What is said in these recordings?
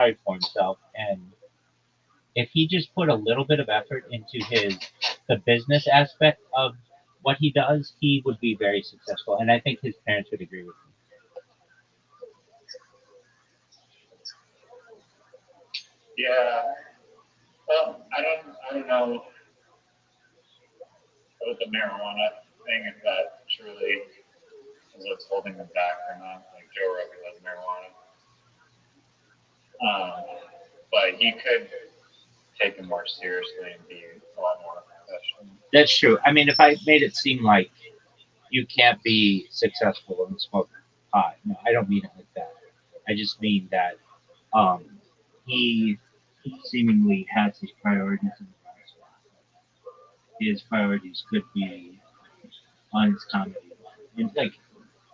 sorry for himself, and if he just put a little bit of effort into the business aspect of what he does, he would be very successful. And I think his parents would agree with me. Yeah. Well, I don't know about the marijuana thing if that truly is what's holding him back or not. Like Joe Rogan does marijuana, but he could take it more seriously and be a lot more professional. That's true. I mean, if I made it seem like you can't be successful and smoke pot, no, I don't mean it like that. I just mean that um, he seemingly has his priorities in the wrong spot. His priorities could be on his comedy, and like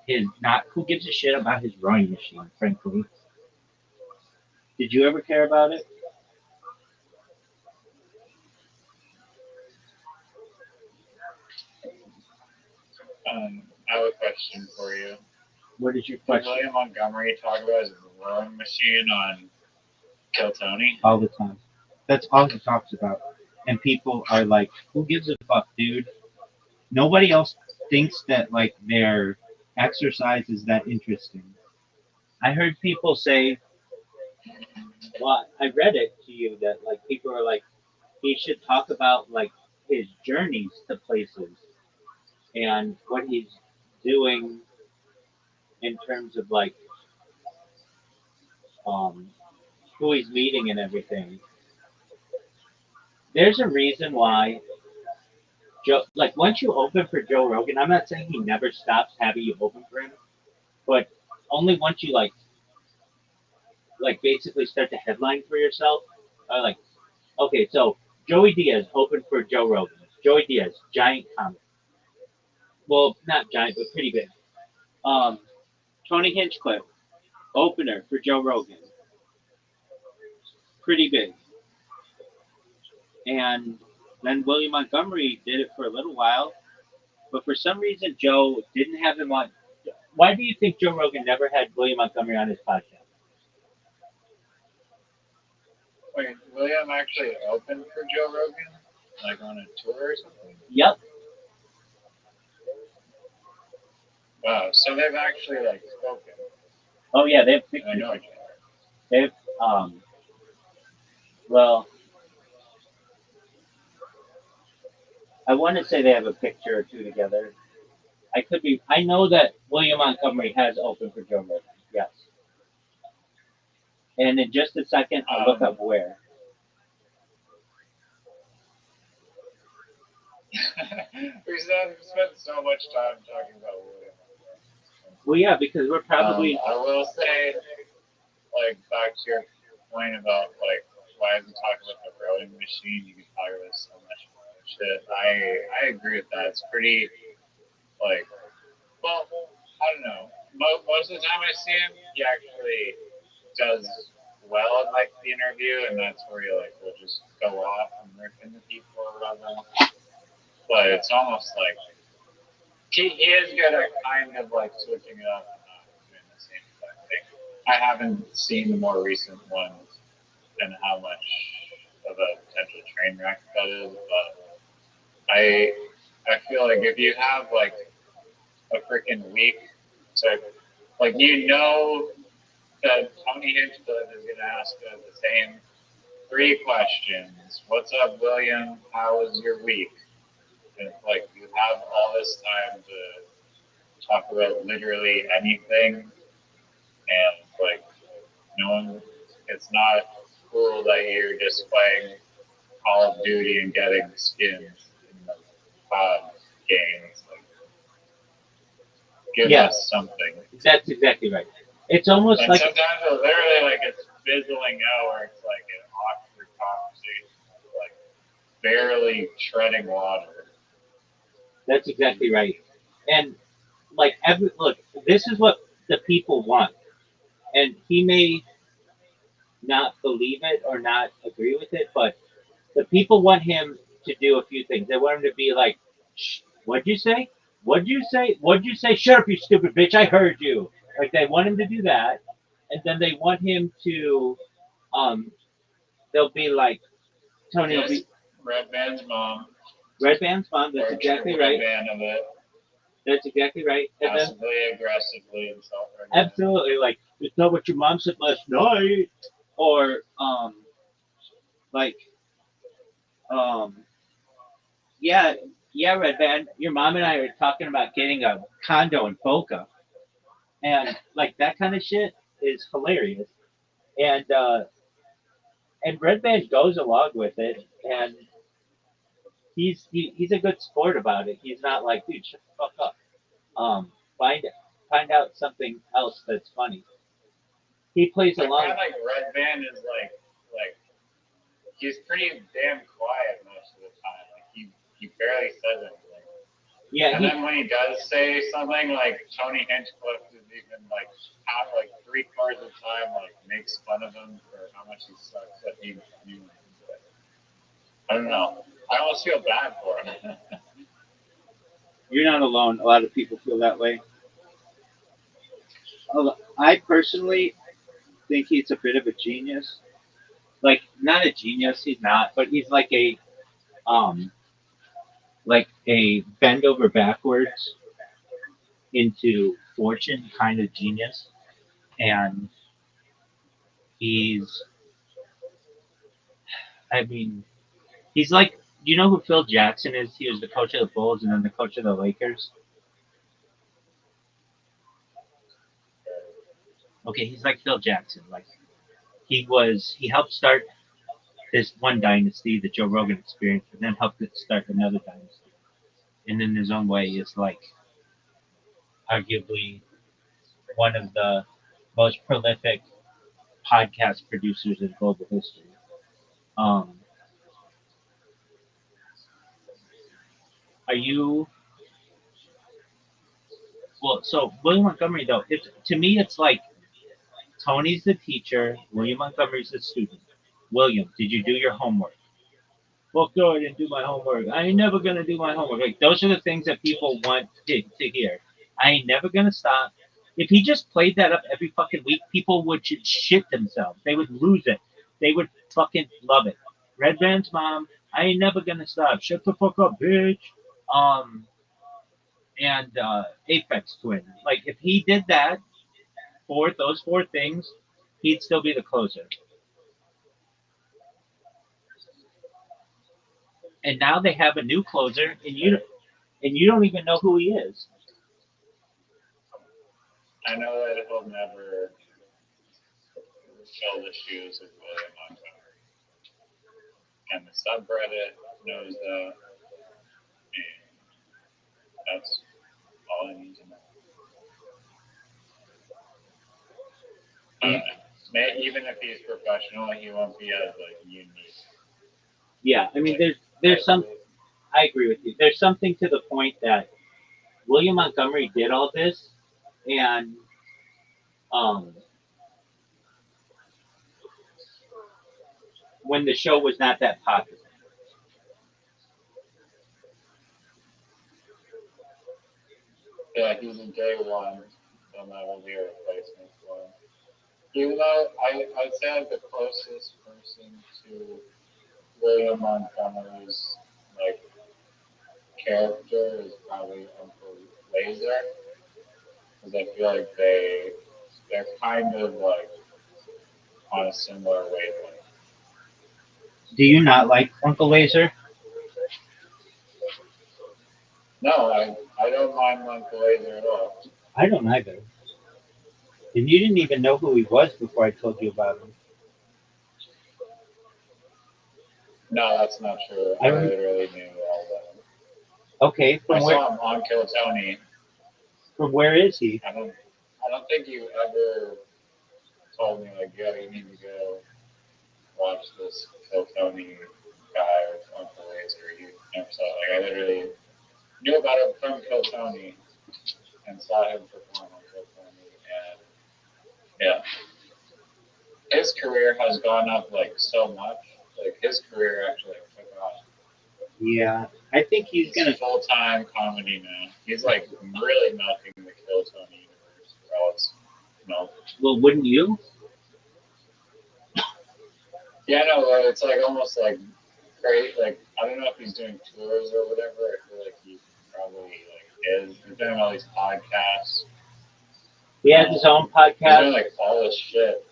his not who gives a shit about his rowing machine, frankly. Did you ever care about it? I have a question for you. What is your Did question? William Montgomery talk about his rowing machine on Kill Tony? All the time. That's all he talks about. And people are like, who gives a fuck, dude? Nobody else thinks that like their exercise is that interesting. I heard people say, well, I read it to you that like people are like, he should talk about like his journeys to places and what he's doing in terms of like um, who he's meeting and everything. There's a reason why Joe, like once you open for Joe Rogan, I'm not saying he never stops having you open for him, but only once you like basically start to headline for yourself. Like, okay, so Joey Diaz opened for Joe Rogan. Joey Diaz, giant comic. Well, not giant, but pretty big. Um, Tony Hinchcliffe, opener for Joe Rogan, pretty big. And then William Montgomery did it for a little while, but for some reason Joe didn't have him on. Why do you think Joe Rogan never had William Montgomery on his podcast? Wait, William actually opened for Joe Rogan? Like on a tour or something? Yep. Wow, so they've actually like spoken. Oh yeah, they have I pictures. know each They have well, I want to say they have a picture or two together. I could be. I know that William Montgomery has opened for Joe Rogan. Yes. And in just a second, I'll look up where. we spent so much time talking about William. Well, yeah, because we're probably. I will say, like, back to your point about, like, why is he talking about the rowing machine? You can talk about so much more shit. I agree with that. It's pretty, like, well, I don't know. Most of the time I see him, he actually does well in, like, the interview, and that's where he, like, will just go off and rip into people or whatever. But it's almost like he is good at kind of like switching it up and not doing the same exact thing. I haven't seen the more recent ones and how much of a potential train wreck that is, but I I feel like if you have like a freaking week to like that Tony Hinchcliffe is gonna ask the same three questions. What's up, William? How was your week? And like you have all this time to talk about literally anything, and like no one, it's not cool that you're just playing Call of Duty and getting skins in the COD games. Like, give Yeah, us something. that's exactly right. It's almost And like. sometimes it literally like it's fizzling out, where it's like an awkward conversation, like barely treading water. That's exactly right. And like every look, this is what the people want, and he may not believe it or not agree with it, but the people want him to do a few things. They want him to be like, Shh, "What'd you say? What'd you say? What'd you say? Shut up, you stupid bitch! I heard you." Like they want him to do that, and then they want him to they'll be like, Tony will Just be Red Band's mom, Red Band's mom. That's or exactly Red right. Band of it, That's exactly right. And then passively aggressively insult Red Band. absolutely like, it's not what your mom said last night, or like um yeah, yeah, Red Band, your mom and I are talking about getting a condo in Boca, and like that kind of shit is hilarious. And Red Band goes along with it, and he's a good sport about it. He's not like, dude, shut the fuck up. Um, find find out something else that's funny. He plays I along. find like Red Band is like he's pretty damn quiet most of the time. Like he barely says anything. Yeah, And then when he does say something, like Tony Hinchcliffe is even like half, like 3/4 of the time, like makes fun of him for how much he sucks at being human. I don't know. I almost feel bad for him. you're not alone. A lot of people feel that way. I personally think he's a bit of a genius. Like, not a genius, he's not, but he's um like a bend over backwards into fortune kind of genius. And he's, I mean, he's like, you know who Phil Jackson is? He was the coach of the Bulls and then the coach of the Lakers. Okay, he's like Phil Jackson. Like, he helped start this one dynasty, the Joe Rogan Experience, and then helped it start another dynasty. And in his own way, is like arguably one of the most prolific podcast producers in global history. Um, are you well? So William Montgomery, though, it's to me, it's like Tony's the teacher, William Montgomery's the student. William, did you do your homework? Well, no, I didn't do my homework. I ain't never gonna do my homework. Like, those are the things that people want to hear. I ain't never gonna stop. If he just played that up every fucking week, people would shit themselves. They would lose it. They would fucking love it. Red Band's mom, I ain't never gonna stop. Shut the fuck up, bitch. Um, and Apex Twin. Like, if he did that for those four things, he'd still be the closer. And now they have a new closer, and you don't even know who he is. I know that he'll never fill the shoes of William Montgomery, and the subreddit knows that, and that's all I need to know. I don't know. Even if he's professional, he won't be as like unique. Yeah, I mean, Like, there's some. I agree with you. There's something to the point that William Montgomery did all this, and um, when the show was not that popular. yeah, he's a day one. He'll never be a replacement for him. Even though I'd say like the closest person to William Montgomery's like character is probably Uncle Laser, because I feel like they're kind of like on a similar wavelength. Do you not like Uncle Laser? No, I don't mind Uncle Laser at all. I don't either. And you didn't even know who he was before I told you about him. No, that's not true. I I rem- literally knew all that. okay, I saw him on Kill Tony. from where is he? I don't think you ever told me like, yeah, you need to go watch this Kill Tony guy or Uncle Laser. You never saw it. Like I literally knew about him from Kill Tony and saw him perform on Kill Tony, and yeah, his career has gone up like so much. Like his career actually took off. Yeah, I think he's He's gonna. full time comedy now. He's like really milking the Kill Tony universe. Well, it's milk. Well, wouldn't you? Yeah, no, it's like almost like great. Like I don't know if he's doing tours or whatever. I feel like he probably like is. He's doing all these podcasts. He has his own He's doing podcast. like all this shit.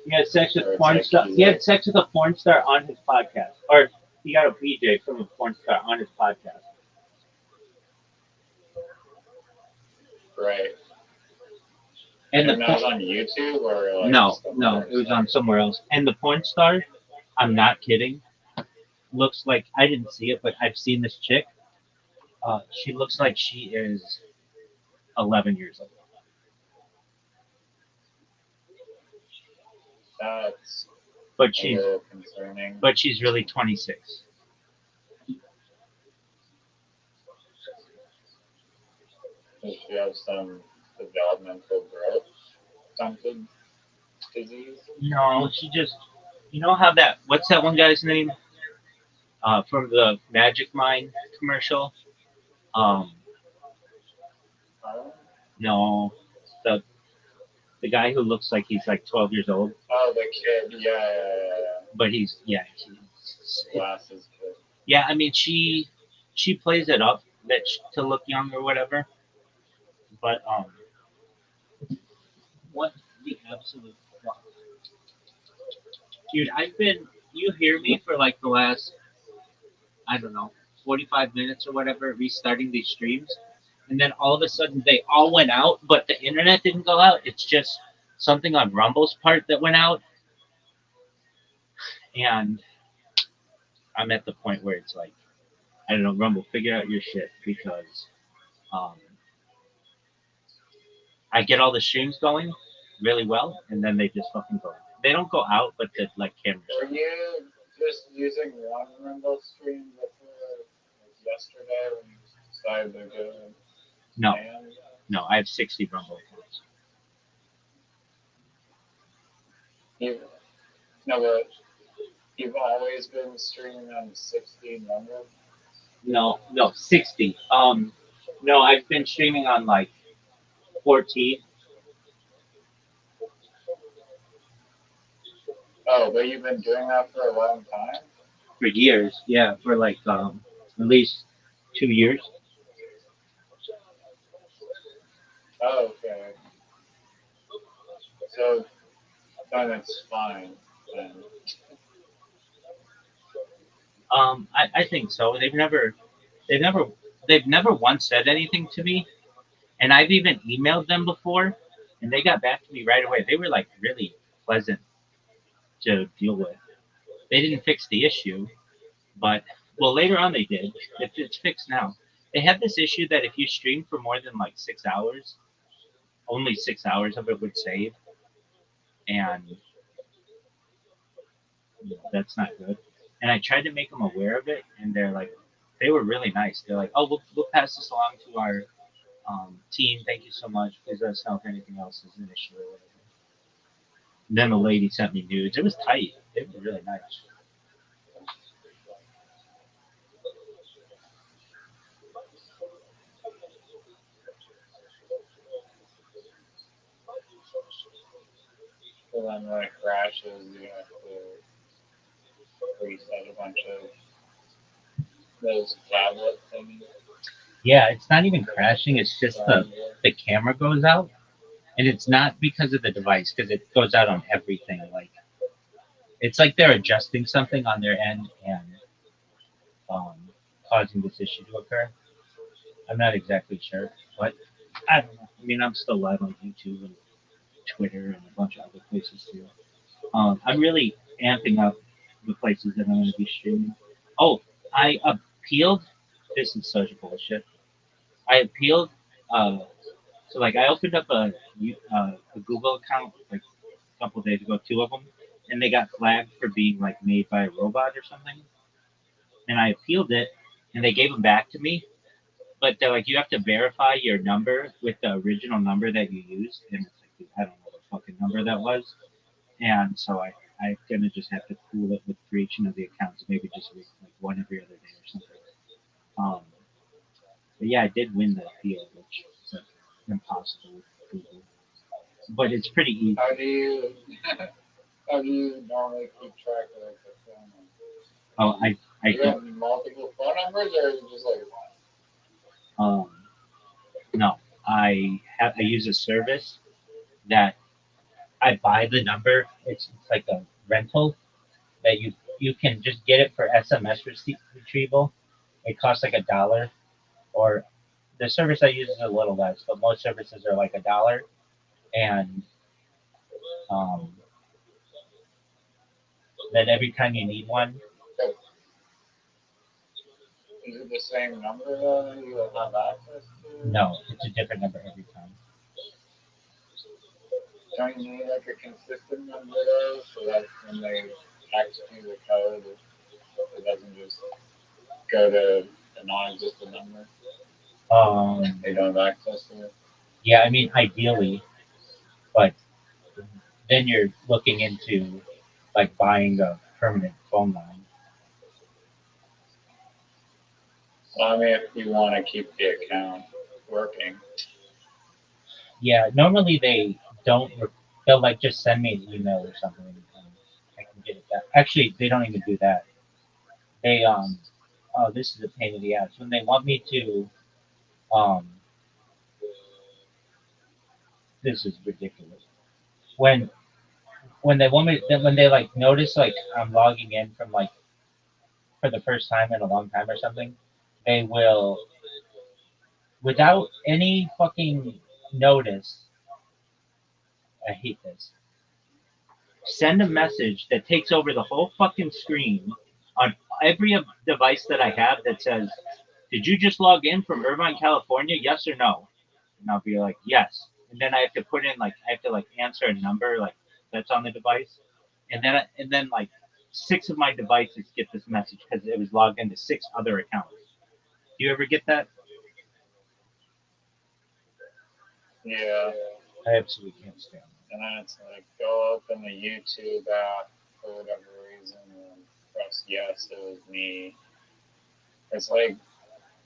He had sex with Or it's porn like star. he's He had like sex with a porn star on his podcast, or he got a PJ from a porn star on his podcast. right. And the And that was on YouTube or like no, some no, other it was on site. somewhere else. And the porn star, I'm not kidding. Looks like I didn't see it, but I've seen this chick. She looks like she is 11 years old, That's but a she's little concerning. really 26. Does she have some developmental growth stunted disease? No, she just, you know how that, what's that one guy's name? From the Magic Mind commercial? Um, Oh, no, the the guy who looks like he's like 12 years old, oh, the kid. Yeah, yeah, yeah, yeah. but yeah, Glasses kid. yeah. I mean, she plays it up that to look young or whatever, but what the absolute fuck, dude? You hear me for like the last, I don't know, 45 minutes or whatever, restarting these streams, and then all of a sudden they all went out, but the internet didn't go out. It's just something on Rumble's part that went out, and I'm at the point where it's like, I don't know, Rumble, figure out your shit because um, I get all the streams going really well, and then they just fucking go. They don't go out, but the like cameras. Were you just using one Rumble stream before like yesterday when you decided to go No, and no, I have 60 Rumble accounts. you no, but you've always been streaming on 16 Rumble? No, no, 60. No, I've been streaming on like 14 Oh, but you've been doing that for a long time? for years. Yeah, for like at least 2 years. Oh, okay. So then it's fine. Then. I think so. They've never, they've never once said anything to me, and I've even emailed them before, and they got back to me right away. They were like really pleasant to deal with. They didn't fix the issue, but well, later on they did. It's fixed now. They had this issue that if you stream for more than like 6 hours, only 6 hours of it would save, and that's not good. And I tried to make them aware of it, and they were really nice. They're like, oh, we'll pass this along to our team. Thank you so much. Please let us know if anything else is an issue or whatever. And then the lady sent me nudes. It was tight. It was really nice. So then when it crashes, you have to reset a bunch of those tablet things. Yeah, it's not even crashing. It's just the camera goes out, and it's not because of the device because it goes out on everything. Like it's like they're adjusting something on their end and um, causing this issue to occur. I'm not exactly sure, but I don't know. I mean, I'm still live on YouTube and Twitter and a bunch of other places too. I'm really amping up the places that I'm going to be streaming. Oh, I appealed. This is such bullshit. I appealed. Uh, so like I opened up a Google account like a couple of days ago, two of them, and they got flagged for being like made by a robot or something. And I appealed it, and they gave them back to me. But they're like, you have to verify your number with the original number that you used, and it's like, dude, I don't know what fucking number that was. And so I'm gonna just have to cool it with creation of the accounts, maybe just like one every other day or something. Um, but yeah, I did win the appeal, which is impossible with Google, but it's pretty easy. How do you How do you normally keep track of like the phone number? Oh, I Do you have multiple phone numbers, or is it just like one? um no, I use a service that I buy the number. It's like a rental that you can just get it for SMS retrieval. It costs like $1, or the service I use is a little less, but most services are like $1, and um, then every time you need one, But is it the same number that you have access to? no, it's a different number every time. Don't you need like a consistent number though, so that when they text you the code, it doesn't just go to a non-existent number? Um, They don't have access to it. yeah, I mean ideally, but then you're looking into like buying a permanent phone line. Well, I mean, if you want to keep the account working, Yeah, normally they don't. They'll like just send me an email or something, and I can get it back. Actually, they don't even do that. They oh, this is a pain in the ass. When they want me to um, this is ridiculous. When when they want me, when they like notice like I'm logging in from like for the first time in a long time or something, they will, without any fucking notice. I hate this. Send a message that takes over the whole fucking screen on every device that I have that says, "Did you just log in from Irvine, California? Yes or no?" And I'll be like, "Yes." And then I have to put in like I have to like answer a number like that's on the device, and then like 6 of my devices get this message because it was logged into 6 other accounts. Do you ever get that? yeah. I absolutely can't stand And then it's like go open the YouTube app for whatever reason and press yes, it was me. It's like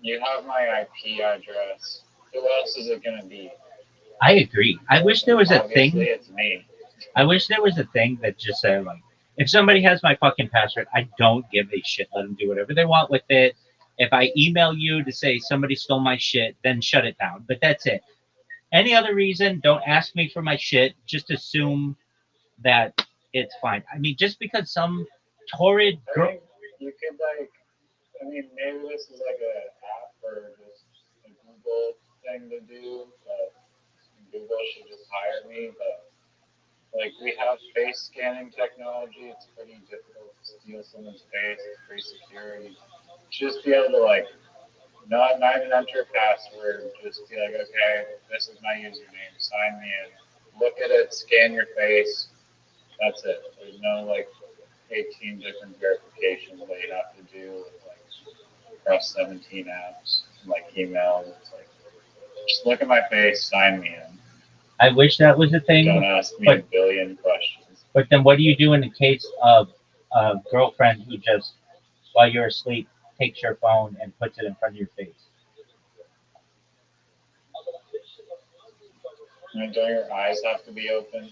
you have my IP address. Who else is it gonna be? I agree. I wish there was a Obviously, thing. it's me. I wish there was a thing that just said like, if somebody has my fucking password, I don't give a shit. Let them do whatever they want with it. If I email you to say somebody stole my shit, then shut it down. But that's it. Any other reason, don't ask me for my shit. Just assume that it's fine. I mean, just because some torrid I girl. think you could like. I mean, maybe this is like a app or just a Google thing to do, but Google should just hire me. But like we have face scanning technology, it's pretty difficult to steal someone's face. It's pretty secure. You just be able to like not even enter a password. Just be like, okay, this is my username. Sign me in. Look at it. Scan your face. That's it. There's no like 18 different verifications that you have to do with like across 17 apps, like email. It's like just look at my face. Sign me in. I wish that was a Don't thing, ask me a but billion questions. then what do you do in the case of a girlfriend who just, while you're asleep, takes your phone and puts it in front of your face? I mean, don't your eyes have to be open?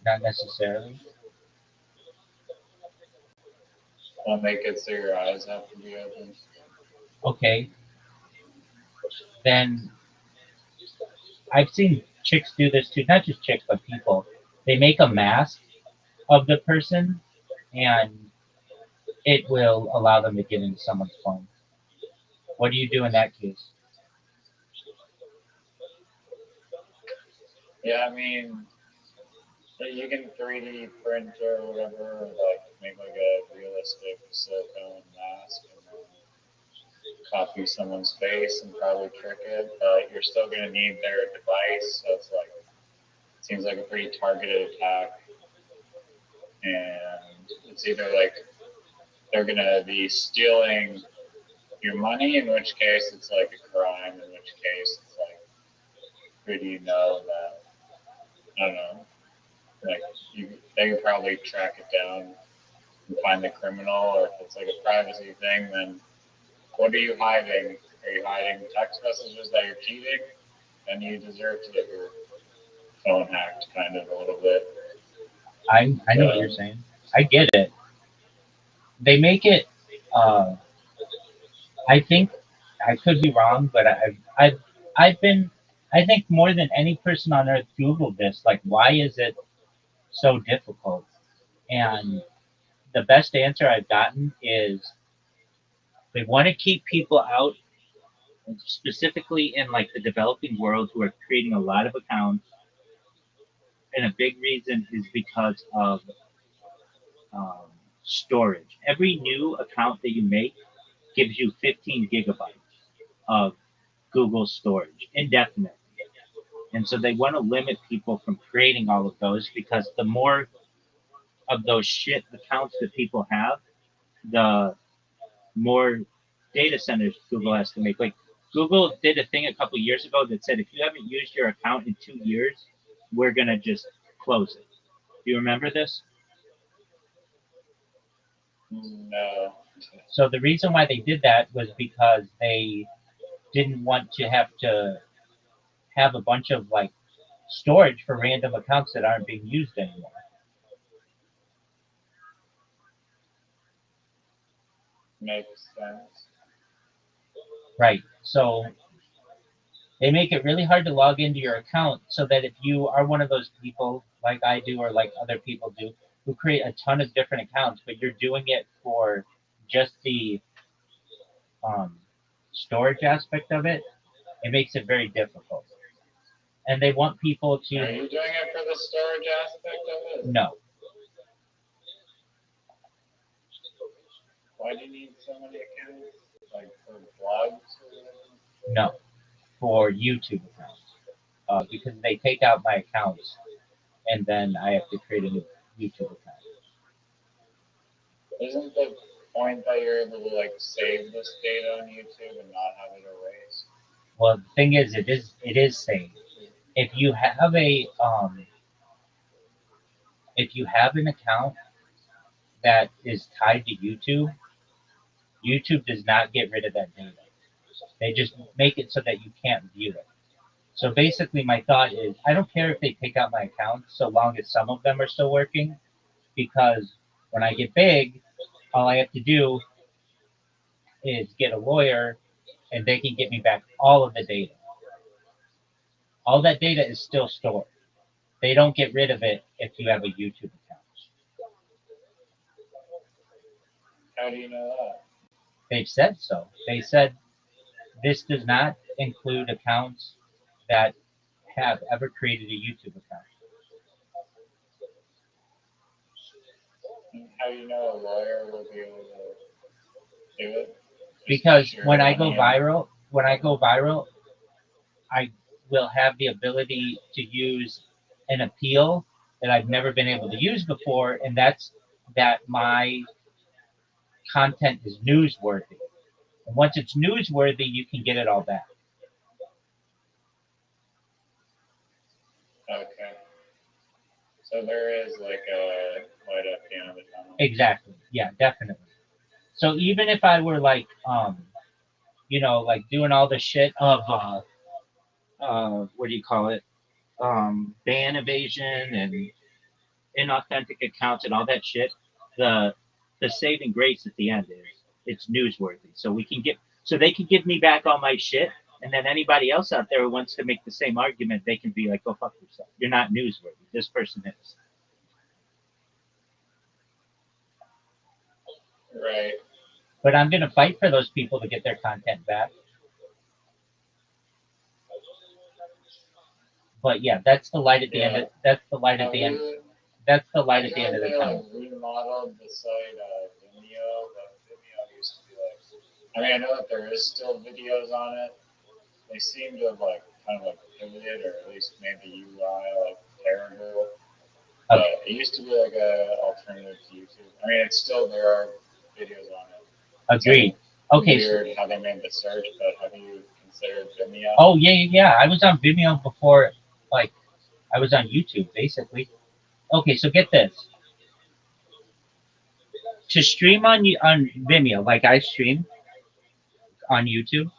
Not necessarily. Don't make it so your eyes have to be open. Okay, then I've seen chicks do this too. Not just chicks, but people. They make a mask of the person, and it will allow them to get into someone's phone. What do you do in that case? Yeah, I mean, you can 3D print or whatever, like make like a realistic silicone mask and then copy someone's face and probably trick it, but you're still gonna need their device, so it's like it seems like a pretty targeted attack, and it's either like they're gonna be stealing your money, in which case it's like a crime, in which case it's like, who do you know that I don't know, like they could probably track it down and find the criminal, or if it's like a privacy thing, then what are you hiding? Are you hiding text messages that you're cheating? Then you deserve to get your phone hacked, kind of a little bit. I know what you're saying. I get it. They make it. Uh, I think I could be wrong, but I've been. I think more than any person on earth Googled this. Like, why is it so difficult? And the best answer I've gotten is they want to keep people out, specifically in like the developing world, who are creating a lot of accounts. And a big reason is because of um, storage. Every new account that you make gives you 15 gigabytes of Google storage indefinitely. And so they want to limit people from creating all of those because the more of those shit accounts that people have, the more data centers Google has to make. Like Google did a thing a couple years ago that said if you haven't used your account in 2 years, we're gonna just close it. Do you remember this? No. So the reason why they did that was because they didn't want to have a bunch of like storage for random accounts that aren't being used anymore. Makes sense. Right. So they make it really hard to log into your account so that if you are one of those people like I do or like other people do who create a ton of different accounts, but you're doing it for just the um, storage aspect of it, it makes it very difficult. And they want people Are to you doing it for the storage aspect of it? no, Why do you need so many accounts? Like for blogs or whatever? no, for YouTube accounts because they take out my accounts and then I have to create a new YouTube account. Isn't the point that you're able to like save this data on YouTube and not have it erased? Well, the thing is, it is saved. If you have a if you have an account that is tied to YouTube, YouTube does not get rid of that data. They just make it so that you can't view it. So basically, my thought is, I don't care if they take out my accounts so long as some of them are still working, because when I get big, all I have to do is get a lawyer and they can get me back all of the data. All that data is still stored. They don't get rid of it if you have a YouTube account. How do you know that? They've said so. They said this does not include accounts that have ever created a YouTube account. And how do you know a lawyer will be able to do it? Because Sure, when I go viral, I will have the ability to use an appeal that I've never been able to use before, and that's that my content is newsworthy. And once it's newsworthy, you can get it all back. Okay. So there is like a light at the end of the tunnel. Exactly. Yeah, definitely. So even if I were like, like doing all the shit of, what do you call it? Ban evasion and inauthentic accounts and all that shit, the the saving grace at the end is it's newsworthy. So they can give me back all my shit, and then anybody else out there who wants to make the same argument, they can be like, "Go fuck yourself. You're not newsworthy. This person is." Right. But I'm gonna fight for those people to get their content back. But yeah, that's the light at the end. Yeah. That's the light at Have the end. you? That's the I light at the feel end like of the they like tunnel. remodeled the site Vimeo, but Vimeo used to be like. I mean, I know that there is still videos on it. They seem to have like kind of like pivoted, or at least made the UI like terrible. Okay. But it used to be like a alternative to YouTube. I mean, it's still there are videos on it. It's like Agreed. Okay. weird how they made the search, but have you considered Vimeo? Oh yeah. I was on Vimeo before, like I was on YouTube basically. Okay, so get this. To stream on Vimeo, like I stream on YouTube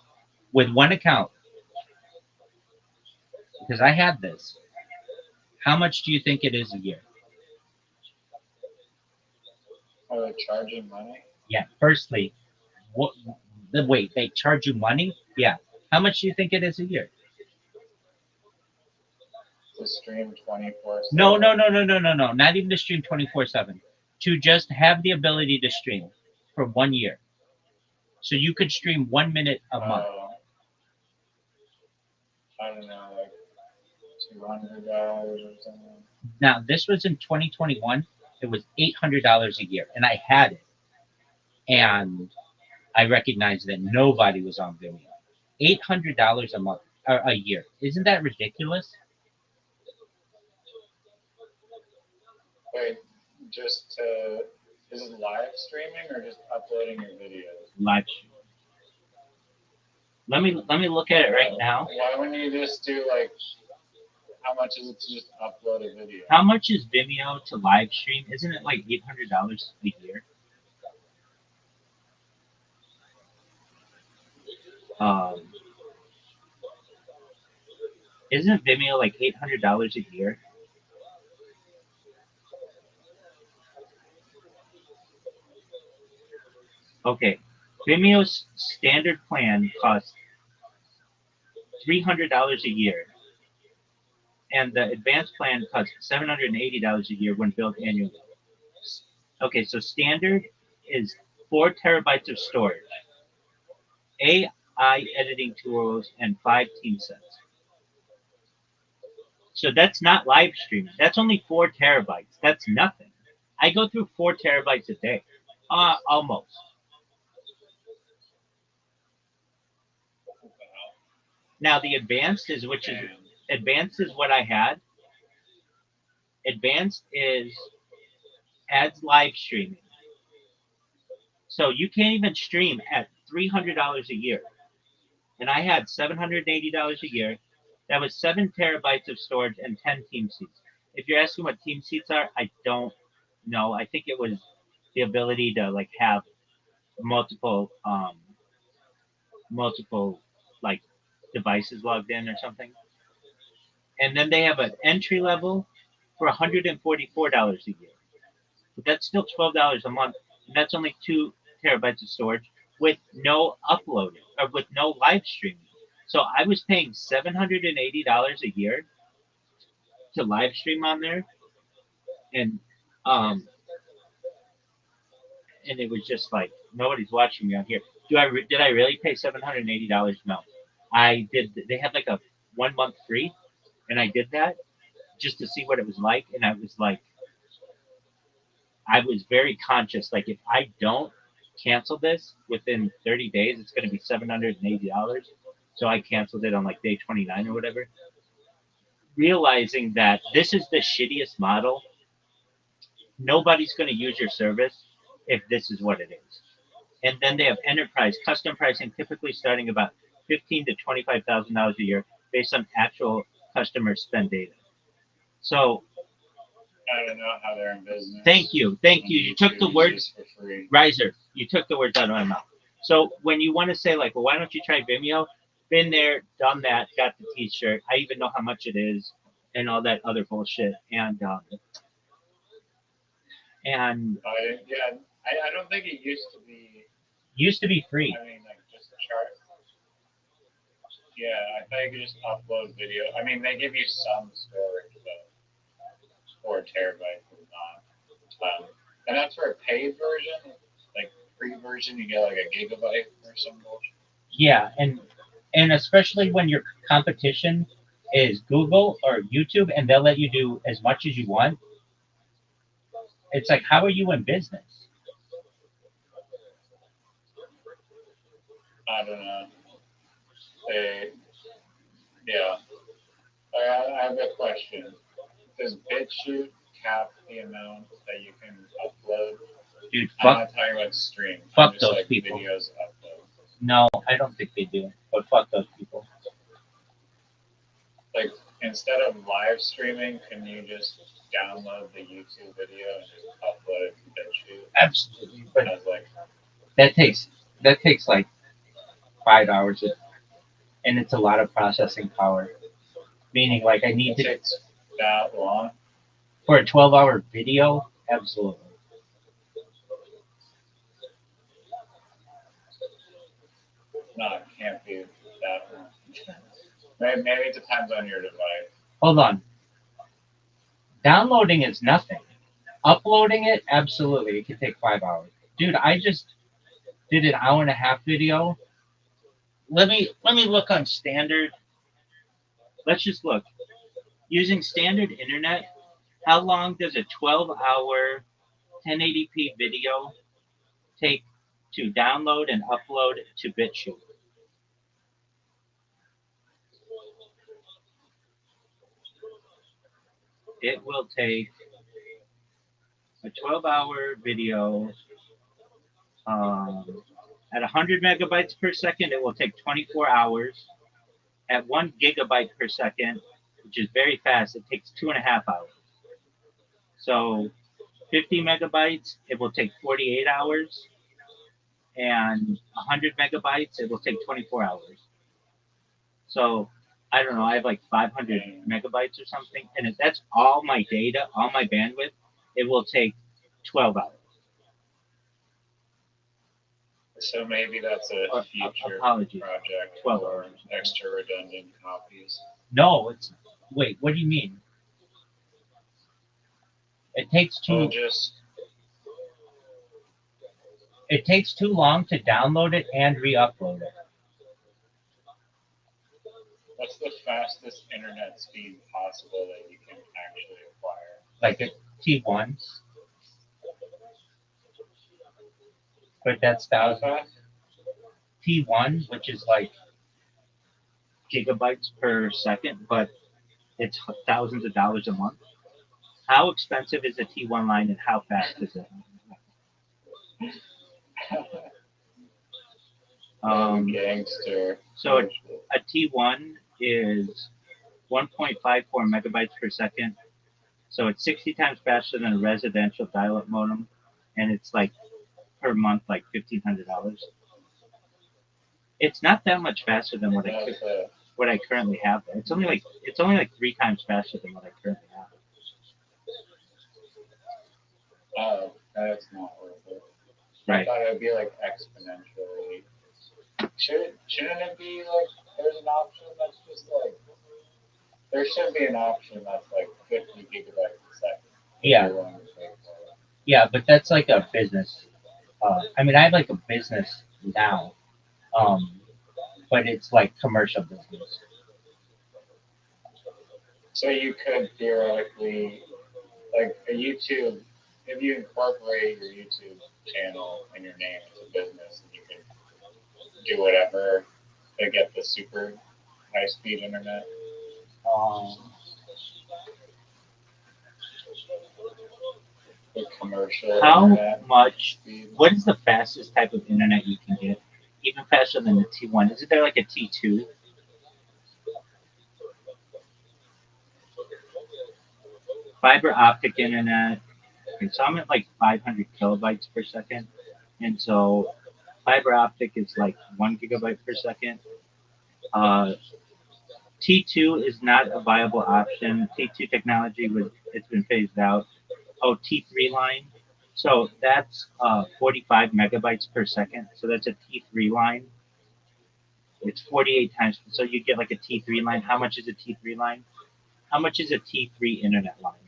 with one account, because I have this. How much do you think it is a year? Are they charging money? Yeah. Firstly, what? Wait, they charge you money? Yeah. How much do you think it is a year? To stream 24/7? No. Not even to stream 24/7. To just have the ability to stream for 1 year. So you could stream 1 minute a month. I don't know, like $200 or something. Now, this was in 2021. It was $800 a year, and I had it. And I recognized that nobody was on Vimeo. $800 a month or a year. Isn't that ridiculous? Wait, is it live streaming or just uploading your videos? Live stream. Let me look at it right now. Why wouldn't you just do like, how much is it to just upload a video? How much is Vimeo to live stream? Isn't it like $800 a year? Isn't Vimeo like $800 a year? Okay, Vimeo's standard plan costs $300 a year, and the advanced plan costs $780 a year when billed annually. Okay, so standard is 4 terabytes of storage, AI editing tools, and 5 team sets. So that's not live streaming. That's only 4 terabytes. That's nothing. I go through 4 terabytes a day, almost. Now the advanced is advanced is what I had. Advanced is adds live streaming. So you can't even stream at $300 a year. And I had $780 a year. That was 7 terabytes of storage and 10 team seats. If you're asking what team seats are, I don't know. I think it was the ability to like have multiple like devices logged in or something. And then they have an entry level for $144 a year. But that's still $12 a month, and that's only 2 terabytes of storage with no uploading or with no live streaming. So I was paying $780 a year to live stream on there, and and it was just like nobody's watching me on here. Did I really pay $780? No, I did. They had like a 1 month free, and I did that just to see what it was like, and I was very conscious. Like if I don't cancel this within 30 days, it's going to be $780. So I canceled it on like day 29 or whatever, realizing that this is the shittiest model. Nobody's going to use your service if this is what it is. And then they have enterprise custom pricing, typically starting about $15,000 to $25,000 a year, based on actual customer spend data. So I don't know how they're in business. Thank you. You took the words, Riser. You took the words out of my mouth. So when you want to say like, well, why don't you try Vimeo? Been there, done that, got the T-shirt. I even know how much it is, and all that other bullshit. And I don't think it used to be. Used to be free. I mean, like just chart. Yeah, I thought you could just upload video. I mean, they give you some storage, but 4 terabytes is not. And that's for a paid version. Like free version, you get like a gigabyte or some bullshit. Yeah, and especially when your competition is Google or YouTube, and they'll let you do as much as you want. It's like, how are you in business? I don't know. Yeah. I have a question. Does BitChute cap the amount that you can upload? Dude, I'm not talking about stream. Fuck just those like people. Videos upload. No, I don't think they do. But fuck those people. Like instead of live streaming, can you just download the YouTube video and just upload it to BitChute? Absolutely. But like, that takes like 5 hours, and it's a lot of processing power. Meaning, like I need to. Takes that long For a 12-hour video, absolutely. Maybe it depends on your device. Hold on. Downloading is nothing. Uploading it, absolutely, it can take 5 hours. Dude, I just did an hour and a half video. Let me look on standard. Let's just look. Using standard internet, how long does a 12-hour 1080p video take to download and upload to BitChute? It will take a 12-hour video at 100 megabytes per second. It will take 24 hours. At 1 gigabyte per second, which is very fast, it takes 2.5 hours. So 50 megabytes, it will take 48 hours. And 100 megabytes, it will take 24 hours. So I don't know, I have like 500 megabytes or something. And if that's all my data, all my bandwidth, it will take 12 hours. So maybe that's a future Apologies. project 12 for hours. extra redundant copies. No, it's wait. What do you mean? It takes Well, too. It takes too long to download it and re-upload it. What's the fastest internet speed possible that you can actually acquire? Like a T1, but that's How 1,000 fast? T1, which is like gigabytes per second, but it's thousands of dollars a month. How expensive is a T1 line and how fast is it? Gangster. So a T1 is 1.54 megabytes per second. So it's 60 times faster than a residential dial-up modem, and it's like per month like $1,500. It's not that much faster than what I currently have. It's only like 3 times faster than what I currently have. Oh, that's not worth it. Right. I thought it would be like exponentially. Shouldn't it be like there's an option that's just like there should be an option that's like 50 gigabytes a second. Yeah. Yeah, but that's like a business. I mean, I have like a business now, but it's like commercial business. So you could theoretically, like a YouTube, if you incorporate your YouTube channel and your name as a business, and you can do whatever to get the super high speed internet. The commercial. How internet much? speed. What is the fastest type of internet you can get? Even faster than the T1? Isn't there like a T2? Fiber optic internet. Okay, so I'm at like 500 kilobytes per second, and so fiber optic is like 1 gigabyte per second. T2 is not a viable option. T2 technology it's been phased out. Oh, T3 line. So that's 45 megabytes per second. So that's a T3 line. It's 48 times. So you get like a T3 line. How much is a T3 line? How much is a T3 internet line?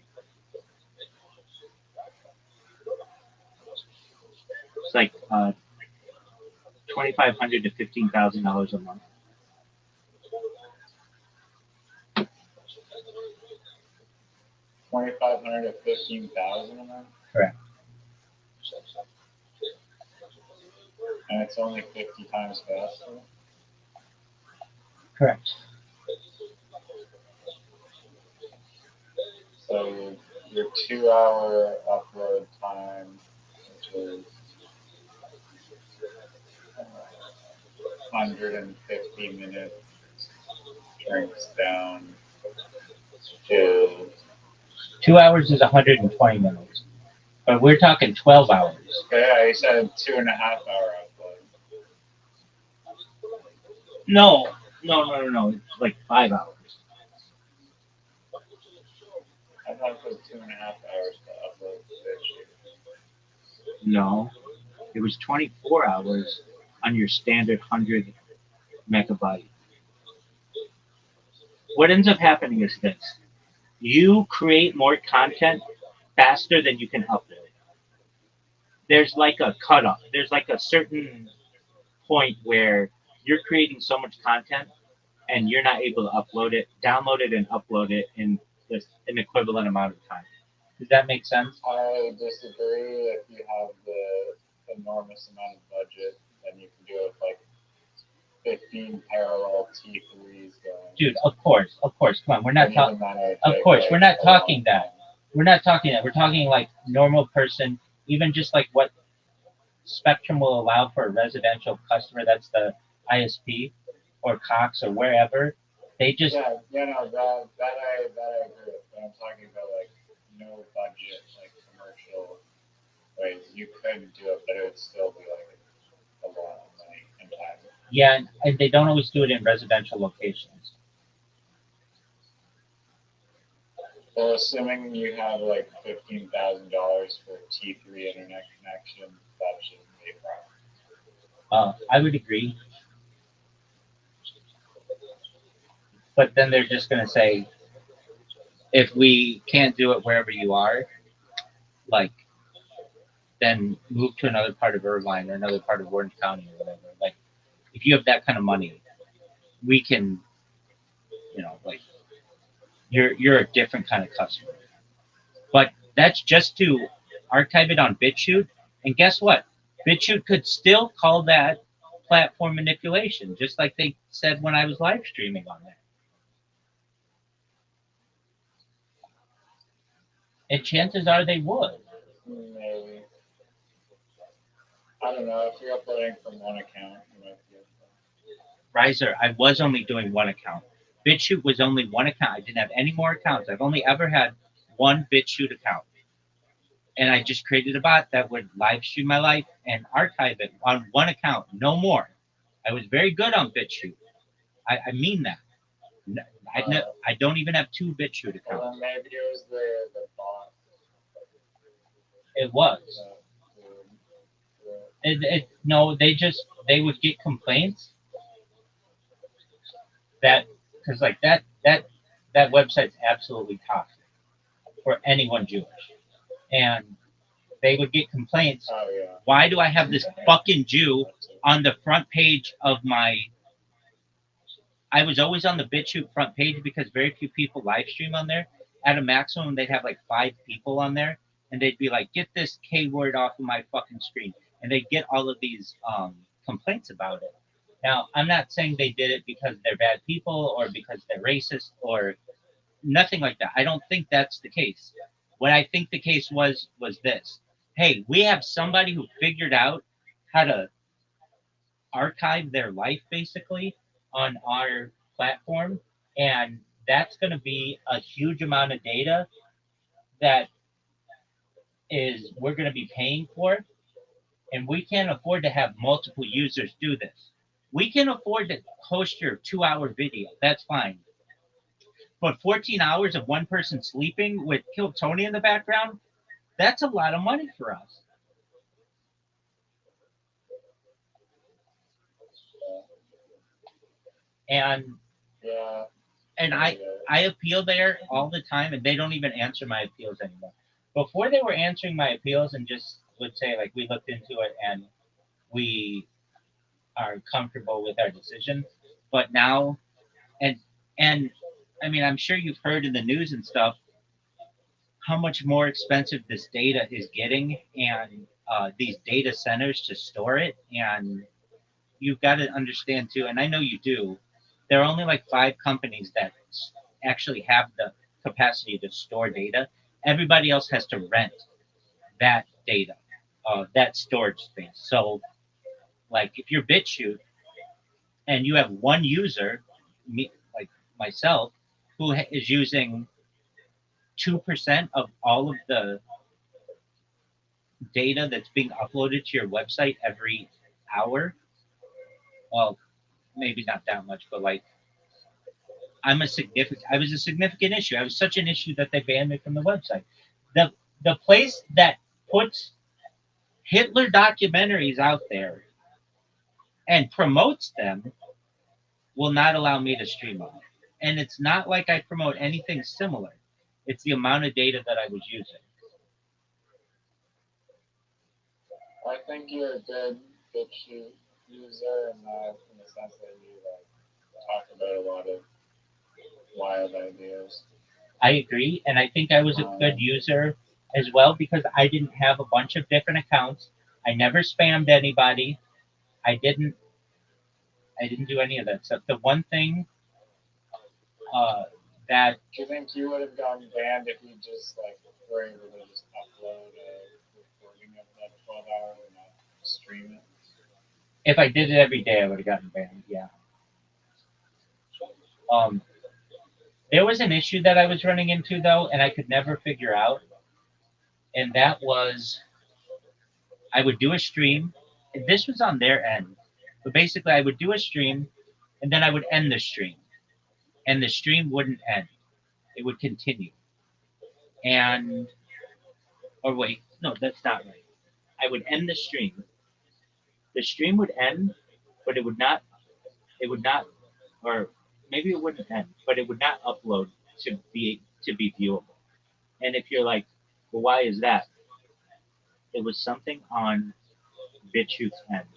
It's like $2,500 to $15,000 a month. $2,500 to $15,000 a month. Correct. And it's only 50 times faster. Correct. So your 2-hour upload time, which is 150 minutes, shrinks down to 2 hours is 120 minutes. But we're talking 12 hours. yeah, you said 2.5 hour upload. No. It's like 5 hours. I thought it was 2.5 hours to upload the No. It was 24 hours on your standard 100 megabyte. what ends up happening is this: you create more content faster than you can upload. There's like a cutoff. There's like a certain point where you're creating so much content and you're not able to upload it, download it, and upload it in an equivalent amount of time. Does that make sense? I disagree. If you have the enormous amount of budget, then you can do it with like 15 parallel T3s going. Dude, of course. Come on, we're not And talking. even then, it would Of take, course, like, we're not a long talking that. time. We're not talking that. We're talking like normal person, even just like what Spectrum will allow for a residential customer. That's the ISP or Cox or wherever. They just Yeah, no, that I agree with. But I'm talking about like no budget, like commercial ways. You could do it, but it would still be like a lot of money and time. yeah, and they don't always do it in residential locations. Well, assuming you have like $15,000 for a T3 internet connection, that shouldn't be a problem. I would agree, but then they're just gonna say if we can't do it wherever you are, like then move to another part of Irvine or another part of Orange County or whatever. Like if you have that kind of money, we can, like you're a different kind of customer. But that's just to archive it on BitChute. And guess what? BitChute could still call that platform manipulation, just like they said when I was live streaming on there. And chances are they would. Maybe. I don't know. If you're uploading from one account, you might be Riser, I was only doing one account. BitChute was only one account. I didn't have any more accounts. I've only ever had one BitChute account. And I just created a bot that would live stream my life and archive it on one account, no more. I was very good on BitChute. I mean that. I don't even have two BitChute accounts. well, then maybe it was the bot. It was. No, they would get complaints that because like that website's absolutely toxic for anyone Jewish, and they would get complaints. Oh, yeah. Why do I have this fucking Jew on the front page of my? I was always on the BitChute front page because very few people live stream on there. At a maximum, they'd have like 5 people on there, and they'd be like, "Get this K word off of my fucking screen," and they'd get all of these complaints about it. Now, I'm not saying they did it because they're bad people or because they're racist or nothing like that. I don't think that's the case. What I think the case was this: hey, we have somebody who figured out how to archive their life basically on our platform, and that's going to be a huge amount of data that is we're going to be paying for, and we can't afford to have multiple users do this. We can afford to host your 2-hour video, that's fine, but 14 hours of one person sleeping with Kill Tony in the background, that's a lot of money for us. And Yeah. and I appeal there all the time, and they don't even answer my appeals anymore. Before they were answering my appeals and just would say like we looked into it and we are comfortable with our decision. But now, and and I mean, I'm sure you've heard in the news and stuff how much more expensive this data is getting, and these data centers to store it. And you've got to understand too, and I know you do. There are only like 5 companies that actually have the capacity to store data. Everybody else has to rent that data, that storage space. So, like, if you're BitChute and you have one user, me, like myself, who is using 2% of all of the data that's being uploaded to your website every hour, well, maybe not that much, but like I was a significant issue. I was such an issue that they banned me from the website. The place that puts Hitler documentaries out there and promotes them will not allow me to stream on it. And it's not like I promote anything similar. It's the amount of data that I was using. I think you're a good BitChute user in that, in the sense that you like talk about a lot of wild ideas. I agree, and I think I was a good user as well because I didn't have a bunch of different accounts. I never spammed anybody. I didn't. I didn't do any of that stuff. The one thing uh, that Do you think you would have gotten banned if you just like were able to just upload a recording of that 12 hours and not stream it? if I did it every day, I would have gotten banned. Yeah. Um, there was an issue that I was running into though, and I could never figure out, and that was I would do a stream. This was on their end, but basically I would do a stream, and then I would end the stream, and the stream wouldn't end; it would continue. And or wait, no, that's not right. I would end the stream. The stream would end, but it would not. It would not, or maybe it wouldn't end, but it would not upload to be viewable. And if you're like, well, why is that? It was something on BitChute's end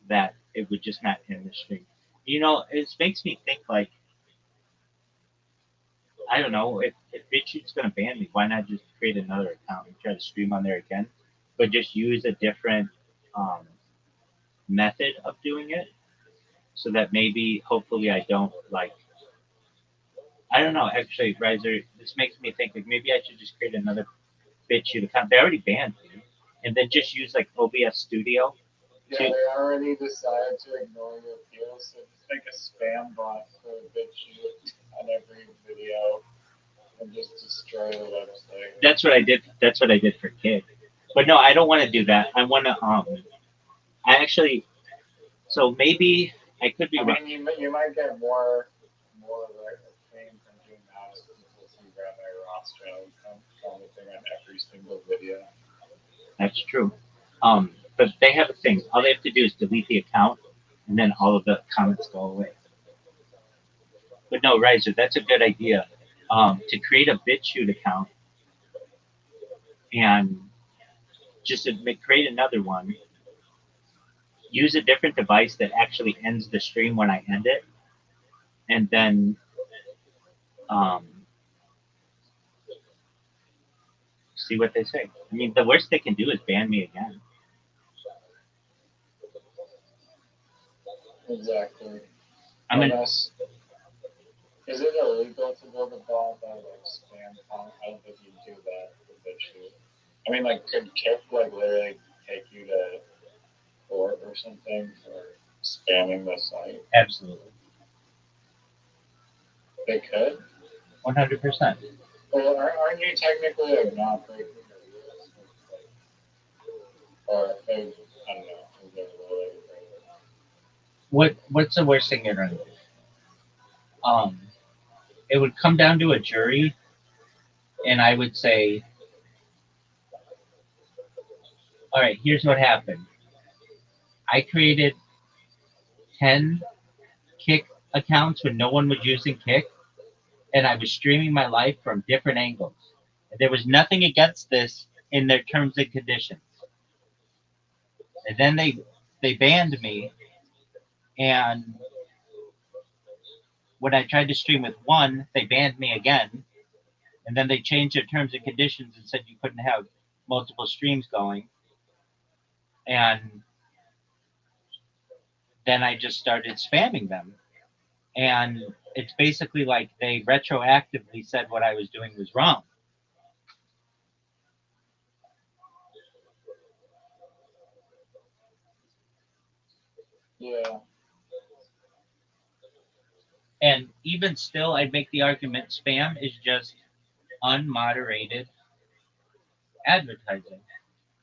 that it would just not end the stream. It makes me think like I don't know if BitChute's gonna ban me, why not just create another account and try to stream on there again, but just use a different um, method of doing it so that maybe hopefully I don't like I don't know actually Riser this makes me think like maybe I should just create another BitChute account. They already banned me, and then just use like OBS Studio. Yeah, they already decided to ignore your appeals, so just make a spam bot for BitChute on every video and just destroy the website. That's what I did. That's what I did for Kid. But no, I don't want to do that. I want to. I actually. So maybe I could be I wrong. mean, you might get more like fame from doing that if people see Rabbi Rothschild commenting on every single video. That's true. But they have a thing. All they have to do is delete the account, and then all of the comments go away. But no, Riser, that's a good idea. To create a BitChute account and just to create another one. Use a different device that actually ends the stream when I end it, and then um, see what they say. I mean, the worst they can do is ban me again. Exactly. I mean, Unless, is it illegal to build a bot that like spam comment? I don't think you do that with BitChute. I mean, like, could Kip like literally take you to court or something for spamming the site? absolutely, They could. 100%. Well, aren't you technically like not breaking the rules? Like, or maybe, I don't know. Is there a rule that you break? What's the worst thing you're gonna do? Um, it would come down to a jury, and I would say, all right, here's what happened. I created 10 Kick accounts when no one was using Kick, and I was streaming my life from different angles. There was nothing against this in their terms and conditions. And then they banned me, and when I tried to stream with one, they banned me again, and then they changed their terms and conditions and said you couldn't have multiple streams going, and then I just started spamming them, and it's basically like they retroactively said what I was doing was wrong. Yeah. And even still, I'd make the argument spam is just unmoderated advertising.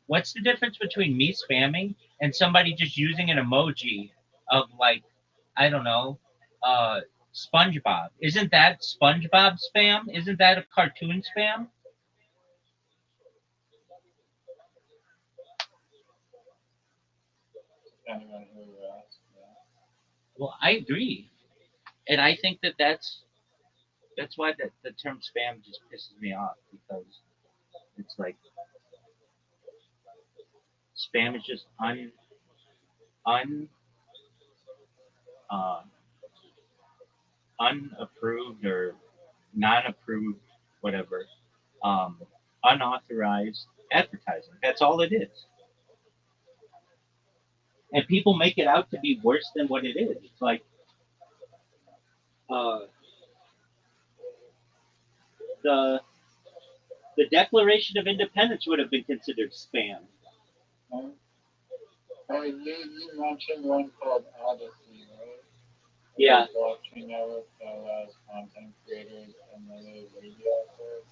What's the difference between me spamming and somebody just using an emoji of like, I don't know, uh, SpongeBob? Isn't that SpongeBob spam? Isn't that a cartoon spam? Depending on who you ask. Yeah. Well, I agree, and I think that that's That's why the term spam just pisses me off because it's like spam is just un uh, unapproved or non-approved, whatever, um, unauthorized advertising. That's all it is. And people make it out to be worse than what it is. It's like uh, the the Declaration of Independence would have been considered spam. Um, oh, you mentioned one called Odyssey, right? Yeah, The blockchain network that allows content creators and other media outlets.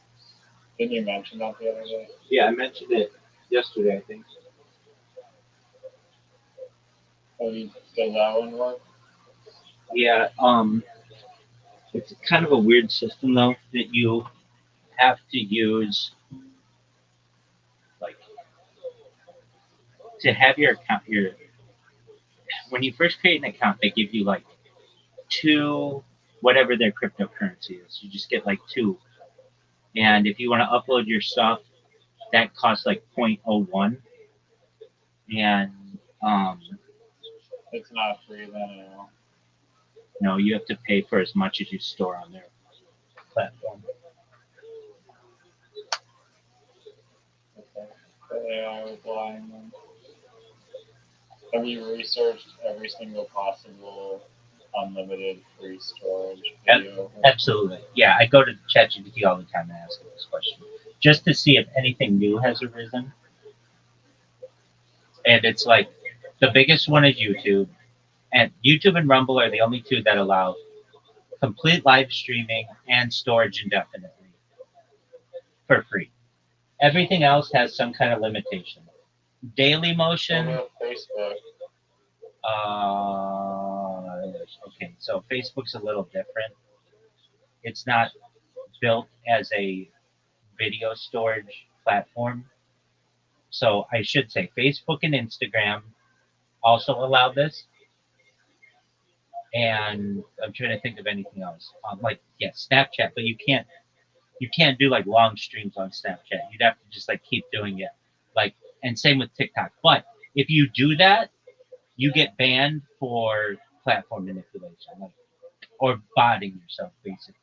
Didn't you mention that the other day? yeah, I mentioned it yesterday, I think. Oh, does that one work? Yeah, it's kind of a weird system though that you have to use like to have your account. Your when you first create an account, they give you like two whatever their cryptocurrency is. You just get like two, and if you want to upload your stuff, that costs like 0.01, and um, It's not free then at all. no, you have to pay for as much as you store on their platform. Okay. The AI was lying then. Have you researched every single possible unlimited free storage video? Absolutely, yeah. I go to ChatGPT all the time and ask it this question just to see if anything new has arisen. And it's like the biggest one is YouTube, and YouTube and Rumble are the only two that allow complete live streaming and storage indefinitely for free. Everything else has some kind of limitation. Daily What Motion. about Facebook? Okay, so Facebook's a little different. It's not built as a video storage platform. So I should say Facebook and Instagram also allow this. And I'm trying to think of anything else. Like yeah, Snapchat, but you can't do like long streams on Snapchat. You'd have to just like keep doing it. Like and same with TikTok. But if you do that, you get banned for platform manipulation, like or botting yourself basically.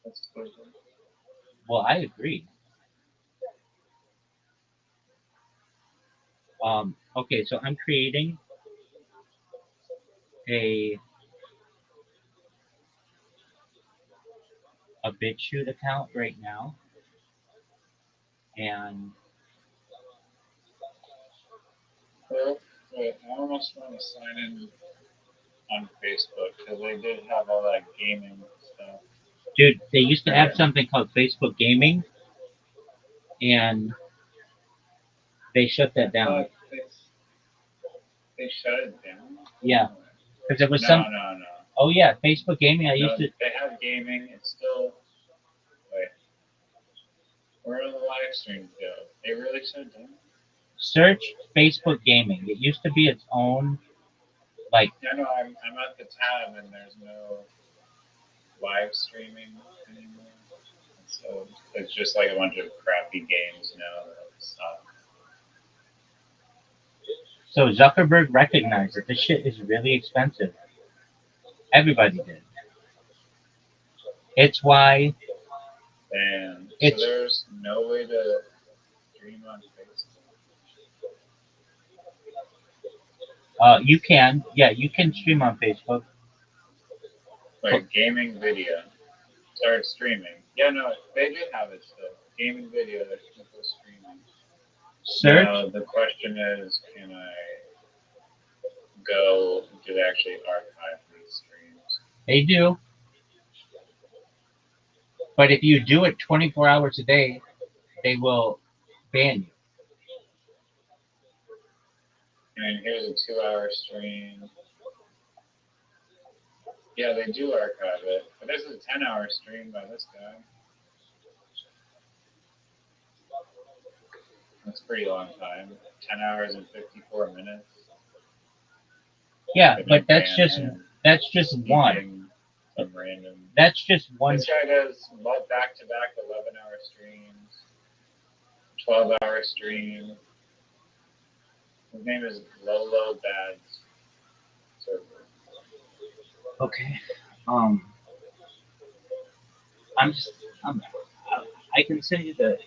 That's stupid. Well, I agree. Okay, so I'm creating a BitChute account right now, and Well, wait, I almost want to sign in on Facebook because they did have all that gaming stuff. dude, they used to have Yeah. something called Facebook Gaming, and they shut I that down. thought they shut it down. Yeah, because it was No, some. no, no. Oh yeah, Facebook Gaming. I No, used to they have gaming. It's still. Wait, where are the live streams go? They really shut it down? search Facebook Gaming. It used to be its own like. Yeah, no, I'm at the tab and there's no live streaming anymore. So it's just like a bunch of crappy games now that suck. So Zuckerberg recognized that this shit is really expensive. Everybody did. It's why And so it's there's no way to stream on Facebook. you can stream on Facebook. Like gaming video. Start streaming. Yeah, no, they do have it still. Gaming video, there's people streaming. Search. Now the question is, can I go to actually archive these streams? They do, but if you do it 24 hours a day, they will ban you. And here's a 2-hour stream. Yeah, they do archive it. But this is a 10-hour stream by this guy. That's a pretty long time. 10 hours and 54 minutes. Yeah, Gonna but ban him. that's just one. Being some random. That's just one. This guy does back to back 11-hour streams, 12-hour stream. His name is Lolo Bads Server. Okay. Um, I'm just I can send you the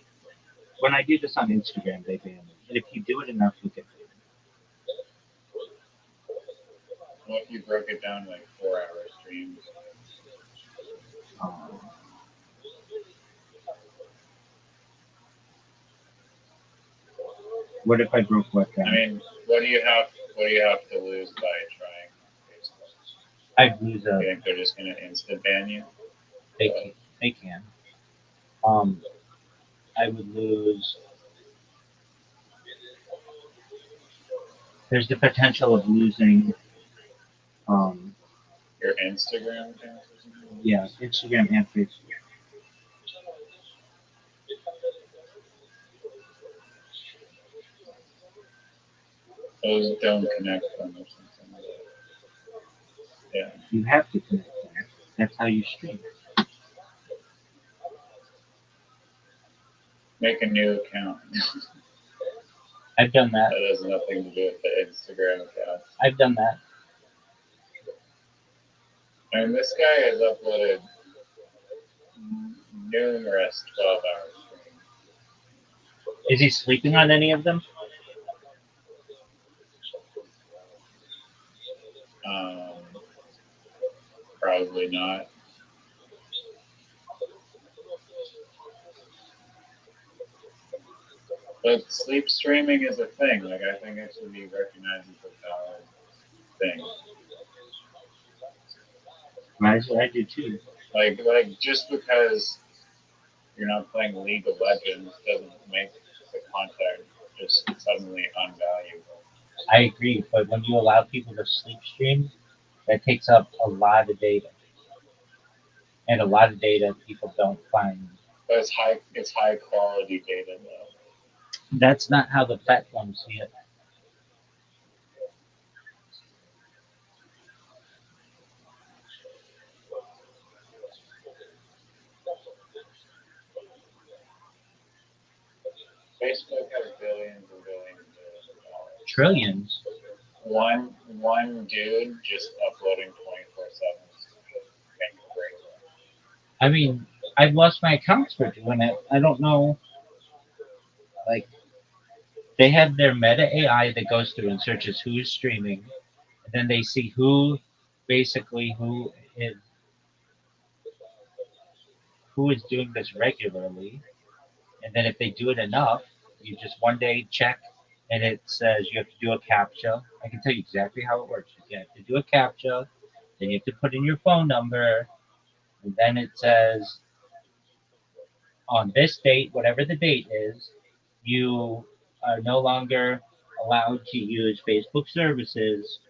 when I do this on Instagram they ban me, and if you do it enough you get banned. What if you broke it down like 4-hour streams? Um, what if I broke what I down? mean, what do you have to lose by trying Facebook? I'd lose a. You think they're just gonna insta ban you? They can. Um, I would lose. There's the potential of losing. Um, Your Instagram account? yeah, Instagram and Facebook. Those don't connect them or something. Yeah. You have to connect them. That's how you stream. Make a new account. I've done that. That has nothing to do with the Instagram account. I've done that. I mean, this guy has uploaded numerous 12-hour streams. Is he sleeping on any of them? Probably not. But sleep streaming is a thing. Like, I think it should be recognized as a valid thing. I do too. Like just because you're not playing League of Legends doesn't make the content just suddenly unvaluable. I agree, but when you allow people to sleep stream, that takes up a lot of data, and a lot of data people don't find. But it's high quality data though. That's not how the platforms see it. Facebook has billions and billions and billions of dollars. Trillions. One dude just uploading 24/7 make or break it. I mean, I've lost my accounts for doing it. I don't know. Like, they have their meta AI that goes through and searches who is streaming, and then they see basically, who is doing this regularly, and then if they do it enough, you just one day check, and it says you have to do a captcha. I can tell you exactly how it works. You have to do a captcha, then you have to put in your phone number, and then it says on this date, whatever the date is, you are no longer allowed to use Facebook services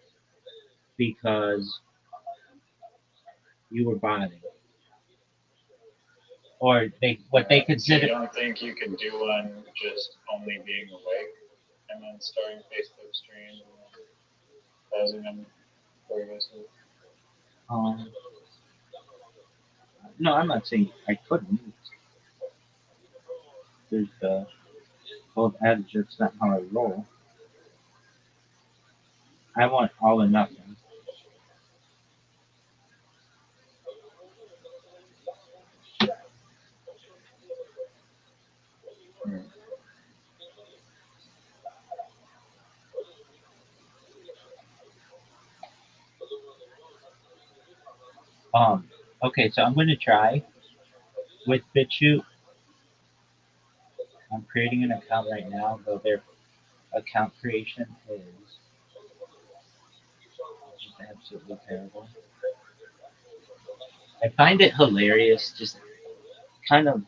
because you were bonding, or what they So you consider. don't think you could do one just only being awake and then starting Facebook streams and then closing them before you go to sleep? Um, no, I'm not saying I couldn't. There's the old adage that's not how I roll. I want all or nothing. Hmm. Um, okay, so I'm going to try with BitChute. I'm creating an account right now, though their account creation is just absolutely terrible. I find it hilarious, just kind of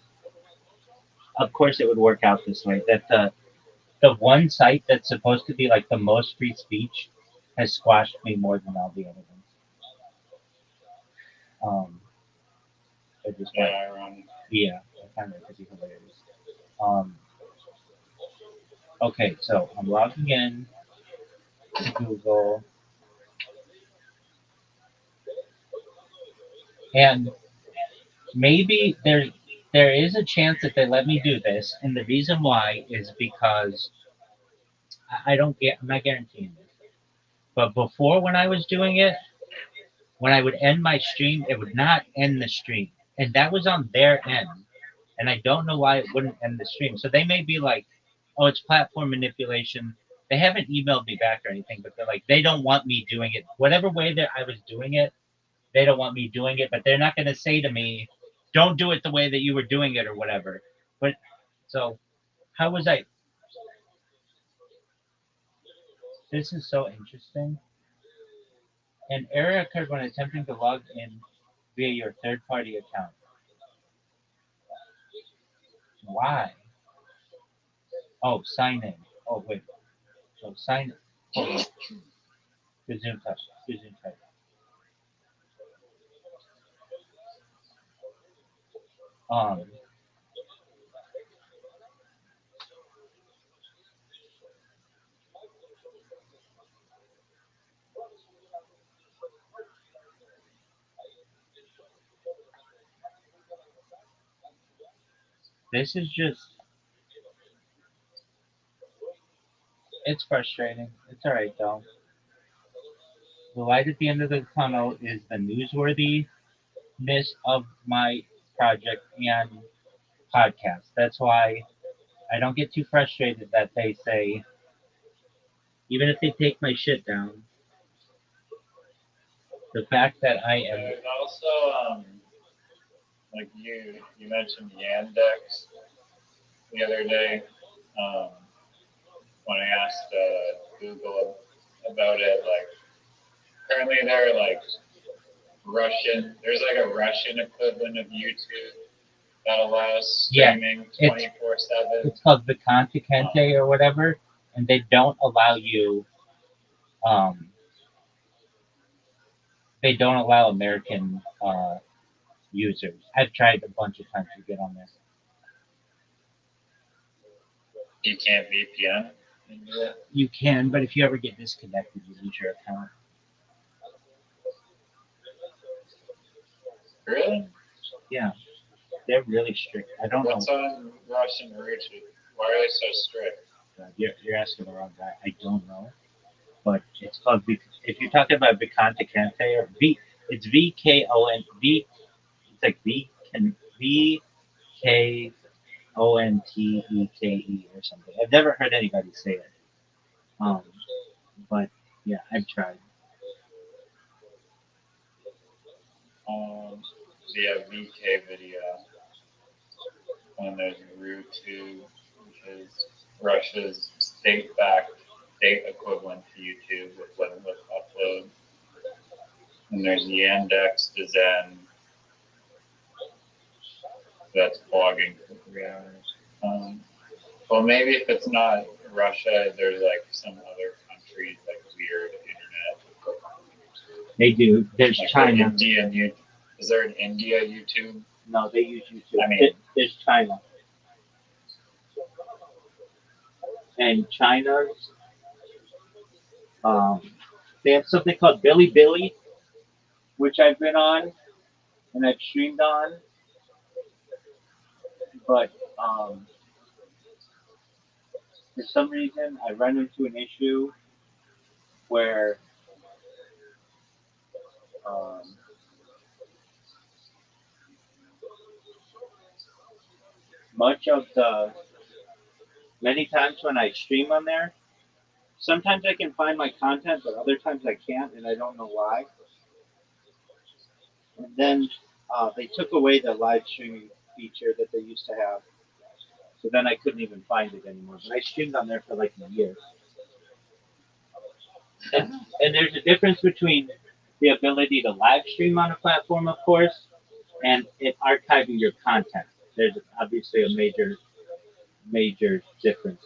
course, it would work out this way that the one site that's supposed to be like the most free speech has squashed me more than all the other ones. I just Yeah, find, ironic. yeah, I find it to be hilarious. Um, okay, so I'm logging in to Google. And maybe there is a chance that they let me do this, and the reason why is because I don't get. I'm not guaranteeing this, but before when I was doing it, when I would end my stream, it would not end the stream, and that was on their end, and I don't know why it wouldn't end the stream. So they may be like, "Oh, it's platform manipulation." They haven't emailed me back or anything, but they're like, they don't want me doing it. Whatever way that I was doing it, they don't want me doing it, but they're not going to say to me, "Don't do it the way that you were doing it" or whatever. But so, how was I? This is so interesting. An error occurred when attempting to log in via your third-party account. Why? Oh, sign in. Oh, wait. So sign. Oh, resume touch. Resume touch. Um, this is just. It's frustrating. It's all right though. The light at the end of the tunnel is the newsworthiness of my project and podcast. That's why I don't get too frustrated that they say, even if they take my shit down, the fact that I am. There's also like you mentioned Yandex the other day. Um, when I asked Google about it, like currently they're like Russian. There's like a Russian equivalent of YouTube that allows Yeah, streaming it's 24/7. it's called the Conticente or whatever, and they don't allow you. Um, they don't allow American users. I've tried a bunch of times to get on there. You can't VPN. You can, but if you ever get disconnected, you lose your account. Really? Yeah, they're really strict. I don't What's know. on Russian roots? Why are they so strict? You're asking the wrong guy. I don't know, but it's called. If you're talking about Vicante Cante or V, it's VKON. It's like VKONTEKE or something. I've never heard anybody say it. Um, but yeah, I've tried. Via VK video, and there's Rutu, which is Russia's state-backed state equivalent to YouTube with limitless upload. And there's Yandex Zen, that's blogging for 3 hours. Well, maybe if it's not Russia, there's like some other countries like weird internet. They do. There's Like China. Indian, is there an India YouTube? No, they use YouTube. I mean, There's China. And China's, um, they have something called Billy Billy, which I've been on and I've streamed on, but for some reason I run into an issue where um, much of the many times when I stream on there, sometimes I can find my content, but other times I can't, and I don't know why. And then they took away the live streaming feature that they used to have, so then I couldn't even find it anymore. But I streamed on there for like a year. And there's a difference between the ability to live stream on a platform, of course, and it archiving your content. There's obviously a major difference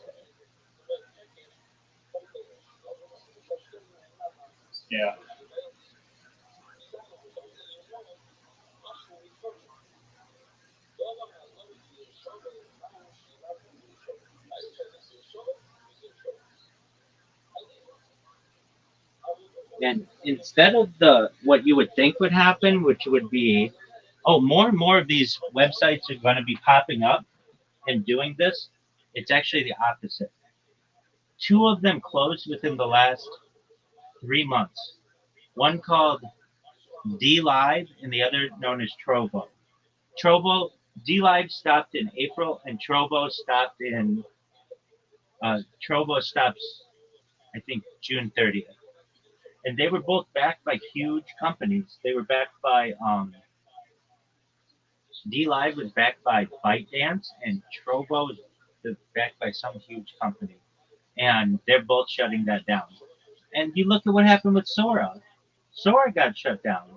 there. yeah. And instead of the what you would think would happen, which would be Oh, more and more of these websites are going to be popping up and doing this. It's actually the opposite. Two of them closed within the last 3 months. One called D Live and the other known as Trovo. Trovo D Live stopped in April and Trovo stops I think June 30th. And they were both backed by huge companies. They were backed by D Live was backed by ByteDance and Trovo was backed by some huge company. And they're both shutting that down. And you look at what happened with Sora. Sora got shut down.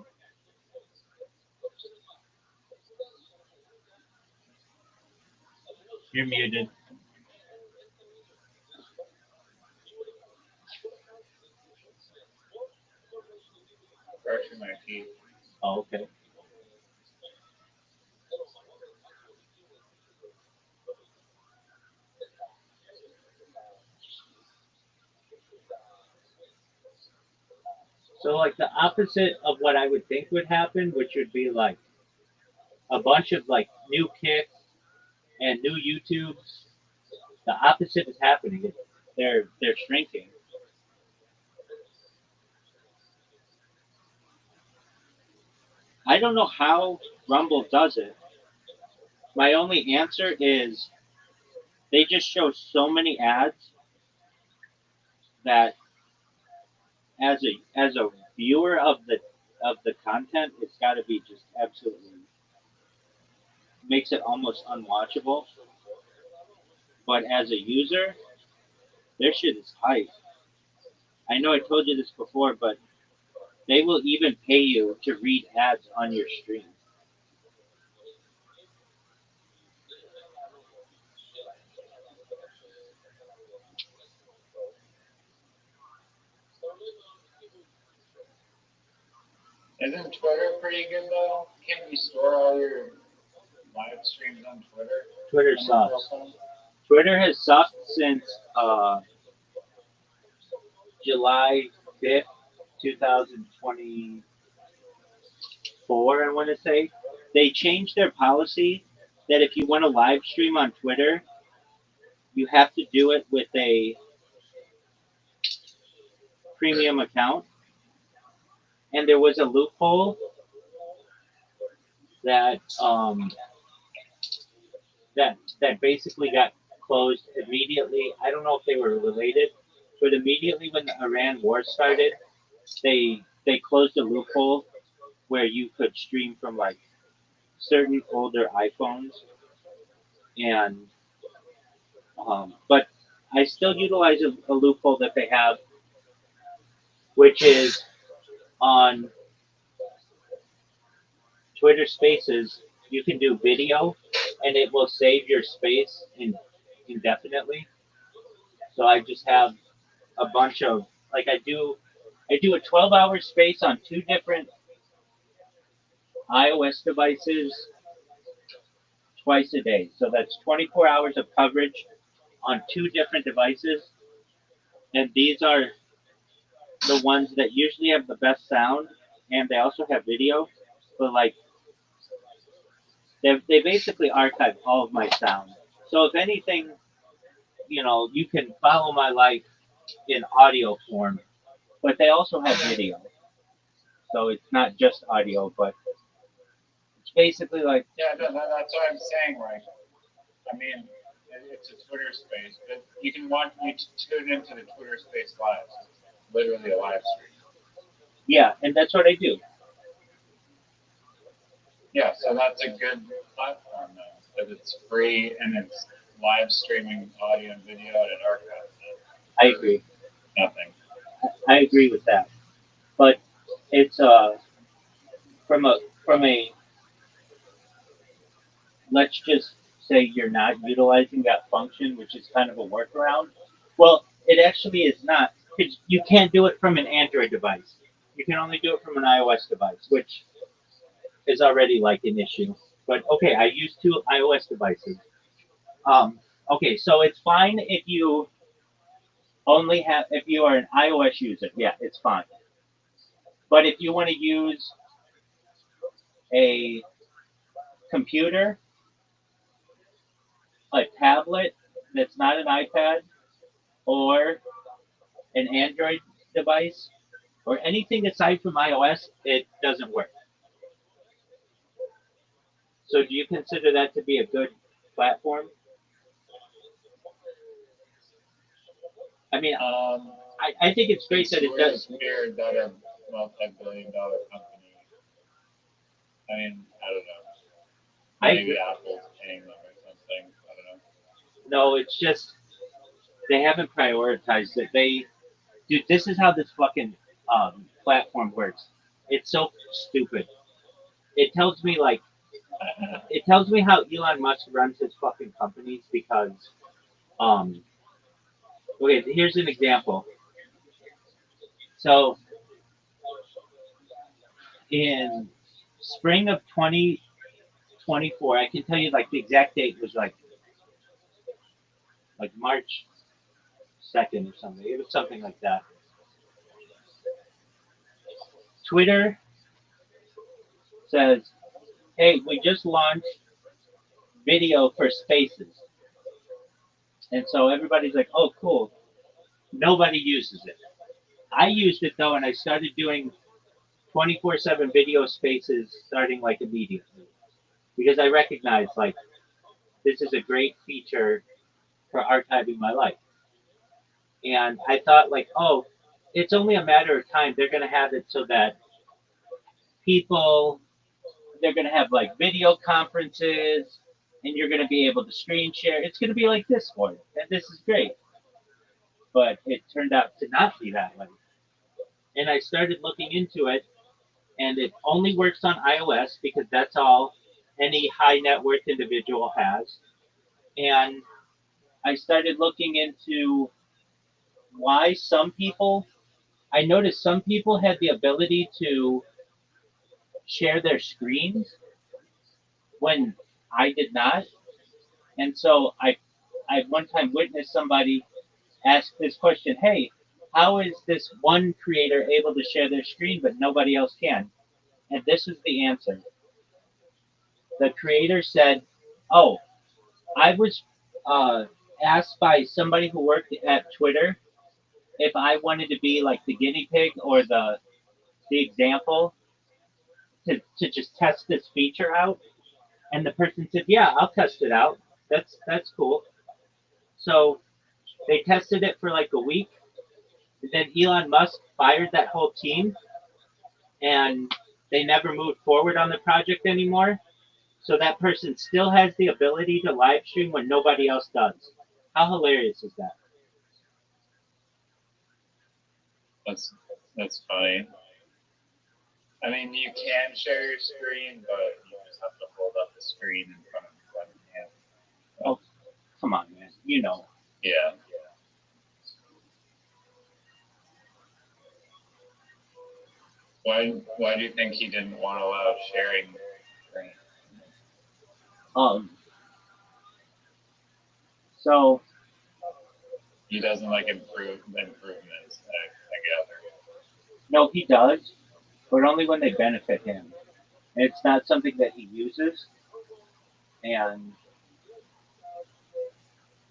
You're muted. Brushing my teeth. Oh, okay. So like the opposite of what I would think would happen, which would be like a bunch of like new kicks and new YouTubes. The opposite is happening. They're shrinking. I don't know how Rumble does it. My only answer is they just show so many ads that as a viewer of the content, it's got to be just absolutely makes it almost unwatchable. But as a user, their shit is hype. I know I told you this before, but they will even pay you to read ads on your stream. Isn't Twitter pretty good though? Can't you store all your live streams on Twitter Twitter on your sucks. phone? Twitter has sucked since July 5th, 2024, I want to say. They changed their policy that if you want to live stream on Twitter, you have to do it with a premium account. And there was a loophole that that basically got closed immediately. I don't know if they were related, but immediately when the Iran war started, they closed a loophole where you could stream from like certain older iPhones, and but I still utilize a loophole that they have, which is on Twitter Spaces. You can do video, and it will save your space indefinitely. So I just have a bunch of like I do a 12-hour space on two different iOS devices twice a day. So that's 24 hours of coverage on two different devices, and these are the ones that usually have the best sound, and they also have video. But like they basically archive all of my sound. So if anything, you can follow my life in audio form, but they also have video. So it's not just audio, but it's basically like Yeah, that's what I'm saying. Like, I mean, it's a Twitter space, but you tune into the Twitter space live. So it's literally a live stream. yeah, and that's what I do. Yeah, so that's a good platform though, because it's free and it's live streaming audio and video and it archives it I for agree. nothing. I agree with that. But it's from a let's just say you're not utilizing that function, which is kind of a workaround. Well, it actually is not because you can't do it from an Android device. You can only do it from an iOS device, which is already like an issue. But okay, I use two iOS devices. Um, okay, so it's fine if you are an iOS user. Yeah, it's fine. But if you want to use a computer, a tablet that's not an iPad, or an Android device, or anything aside from iOS, it doesn't work. So do you consider that to be a good platform? I mean, I think it's great that it does. It's weird that a multi-billion-dollar company. I mean, I don't know. Maybe Apple's paying them or something. I don't know. No, it's just they haven't prioritized it. Dude, this is how this fucking platform works. It's so stupid. It tells me like it tells me how Elon Musk runs his fucking companies because um okay, here's an example. So in spring of 2024, I can tell you like the exact date was like March 2nd or something. It was something like that. Twitter says, "Hey, we just launched video for Spaces." And so everybody's like, "Oh, cool." Nobody uses it. I used it though, and I started doing 24/7 video spaces starting like immediately because I recognized like this is a great feature for archiving my life. And I thought like, oh, it's only a matter of time. They're gonna have it so that people they're gonna have like video conferences and you're gonna be able to screen share. It's gonna be like this one, and this is great. But it turned out to not be that way. And I started looking into it, and it only works on iOS because that's all any high net worth individual has. And I started looking into why I noticed some people had the ability to share their screens when I did not. And so I one time witnessed somebody ask this question, hey, how is this one creator able to share their screen but nobody else can? And this is the answer. The creator said, oh, I was uh, asked by somebody who worked at Twitter if I wanted to be like the guinea pig or the example to just test this feature out. And the person said, yeah, I'll test it out. That's cool. So they tested it for like a week. And then Elon Musk fired that whole team and they never moved forward on the project anymore. So that person still has the ability to live stream when nobody else does. How hilarious is that? That's funny. I mean, you can share your screen, but you just have to hold up the screen in front of your webcam. Oh, come on, man. You know. Yeah. Why do you think he didn't want to allow sharing screen? So he doesn't like improvements, I gather. No, he does, but only when they benefit him. And it's not something that he uses. And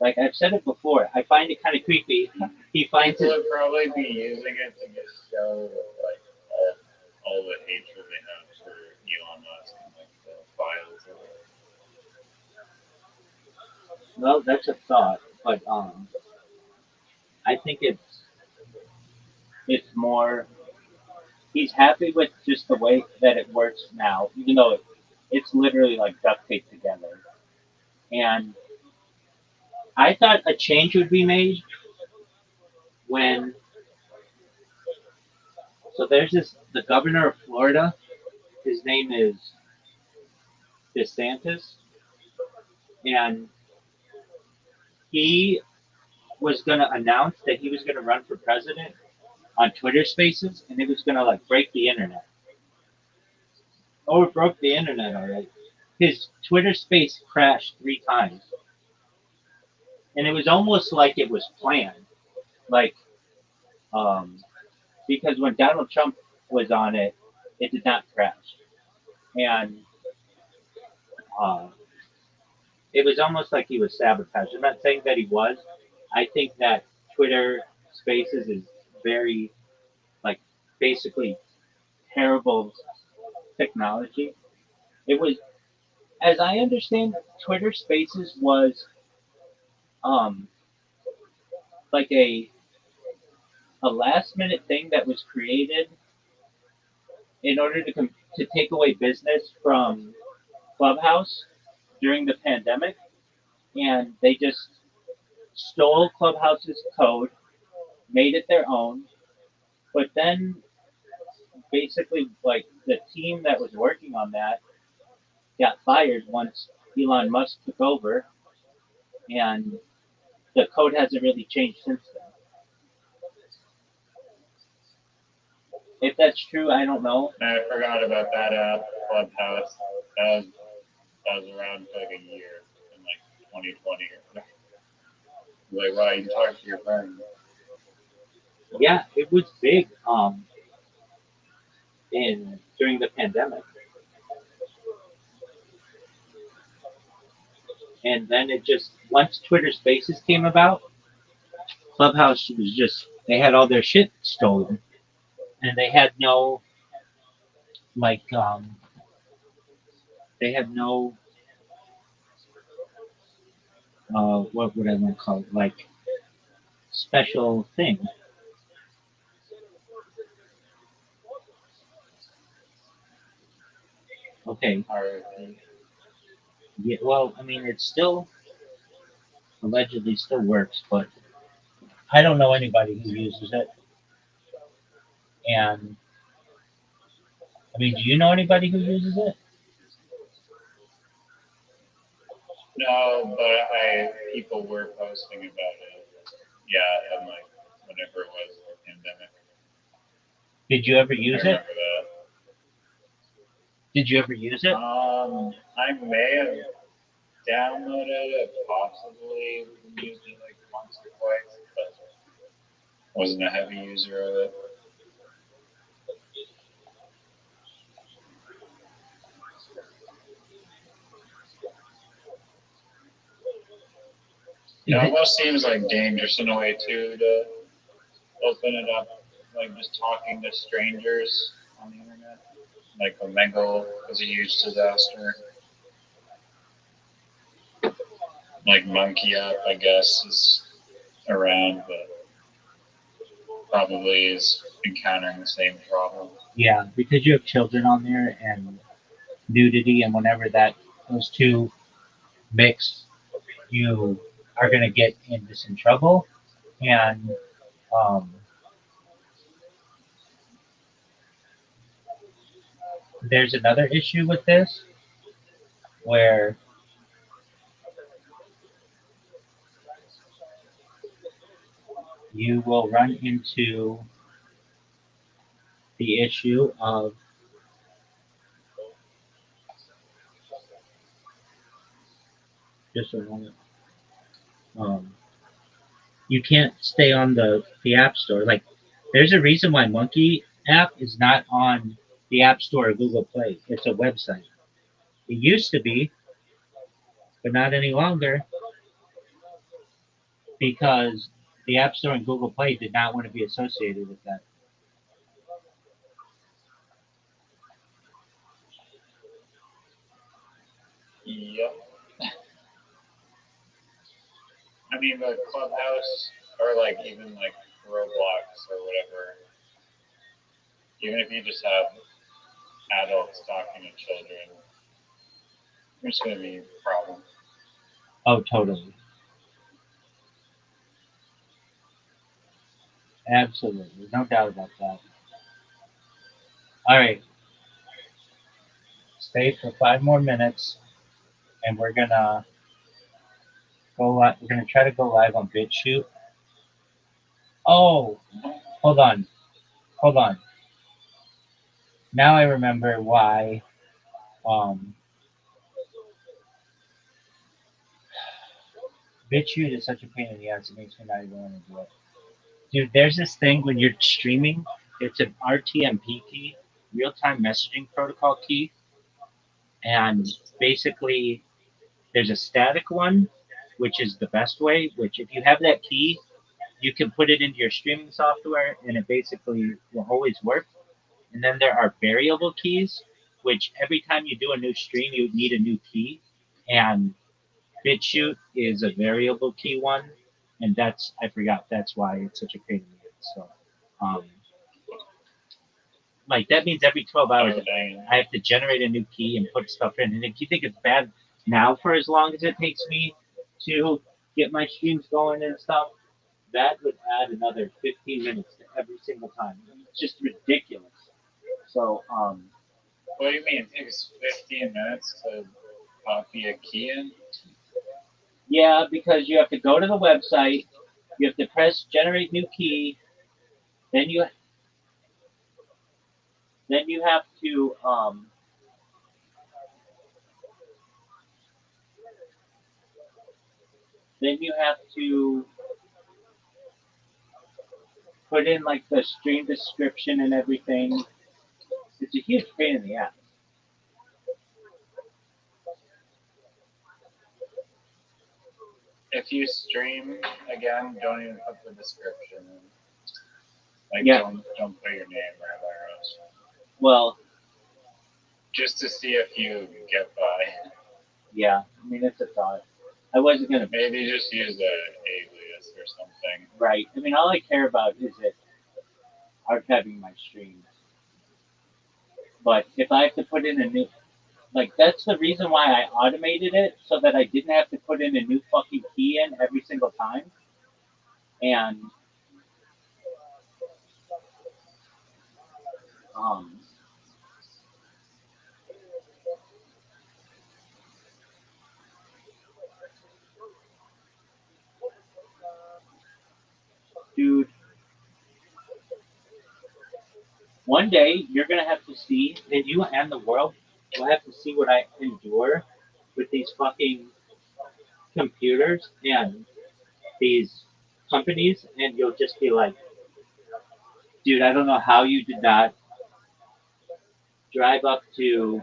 like I've said it before, I find it kind of creepy. He finds People it. would probably be using it to just show like all the hatred they have for Elon Musk and like the files or whatever. Well, that's a thought, but I think it's more. He's happy with just the way that it works now, even though it's literally like duct taped together. And I thought a change would be made when. So there's the governor of Florida. His name is DeSantis, and he was going to announce that he was going to run for president on Twitter Spaces, and it was going to like break the internet. Oh, it broke the internet, all right. His Twitter Space crashed 3 times, and it was almost like it was planned, like because when Donald Trump was on it, it did not crash, and uh, it was almost like he was sabotaged. I'm not saying that he was. I think that Twitter Spaces is very like basically terrible technology. It was, as I understand, Twitter Spaces was um like a last minute thing that was created in order to take away business from Clubhouse during the pandemic, and they just stole Clubhouse's code, made it their own, but then basically like the team that was working on that got fired once Elon Musk took over, and the code hasn't really changed since then. If that's true, I don't know. I forgot about that app, Clubhouse. That was around for like a year in like 2020 or whatever. Like, wow, you can talk to your friends. Yeah, it was big in during the pandemic, and then it just once Twitter Spaces came about, Clubhouse was just they had all their shit stolen, and they had no like they had no what would I want to call it, like special thing. Okay, RFP. yeah, well, I mean, it still allegedly still works, but I don't know anybody who uses it. And I mean, do you know anybody who uses it? No, but people were posting about it. Yeah, and like whenever it was the pandemic, Did you ever I use it? remember that. Did you ever use it? I may have downloaded it, possibly used it like once or twice, but wasn't a heavy user of it. It Is it? almost seems like dangerous in a way too to open it up, like just talking to strangers on the internet. Like Omegle was a huge disaster. Like Monkey App, I guess, is around, but probably is encountering the same problem. Yeah, because you have children on there and nudity, and whenever that those two mix, you are gonna get into some trouble. And um, there's another issue with this where you will run into the issue of just a moment. Um, you can't stay on the app store. Like, there's a reason why Monkey app is not on the App Store or Google Play. It's a website. It used to be, but not any longer because the App Store and Google Play did not want to be associated with that. Yep. I mean, the Clubhouse or like even like Roblox or whatever, even if you just have adults talking to children, there's going to be a problem. Oh, totally. Absolutely. No doubt about that. All right. Stay for 5 more minutes and we're going to go live. We're going to try to go live on BitChute. Oh, hold on. Hold on. Now I remember why um, BitChute is such a pain in the ass. It makes me not even want to do it. Dude, there's this thing when you're streaming. It's an RTMP key, real-time messaging protocol key, And basically, there's a static one, which is the best way. Which, if you have that key, you can put it into your streaming software, and it basically will always work. And then there are variable keys, which every time you do a new stream, you need a new key. And BitChute is a variable key one, and that's I forgot that's why it's such a pain in the ass. So, um, like that means every 12 hours Oh, dang. I have to generate a new key and put stuff in. And if you think it's bad now for as long as it takes me to get my streams going and stuff, that would add another 15 minutes to every single time. It's just ridiculous. So, What do you mean? It takes 15 minutes to copy a key in? yeah, because you have to go to the website, you have to press generate new key, then you have to then you have to put in like the stream description and everything. It's a huge pain in the ass. If you stream again, don't even put the description in. Like, Yeah. don't put your name or whatever else. Well, Just to see if you get by. yeah. I mean, it's a thought. I wasn't gonna Maybe just use a alias or something. right. I mean, all I care about is it archiving my streams. But if I have to put in a new, like that's the reason why I automated it so that I didn't have to put in a new fucking key in every single time. And um, dude, one day you're gonna have to see, and you and the world will have to see what I endure with these fucking computers and these companies, and you'll just be like, dude, I don't know how you did not drive up to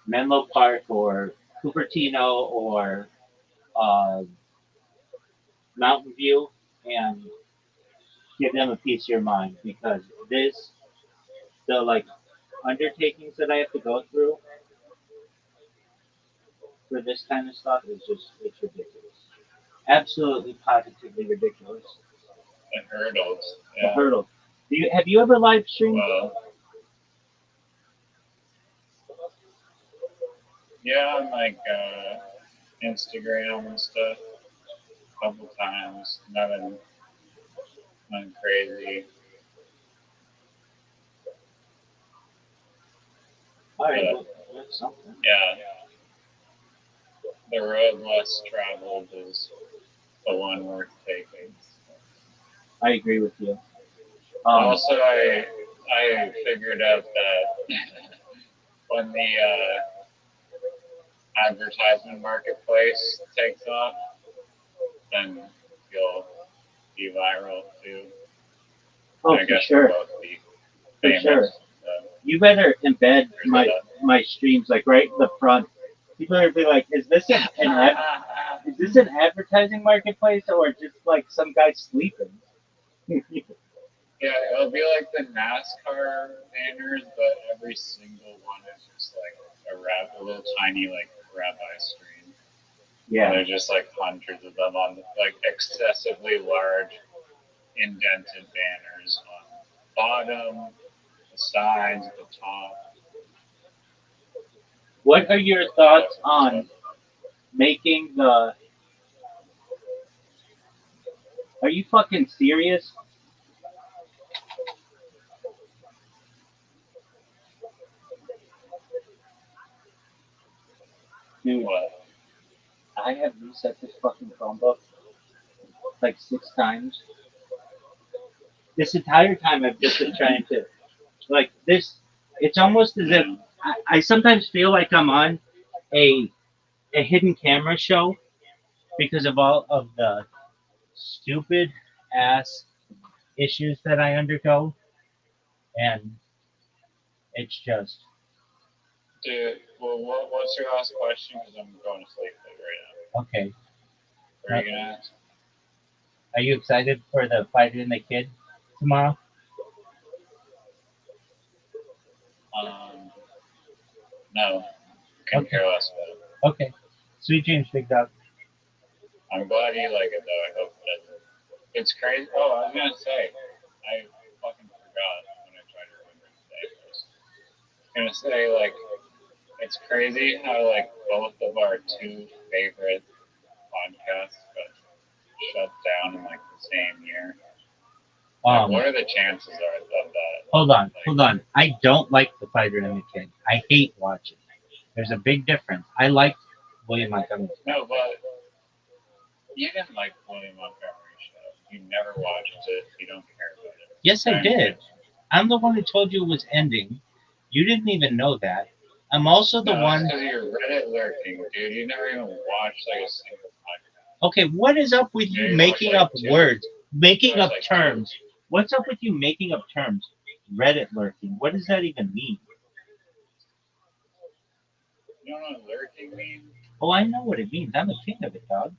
Menlo Park or Cupertino or uh, Mountain View and give them a piece of your mind because the like undertakings that I have to go through for this kind of stuff is just it's ridiculous. Absolutely positively ridiculous. The hurdles. The Yeah. hurdle. Have you ever live streamed? Well, yeah, on like Instagram and stuff a couple times. Nothing crazy. All right, But well, that's something. yeah, the road less traveled is the one worth taking. I agree with you. Also, I figured out that when the advertisement marketplace takes off, then you'll be viral too. oh, I for guess sure, we'll both be for famous. sure. So, You better embed there's my streams like right in the front. People are be like, is this an advertising marketplace or just like some guy sleeping? yeah, it'll be like the NASCAR banners, but every single one is just like a little tiny like rabbi stream. Yeah, They're just like hundreds of them on like excessively large indented banners on the bottom, the sides, the top. what are your thoughts on making the? Are you fucking serious, dude? What? I have reset this fucking Chromebook like 6 times. This entire time I've just been trying to like this. It's almost as if I sometimes feel like I'm on a a hidden camera show because of all of the stupid ass issues that I undergo, and it's just Dude, Well, what's your last question? Because I'm going to sleep right Okay. now. What are you gonna ask? Are you excited for the Fighter and the Kid tomorrow? No. Couldn't care less about it. Okay. Sweet dreams, big dog. I'm glad you like it though. I hope it doesn't. It's crazy. Oh, I was gonna say, I fucking forgot when I tried to remember today. I was gonna say like, it's crazy how like both of our two favorite podcasts got shut down in like the same year. Like, what are the chances of that? Hold on. I don't like the Fighter and the Kid. I hate watching. There's a big difference. I like William Montgomery. No, but you didn't like William Montgomery show. You never watched it. You don't care about it. Yes, I did. I'm the one who told you it was ending. You didn't even know that. I'm also the one. Because you're Reddit lurking, dude. You never even watched like a single podcast. Okay, what is up with you making up words, making up terms? What's up with you making up terms? Reddit lurking. What does that even mean? You don't know what lurking means? Oh, I know what it means. I'm a king of it, dog.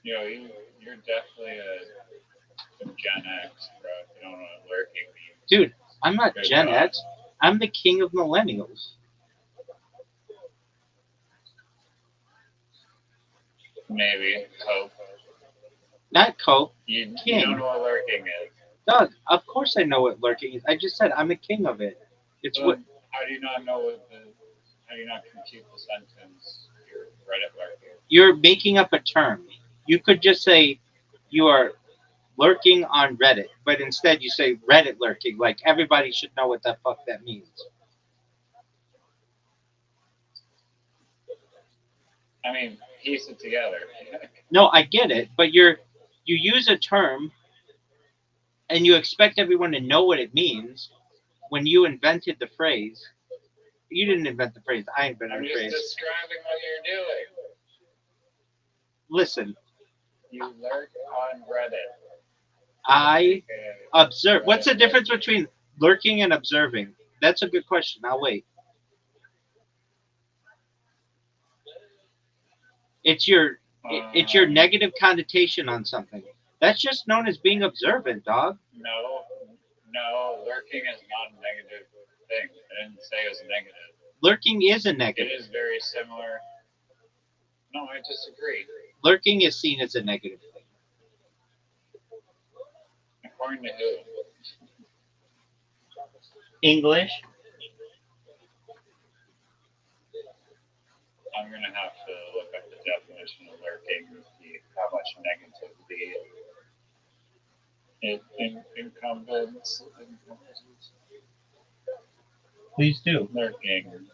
You know, you're definitely a Gen X, bro. You don't know what lurking means. Dude, I'm not Gen X. I'm the king of millennials. Maybe. Hope. Not Cope. You King. don't know what lurking is. Doug, of course I know what lurking is. I just said I'm a king of it. It's So what. How do you not know how do you not complete the sentence? You're Reddit lurking. You're making up a term. You could just say you are lurking on Reddit, but instead you say Reddit lurking. Like everybody should know what the fuck that means. I mean, piece it together. No, I get it, but you use a term and you expect everyone to know what it means when you invented the phrase. You didn't invent the phrase. I invented I'm the just phrase. describing what you're doing. Listen, You lurk on Reddit. I observe. What's the difference between lurking and observing? That's a good question. I'll wait. It's your negative connotation on something. That's just known as being observant, dog. No, lurking is not a negative thing. I didn't say it was negative. Lurking is a It negative. is very similar. No, I disagree. Lurking is seen as a negative thing. According to who? English. I'm going to have to look up the definition of lurking and see how much negativity it encompasses. Please do. Lurking.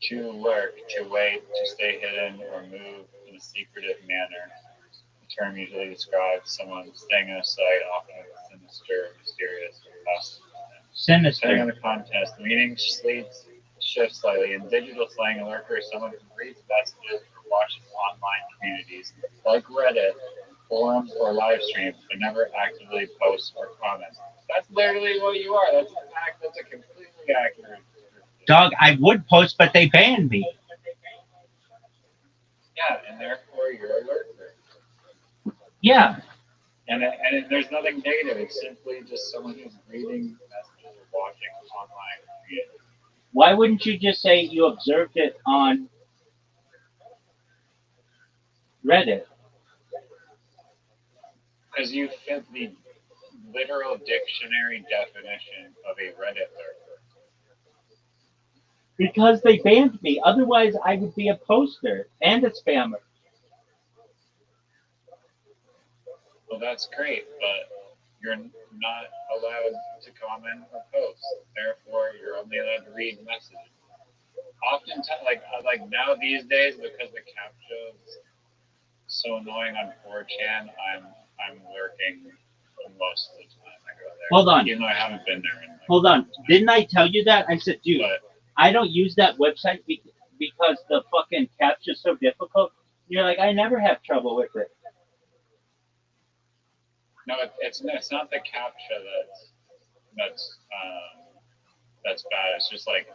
To lurk, to wait, to stay hidden, or move in a secretive manner. The term usually describes someone staying in a sight, often with a sinister, mysterious, or hostile intent. Sinister. Depending on the context, the meaning shifts slightly. In digital slang, a lurker is someone who reads messages or watches online communities like Reddit, forums, or live streams, but never actively posts or comments. That's literally what you are. That's a completely accurate. Dog, I would post, but they banned me. Yeah, and therefore you're a lurker. Yeah. And there's nothing negative. It's simply just someone who's reading messages or watching online community. Why wouldn't you just say you observed it on Reddit? Because you fit the literal dictionary definition of a Reddit lurker. Because they banned me. Otherwise, I would be a poster and a spammer. Well, that's great, but you're not allowed to comment or post. Therefore, you're only allowed to read messages. Oftentimes, like now these days, because the captcha is so annoying on 4chan, I'm lurking most of the time. I go there. Hold on. Even though I haven't been there. Hold on. Didn't I tell you that? I said, dude, I don't use that website because the fucking captcha is so difficult. You're like, I never have trouble with it. No, it's not the captcha that's that's bad. It's just like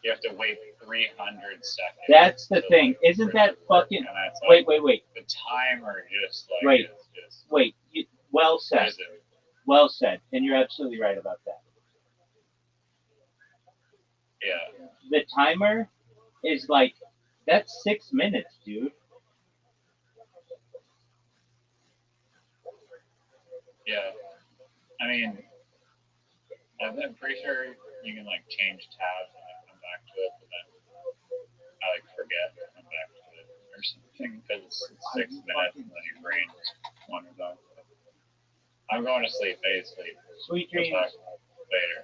you have to wait 300 seconds. That's the to, thing. like, Isn't for it that to work, fucking? and that's Wait, like wait, wait, the timer just like Wait. is just wait. Well said. prison. Well said. And you're absolutely right about that. Yeah, The timer is like that's 6 minutes, dude. yeah. I mean, I'm pretty sure you can like change tabs and like come back to it, but then I like forget to come back to it or something because it's 6 minutes and then your brain just wanders off. I'm going to sleep. I need to sleep. Sweet We'll dreams. talk later.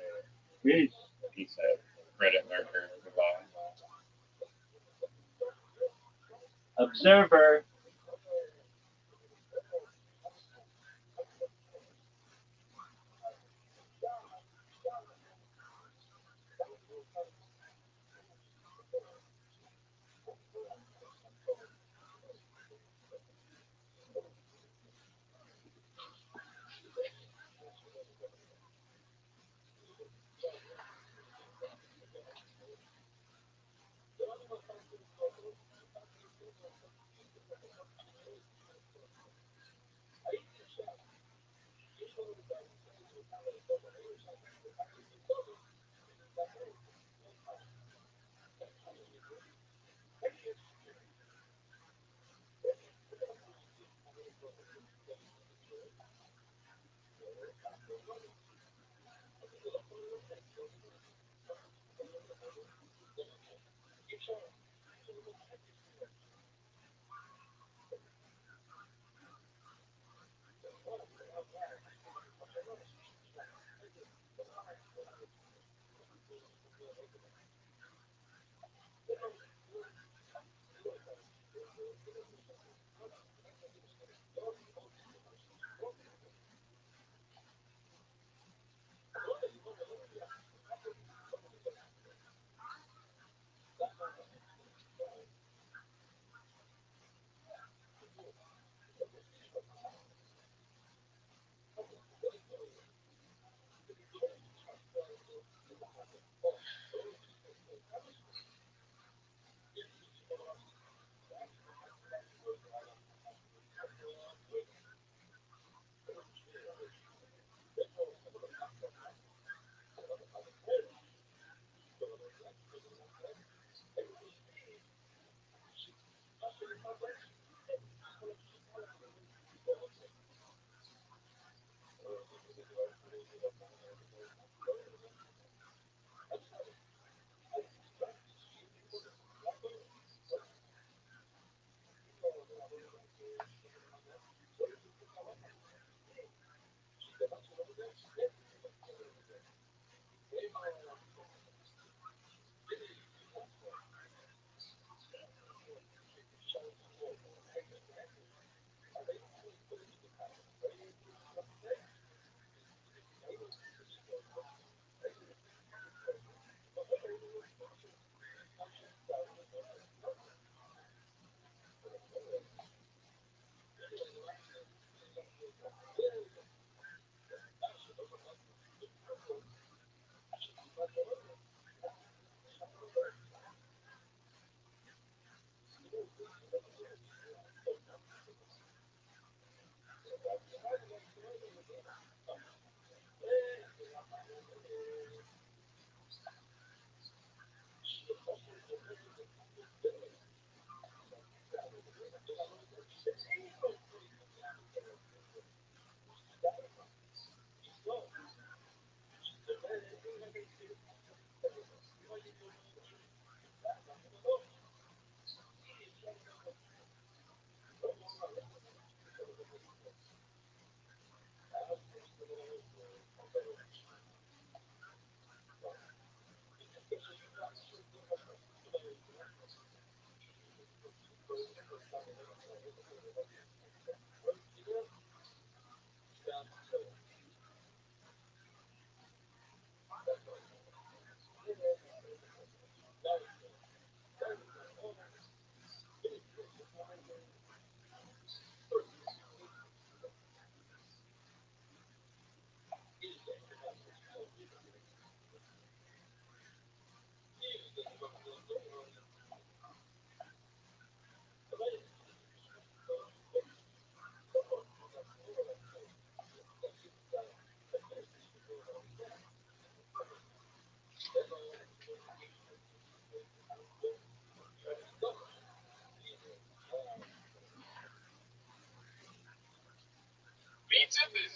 Peace. Peace out. Reddit lurker. Goodbye. Observer.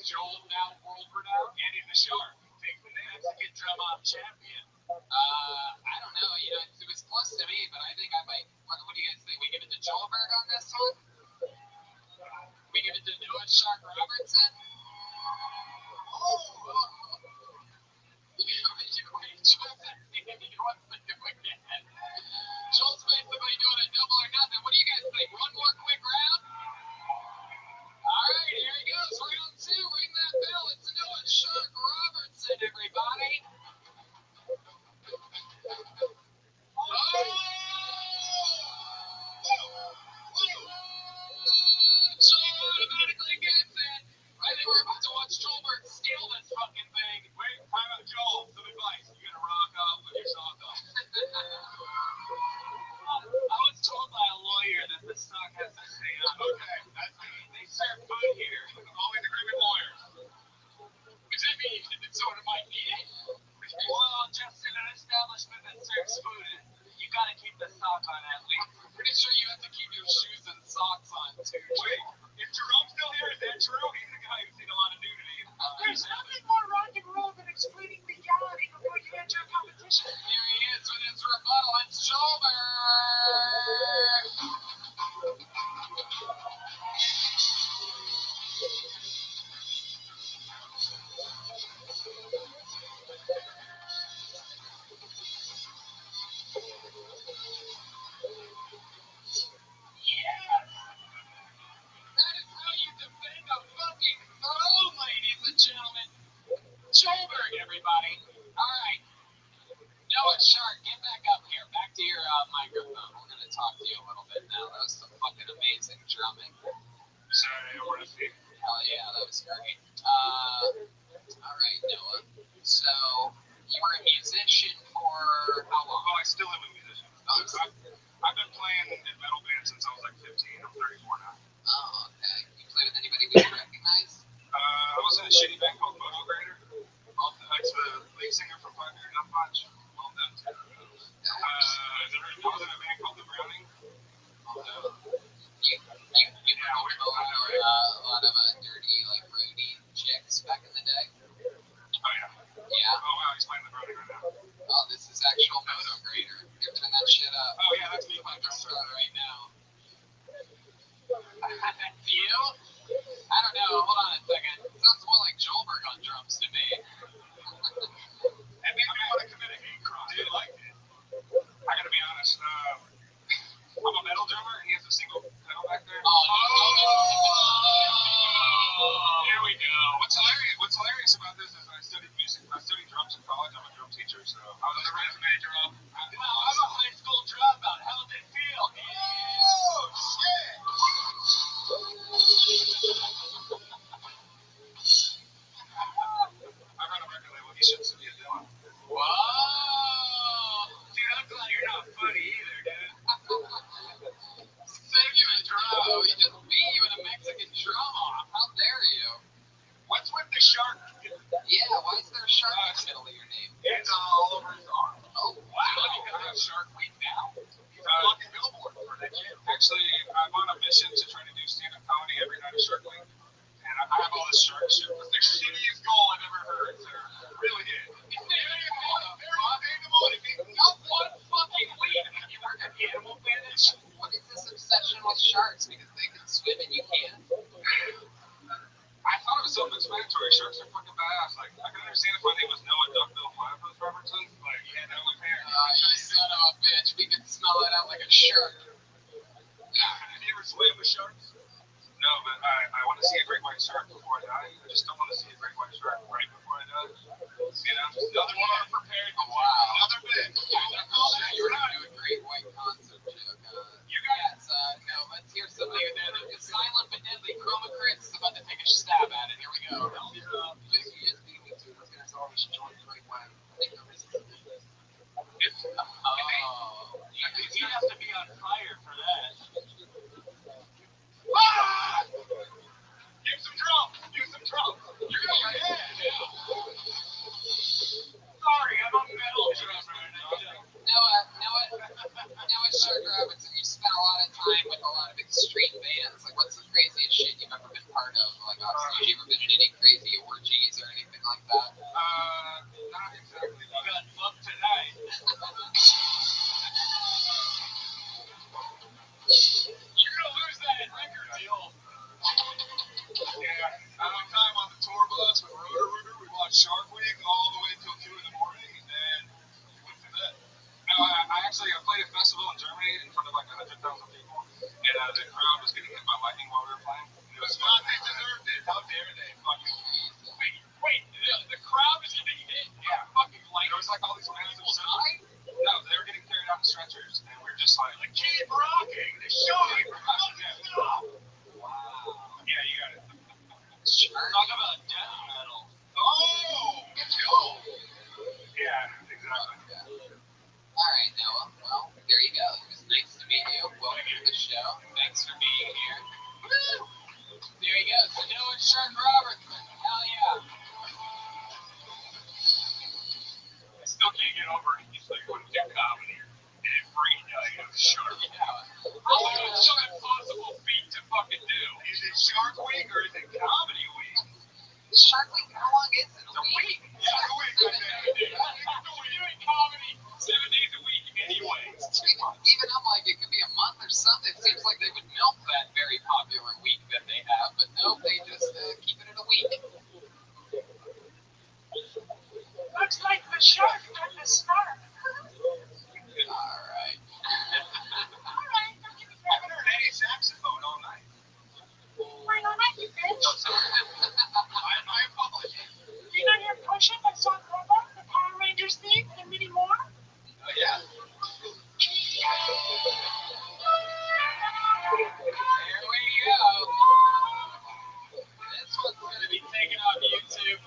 Is Joel now world renowned? Andy the Shark, take the Mexican drum off champion. I don't know. You know, it was close to me, but I think I might. What do you guys think? We give it to Joelberg on this one? We give it to Noah Shark Robertson? Joel's basically doing a double or nothing. What do you guys think? One more quick round? All right, here he goes. Round two. Ring that bell. It's Noah Shark Robertson, everybody. Joel automatically gets it. I think we're about to watch Joelberg steal this fucking thing. Wait, time out, Joel. Some advice. You gotta rock off with your sock off. I was told by a lawyer that the sock has to stay on. Okay, that's good. They serve food here. Always agree with lawyers. Does that mean that someone might need it? Well, just in an establishment that serves food, you gotta keep the sock on at least. I'm pretty sure you have to keep your shoes and socks on too. Wait, is Jerome still here? Is that Jerome? He's the guy who's seen a lot of nudity. There's nothing more rock and roll than explaining legality before you enter a competition. Here he is with his rebuttal. It's Joelberg. That is how you defend a fucking throne, ladies and gentlemen. Joelberg, everybody. All right. Noah Shark, get back up here. Back to your microphone. We're going to talk to you a little bit now. That was some fucking amazing drumming. Sorry, I want to see. Hell yeah, that was great. All right, Noah. So, you were a musician for how long? Oh, I still am a musician. I've been playing in metal bands since I was like 15. I'm 34 now. Oh, okay. You play with anybody we can recognize? I was in a shitty band called Moto Grader. That's the lead singer from Five Finger Death Punch. Well, them too. I was in a band called The Browning. You remember a lot of dirty, like, roadie chicks back in the day? Oh, yeah. Yeah. Oh, wow, he's playing The Browning right now. Oh, this is actual Moto Grader. You're turning that shit up. Oh, yeah, that's me playing Fucking drums right now. You? I don't know. Hold on a second. Sounds more like Joelberg on drums to me. And maybe I want to commit a hate crime. Dude, like it. I gotta be honest. I'm a metal drummer, and he has a single pedal back there. Oh, Here we go. What's hilarious about this is I studied music. I studied drums in college. I'm a drum teacher, so I was a resume drum. I'm a high school dropout. How did it feel? Oh, shit! I run a record label. He should send me a demo. Whoa! Dude, I'm glad you're not funny either, dude. Save you a drum. He just beat you in a Mexican drum off. How dare you? What's with the shark? Yeah, why is there a shark in the middle of your name? It's all over his arm. Oh, wow. Because of Shark Week now? He's a fucking billboard for that shit. Actually, I'm on a mission to try to do stand-up comedy every night of Shark Week. And I have all this shark shit. It's the shittiest goal I've ever heard, sir. Really did. Not one fucking week. You work at Animal Finish? What is this obsession with sharks? Because they can swim and you can't? I thought it was self-explanatory. Sharks are fucking badass. Like, I can understand if my name was Noah Duckbill Platypus Robertson. Like, yeah, that was fair. You son of a bitch. We can smell it out like a shark. Have you ever swam with sharks? No, but I want to see a great white shark before I die. I just don't want to see a great white shark right before I die. You know, just another one prepared. Oh, wow. Another bit. You're not doing great white concert joke. You guys. No, let's hear something. The silent but deadly Chroma Chris is about to take a stab at it. Here we go. Yes, beat me too. Let's get us all to join the right way. You have to be on fire for that. Ah! Use some drums. Use some drums. You're going ahead. Yeah. Sorry, I'm a metal drummer. Noah Shark Robertson, you spent a lot of time with a lot of extreme bands. Like, what's the craziest shit you've ever been part of? Like, about? Have you ever been in any crazy orgies or anything like that? Not exactly. You got fucked tonight. You're gonna lose that record deal. Yeah, one time on the tour bus with Roto-Rooter, we watched Shark Week all the way till 2 in the morning, and then we went to bed. No, I actually played a festival in Germany in front of like 100,000 people, and the crowd was getting hit by lightning while we were playing. It was fun. They deserved it. How dare they? Fucking. Wait, the crowd was getting hit? Yeah, fucking lightning. There was like all these massive signs. No, they were getting carried out in stretchers, and we were just like keep rocking the show. Stop. Wow. Yeah, you got it. Sure. Talk about death metal. Oh, cool. Yeah, exactly. All right, Noah. Well, there you go. It was nice to meet you. Welcome to the show. Thanks for being here. Woo! There you go. So Noah Shark Robertson. Hell yeah. I still can't get over it. He's like, wouldn't do comedy. And it freaked out. Shark. How is it so impossible feat to fucking do? Is it Shark Week or is it Comedy Week? Shark Week, how long is it? A week. Yeah, a week. We're doing comedy 7 days a week anyways. Even I'm like, it could be a month or something. It seems like they would milk that very popular week that they have, but no, they just keep it at a week. Looks like the shark got the snark. All right. Alright, don't give me crap. I haven't heard any saxophone all night. Why not you, bitch? No, sorry. My apologies. You know you're pushing that song Robot, the Power Rangers theme, and many more? Oh, yeah. Here we go. This one's going to be taken off YouTube.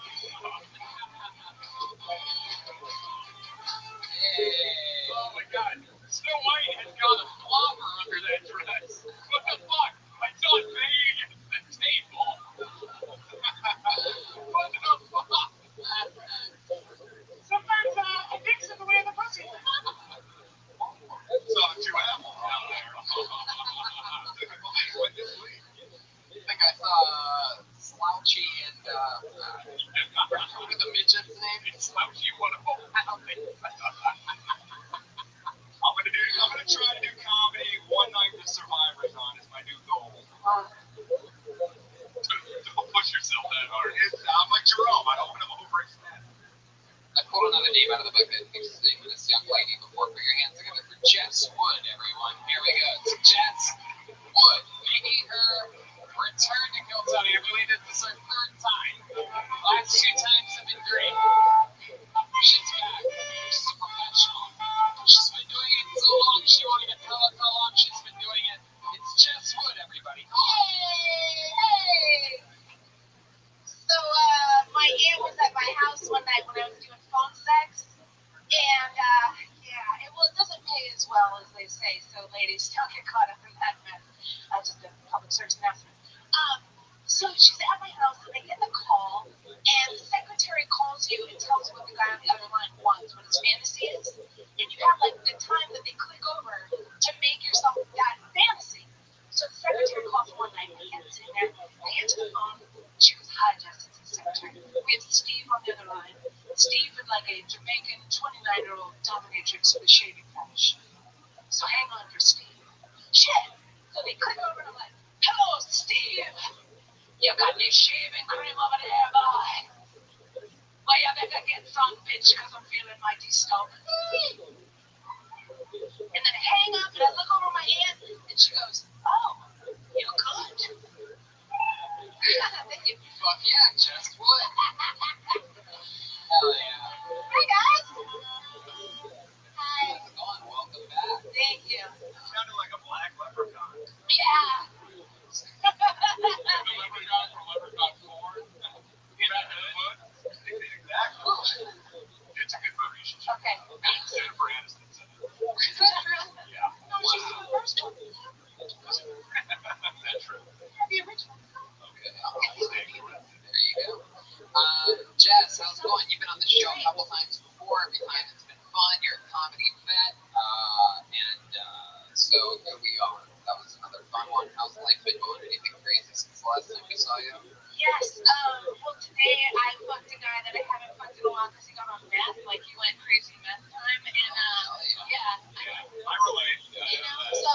Hey. Oh my god. Snow White has got a flopper under that dress. What the fuck? I saw it banging against the table. What the fuck? Sometimes I think it's the way of the pussy. Saw two apples down there. What this week? I think I saw Slouchy and what are the midget's name? It's Slouchy, one of them. I don't think so. I'm gonna try to do comedy one night with Survivors on is my new goal. Don't push yourself that hard. I'm like Jerome. I don't want to overextend. I pulled another name out of the book that thinks the name of this young lady before. Put your hands together for Jess Wood, everyone. Here we go. It's Jess Wood making her return to Kiltony. I believe this is her third time. Last 2 times have been great. She's back. She's a professional. She's been doing it so long, she won't even tell us how long she's been doing it. It's Jess Wood, everybody. Hey! So, my aunt was at my house one night when I was doing phone sex, and, yeah, it doesn't pay as well as they say, so ladies, don't get caught up in that mess. Just a public service announcement. So she's at my house, and they get the call, and the secretary calls you and tells you what the guy on the other line wants, what his fantasy is, and you have, like, the time that they click over to make yourself that fantasy. So the secretary calls one night, and the aunt's in there, I answer the phone, she goes, hi, Jess, it's the secretary. We have Steve on the other line. Steve is like a Jamaican 29-year-old dominatrix with a shaving fetish. So hang on for Steve. Shit! So they click over and I'm like, hello, Steve! You got any shaving cream over there, boy? Well, you better get some, bitch, because I'm feeling mighty stoked. And then I hang up and I look over my aunt and she goes, oh, you good? Fuck yeah, Jess Wood. Hell yeah. Hi, guys. Hi. How's it going? Welcome back. Thank you. Sounded like a black leprechaun. Yeah. The leprechaun from Leprechaun 4. Exactly. It's a good movie. You should check Okay. it out. Jennifer Aniston's in it. Is that true? Yeah. No, she's in the first one. That's true. The original. Okay. There you go. Jess, how's it going? You've been on the show a couple times before. Every time it's been fun. You're a comedy vet. So here we are. That was another fun one. How's life been going? Anything crazy since the last time we saw you? Yes. Well, today I fucked a guy that I haven't fucked in a while because he got on meth. Like he went crazy meth time, and yeah. I relate. You know, so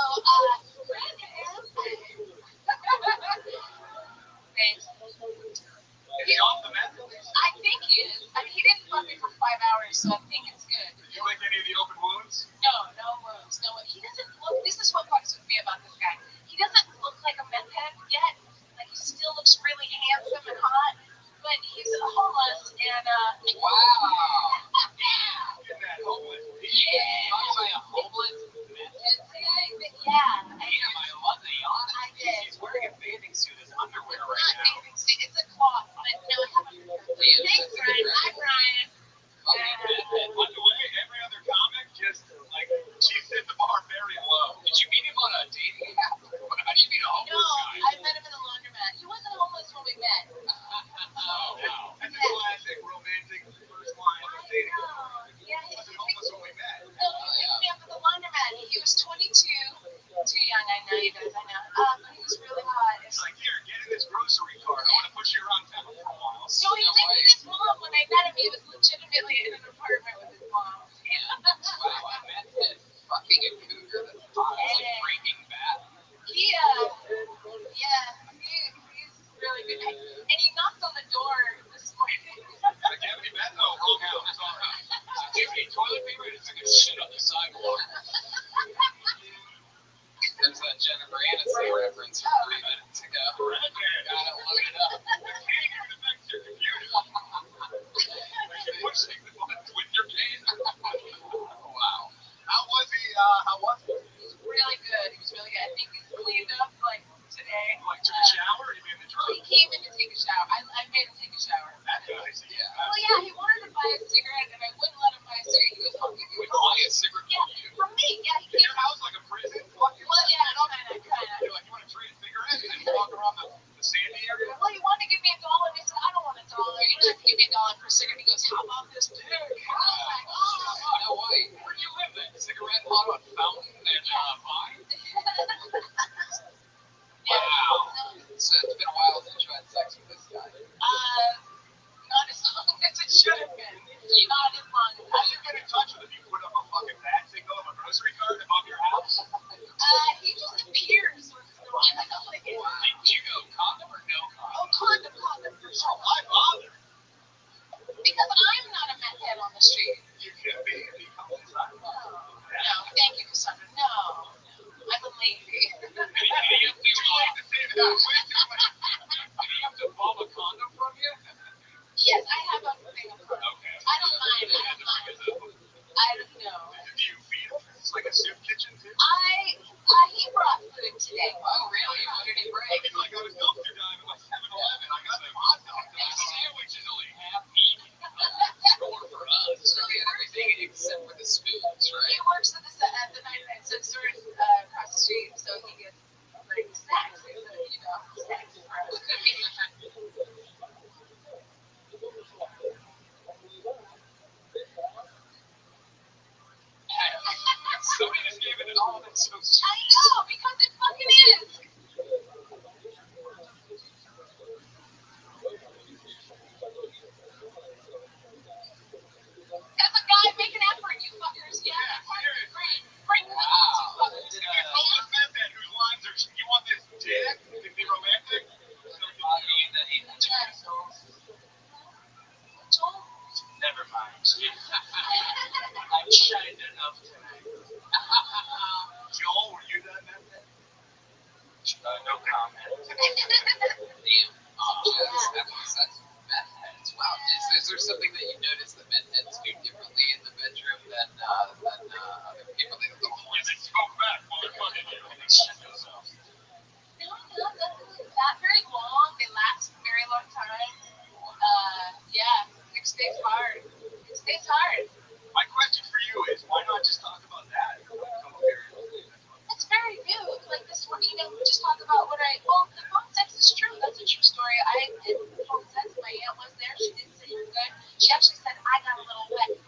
thanks. Is he off the meth? I think he is. I mean, he didn't fuck me for 5 hours, so I think it's good. Did you lick any of the open wounds? No, no wounds. No. He doesn't look. This is what fucks with me about this guy. He doesn't look like a meth head yet. Like he still looks really handsome and hot, but he's homeless and Wow. Get that homeless. yeah. Talking about a homeless meth head. Yeah. Damn, I love the honor. I did. He's wearing a bathing suit as underwear Not right now. bathing suit. It's a cloth, but no, I haven't. Thanks, Ryan. Hi, Brian. Fucking meth head. By the way, every other comic just like she set the bar very low. Did you meet him on a dating app? How do you meet a No, homeless guy? I met him in a laundromat. He wasn't homeless when we met. Oh, wow. That's a classic romantic first line I of dating. know. Yeah, He wasn't homeless when we met. No, he picked me up at the laundromat. He was 22. Too young, I know, you guys, I know. But he was really hot. It's like, here, get in this grocery cart. I want to push you around town for a while. So he lived with his mom. When I met him, he was legitimately in an apartment with his mom. Wow, a meth head fucking a cougar. That's hot. It's like Breaking Bad. He, he's really good. And he knocked on the door this morning. Like, you have any meth? No, wrong house. Sorry. Do you need toilet paper? I just took a shit on the sidewalk. There's that Jennifer Aniston reference from 3 minutes ago. Gotta look it up. It can't even affect your computer. You're pushing the buttons with your cane. Wow. How was he? He was really good. He was really good. I think he's cleaned up, like, today. Like, took a shower or he made the He truck? came in to take a shower. I made him take a shower. That's nice. Yeah. Well, yeah, he wanted to buy a cigarette, and I wouldn't let him buy a cigarette. He goes, I'll give you Would a call. buy a cigarette Yeah, from you. from me. Yeah, he Is came. your house like a prison? Fuck you. Well, yeah, kind of. You're like, you want to trade a cigarette? And then you walk around the sandy area? Well, he wanted to give me $1, and I said, I don't want $1. You don't have to give me $1 for a cigarette. He goes, how about this dick? I was like, oh. No way. Where do you live then? Cigarette hot on Fountain and Vine? Wow. So it's been a while since you had sex with this guy. Not as long as it should have been. Not as long as How do you get in touch with him? You put up a fucking bat signal of a grocery cart above your house? he just appears once in a while. Like, Do you go condom or no condom? condom for sure. Why bother? Because I'm not a meth head on the street. You can be if you come inside. No, thank you, Cassandra. No, I'm a lady. Did he have to, did he have to bomb a condom from you? Yes, I have a thing of condom. Okay. I don't mind. I don't know. Do you feed him? It's like a soup kitchen, too. He brought food today. Oh, really? What did he bring? He's like, I was dumpster diving at 7-Eleven. I got some hot dogs. The sandwich is only half eaten. Sure for us. So we had everything except for the spoons, He right? works at the 99 cent store across the street, so he gets like snacks. Snacks for us. Somebody just gave it an all that's so I know, because it fucking is. That's a guy make an effort, you fuckers. Yeah, bring Wow. If you told a meth head whose lines are, you want this dick to be romantic? Joel. Never mind. I've shined enough tonight. Joel, were you that meth head? No comment. Damn. Just having sex with meth heads. Wow. Is there something that you notice that meth heads do differently in the bedroom than other people? They have little Yeah, horns. they smoke back while they're fucking you. And they shit themselves. No, nothing that very long. They last a very long time. Yeah, it stays hard. It stays hard. My question for you is, why not just talk about that? It's very new. Like this one, just talk about what the phone sex is true. That's a true story. I did phone sex. My aunt was there. She didn't say you're good. She actually said I got a little wet.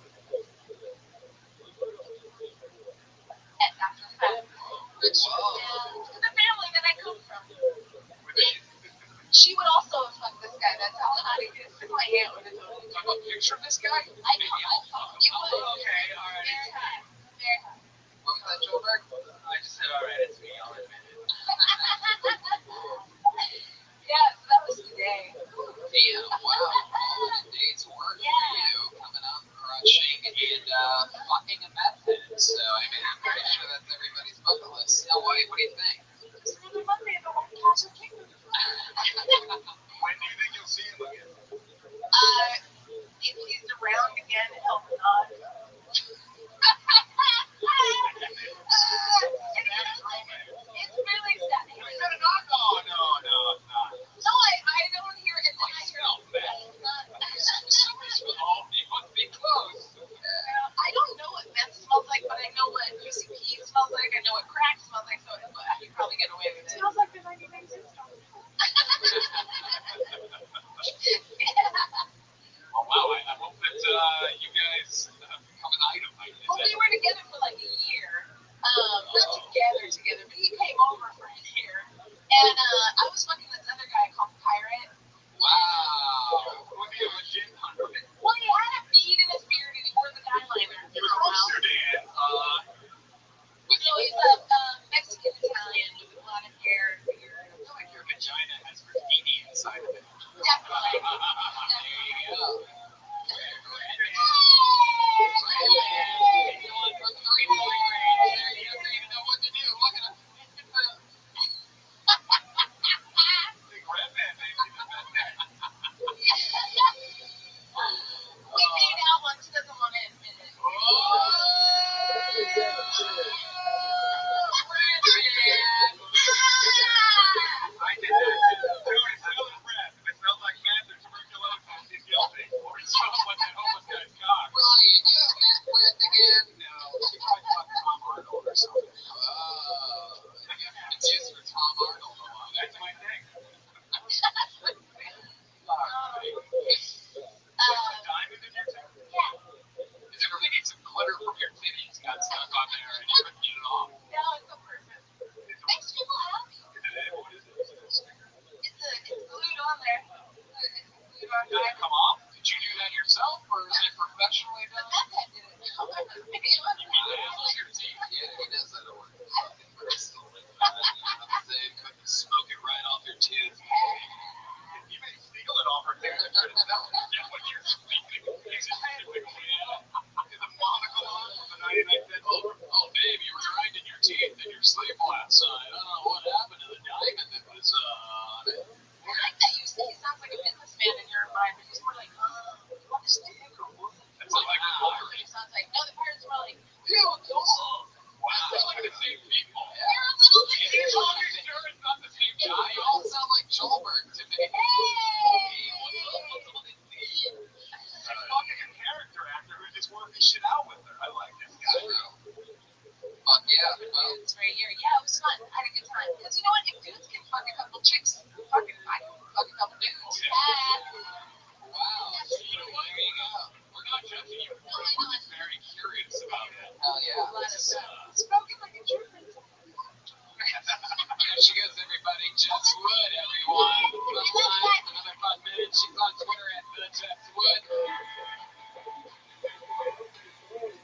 After the fact. Which Yeah, that's how hot it is. My aunt would have told me. Do I have a picture of this guy? I know. You would. Okay, all right. Very hot. Very hot. What was that, Joelberg? I just said, all right, it's me. I'll admit it. Yeah, so that was today. Damn, wow. All the dates work for you. Coming up, crushing, and fucking a meth head. So, I mean, I'm pretty sure that's everybody's bucket list. Now, what do you think? Just another Monday at the White Castle Kingdom. When do you think you'll see him again? If he's around again, he'll not. It's really sad. You said a knock? Oh, no, it's not. No, I don't hear it. I hear It must be close. I don't know what meth smells like, but I know what UCP smells like. I know what crack smells like, so I can probably get away with it. It smells like the 99 cents store. Oh, wow. I hope that you guys become an item. Well, we were together for like a year. Not together, but he came over for a year. And I was fucking this other guy called Pirate. Wow. Was he a legit hunter? Well, he had a bead in his beard and he wore the eyeliner. He was from Sudan. So he's a Mexican Italian with a lot of hair and beard. I feel like your vagina has graffiti inside of it. Definitely. There you go. Going for 3 more grades. He doesn't even know what to do. Look at him. Big red man, baby. We made out once, he doesn't want to admit it. I did that too. Dude, it smells breath. If it smells like meth or tuberculosis, he's guilty. Or it smells like that homeless guy's cock. Ryan, you have meth breath again? No, he probably fucked Tom Arnold or something. It's used for Tom Arnold a lot. That's my thing. Diamond in your tooth? Yeah. Because it really needs some glitter from your titties got stuck on there and you couldn't get it off. No, it's so perfect. Makes people happy. What is it? Is it a sticker? It's glued on there. It's glued on Did it there. come off? Did you do that yourself or is it professionally The done? meth head did it. It was your teeth. Yeah, he knows how to work. Fucking crystal. Couldn't smoke it right off your tooth. You may steal it off her tooth and try to sell it. That's what you're speaking. Is it the monocle on from the 99 cent store? Oh, babe, you were grinding your teeth in your sleep last night. I don't know what happened to the diamond that was on it. I like that you say he sounds like a businessman in your mind, but he's more like, you want this dick or what? That's like a pirate. He sounds like, no, the pirates were like, Wow, they're like the same people. you're a little bit Are you sure it's not the same guy? You all sound like Joelberg to me. He's fucking a character actor who's just working shit out with her. I like this guy. Fuck yeah. Well, It's right here. Yeah, it was fun. I had a good time. Because you know what? If dudes can fuck a couple chicks, I can fuck a couple dudes. wow. There you go. We're not judging you. We're just very curious about it. Hell yeah. A lot of stuff. Spoken like a German. There she goes, everybody. Jess Wood, everyone. Another 5 minutes. She's on Twitter at the Jess Wood.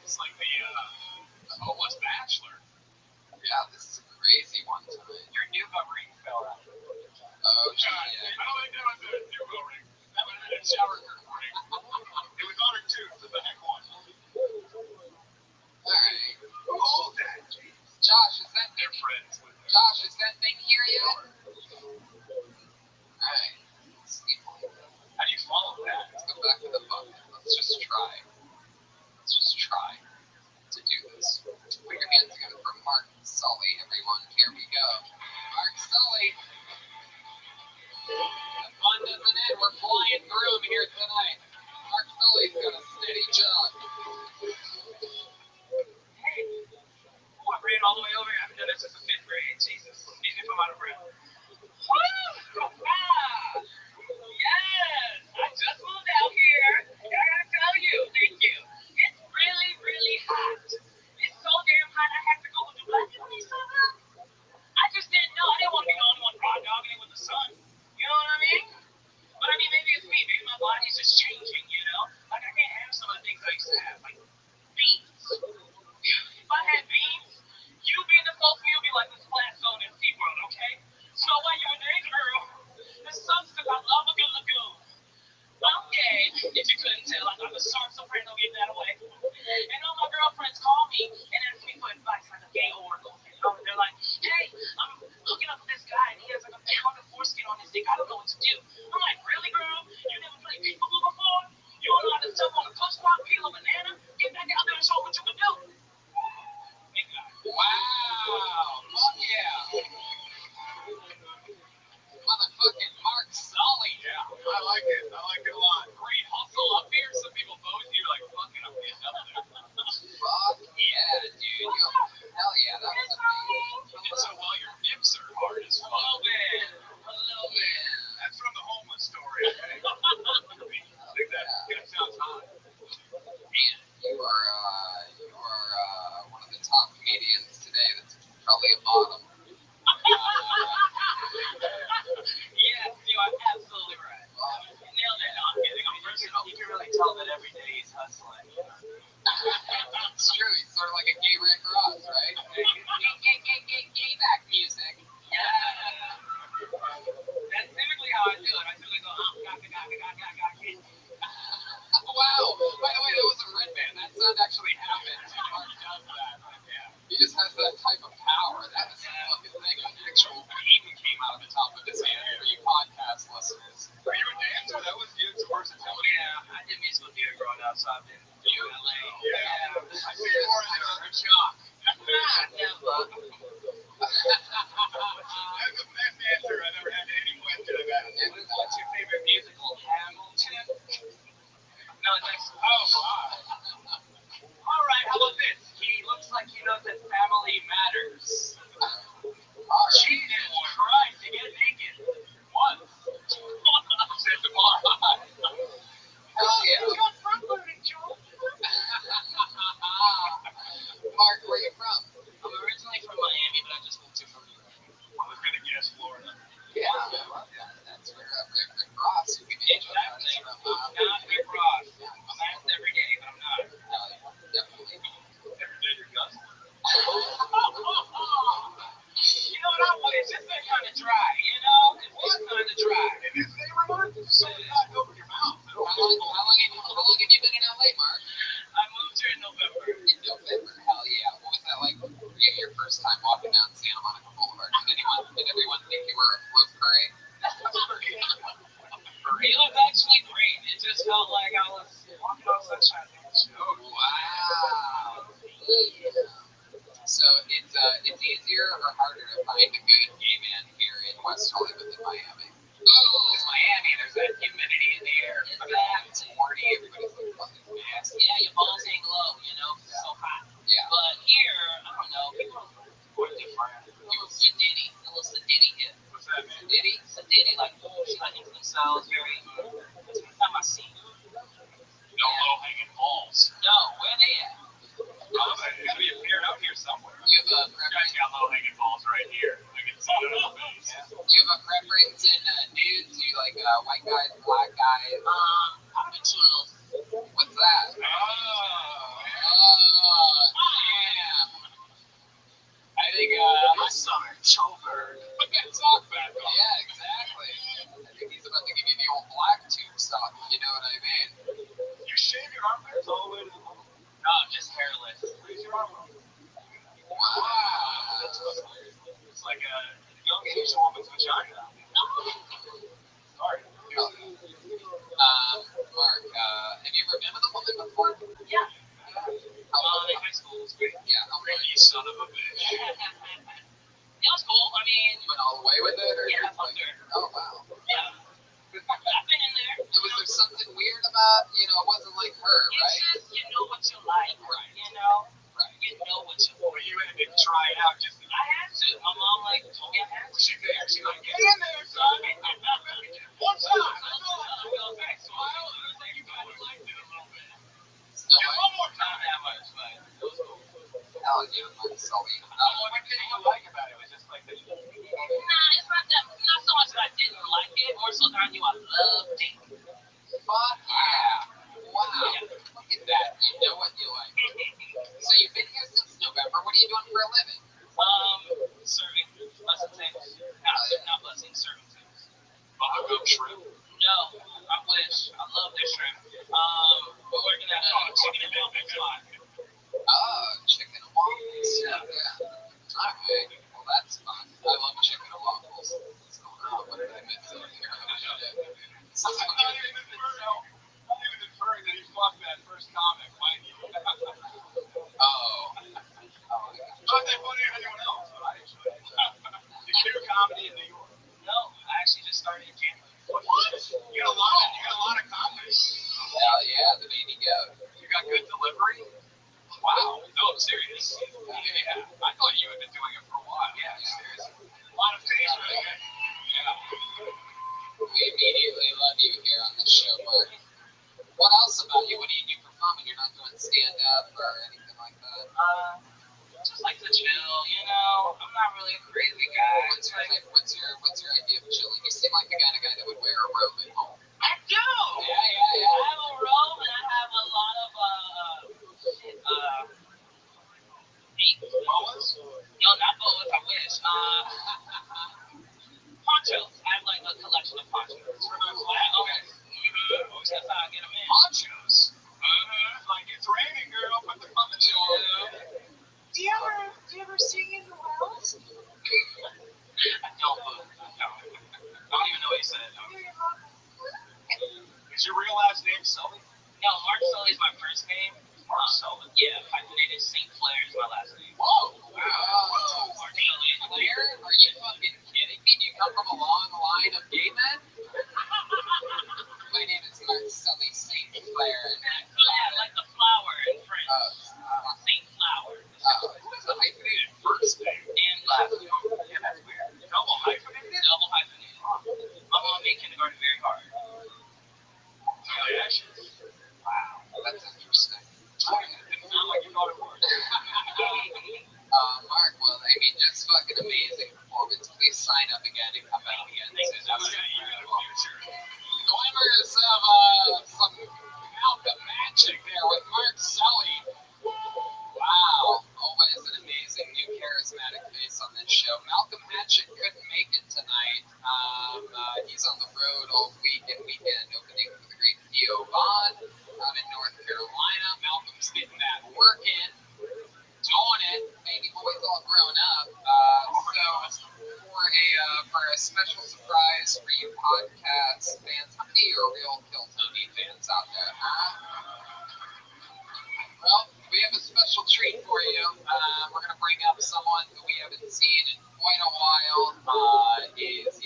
It's like the homeless bachelor. Yeah, this is a crazy one tonight. Your Nuvo ring fell out. Oh, gee, yeah. I don't think that was a Nuvo ring. That would have been a shower curtain ring. It was on her tooth, the back one. Alright. Who owns that? Josh, is that They're friends with her. Josh, is that thing here yet? Alright. How do you follow that? Let's go back to the bucket. Let's just try. Let's just try to do this. Put your hands together for Mark Sully, everyone. Here we go. Mark Sully. The fun doesn't end. We're flying through him here tonight. Mark Sully's got a steady job. Hey. Oh, I ran all the way over. I haven't done this since the 5th grade. Jesus. Excuse me if I'm out of breath. Woo! Ah! Yes! I just moved out here. And I gotta tell you, thank you. It's really, really hot. It's so damn hot I have to go with the black people so hot. I just didn't know. I didn't want to be the only one raw dogging it with the sun. You know what I mean? But I mean, maybe you couldn't tell, I got the sharp soprano getting that away. And all my girlfriends call me and ask me for advice like a gay oracle. You know, and they're like, hey, I'm hooking up with this guy and he has like a pound of foreskin on his dick. I don't know what to do. I'm like, really, girl? You never played peekaboo before? You don't know how to jump on a push rock, peel a banana? Get back out there and show what you can do. Big guy. Wow. Fuck yeah. Motherfucking Mark Sully. Yeah, I like it. I like it a lot. Great hustle up here. Some people vote you like, fucking, I'm getting up there. Fuck yeah, dude. Yo, hell yeah, that was amazing. And so while your nips are hard as fuck. Hello, man. Hello, man. That's from the homeless story, okay? Like that sounds hot. Man, you are one of the top comedians today. That's probably a bottom. Yes, you are absolutely right. You nailed it. No, I'm kidding. I'm personal. You can really tell that every day he's hustling. It's true. He's sort of like a gay Rick Ross, right? Gay back music. Yeah. That's typically how I do it. I typically go, Wow. By the way, that was a Red Man. That sound actually happens. Mark does that. Yeah. He just has that type of power. That is a fucking thing. An actual beam came out of the top of his hand for you podcast listeners. Are you a dancer? That was good. Some versatility. Yeah, I did musical theater growing up, so I've been to LA. Yeah. I see more as a jock. Never. That's the best answer I've ever had to any question I've asked. What's your favorite musical? Hamilton? No, that's. Oh, wow. All right, how about this? He looks like he knows that family matters. Jesus Christ, to get naked once. Said tomorrow. Hell yeah. You got front loading, Joe. Mark, where are you from? I'm originally from Miami, but I just moved to Florida. I was gonna guess Florida. Yeah, I love that. That's where Rick Ross, who we made Exactly. from. Not Rick Ross. I'm asked every day, but I'm not. Definitely. Every day you're guzzling. You know what? It's just been kind of dry, you know? It's been kind of dry. In this neighborhood, so you not open your mouth. How long have you been in LA, Mark? I moved here in November. In November. Hell yeah. What was that like? Your first time walking down Santa Monica Boulevard? Did everyone think you were a float parade? It was actually great. It just felt like I was walking on sunshine. Oh, wow. Yeah. So it's easier or harder to find a good gay man here in West Hollywood than Miami? Because Miami, there's that humidity in the air. It's horny. Everybody's like, fucking nasty. Yeah, your balls hang low, you know, 'cause it's so hot. Yeah. But here, I don't know, people are different. Sadiddy, a little sadiddy here. What's that, man? Did he? Sadiddy, like, she like into themselves, very, that's not my scene. No low-hanging balls. No, where they at? It's gotta be a pair out here somewhere. You have a This guy's got low-hanging balls right here. I can see it on his face. You have a preference in dudes? You like white guys, black guys? I'm into a little, What's that? Oh, Damn. I think my summer, Chover. put that sock back on. yeah, exactly. I think he's about to give you the old black tube sock. You know what I mean? You shave your armpits all the way to the bottom. No, just hairless. Raise your arm up. Wow. It's like a young Asian woman's vagina. Sorry. Mark, have you ever been with a woman before? Yeah. How long? In high school was great. Yeah, how long? You son of a bitch. It was cool. I mean, You went all the way with it? Or yeah, just like, under. oh, wow. Yeah. I've been in there. Was there something weird about, it wasn't like her, It's right? just, you know what you like. Right. You know? Right. You know what you Well, want. you had to try it out just to. I had to. My mom, like, told me I had to. She's there. She's like, get in there, son. One time. So I was like, you kind of liked it a little bit. No, Just one more Not time. that much, but it was cool. hell yeah, Mark Sully. What did you like about it? It was just like the. Nah, it's not that. Not so much that I didn't like it, more so that I knew I loved it. Fuck yeah. Wow. Look at that. You know what you like. So you've been here since November. What are you doing for a living? Serving blessing things. Not blessing, serving things. Buffalo shrimp. No, No, I wish. I love their shrimp. We're working at a chicken and waffle spot. Oh, chicken and waffles. Yeah. Alright. Well, that's fun. I love chicken and waffles. What's going on? What did I miss out here? Oh, shit. This is I'm not even inferring that he fucked that first comic, mind you. Oh. Not that funny to anyone else, but I enjoy it. Did you do comedy in New York? No, I actually just started in January. What? You got a lot of comedy. Hell yeah, the baby goat. You got good delivery? Wow. No, I'm serious. Yeah. I thought you had been doing it for a while. Yeah, seriously. A lot of things really good. Yeah. We immediately love you here on the show, Mark. What else about you? What do you do for fun when you're not doing stand-up or anything like that? Just like to chill, you know. I'm not really a crazy guy. What's your idea of chilling? You seem like the kind of guy that would wear a robe at home. I do. Yeah. I have a robe and I have a lot of boas? No, not boas. I wish. Ponchos. I have like a collection of ponchos. Okay. That's how I get them in. Ponchos. Like it's raining, girl. Put the poncho on. Do you ever sing in the wells? I don't, but no. I don't even know what you said. Is your real last name Sully? No, Mark Sully is my first name. Mark Sully? Yeah, hyphenated St. Clair is my last name. Whoa! Wow. Mark Sully. Claire? Are you fucking kidding me? Do you come from a long line of gay men? My name is Mark Sully St. Clair. Yeah, like the flower in French. St. Flower. Who has a hyphenated first name? And last name. Yeah, that's weird. Double hyphenated? Double hyphenated. My mom made kindergarten very hard. Wow, that's interesting. Didn't sound like you thought it was. Mark, well, I mean, that's fucking amazing performance. Please sign up again and come out again. Glimmers of some Malcolm magic there with Mark Sully. Wow, always an amazing new charismatic face on this show. Malcolm Hatchett couldn't make it tonight. He's on the road all weekend opening for the great Theo Vaughn out in North Carolina. Malcolm's getting that work in, doing it. Baby boy's all grown up. So for a special surprise for you podcast fans, how many of you are real Kill Tony fans out there, huh? Well, we have a special treat for you. We're going to bring up someone who we haven't seen in quite a while. He's,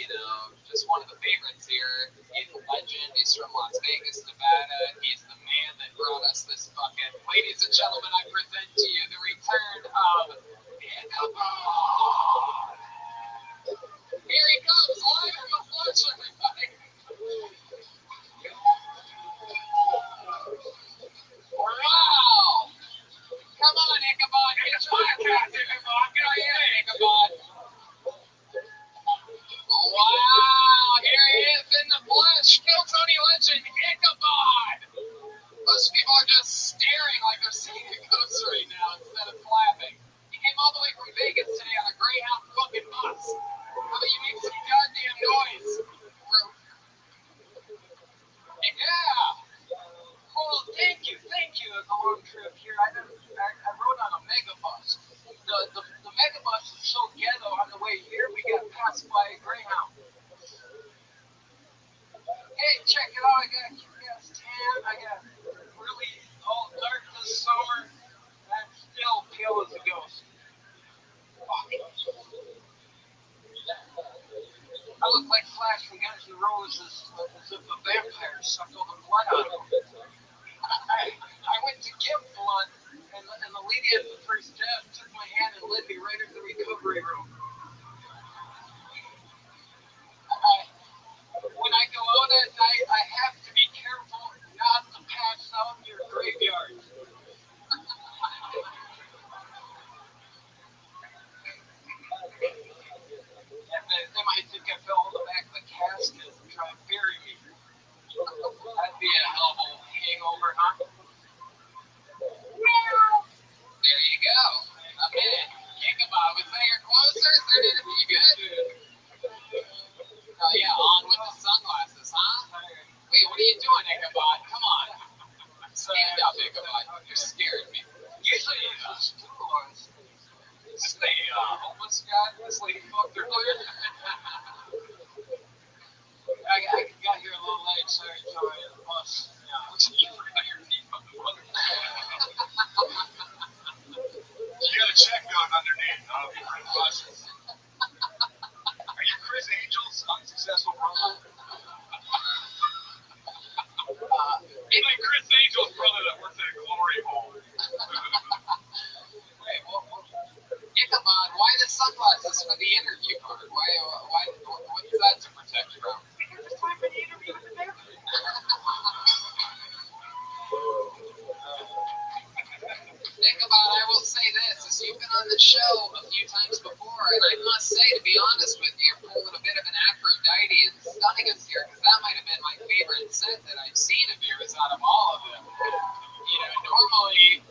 just one of the favorites here. He's a legend. He's from Las Vegas, Nevada. He's the man that brought us this bucket. Ladies and gentlemen, I present to you the return of Ichabod. Here he comes, live from the flesh, everybody. Wow! Come on, Ichabod. It's podcast, Ichabod. Get on your head, Ichabod. Wow! Here he is in the flesh. Kill Tony legend, Ichabod. Most people are just staring like they're seeing a ghost right now instead of clapping. He came all the way from Vegas today on a Greyhound fucking bus. How about you make some goddamn noise? Yeah! Well, thank you. It's a long trip here. I rode on a megabus. The megabus is so ghetto on the way here, we got passed by a Greyhound. Hey, check it out. I got a kick-ass tan. I got really all dark this summer. I'm still pale as a ghost. I look like Flash from Guns N' Roses, as if a vampire sucked all the blood out of me. I went to give blood, and the lady at the first desk took my hand and led me right into the recovery room. When I go out at night, I have to be careful not to pass out near graveyards. They might think I fell on the back of the casket and try and bury me. That'd be a hell of a hangover, huh? There you go. I'm in. Ichabod, was that your closer? He's like Chris Angel's brother that works at a glory hole. Wait, Ichabod, why the sunglasses for the interview card? What's that to protect from? Because it's time for the interview with the bear. Ichabod, I will say this, as you've been on the show a few times before, and I must say, to be honest with you, you're pulling a bit of an Aphrodite and stunning us here, because that might have been my favorite set that I've seen of yours out of all of them. You know, normally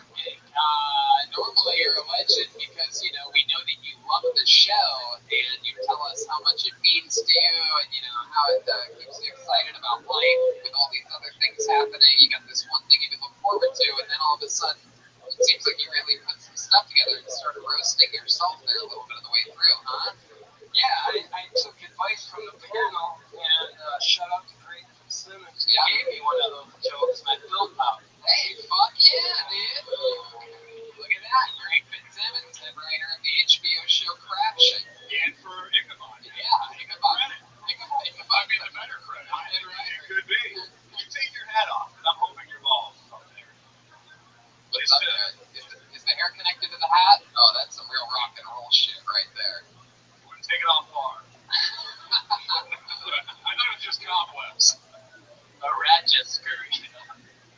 you're a legend because, you know, we know that you love the show and you tell us how much it means to you and, you know, how it keeps you excited about life with all these other things happening. You got this one thing you can look forward to, and then all of a sudden it seems like you really put some stuff together and started roasting yourself there a little bit of the way through, huh? Yeah, I took advice from the panel and shout out to Greg Simmons. He gave me one of those jokes and I built out. Hey, fuck yeah, dude. Look at that. Greg Fitzsimmons, head writer of the HBO show Crashing. And for Ichabod. Yeah, Ichabod. Ichabod be the better credit. It could be. You take your hat off, and I'm hoping your balls up there. What's up there? Is the hair connected to the hat? Oh, that's some real rock and roll shit right there. Wouldn't take it off far. I thought it was just cobwebs. A rat just scurried.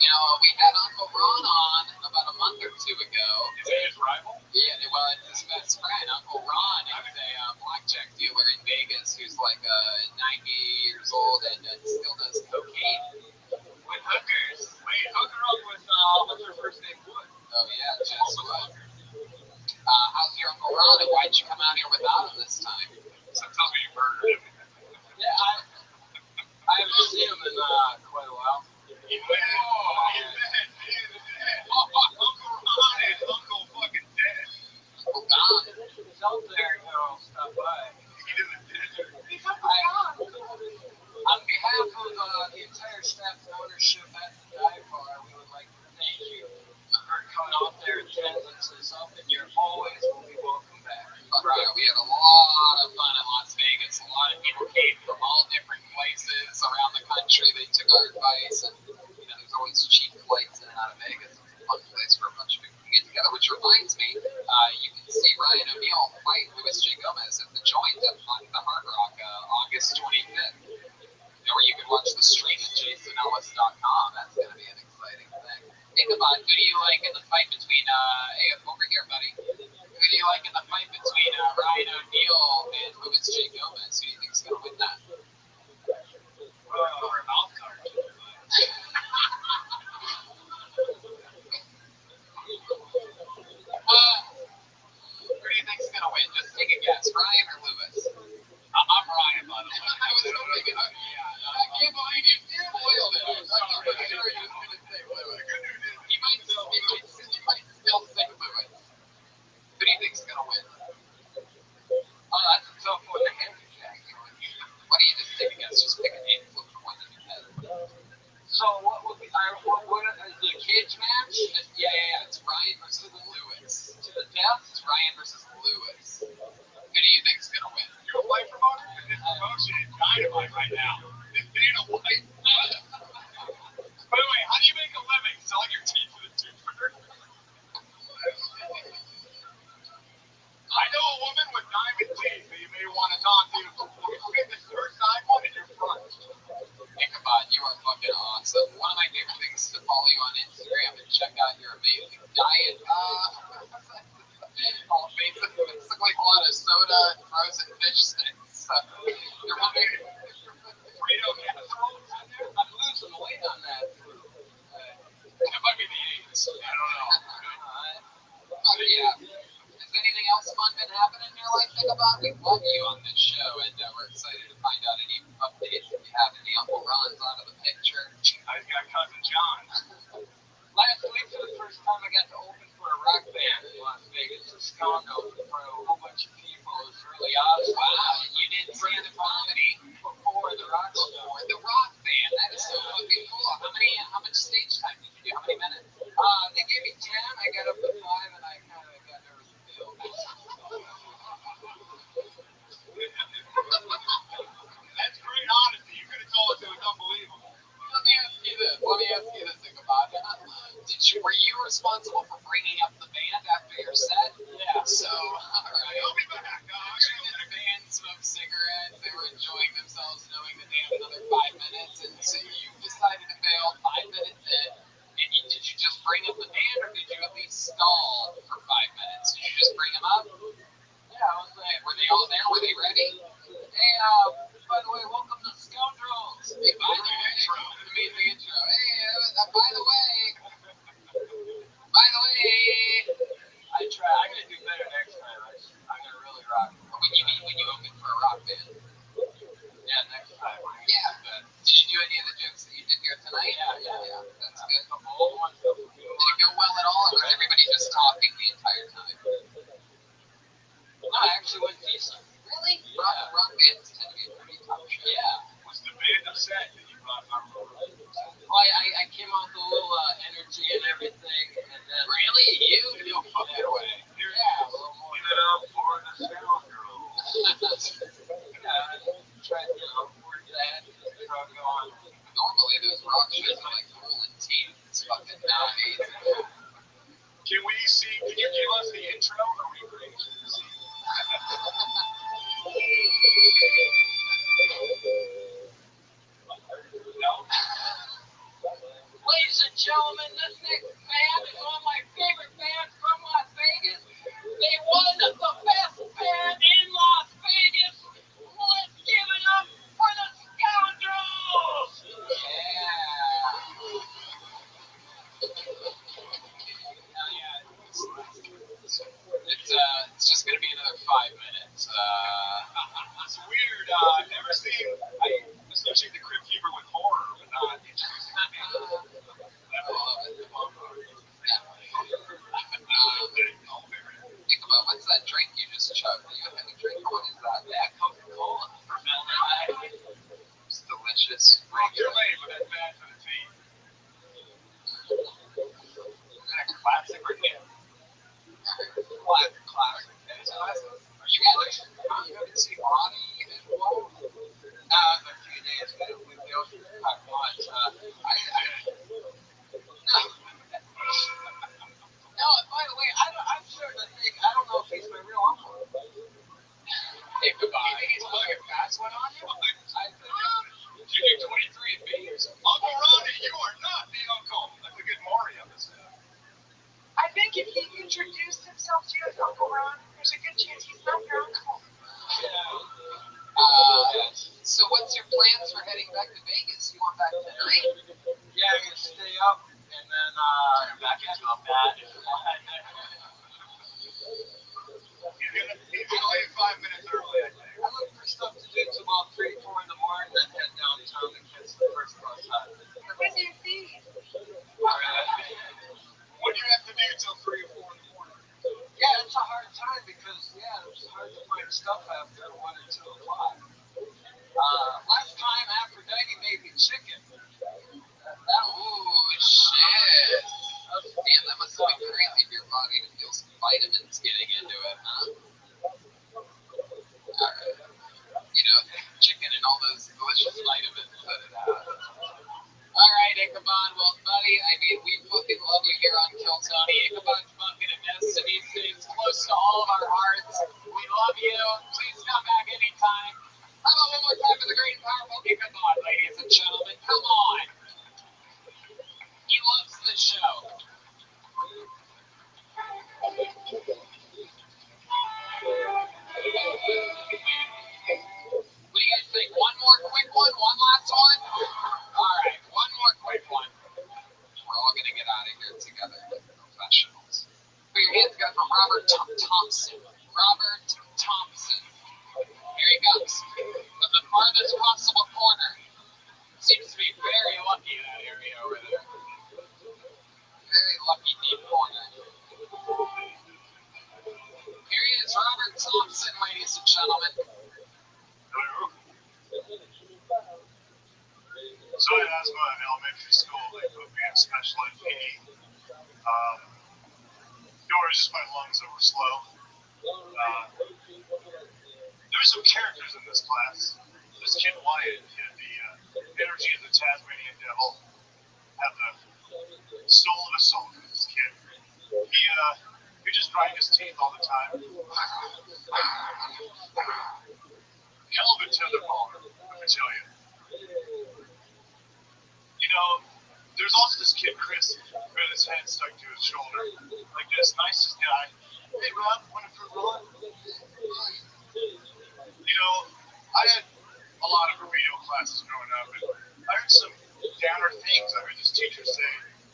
Now, we had Uncle Ron on about a month or two ago. Is that his rival? Yeah, well, it's his best friend. Uncle Ron is a blackjack dealer in Vegas who's like 90 years old and still does cocaine. With hookers. Wait, hook her up with, what's her first name? Wood. Oh, yeah, Jess Wood. How's your Uncle Ron, and why'd you come out here without him this time? So tell me you murdered him. Yeah, I haven't seen him in quite a while. Uncle Ron is Uncle fucking dead. Uncle Don. He's out there, you know, stop by. He in the desert. He's up and down. On behalf of the entire staff and ownership at the dive bar, we would like to thank you for coming out there and chatting us up, and you're always will be welcome back. Right, we had a lot of fun in Las Vegas. A lot of people came from all different places around the country. They took our advice, and you know, there's always cheap flights in and out of Vegas. It's a fun place for a bunch of people to get together. Which reminds me, you can see Ryan O'Neal fight Louis J. Gomez at the Joint at the Hard Rock, August 25th. You know, where you can watch the stream at jasonellis.com. That's going to be an exciting thing. Ichabod, who do you like in the fight between, hey, over here, buddy. Who do you like in the fight between Ryan O'Neal and Louis J. Gomez? Who do you think is going to win that? Or a mouth guard. Who do you think is going to win? Just take a guess. Ryan or Louis? I'm Ryan, by the way. I was hoping it. I can't believe you spoiled it. I was sure he was going to say Louis. He might still say Louis. Who do you think is going to win? Oh, that's a tough one to handicap. Why don't you just take a guess? Just pick a name, flip a coin in your head. So what would be what is the cage match? Yeah. It's Ryan versus Louis. To the death? It's Ryan versus Louis. Who do you think is going to win? You a fight promoter? This promotion is dynamite right now. This Dana White. By the way, how do you make a living selling your teeth to the tuber? I know a woman with diamond teeth that you may want to talk to. Get this her side one and your front. Ichabod, you are fucking awesome. One of my favorite things is to follow you on Instagram and check out your amazing diet. Basically a lot of soda and frozen fish sticks. You're wondering, Frito casseroles in there? I'm losing weight on that. That might be the AIDS. I don't know. yeah. Has anything else fun been happening in your life, Ichabod? We love you on this show, and we're excited to find out any updates if you have any. Uncle Ron's out of the picture. I've got cousin John. Last week, for the first time, I got to open for a rock band in Las Vegas. A Scondo for a whole bunch of people. It was really awesome. Wow, you did stand-up comedy Before the rock show. before the rock band. That is so fucking cool. How much stage time did you do? How many minutes? They gave me 10. I got up to 5, and I kind of got nervous and failed. afford that. Get the crowd going. Normally those Rothschild'S are like pulling teeth. It's fucking amazing. Can you give us the intro? Are we ready to see? No? Ladies and gentlemen, this next band is one of my favorite bands from Las Vegas. They won the best band in Las Vegas. Let's give it up for the Scoundrels! It's just gonna be another 5 minutes. It's weird. I've never seen, associate the Crypt Keeper with horror, but not introducing me. I love it. Think about what's that drink you just chugged? Do you have any drink? What is that? Yeah, Coca-Cola for Melvin. It's delicious. You're late, but that's bad for the team. Is that a classic or hit? Classic. That is classic. Are you guys? You haven't seen Ronnie and Wolf? A few days ago, we don't have much. No, by the way, I'm starting to think, I don't know if he's my real uncle. Hey, goodbye. You think he's putting a fast one on you? You do 23 in Vegas. Uncle Ronnie, you are not the uncle. That's a good Mario episode. I think if he introduced himself to you as Uncle Ron, there's a good chance he's not your uncle. So what's your plans for heading back to Vegas? You want back tonight? Yeah, I'm going to stay up and then back into a bed. He's gonna leave 5 minutes early, I think. I look for stuff to do till about 3, 4 in the morning, then head downtown and catch the first bus out. Where's your feet? What do you have to do till 3 or 4 in the morning? Yeah, it's a hard time because, it's hard to find stuff after 1 or 2 o'clock. Last time Aphrodite made me chicken. Oh, shit. Damn, that must have been crazy for your body to feel some vitamins getting into it, huh? Alright. You know, chicken and all those delicious vitamins that it has. Alright, Ichabod. Well, buddy, I mean, we fucking love you here on Kill Tony. Ichabod's fucking a destiny. It's close to all of our hearts. We love you. Please come back anytime. How about one more time for the great and powerful Ichabod, ladies and gentlemen? Come on. He loves the show. What do you guys think? One more quick one? One last one? Alright, one more quick one. We're all gonna get out of here together like professionals. Put your hands together for Robert Thompson. Robert Thompson. Here he comes. From the farthest possible corner. Seems to be very lucky in that area over there. Very lucky deep corner. Here he is, Robert Thompson, ladies and gentlemen. Hello. So I had asthma in elementary school. They put me in special ed PE. Just my lungs that were slow. There were some characters in this class. This kid Wyatt, he had the energy of the Tasmanian devil, had the soul of a soldier. This kid, he just grind his teeth all the time. Hell of a tether baller, let me tell you. You know, there's also this kid Chris with his head stuck to his shoulder, like this nicest guy. Hey Rob, want a fruit roll? You know, I had a lot of remedial classes growing up, and I heard some downer things I heard this teacher say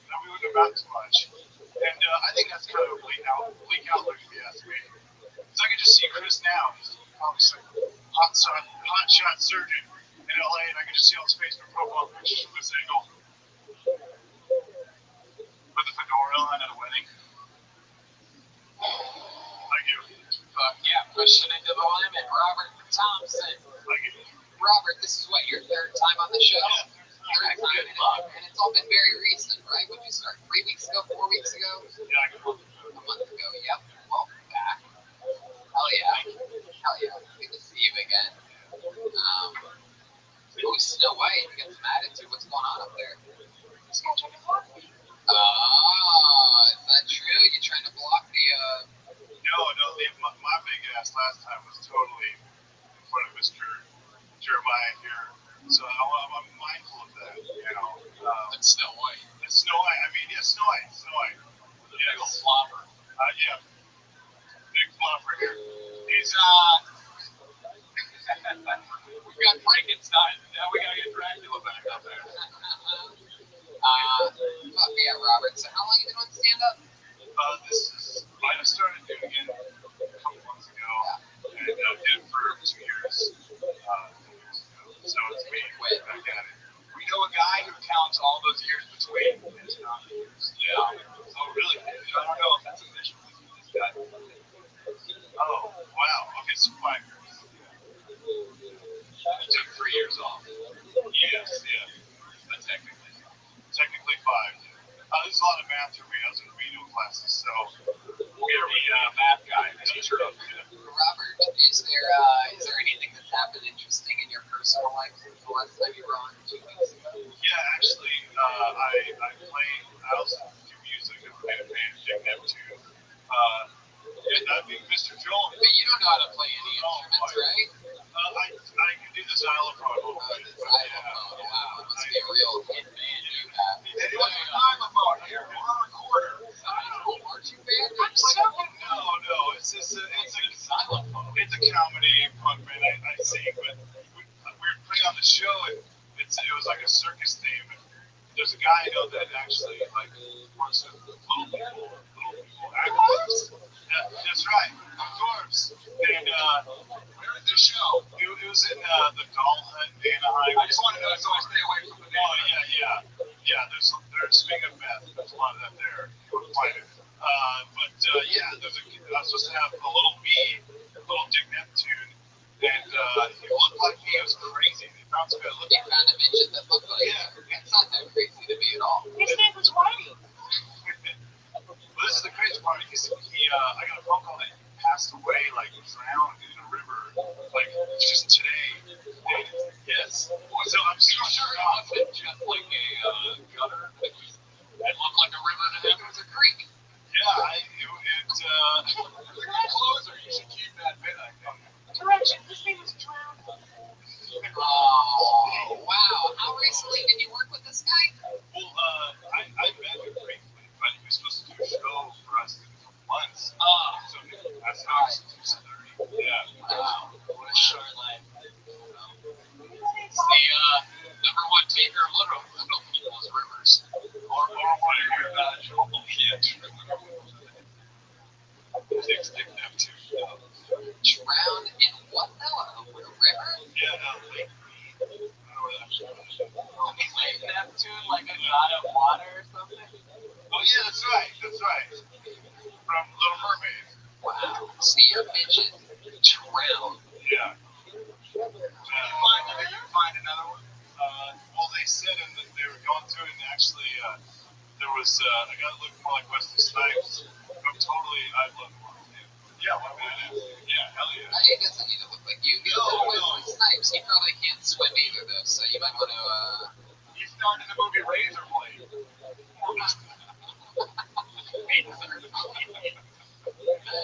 that we wouldn't amount to much. And I think that's kind of a bleak outlook if you ask me. Because I can just see Chris now, he's obviously hot shot surgeon in LA, and I can just see all his Facebook profile pictures from this angle. With the fedora on at a wedding. Thank you. Yeah, pushing into the limit. Robert Thompson. Thank you. Robert, this is what, your third time on the show? Yeah. Third time. And it's all been very recent, right? When you start 3 weeks ago, 4 weeks ago? Yeah, I can help you. A month ago, yep. Welcome back. Hell yeah. Hell yeah. Good to see you again. Is that true? You trying to block the, No, my big ass last time was totally in front of Mr. Jeremiah here. So I'm mindful of that, you know. it's Snow White? It's Snow White. I mean, yeah, Snow White. The big old flopper. Yeah, big flopper here. He's We've got Frankenstein. Now we gotta get Dracula back up there. Fuck yeah, Robert. So how long you been on stand-up? I started doing it a couple months ago, and did it for 2 years. So it's me back at it. We know a guy who counts all those years between his years. Yeah. Oh, really? I don't know if that's official. This guy. Oh, wow. Okay, so 5 years. You took 3 years off. Yes, yeah. But technically. Technically 5. There's a lot of math for me. I was in remedial classes, so We're the math guy, the teacher of Robert, is there anything that's happened interesting in your personal life since the last time you were on 2 weeks ago? yeah, actually, I also do music. I played a band, Big Neptune. And that'd be Mr. Joel. But you don't know how to play any instruments, right? I can do the xylophone a little bit. The xylophone, wow, it must be a real hit band you have. Hey, what's the xylophone here? We're on a recorder. Marching band? No, it's a xylophone. It's a comedy punk band. I sing, but we were playing on the show, and it was like a circus theme. And there's a guy I know that actually like works with little people actors. Yeah, that's right, dwarves. And where was the show? It was in the Doll Hut in Anaheim. I just want to know so I stay away from the name. Oh yeah. There's speaking of meth, there's a lot of that there. You would find it. Yeah, I was supposed to have a little me, a little Dick Neptune, and he looked like me. It was crazy. They found some guy They looking. found a midget that looked like it's not that crazy to me at all. His name was Whitey. Well, this is the crazy part because I got a phone call that he passed away, like drowned in a river, like just today. And, yes. So I'm so sure It wasn't just like a gutter. It looked like a river to him. It was a creek. Yeah, Closer. You should keep that bit. Direction. His name was Drowned. Oh, wow. How recently did you work with this guy? Well, I met him briefly, but he was supposed to do a show for us in a couple months. So that's how it's 2:30. Yeah. Wow. What a short life. It's the number one taker of little people's rivers. Or what you hear about Joel. Yeah, true. Dick Neptune. Drowned in what though? A river? Yeah, Lake Reed. I don't know where that's from. Like Neptune, like a god of water or something? Oh yeah, that's right. From Little Mermaid. Wow. See a midget drowned. Yeah. Did you find another one? Well, they said they were going through it, and actually, there was a guy that looked more like Wesley Snipes. I love him. Yeah, yeah, hell yeah. He doesn't need to look like you. Wesley Snipes. He probably can't swim either, though, so you might want to. He starred in the movie Razor Blade.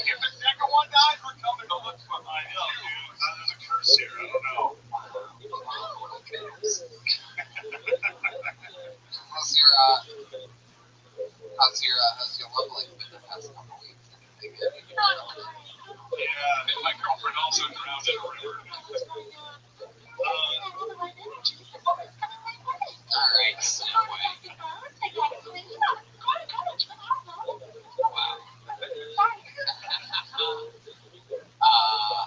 If the second one dies, we're coming to look for him. I know, dude. There's a curse here. I don't know. How's your love life been the past couple weeks? Yeah, and my girlfriend also drowned in a river. Alright, Snow White. Wow.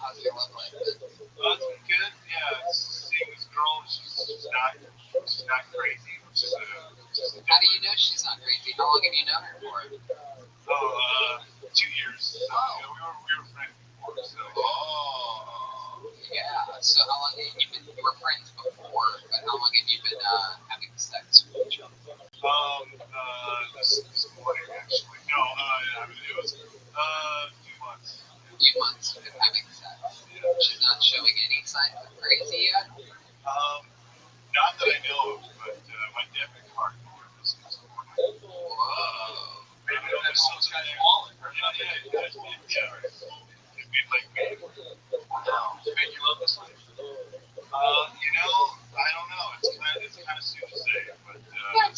How's your love life been? It's been good. Yeah, seeing this girl, she's not crazy, which is How do you know she's not crazy? How long have you known her for? 2 years. We were friends before, so. Oh, yeah. So how long have you were friends before, but how long have you been having sex with each other? This morning actually. No, it was a few months. A few months you've been having sex. She's not showing any signs of crazy yet? Not that I know of, but my debit card was this morning. Whoa. there's some kind of wallet. Yeah. It'd be like me. You make you love this one? I don't know. It's kind of soon to say, but okay.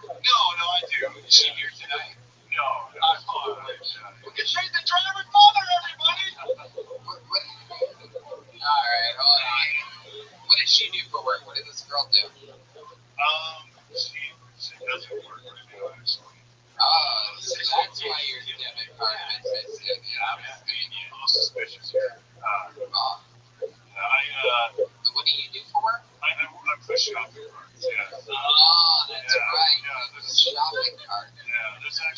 No, I do. Is she here tonight? No, I'm fine. It's the driver's mother, everybody. All right, hold on. What does she do for work? What does this girl do? She doesn't work right now, actually. Oh, so that's why your debit card is missing. Yeah, I'm being a little suspicious here. What do you do for work? I push shopping carts, yeah. Oh, that's right. Yeah, there's a Shopping cart. Yeah, there's a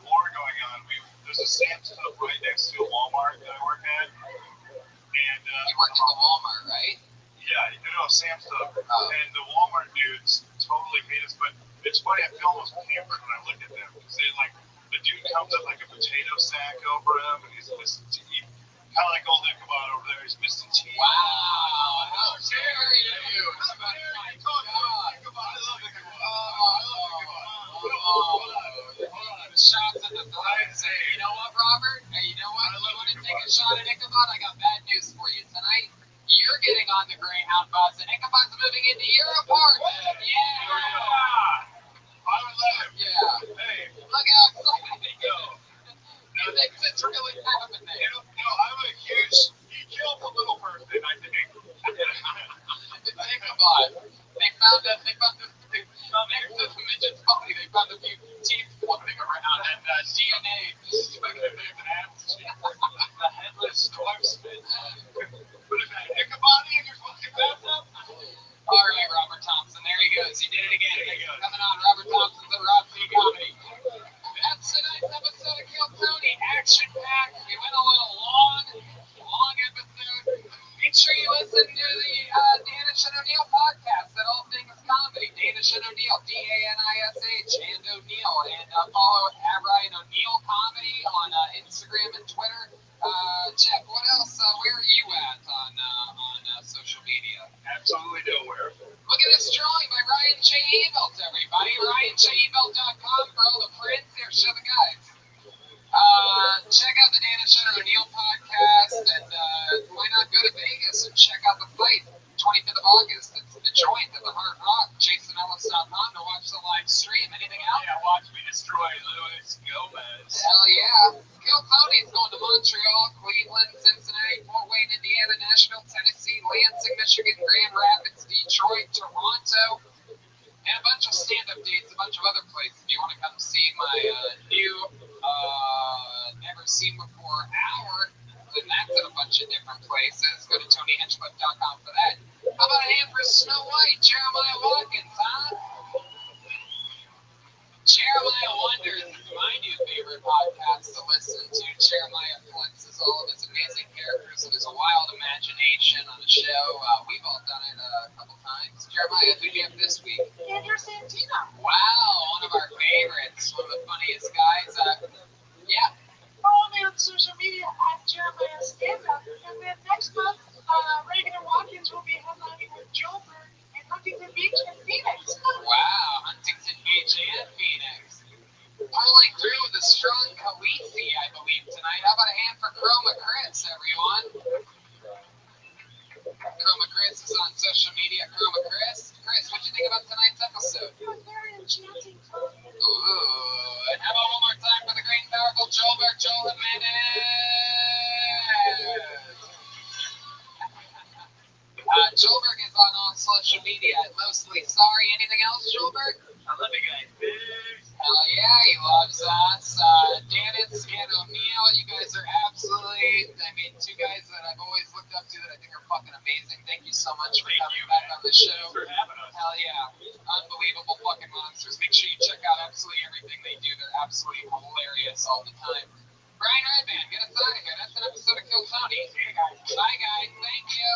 war going on. There's a Sam's Club right next to a Walmart that I work at, and You work at the Walmart, right? yeah, Sam's Club, Oh. and the Walmart dudes totally hate us. But it's funny, I feel almost pampered when I look at them because the dude comes with like a potato sack over him, and he's missing teeth, kind of like old Ichabod over there. He's missing teeth. Wow, how dare you! How dare you talk about Ichabod? I love Ichabod. Shots at the flag. Say, you know what, Robert? Hey, you know what? You want to take a shot at Ichabod? I got bad news for you tonight. You're getting on the Greyhound bus, and Ichabod's moving into your apartment. Yeah. I would let him. Yeah. Hey, Look how excited he no. He thinks it's really happening. I'm a huge. He killed the little person, I think. Ichabod. They found the midget's body. They found a few teeth floating around and DNA. The headless dwarfsman. What is that? Ichabod in your fucking bathtub? All right, Robert Thompson. There he goes. He did it again. Thanks for coming on, Robert Thompson, the Rothschild Comedy. That's tonight's episode of Kill Tony. Action-packed. We went a little long episode. Make sure you listen to the Danish and O'Neill podcast at All Things Comedy. Danish and O'Neill, D-A-N-I-S-H, and O'Neill. And follow Ryan O'Neill Comedy on Instagram and Twitter. Jeff, what else? Where are you at on social media? Absolutely nowhere. Look at this drawing by Ryan J. Ebelt, everybody. RyanJebelt.com for all the prints. Here, show the guys. Check out the Danish and O'Neill podcast, and why not go to Vegas and check out the fight, 25th of August. It's the Joint at the Hard Rock, JasonEllis.com to watch the live stream. Anything else? Yeah, watch me destroy Luis Gomez. Hell yeah. Kill Tony's going to Montreal, Cleveland, Cincinnati, Fort Wayne, Indiana, Nashville, Tennessee, Lansing, Michigan, Grand Rapids, Detroit, Toronto, and a bunch of stand-up dates, a bunch of other places. If you want to come see my new, never seen before hour, then that's in a bunch of different places. Go to TonyHinchcliffe.com for that. How about a hand for Snow White, Jeremiah Watkins, huh? Jeremiah Wonders is my new favorite podcast to listen to. Jeremiah flexes all of his amazing characters and his wild imagination on the show. We've all done it a couple times. Jeremiah, who do you have this week? Andrew Santino. Wow, one of our favorites. One of the funniest guys. Yeah. Follow me on social media at Jeremiah Stand-Up. And then next month, Reagan and Watkins will be headlining with Joburg in Huntington Beach and Phoenix. Wow, Huntington Beach and Phoenix. Pulling through with a strong Khaleesi, I believe, tonight. How about a hand for Chroma Chris, everyone? Chroma Chris is on social media. Chroma Chris. Chris, what'd you think about tonight's episode? It was very enchanting, Tony. Ooh, and how about one more time for the great and powerful Joel Jimenez? Joelberg is on all social media at Mostly Sorry. Anything else, Joelberg? I love you guys. Hell yeah, he loves us. Dennis and O'Neill, you guys are absolutely, two guys that I've always looked up to that I think are fucking amazing. Thank you so much for coming back on the show. For having us. Hell yeah. Unbelievable fucking monsters. Make sure you check out absolutely everything they do. They're absolutely hilarious all the time. Brian Redman, get us out of here. That's an episode of Kill Tony. See you guys. Bye, guys. Thank you.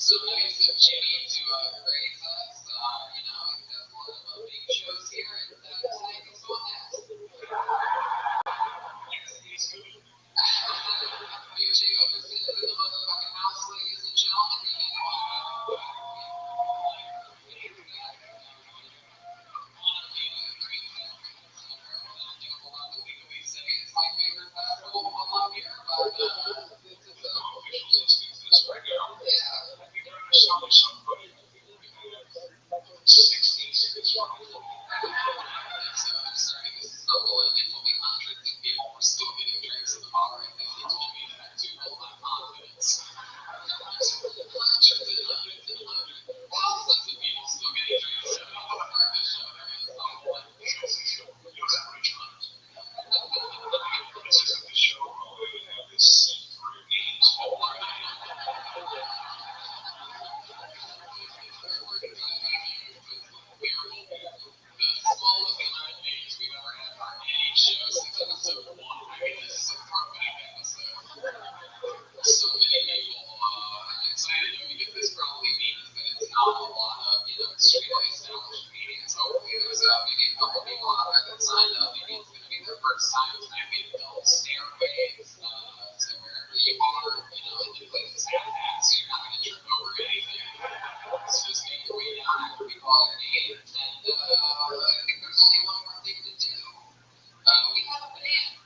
So nice of Jimmy to praise us. He does a lot of big shows here, and tonight he's on that. Big Jacob is in the motherfucking house, ladies and gentlemen. It's my favorite festival of year, but so many people excited to get this probably means that it's not a lot of extremely established meetings. Hopefully there's maybe a couple people out there that signed up. Maybe it's going to be their first time tonight. Maybe they'll stairways to wherever you are. The place is half-assed, so you're not going to trip over anything. It's just make your way down after we call your name. And I think there's only one more thing to do. We have a band.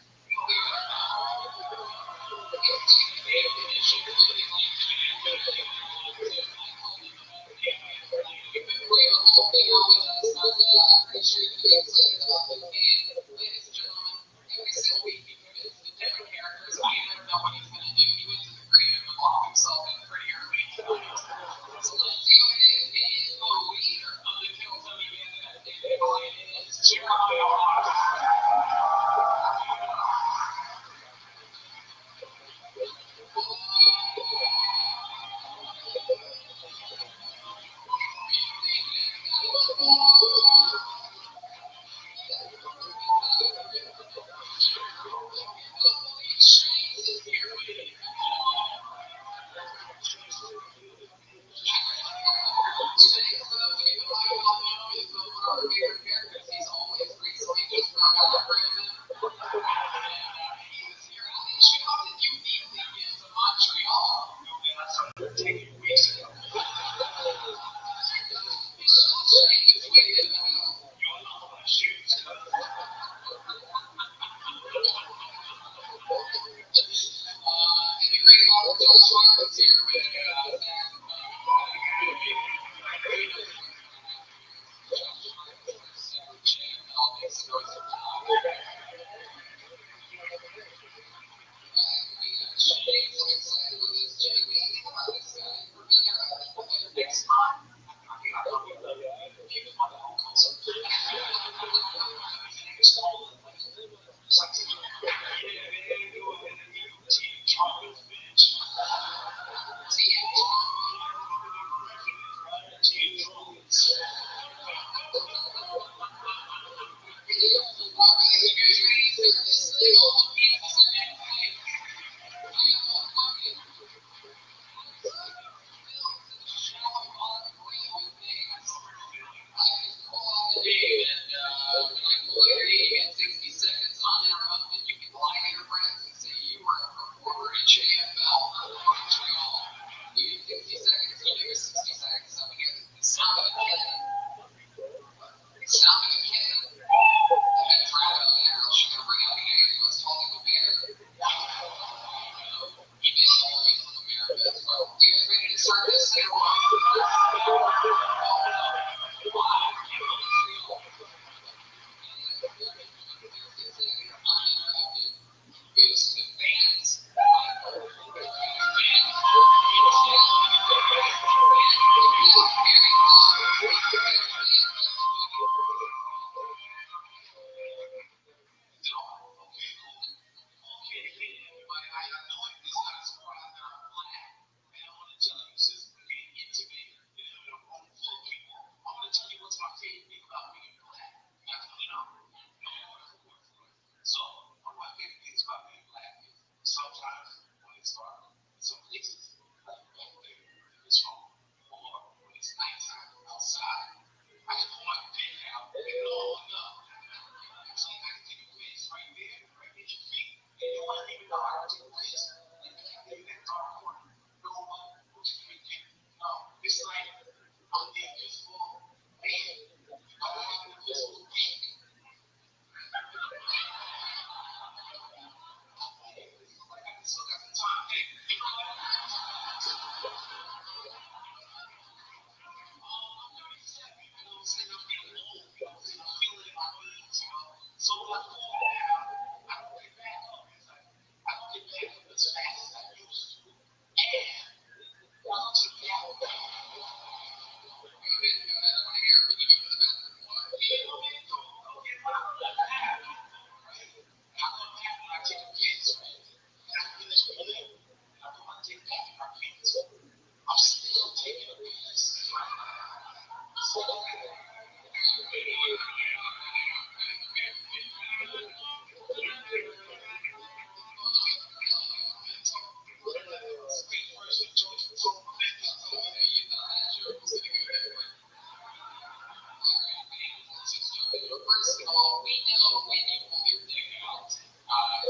Well, we know when you pull your dick out.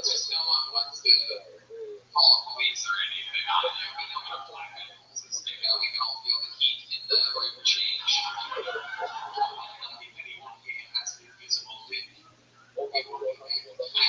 Just no one wants to call the police or anything on you. We know when a black guy pulls his dick out. We can all feel the heat in the room change. If anyone has an invisible dick, it will be me.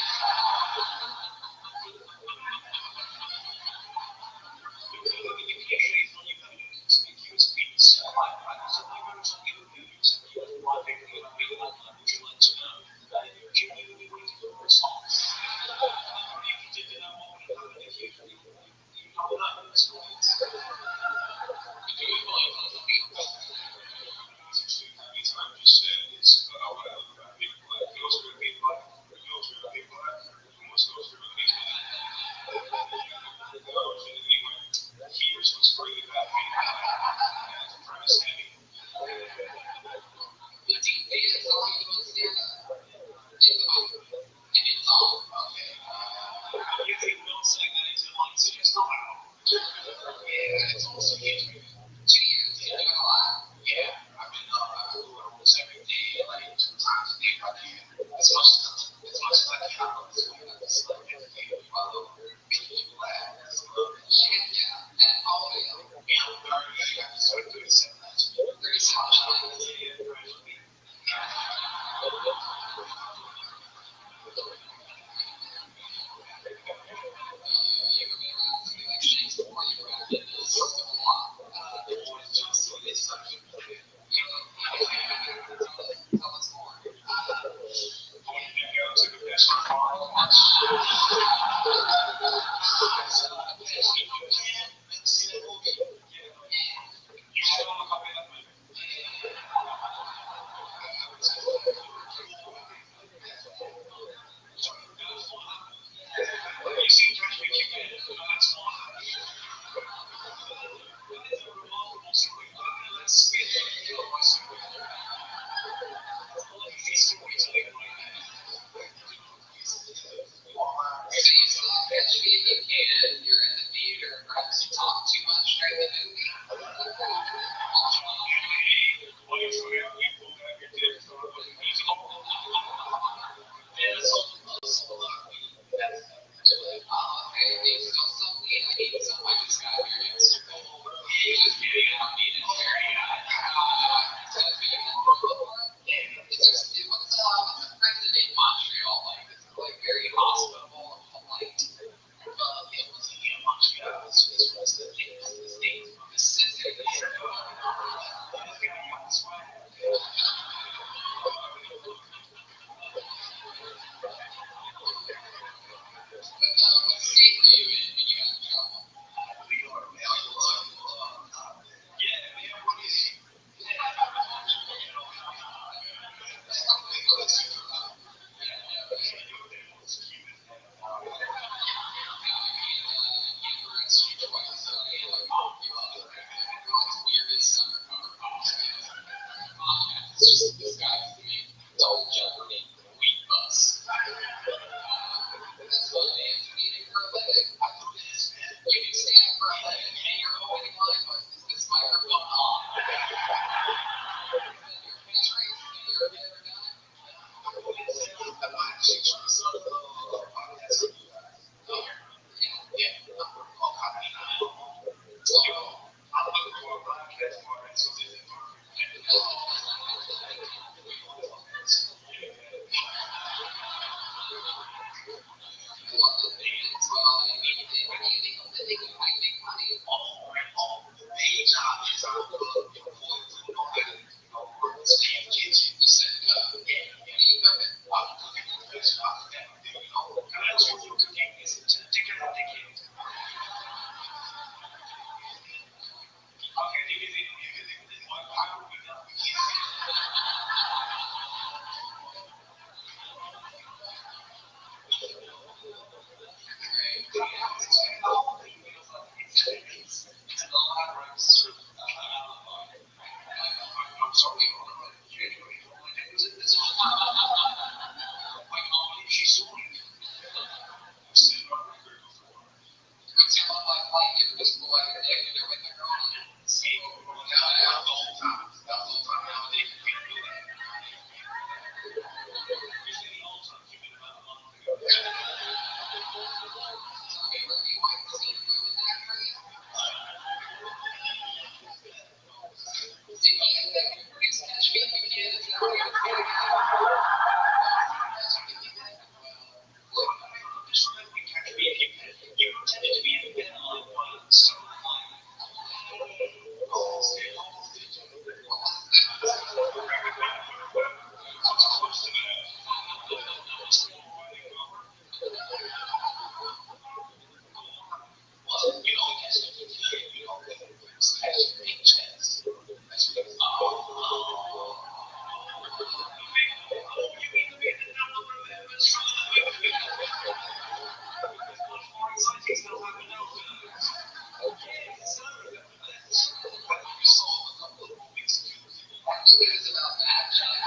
news about that, Jack?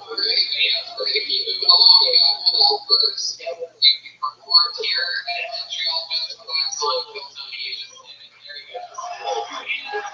We're gonna keep moving along. We got hold out first. You performed here at Montreal Fest with last song, Phil Tony. And there you go.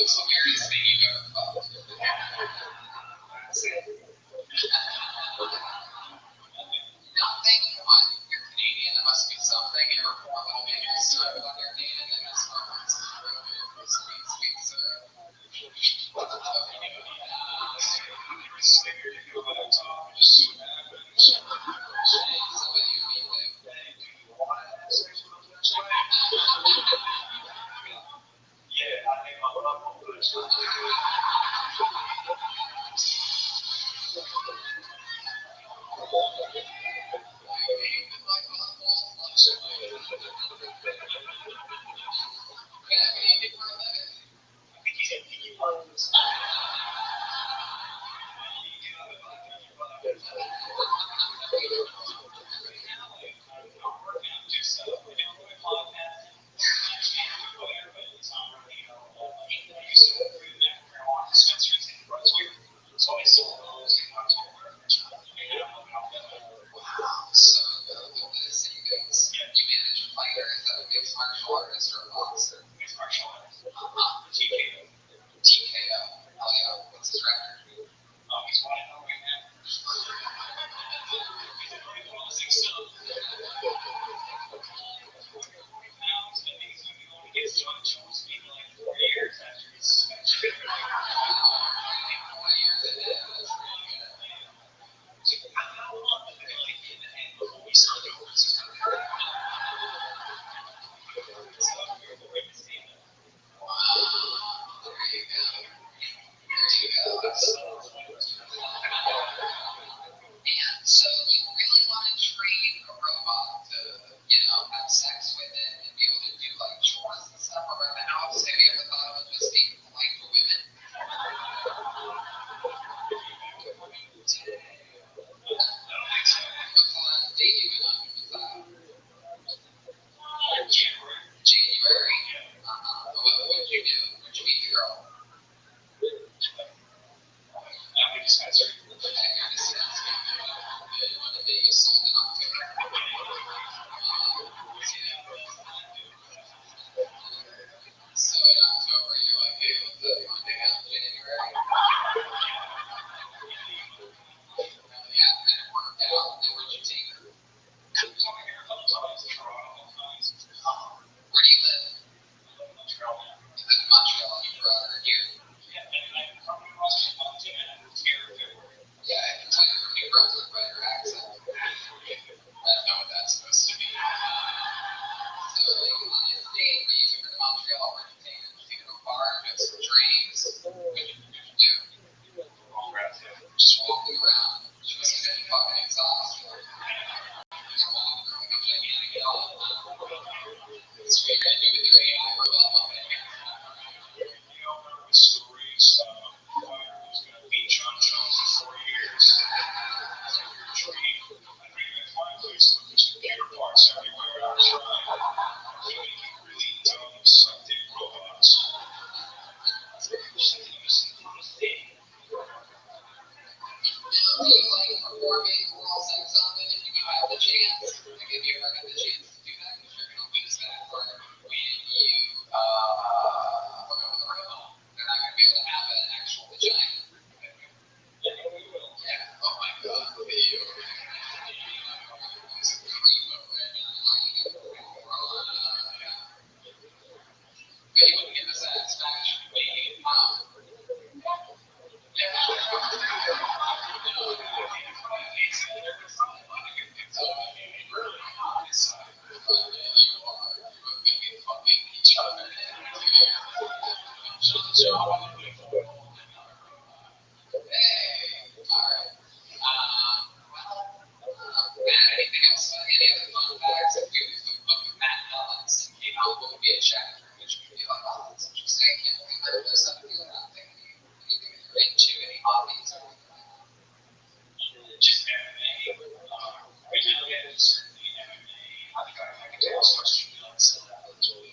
What's the weirdest thing you've ever felt? Nothing. What? You're Canadian. There must be something. You ever pour a little maple syrup on your hand and it's sweet, sweet syrup. What the fuck are you doing? Scared to go on top and just see what happens. So what do you mean? Yeah, I think I'm up on this. So you really want to train a robot to, have sex with it and be able to do like chores and stuff around the house? Have you ever thought of it just being like for women? What's the last date you went on? January. What would you do? Would you meet the girl? So in October, you're like, hey, what's up? You want to hang out in January? Yeah, and it worked out. Then where'd you take her? Where do you live? You live in Montreal. You brought her here. Yeah, I can tell you're from New Brunswick by your accent. I don't know what that's supposed to be. So, on this date, when you took her to Montreal, where'd you take her? Did you take her to a bar and have some drinks? What did you do? Just walking around. She must have been fucking exhausted. Just walking around like a gigantic dog. That's what you're gonna do with your AI robot. Stories. Who's going to beat John Jones in 4 years? You're training. I think that's my place. There's computer parts everywhere. I tried. They're making really dumb, sucked-in robots. Just like you see on a thing. Do you like performing oral sex on them if you have the chance? Like, if you ever had the chance to do that, because you're going to lose that part when you hook up with a robot. They're not going to be able to have an actual vagina. Yeah. Oh my God. The video. It's a creep of it. But you wouldn't get the satisfaction of being mom. Anything else? Any other fun facts? If you was the book of Matt Ellis came out, what would be a chapter in which you would be like, oh, that's interesting. I can't believe I heard this stuff. Anything that you're into, any hobbies or anything like that? Just MMA. Right now, yeah, just certainly MMA. I think I could take as much as you want, so that was really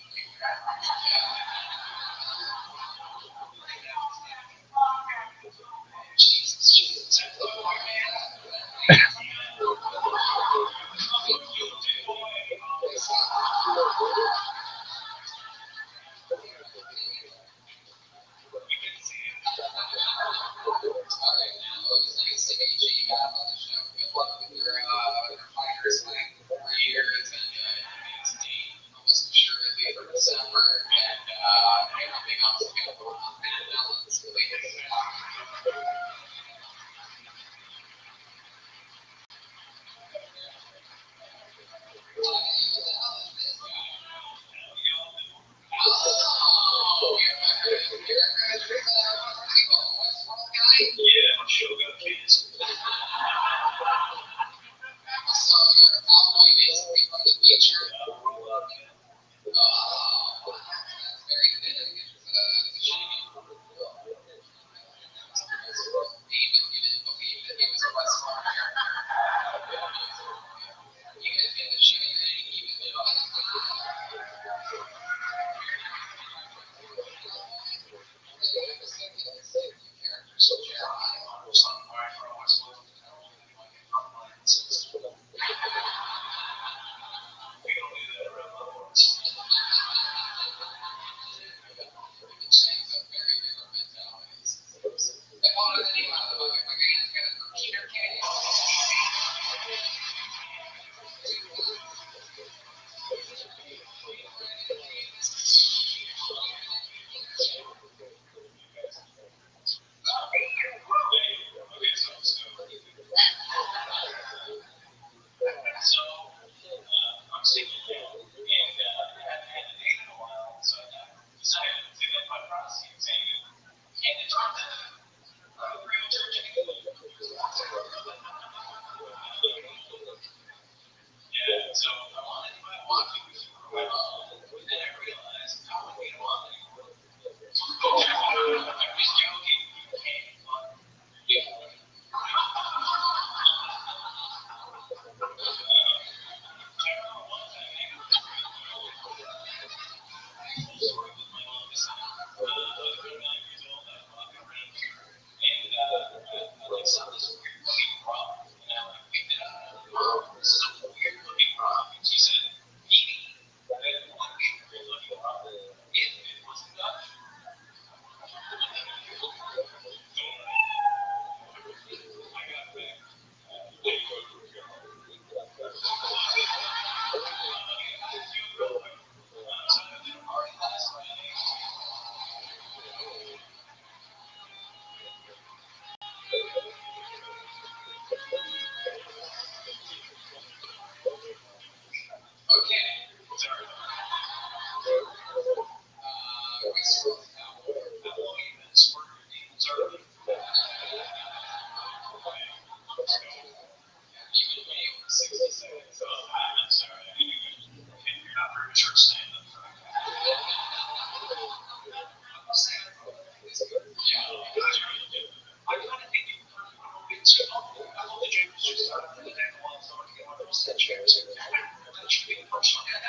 Jesus. December, and everything else is going to go up and down. It's really Yeah, show got kids. so you're a cowboy basically from the future. Oh, that's very good. It's a shame. Even you didn't believe that he was a West Farmer. You guys did the show, you didn't even know. Characters of Jeremiah was on fire for West Farmer. We don't do that around the world. I'm single now, and I haven't had a date in a while, so I decided to pick up my prostate exam. And it turns out I'm a real church. Yeah, so I wanted to buy walking with you for my mom, and then I realized I wouldn't need a mom anymore. I'm just joking. You can't, but yeah. Chairs. That should be the first one.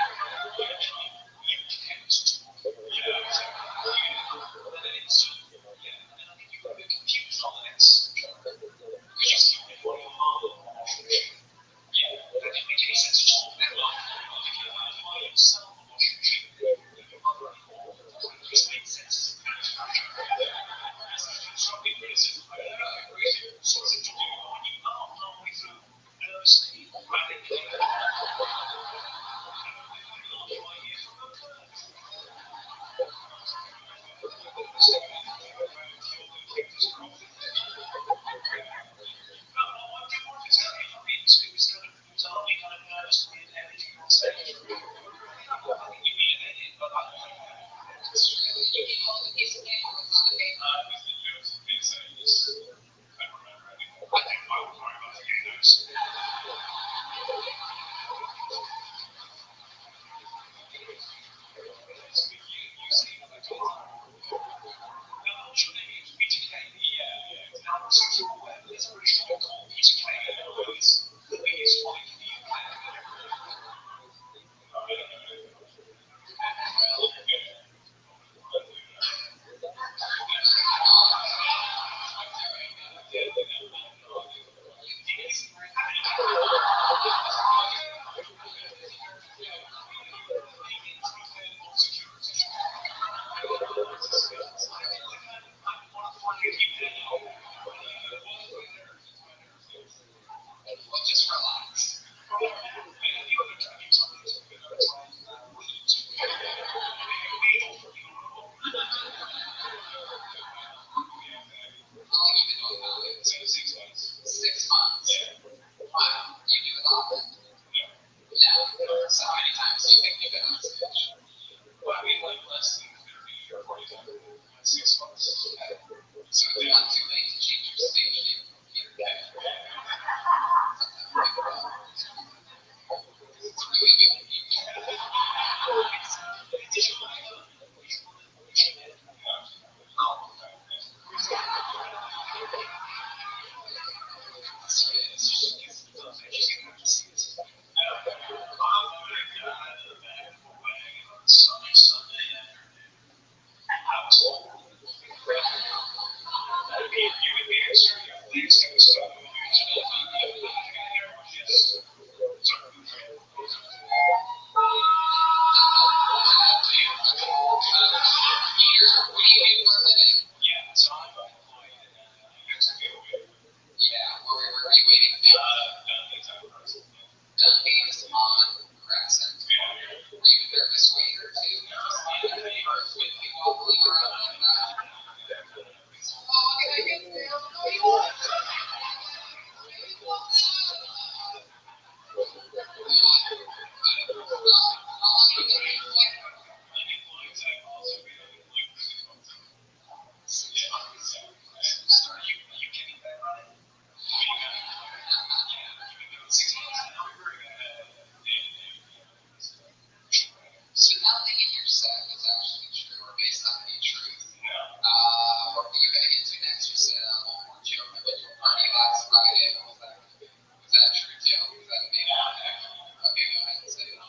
So nothing in your set is actually true or based on any truth. What were you going to get to next? You said more Joe individual party last Friday. What was that? Was that true too? Was that a big one? Okay, go ahead and say it.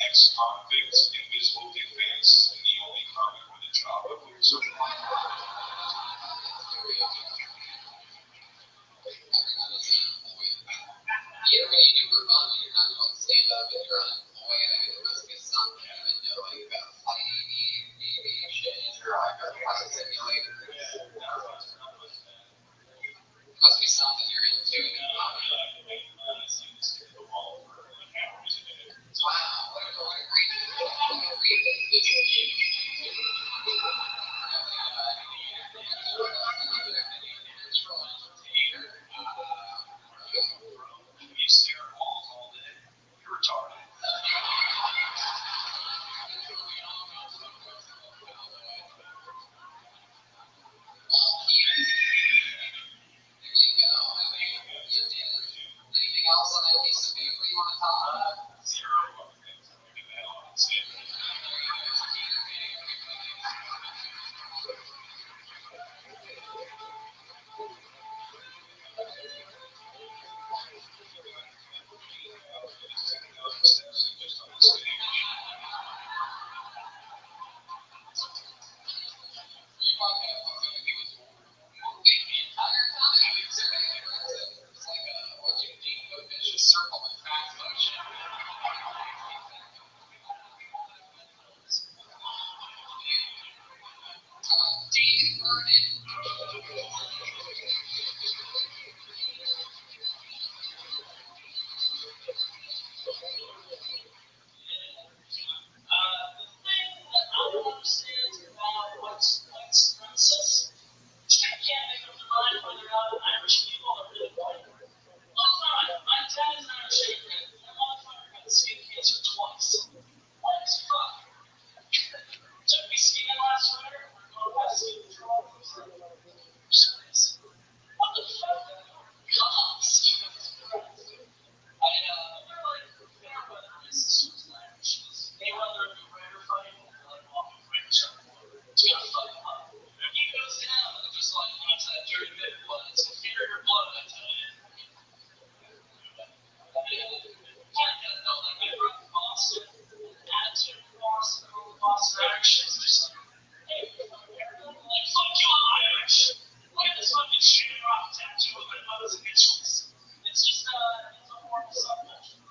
Ex-convicts, invisible defense, and the only comic with a job up here. So Yeah, when you do for fun, you're not going to stand up and you're unemployed. I mean, there must be something even knowing about flight aviation or like a flight simulator. Must be something you're into. Wow, what a great you stare at walls all day, you're retarded. Anything else on that piece of paper you want to talk about? Zero fucking things. I'm gonna get that on and say it. Circle and fast motion. Dean Vernon. The thing that I don't understand about what's nonsense, I can't make up my mind whether or not Irish people are really white. Well, fine. My dad is an Irish immigrant, and my motherfucker got skin cancer twice. What as fuck? Took me skiing last winter. We're going west skiing for all of us. Serious? What the fuck? Cops. I they're like fair weather. My sister was Irish. They weather a McGregor fight. They're like, oh, McGregor's our quarter. It's gonna fuck him up. He goes down and just like leaves that dirty bit of blood. It's inferior blood, I tell you. I gotta know, like, I grew up in Boston. Attitude in Boston, all the Boston Irishes. Just hey, like, fuck you, I'm Irish. Look at this fucking shooting off tattoo of my mother's initials. It's just, it's a horrible subculture.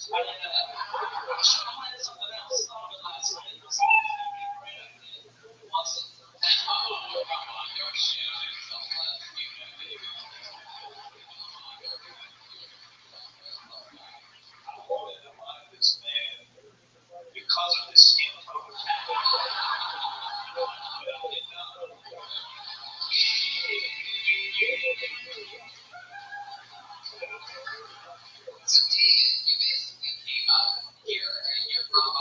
I like that. I should have planned something else. I thought of it last night. It was going to be a great idea. It wasn't. Oh, come on, no shit. Don't let you I wanted to like this man because of his skin color. So, David, you basically came up here and you're from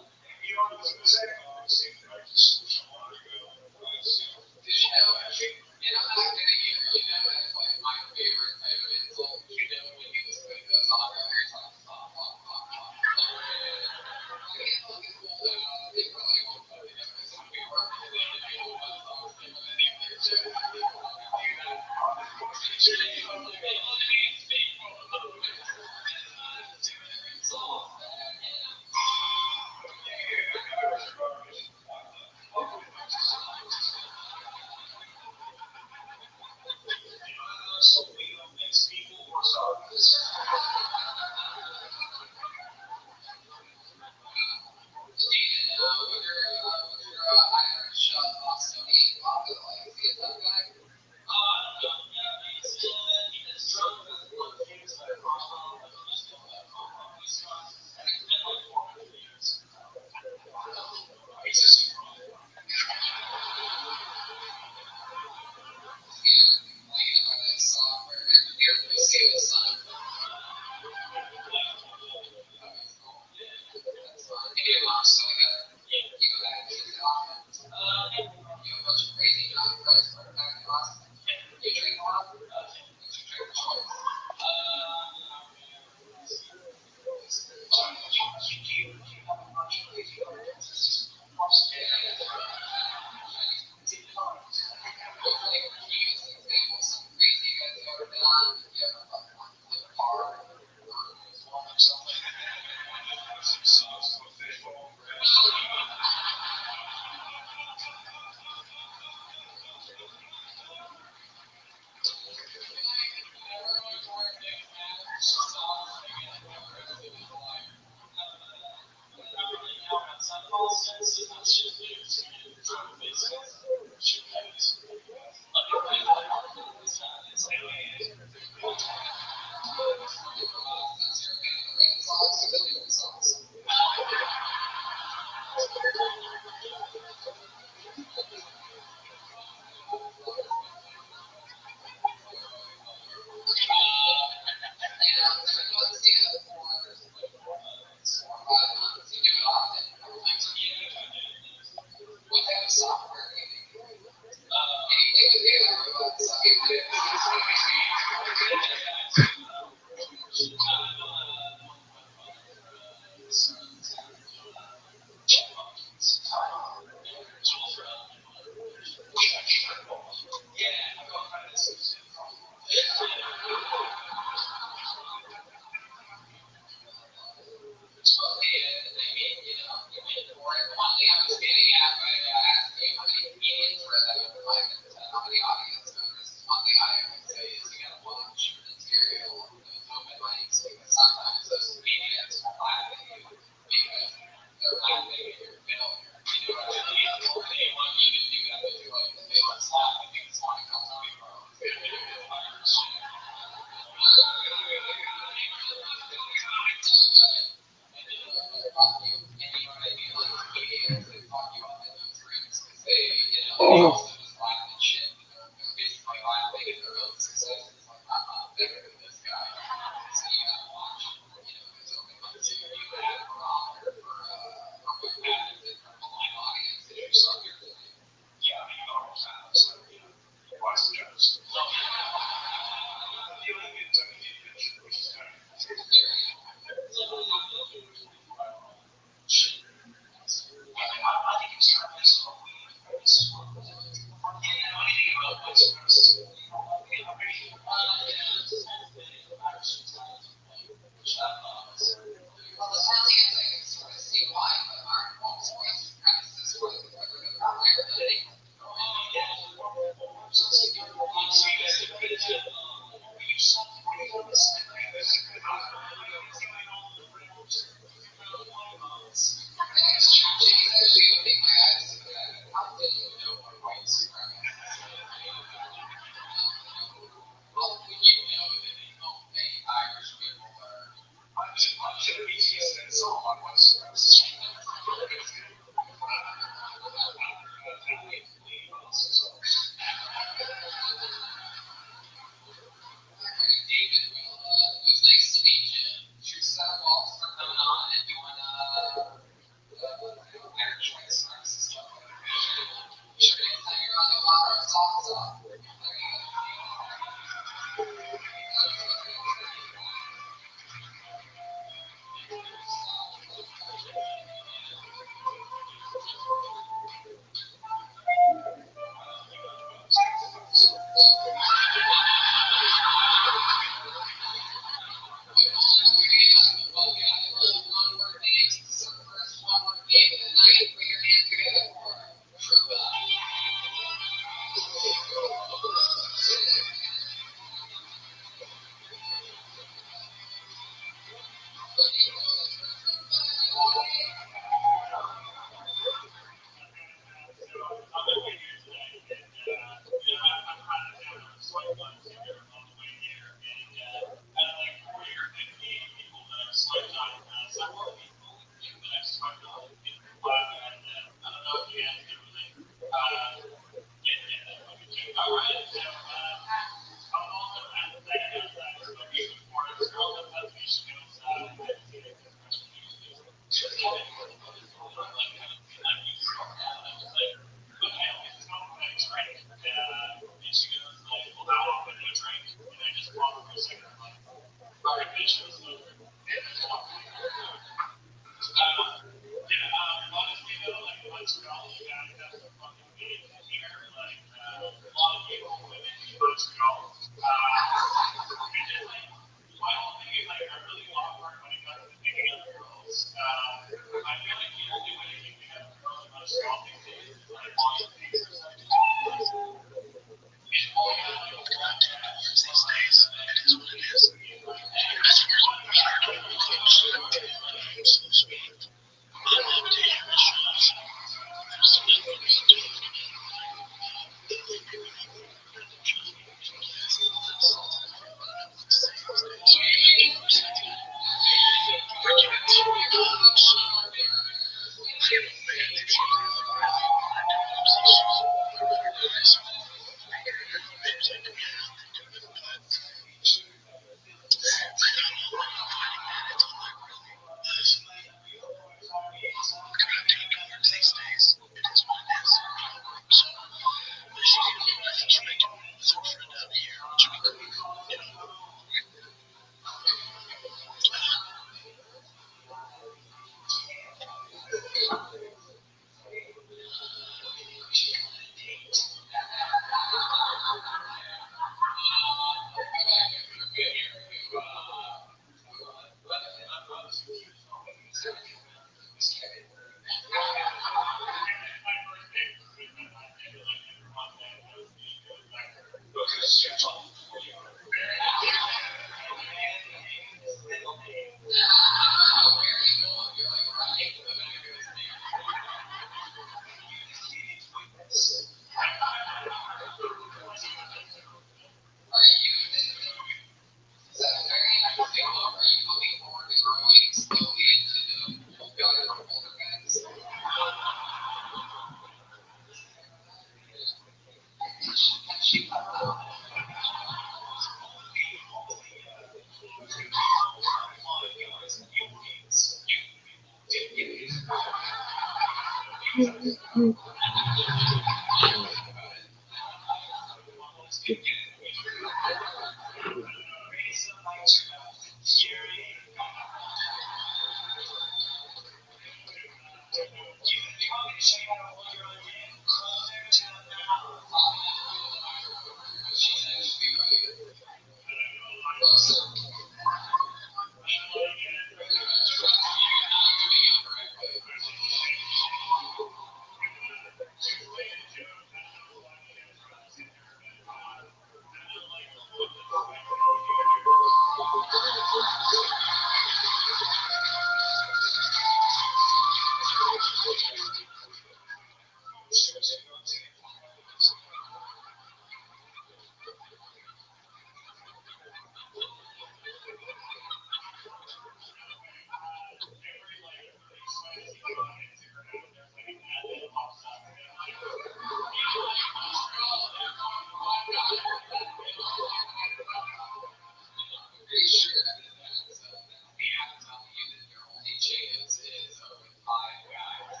Pretty sure that the app telling you that your only chance is with 5 guys.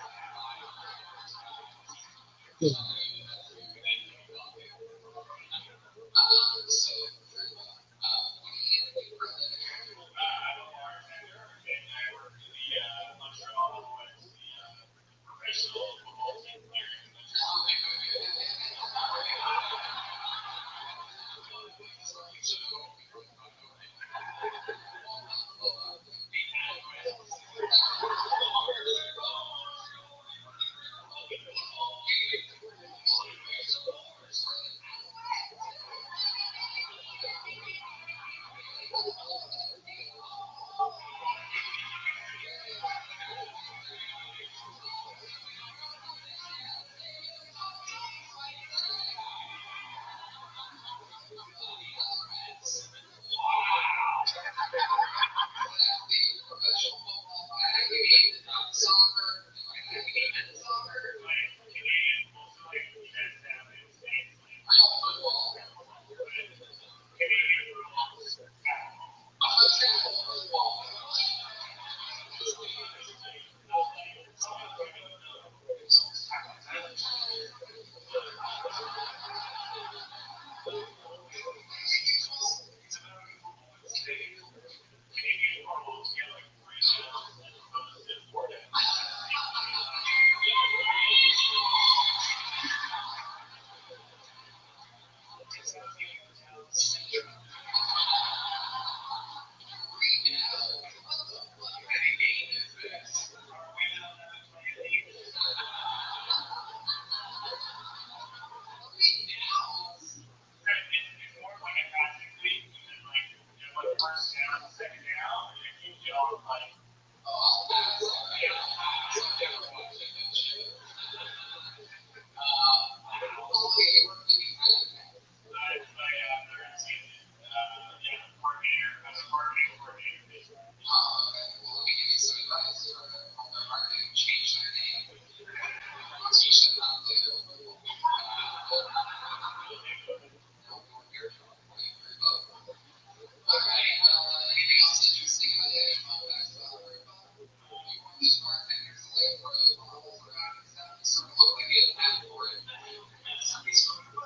So, what do you do for a living?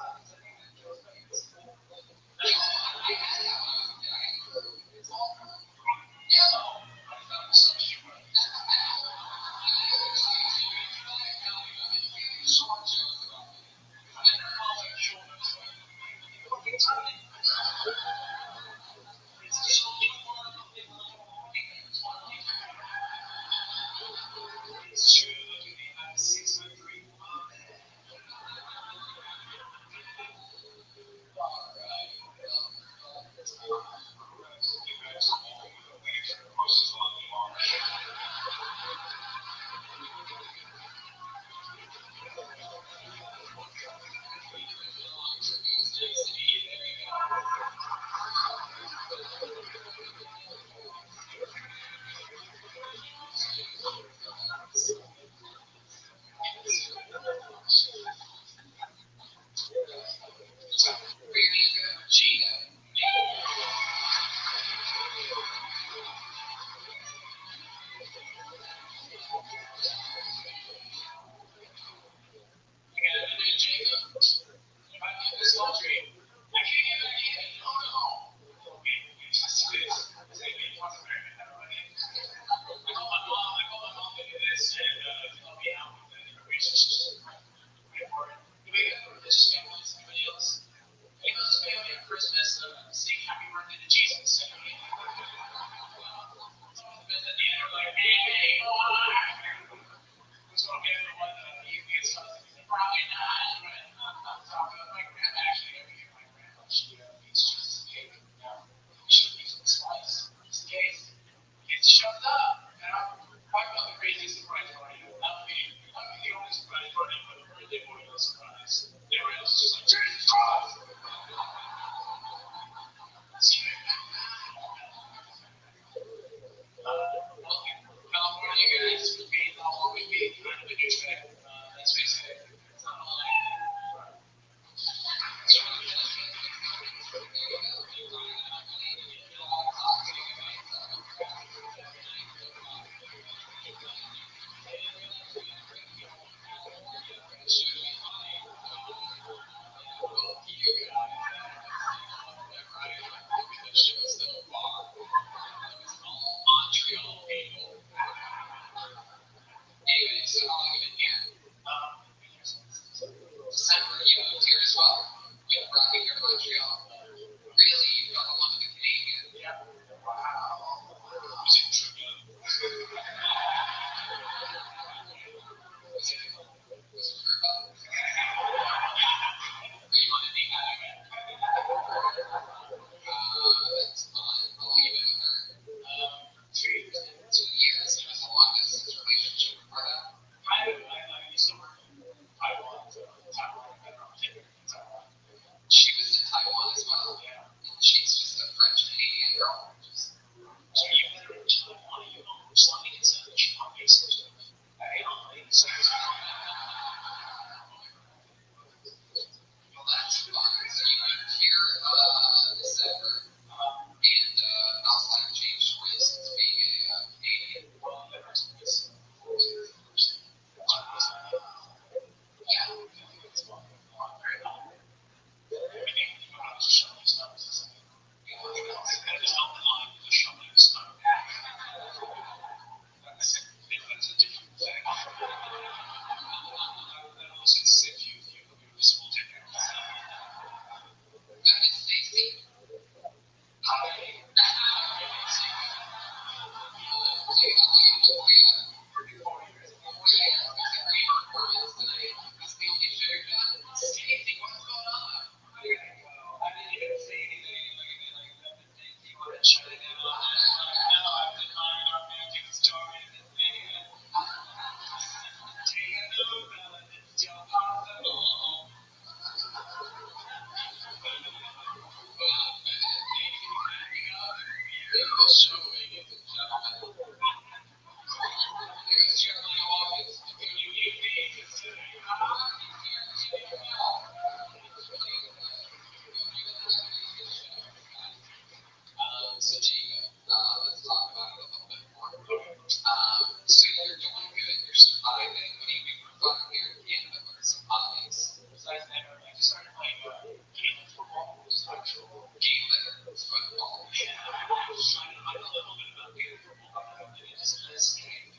change twists being a Canadian. Well, there are twists. Yeah. That is Stacy. Hi. Stacy, what's going on? I didn't even say anything. You want to shut it down? No, I've been lying on making stories and things. Take a note, Bella. It's still possible. So Jacob, let's talk about it a little bit more. So you're doing good, you're surviving. What do you do for fun here in Canada? What are some hobbies? Besides that, I just started playing game football, just actual. Game football. Yeah, I was trying to learn a little bit about game football. It's this game.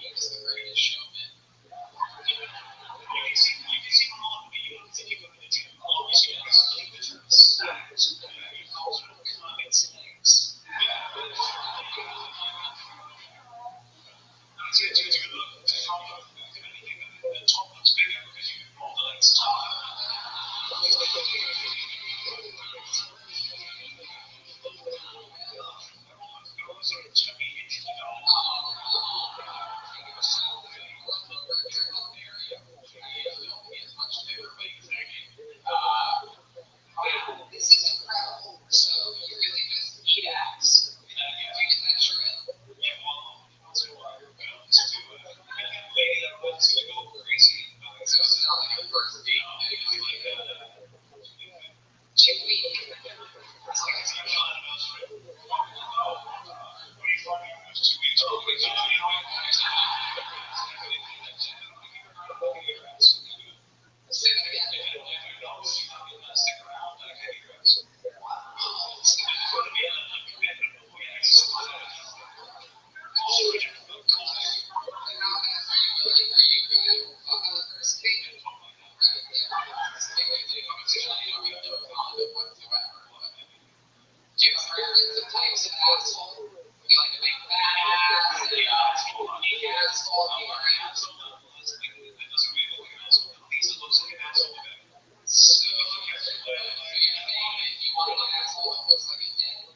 He's the greatest showman. You can see him on the video. You can go to the gym. Always keep the turns. You call it comments and things. Yeah. It's good to look. Anything that top looks bigger because you hold the legs top. This is incredible. So you really just eat ass. You get that shrimp? Yeah, well, once in a while, just to lady that wants to go crazy. So it's not like a first date. Like 2 weeks. it's like it's not fun enough. What are you finding in those 2 weeks? Oh, but you know, Say that again. stick around, like, hey, guys. It's going to be a commitment before you exercise. Types of asshole. You like to make fat ass, big asshole, or asshole. So, if you want an asshole that looks like a dick,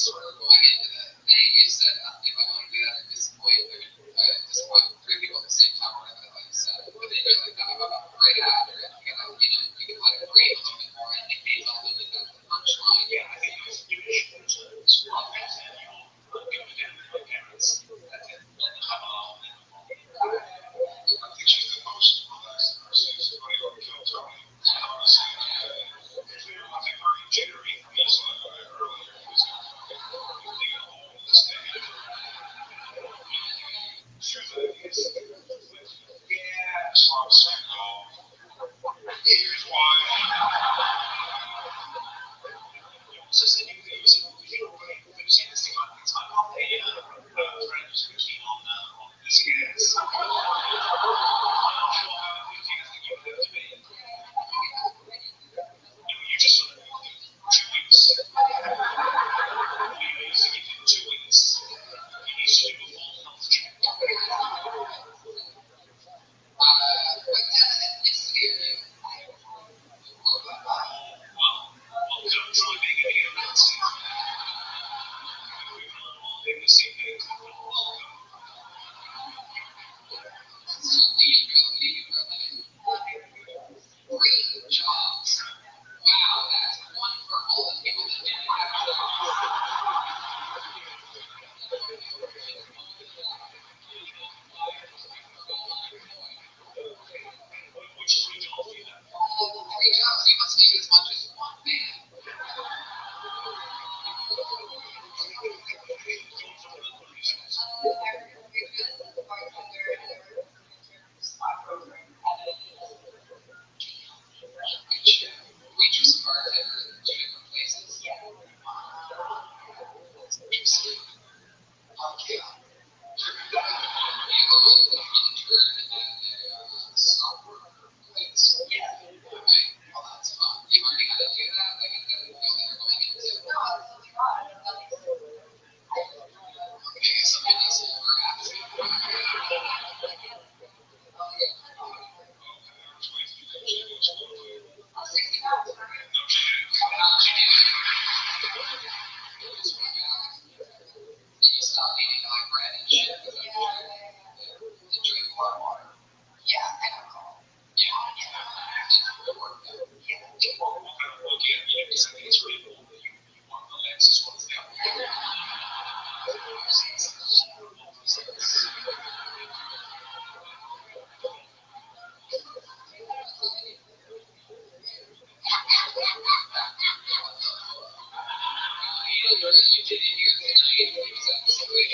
sort of going into the thing, you said, if I want to do that, disappoint three people at the same time, or whatever like you said. But then you're like, right after it, you can let it breathe a little bit more, and it may not live in that punchline. Yeah, I think you should strong fans and the parents that come along and I think she's the most relaxed person who's going to kill Tony. I think very jittery from this earlier. He was going home this day. Shoes that he's yeah, so I'm saying, here's why. So said you know, we've seen this thing on the time on the friend who's keen on this gas. I'm not sure how you think you would have to be. You just sort of 2 weeks. You used to give him 2 weeks. You used to do a full health check. Well, don't try being a hero. They will see me. Great jobs. Wow, that's one for all the people that didn't have a job. Which is regional for you then? 3 jobs. You must make as much as one man. Waitress and bartender in 2 different places. Interesting. Okay. Intern and a software place. Okay. Well, that's fun. You learning how to do that? Like, is that the field that you're going into? No, it's not. Okay, somebody needs to grasp it. I'll 60 pounds. How did you do it? Just work out. And you stop eating like bread and shit. And drink more water. Yeah, and alcohol. Yeah. Good work, though. Yeah. What kind of work you have? Because I think it's really cool that you want the legs as well as the upper. You did it here tonight. It was absolutely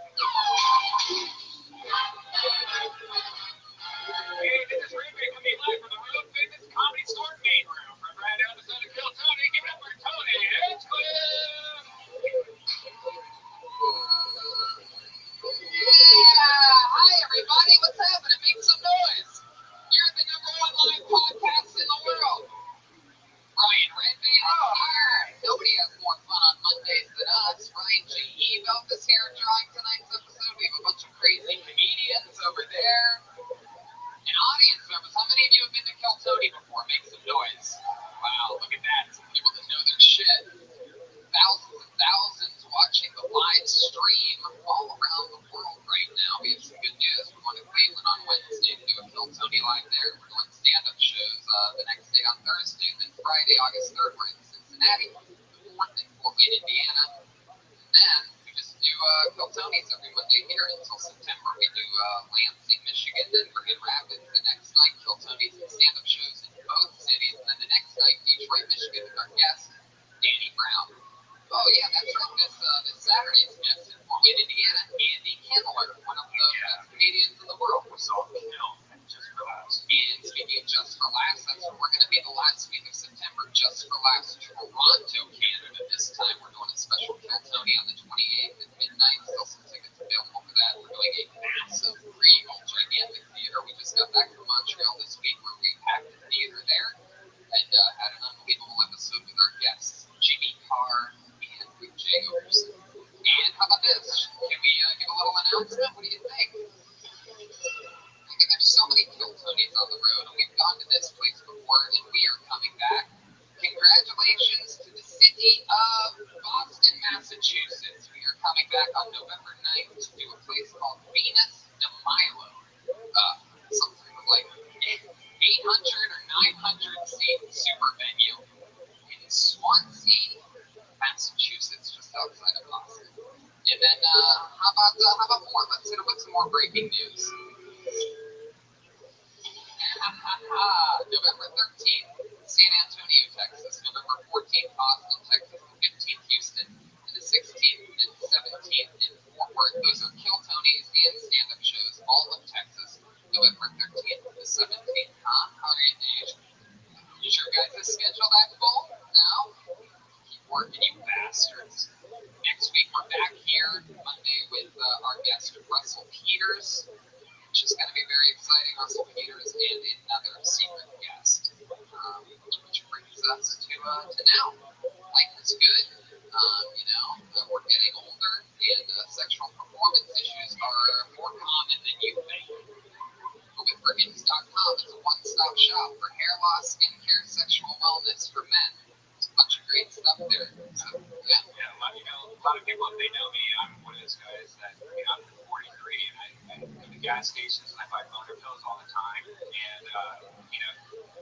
Hey, this is Rabbi coming live from the world famous comedy store main room. From right outside of Kill Tony, give it up for Tony Hinchcliffe! Yeah! Hi, everybody. What's happening? Make some noise. You're the #1 live podcast in the world. Ryan Redband is here. Nobody has more fun on Mondays than us. Ryan J. Evelth is here drawing tonight's episode. We have a bunch of crazy comedians over there. An audience members. How many of you have been to Kill Tony before? Make some noise. Wow, look at that. Some people that know their shit. Thousands and thousands watching the live stream all around the world right now. We have some good news. We're going to Cleveland on Wednesday to do a Kill Tony live there. We're doing stand-up shows the next day on Thursday, and then Friday, August 3rd, we're in Cincinnati. The 4th in Fort Wayne, Indiana. And then we just do Kill Tony's every Monday here until September. We do Lansing, Michigan, then Grand Rapids. The next night, Kill Tony's and stand-up shows in both cities. And then the next night, Detroit, Michigan, with our guest, Danny Brown. Oh yeah, that's right. This Saturday's guest in Fort Wayne, Indiana, Andy Kindler, one of the best comedians in the world. We're solving the film. Just relax. And speaking of Just for Laughs, that's where we're going to be the last week of September. Just for Laughs, Toronto, Canada. This time we're doing a special Kill Tony on the 28th at midnight. Still some tickets available for that. We're doing a massive, regal, gigantic theater. We just got back from Montreal this week where we packed the theater there and had an unbelievable episode with our guests, Jimmy Carr and Rick Jacobs. And how about this? Can we give a little announcement? What do you think? There's so many Kill Tonys on the road, and we've gone to this place before, and we are coming back. Congratulations to the city of Boston, Massachusetts. We are coming back on November 9th to do a place called Venus de Milo. Something like 800 or 900 seat super venue in Swansea, Massachusetts, just outside of Boston. And then, how about more? Let's hit it with some more breaking news. November 13th, San Antonio, Texas. November 14th, Austin, Texas. The 15th, Houston. And the 16th and 17th in Fort Worth. Those are Kill Tonys and stand-up shows, all of Texas. November 13th to the 17th. Huh? How are you, Dave? Is your guys' schedule that full? No? Keep working, you bastards. Next week, we're back here Monday with our guest, Russell Peters, which is going to be very exciting. Russell Peters and another secret guest, which brings us to now. Life is good. We're getting older, and sexual performance issues are more common than you think. Forgiveness.com is a one-stop shop for hair loss, skincare, sexual wellness for men. It's a bunch of great stuff there. So, yeah. Yeah, a lot of people, if they know me, I'm one of those guys that, I'm 43 and I go to gas stations and I buy boner pills all the time. And,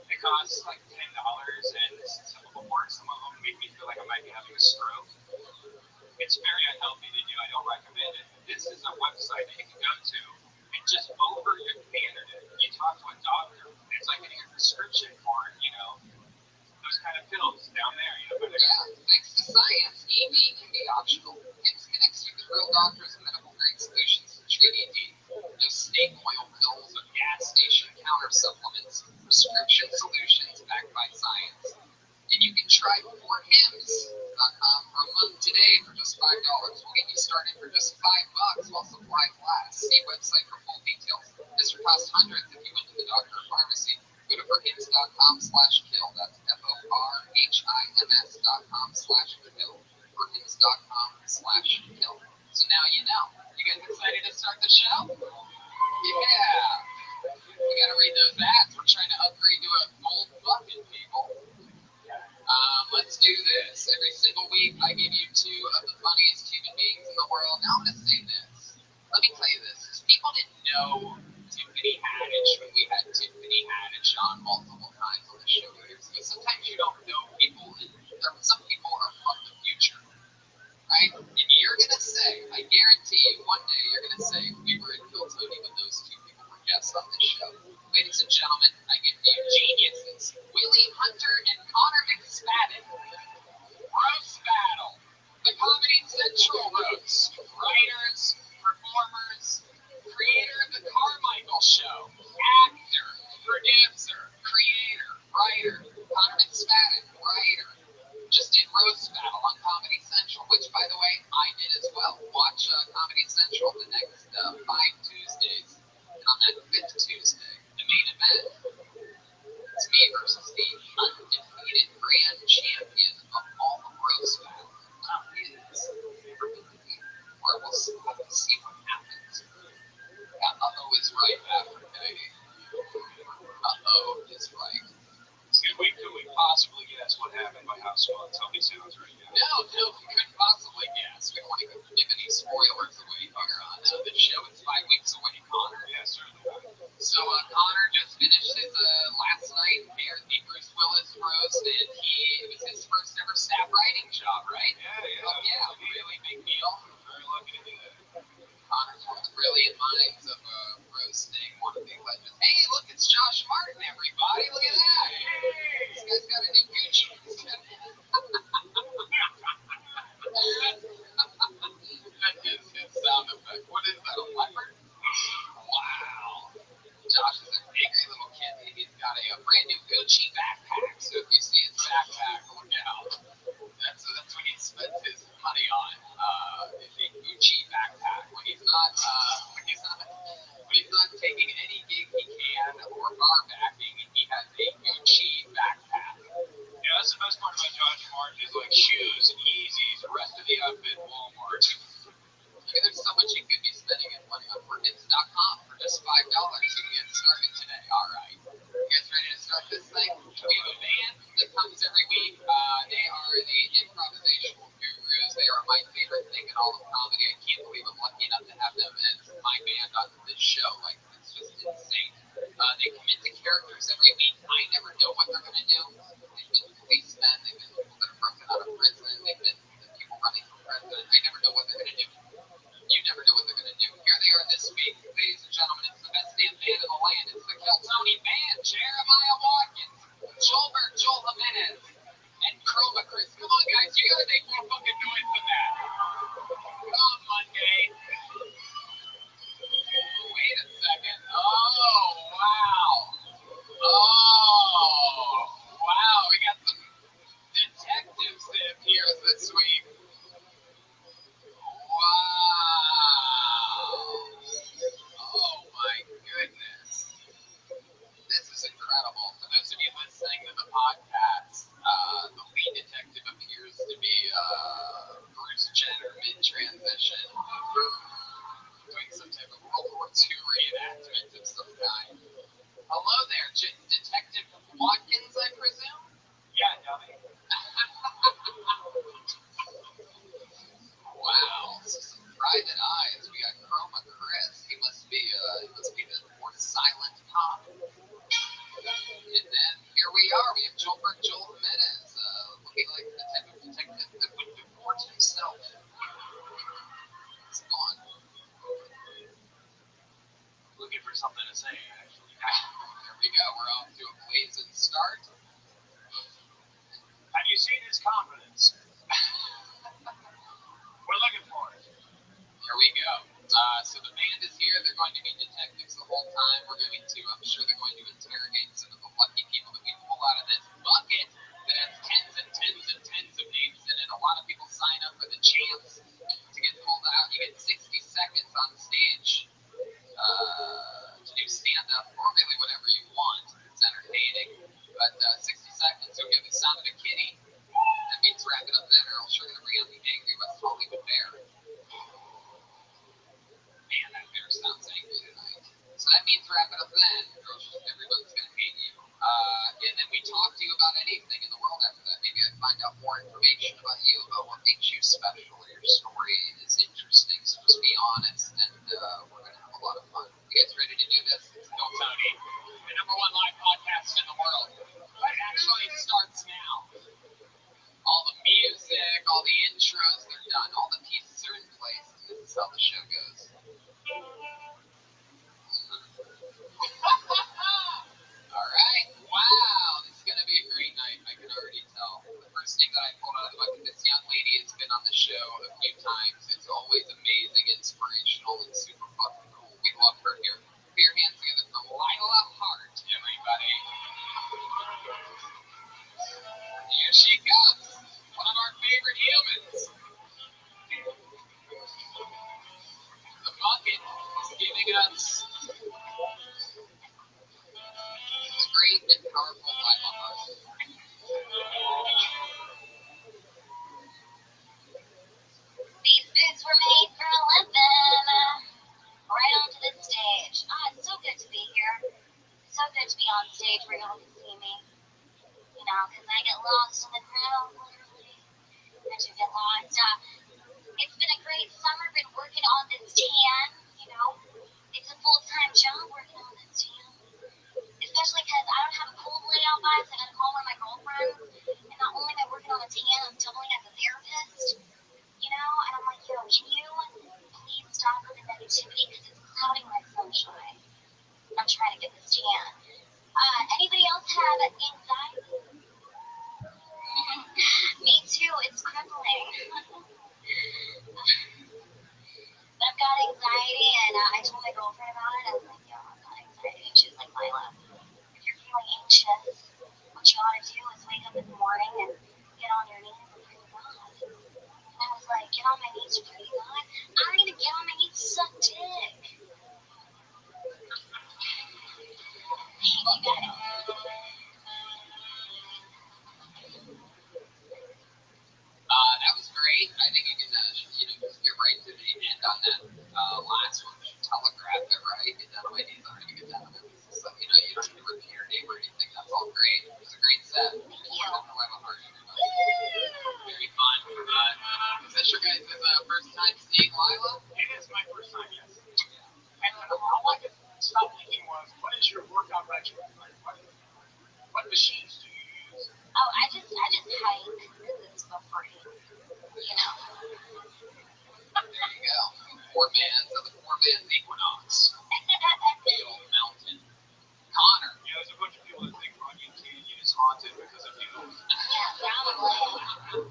it costs like $10 and some of them work, some of them make me feel like I might be having a stroke. It's very unhealthy to do. I don't recommend it. This is a website that you can go to and just over the internet, you talk to a doctor. It's like getting a prescription for, those kind of pills down there. Yeah, thanks to science, ED can be optional. HIPS connects you with real doctors and medical grade solutions to treat ED. No snake oil pills or gas station counter supplements. Prescription solutions backed by science. And you can try forhims.com for a month today for just $5. We'll get you started for just $5 while supplies last. See website for full details. This would cost hundreds if you went to the doctor or pharmacy. Go to forhims.com/kill. That's forhims.com/kill. Forhims.com/kill. So now you know. You guys excited to start the show? Yeah. We gotta read those ads. We're trying to upgrade to a gold bucket, people. Let's do this. Every single week, I give you two of the funniest human beings in the world. Now I'm going to say this. Let me tell you this. People didn't know Tiffany Haddish when we had Tiffany Haddish on multiple times on the show years ago. Sometimes you don't know people, and some people are from the future, right? And you're going to say, I guarantee you, one day you're going to say, we were in Kill Tony when those two people were guests on this show. Ladies and gentlemen, I give you geniuses, Willie Hunter and Connor McSpadden. Roast Battle, the Comedy Central roast. Writers, which, by the way, I did as well. Watch Comedy Central the next 5 Tuesdays. And on that 5th Tuesday, the main event, it's me versus the undefeated grand champion of all the roast battles. Or we'll see what happens. Yeah, uh-oh is right after Kennedy. Uh-oh is right. Could we possibly guess what happened by how small Tony sounds right now? No, we couldn't possibly guess. We don't want to give any spoilers away here on the show. It's 5 weeks away, Connor. Yeah, certainly. So Connor just finished his last night here at the Bruce Willis roast, and it was his first ever staff writing job, right? Yeah. Really big deal. Very lucky to do that. Connor's one of the brilliant minds of roasting, one of the legends. Hey, look, it's Josh Martin, everybody. Look at that. This guy's got a new Gucci. That is his sound effect. What is that, a leopard? Wow. Josh is a angry little kid. He's got a brand new Gucci backpack. So if you see his backpack, look out. That's what he spends his money on. A Gucci backpack. When he's not taking any gig he can or bar backing, he has a Gucci backpack. Yeah, that's the best part about Josh Martin is like shoes, Yeezys, the rest of the outfit, Walmart. Okay, there's so much you could be spending his money on. Forkins.com for just $5. You can get started today. All right. You guys ready to start this thing? We have a band that comes every week. They are the improvisational gurus. They are my favorite thing in all of comedy. I can't believe I'm lucky enough to have them as my band on this show. Like, it's just insane. They commit to characters every week. I never know what they're going to do. They've been policemen. They've been people that are broken out of prison. They've been people running from prison. I never know what they're going to do. You never know what they're going to do. Here they are this week, ladies and gentlemen. It's the best damn band in the land. It's the Kill Tony Band. Jeremiah Watkins, Joelberg Joel Jimenez, and Chroma Chris. Come on, guys. You got to make more fucking noise than that. Come on, Monday. Wait a second. Oh, wow. Oh, wow. We got some detectives that appear this week. Wow. Oh my goodness. This is incredible. For those of you listening to the podcast, the lead detective appears to be Bruce Jenner mid-transition from doing some type of World War II reenactment of some kind. Hello there, Detective Watkins, I presume? Yeah, dummy. Wow, some private eyes. We got Chroma Chris. He must be the more silent cop. And then here we are. We have Joelberg Joel Jimenez, looking like the type of detective that would deport himself. It's gone. Looking for something to say, actually. There we go. We're off to a blazing start. Have you seen his confidence? We're looking for it. Here we go. So the band is here. They're going to be detectives the whole time. I'm sure they're going to interrogate some of the lucky people that we pull out of this bucket that has tens and tens and tens of names in it. A lot of people sign up for the chance to get pulled out. You get 60 seconds on stage to do stand-up or really whatever you want. It's entertaining. But 60 seconds, you'll give the sound of a kitty. That means wrap it up there, or else you're going to bring out the angry West Hollywood bear. Man, that bear sounds angry tonight. So that means wrap it up then, or else everyone's going to hate you. And then we talk to you about anything in the world after that. Maybe I find out more information about you, about what makes you special, or your story is interesting. So just be honest, and we're going to have a lot of fun. You guys ready to do this? Let's go, Tony. The #1 live podcast in the world. It actually starts now. All the music, all the intros, they're done. All the pieces are in place. This is how the show goes. All right. Wow. This is going to be a great night. I can already tell. The first thing that I pulled out of the bucket, this young lady has been on the show a few times. It's always amazing, inspirational. stage where y'all can see me. You know, because I get lost in the crowd, literally. I just get lost. It's been a great summer. Been working on this tan. You know, it's a full-time job working on this tan. Especially because I don't have a cold layout vibe, so I gotta call one of my girlfriends. And not only am I working on a tan, I'm doubling as a therapist. You know, and I'm like, yo, can you please stop with the negativity because it's clouding my sunshine. I'm trying to get this tan. Anybody else have anxiety? Me too, it's crippling. I've got anxiety, and I told my girlfriend about it. I was like, yo, I've got anxiety. And she's like, Lila, if you're feeling anxious, what you ought to do is wake up in the morning and get on your knees and pray to God. And I was like, get on my knees to pray to God? I don't even get on my knees to suck dick. You got it. That was great. I think you can, just get right to the end on that last one. Telegraph it, right? Get down on my knees. I'm going to get down on my knees. So, you don't need to repeat your name or anything. That's all great. It was a great set. Thank you. Very fun. Is this your guys' first time seeing Lila? It is my first time, yes. And all I could stop thinking was, what is your workout regimen? Like, what machines do you use? Oh, I just hike because it's so free. You know. There you go. The four-man Equinox. The old mountain. Connor. You know, there's a bunch of people that think Runyon Canyon is haunted because of you. Yeah, probably.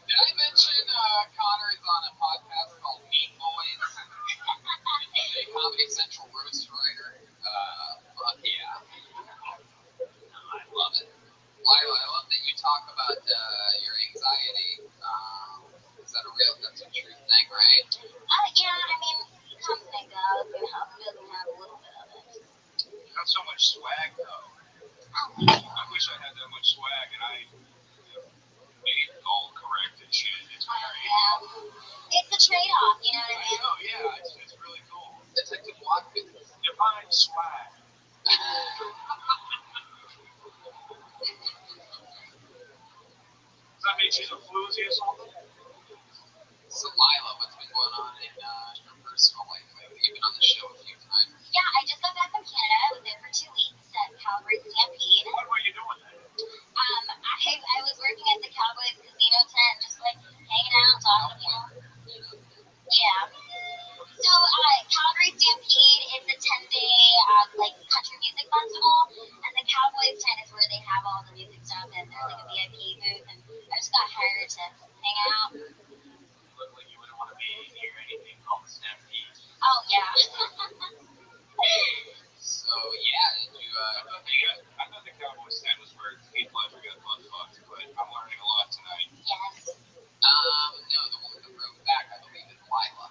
Did I mention Connor is on a podcast called Meat Boys? A Comedy Central roast writer. Fuck yeah. No, I love it. Lila, I love that you talk about your anxiety. That's a true thing, right? Yeah, I mean, he comes and goes, you know, he doesn't have a little bit of it. You have so much swag, though. Oh, thank you. I wish I had that much swag, and I made all correct and shit. It's very... Yeah. It's a trade-off, you know what I mean? Oh, yeah, it's really cool. It's like the block business. Define swag. Does that mean she's a floozy or something? So Lila, what's been going on in your personal life lately? You've been on the show a few times. Yeah, I just got back from Canada. I was there for 2 weeks at Calgary Stampede. What were you doing there? I was working at the Cowboys casino tent, just like hanging out, talking to people. Yeah. So, Calgary Stampede is a 10-day, country music festival, and the Cowboys tent is where they have all the music stuff, and there's like a VIP booth, and I just got hired to hang out. You look like you wouldn't want to be near anything called the Stampede. Oh, yeah. So, yeah, did you, I thought the Cowboys tent was where Heath Ledger got butt fucked, but I'm learning a lot tonight. Yes. no, the one that wrote back, I believe, is Lila.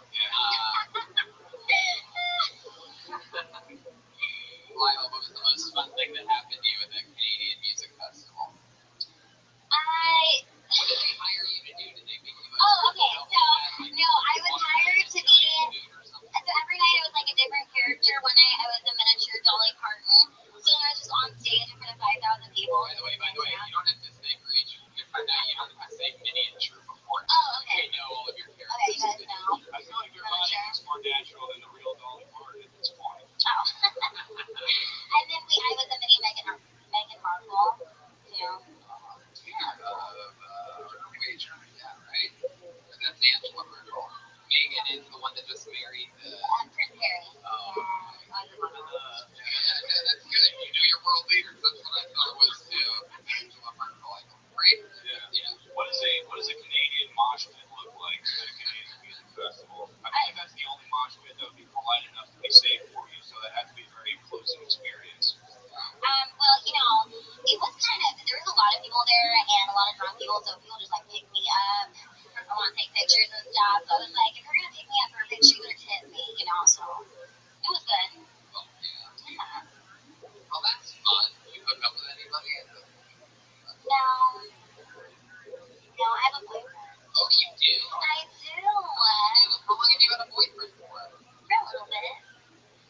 Lila, what was the most fun thing that happened to you at the Canadian Music Festival? What did they hire you to do? Did they make you Okay, so, no, I was hired to be, so every night it was like a different character. One night I was a miniature Dolly Parton, so I was just on stage in front of 5,000 people. By the way, you don't have to say for each, you don't have to say miniature before. Oh, okay. They know all of your Okay, characters. you guys know. I feel like your body looks more natural than the real Dolly Parton at this point. Oh. And then I was a mini Meghan Markle, too. Wager, yeah, right? And that's Angela Merkel. Megan is the one that just married Prince Harry. Oh. Yeah, I was one of them. Yeah, that's good. You know your world leaders. That's what I thought it was too. Angela Merkel, right? Yeah. What does a Canadian mosh pit look like at a Canadian music festival? I think that's the only mosh pit that would be polite enough to be safe for you, so that had to be a very inclusive experience. Well, you know, it was there was a lot of people there and a lot of drunk people, so people just like picked me up. I want to take pictures and stuff. So I was like, if you're going to pick me up for a picture, you're going to tip me, you know, so it was good. Oh, yeah. Yeah. Well, that's fun. You hook up with anybody? No. No, I have a boyfriend. Oh, you do? I do. How long have you had a boyfriend for? For a little bit.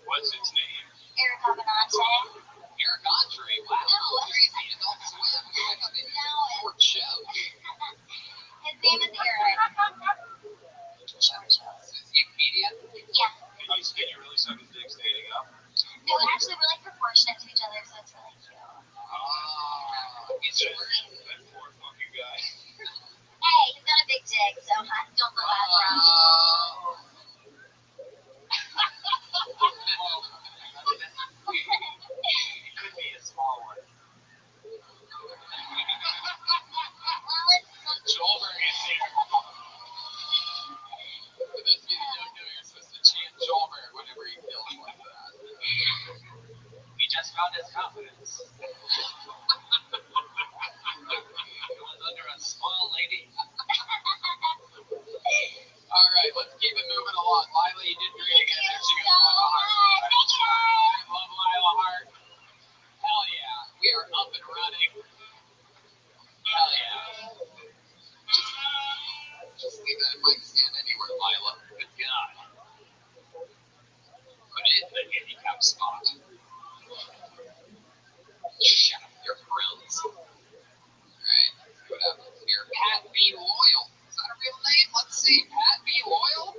What's its name? Eric Avenante. Eric Andre? country. Wow, crazy. Adult Swim. I thought they did a sports show. His name is Aaron. Is he a comedian? Yeah. Can you really suck his dick standing up? No, actually, we're like proportionate to each other, so it's really cute. He's That short. that poor fucking guy. Hey, he's got a big dick, so don't feel bad for him. It could be a small one. Well, it's Joelberg is here. For those of you that don't know, you're supposed to chant Joelberg whenever you feel like that. He just found his confidence. It was under a small lady. All right, let's keep it moving along. Lila, you did great again. There she goes. so Lila Hart. much. Thank you, guys. I love Lila Hart. Hell yeah. We are up and running. Hell yeah. Just leave that mic stand anywhere, Lila. Good God. Put it in the handicap spot. Shut up, your friends. Alright, let's see what happens here. Pat B. Loyal. Is that a real name? Let's see. Pat B. Loyal?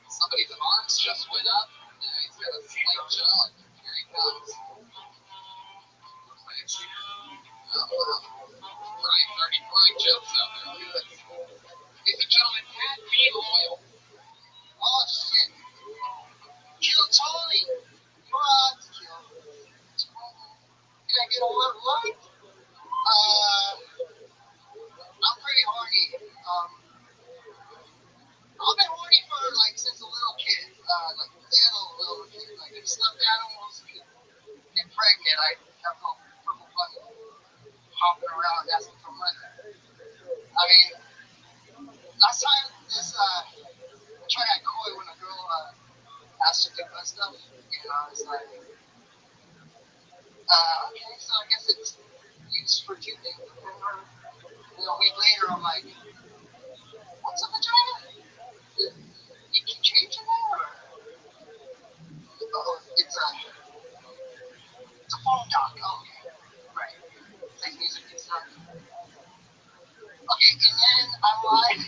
Somebody's arms just went up. Now he's got a slight jog. Here he comes. Brian already throwing jokes out there. Look at this. Ladies and gentlemen, Pat B. Loyal. Oh shit! Kill Tony! What? Kill. Can I get a little light? I'm pretty horny. I've been horny for like since a little kid. Like little kid. Like if stuffed animals could get pregnant, I'd have a little purple button hopping around asking for money. I mean, last time this I tried that coy when a girl asked to do my stuff, and I was like, okay, so I guess it's used for two things. And a week later, I'm like, what's a vagina? You can change it now, or? Oh, it's a phone dock. Oh, okay, right. Like music and stuff. Okay, and then I'm like,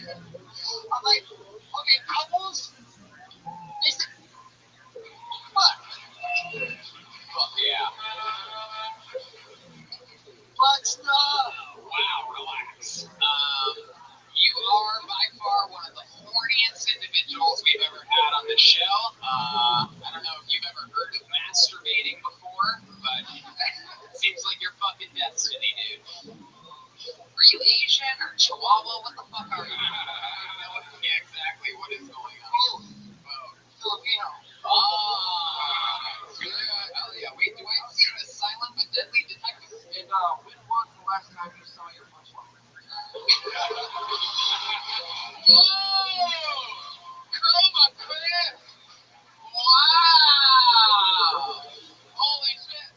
okay, couples, they said, fuck. Fuck yeah. But stuff. Wow, relax. You are by far one of the horniest individuals we've ever had on the show. I don't know if you've ever heard of masturbating before, but it seems like you're fucking destiny, dude. Are you Asian or Chihuahua? What the fuck are you? Yeah, exactly. What is going on? Filipino. Yeah, hell yeah. Wait, do I see the silent but deadly detective? And when was the last time you saw your first one? Whoa! Chroma Cliff! Wow! Holy shit!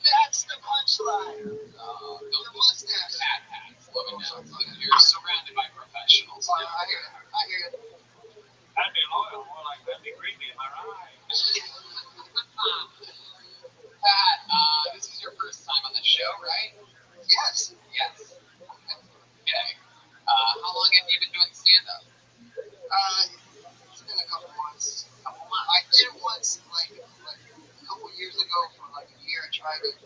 That's the punchline. The mustache. Pat. Slow it down. You're surrounded by professionals. I hear it. That'd be loyal, more like that'd be creepy, am I right? Pat, this is your first time on the show, right? Yes. Yes. Okay. How long have you been doing stand-up? It's been a couple months. I did it once, like a couple years ago for like a year. I tried it.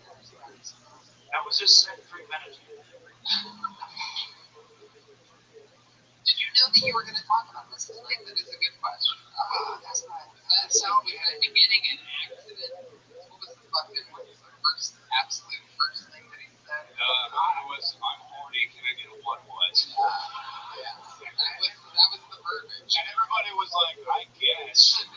That was just 3 minutes. Did you know that you were going to talk about this tonight? That is a good question. That's right. That sounds like the beginning an accident. What was the absolute first thing that he said? I'm horny, can I get a what? Yes. That was the verbiage. And everybody was like, I guess.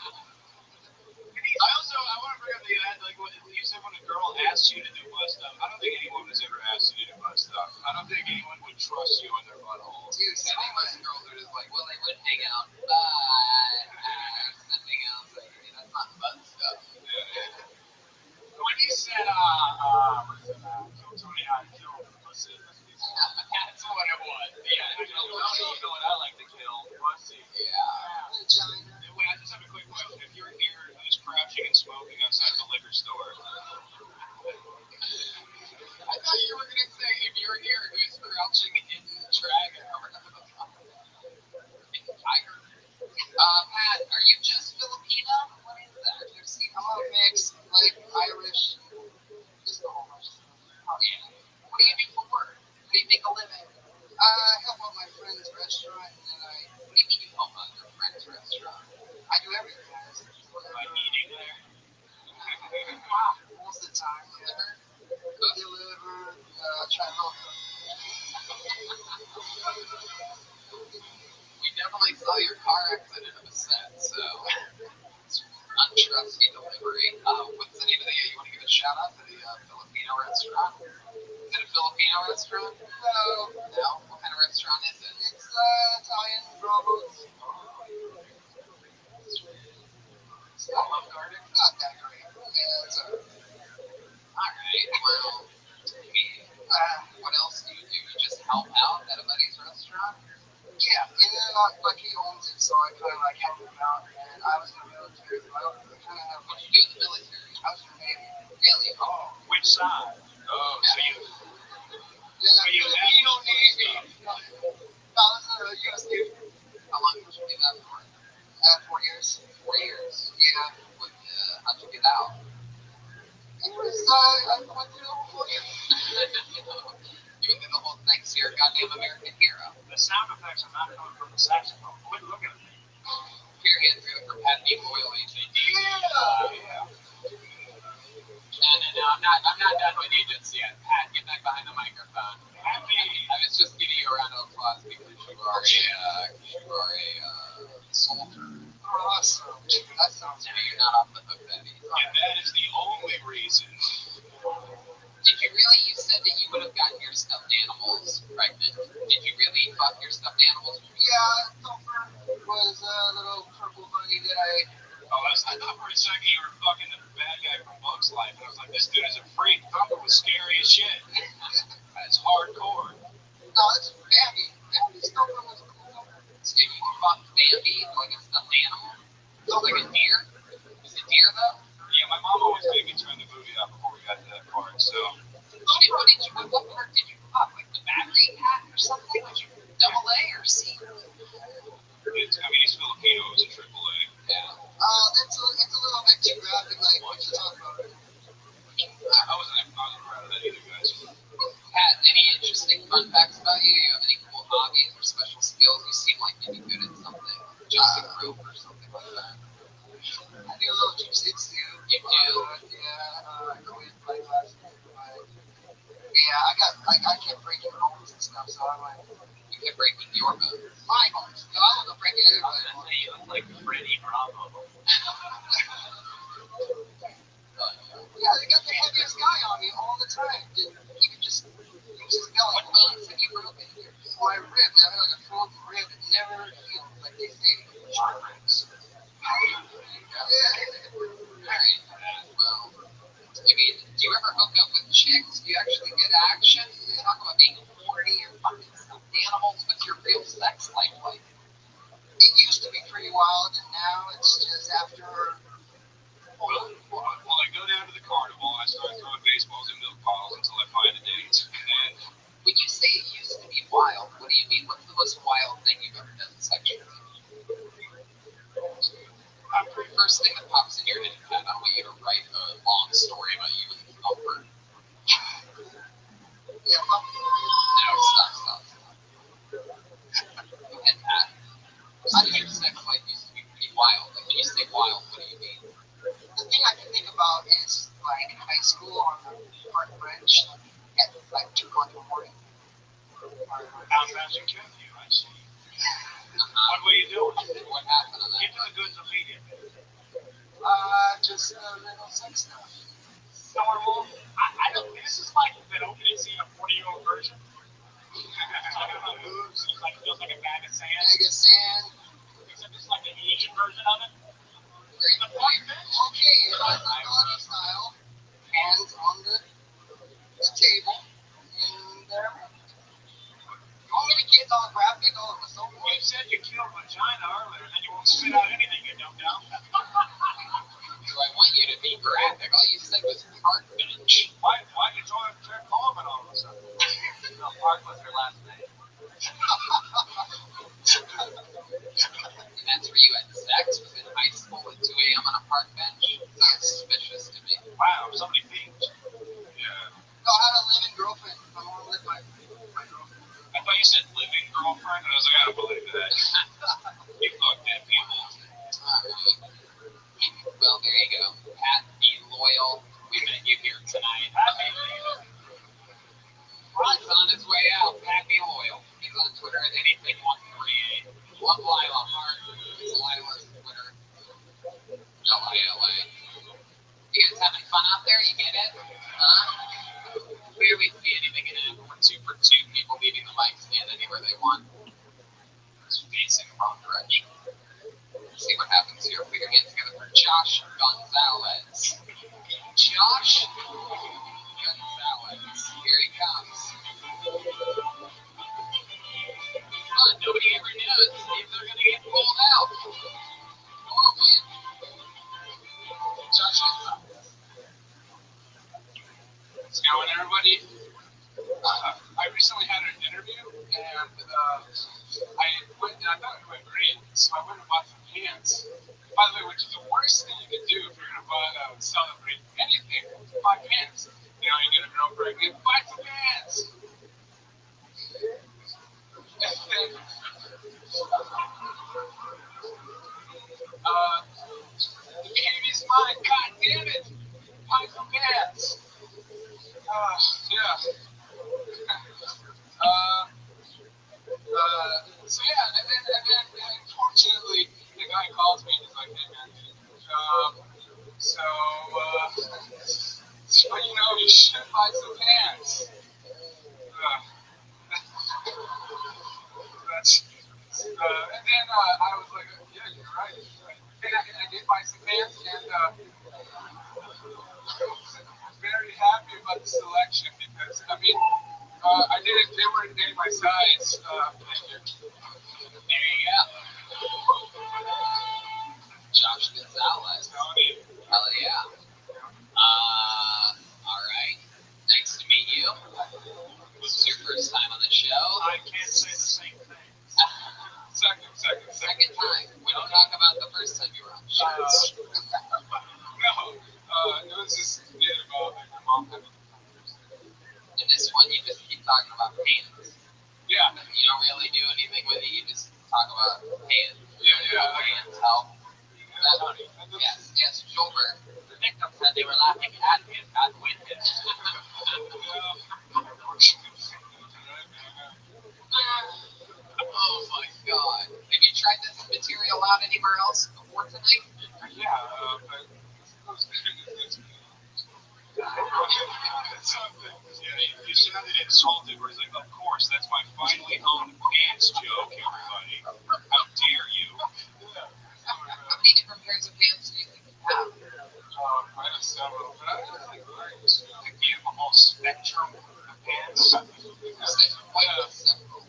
I want to bring up the like when you said when a girl asks you to do butt stuff. I don't think anyone has ever asked you to do butt stuff. I don't think anyone would trust you in their butthole. Dude, I think most girls are just like, well, they would hang out. Something else. Like, that's not butt stuff. When you said, kill Tony, I kill pussy. That's what it was. Yeah. You know what I like to kill? Pussy. Yeah. Vagina. Wait, I just have a quick question. If you're here, who's crouching and smoking outside the liquor store? you were gonna say if you're here, who's crouching in the dragon or whatever the fuck. Tiger. Pat, are you just Filipino? What is that? I'm a mix, like Irish, just a whole bunch of stuff. Oh yeah. What do you do for work? How do you make a living? I help out my friend's restaurant, and then What do you mean you help out your friend's restaurant? I do everything. Like eating there. Most of the time, yeah. Deliver, try to help them. We definitely saw your car accident in the set, so it's untrusty delivery. What's the name of the? You want to give a shout out to the Filipino restaurant? Is it a Filipino restaurant? No. What kind of restaurant is it? It's Italian Bravo's. Olive Garden? Not that great. Yeah, it's alright. Alright, well, what else do? You just help out at a buddy's restaurant? Yeah, and then like he owns it, so I kind of like help him out. And I was in the military, so I kind of have. What do you do in the military? I was in the Navy. Really? Oh, Which side? Oh, so you. Yeah, So you have Filipino Navy. stuff. I was in the U.S. Navy. how long did you do that for? 4 years. 4 years. Yeah. How'd you get out? It was, I went through the whole 4 years. You went through the whole thing, so you're a goddamn American hero. The sound effects are not coming from the saxophone. Quit looking at me. Your hand through it for Pat being loyal, AJD. Yeah. No, I'm not done with you just yet. Pat, get back behind the microphone. Happy. I was just giving you a round of applause because you are a soldier. Awesome. That sounds So you're not off the hook that easy. And that is the only reason. Did you really? You said that you would have gotten your stuffed animals pregnant. Did you really fuck your stuffed animals? Yeah, Thumper was a little purple bunny that I. I thought for a second you were fucking the bad guy from Bugs Life, and I was like, this dude is a freak. Thumper was scary as shit. That's hardcore. No, it's Bambi. Bambi's Thumper was a cool number. So you fucked Bambi like a stuffed animal? Like a deer? Was it deer though? Yeah, my mom always made me turn the movie off before we got to that part, so. What part did you fuck? Like the battery pack or something? Was you double A or C? He's Filipino, it's a triple A. Yeah. It's a little bit too graphic, like what you talk about. I wasn't proud of that either, guys. Pat, any interesting fun facts about you? You have any cool hobbies or special skills? You seem like you'd be good at something. Jumping rope or something like that. I do a little jiu-jitsu. You do? I quit like last year, but yeah, I kept breaking bones and stuff, so I'm like, You kept breaking your bones. my bones. No, I wasn't breaking I was everybody's gonna bones. say you look like Freddie Bravo. Yeah, they got the heaviest guy on me all the time. You could just smell What it. bones have you broken? My ribs, I had like a broken rib that never healed, like they say. Alright, well, I mean, do you ever hook up with chicks? Do you actually get action? You talk about being horny and fucking stuffed animals. What's your real sex life like? It used to be pretty wild, and now it's just after. Well, I go down to the carnival, I start throwing baseballs in milk bottles until I find a date. And When you say it used to be wild, what do you mean? What's the most wild thing you've ever done sexually? First thing that pops in your head, Pat, I want you to write a long story about you and Thumper. Yeah, No, stop. Go ahead, Pat. So your sex life used to be pretty wild. Like, when you say wild, what do you mean? the thing I can think about is like high school on the park bench at like 2 o'clock in the morning. how fast you can you, I see. What were you doing? What happened on Get that? to the goods immediately. Just little sex stuff. Normal. I don't. This is like that opening scene of 40-year-old version. Talking about moves, it's like feels like a bag of sand. Bag of sand. Except it's like the Asian version of it. Great point. Okay, like the doggy style, hands on the table, and you want me to get all graphic, all of a sudden? You said you killed vagina earlier, and then you won't spit out anything, you dumb dumb. Do I want you to be graphic? All you said was park bench. Why did you turn Coleman on? Central Park was her last name. And that's where you had sex? Was in high school at 2 a.m. on a park bench? Sounds suspicious to me. Wow, somebody peeked. Yeah. No, I had a living girlfriend. I want to live my girlfriend. I thought you said living girlfriend, and I was like, I don't believe that. You fuck dead people. Alright. Well, there you go. Pat, be loyal. We met you here tonight. Ron's on his way out. Pat, be loyal. He's on Twitter at anything138. Love Lila Hart. It's Lila's Twitter. LILA. You guys having fun out there? You get it? Huh? Clearly see anything in it. We're 2 for 2 people leaving the mic stand anywhere they want. Just facing the wrong direction. See what happens here. Put your hands together for Josh Gonzalez. Josh Gonzalez. Here he comes. Fun. Nobody ever knows if they're going to get pulled out or win. Josh Gonzalez. What's going, everybody? I recently had an interview, and I went, and I thought it went great, so I went and bought some pants. By the way, which is the worst thing you can do if you're going to celebrate anything, buy pants. You know, you get a girl pregnant, buy some pants. And then, the baby's mine, god damn it, buy some pants. Yeah. So yeah, and then unfortunately, the guy calls me and he's like, hey man, you need a job. So, you know, you should buy some pants. And then I was like, yeah, you're right. And I did buy some pants, and I was very happy about the selection because, I mean, I didn't, they weren't in my size. There you go. Josh Gonzalez. Hell yeah. Alright. Nice to meet you. This is your first time on the show. I can't say the same thing. Second time. We don't talk about the first time you were on the show. No, it was just about like my mom having. In this one, you just keep talking about pants. Yeah. You don't really do anything with it. You just talk about pants. Yeah. Pants help. Yes, Schulberg. The victim said they were laughing at him, not with him. Oh my god. Have you tried this material out anywhere else before tonight? Yeah, but he sounded insulted, where he's like, of course, that's my finally owned pants joke, everybody. How dare you? How many different pairs of pants do you think you have? I have several, but I really like learning to give a whole spectrum of pants. Quite several.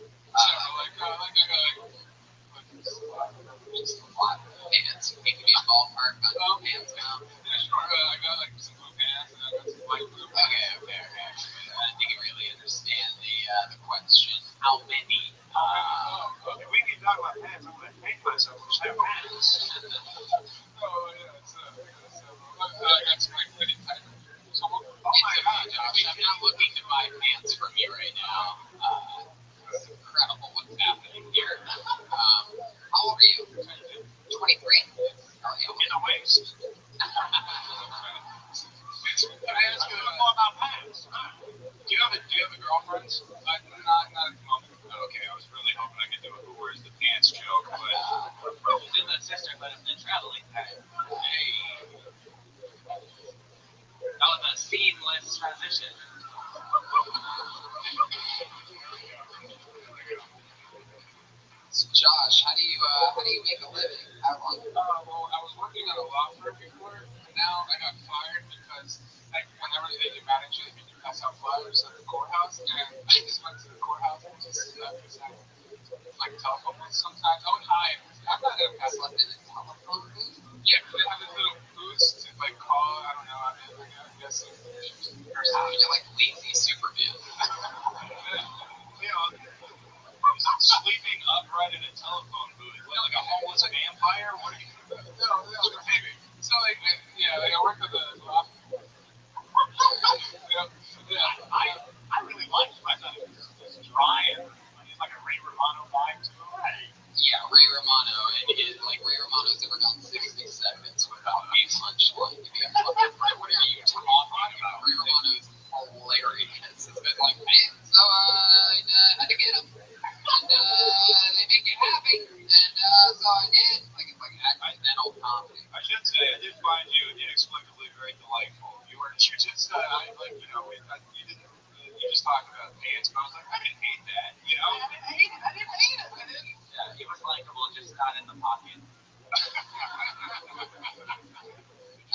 Just a lot of pants. You give me a ballpark on pants now. Yeah, sure. I got like some blue pants and I got some light blue pants. Okay. I think you really understand the question. How many? If we can talk about pants, I'm going to hate myself for saying pants. I got some like pretty tight. So, oh my god, Josh, I'm not looking to buy pants from you right now. It's incredible what's happening here. How old are you? 23? Oh, yeah. In the waist. Can I ask you a little more about pants? Do you have a girlfriend? Not at the moment. Okay, I was really hoping I could do a who wears the pants joke, but Then my sister let him in traveling time. hey. That was a seamless transition. So Josh, how do you make a living? How long? Well, I was working at a law firm before, and now I got fired because whenever they demand you, they pass out flyers at the courthouse, and I just went to the courthouse and just like telephone booths sometimes. I would hide. I'm not gonna pass Slept in a telephone booth? Yeah, they have these little booths to like call. I don't know. I guess. You're like lazy Superman. find you inexplicably very delightful. You just, you didn't, you just talked about pants, but I was like, I didn't hate that, you know? I didn't hate it. I didn't. Yeah, he was likable, just not in the pocket. I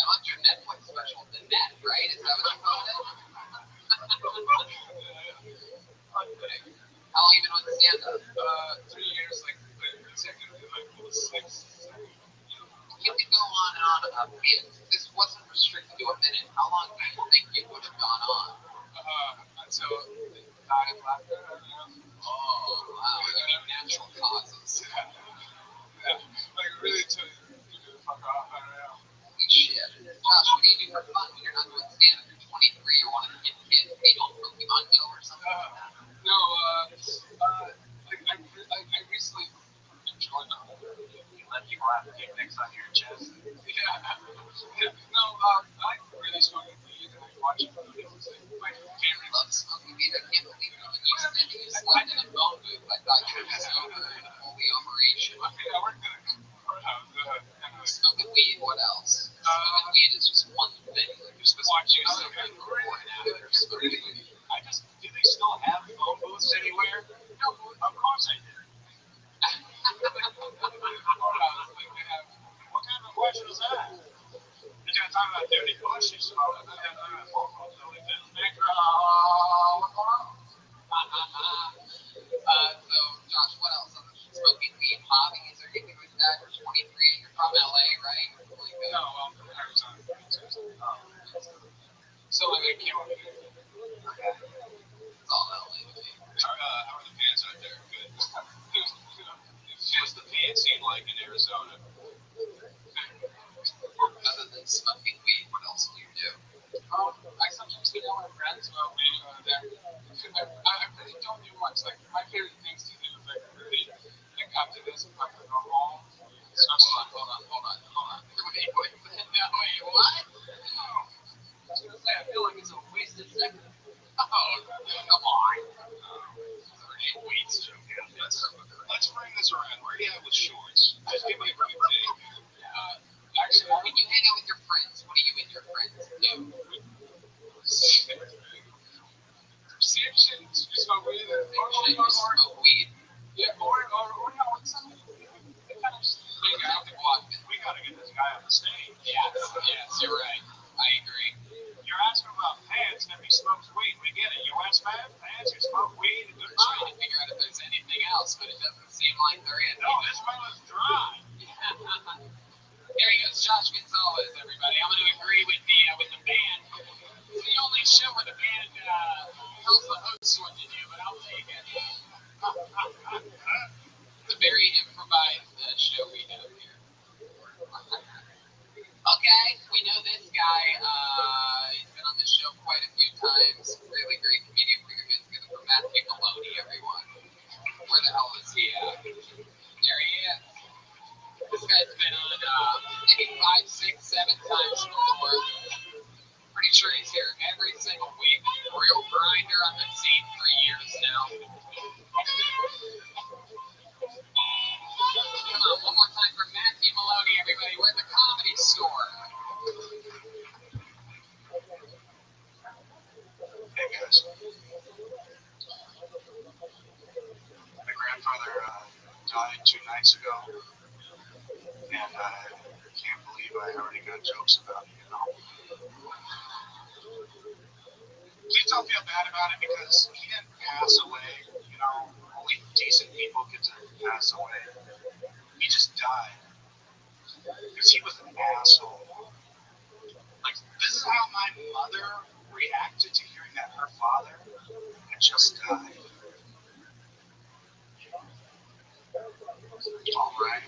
loved your Netflix special, The Net, right? Is that what you called it? How long you been on the stand-up? 3 years, like, consecutively, like, 6, 7. You could go on and on about if this wasn't restricted to a minute. How long do you think you would have gone on? Until they died of laughter. Oh, wow. You mean natural causes. Yeah, like, really to the fuck off, I don't know. Holy shit. Josh, what do you do for fun when you're not doing stand-up? You're 23, you're one of the kids. Maybe on Pokemon Go or something like that. No, I recently enjoyed the whole let people have picnics on your chest. Yeah. No, I really smoke weed and I watch movies. My favorite. Love smoking weed. I can't believe it. When you said that you slept in a phone booth, I thought you were so good. Holy operation. I worked in a Smoking weed, what else? Smoking weed is just one thing. Like, you're supposed to choose something before and after smoking weed. do they still have phone booths anywhere? No, of course I did. What kind of a question is that? You're gonna talk about dirty bushes, so I'm gonna have a phone call to like this. So, Josh, what else? Other than smoking weed, hobbies, or anything like that? You're 23, you're from LA, right? Like, No, well, I'm from Arizona. So I came over here. okay. It's all LA to me. How are the pants out there? Good. What's the pants scene like in Arizona? Other than smoking weed, what else do you do? I sometimes hang out with friends about we I really don't do much. Like my favorite things to do is like really like after this if I could go home. Hold on. Wait, what? I was gonna say I feel like it's a wasted second. Oh, come on. Weights joke. Let's bring this around. Where are you at with shorts? Just give me a quick take. Actually, When you hang out with your friends, what do you and your friends do? same shit. You smoke weed. You smoke weed? Yeah, or no, it's something. They kind of just hang out and walk. We gotta get this guy on the stage. Yes, you're right. I agree. You're asking about pants and if he smokes weed. We get it. US man, pants, you smoke weed. Good I'm trying to figure out if there's anything else, but it doesn't seem like there is. No, this fella's dry. Here he goes, Josh Gonzalez, everybody. I'm going to agree with the band. It's the only show where the band tells the host what to do, but I'll take it. It's a very improvised show we have here. Okay, we know this guy. He's been on this show quite a few times. Really great comedian. Put your hands together for Matthew Maloney, everyone. Where the hell is he at? There he is. This guy's been on maybe 5, 6, 7 times before. Pretty sure he's here every single week. Real grinder on the scene for years now. Come on, one more time for Matthew Maloney, everybody. We're at the Comedy Store. Hey guys. My grandfather died 2 nights ago, and I can't believe I already got jokes about it, you know. Please don't feel bad about it because he didn't pass away, you know. Only decent people get to pass away. He just died because he was an asshole. Like, this is how my mother reacted to hearing that her father had just died. All right.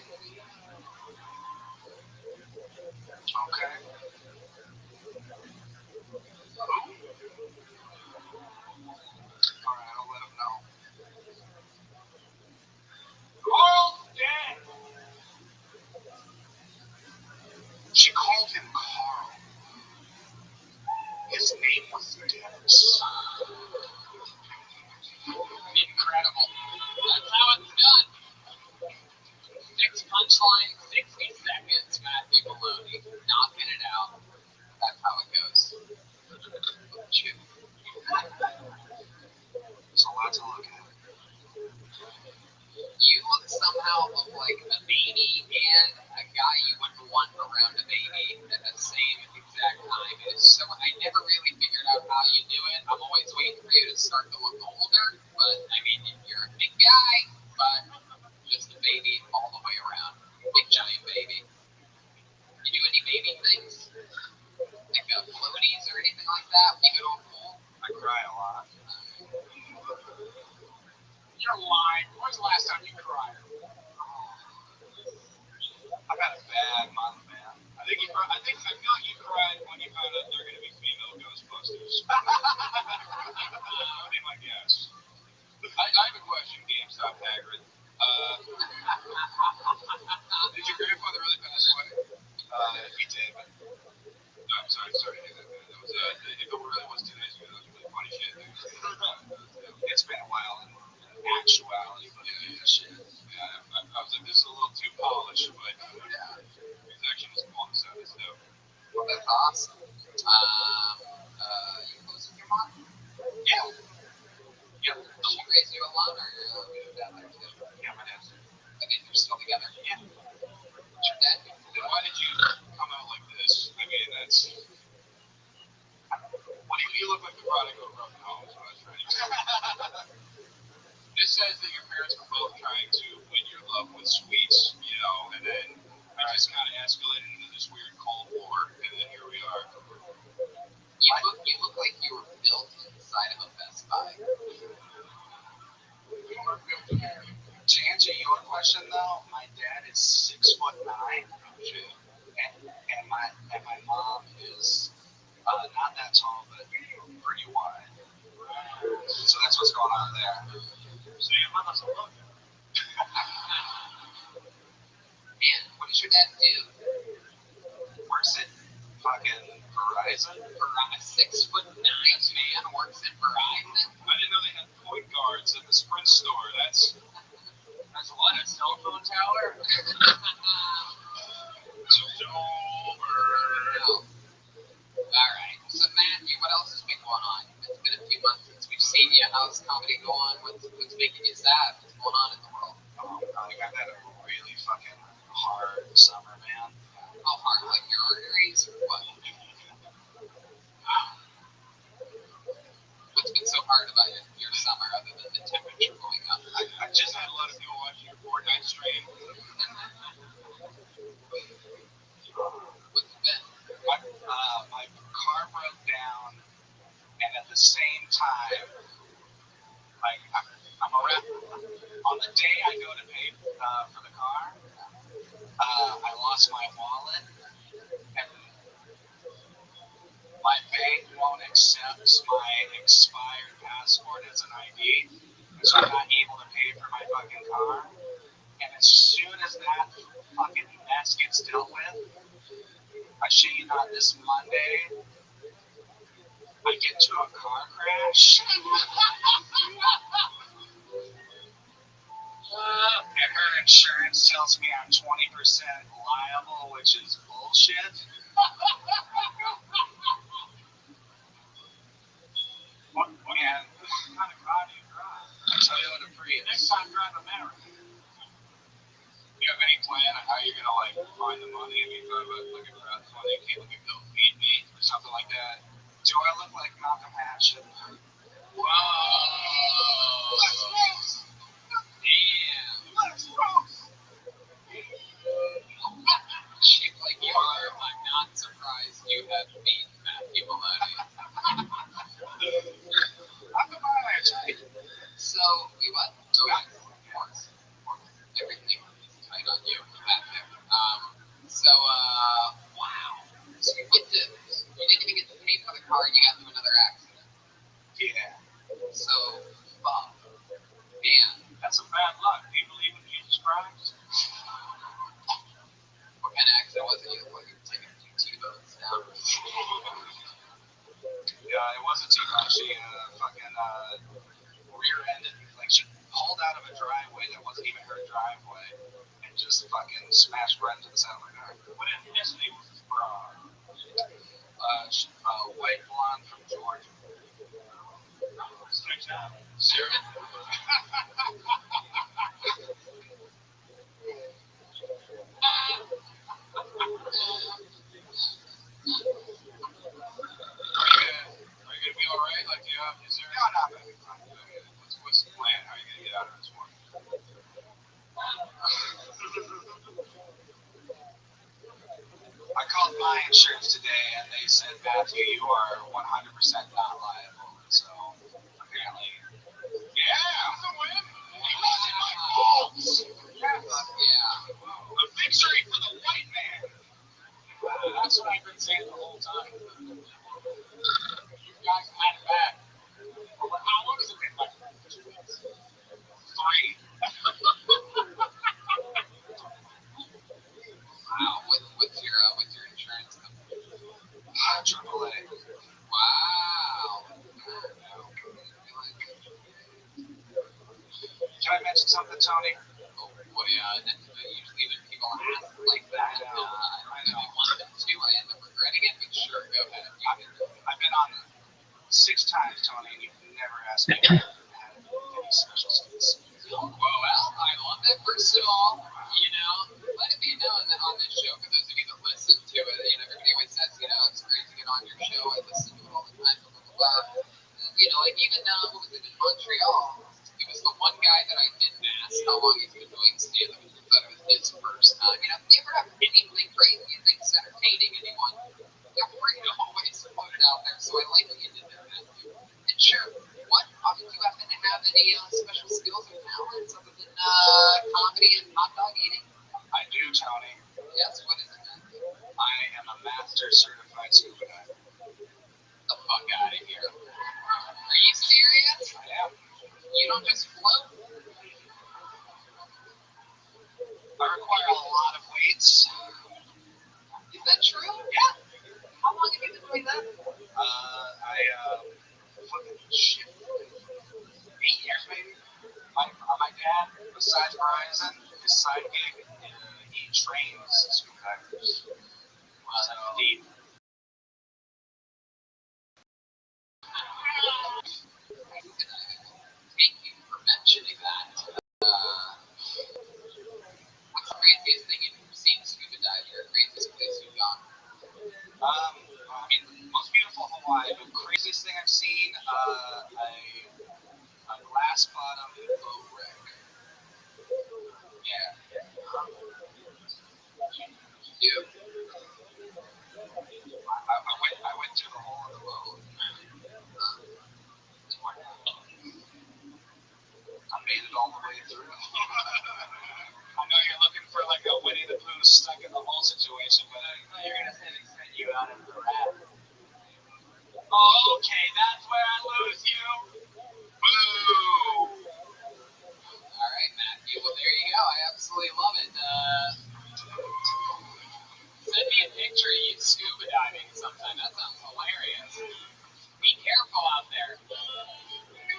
Okay. Who? All right, I'll let him know. Carl's dead. She called him Carl. His name was Dennis. Incredible. That's how it's done. 6 punchlines, 60 seconds. Matthew Maloney knocking it that when you go to a pool? I cry a lot. You're lying. When was the last time you cried? I've had a bad month, man. I feel like you cried when you found out they're going to be female Ghostbusters. That would be my guess. I have a question, GameStop Hagrid. Did your grandfather really pass away? He did. No, I'm sorry. That was, if it really was 2 days ago, that was really funny shit. It's been a while in actuality, but yeah, shit. Yeah, I was like, this is a little too polished, but it's actually just cool on the side. It's dope. Well, that's awesome. You close with your mom? Yeah. Did she raise you alone, or you dad there too? Yeah, my dad's. And then you're still together? Yeah. What's your dad do? Then why did you come out like this? I mean, that's. What do you look like the product of a broken home? So I was trying to. This says that your parents were both trying to win your love with sweets, you know, and then it just kind of escalated into this weird Cold War, and then here we are. You look like you were built inside of a Best Buy. To answer your question though, my dad is 6'9", and my mom is not that tall, but pretty wide. So that's what's going on there. So your mama's a look. Man, what does your dad do? Works at fucking Verizon. 6'9" man works at Verizon. I didn't know they had point guards at the Sprint store. That's what, a cell phone tower? Alright, so Matthew, what else has been going on? It's been a few months since we've seen you. How's comedy going? What's making you sad? What's going on in the world? Like I've had a really fucking hard summer, man. How hard? Like your arteries or what? What's been so hard about your summer other than the temperature going up? I just had a lot of people watching your Fortnite stream. What's it been? My car broke down, and at the same time, like I'm around. On the day I go to pay for the car, I lost my wallet, and my bank won't accept my expired passport as an ID, so I'm not able to pay for my fucking car. And as soon as that fucking mess gets dealt with, I shit you not, this Monday, I get into a car crash. And her insurance tells me I'm 20% liable, which is bullshit. What kind of car do you drive? A Toyota Prius. Next time, drive America. Do you have any plan on how you're gonna like find the money? I mean, thought about like a crowdfunding, like a Go Feed Me or something like that. Do I look like Malcolm Hatchet? Whoa! Damn! Shaped like you are, I'm not surprised you have beat Matthew Maloney. I'm the manager. So, wait, what? Okay. Of course. Everything is tight on you back there. Wow. So you didn't even get to pay for the car and you got into another accident. Yeah. So, fuck. Man. That's some bad luck. Do you believe in Jesus Christ? What kind of accident was it? You look like you were taking a few T-bones down. Yeah, it wasn't too much. She fucking rear-ended, like she pulled out of a driveway that wasn't even her driveway and just fucking smashed right into the side of my car. What ethnicity was this broad? White blonde from Georgia. Sticks out. Serious? Are you gonna be alright? Like, is there? No, not bad. What's the plan? How are you gonna get out of this one? I called my insurance today and they said, Matthew, you are 100% not liable. So apparently, Yeah, I'm the win. He wasn't my fault. Yeah. A victory for the white man. That's what I've been saying the whole time. You guys had it bad. How long has it been? Like 2 weeks? 3. Wow. What's your insurance company? AAA. Wow. Can I mention something, Tony? Oh boy, usually when people ask like that, I know. I want them to, I end up regretting it, but sure, go ahead. I've been on 6 times, Tony, and you've never asked me if I had any special skills. Well, I love that. First of all, let it be known that on this show, for those of you that listen to it, everybody always says, it's great to get on your show. I listen to it all the time, blah, blah, blah, blah. Like even, what was it, in Montreal, it was the one guy that I didn't ask how long he's been doing stand-up. I thought it was his first time. You ever have anything great you think's entertaining anyone? Feel free to always put it out there. So I like what you did there, Matthew. And sure, do you happen to have any special skills or talents other than comedy and hot dog eating? I do, Tony. Yes, what is it, Matthew? I am a master certified scuba diver. The fuck out of here. Are you serious? I am. You don't just float? I require a lot of weights. Is that true? Yeah. How long have you been doing that? Fucking shit. 8 years, maybe. My dad, besides Verizon, his side gig, he trains scuba divers. Wow, that's deep. Thank you for mentioning that. What's the craziest thing you've seen scuba dive? Or craziest place you've gone? Most beautiful Hawaii, but craziest thing I've seen, a glass bottom boat wreck. Yeah. You? I went through the hole in the boat. I made it all the way through. I know you're looking for like a Winnie the Pooh stuck in the hole situation, but You're gonna say they sent you out as a rat. okay, that's where I lose you. Boo! All right, Matthew. Well, there you go. I absolutely love it. Send me a picture of you scuba diving sometime. That sounds hilarious. Be careful out there.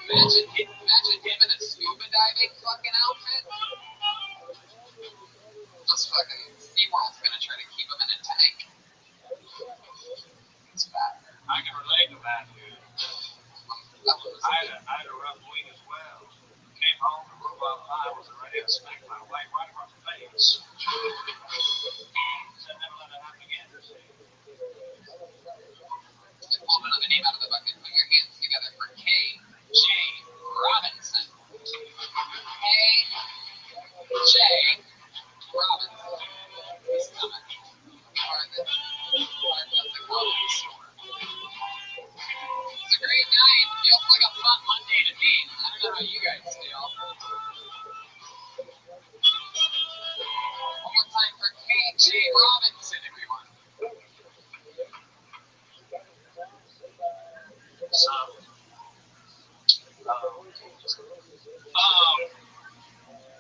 Imagine him in a scuba diving fucking outfit. Just fucking SeaWorld's gonna try to keep him in a tank. It's bad. I can relate to that, dude. I had a rough week as well. Came home, the robot pie was ready to smack my wife right across the face. Said never let it happen again. Pull another name out of the bucket. Put your hands together for K.J. Robinson. K.J. Robinson. He's coming. Part of the comedy store. It's a great night. Feels like a fun Monday to me. I don't know how you guys feel. One more time for K.J. Robinson, everyone. So,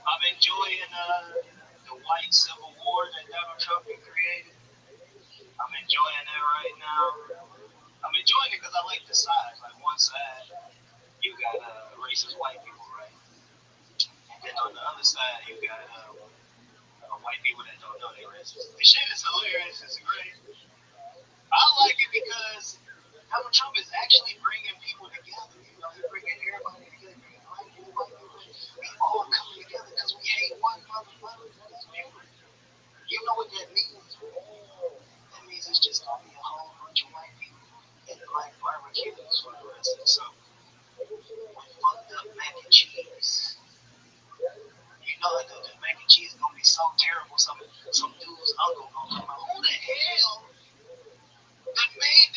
I'm enjoying the white civil war that Donald Trump created. I'm enjoying that right now. I'm enjoying it because I like the sides. Like one side, you got racist white people, right? And then on the other side, you got white people that don't know they're racist. The shit is hilarious. It's great. I like it because Donald Trump is actually bringing people together. He's bringing everybody together. Black people, white people, we all come together because we hate one another. You know what that means? That means it's just gonna be a whole bunch of white people and black barbecues for the rest of the summer. With fucked up mac and cheese. You know that the mac and cheese is gonna be so terrible. Some dude's uncle gonna come out. Who the hell that made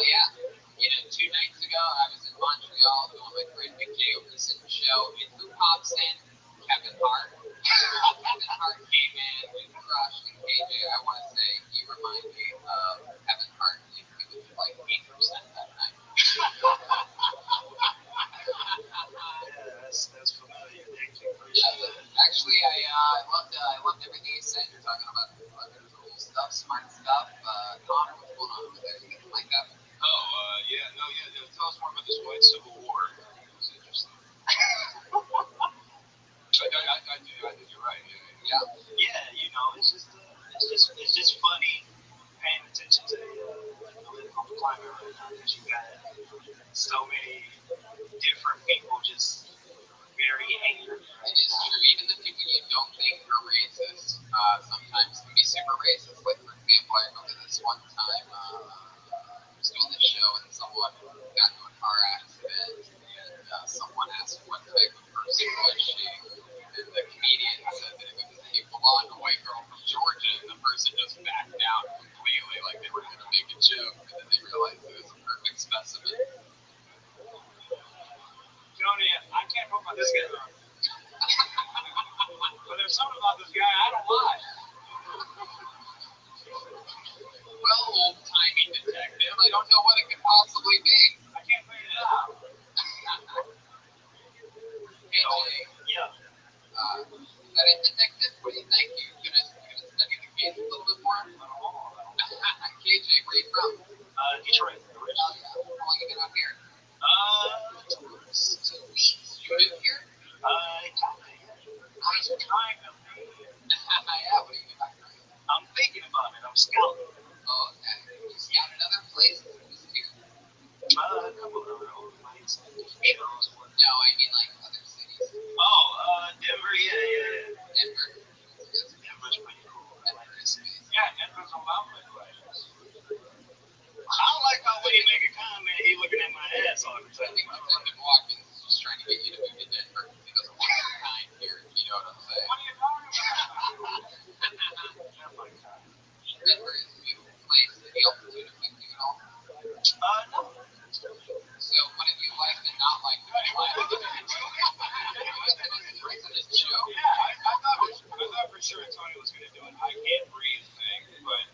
yeah. You know, 2 nights ago, I was in Montreal doing my friend Big J Okerson show, and who pops in? Kevin Hart. Kevin Hart came in with Crush and KJ. I want to say he reminded me of Kevin Hart. He was like 8% that night. That's familiar. Thank you. Actually, I loved everything you said. You're talking about cool stuff, smart stuff. Connor, what's going on over there? You got the mic up? Yeah. Tell us more about this white Civil War. It was interesting. I do. You're right. Yeah. You know, it's just funny paying attention to the political climate right now because you got so many different people just very angry. It is true. Even the people you don't think are racist sometimes can be super racist. Like, for example, I remember this one time I was doing the show and someone got into a car accident and someone asked what type of person was she. And the comedian said that it was a blonde white girl from Georgia, and the person just backed down completely, like they were going to make a joke, and then they realized it was a perfect specimen. Tony, I can't put my this guy on. But there's something about this guy I don't like. Well, old-timey detective, I don't know what it could possibly be. I can't figure it out. AJ, Yeah. is that it, detective? What do you think? You gonna study the case a little bit more? KJ, where you from? Detroit. Oh, yeah. How long you been out here? 2 weeks. 2 weeks. You live here? Kind of. Yeah, what are you doing? I'm thinking about it. I'm scouting. Oh, okay. You scouted other places or just here? A couple of other old places, different shows. No, I mean like other cities. Denver, yeah. Denver. Denver's pretty cool. I like that city. Yeah, Denver's a lovely place. I don't like how when you make a comment, he looking at my ass all the I time. think Detective Watkins is just trying to get you to move to Denver. He doesn't want your kind here, if you know what I'm saying. What are you talking about? Denver is a beautiful place. Did the altitude affect you at all? No. So, what have you liked and not liked about life? This show? Yeah, I thought for sure Tony was going to do an I can't breathe thing, but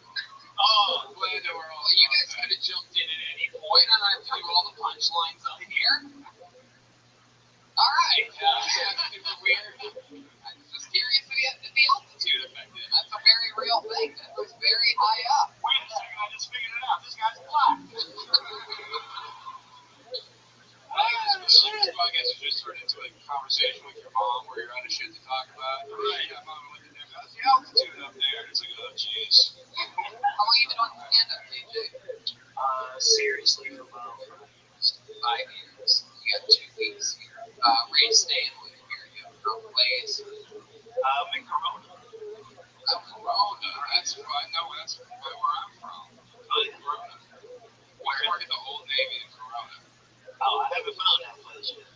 glad that we're all. Well, you guys could have jumped in at any point. I don't have to do all the punchlines up here. All right. Super weird. I'm just curious if the altitude affected it. That's a very real thing. That was very high up. Wait a second, I just figured it out. This guy's black. So I guess you just turned into a conversation with your mom where you're out of shit to talk about. Right, yeah, mom went to Denver. How's the altitude up there? It's like, oh, jeez. How long you been on stand-up, KJ? Seriously, for about 5 years. 5 years. You got 2 weeks here. Where you staying with here? You have no place. In Corona. Corona. That's where I know. That's where I'm from. Oh, yeah. Corona. Where work at the Old Navy in Corona. Oh, I haven't found that place yet.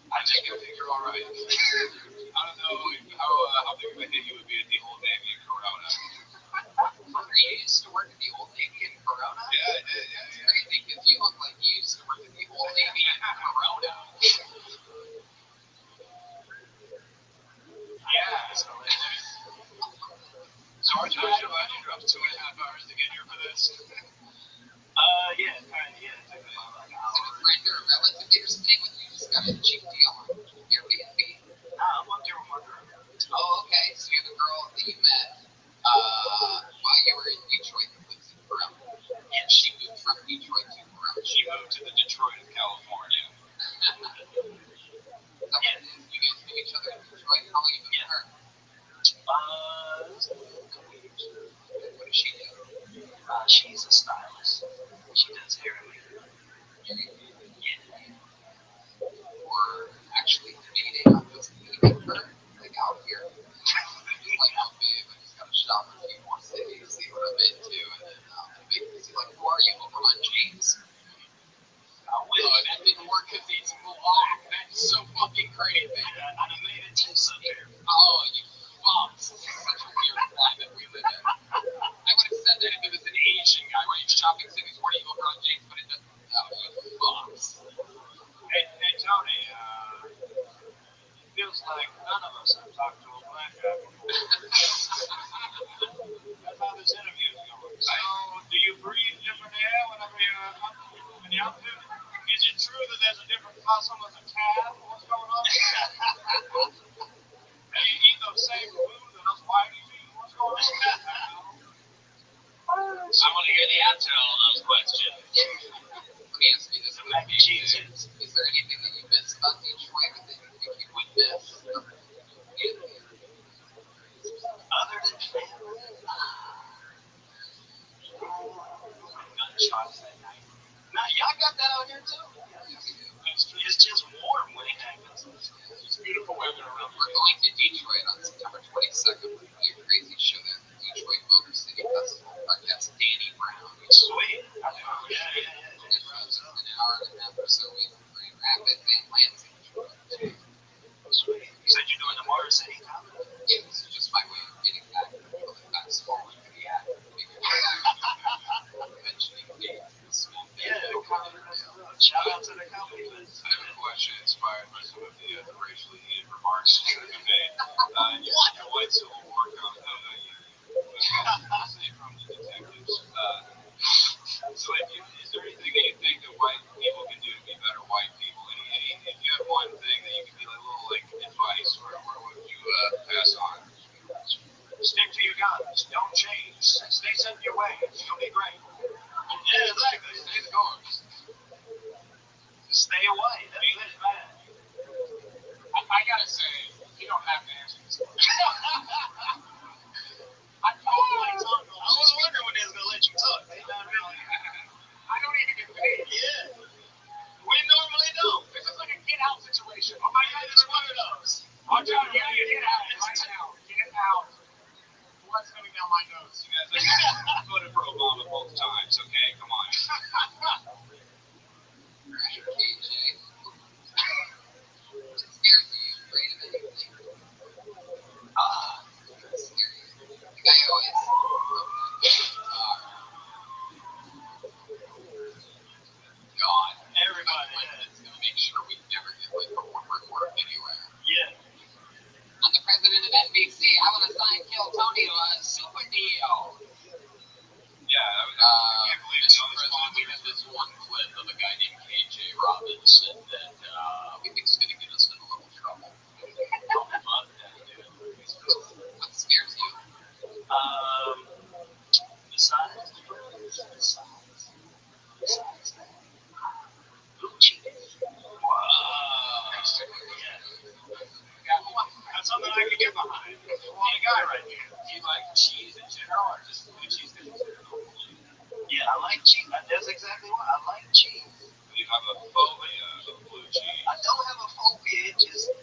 I just think you're all right. I don't know how big of a hit you would be at the Old Navy in Corona. You used to work at the Old Navy in Corona? Yeah, I did. That's crazy because you look like you used to work at the Old Navy in Corona. Yeah, it's hilarious. So aren't you glad you drove 2.5 hours to get here for this? Yeah, kind of, yeah. It took me about like an Is it hour. a friend or a relative that you're staying with? You just got a cheap deal on Airbnb? I'm up there with my girl. Oh, okay. So you're the girl that you met while you were in Detroit that lives in Corona. And she moved from Detroit to Corona. She moved to the Detroit of California. So you guys knew each other in Detroit? How long you been with her? It's a couple years. What does she do? She's a stylist. She does hair and makeup. Or actually dating? I'm just meeting her, like out here. Like, oh, babe, I just gotta shop in a few more cities, see what I'm into, and then make see, like, who are you, LeBron James? That didn't work because he's black. That's so fucking crazy. I done made it to somewhere. Oh, you fucks. This is such a weird climate we live in. I would have said that if it was an Asian guy, right? Shopping cities, where do you girl Jake's, but it doesn't. You fucks. Hey, Tony, it feels like none of us have talked to a black guy before. That's how this interview is going. So, do you breathe different air whenever you're up in the outfit? Is it true that there's a different possum as a calf? What's going on? And you eat the same food that us whiteys eat? What's going on? I want to hear the answer to all those questions. Let me ask you this: Mac and cheese. Is there anything that you miss about Detroit or that you think you would miss? Other than family? Gunshots that night. Now, y'all got that out here too? It's just warm when it happens. It's beautiful weather around We're going to Detroit on September 22nd. We're going to do a crazy show there at the Detroit Motor City Festival. Our guest, Danny Brown. Sweet. Yeah. And runs an hour and a half or so in Grand Rapids and Lansing. Sweet. You said you're doing the Motor City comedy? Yeah, this is just my way of getting back to the fast forward to the act. Mentioning dates. Shout out to the comedy fest. I have a question inspired by some of the racially heated remarks that have been made. Your white Civil War comment, from the detectives. So, is there anything that you think that white people can do to be better white people? If you have one thing that you can be like a little like advice, or what would you pass on? Stick to your guns. Don't change. Stay set in your ways. You'll be great. Yeah, exactly. Stay the course. Just stay away. That's it, man. I gotta say, you don't have to answer this question. I was wondering when they was gonna let you talk. They not really. I don't even get paid. Yeah. We normally don't. This is like a get out situation. Oh my God, it's one of those. I'll tell you, get out right now. Get out. Blood's coming down my nose. You guys have voted for Obama both times, okay? Come on. KJ. Conspiracy is great at anything. Conspiracy. The guy always. God. Everybody. It's gonna make sure we never get like corporate work anywhere. Yeah. I'm the president of NBC. I want to sign Kill Tony to a super deal. Yeah, I can't believe Mr. President, we have this one clip of a guy named KJ Robinson that we think is going to get us in a little trouble. What scares you? Besides that, blue cheese. Wow. That's something I can get behind. Well, the guy right here. Do you like cheese in general, or just blue cheese in general? Yeah, I like cheese. That's exactly what I like cheese. Do you have a phobia of blue cheese? I don't have a phobia. It just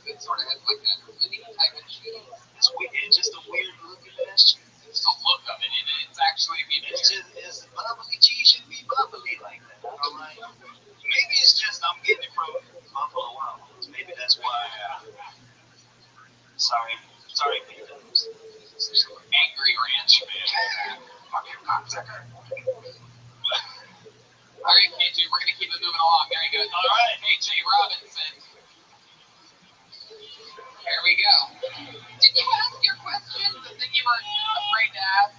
It sort of has like that mini type of cheese. it's weird. It's just a weird looking ass cheese. It's the look of it. It's actually It's bubbly cheese should be bubbly like that. I'm like, maybe it's just I'm getting it from Buffalo Wild Wings. Maybe that's why. Sorry, people. Angry Ranch man. Fucking cocksucker. All right, KJ, we're going to keep it moving along. Very good. All right. KJ Robinson. Here we go. Did you ask your question? The thing you were afraid to ask?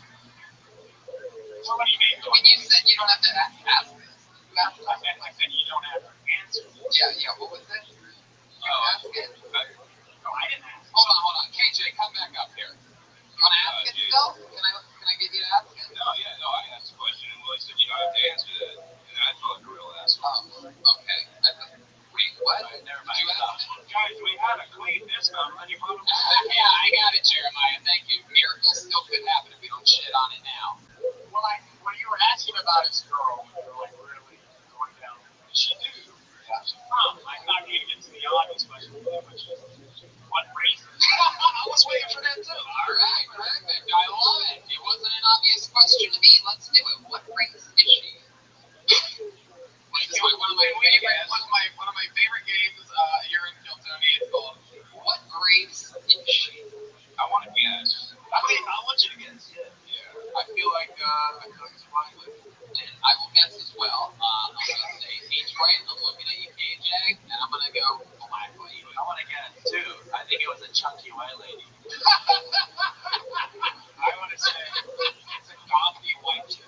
So what do you mean? When you said you don't have to ask this. You asked I said you don't have to answer. Yeah, what was it? You ask it? No, I didn't ask. Hold on. KJ, come back up here. You want to ask it still? Can I get you to ask it? No, I asked a question, and Willie said you don't have to answer that. And I felt like a real asshole. Okay. Wait, what? Never mind. You asked it? Guys, we had a clean discount on your bottom. Yeah, I got it, Jeremiah. Thank you. Miracles still could happen if we don't shit on it now. Well, when you were asking about his girl, you were like really going down. She knew. I thought you'd get to the obvious question, which is what race? I was waiting for that too. All right, perfect. I love it. It wasn't an obvious question to me. Let's do it. What race is she? This is one of my favorite games here in Kiltony. It's called What Race is She? I want to guess. I want you to guess. Yeah. I feel like it's Riley. And I will guess as I want to say it's a gothy white chick.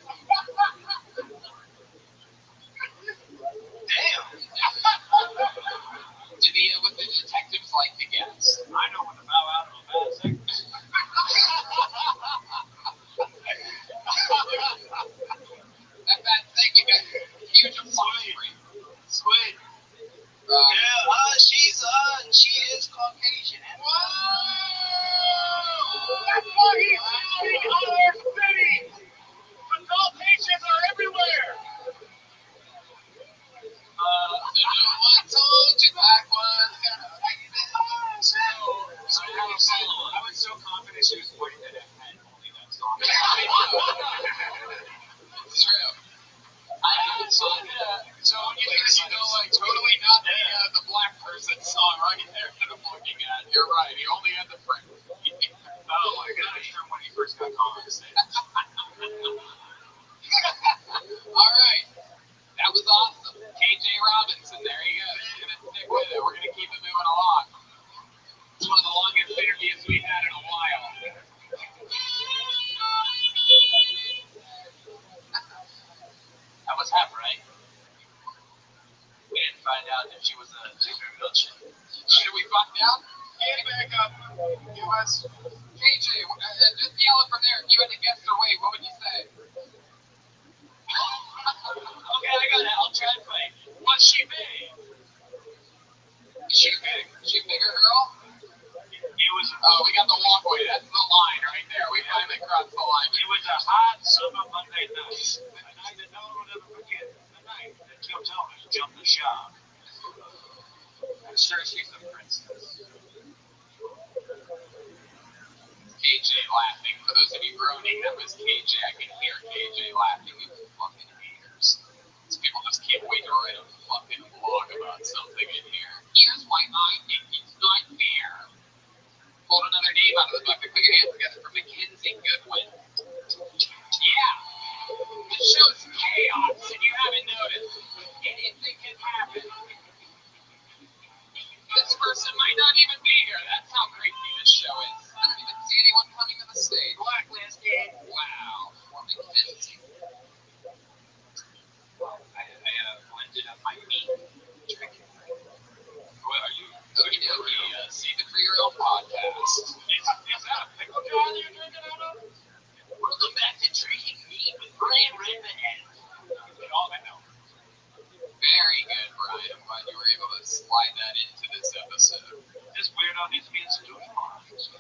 Damn. What the detectives like to guess? I know when to bow out of a bad signal. That thing, you got huge applause rate. Squid. She is Caucasian. Wow! That's why he's shooting our city! Adult patients are everywhere! I told you back was gonna be this. So I was so confident she was pointing at a head holding that song. It's true. So like totally not the black person song right there that I'm looking at. You're right. He only had the print. Oh my gosh, from when he first got called on the stage. All right. That was awesome. KJ Robinson, there you go. We're going to stick with it. We're going to keep it moving along. It's one of the longest interviews we've had in a while. That was half right. We didn't find out if she was a real chick. Should we find out? Get back up, U.S. KJ, just yell it from there. If you had to guess her weight, what would you say? Okay, I got it. I'll try and play. What's she big? Is she big? Is she a bigger girl? It was. Oh, we got the walkway. That's the line right there. We finally crossed the line. It was a hot summer Monday night. A night that no one will ever forget. The night that Kim Thomas jumped the shark. I'm sure she's a princess. KJ laughing. For those of you groaning, that was KJ. I can hear KJ laughing. You fucking haters. These people just can't wait to write a fucking blog about something in here. Here's why I think it's not fair. Pulled another name out of the bucket. Put your hands together for Mackenzie Goodwin. Yeah. The show's chaos, and you haven't noticed. Anything can happen. This person might not even be here. That's how crazy this show is. I don't even see anyone coming to the stage. Blacklisted. Wow. Poor Mackenzie. I blended up my meat. Drinking. What are you? Okay, Save It For Your Own podcast. Is that a pickle jar that you're drinking out of? Welcome back to Drinking Meat with Brian Redman. All I know. Very good, Brian. I'm glad you were able to slide that into this episode. This weirdo needs to be institutionalized.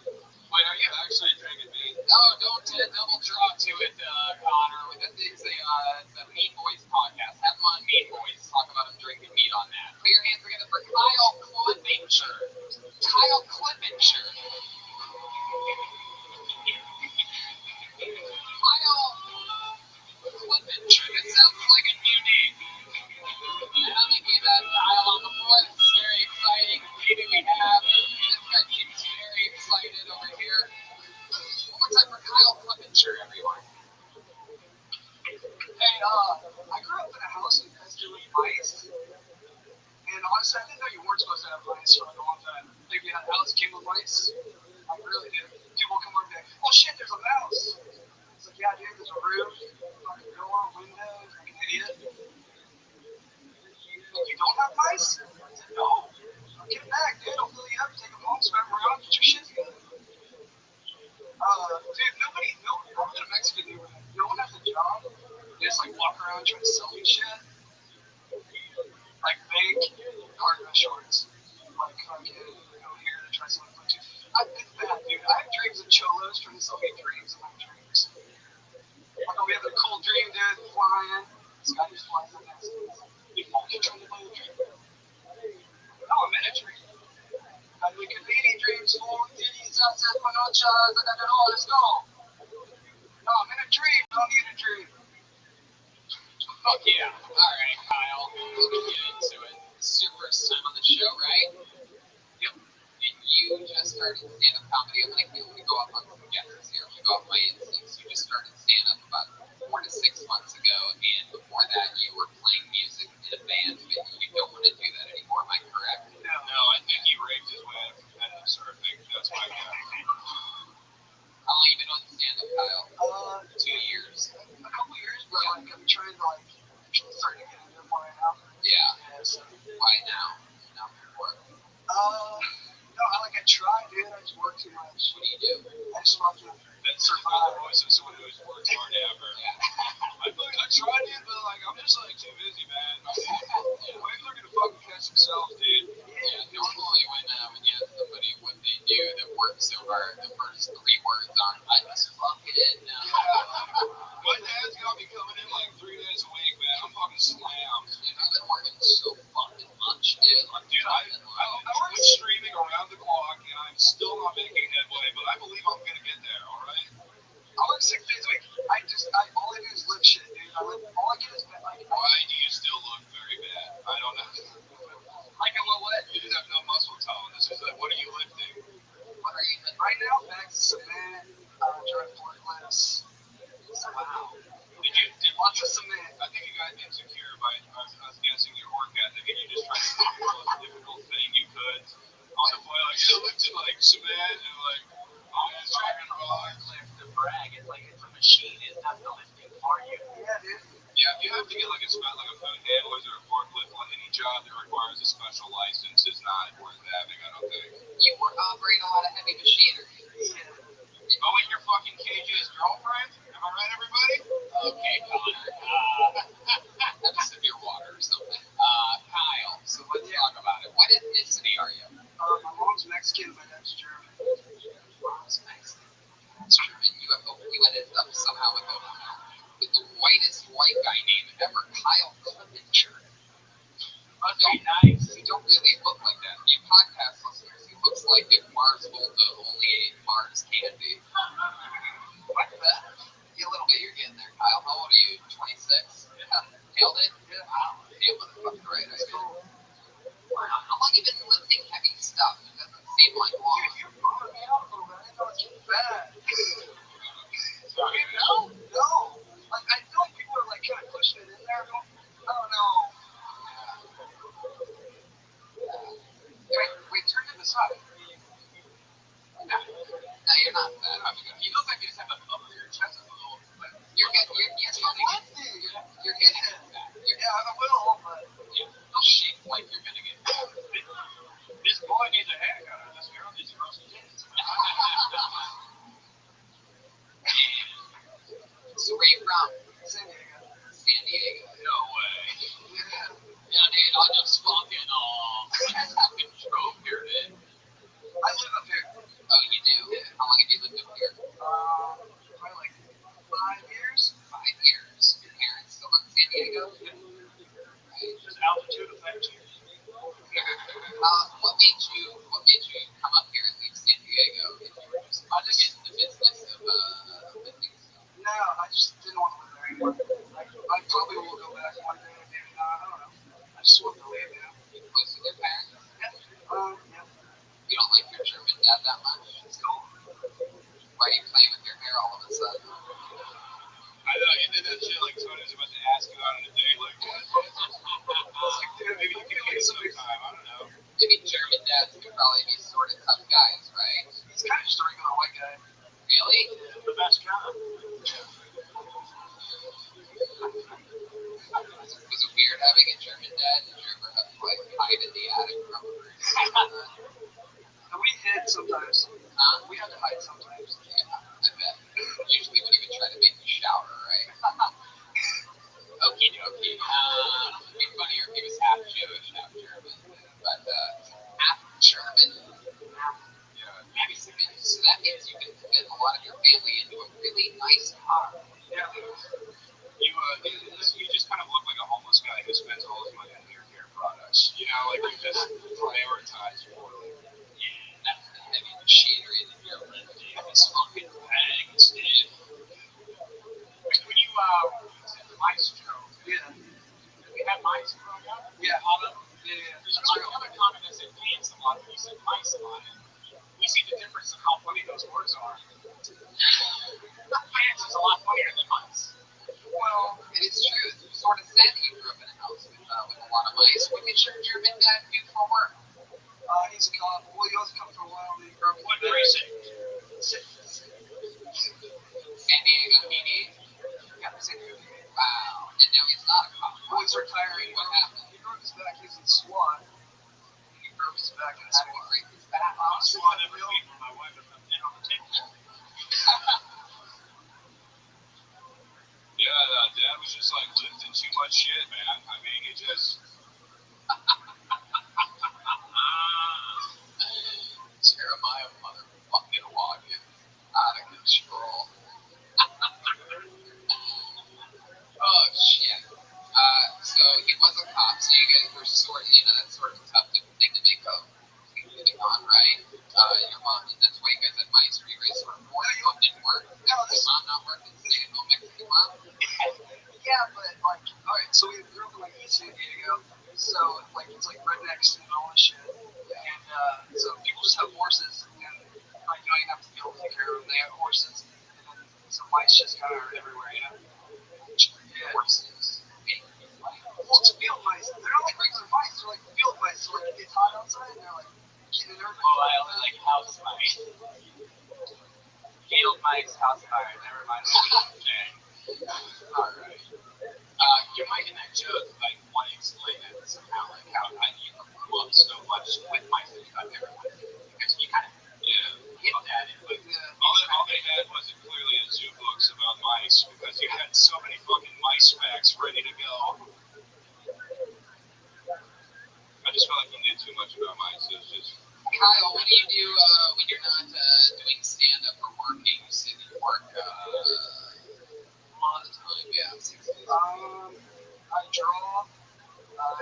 Wait, are you actually drinking meat? No, don't double drop to it, Connor. It's the Meat Boys podcast. Have them on Meat Boys. Talk about them drinking meat on that. Put your hands together for Kyle Klippinger. Kyle Klippinger. Kyle Klippinger. It sounds like a new name. Now they gave that Kyle on the floor. This is very exciting. Maybe we have. This guy seems very excited over here. One more time for Kyle Klippinger, everyone. Hey, I grew up in a house infested with mice. And honestly, I didn't know you weren't supposed to have mice for like a long time. Like, you had a house came with mice. I really did. People come over and be like, oh shit, there's a mouse. It's like, yeah, dude, there's a roof, fucking door, windows, like an idiot. You don't have mice? I said, no. Get back, dude. I'll fill you up, take them home, swim around, get your shit together. Dude, nobody, I'm in a Mexican neighborhood. No one has a job. They just like walk around trying to sell me shit. Like fake cargo shorts. Like fucking go here to try something for you. It's bad, dude. I have dreams of cholos trying to sell me dreams of my dreams. Like, we have a cool dream, dude, flying. This guy just flies on next to us. You fucking trying to buy a dream? No, I'm in a dream. Like, we could be any dreams, fool. Titties, sunset, panochas, I got it all. Let's go. No, I'm in a dream. I don't need a dream. Fuck yeah. Alright, Kyle. Let me get into it. This is your first time on the show, right? Yep. And you just started stand-up comedy. I'm going to go off on some guesses here. I'm going to go off my instincts. You just started stand-up about 4 to 6 months ago, and before that, you were playing music in a band, but you don't want to do that anymore. Am I correct? No, I think he raped his way out of competitive surfing. That's my guess. to work too much. What do you do? I just want to That's the survive. voice of someone who has worked hard ever. I tried it, but like I'm just like too busy, man. Wives are gonna fucking catch themselves, dude. Yeah, normally when you ask somebody what they do that works so hard, the first 3 words are, I just fucking My dad's got me coming in like 3 days a week, man. I'm fucking slammed. Dude, I've been working so fucking much, dude. Dude, I work streaming around the clock, and I'm still not making headway, but I believe I'm gonna get there, alright? I work 6 days a week. All I do is live shit, dude. All I get is like, Why do you still look very bad? I don't know. like a little what? You just have no muscle tone. This is like, what are you lifting? What are you doing? Right now, bags of cement, dry forklifts. Wow. Did Lots of cement. I think you got insecure by us guessing your work ethic, and you just tried to do the most difficult thing you could on the play. Like, yeah, lifting like cement and like, I'm just driving by. To brag, it's like it's a machine. It's not the lifting for you. Yeah, dude. Yeah, you have to get like a food handler or a forklift. Like any job that requires a special license is not worth having, I don't think. You operate a lot of heavy machinery. Yeah. Oh, wait, you're fucking KJ's girlfriend? Am I right, everybody? Okay, Connor. Have a sip of your water or something. Kyle, so let's talk about it. What ethnicity are you? My mom's Mexican, my dad's German. Mom's Mexican. That's German. You ended up somehow with the whitest white guy name ever, Kyle Clevenger. Must be nice. You don't really look like that. You podcast listeners, he looks like if Mars rolled the only Mars can be. What the? Yeah, a little bit, you're getting there, Kyle. How old are you? 26? Yeah. Nailed it? Yeah. Wow. Damn, motherfucker, right? I did. How long you been lifting heavy stuff? It doesn't seem like long. You're bumming me out a little bit. I didn't know it's getting bad. You know? No. Like, I feel like people are like kind of pushing it in there. I don't know. Wait, turn to the side. No, you're not fat. You look like you just have a bump in your chest a little. But you're getting fat. Yeah, I will, but How shaped like you're gonna get fat. This boy needs a haircut. This girl needs gross tits. So where you from? San Diego. San Diego. No way. Yeah, dude, I just fucking drove here, dude. I live up here. Oh, you do? How long have you lived up here? Probably like 5 years. 5 years. Your parents still in San Diego? Right. Does altitude affect you? What made you come up here and leave San Diego? If you were just get in the business of lifting stuff. No, I just didn't want to live there anymore. I probably will go back one day, maybe not. I don't know. I just want to leave now. You close with your parents? Yeah. You don't like your German dad that much? It's cool. Why are you playing with your hair all of a sudden? I know, you did that shit like someone was about to ask you out on a date. Like, what? Like, dude, Maybe you can get some time. I don't know. I mean, German dads could probably be sort of tough guys, right? He's kind of just a regular white guy. Really? The best kind. Was it weird having a German dad? Did you ever have to like hide in the attic from him? And we hid sometimes. We had to hide sometimes. Yeah, I bet. Usually when he would try to make you shower, right? Okie dokie. It'd be funnier if he was half Jewish, half German. But half German. Yeah. Maybe so that means you can fit a lot of your family into a really nice car. Yeah. You just kind of look like a homeless guy who spends all his money on hair care products. You know, like you just prioritize poorly. Yeah, that's the heavy machinery that you're lifting. These fucking bags, dude. When you maestro, Yeah. we had mice growing up. Yeah. There's another comment that said pants a lot, but you said mice a lot. We see the difference in how funny those words are. Pants is a lot funnier than mice. Well, It is true. It's sort of sad that you grew up in a house with a lot of mice. What did your German dad do for work? he's a cop. Well, he was a cop for a while. And he grew up in What precinct? San Diego PD. Yeah, San Diego. Wow. And now he's not a cop. Well, he's retiring. What happened? He broke his back. He's in SWAT. He Herb's back in school. I'm swatting every week when my wife is on the table. Yeah, Dad was just like lifting too much shit, man. I mean, he just. Jeremiah motherfucking walking out of control. Oh shit. So he was a cop, so you guys were sort of, that's sort of a tough thing to make living on, right? Your mom, that's why you guys had mice, where you guys sort of more, your mom didn't work. Your mom not working, staying home Mexican mom. Yeah, but like, alright, so we grew up in like East San Diego, so like it's like rednecks and all this shit, and so people just have horses, and like you don't even have to be able to take care of them. They have horses, and then some mice just kind of are everywhere, you know. Yeah. Horses. Well, it's field mice. They're not like regular mice. They're like field mice. So like it gets hot outside, and they're like getting everything. Oh, I only like house mice. Field mice, house fire. Never mind. All right. You're making that joke, like, want to explain it somehow, like how you grew up so much with mice that you got everyone. Because you kind of hit that in, like, all they had was clearly a zoo books about mice, because you had so many fucking mice facts ready to go. I just felt like you knew too much about mice. It was just. Kyle, what do you do when you're not doing stand-up or working? You said you work a lot of time. Yeah, 6 days. I draw. I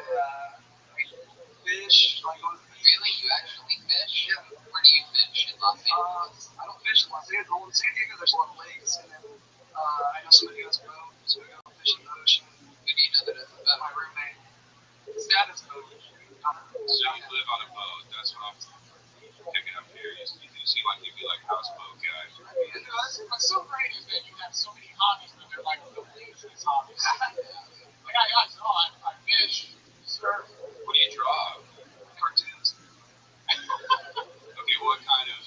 fish. I go to the beach. Really? You actually fish? Yeah. Where do you fish? In Los Angeles? I don't fish in Los Angeles. Well, in San Diego, there's a lot of lakes, and then I know somebody who has a boat, so we go fishing in the ocean. Who do you know that has a boat? My roommate. His dad has a boat. So you live on a boat, that's what I'm picking up here. You seem like you'd be like houseboat guy. What's so great is that you have so many hobbies that they're like the laziest hobbies. Like I draw, I fish, surf. What do you draw? Cartoons. Okay, what kind of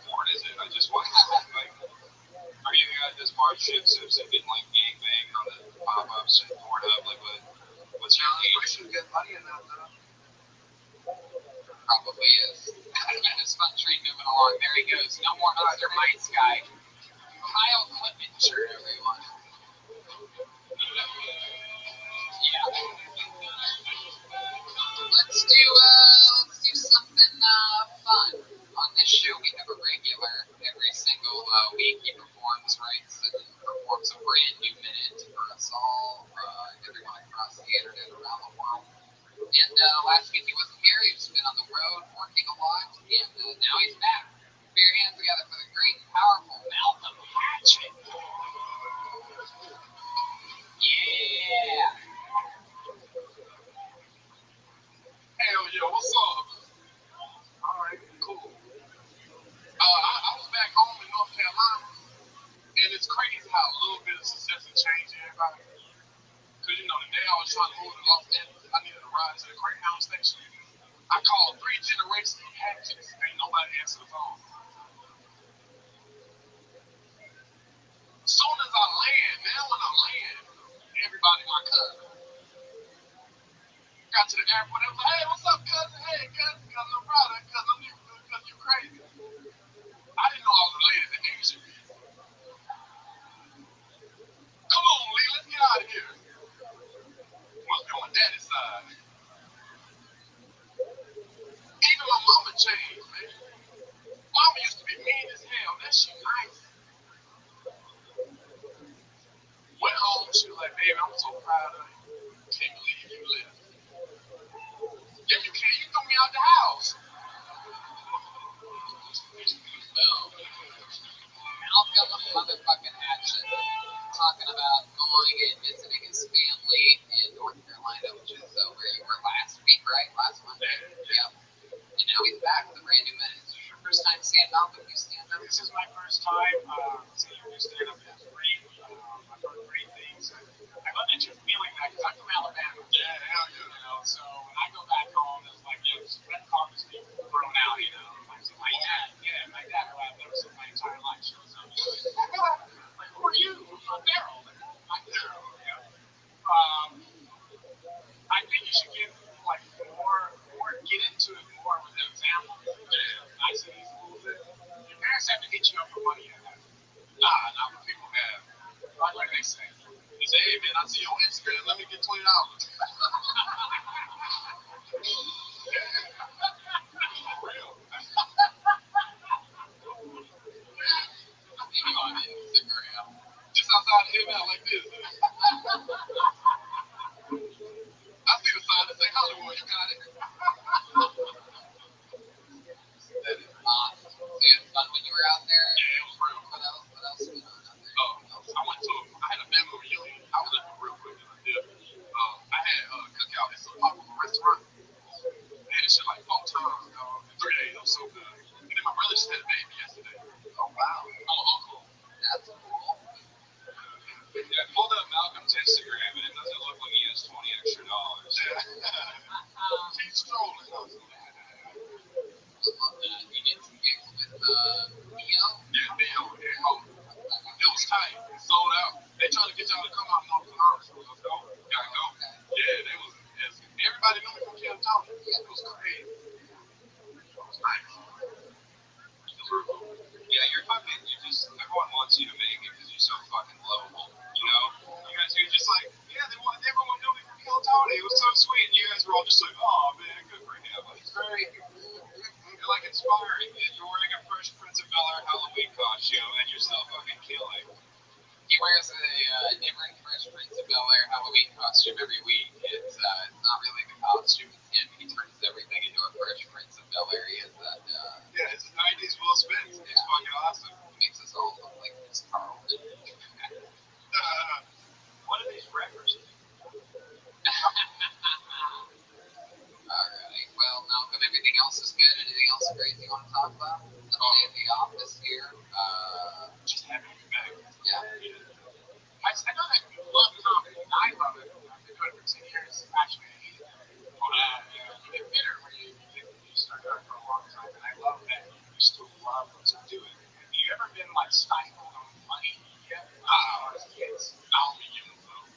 porn is it? I just want to like, are you the guy that does Marge Simpsons and getting like gangbang on the pop-ups and Pornhub? Like, what's your There's age? some good money in that, though. Probably is. Keep this fun train moving along. There he goes. No more Mr. Mice guy. Kyle Clippinger, everyone. Yeah. Let's do something fun. On this show, we have a regular. Every single week, he performs, right? So he performs a brand new minute for us all, everyone across the internet around the world. And last week he wasn't here. He's been on the road working a lot, and now he's back. Put your hands together for the great and powerful Malcolm Hatchet. Yeah. Hell yeah, what's up? Alright, cool. I was back home in North Carolina, and it's crazy how a little bit of success can change everybody. Because, the day I was trying to move to Los Angeles, I needed a ride to the Greyhound station. I called 3 generations of hatchets, ain't nobody answered the phone. As soon as I land, now when I land, everybody my cousin. Got to the airport, they was like, hey, what's up, cousin? Hey, cousin, I'm proud of you, cousin. I'm here because you crazy. I didn't know I was related to Asian people. Come on, Lee, let's get out of here. Must be on my daddy's side. Even my mama changed, man. Mama used to be mean as hell. That shit nice. Went home, she was like, baby, I'm so proud of you. Can't believe you left. Yeah, you can't. You threw me out the house. Boom. Malcolm motherfucking Hatchet. Talking about going and visiting his family in North Carolina, which is where you were last week, right? Last Monday. Yep. And now he's back with a brand new minute. Is this your first time stand up? If you stand up? This is my first time seeing you stand up. It's great. I've heard great things. I love that you're feeling that because I'm from Alabama. Yeah, hell yeah. So when I go back home, it's like, just red carpets being thrown out, Like, so my dad, who I've never seen my entire life, shows up. Like, who are you? I'm Daryl. I'm Daryl, yeah. I think you should give I see your Instagram. Let me get $20. For real. Maybe on Instagram. Just outside of him out like this. I see the sign that say Hollywood. You got it. That is awesome. So you had fun when you were out there? Yeah, it was real. What else was going on out there? I went to I had a family reunion. I was there real quick. I had cookout at some popular restaurant. They had this shit like 4 times, dog. In 3 days. It was so good. And then my brother just had a baby yesterday. Oh, wow. I'm an uncle. That's cool. Yeah, I pulled up Malcolm's Instagram, and it doesn't look like he has $20 extra. He's strolling. I love that. You did some gigs with Neo? Yeah, Neo. It was tight. It sold out. They trying to get y'all to come out and open arms. Let's go. Gotta go. Yeah, they was. Everybody knew me from Kim Tony. Yeah, it was crazy. It was nice. Yeah, everyone wants you to make it because you're so fucking lovable. You know? You guys are just like, yeah, everyone knew me from Kill Tony. It was so sweet. And you guys were all just like, oh, man, good for him. Like, it's very, you're like inspiring. You're wearing a Fresh Prince of Bel-Air Halloween costume and you're still fucking killing. He wears a different Fresh Prince of Bel-Air Halloween costume every week. It's not really the costume, it's him. He turns everything into a Fresh Prince of Bel-Air. He has that, Yeah, it's the 90s Will Smith. It's fucking awesome. Makes us all look like Miss Carlton. What are these references? Alright, well, Malcolm, everything else is good. Anything else crazy you want to talk about? The day at the office here. Just happy to be back. Yeah. I know that you love comedy. I love it. I've been doing it for 10 years. Actually, I hate it. You get bitter when you start doing it for a long time. And I love that you still love to do it. Have you ever been like stifled on money yet? As kids, I'll be giving them.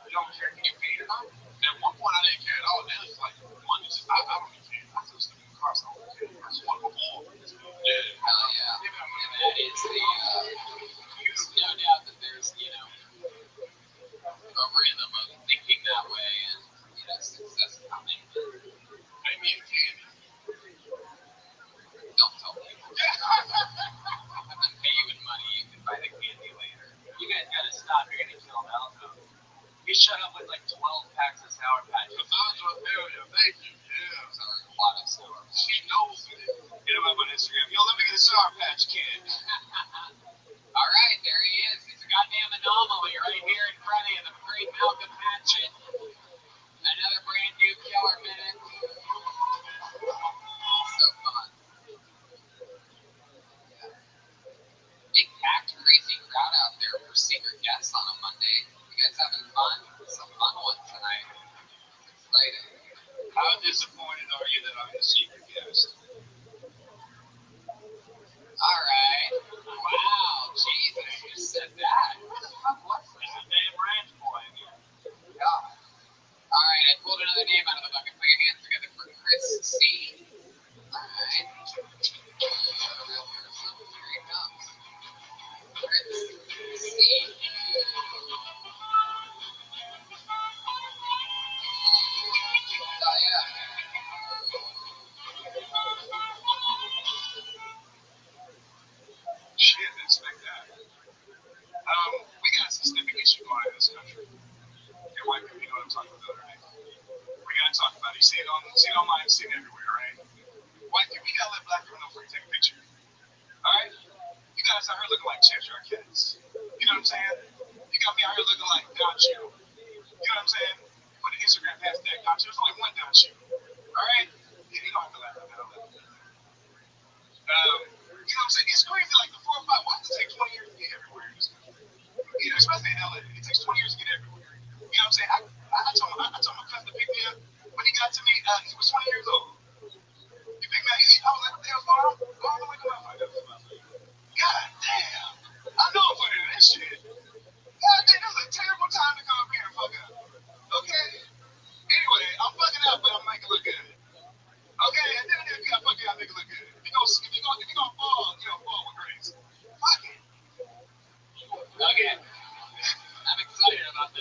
You don't care. Can you pay it enough? At one point, I didn't care at all. Now it's like money. I don't even care. I still sleep in the car, so I don't care. I just want to go home. Yeah. Hell yeah. That is there's no doubt that there's, a rhythm of thinking that way and, success coming. Pay me in candy. Don't tell people. Have them pay you in money. You can buy the candy later. You guys gotta stop. You're gonna kill Malcolm. He showed up with like 12 packs of Sour Patch. Cassandra, hell yeah, thank you. Yeah. Sorry, a lot of stores. She knows it. Hit him up on Instagram. Yo, let me get a Sour Patch Kid. All right, there he is. He's a goddamn anomaly right here in front of you. The great Malcolm Hatchet. Another brand new killer minute. So fun. Yeah. Big packed, crazy crowd out there for secret guests on a Monday. You guys having fun? Some fun one tonight. It's exciting. How disappointed are you that I'm the secret guest? All right. Wow, Jesus, you said that. What the fuck was that? It's a damn ranch boy again. God. All right, I pulled another name out of the bucket. Put your hands together for Chris C. All right. Not a real person. Here he comes. Chris C. Oh, yeah. Shit, didn't expect that. We got a systemic issue going on in this country. And white people, you know what I'm talking about, right? We gotta talk about it. You see it online, you see it everywhere, right? White people, we gotta let black people know before you take a picture. Alright? You guys out here looking like Cheshire cats. You know what I'm saying? You got me out here looking like Don Chew. You know what I'm saying? Put an Instagram hashtag Don Chew. There's only one Don Chew. Alright? Yeah, you don't have to laugh at that. I'll laugh at that. You know what I'm saying? It's crazy, like the 4 or 5. Why does it take 20 years to get everywhere in this country? Especially in LA. It takes 20 years to get everywhere. You know what I'm saying? I told my cousin to pick me up. When he got to me, he was 20 years old. He picked me up. I was like, what the hell's going on? Go all the way to my phone. God damn. I know I'm funny to this shit. God damn, that was a terrible time to come up here and fuck up. Okay? Anyway, I'm fucking up, but I'm making it look good. Okay? And then if you got fucking up, make it look good. If you're gonna fall, fall with grace. Fuck it. Okay. I'm excited about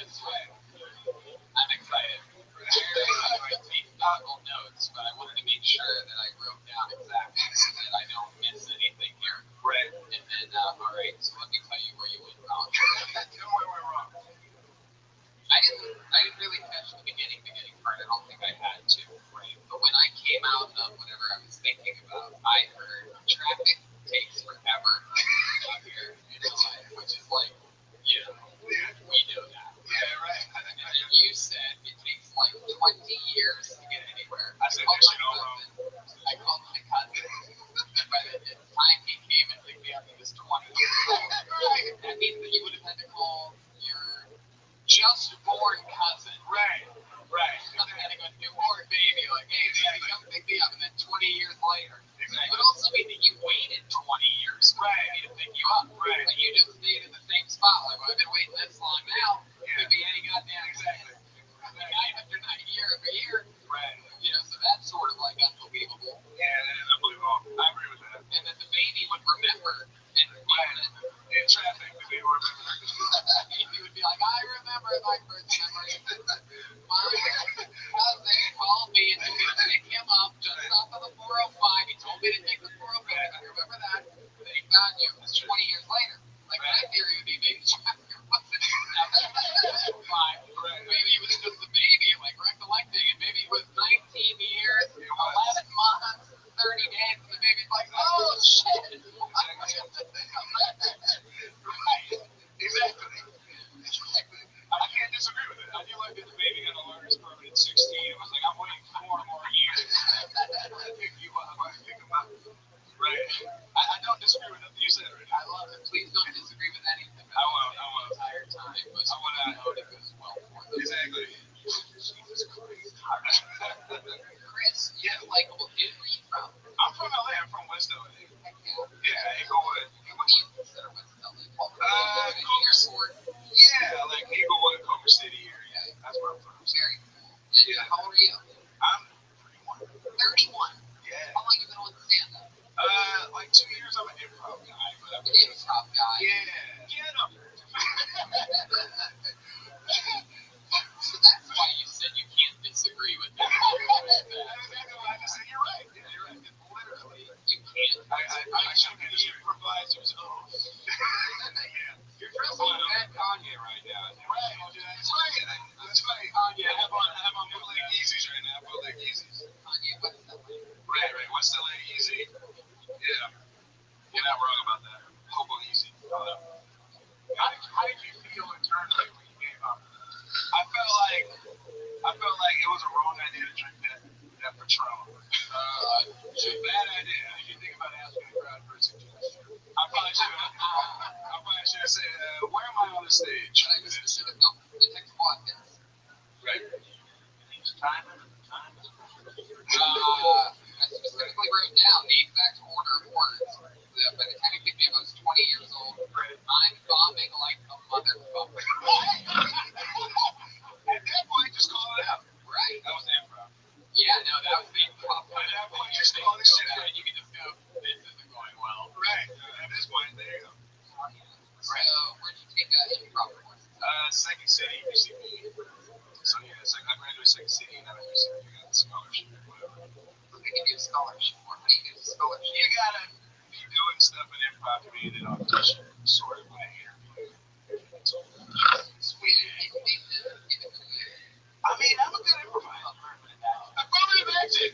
I didn't really catch the beginning part. I don't think I had to. Right. But when I came out of whatever I was thinking about, I heard traffic takes forever out here, which is like, we know that. Yeah, right. And then you said it takes like 20 years to get anywhere. I said, I called my cousin. By the time he came and picked me up, he was 20 years old. Right. That means that you would have had to call your just born cousin. Right. And then a newborn baby, like, hey, man, come pick me up. And then 20 years later. Exactly. It would also mean that you waited 20 years for me to pick you up. Right. But you just stayed in the same spot. Like, well, I've been waiting this long now. Could be any goddamn exactly. Night after night, year after year. Right. So that's sort of like unbelievable. Yeah, that is unbelievable. I agree with that. And that the baby would remember. And in traffic, the baby would remember. He would be like, I remember my first memory. My cousin called me and told me to pick him up just off of the 405. He told me to take the 405. I remember that. And then he found you 20 years later. Like, my theory would be maybe traffic wasn't maybe he was just a baby, like recollecting, and maybe it was 19 years, 11 months, 30 days, and the baby's like, oh shit! Right, exactly. I can't disagree with it. I feel like that the baby got a learner's permit at 16. It was like, I'm waiting 4 more years to pick you up. Think about it. Right. I don't disagree with nothing you said. Right? I love it. Please don't disagree with anything. I won't. The entire time. But I want to know it goes well for them. Exactly. Jesus Christ. Chris, yeah, likable dude. Where are you from? I'm from LA. I'm from West LA. Yeah, Inglewood. What do you consider West LA? Airport. Yeah, like Inglewood, Culver City area. That's where I'm from. Very cool. Yeah. How old are you? I'm 31. Yeah. How long you been on stand-up? Like 2 years. I'm an improv guy. But I'm an improv guy. Yeah, no. So that's why you said you can't disagree with that. I just said you're right. Yeah, you're right. Literally, you can't. I should be improvisers. Oh. Yeah. You're dressing like Bad Kanye right now. Right. That's right. Kanye. I have on bootleg Yeezys right now. Bootleg Yeezys. Kanye, West LA. Right. West LA Yeezy. Yeah. You're not wrong about that. Hobo Yeezy. How did you feel internally when you came up? I felt like it was a wrong idea to drink that Patron. It's a bad idea. If you think about asking the crowd for a suggestion, I probably should have said, where am I on the stage? I was specific. No, Detective Watkins. Right. Time. I specifically wrote down the exact order of words. By the time he picked me up, I was 20 years old. I'm bombing like a motherfucker. At that point, just call it out. Right. That was improv. Yeah, no, that was the improv. At that point, just call the shit out. You can just go, this isn't going well. Right. At this point, there you go. So, where'd you take improv courses? Second City, UCB. So, yeah, I graduated Second City, and I was UCB. I got a scholarship. What do they give you a scholarship for? How do you get a scholarship? You gotta be doing stuff in improv to be in an audition, sort of like interview. Sweet. I mean, I'm a good improviser. I'm probably an actor.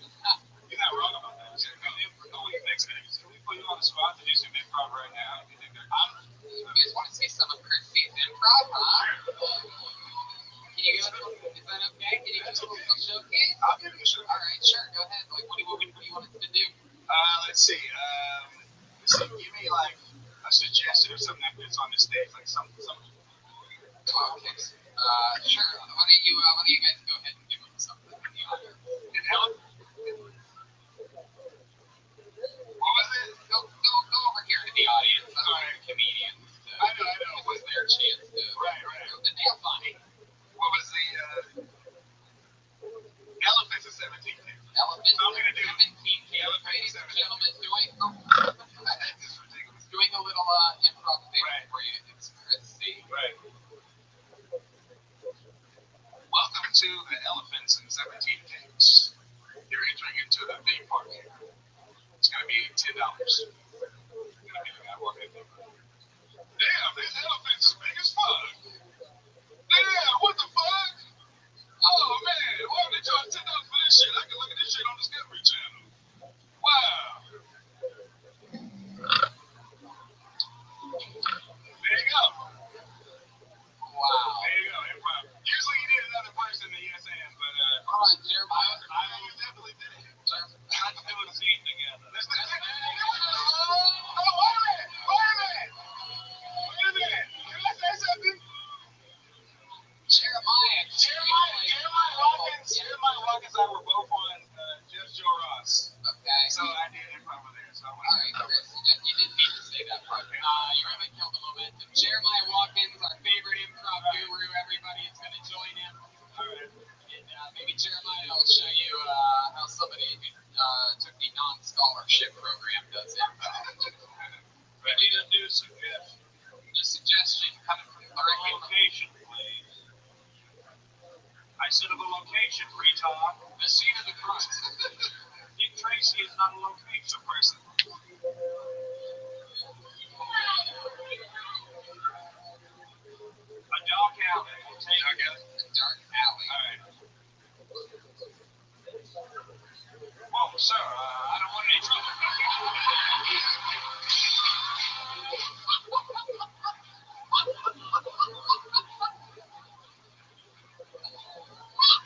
You're not wrong about that. Nobody thinks that. Can we put you on the spot to do some improv right now? You guys want to see some of Chrissy's improv, huh? Can you give it a little? Is that okay? Can you give it a little showcase? I'll give it a showcase. All right, sure. Go ahead. Like, what do you want us to do? Let's see. Give me like a suggestion of something that fits on the stage, like some. Okay. Sure. Why don't you guys go ahead and give them something? An elephant? What was it? Go over here to the audience. All right. Comedians. I know. It was their chance to. Right. The nail funny. What was the elephants at 17 kids? Elephants so I'm gonna do 17 kids. Ladies and gentlemen, doing a little improvisation for you. It's Chrissy. Right. Welcome to the Elephants and 17 Pigs. You're entering into the theme park here. It's going to be $10. You're going to be the guy walking in. Damn, this elephant's as big as fuck. Damn, what the fuck? Maybe Jeremiah will show you how somebody who took the non-scholarship program does it. Ready to do suggestion. The suggestion coming from A location, please. I said of a location, retard. the scene of the crime. Dick Tracy is not a location person. A dark alley. We'll take it. The dark alley. All right. Whoa, sir, I don't want any trouble.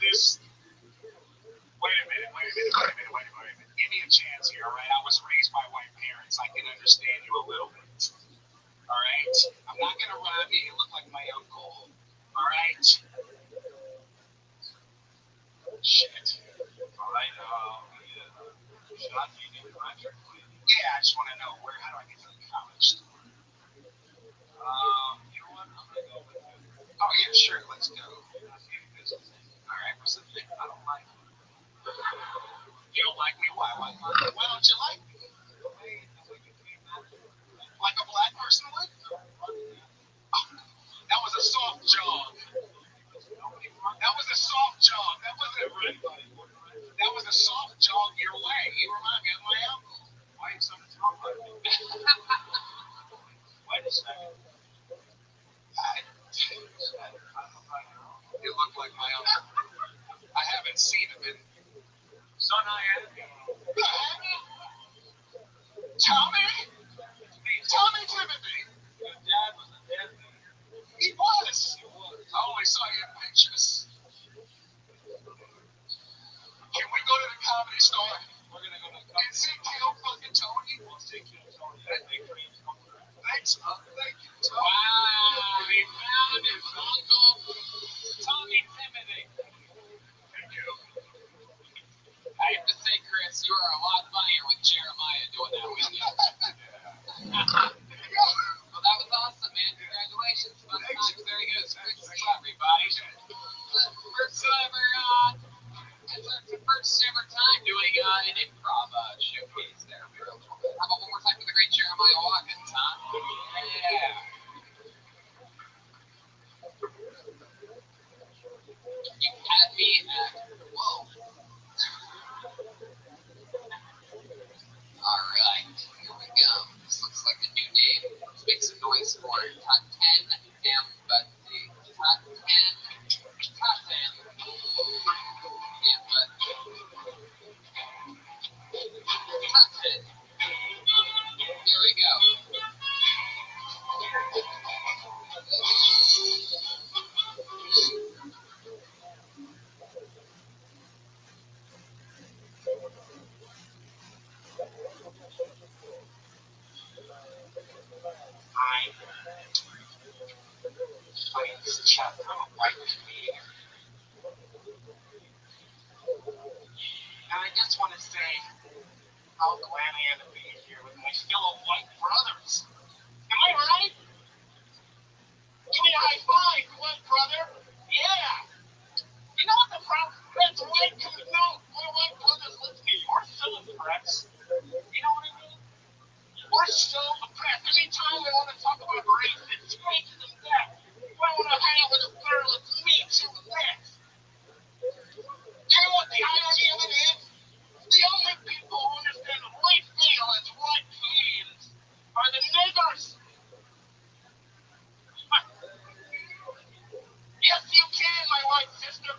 This. Wait a minute. Give me a chance here, all right? I was raised by white parents. I can understand you a little bit. All right? I'm not going to rob you. You look like my uncle. All right? Shit. All right, shot you in the contract. Yeah, I just want to know how do I get to the college? You know what? I'm going to go with you. Oh, yeah, sure. Let's go. All right, what's the thing? I don't like you. You don't like me? Why? Why don't you like me? Like a black person would? That was a soft jog. That was a soft jog. That was a soft jog your way. You remind me of my uncle. Why are you so talk like me? Wait a second. You look like my uncle. I haven't seen him in. Son, I am. Tommy Timothy. Your dad was a dead man. He was. I only saw you in pictures. Can we go to the Comedy Store? We're going to go to the And see Kill fucking Tony? We'll see Kill Tony. That big dream's coming true. Thanks, thank you, Tony. Wow, he found his uncle, Tommy Timothy. Thank you. I have to say, Chris, you are a lot funnier with Jeremiah doing that with you. Well, that was awesome, man. Congratulations. Fun times. Very good. Good stuff, everybody. First ever time doing an improv showcase there. How about one more time for the great Jeremiah Watkins, huh? Yeah. You had me at, whoa. All right, here we go. This looks like a new name. Let's make some noise for it. Top 10 empathy. Top 10. Top 10. Empathy. Top 10. Here we go. My name is Chuck. I'm a white comedian. And I just want to say how glad I am to be here with my fellow white brothers. Am I right? Give me a high five, white brother. Yeah. You know what the problem? That's white. No, my white brothers listening. We're so impressed. You know what I mean? We're so oppressed. Anytime we want to talk about race, it's racism death. I want to hang out with a girl that's me too with that. You know what the irony of it is? The only people who understand what we feel as white Canadians are the niggers. Yes, you can, my white sister.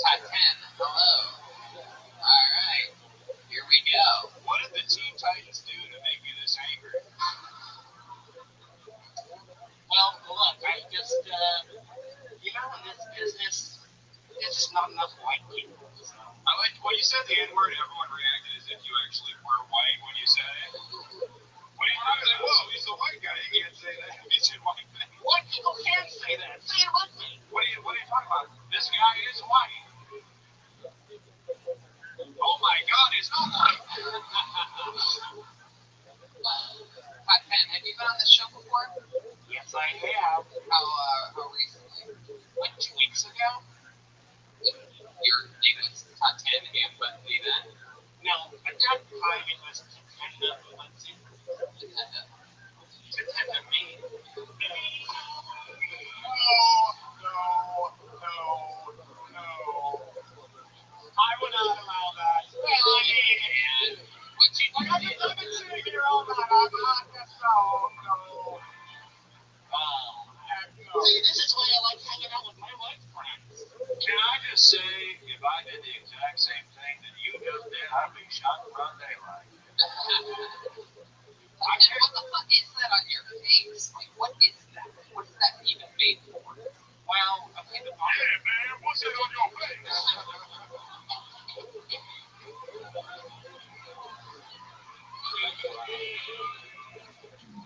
Top 10. Hello. All right. Here we go. What did the Teen Titans do to make you this angry? Well, look, I just, in this business, there's just not enough white people. So. I like when you said the N-word, everyone reacted as if you actually were white when you said it. When you say, whoa, he's a white guy, you can't say that. He said white man. White people can say that. Say it with me. What are you talking about? This guy is white. Oh my God, is not like Hot Pen, have you been on this show before? yes, I have. How recently? Like 2 weeks ago? Your name was Hot 10 and but me then. No, at that time it was Tenda, let's see, Tenda me. No. I would not allow that. Like I've been sitting here all night. I'm not no. See, this is why I like hanging out with my white friends. Can I just say, if I did the exact same thing that you just did, I'd be shot in broad daylight. What the fuck is that on your face? Like, what is that? What is that even made for? Well, okay, the Hey, man, what's that on your face?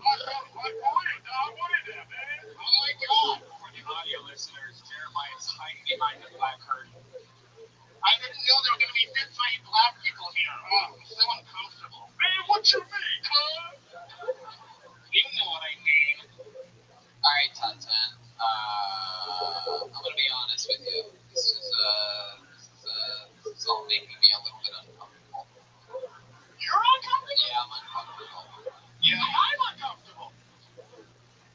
What is that, man? Oh my God! For the audio listeners, Jeremiah's hiding behind the black curtain. I didn't know there were going to be 15 black people here. Oh, so uncomfortable. Man, what you mean, huh? You know what I mean. Alright, Top 10. I'm gonna be honest with you. This is all making me a little bit uncomfortable. You're uncomfortable? Yeah, I'm uncomfortable. Yeah, I'm uncomfortable.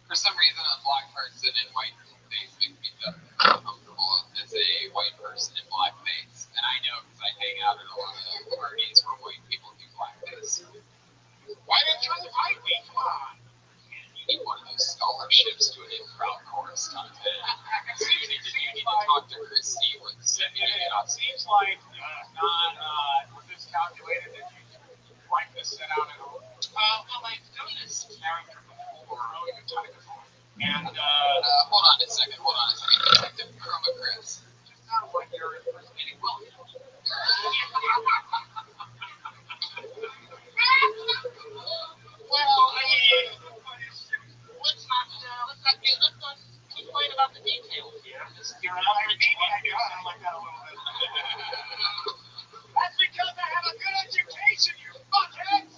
For some reason, a black person in white face makes me feel uncomfortable as a white person in blackface. And I know because I hang out at a lot of parties where white people do blackface. Why didn't you invite me? Come on. You need one of those scholarships to an improv course, Top 10. You need to talk to Christy or the It seems like not with this calculated that you like to set out at all. Well, I've done this character before. Oh, you've done it before. And hold on a second. Detective Chroma Chris. just sounds like you're impersonating William. Well, I mean, let's not complain about the details here. Just you're out here cheating. I do sound like that a little bit. That's because I have a good education, you fuckheads.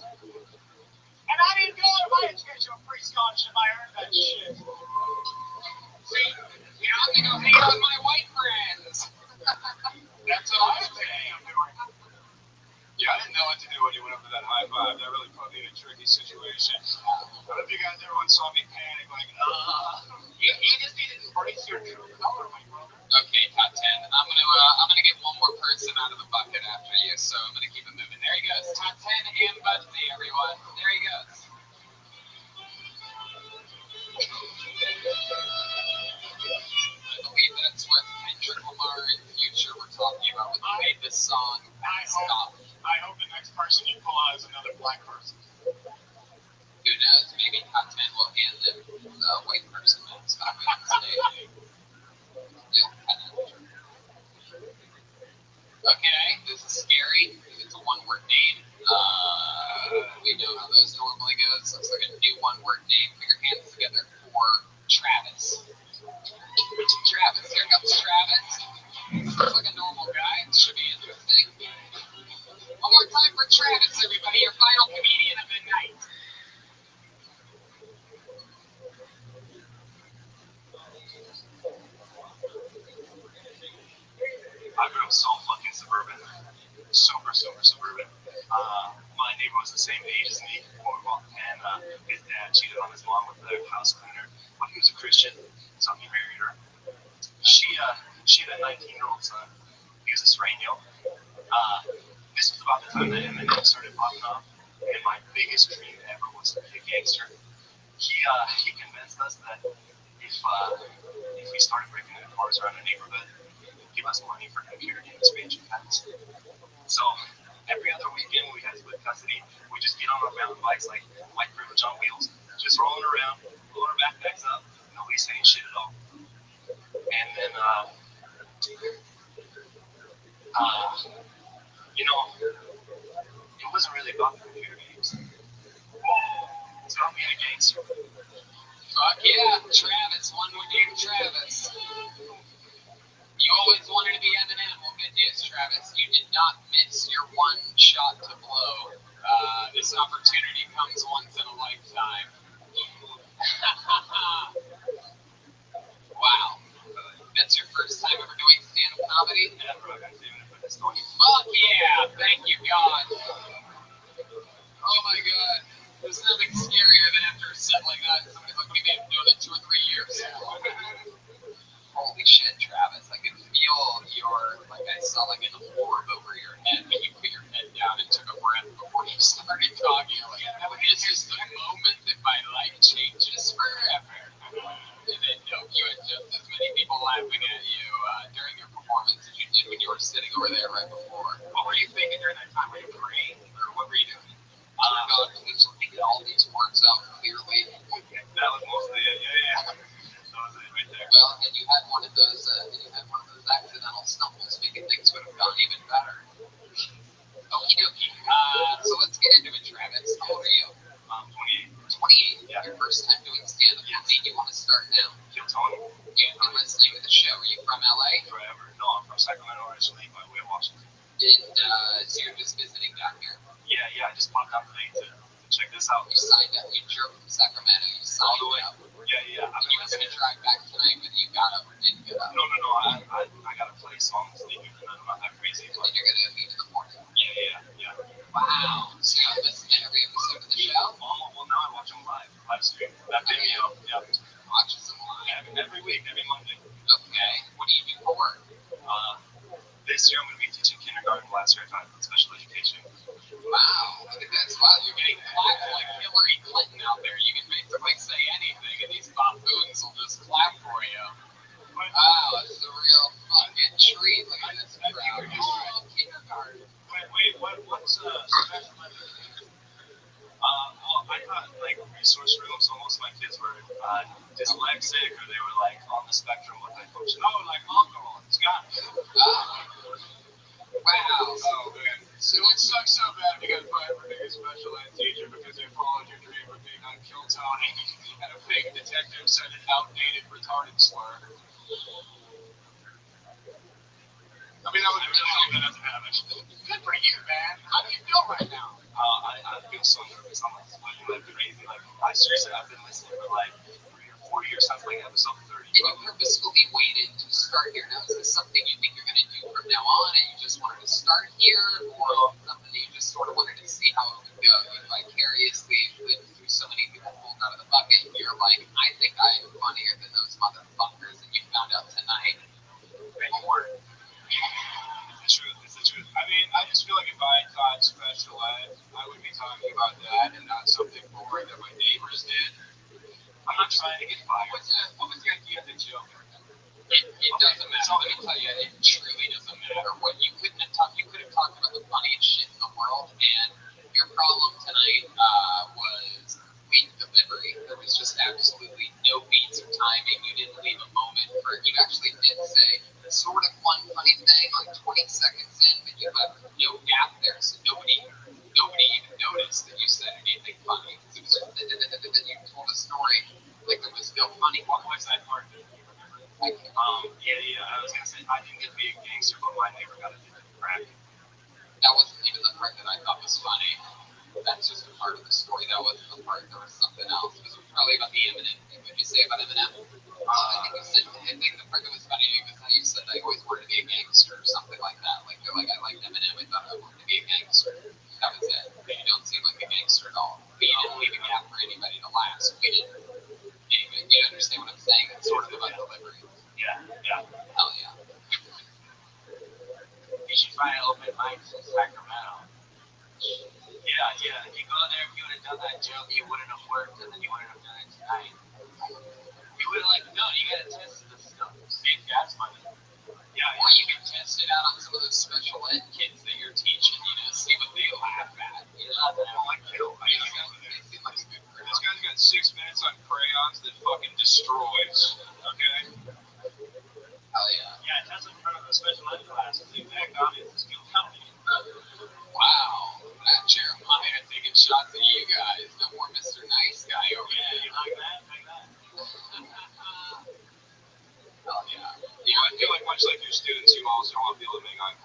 And I didn't go to my educational free scholarship. I earned that shit. See, You know, I'm gonna go hang out with my white friends. that's what I was thinking of doing. Yeah, I didn't know what to do when you went up to that high five. That really put me in a tricky situation. I don't know if you guys everyone saw me panic, like, You just need to embrace your true color, my brother. Okay, Top 10. I'm gonna get one more person out of the bucket after you, so I'm gonna keep it moving. There he goes. Top 10 and Bugsy, everyone. There he goes. I believe that's what Kendrick Lamar and Future were talking about when they made this song. I hope the next person you pull out is another black person. Who knows? Maybe Top 10 will hand them the white person that's coming on stage. Okay, this is scary because it's a one-word name. We know how those normally go. This looks like a new one-word name. Put your hands together for Travis. Travis, here comes Travis. Looks like a normal guy. Should be interesting. One more time for Travis, everybody. Your final comedian of the night. I grew up so fucking suburban. Super suburban. My neighbor was the same age as me when we walked in. His dad cheated on his mom with the house cleaner, but he was a Christian, so he married her. She had a 19-year-old son. He was a Sereno. This was about the time that Eminem started popping off, and my biggest dream ever was to be a gangster. He convinced us that if we started breaking into cars around the neighborhood, give us money for computer game expansion packs. So every other weekend when we had split custody, we just get on our mountain bikes like white privilege on wheels, just rolling around, pulling our backpacks up, nobody saying shit at all. And then, it wasn't really about the computer games. It's about being a gangster. Fuck yeah, Travis. One more name, Travis. You always wanted to be Eminem. We'll good news, Travis. You did not miss your one shot to blow. This opportunity comes once in a lifetime. Wow. That's your first time ever doing stand-up comedy? Fuck yeah! Thank you, God. Oh my God. There's nothing scarier than after a set like that, somebody's like, what do you mean? I've been doing it 2 or 3 years. Holy shit, Travis. I could feel your, like I saw like an orb over your head, but you put your head down and took a breath before you started talking. Like, this is the moment that my life changes forever. And then, nope, you had just as many people laughing at you during your performance as you did when you were sitting over there right before. What were you thinking during that time? Were you praying, or what were you doing? God, please let me get all these words out clearly. That was mostly it, yeah. That was it right there. Well, and you had one of those accidental stumbles, making things would have gone even better. Okie dokie. So let's get into it, Travis. How old are you? 28. 28. Yeah. Your first time doing stand-up. What made you want to start now? Kill Tony. You've been listening to the show. Are you from LA? Forever. No, I'm from Sacramento originally, by way of Washington. And so you're just visiting down here? Yeah, I just popped out today to check this out. You signed up. You drove from Sacramento. You signed up. Yeah. And you were going to drive back tonight, whether you got up or didn't get up. No. I got a place, so I'm sleeping tonight. I'm not that crazy. And then you're going to meet in the morning. Yeah. Wow. So you listen to every episode of the show? Well, now I watch them live stream. That video, yeah. Watches them live? Every week, every Monday. Okay. What do you do for work? This year I'm going to be teaching kindergarten class here at special education. Wow. Look at this. Wow, you're getting clapped like Hillary Clinton out there. You can basically say anything, and these buffoons will just clap for you. Wow, it's a real fucking treat. Look at this crowd. Oh, kindergarten. Wait, what's special education? I got like resource rooms, so most of my kids were dyslexic or they were like on the spectrum with like function. Oh, like alcohol. It's got it. Wow. Oh man. So it sucks so bad you got fired for being a special ed teacher because you followed your dream of being on Kill Tony and a fake detective said an outdated retarded slur. I mean, I would have really hope that doesn't happen. Good for you, man. How do you feel right now? I feel so nervous. I'm like sweating like crazy. Like I've been listening for like 3 or 4 years since like episode 30. And you purposefully waited to start here. Now, is this something you think you're going to do from now on, and you just wanted to start here, or something that you just sort of wanted to see how it would go? You vicariously lived through so many people pulled out of the bucket, and you're like, I think I am funnier than those motherfuckers, and you found out tonight. Or It's the truth. I mean, I just feel like if I taught special ed, I would be talking about that and not something boring that my neighbors did. I'm not trying to get fired. What was the idea of the joke? It doesn't matter. Let me tell you, it truly doesn't matter. What you could have talked about the funniest shit in the world, and your problem tonight was weak delivery. There was just absolutely no beats or timing. You didn't leave a moment for it. You actually did say sort of one funny thing like 20 seconds in, but you left no gap there, so nobody even noticed that you said anything funny. It was just that you told a story like there was no funny. What was that part? Yeah. I was gonna say I didn't get to be a gangster, but my neighbor got addicted to crack. That wasn't even the part that I thought was funny. That's just a part of the story. That wasn't the part. There was something else. It was probably about the Eminem thing. What did you say about Eminem? I think the part that was funny was how you said I always wanted to be a gangster or something like that. Like you're like, I liked Eminem. I thought I wanted to be a gangster. That was it. But you don't seem like a gangster at all. But you didn't leave a gap for anybody to laugh. We didn't. Anyway, you understand what I'm saying? It's sort of about delivery. Yeah. Hell yeah. You should find open mics in Sacramento. Yeah. If you go there, if you would have done that joke, you wouldn't have worked, and then you wouldn't have done it tonight. You would have like, no, you gotta test this stuff. See if that's funny. Yeah. Or you can test it out on some of those special ed kids that you're teaching, see what they laugh at. I don't like Kill. They seem like a good crowd. This guy's got 6 minutes on crayons that fucking destroys. Okay? Hell yeah. Yeah, test in front of the special ed class. The exact audience is Kill Tony. Wow. That Jeremiah taking shots at you guys. No more Mr. Nice Guy over there. You like that? Hell yeah. Yeah, I feel like much like your students, you also want people to make eye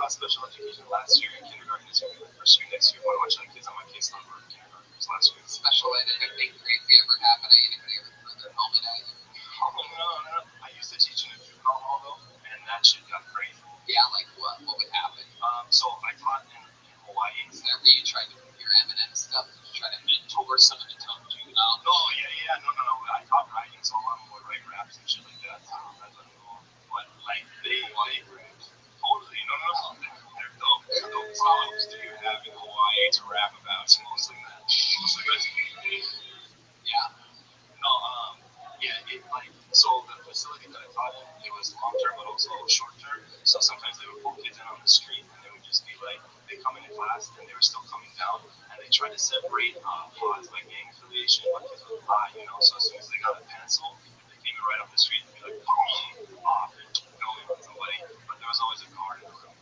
taught special education last year in kindergarten. This year, first year next year. One of my kids on my case number kindergartners last year. Special ed, anything crazy ever happen? Anybody ever throw their helmet at you? Oh, no. I used to teach in a juvenile hall though, and that shit got crazy. Yeah, like what? What would happen? So I taught in Hawaii. Is that where you tried to do your Eminem stuff? Did you try to mentor some of the tough juveniles? No, no. I taught writing, so a lot of them would write raps and shit like that. So that's what I'm cool. But like they totally no. They're dope. They're dope. What songs do you have in Hawaii to rap about? It's mostly that. Yeah. No, it like so the facility that I taught in, it was long term but also short term. So sometimes they would pull kids in on the street and they would just be like they come into class and they were still coming down and they try to separate pods by gang affiliation, but kids would lie, you know. So as soon as they got a pencil, if they came right off the street, they'd be like, boom, off, and on somebody. But there was always a guard in the room,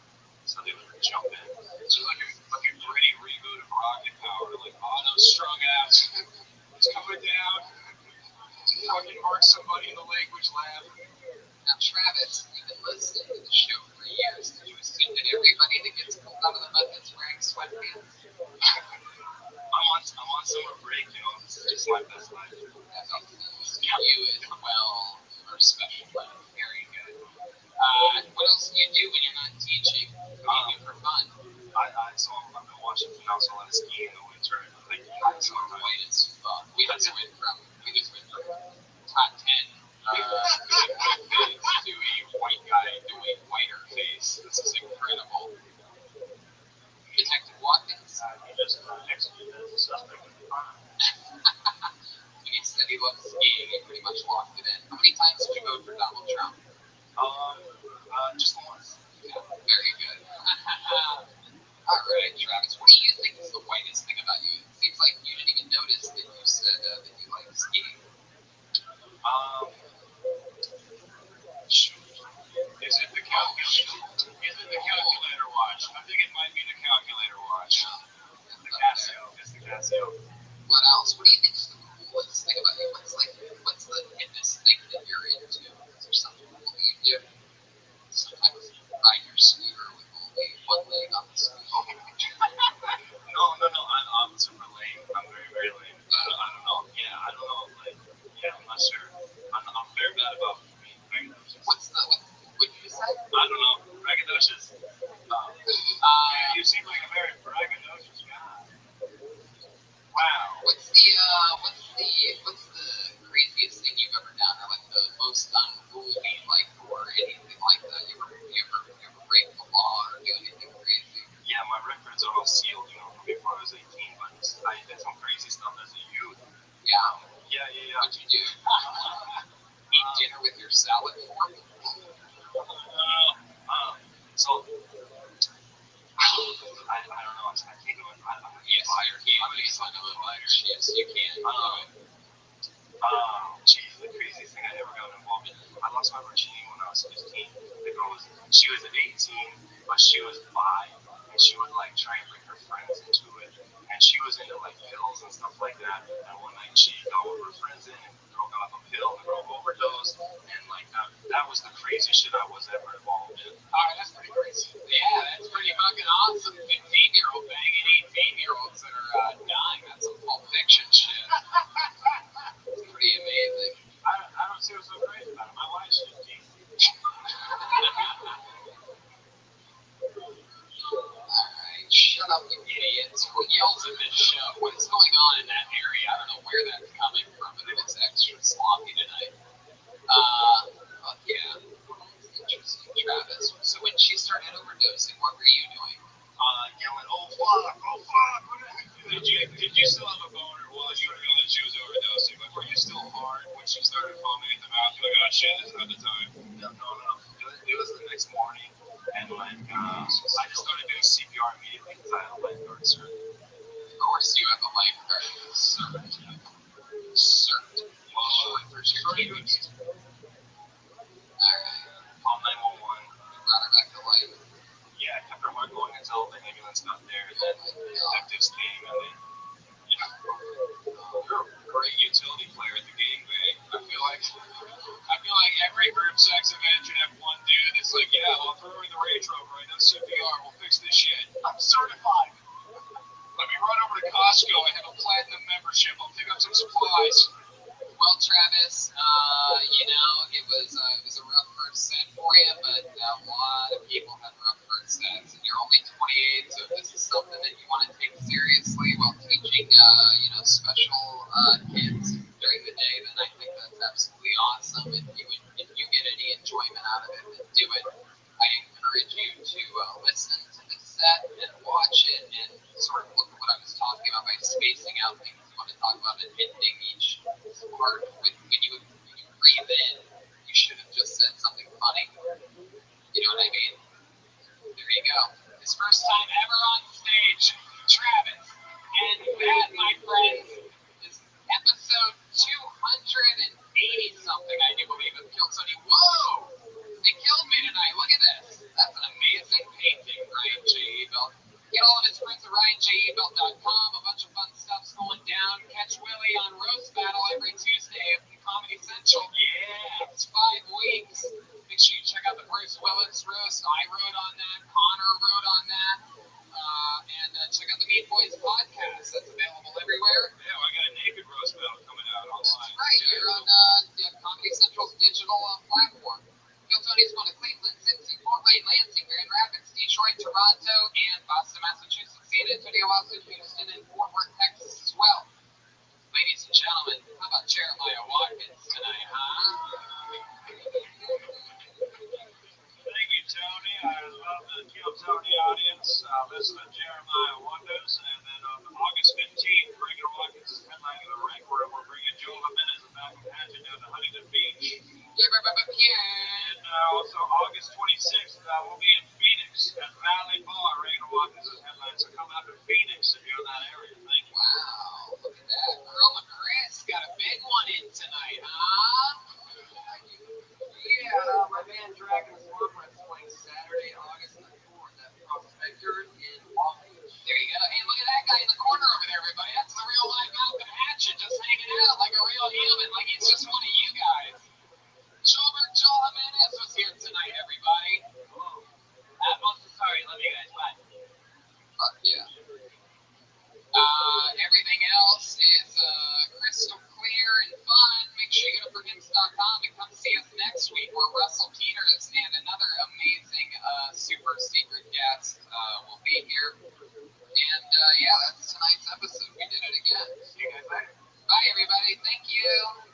so they would jump in. It's like a gritty reboot of Rocket Power, like Otto strung out, it's coming down. Fucking mark somebody in the language lab. Now, Travis, you've been listening to the show for years. Did you assume that everybody that gets pulled out of the mud is wearing sweatpants? I'm on summer break, you know. This is just my best life. You as well are special, but very good. What else do you do when you're not teaching? What do you do for fun? I've been watching now, so I ski in the winter. Like, So white as fuck. We just went from top 10 to a white guy doing whiter face. This is incredible. Detective Watkins. he just executed as a suspect in the crime. He said he loved skiing. He pretty much locked it in. How many times did you vote for Donald Trump? Just once. Yeah, very good. All right, Travis. What do you think is the whitest thing about you? It seems like you didn't even notice that you said that you like skiing. Shoot. Is it the calculator watch? I think it might be the calculator watch. It's the Casio. What else? What do you think is the coolest thing about you? What's the fitness thing that you're into? Is there something cool that you do? Sometimes you ride your scooter with only one leg on the scooter. No. I'm super lame. I'm very, very lame. I don't know. Yeah, I don't know. Like, yeah, I'm not sure. I'm very bad about braggadocious. What did you say? I don't know. Braggadocious. You seem like a very braggadocious guy. Wow. What's the craziest thing you've ever done, or like the most unruly, like, or anything like that? You ever break the law or do anything crazy? Yeah, my records are all sealed, you know, from before I was 18, but I did some crazy stuff as a youth. Yeah. Yeah. What'd you do? Eat dinner with your salad fork? So I don't know. I can't go in. Yes, you can. Please find a little lighter. Yes, you can. Geez, the craziest thing I ever got involved in. I lost my virginity when I was 15. The girl she was 18, but she was bi, and she would like try and bring her friends into it. And she was into like pills and stuff like that. And one night she got one of her friends in, and the girl got off a pill, and the girl overdosed. And like that was the craziest shit I was ever involved in. Alright, that's pretty crazy. Yeah, that's pretty fucking awesome. 15-year-old banging 18-year-olds that are dying. That's some Pulp Fiction shit. It's pretty amazing. I don't see what's so crazy about it. My wife's 15. Alright, shut up, you idiots. Who yells at this show? What is going on in that area? I don't know where that's coming from, but it is extra sloppy tonight. Yeah. Interesting, Travis. So when she started overdosing, what were you doing? Yelling, oh fuck. Did you still have a boner while you knew that she was overdosing? Like, were you still hard when she started foaming at the mouth? You're like, oh shit, this is not the time. No. It was the next morning, and like I just started doing CPR immediately because I had a lifeguard cert. Of course, you have a lifeguard cert. Short for security. Alright. Call 911. Brought her back to life. Yeah, I kept her heart going until the ambulance got there, and then detectives came, and then You're a great utility player at the gangbang. I feel like every group sex event should have one dude that's like, yeah, I'll throw her in the Range Rover. I know CPR. Well, Travis, it was a rough first set for you, but a lot of people had rough first sets, and you're only 28, so if this is something that you want to take seriously while teaching, special kids during the day, then I think that's absolutely awesome. If you get any enjoyment out of it, then do it. I encourage you to listen to this set and watch it and sort of look at what I was talking about by spacing out things you want to talk about and ending each part with when you breathe in. You should have just said something funny. You know what I mean? There you go. His first time ever on stage, Travis. And that, my friends, is episode 280 something, I do believe, of Kill Tony. Whoa! They killed me tonight. Look at this. That's an amazing painting, Ryan J. Ebelt. Get all of his friends at RyanJEbelt.com. A bunch of fun stuff's going down. Catch Willie on Roast Battle every Tuesday at Comedy Central. Yeah, it's 5 weeks. Make sure you check out the Bruce Willis roast. I wrote on that. Connor wrote on that. And check out the Meat Boys podcast. That's available everywhere. Yeah, I got a naked roast battle coming out online. That's right. You're on Comedy Central's digital platform. Kill Tony's going to Cleveland, Cincy, Fort Wayne, Lansing, Grand Rapids, Detroit, Toronto, and Boston, Massachusetts, San Antonio, Austin, Houston, and Fort Worth, Texas as well. Ladies and gentlemen, how about Jeremiah Watkins tonight, huh? Thank you, Tony. I love the Kill Tony audience. Listen to Jeremiah Wonders. And then on August 15th, Regular Watkins is headlining the Rec Room. We're bringing Joe Jimenez and Malcolm Hatchet down to Huntington Beach. And also August 26th, we'll be in Phoenix at Valley Bar. Regular Watkins is headlining. So come out to Phoenix if you're in that area. Thank you. Wow, look at that. Chroma Chris got a big one in tonight, huh? yeah, my band Dragon's Warprint's playing Saturday, August the 4th at Prospector in Palm Beach. There you go. Hey, look at that guy in the corner over there, everybody. That's the real live Malcolm Hatchet, just hanging out like a real human, like he's just one of you guys. Joel Jimenez was here tonight, everybody. Sorry, love you guys. Bye. Fuck yeah. Everything else is crystal clear and fun. Make sure you go to forgives.com and come see us next week where Russell Peters and another amazing super secret guest will be here. And that's tonight's episode. We did it again. See you guys later. Bye, everybody. Thank you.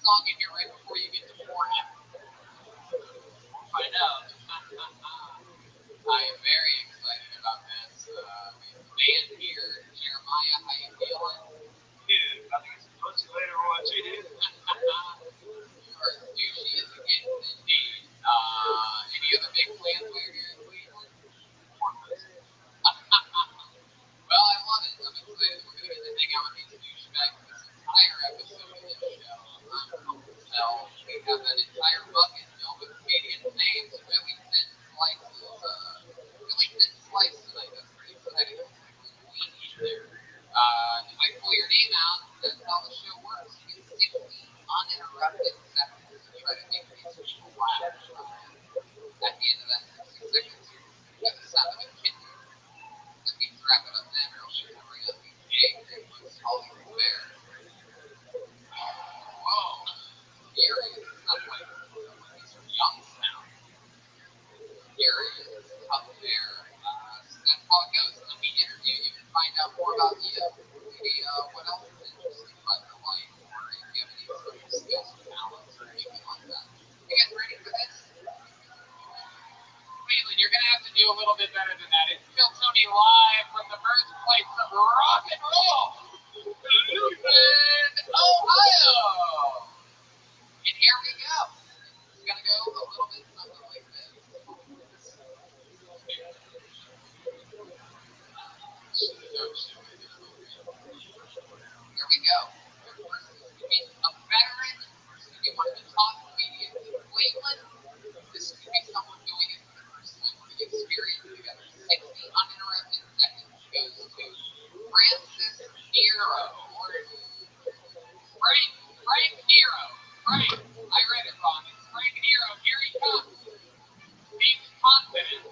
song in here right before you get deported? We'll find out. I am very excited about this. Man here, Jeremiah, how you feeling? Yeah, I think it's a bunch later on, JD. You are as douchey as it gets, indeed. Any other big plans while you're here in Cleveland? Well, I love it. I'm excited. We're going to get to hang out with these douchebags this entire episode of this show. I'm pumped to tell. We have an entire bucket filled with comedians' names, really thin slice tonight. That's pretty exciting. Queen eat there. If I pull your name out, that's how the show works. You get 60 uninterrupted seconds to try to make these people laugh. At the end of that 60 seconds, you have the sound of a kitten. That means wrap it up then, or else you're going to bring up these eggs and looks Hollywood Bear. Whoa. Here is Subway. These are young sound. Here is Up There. So that's how it goes. In the interview, you can find out more about you. Maybe what else is interesting about your life, or if you have any social skills or talents, or anything like that. You guys ready for this? Cleveland, you're going to have to do a little bit better than that. It's Phil Tony live from the birthplace of rock and roll, Cleveland, Ohio. And here we go. It's going to go a little bit something like this. Here we go. First is going to be a veteran. First is going to be one of the top comedians in Cleveland. This is going to be someone doing it for the first time. We're going to experience together. 60 uninterrupted seconds goes to Francis Nero. Or Frank Nero. Frank, I read it wrong. It's Frank Nero. Here he comes. Seems confident.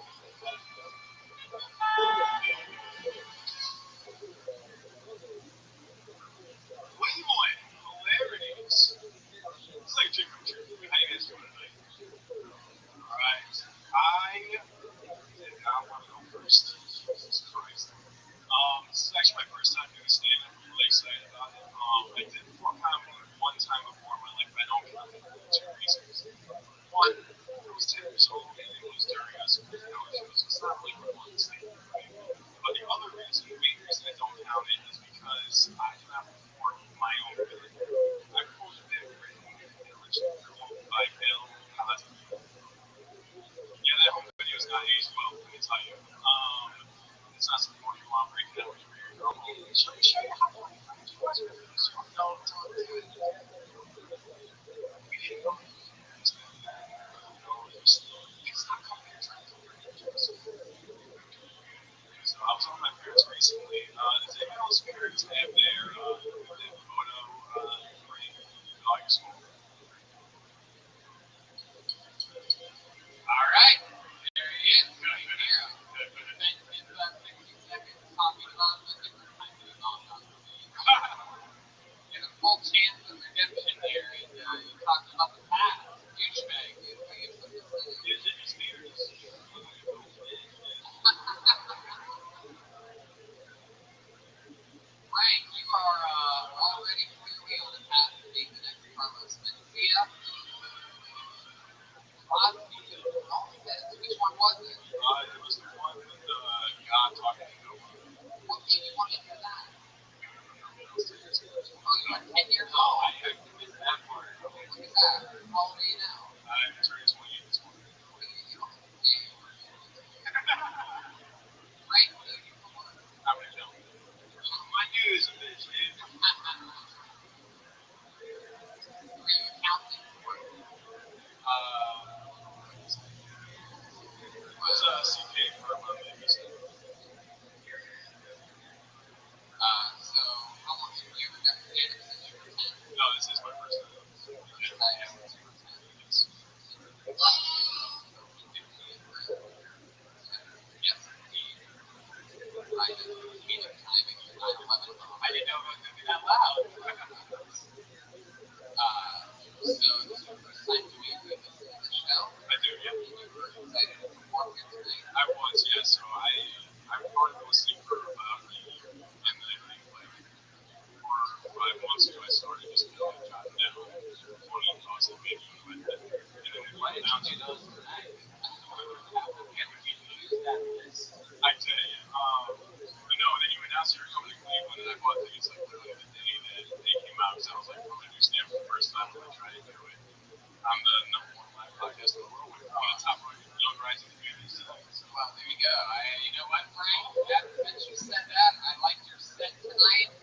Cleveland, hilarities. It's like Jim Richard. How you guys doing tonight? Alright. I did not want to go first. Jesus Christ. This is actually my first time doing stand-up. I'm really excited about it. I did perform comedy one time before in my life, but I don't count it for two reasons. One, I was 10 years old and it was during a school fellowship, so it's not really what I want to say. But the other reason, the main reason I don't count it is because I do not perform my own bit. I performed a bit written by Bill. Yeah, that home video is not aged well, let me tell you. It's not something you want to break down with your girl. Show you how to do it. No, don't do it. We didn't go. It's not coming here trying to do it. So I was on my parents recently. Does anyone else parents have their photo for your school? All right. There he is. Frank Nero. Spent his 60 seconds talking about the different kinds of get a full chance of redemption here, and you talked about the past. Douchebag. You have something to say. Yeah, Jimmy Spears. Frank, you are already clearly on the path to being the next Carlos Mencia. Which one was it? It was the one with God talking to Noah. What made you want to hear that? I was 10 years old. Oh, you were 10 years old? I missed that part. Look at that. How old are you now? I'm turning 28 this morning. You don't have to say it. Frank, what do you do for work? I'm going to tell you. My dude is a bitch, dude. Are you accounting for work? It's a CK firm on the east. So, how long have you been dating since you were 10? No, this is my first time. First time since you were 10. Yes. Yes, indeed. I just comedic timing for 9/11. I didn't know it was going to be that loud. So, this is your first time doing this show? I do, yeah. You were excited to perform here tonight? I was, yeah. So I recorded listening for about a year, and then I think like 4 or 5 months ago I started just jotting down what I do it. I'm the #1 live podcast in the world with one of the top young rising communities today. Well, there you go. You know what, Frank? Since you said that, I liked your set tonight.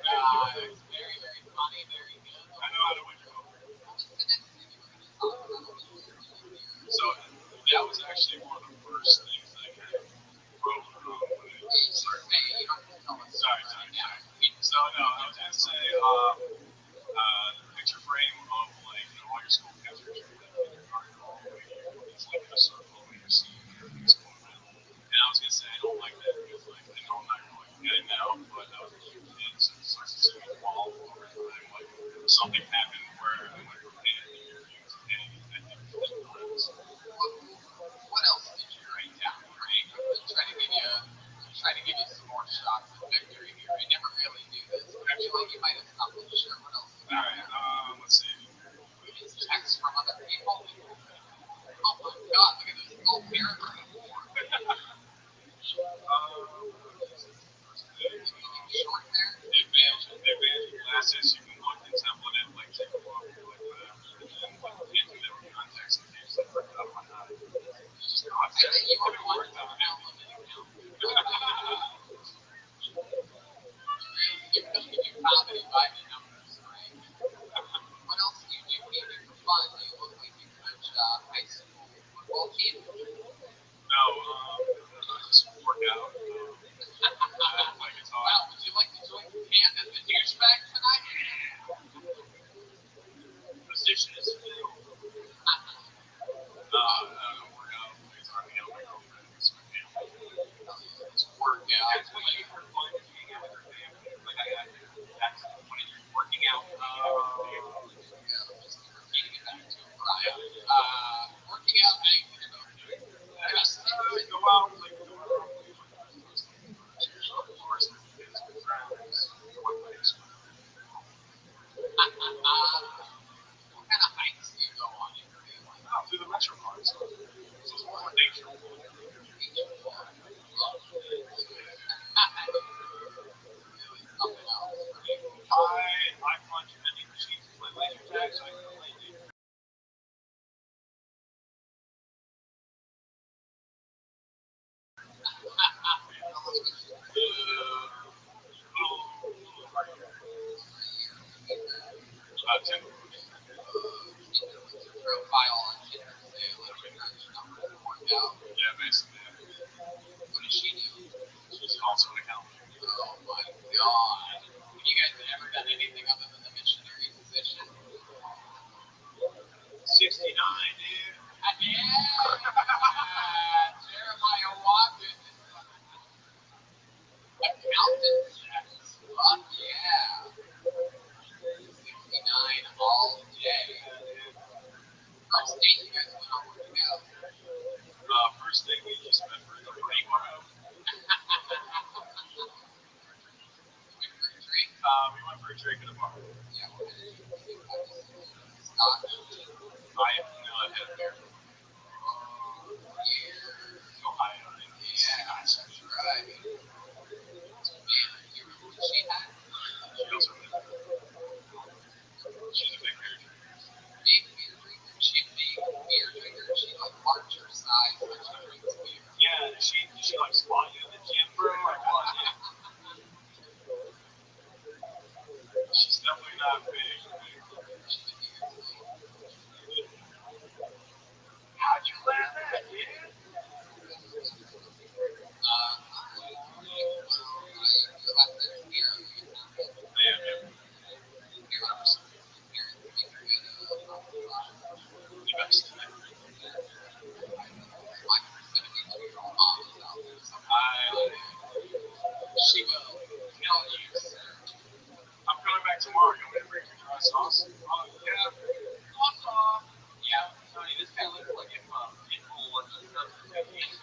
It's very, very funny, very good. I know how to win you over. What's the next thing you were going to talk about? So that was actually one of the first things that I kind of wrote when it started. Hey, you don't have to tell us. Sorry. So no, I was gonna say the picture frame of like all your school pictures in your garden all the way here. It's like in a circle and you're seeing everything's going on. And I was gonna say I don't like that because like I know I'm not really good now, but I was a kid, so it starts to see me evolve over time. Like something happened where I'm like, okay, I think you're used, and I think you're just What else did you write down, Frank? I'm trying to give you some more shots of victory here. I never really knew this, but I feel like you might have something to share. What else? Alright, let's see. Texts from other people. Oh my God! Look at this whole paragraph. Short there. The advantage of classes, you can look and template it, like take a look, like whatever, and then like anything that would context in case like look it up on that. Just I bet you were one to count them and count. You comedy by the numbers, right? What else do you do maybe for fun? Do you look like you coach high school football team? No, just work out. Like it's hard. Wow, would you like to join the camp as a douchebag tonight? Position is filled. I don't work out. It's hard to get my girlfriend. It's my family. It's work out. That's what you for fun is being out with your family. Like that's what is working out. Just repeating it back to him, Brian. Working out, I ain't thinking about doing. Just Go out, like go out. Of course, it's with friends. One place. what kind of hikes do you go on in your family? Through the metro parks. So it's more nature. I punch vending machines and play laser tag, so I can play laser. About 10 movies. Profile on Tinder, say a little bit about your numbers and work out. Yeah, basically. What does she do? She's also an accountant. Oh my God. Have you guys ever done anything other than the missionary position? 69, dude. Yeah! Jeremiah Watson. Accountant sex. Fuck yeah. 69 all day. First date you guys went on working out. First thing we just went for the break. We went for a drink at a bar. Yeah, what did you do? Scotch. I have not had beer. Ohio. Yeah, that's right. Man, you remember what she had? She also she's a big beer drinker. Big beer drinker. She a big beer drinker. She like larger size when she drinks beer. Yeah, she like spot you in the gym, bro. Like what? She's definitely not big. How'd you land that, dude? She will tell you, sir. I'm coming back tomorrow. You want me to bring you dry sauce? Yeah. Awesome. Yeah, Tony, this guy looks like if Pitbull was a substitute.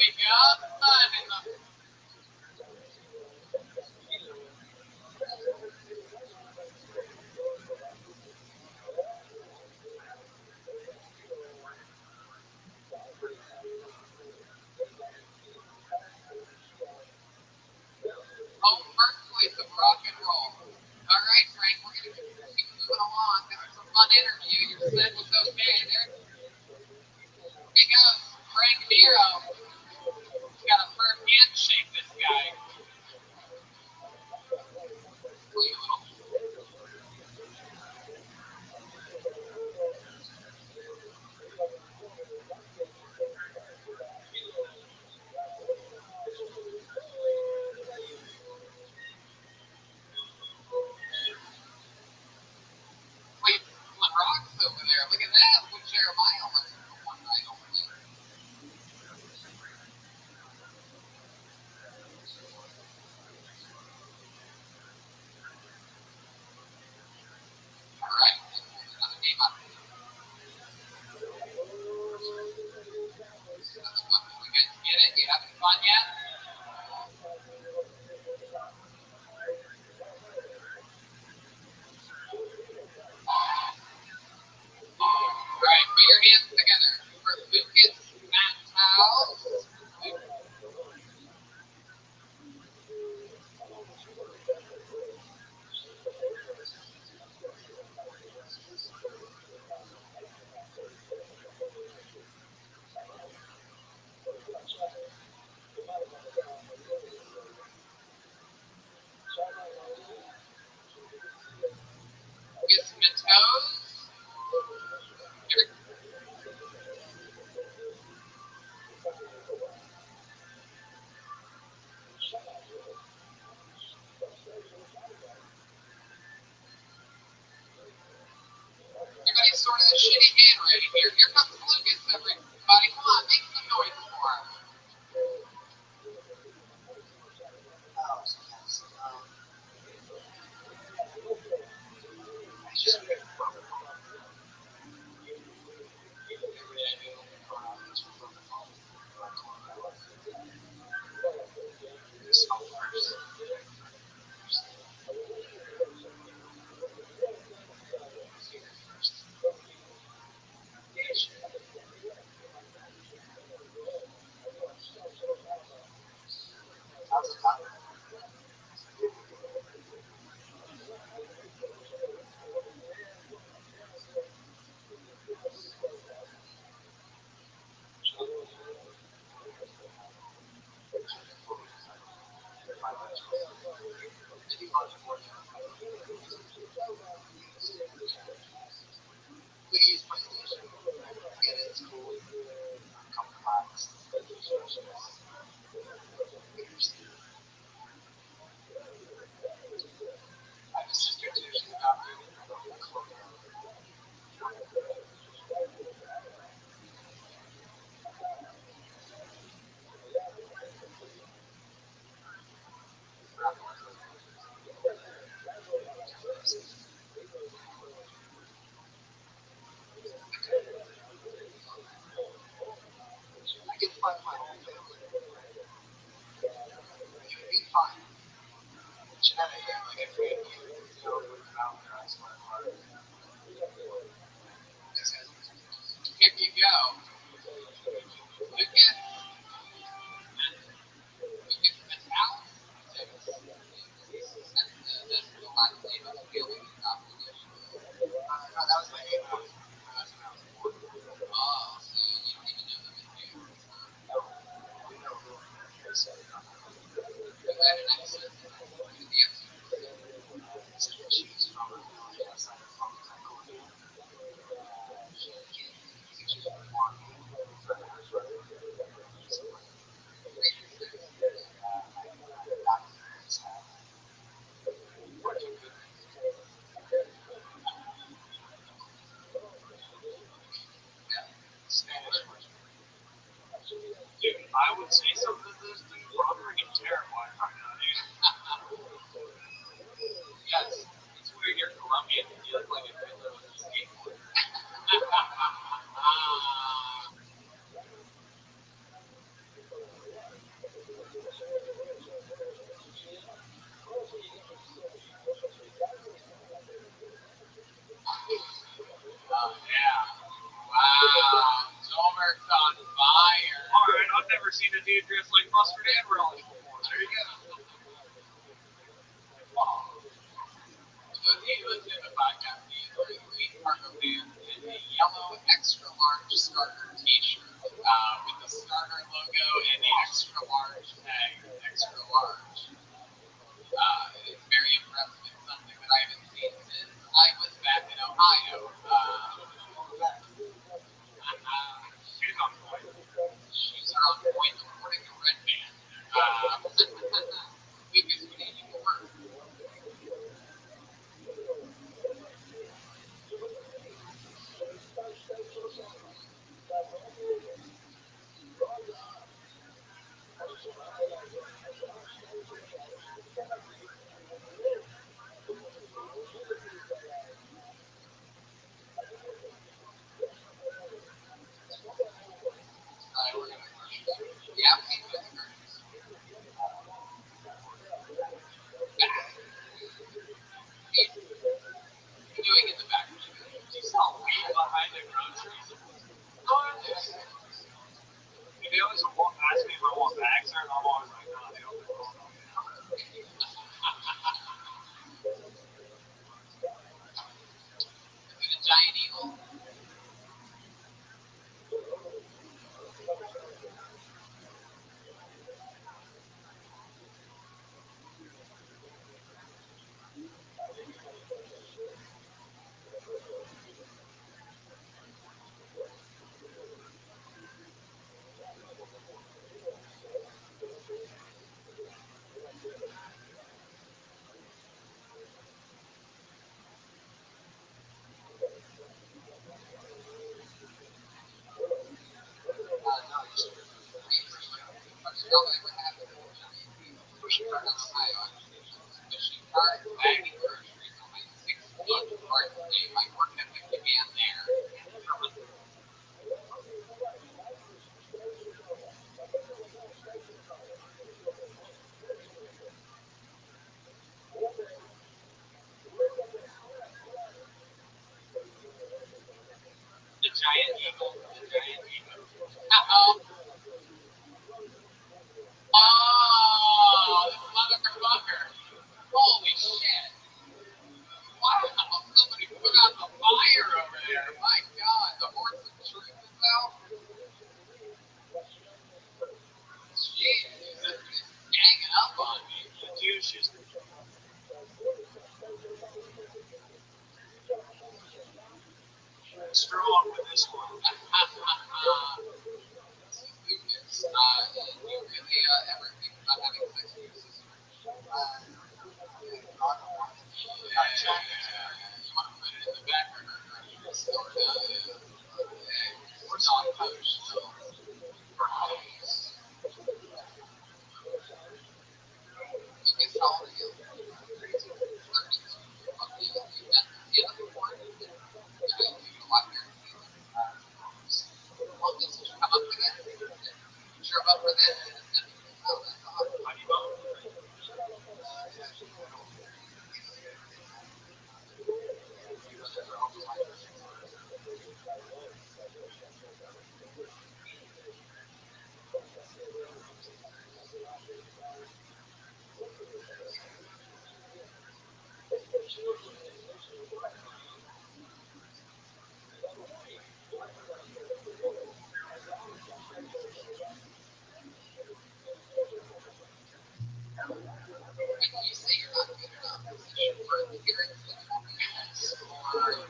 begun in the home birthplace of rock and roll. All right, Frank, we're going to keep moving along. This is a fun interview. Your set was okay. There he goes, Frank Nero. He's got a firm handshake, this guy. Wait, pulling rocks over there. Look at that. With Jeremiah on one night only. All right, another game up. You guys get it? You having fun yet? All right, put your hands together for Lucas Matthouse. Lucas Matthouse. Everybody's sort of a shitty handwriting here. Here comes Lucas, everybody. Come on, make some noise for him. Please, PlayStation. Get it, it's cool. Come box. I have a sister too. She's about ready. I get fun with my whole family. You'd be fine. Genetic, like if we had out there, I swear to God. Here you go. Lucas. Lucas Matthouse. That's the last name of the building. No, that was my name. That's when I was born. Oh, so you don't even know them in New York. No. We know who is. You had an accent. She's from the outside of California. She's from Milwaukee. Spanish. Dude, I would say something to this dude, but I'm freaking terrified right now, dude. Yes, it's weird you're Colombian. You look like a Hitler with a skateboard. Homer's on fire. Alright, I've never seen a dude dressed like mustard and relish before. There you go. So he was in the podcast. He is wearing a Wheat cargo pants and a yellow extra large starter t-shirt with the starter logo and the extra large tag, extra large. It's very impressive. It's something that I haven't seen since I was back in Ohio. She's on point. Shoes are on point according to Red Band. Weakest Canadian word. We're gonna yeah, we can do the groceries. Doing in the back. You saw weed behind the groceries? If they always ask me if I want bags there, I'm always like, no, they don't think it's not. Is it a giant eagle? Pushing cart in Ohio. Pushing cart, bagging groceries on my 16th birthday. My work ethic began there. The giant eagle. Uh-oh. Oh, this motherfucker. Holy shit. Wow, somebody put out the fire over there. My God, the horse of truth is out. Jesus, it's ganging up on me. The douches. Strong with this one. This is Lucas. Do you really ever think about having sex with your sister? You want to put it in the back of her grocery store, or dog post, so. Lucas, how old are you? 32. Okay, you've done it before? Yeah, you want your well, this should come up again. Sure up for this? Oh, that's awesome. How do you vote? When you say you're not good enough, is it for appearance or really?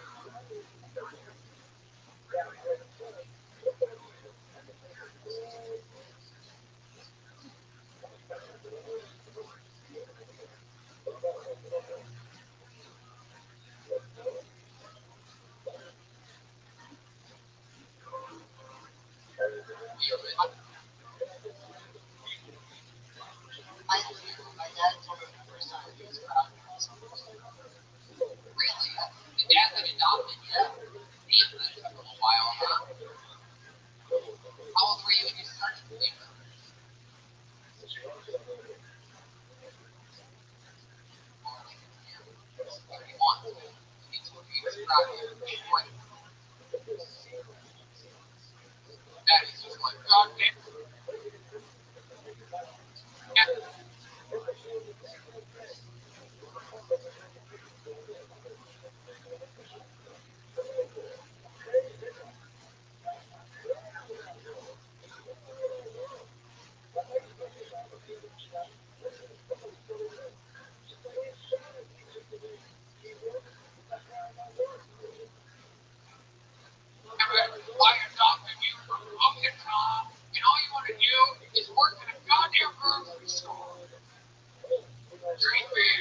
The dad that adopted you? Damn, that took a little while, huh? How old were you when you started dating her? 31. He told me he was proud of you. 20. goddamn. I adopted you from Uncle Tom, and all you want to do is work in a goddamn grocery store. Drink beer.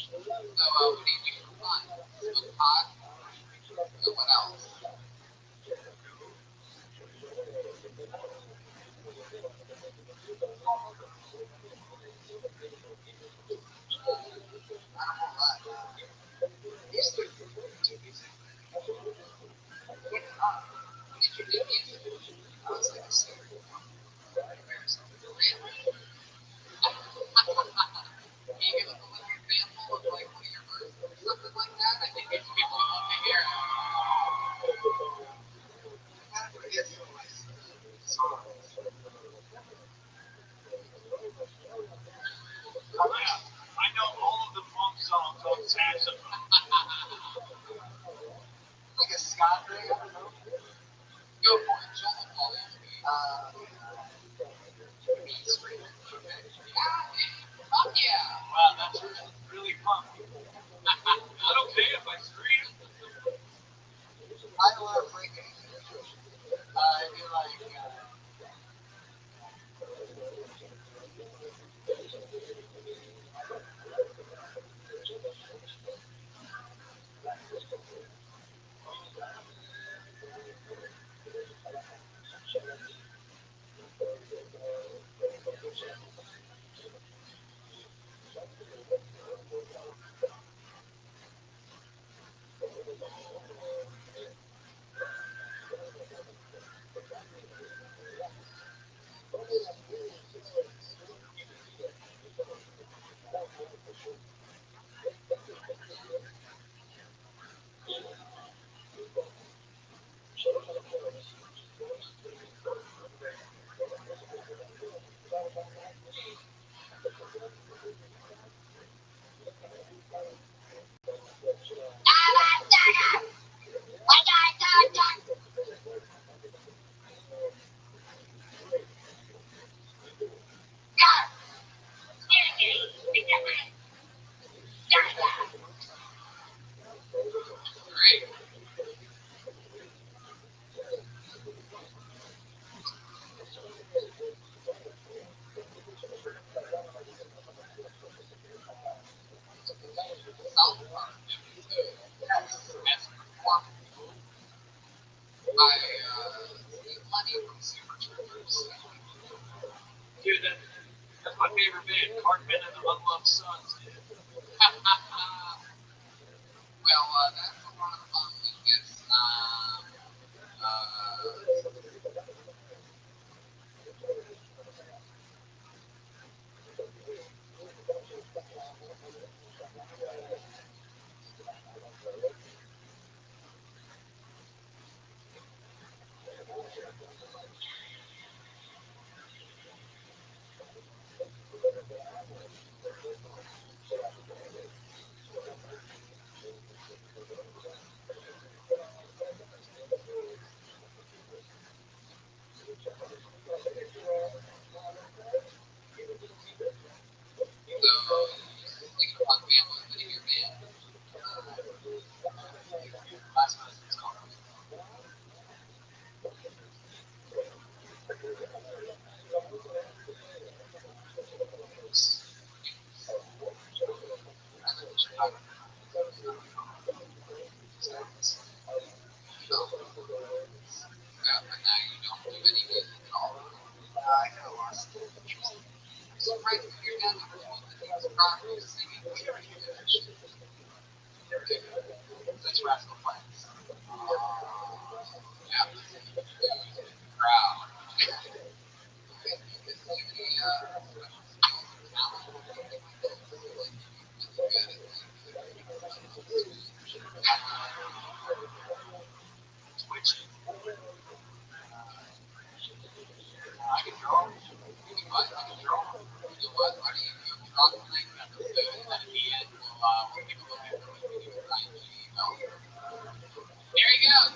So, what do you do for fun? Smoke pot? So what else? I know all of the punk songs on saxophone. Like a Scott thing, I don't know. Go for it, Joel. Fuck yeah. Wow, that's really fun. Is it okay if I scream? I don't want to break anything. I do like, Great. South Park. As a performer, I need money from Super Troopers. Dude, that's my favorite band, Cartman and the Unloved Sons. Well, that's one of the weakest.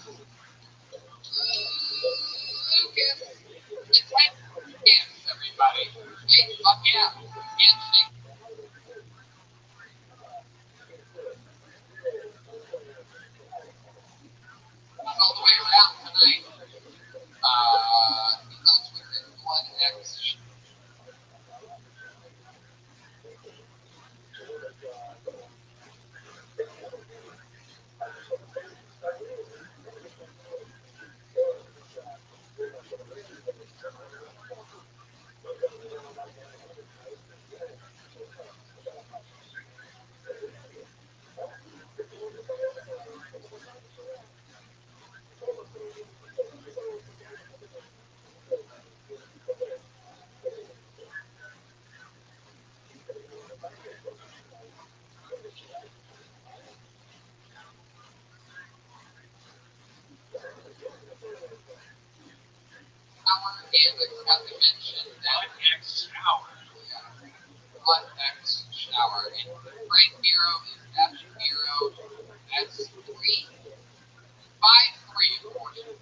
Lucas, it's my dance, everybody. Hey, fuck yeah. Handshake. He's all the way around tonight. He's on Twitter at BloodX. And I forgot to mention that X shower. BloodX shower. And Frank Nero is F Nero. That's 353, unfortunately.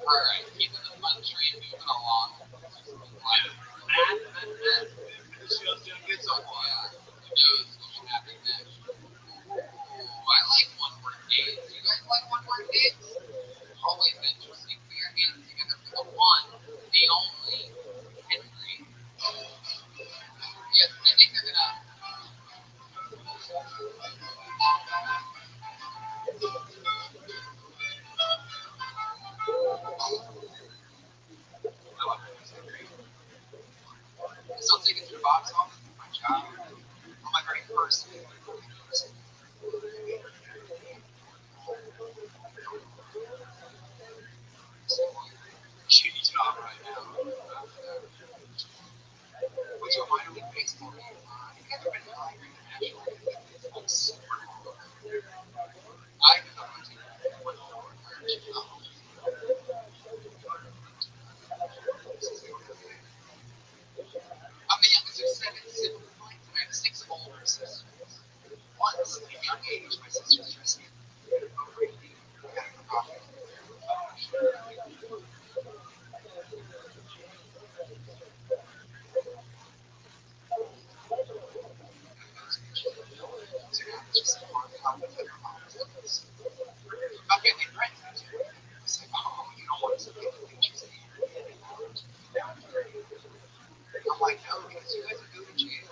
Alright, keeping the fun train moving along. The show's gonna get so far. Yeah, who knows what should happen next. Ooh, I like one-word dates. You guys like one-word dates? Always interesting. Put your hands together for the one, the only, Henry. Yes, I think they're gonna. Still taking through box office with my job. On my very first day. Shitty job right now. What's your minor league baseball game? You guys have been flying internationally. I'm super cool. I come to one more. I'm the youngest of 7 siblings. I have 6 older sisters. Once, at a young age, my sisters dressed me over a year. I got a coffee. Okay, they threatened me. It's like, oh, you don't want us to get the pictures of you. I'm like, no, because you guys are going to jail.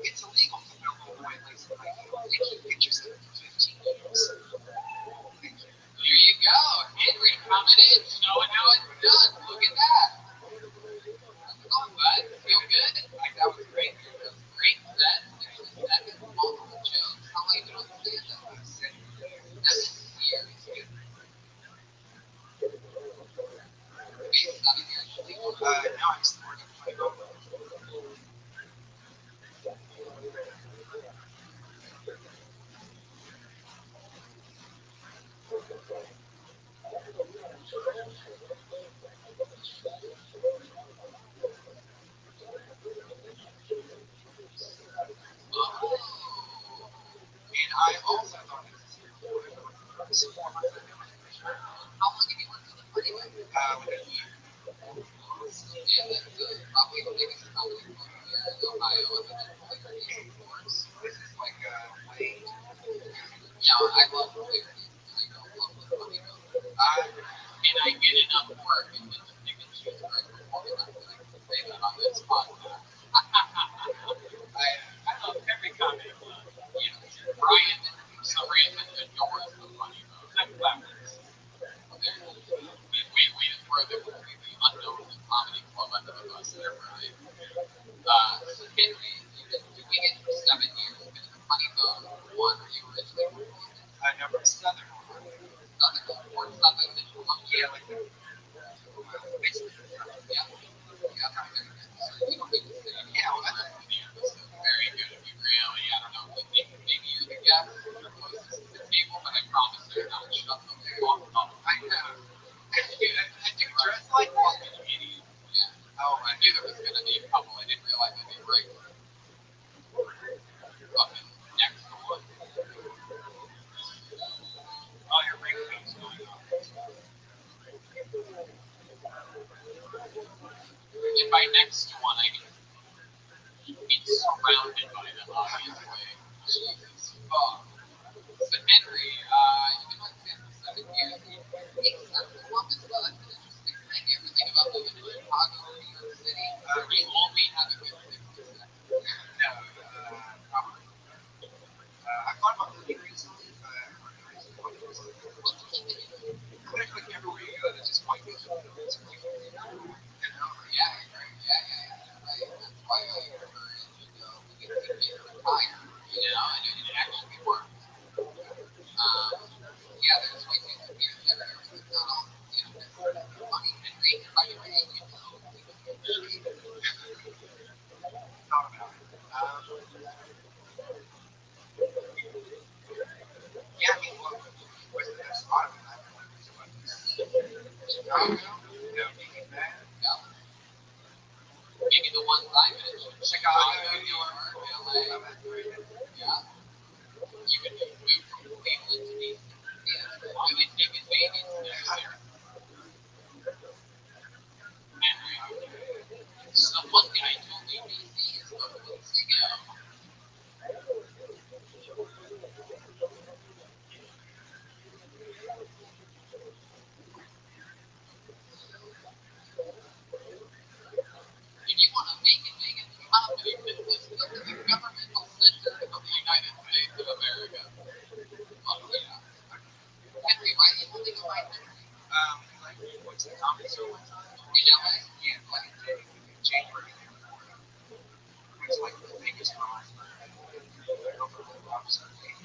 It's illegal to film a boy lace in high heels. They keep pictures of him for 15 years. There you go. Henry coming in, showing how it's done. Look at that. How's it going, bud? Feel good? Like, that was great. That was great set. 67, multiple jokes. How long have you been on stand-up? 7 years. Based out of here, now I'm still working for my own. And I also thought this was some more months ago. How long have you worked on the party with? With a year. And that's probably the biggest comedy club here in Ohio, and then like of course. This is like way. Yeah, I love clarity. I don't love the funny though. And I get enough work and then just pick and choose where I perform it. I'm going to say that on this podcast. I love every comedy club. You know, Brian Saran adores the funny though. That cleverness. We just throw the completely unknown comedy club under the bus there, Brian. So Henry, we get 7 years. Funny Bone 1, are you originally from Columbus? No, from Southern Ohio. Southern Ohio, Southern than Columbus. Yeah, like basically. Yeah. Yeah, Like what's the comedy show? Yeah, like in January. It's like the biggest con for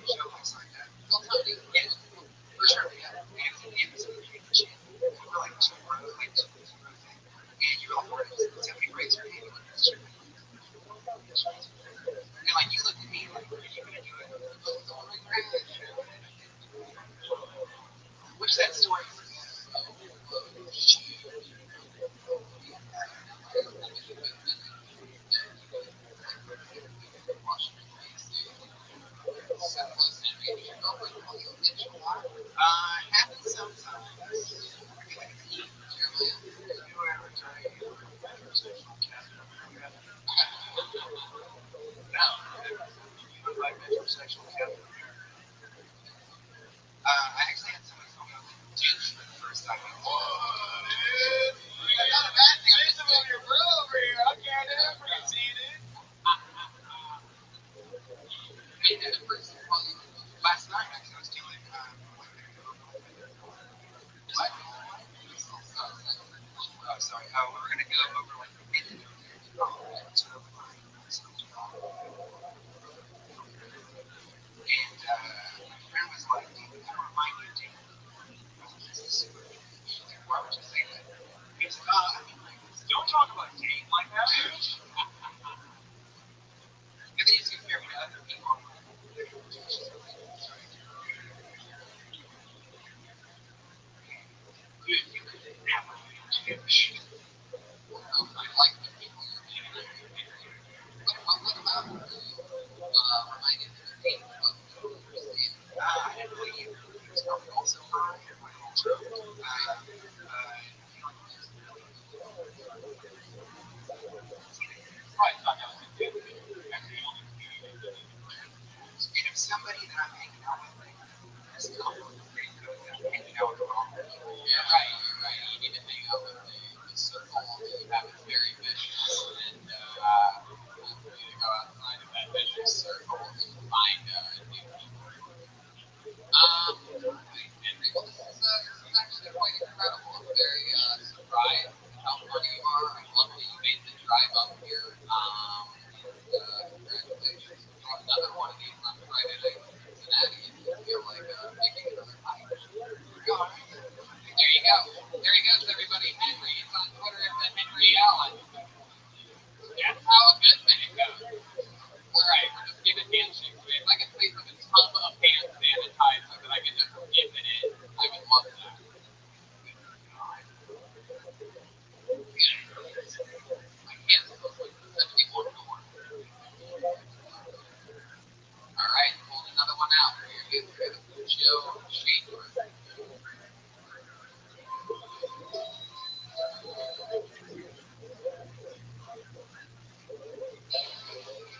show last night. Yeah, for sure. Yeah, it was a huge shit. We were like two rows, and you go for it. It's how many raise your hand. And like you look at me like, are you gonna do it? What's that story? Happens sometimes. No, you look like metrosexual Captain America. I actually had someone tell me I was like, dude, for the first time. Whoa, dude. That's not a bad thing. I'm just about your bro over here. I can't ever see it. Last night, actually, I was doing what? Oh, sorry. Oh, we're gonna go over like the minute. And my friend was like, "Dude, I remind you, dude." I was like, "This is super." She's like, "Why would you say that?" He's like, "Oh, I mean, like, don't talk about dating like that." And then he's comparing me to other people. Dude, you could have a douche. I like the people you're marrying. What about reminded me of dating? I didn't know you. He was probably also my culture. And if somebody that I'm hanging out with right now has come from a pretty good that I'm hanging out with the wrong people. Yeah, right. You need to hang out with a circle that you have is very vicious, and you need to go outside of that vicious circle and find new people. Well, this is actually quite incredible. I'm very surprised at how funny you are. I love that you made the drive up here. Congratulations. Another one of these on Friday night in Cincinnati. If you feel like making another hike. There you go. There he goes, everybody. Henry. It's on Twitter at Henry Allen. That's how a good thing goes. All right, we're just giving handshakes away. If I could please have a tub of hand sanitizer that I can just dip it in, I would love that. My hands look like 71 more. All right, hold another one out. Here you go. Joe Shaper.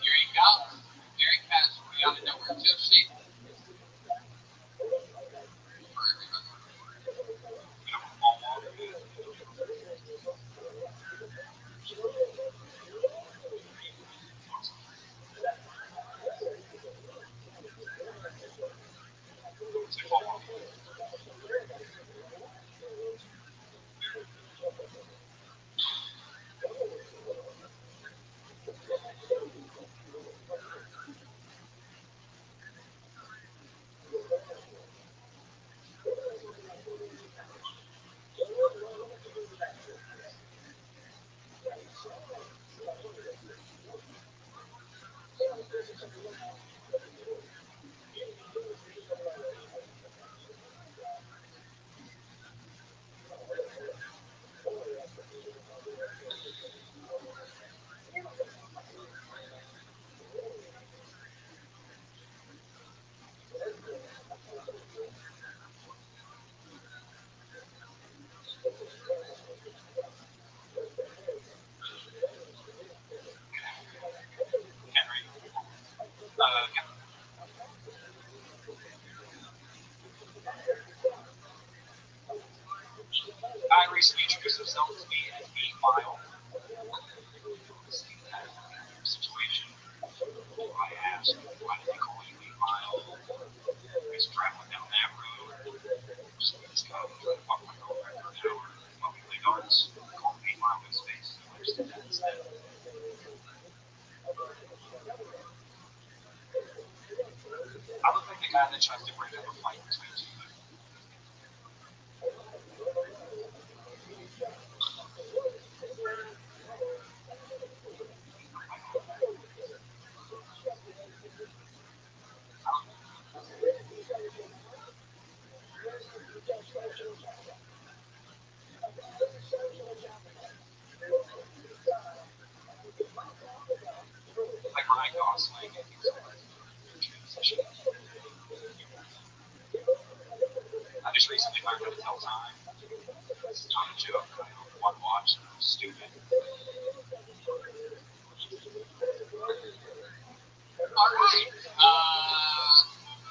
Here you go. Very casual. We ought to know where Joe Shaper is. For everybody. I recently introduced himself to me as 8 Mile. Situation. I asked, why did they call you 8 Mile? He's traveling down that road. Just let's go. franchise to bring up a fight between two. Like Ryan Gosling and things like that. I just recently learned how to tell time. It's not a joke. I don't want to watch it. I'm stupid. All right.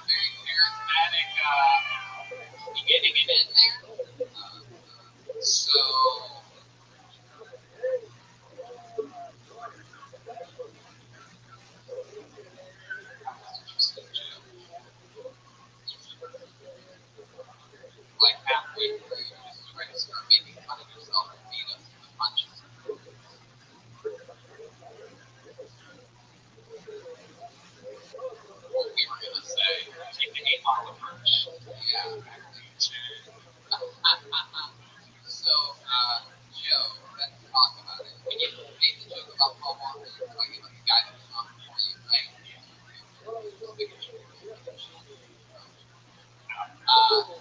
Very charismatic beginning and end there. So. Like halfway through, you just try to start making fun of yourself and beat up the punches. What we were gonna say, Take the 8 Mile approach. yeah. So, Joe, let's talk about it. When you made the joke about Paul Walker, you're talking about the guy that was on before you, right?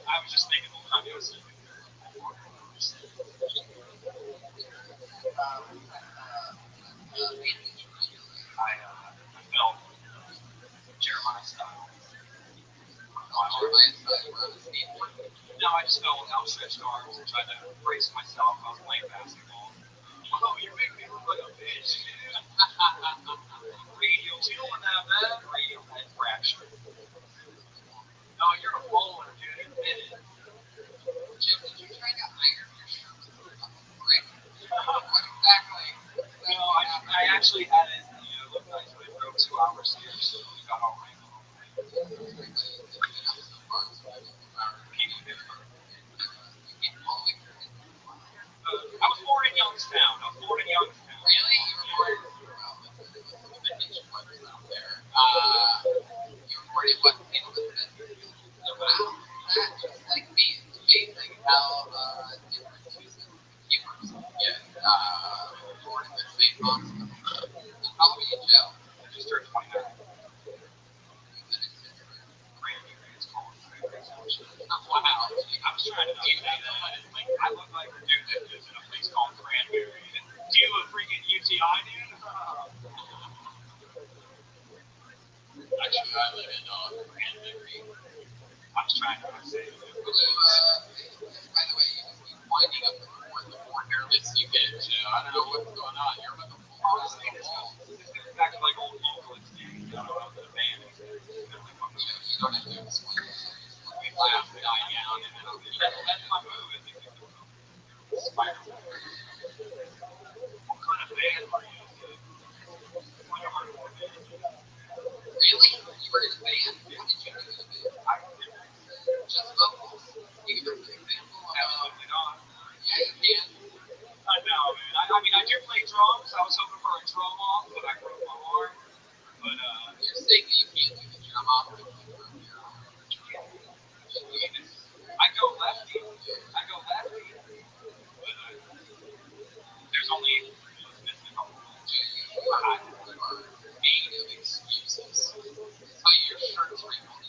I was just thinking the time I was sleeping. I felt Jeremiah style. No, I just felt outstretched arms and tried to brace myself. I was playing basketball. Oh, you're making me look like a bitch. Radial, you don't want to have that. Radial head fracture. No, you're a bowler, dude. Admit it. Jim, did you try to iron your shirt with a brick? What exactly? No, I actually had it, look nice, but it drove 2 hours here, so we got all right. I was born in Youngstown. Really? You were born out there. You were born in what? Wow. That's just like me. It's amazing how different two sets of humors get born in the same hospital. How old are you, Joe? I just turned 29. Wow. I was trying to do that. I look like a dude that lives in a place called Cranberry. Do you a freaking UTI, dude? Actually, I live in Cranberry. I was trying to say. By the way, you just keep winding up the more nervous you get. I don't know what's going on. You're about to fall out of the wall. Back to like old vocalists, dude. The band. You don't have to explain it. We laugh, die down, and then That's my move. Spider-Man. What kind of band were you? Really? You were in a band? What did you do in a band? Just vocals? You can give an example of Absolutely not. Yeah, you can. I know, man. I mean, I do play drums. I was hoping for a drum off, but I broke my arm. But, you're saying that you can't do the drum off because you broke your arm. I go lefty. But there's only missing a couple of You are made of excuses. Tell you your shirt's wrinkled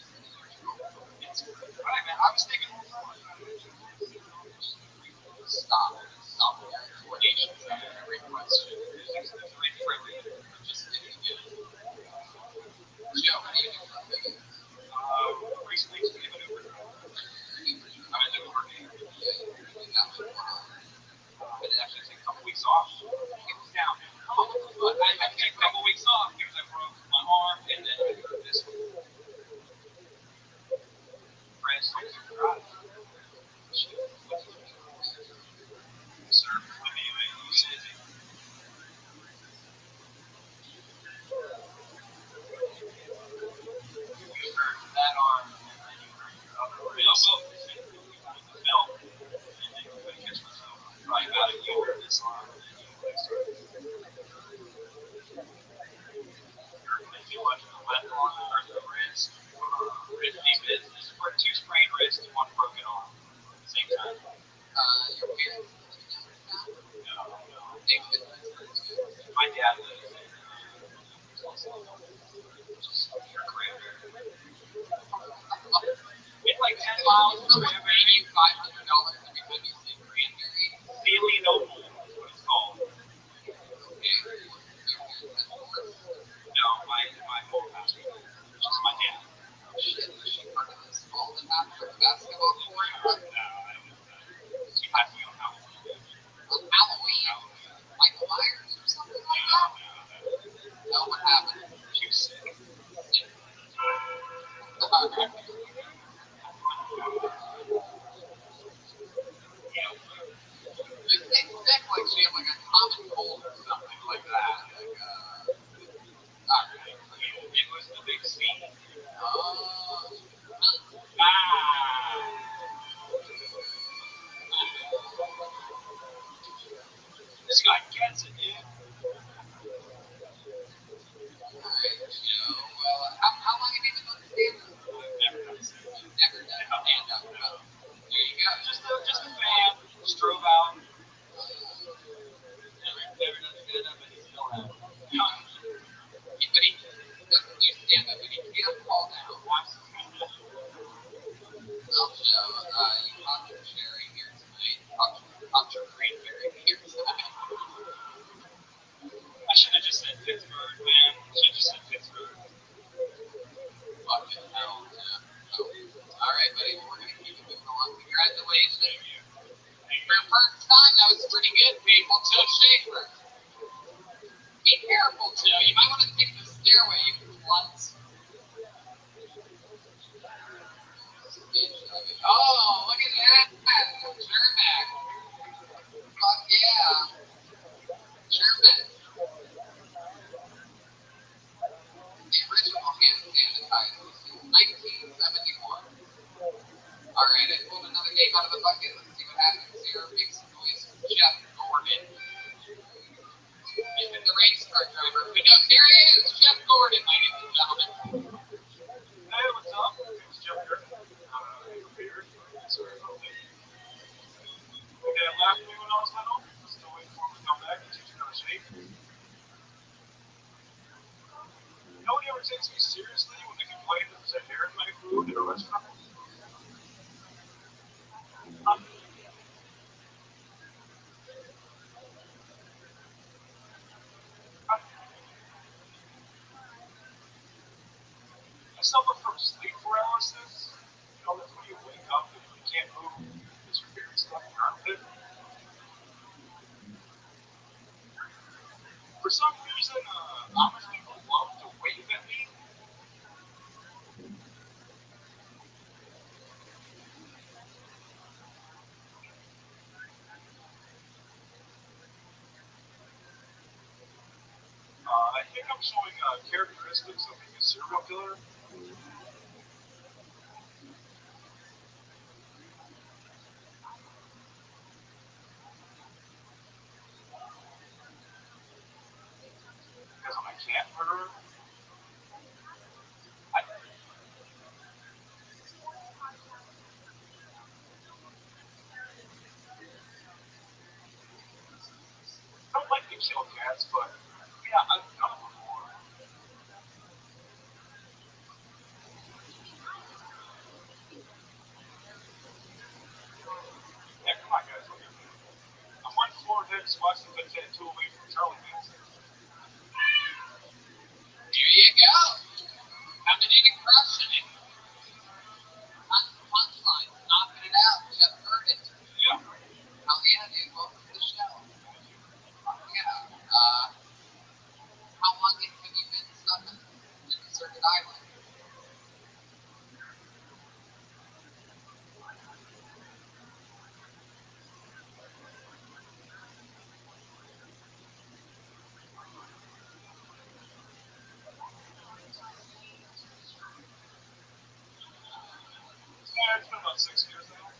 Wow, someone paying you $500 every time you say cranberry? Daily Noble is what it's called. Okay. No, my whole pastor, which is my dad. Shit, was she part of this all the time for the basketball court? She had me on Halloween. On Halloween? Michael Myers or something like that? No, what happened? She was sick. Alright. Just get sick like she had like a common cold or something like that. Like, alright. It was the big C. This guy gets it, dude. Alright, well, how long have you been doing stand-up? Never done it. Never done stand-up, no. There you go. Just a fan. Strobe out. Never done stand-up, and he still has. But he doesn't do stand-up, but he can fall down. Well, Joe, you caught your cherry here tonight. Caught your cranberry here tonight. I should have just said Pittsburgh, man. I should have just said Pittsburgh. Fucking hell, yeah. Alright, buddy, we're gonna keep it moving along. Congratulations. For your first time, that was pretty good, people. Joe Schaefer. Be careful, Joe. You might want to take the stairway, you klutz. Oh, look at that. German. Fuck yeah. German. The original hand sanitizer was in 1971. Alright, I pulled another name out of the bucket. Let's see what happens here. Make some noise for Jeff Gordon. He's been the race car driver. But no, here he is. Jeff Gordon, ladies and gentlemen. Hey, what's up? It's Jeff here. Beard. Sorry about that. My dad laughed at me when I was little. Still waiting for him to come back and teach me how to shave. Nobody ever takes me seriously when they complain that there's a hair in my food at a restaurant. I suffer from sleep paralysis. You know, that's when you wake up and you can't move because your beard stuck in your armpit. For some reason, Amish people love to wave at me. I think I'm showing characteristics of being a serial killer. Because I'm a cat murderer. I don't like to kill cats, but yeah, I've done it before. Yeah, come on, guys. I'm one floor dead swatting the tattoo away from Charlie Manson. There you go. Coming in and crushing it. Tons of punchlines. Knocking it out. Jeff Gordon. Yeah. Hell yeah, dude. Welcome to the show. Yeah. How long have you been stuck in Deserted Island? Yeah, it's been about 6 years now.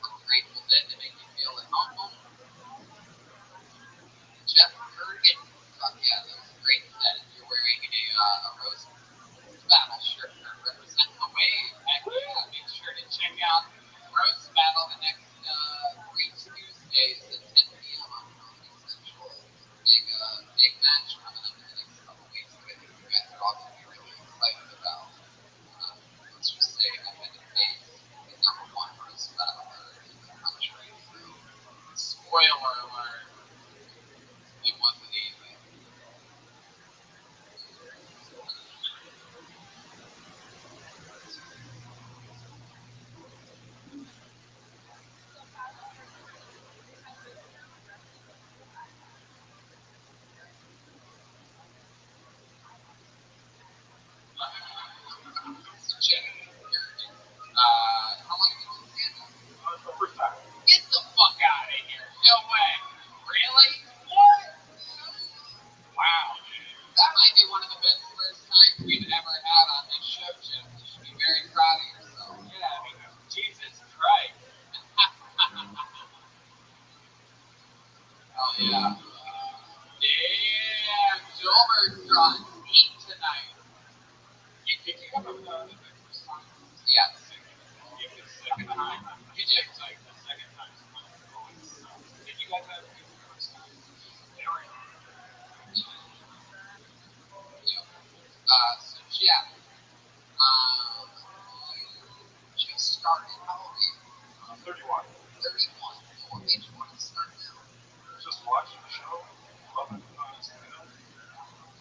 I'm Grateful Dead to make you feel at home. Jeff Gordon. Fuck yeah, that was Grateful Dead. If you're wearing a Rose Battle shirt or Yes. If it's second time, You did. it's like the second time's not always sucks. Did you guys have the first time? Yep. So Jeff, you just started. How old are you? 31. 31. What made you want to start now? Just watching the show. Love it.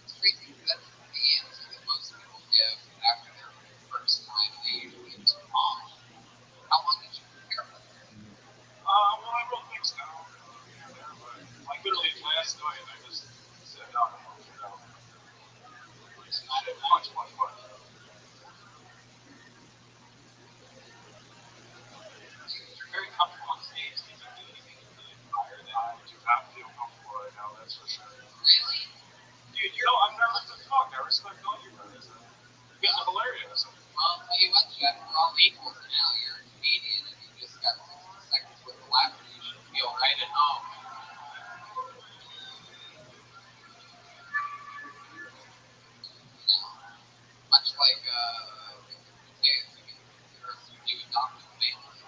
It's crazy because that's the answer that most people give after their first time. They usually it's mom. How long did you prepare for that? Well, I wrote things down. Like literally last night, I just sat down and wrote it down. Shit, much. You're very comfortable on stage. Did you do anything to really inspire that? I do not feel comfortable right now, that's for sure. Really? Dude, you know, I'm nervous as fuck. I respect all you guys. You guys are hilarious. Well, I'll tell you what, Jeff, we're all equals now. You're a comedian and you just got 60 seconds worth of laughter. You should feel right at home. Much like kids, you adopt a family.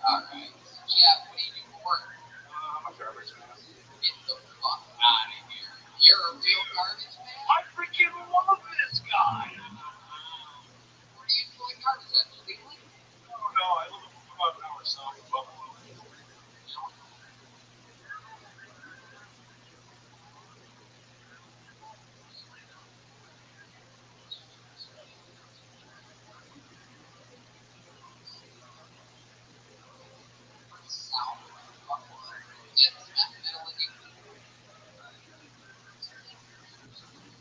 All right. So, Jeff, what do you do for work? I'm a garbage man. Get the fuck out of here. You're a real garbage man? I freaking love this guy. Where do you enjoy garbage at? Cleveland? No, I live about an hour south of Buffalo. South of Buffalo. It's middle of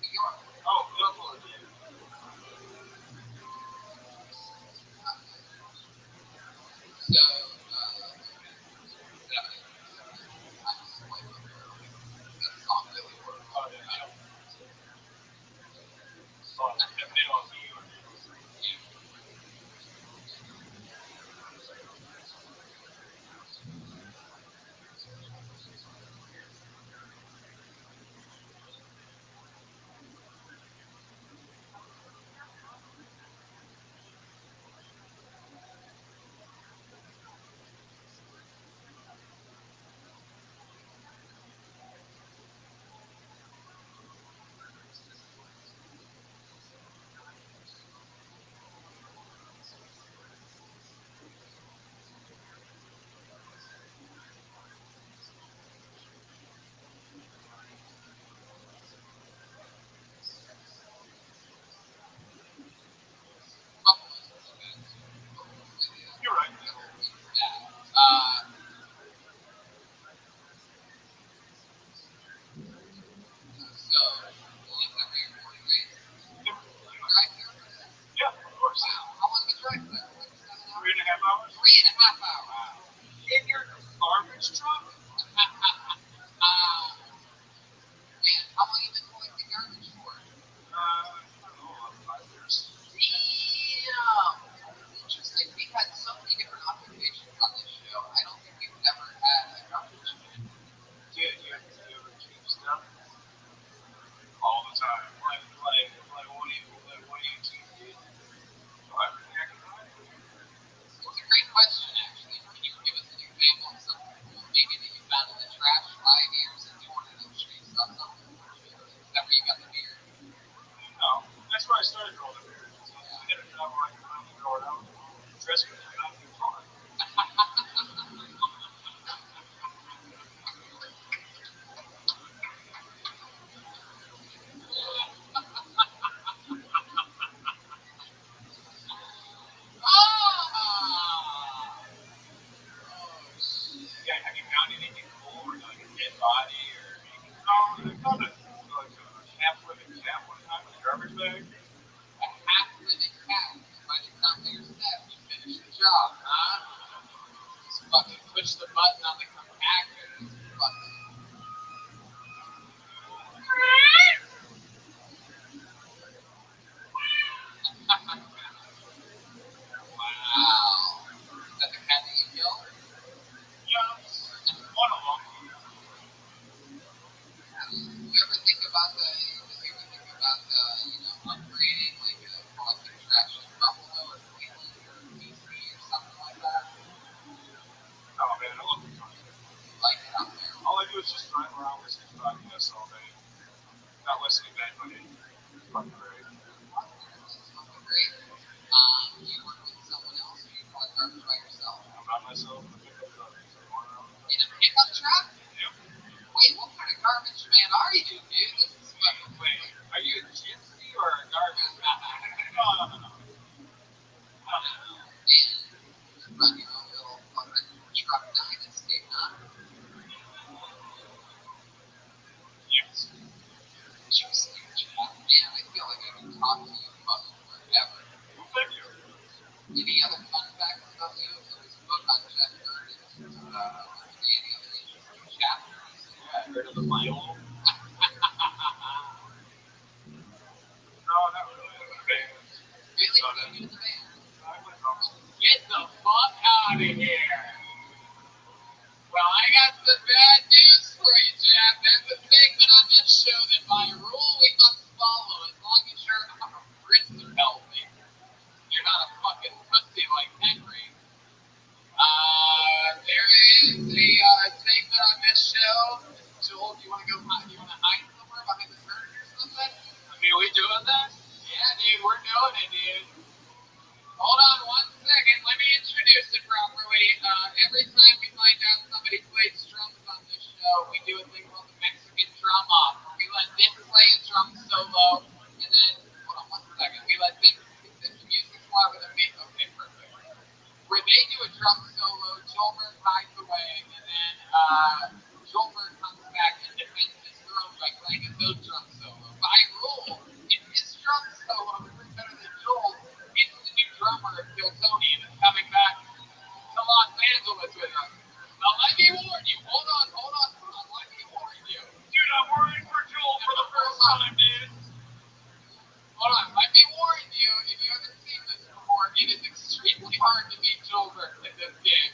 New York. Oh, Buffalo, dude. So, that song really works. Oh, yeah. So, the middle of New York. You're right. Yeah, of course. How long did you drive there? 3.5 hours? 3.5 hours. In your garbage truck? Man, how long you been collecting garbage for? I don't know, 5 years. Damn. Interesting. We've had so many different occupations on this show. I don't think we've ever had a garbage man. Dude, you ever keep stuff? All the time. Like, what do you keep, dude? Everything I can find. It's a great question, actually. Can you give us an example of something cool maybe that you found in the trash 5 years into one of those trees? Something legit. Is that where you got the beard? No, that's where I started growing the beard. So I hit a job where I could finally grow it out. Dress me like I'm too far. Yeah, have you found anything cool or like a dead body or anything? No, I found like a half-living cat one time in a garbage bag. A half-living cat. By the time you're set, you finish the job, huh? Just fucking push the button on the compactor. Fucking. Wow. Is that the cat that you killed? Yeah, one of them. You ever think about the upgrading, like collecting trash in Buffalo or Cleveland or DC or something like that? Oh man, I love the country. Like it out there? All I do is just drive around listening to podcasts all day. Not listening to anybody. It's fucking great. This is fucking great. Do you work with someone else or you collect garbage by yourself? I'm by myself in a pickup truck. In a pickup truck? Yep. Wait, what kind of garbage man are you, dude? This is fucking... Wait, are you a gypsy or a garbage man? No. And run your own little fucking truck dynasty, huh? Yes. Juicy, Jack. Man, I feel like I can talk to you fucking forever. Thank you. Any other fun facts about you? There was a book on Jeff Gurdon. Any other interesting chapters? Yeah, I heard of the Bible. No, not really. I'm in a band. Really? What do you do in the band? I play drums. Get the fuck out of here. Well, I got some bad news for you, Jeff. There's a segment on this show that by rule we must follow as long as your wrists are healthy. You're not a fucking pussy like Henry. There is a segment on this show. Joel, do you want to hide somewhere behind the curtain or something? I mean, are we doing that? Yeah, dude, we're doing it, dude. Hold on one second. Let me introduce it properly. Every time we find out somebody plays drums on this show, we do a thing called the Mexican drum off, where we let Vince play a drum solo, and then, hold on one second, we let Vince, the music slide with a beat. Okay, perfect. Where they do a drum solo, Joelberg hides away, and then Joelberg comes back and defends his throne by playing his own drum solo. By rule, if his drum solo is better than Joel's, it's the new drummer of Phil Tony and is coming back to Los Angeles with us. Now let me warn you. Hold on. Let me warn you. Dude, I'm worried for Joel for the first time, dude. Hold on. Let me warn you. If you haven't seen this before, it is extremely hard to beat Joelberg in this game.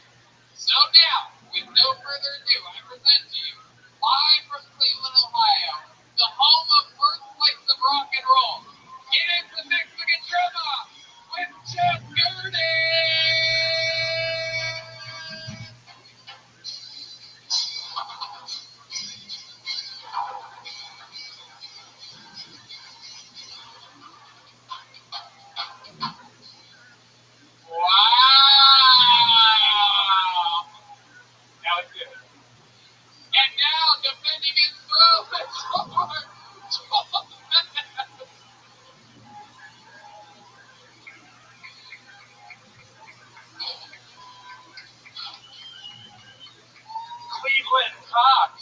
So now, with no further ado, I present to you, live from Cleveland, Ohio, the home of birthplace of rock and roll. It is the Mexican drum off with Jeff Gurdon. Wow! That was good. And now, defending his throne, Cleveland Cox.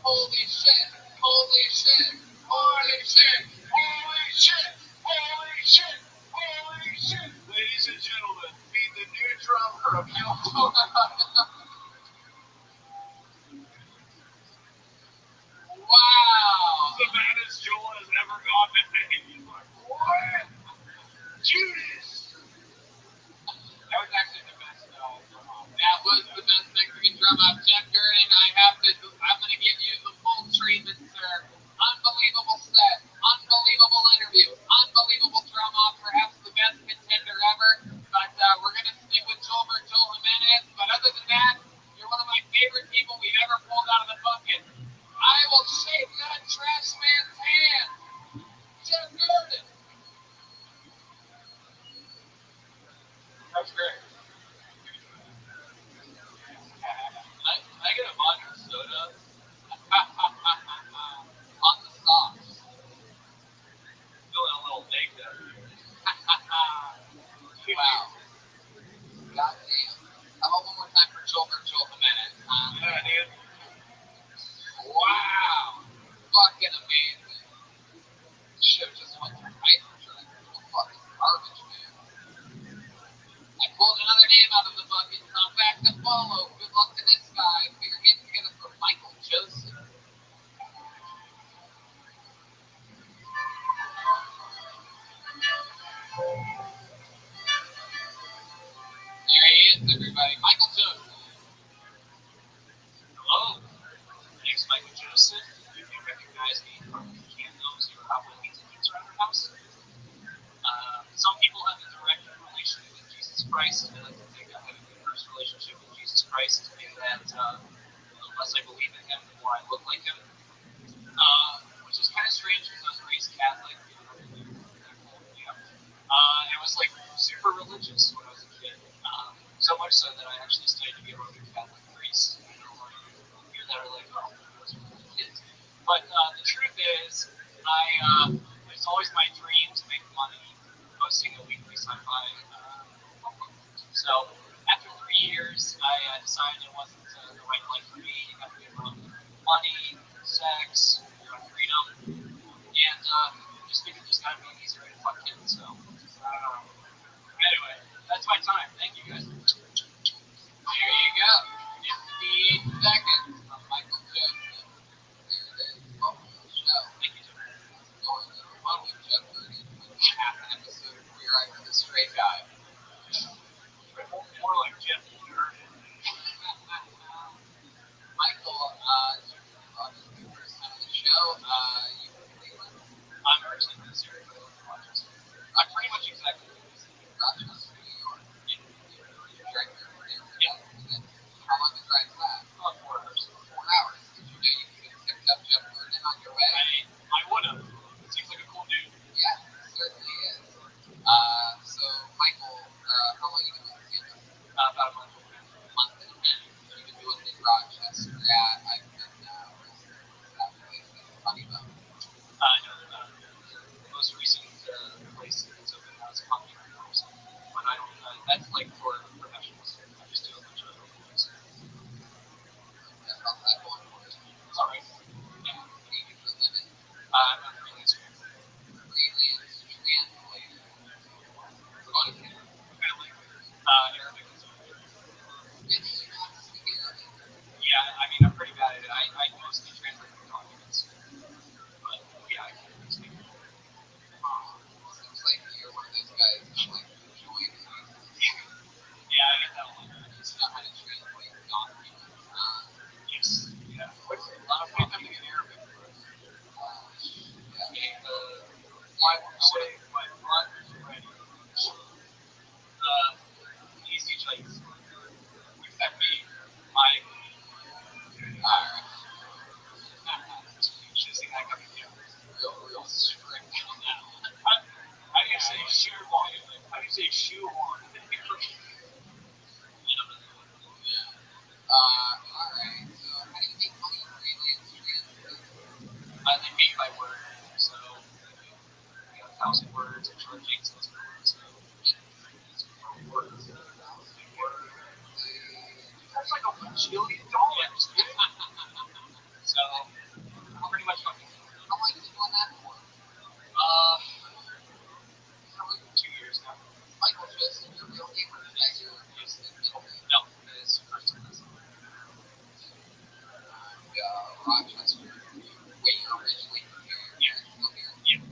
holy shit, holy shit, holy shit, holy shit, holy shit, holy shit. Ladies and gentlemen, meet the new drummer of Phil Wow. The baddest Joel has ever gone to make. He's like, what? Judas! That was actually the best drum off. That was the best Mexican drum off. Jeff Gurdon, I'm going to give you the full treatment, sir. Unbelievable set, unbelievable interview, unbelievable drum off, perhaps the best contender ever. But we're going to stick with Joel Jimenez. But other than that, follow. Good luck to this guy. Put your hands together for Michael Joseph. There he is, everybody. Michael Joseph. Hello, my name's Michael Joseph. You may recognize me from the candles you were out with me around your house. Some people have a direct relationship with Jesus Christ. I like to think I have a good first relationship with Jesus Christ, in that the less I believe in him, the more I look like him. Which is kind of strange because I was raised Catholic. I was like super religious when I was a kid. So much so that I actually studied to be a Roman Catholic priest. I know a lot of people hear that are like, oh, those are really kids. But the truth is, it's always my dream to make money posting a weekly sci-fi book. So after 3 years, I decided it wasn't the right life for me. You have to give up money, sex, your own freedom, and just think it just got to be easier to fuck kids. So anyway, that's my time. Thank you guys. There you go. 58 seconds from Michael Joseph. There it is. Welcome to the show. Thank you, Jim. Going to Fun with Jeff Burton with half an episode of Queer Eye for the Straight Guy. More like Jeff Burton. Michael, obviously first time on the show. You from Cleveland? I'm originally from this area, but I live in Rochester. I'm pretty much exactly what it is. Rochester, New York. Yeah. You drive there every day? Yeah. How long the drive last? About 4 hours. 4 hours. Did you know you could have picked up Jeff Burton on your way? I would have. Seems like a cool dude. Yeah, it certainly is. So, Michael, how long you been doing stand-up? About a month. Month and a half. You've been doing it in Rochester. Yeah, I've been that place that's funny about. No, the most recent place that's open now is Pumpkin Rooms, but I don't. That's like for professionals. I just do a bunch of open mics. How's that going for you? It's alright. Yeah. What do you do for a living? I'm a freelancer. Freelance translator. We're going to Canada. Family. Arabic is Really? You know how to speak Arabic? Yeah, I mean, I'm pretty bad at it. I mostly translate from documents. But, yeah, I can speak. Seems like you're one of those guys who like enjoy things. Yeah, I get that a lot. You just know how to translate documents, huh? Yes. Yeah. What's a lot of fun coming in Arabic for us. Yeah. I would say my blood is ready. Easy choice. Except me. My. Alright. Choosing that coming down. Real strict on that one. How do you say shoehorn? How do you say shoehorn? Alright. So, how do you make money freelance translating? They pay by word. So, 1,000 words, I charge 8 cents per word. So, it's per word. That's like $1 bajillion. So, pretty much fucking. How long have you been doing that for? Probably 2 years now. Michael Joseph, your real name, or is that your middle name? No, it's first time. Rochester. Wait, you're originally from here? You're still here? Yeah.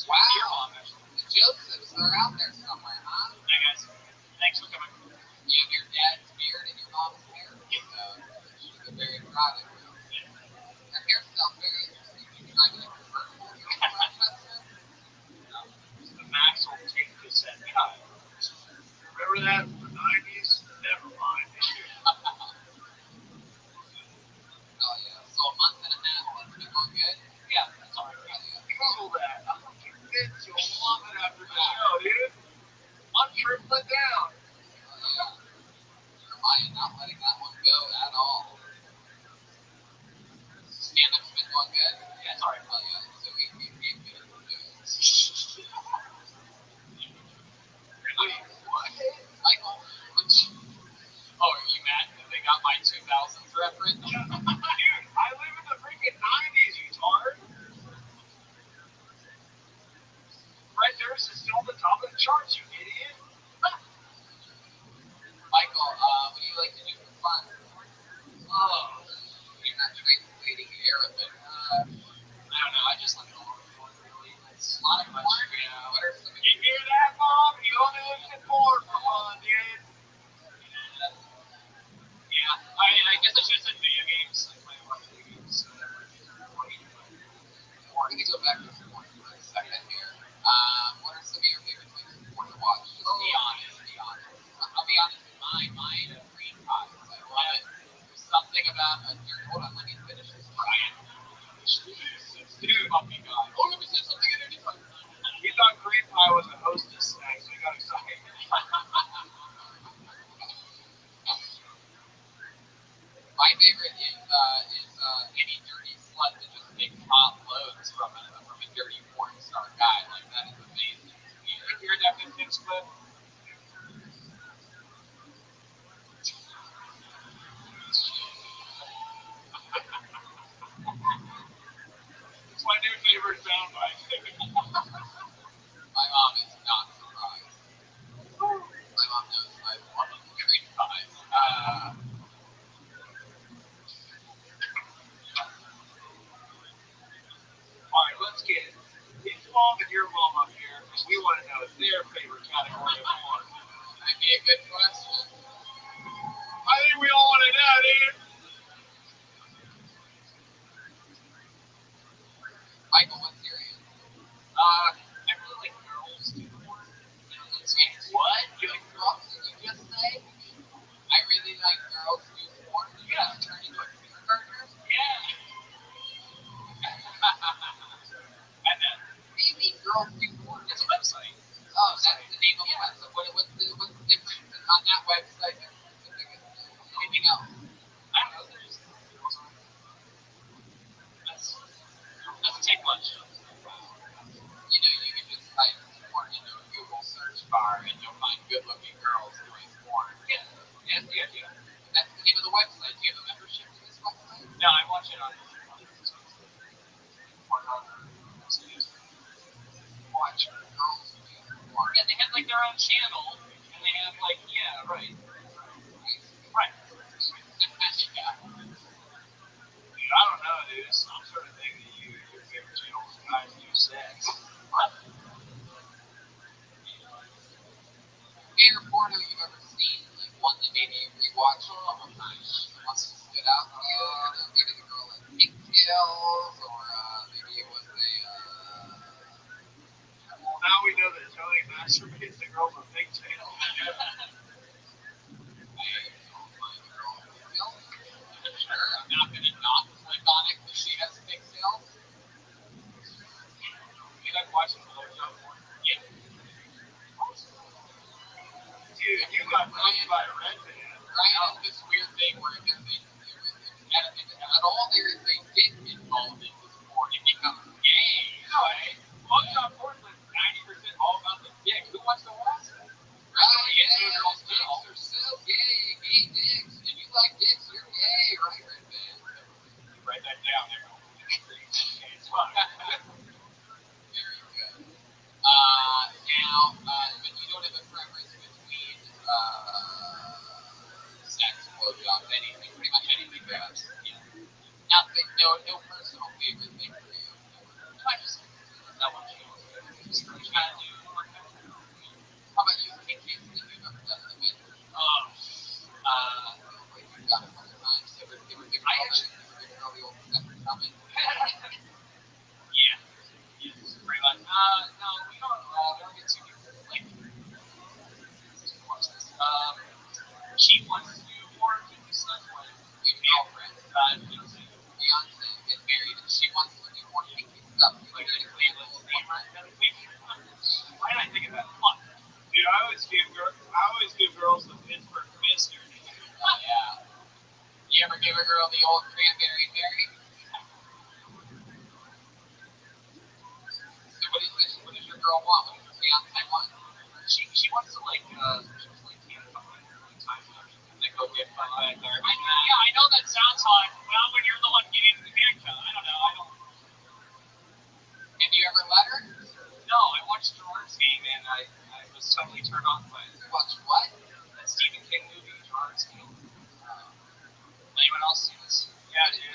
Wow. Your mom, actually. The Josephs, they're out there somewhere, huh? Hey, guys. Thanks for coming. You have your dad's beard and your mom's hair. Should be very proud of you. Your hairstyle's very interesting. You driving a convertible here in Rochester? The Max will take this at cut. Remember that from the 90s? Never mind. Oh, yeah. So a month and a half, things been going good? Yeah, that's all right. Google that. I'm convinced you'll love it after the show, dude. I'm tripling down. Oh, yeah. Jeremiah not letting that one go at all. Stand-up's been going good? Yeah, it's all right. Oh, yeah. So we gave good or good. Really? What? Michael, oh, are you mad that they got my 2000s reference? Dude, I live in the freaking 90s, you tard. Fred Durst is still on the top of the charts, you idiot. Michael, when you your mom up here because we want to know their favorite category of porn. That'd be a good question. I think we all want to know, dude. Michael, what's your answer? I really like girls do porn. What? You like girls? Did you just say? I really like girls do porn. Yeah. Turn into a kindergartner? Yeah. And then, What do you mean girls do porn? it's a website. Oh, that's the name of the website. What's the difference on that website than anything else? I don't know. There's girls on it. Doesn't take much. You know, you can just type porn into a Google search bar and you'll find good-looking girls doing porn. Yeah. That's the idea. That's the name of the website. Do you have a membership to this website? No, I watch it on Watch girls doing porn. Yeah, they have like their own channel, and they have like, yeah, right. Right. Yeah. Dude, I don't know, dude. Some sort of thing that your favorite channel is guys do sex. Favorite porno you've ever seen? Like one that maybe you rewatched a couple times. One that stood out to you? Maybe the girl had pigtails, or maybe it was a. Well, now we know that Tony masturbates the girls with pigtails. Sure, I'm not gonna not click on it because she has pigtails. You like watching blowjob porn? Yeah. Dude, you got hooked by a red band. Ryan has this weird thing where if at all there is a dick involved in this porn, it becomes gay. No, hey, blowjob porn is like 90% all about the dick. Who wants to watch that? Right, Get to a yeah, girl's dicks mouth. are so gay, gay dicks. If you like dicks, you're gay, right, Red Band? You write that down there. It's fine. Very good. Now, but you don't have a preference between sex, blowjobs, anything, pretty much anything goes. Yeah. Nothing, no personal favorite thing for you. I just that one channel is good. Just kind of do one kind of thing. How about you? Kinkiest thing you've ever done in the bedroom? Like you've done a couple times. You ever give a good girl the old second coming? Yeah. Yes. Pretty much. No, we don't get too like watch this. She wants to do more kinky stuff when Your girlfriend, Beyonce. Beyonce, get married, and she wants to do more kinky stuff. Like You're gonna create a little boyfriend? why did I think of that? Fuck. Dude, I always give girls the Pittsburgh Mister. Yeah. You ever give a girl the old cranberry Mary? So what does your girl want? What does your fiance want? She wants to like handcuff me every time and then go get fun back there. I know that sounds hot. Well, when you're the one getting the handcuff, I don't know. Have you ever let her? No, I watched Gerard's Game and I was totally turned on by it. You watched what? That Stephen King movie, Gerard's Game. Anyone else see this? Yeah, dude.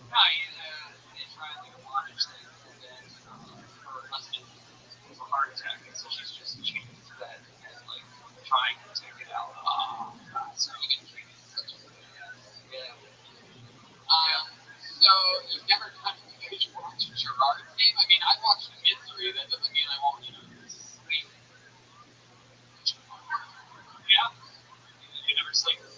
No, he's trying like a bondage thing, and then her husband has a heart attack, and so she's just chained to that and like trying to take it out. Oh, God, so you get treated such a yeah. So you've never done it because you watched Gerard's Game? I mean, I watched Misery. That doesn't mean I won't, sleep. Yeah. You never sleep. Have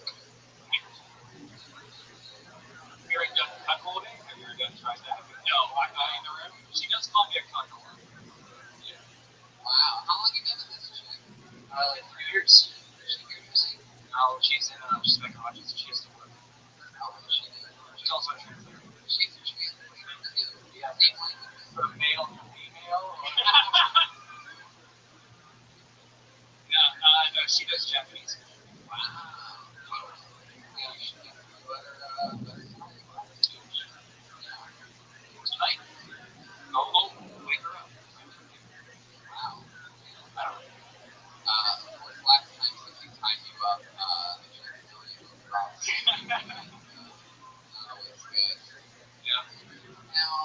you ever done cuckolding? Have you ever done tried that? No, I'm not in the room. She does call me a cuckold. Yeah. Wow. How long have you been with this chick? Like 3 years. Is she here to see? No, she's making lunches, so she has to work. How old is she? She's also a translator. She's a translator. Yeah. Same language. From male to female. No, she does Japanese. Wow. Yeah, you should definitely let her tell you about it. Tonight, go home, wake her up. Wow. I don't know. When's the last time somebody tied you up that you can throw you across? Always good. Yeah. Now,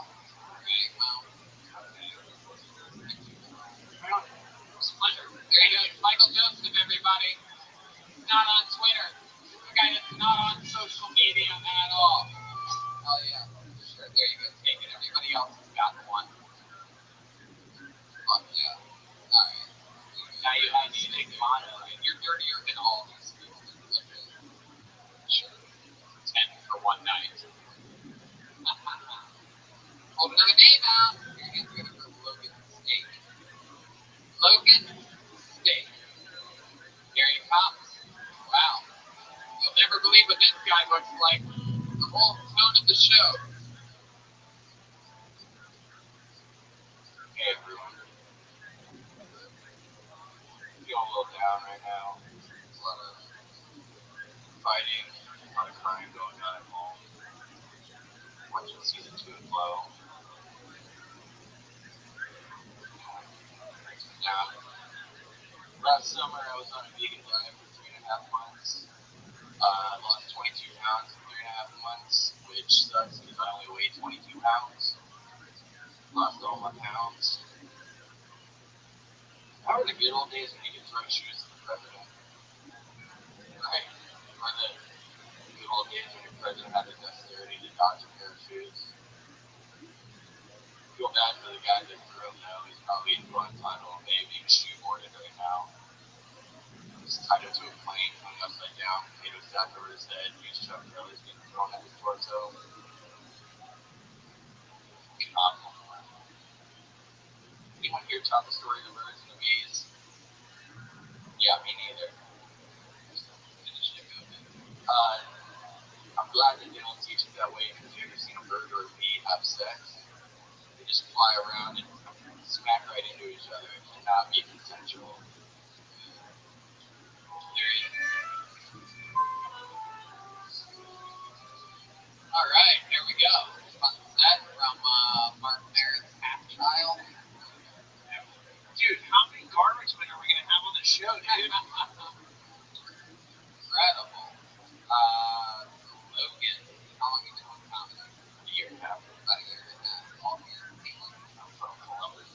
not on Twitter. The guy that's not on social media at all. Oh yeah. Sure, there you go. Take it. Everybody else has got one. Fuck yeah. Alright. Now you have to take mono. You're dirtier than all these people. Sure. 10 for one night. Hold another name out. Your hand's gonna go Logan Steak. Logan Steak. Here he comes. Wow. You'll never believe what this guy looks like. The whole tone of the show. Hey everyone. Feeling a little down right now. There's a lot of fighting, a lot of crime going on at home. Watching season 2 of Flow. Brings me down. Last summer I was on a vegan diet for 3.5 months. I lost 22 pounds in 3.5 months, which sucks because I only weigh 22 pounds. Lost all my pounds. How were the good old days when you could throw shoes at the president? Right? Or the good old days when your president had the dexterity to dodge a pair of shoes? Feel bad for the guy that threw him though. He's probably in Guantanamo Bay being shoeboarded right now. He's tied up to a plane, hung upside down, potato stacked over his head, huge chuck trailers being thrown at his torso. Awful. Anyone here tell the story of the birds and the bees? Yeah, me neither. I'm glad that they don't teach it that way because you ever seen a bird or a bee have sex? They just fly around and smack right into each other. It cannot be consensual. There you go. All right, here we go. Fun set from Mark Merritt's Half Child. Dude, how many garbage men are we going to have on the show, dude? Incredible. Logan, how long have you been on comedy? A year and a half. About a year and a half. All here in Cleveland? I'm from Columbus.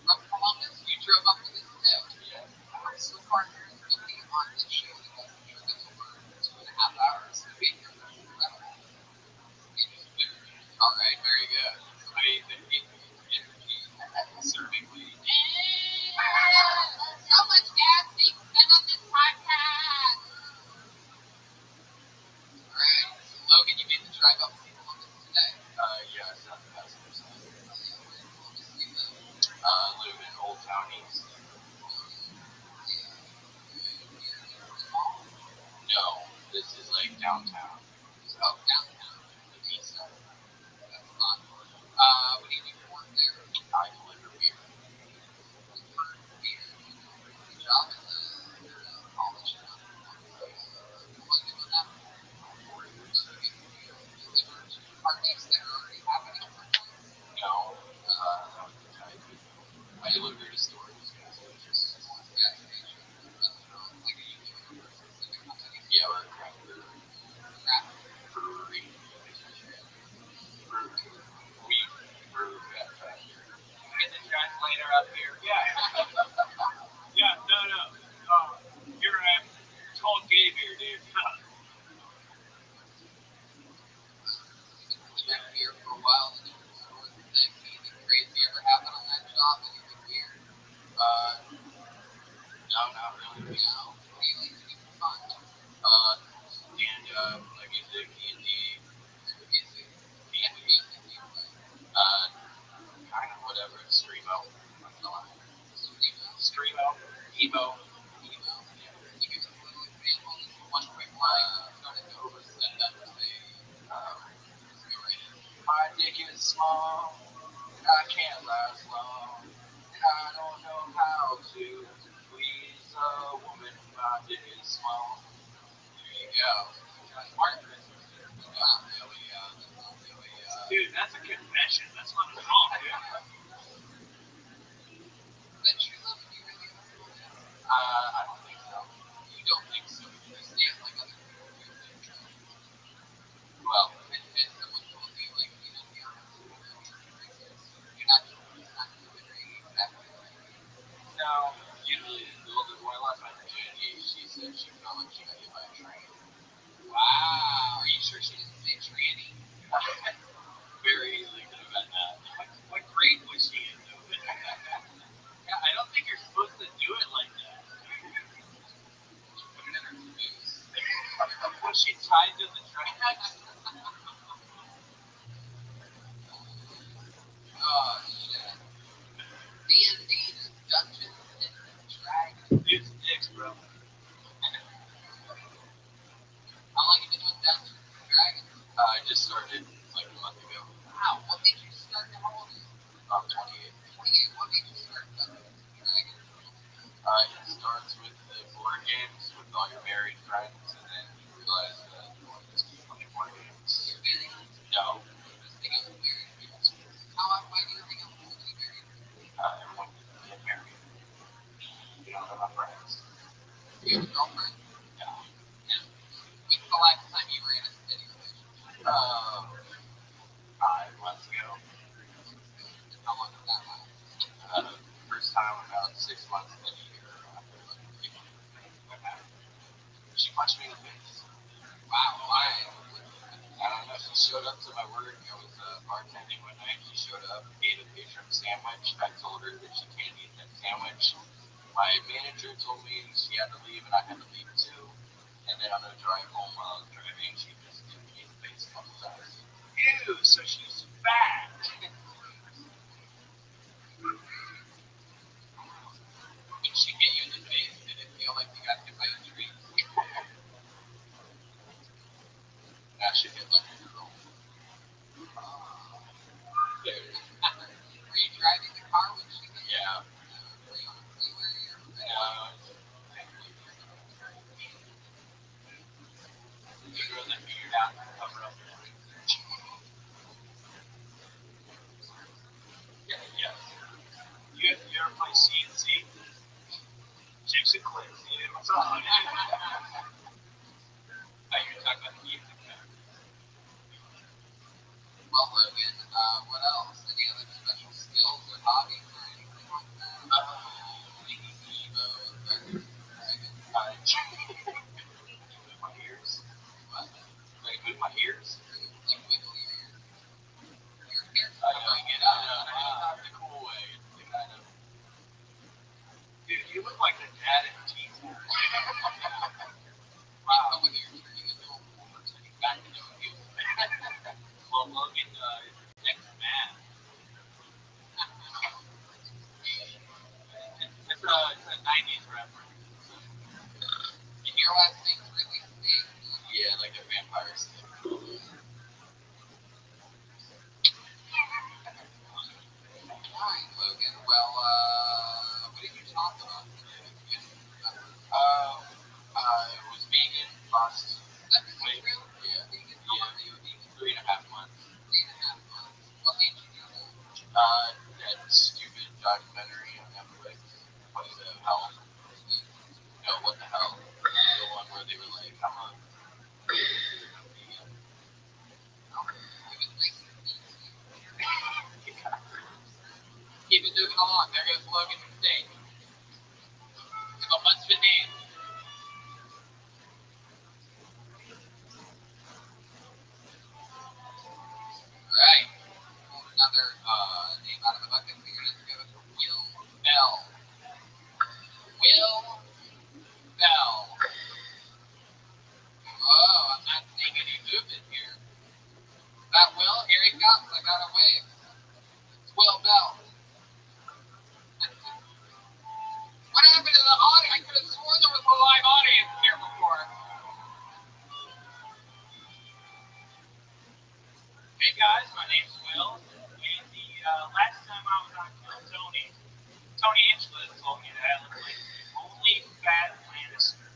From Columbus? You drove up to this too? Yeah. So far, there's nobody on this show that hasn't driven over 2.5 hours to be here. That's incredible. All right, very good. Somebody that needs energy conservatively. How much gas do you spend on this podcast? All right, so Logan, you made the drive up from Columbus today. Yeah, it's not the best. Live Live in Old Town East. No, this is like downtown. Oh, downtown. The east side. That's fun. What do you do for work there? I deliver beer. Good job at the college. How long you been doing that? 4 years. So you deliver to parties that are already happening sometimes? No, I deliver to stores, gas stations. Gas station, restaurant, like a specific company. Yeah, we're a craft brewery. Craft Brewery. We brew at factory. Get the translator up here. Yeah. Yeah, no. Here I am. Told Gabe here, dude. been here for a while. The different stores and things. Anything crazy ever happen on that job? Anything weird? No, not really. No. What do you like to do for fun? Stand up, play music, D&D. Music. What music do you play? Kind of whatever. Streamo. Screamo. Emo. Emo. You give us a little example. One quick line. Started to oversend that to say, let's go right in. My dick is small. I can't last long. And I don't know how to please a woman. My dick is small. There you go. Martin. Not really, Dude, that's a confession. That's not a song, dude. Is that true love? Do you really have a song? I don't think so. You don't think so? You stand like other people do. Well, And someone told you, like, you know, be honest, you're not doing exactly right. no. Usually, the older boy, I lost my virginity. She said she felt like she had to tied to the tracks. Oh, shit. D&D, Dungeons and Dragons. It's dicks, bro. How long you been with Dungeons and Dragons? I just started like a month ago. Wow, what made you start? How old are you? I'm 28. 28. What made you start Dungeons and Dragons? It starts with the board games with all your married friends, and then you realize that you want to just keep playing more games. You're married? No, Just hang out with married people. Why do you hang out with somebody married? everyone can get married. You know, they're my friends. Do you have a girlfriend? Yeah. When's the last time you were in a steady relationship? 5 months ago. How long did that last? First time about 6 months in a year after like 3 months. What happened? She punched me in the face. Wow, why? I don't know. She showed up to my work. I was bartending one night. She showed up, ate a patron sandwich. I told her that she can't eat that sandwich. My manager told me she had to leave, and I had to leave too. And then on the drive home while I was driving, she just hit me in the face a couple times. Ew, so she's fat. When she hit you in the face, did it feel like you got hit by a tree? That shit hit like a girl. Were you driving the car when she hit you? Yeah. Were you on a freeway or something? You throw that finger down and cover up. Yeah. You ever play CNC? Chicks and clips, dude. What's up? I you're talking about the music now. Well, Logan, what else? Any other special skills or hobbies or anything like that? Evo, Dungeons and Dragons. My ears. What? Like move my ears. Like wiggle your ears. Your ears I are know. going it I up. know. Not the cool way. It's the kind of. Dude, you look like the dad in Teen Wolf. Wow, when you're turning into a wolf or turning back into a human. Well, Logan is next man. It's a 90s reference. And your last name's really big. Yeah, like a vampire snake. Alright, Logan. Well, what did you talk about today? I was vegan last That's week. real? Yeah. Vegan? How long were you a vegan? 3.5 months. 3.5 months. What made you do that? That stupid documentary on Netflix. What the hell? No, what the hell? The one where they were like, I'm a vegan. Keep it moving along. There goes Logan State. A bunch of names. Right. Another name out of the bucket. We're going to go with Will Bell. Will Bell. Whoa, I'm not seeing any movement here. Is that Will? Here he comes. I got a wave. It's Will Bell. What happened to the audience? I could have sworn there was a live audience here before. Hey guys, my name's Will. And the last time I was on Tony Angela told me that I look like the only fat Lannister.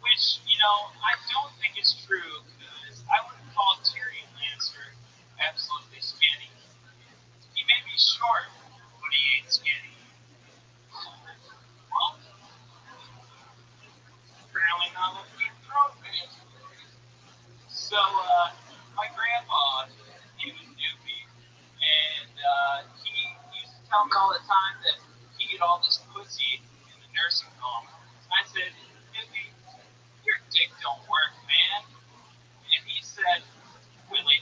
Which, I don't think is true because I wouldn't call Tyrion Lannister absolutely skinny. He may be short, but he ain't skinny. Well, apparently not what we throw fans. So, my grandpa, he was Doopy, and he used to tell me all the time that he get all this pussy in the nursing home. I said, Doopy, your dick don't work, man. And he said, Willie,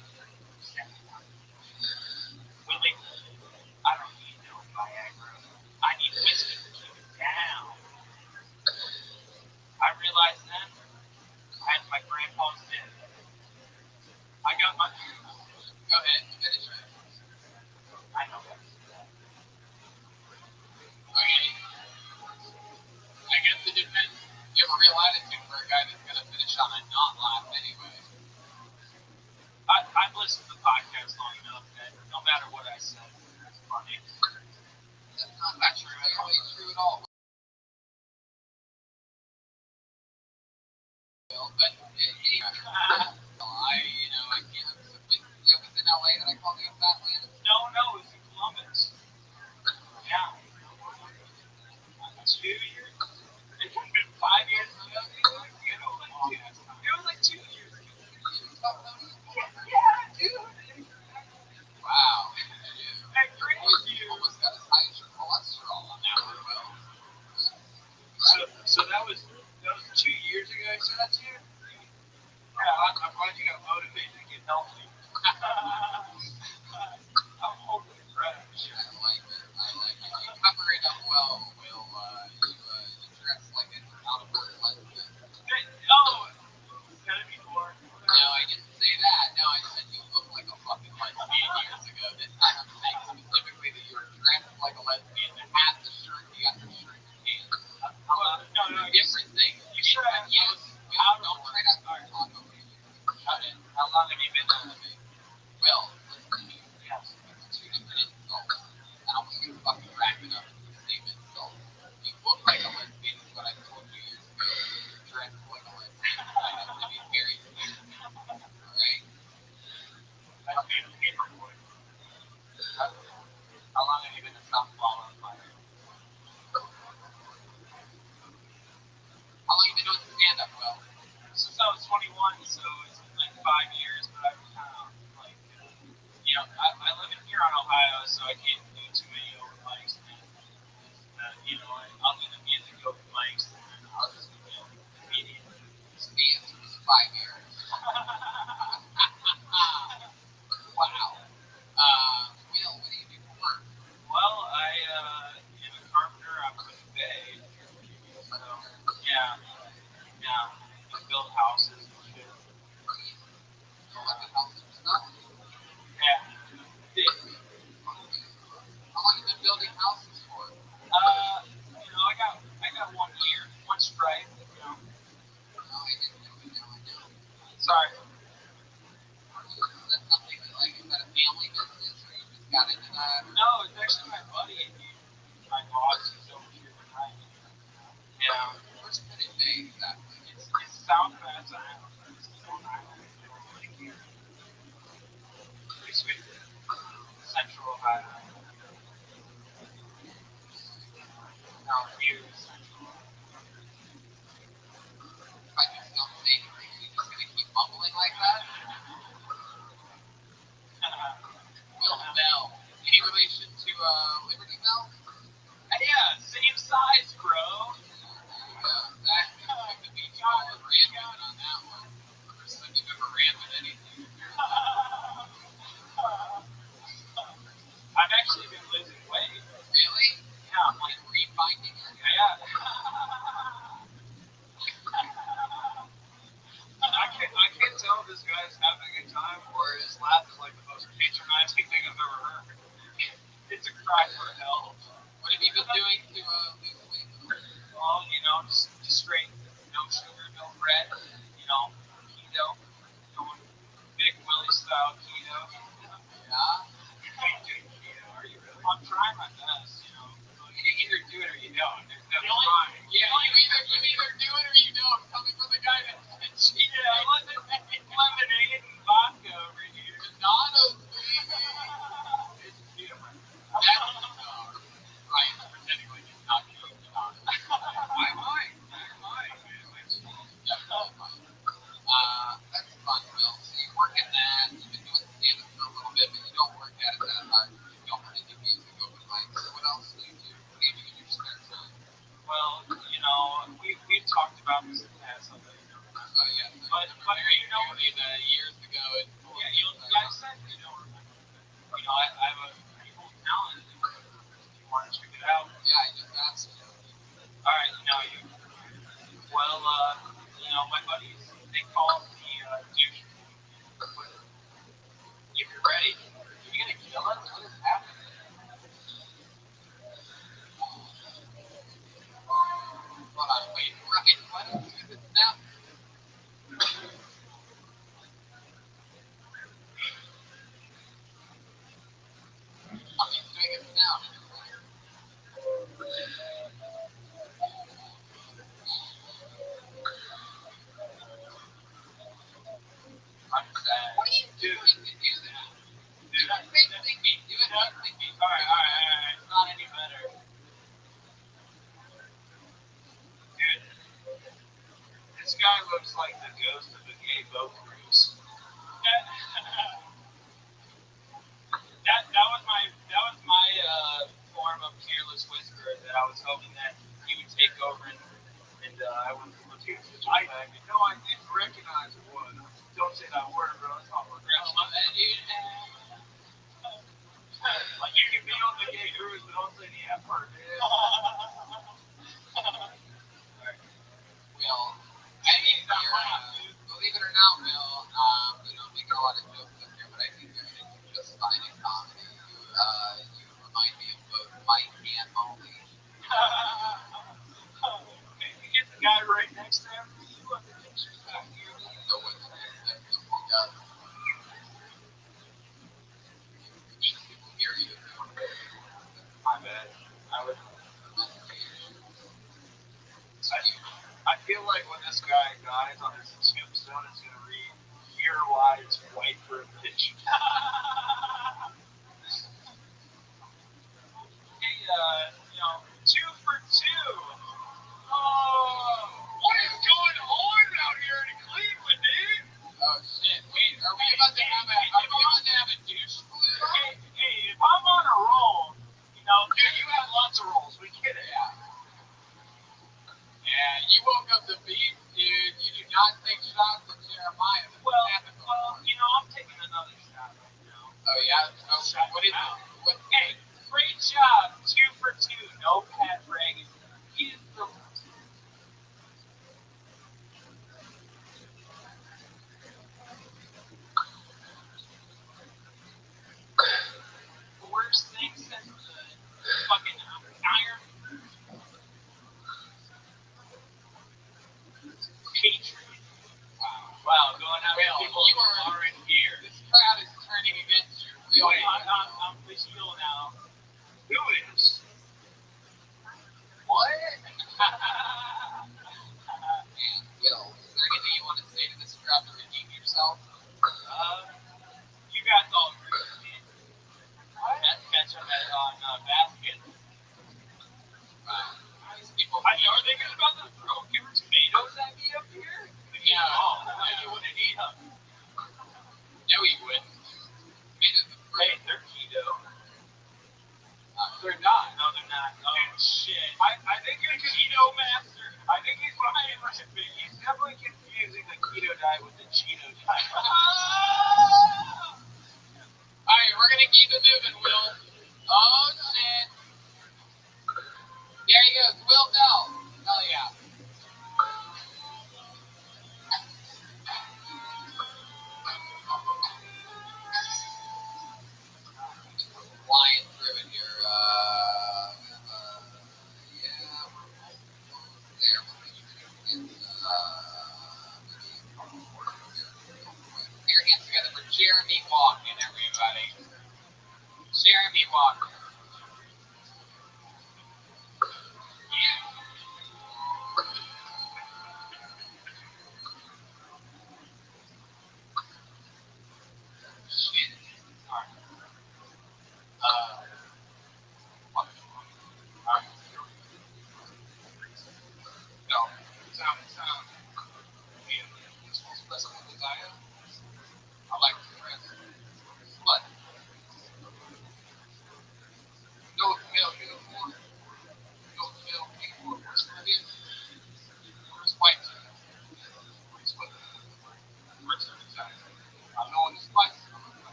I don't need no Viagra. I need whiskey to keep it down. I realized then my grandpa's dead. I got my. Go ahead, finish it. I know that. Okay. I guess it depends. You have a real attitude for a guy that's going to finish on a non-laugh anyway. I've listened to the podcast long enough that no matter what I said, it's funny. That's not true at all. It's true at all. Well, but anyway, I can't. It was in LA that I called you a fat land. No, it was in Columbus. Yeah. 2 years? It could have been 5 years ago. It was like 2 years ago. Yeah, dude. Wow. Hey, great you. Almost got as high as your cholesterol on that one, Will. So that was 2 years ago I said that to you? Yeah, I'm glad you got motivated to get healthy. I'm hoping to crash. I like it. You cover it up well, Will. You dress like an out-of-work lesbian. Oh, said it before. No, I didn't say that. No, I said you look like a fucking lesbian years ago. This time I'm saying specifically that you were dressed like a lesbian. You had the shirt, you got the shirt in your hands. No, Different things. You should have. Yes. Don't try to talk over me. How long have you been Will, listen to me. Yes. It's two different insults. I don't want you to fucking wrap it up into the same insult. You look like a lesbian is what I told you years ago. You're dressed like a lesbian. I have to be very clear. Alright? That's being a paper boy. How long have you been a softball umpire? How long have you been doing stand-up, Will? Since I was 21, so it's been like 5 years, but I've kind of like, I live in here on Ohio, so I can't do too many open mics. I'll do the music open mics, and then I'll just be a comedian. So the answer is 5 years. Wow. Will, what do you do for work? Well, I am a carpenter. I'm with the Bay. So, yeah. I build houses and shit. Like a house and stuff? Yeah. How long have you been building houses for? I got 1 year, one strike, No, I didn't know. Now I know. Sorry. Is that something that, is that a family business, or you just got into that? No, it's actually my buddy. My boss is over here tonight. Yeah. Where's Pettit Bay exactly? It's South Pass Island. It's Stone Island. Pretty sweet. Central Ohio. No, here is Central Ohio. If I just don't say anything, are you just going to keep mumbling like that? Will Bell. Any relation to Liberty Bell? Yeah, same size, bro. Exactly. Like the beach ball and ramping on that one. First time you've ever ramped anything. I've actually been losing weight. Really? Yeah, I'm like, Refinding it? yeah. I can't tell if this guy's having a good time or his laugh is like the most patronizing thing I've ever heard. It's a cry for help. What have you been doing to lose weight? Well, just straight, no sugar, no bread, keto, going big Willie style keto. Yeah? I ain't doing keto, are you really? I'm trying my best, You either do it or you don't. There's no trying. Yeah, you either do it or you don't. Coming from the guy that said cheat. Yeah, it wasn't lemonade and vodka over here. Donatos, It's humor. that's Ryan's pretending like he's not doing Donatos. I might. Definitely might. That's fun, Will. So you work at that. You've been doing stand-up for a little bit, but you don't work at it that hard. You don't really do music open mics. So what else do you do? What do you do in your spare time? Well, we've talked about this in the past. Oh, yeah. But years ago. I said, I have a pretty cool talent. You want to check it out? Yeah, I just asked you. All right, you. Well, my buddies think call him the douche. If you're ready, are you gonna kill us? What is happening? Hold on, wait, right, why don't you do this now? Oh, he's doing it now. I'm sad. What are you doing to do that? Dude, Think me. Do it. Think me. alright. It's not any better. Dude, this guy looks like the ghost of a gay boat cruise. That was my form of careless whisper that I was hoping that he would take over and I wouldn't take such a bag. No, I didn't recognize it was. Don't say that word, bro. It's not progressive. Like you can be on the gay cruise, but don't say the F word. Will, I think you're, believe it or not, Will, making a lot of jokes up here, but I think you're going to do just fine in comedy. You remind me of both Mike and Molly. You get the guy right next to him. You have the pictures back here. So what's next? He does. People hear you. My bad. I feel like when this guy dies on his tombstone, it's going to read, "Here lies white privilege." Hey, 2 for 2. Oh, what is going on out here in Cleveland, dude? Oh shit! Wait, are we about to have a douche? Hey, if I'm on a roll, dude, you have lots of rolls. We get it. Yeah, you woke up the beef, dude. You do not take shots at Jeremiah. Well, I'm taking another shot right now. Oh yeah. Oh, what is it? What? Hey, great job. 2 for 2. No Pat Reagan. He is the worst thing since the fucking Iron Patriot. Wow, going out with people you are in here. This crowd is turning against you. Really? I'm visual now. Who is? What? Will, is there anything you want to say to this crowd to redeem yourself? You guys all agree with me. Catch them on basket. These people. Are they just about to throw tomatoes at me up here? Yeah. You wouldn't eat them. No, he wouldn't. Hey, they're keto. They're not. No, they're not. Oh, shit. I think you're keto master. I think he's behind my big. He's definitely confusing the keto diet with the Cheeto diet. Alright, we're gonna keep it moving, Will. Oh, shit. There he goes, Will Bell. Hell yeah. Flying through it here. Put your hands together for Jeremy Walken, everybody. Jeremy Walken. Shit. Alright. No. Sound. You're supposed to press on the desire. I like to press. But.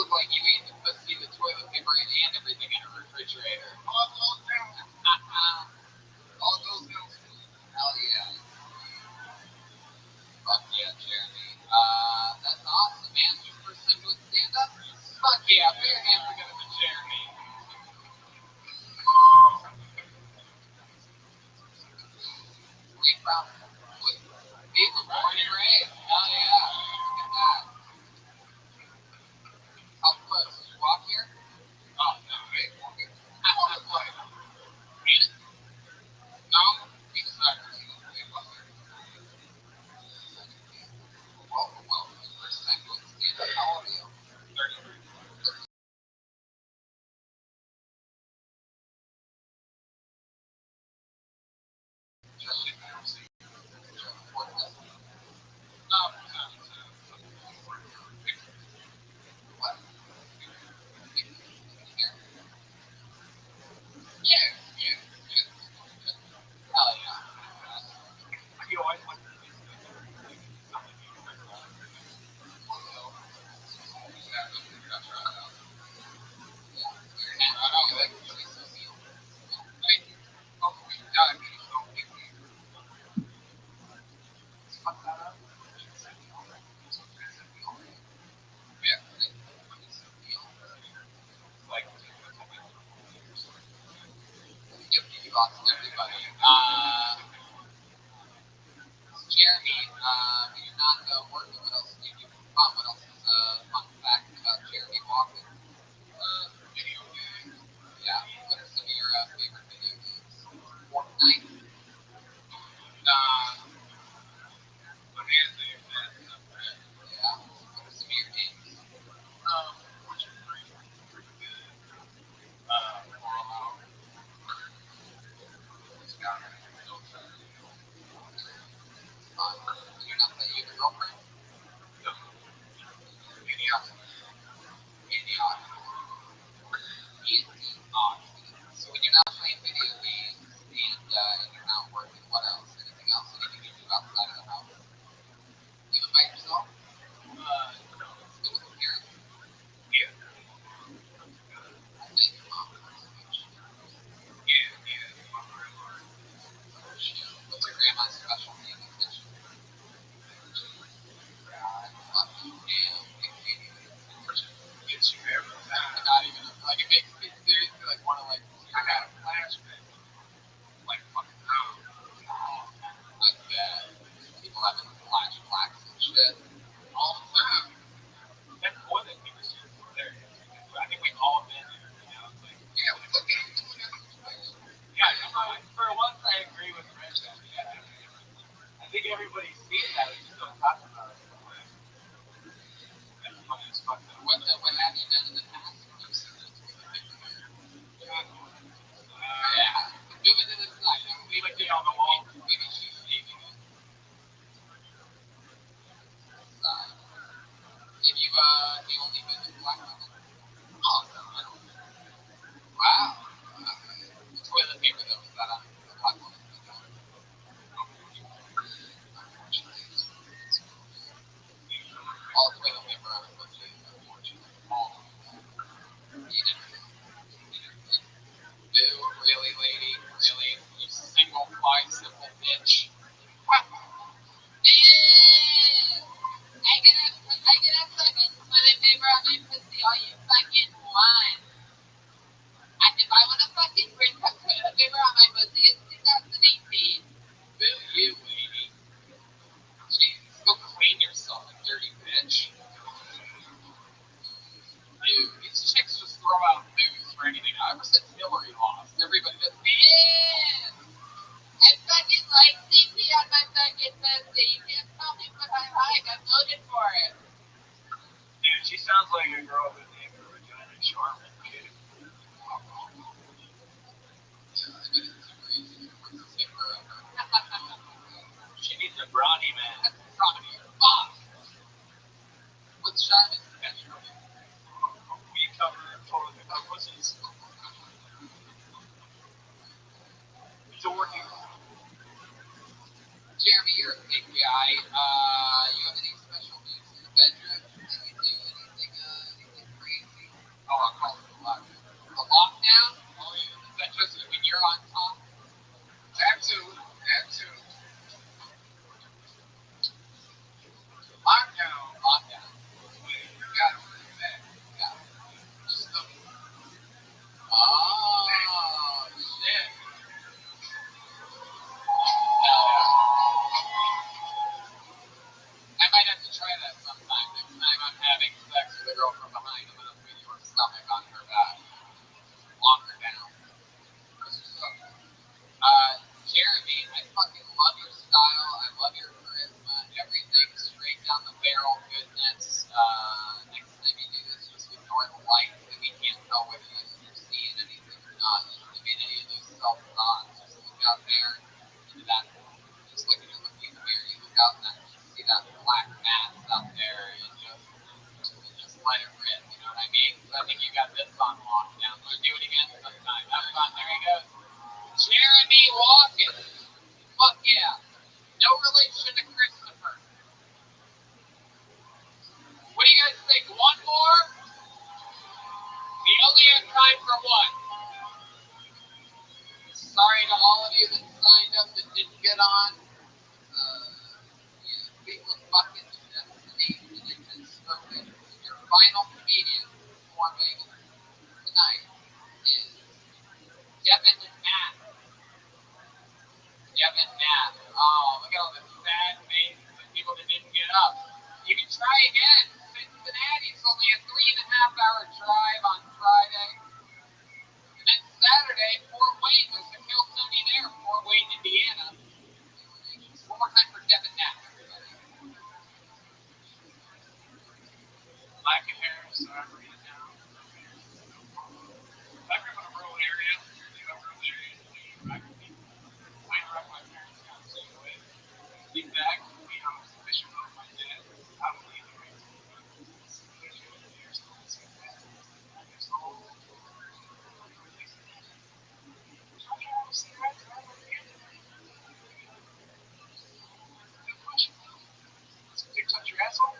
look like you ate the pussy, the toilet paper, and everything in a refrigerator. All those girls. Hell yeah. Fuck yeah, Jeremy. That's awesome, man. Your first time doing stand-up? Fuck yeah. Put your hands together for Jeremy. Where you from? People born and raised. Hell yeah. Look at that. How close? Did you walk here? Oh, no, I ain't walking. I want to play. No, we decided to go play buffer. Well, first time doing stand-up. How old are you? 33. Just in there, see. What? Yeah. Hell yeah. You always want to be You lost everybody. Jeremy, when you're not working, what else do you do for fun? What else is fun fact about Jeremy Walker? video games. Yeah. What are some of your favorite video games? Fortnite? But here's the example. Yeah. What are some of your games? Which is pretty good. You're not playing your girlfriend? Idiotic. So when you're not playing video games and you're not working, what else? Anything else? Anything you do outside of the house? You live by yourself? Still with your parents? Yeah. I think your mom was What's your grandma's specialty in the kitchen? Fucking damn. Gets you every time. Not even, like, it makes me seriously, like, want to, like, I got a flashback. Like fucking hell. like that. People having flashbacks and shit. All the time. That's more than people should do there. I think we've all been there. You know, it's like, Yeah, we look at it. for once I agree with Rich. I think everybody's seen that. We just don't talk about it. That's funny as fuck. What have you done in the past? Yeah. Move it to the side. Leave it there on the wall. Maybe she's leaving it. Side. Have you only been to Black Mountain? Oh, no, I don't. Wow. The toilet paper, though, is that on the Black Mountain? All toilet paper on a budget, unfortunately. All. You didn't. Ew, really, lady? Really? You single fly simple bitch. I get a fucking toilet paper on my pussy, all you fucking want. If I want to fucking bring some toilet paper on my pussy, it's 2018. Boo you, lady. Jesus, go clean yourself, you dirty bitch. Dude, these chicks just throw out news for anything. Ever since Hillary lost, everybody just, man, I fucking like CP on my fucking pussy. You can't tell me what I like. I voted for it. Dude, she sounds like a girl who named her vagina Charmin. She needs a brawny man. Brawny, fuck. What's Charmin? We cover totally our pussies. He's a working. Jeremy, you're a big guy. You have any special needs in the bedroom? Can you do anything crazy? one. Sorry to all of you that signed up that didn't get on. Faceless Buckets destination and spoken. Your final comedian performing tonight is Devin Matt. Devin Matt. Oh, look at all the sad faces of people that didn't get up. You can try again. Cincinnati's only a 3.5-hour drive on Friday. And then Saturday, Fort Wayne. There's a Kill Tony there. Fort Wayne, Indiana. One more time for Devin Matt, everybody. Lack of hair, so I bring it down. I grew up in a rural area. I grew up my parents got sick away. Get back, I'm a fishing with my dad. I would leave the race. Touch your asshole?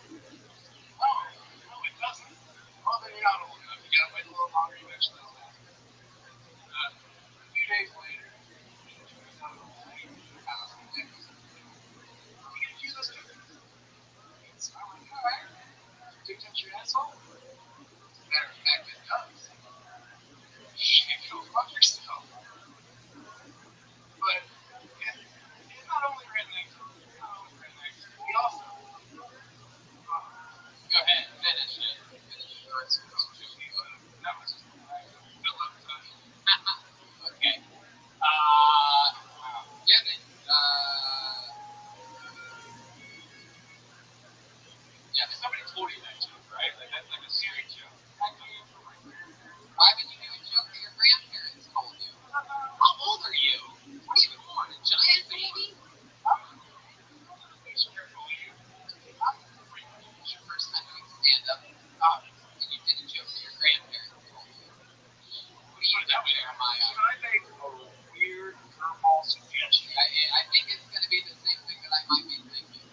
No, it doesn't. Well, then you're not old enough. You gotta wait a little longer eventually. A few days later, touch your asshole? Matter of fact, it does. Shit, go fuck yourself. But it's not only rednecks. We also. Go ahead, finish it. That was just Okay. Devin, yeah, somebody told you that joke, right? Like that's like a serious joke. why would you do a joke that your grandparents told you? How old are you? What are you born, a giant baby? It's careful you. It's your first time doing stand-up, and you did a joke that your grandparents told you. What do you do, Jeremiah? Should I make a weird curveball suggestion? I think it's going to be the same thing that I might be thinking.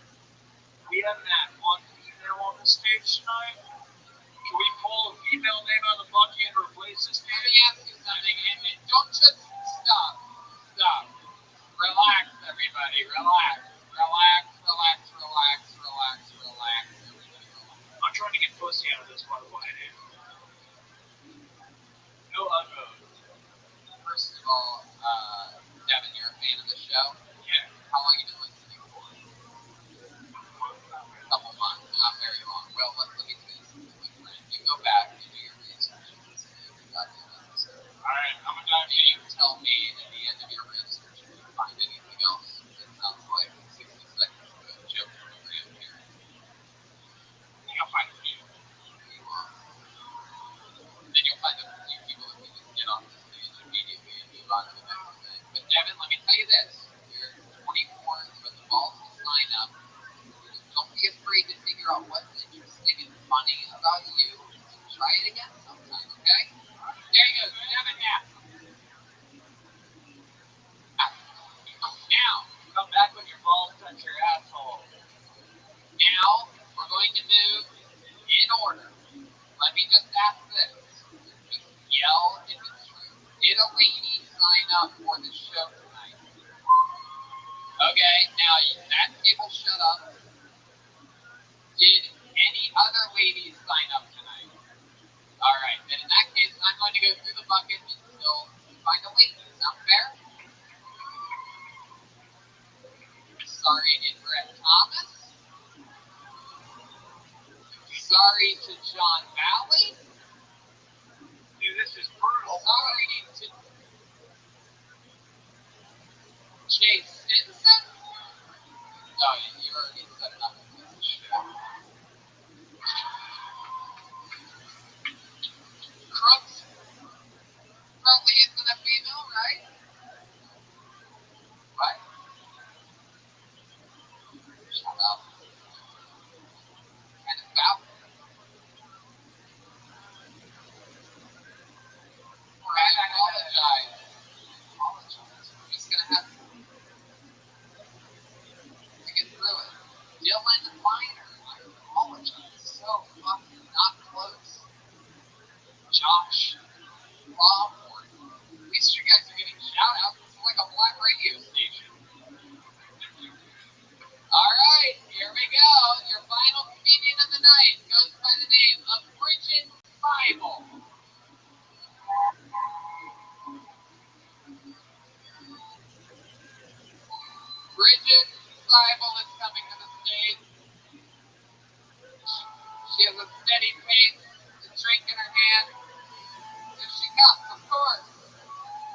We have that one female on the stage tonight. Can we pull a female name out of the bucket and replace this Let me ask you something, and don't just stop. Relax, everybody. Relax. Everybody relax. I'm trying to get pussy out of this, by the way, dude. No unknowns. First of all, Devin, you're a fan of the show? Yeah. How long have you been listening for? A couple months, not very long. Well, let me tell you something, my friend. You go back and do your research and listen to every goddamn episode. Alright, I'm gonna dive And you tell me at the end of your research if you find anything else that sounds like 60 seconds of a joke from your grandparents. I think I'll find a few. You then you'll find a few people that can just get off the stage immediately and move on to the next thing. But Devin, let me tell you this. You're 24, you have the balls to sign up. Don't be afraid to figure out what's interesting and funny about you. Try it again sometime, okay? There you go, Devin Knapp. Now, come back when your balls touch your asshole. Now, we're going to move in order. Let me just ask this. Just yell if it's true. Did a lady sign up for the show tonight? Okay, now that table shut up. Did any other ladies sign up tonight? Alright, then in that case, I'm going to go through the bucket until we find a lady. Sound fair? Sorry to Brett Thomas. Sorry to John Valley. Dude, this is brutal. Sorry to Chase Stinson. Oh, you already set it up. Crooks. Probably isn't a female, right? What? Shut up. And about I apologize. Bridget Seibel is coming to the stage. She has a steady pace, a drink in her hand. Here she comes, of course.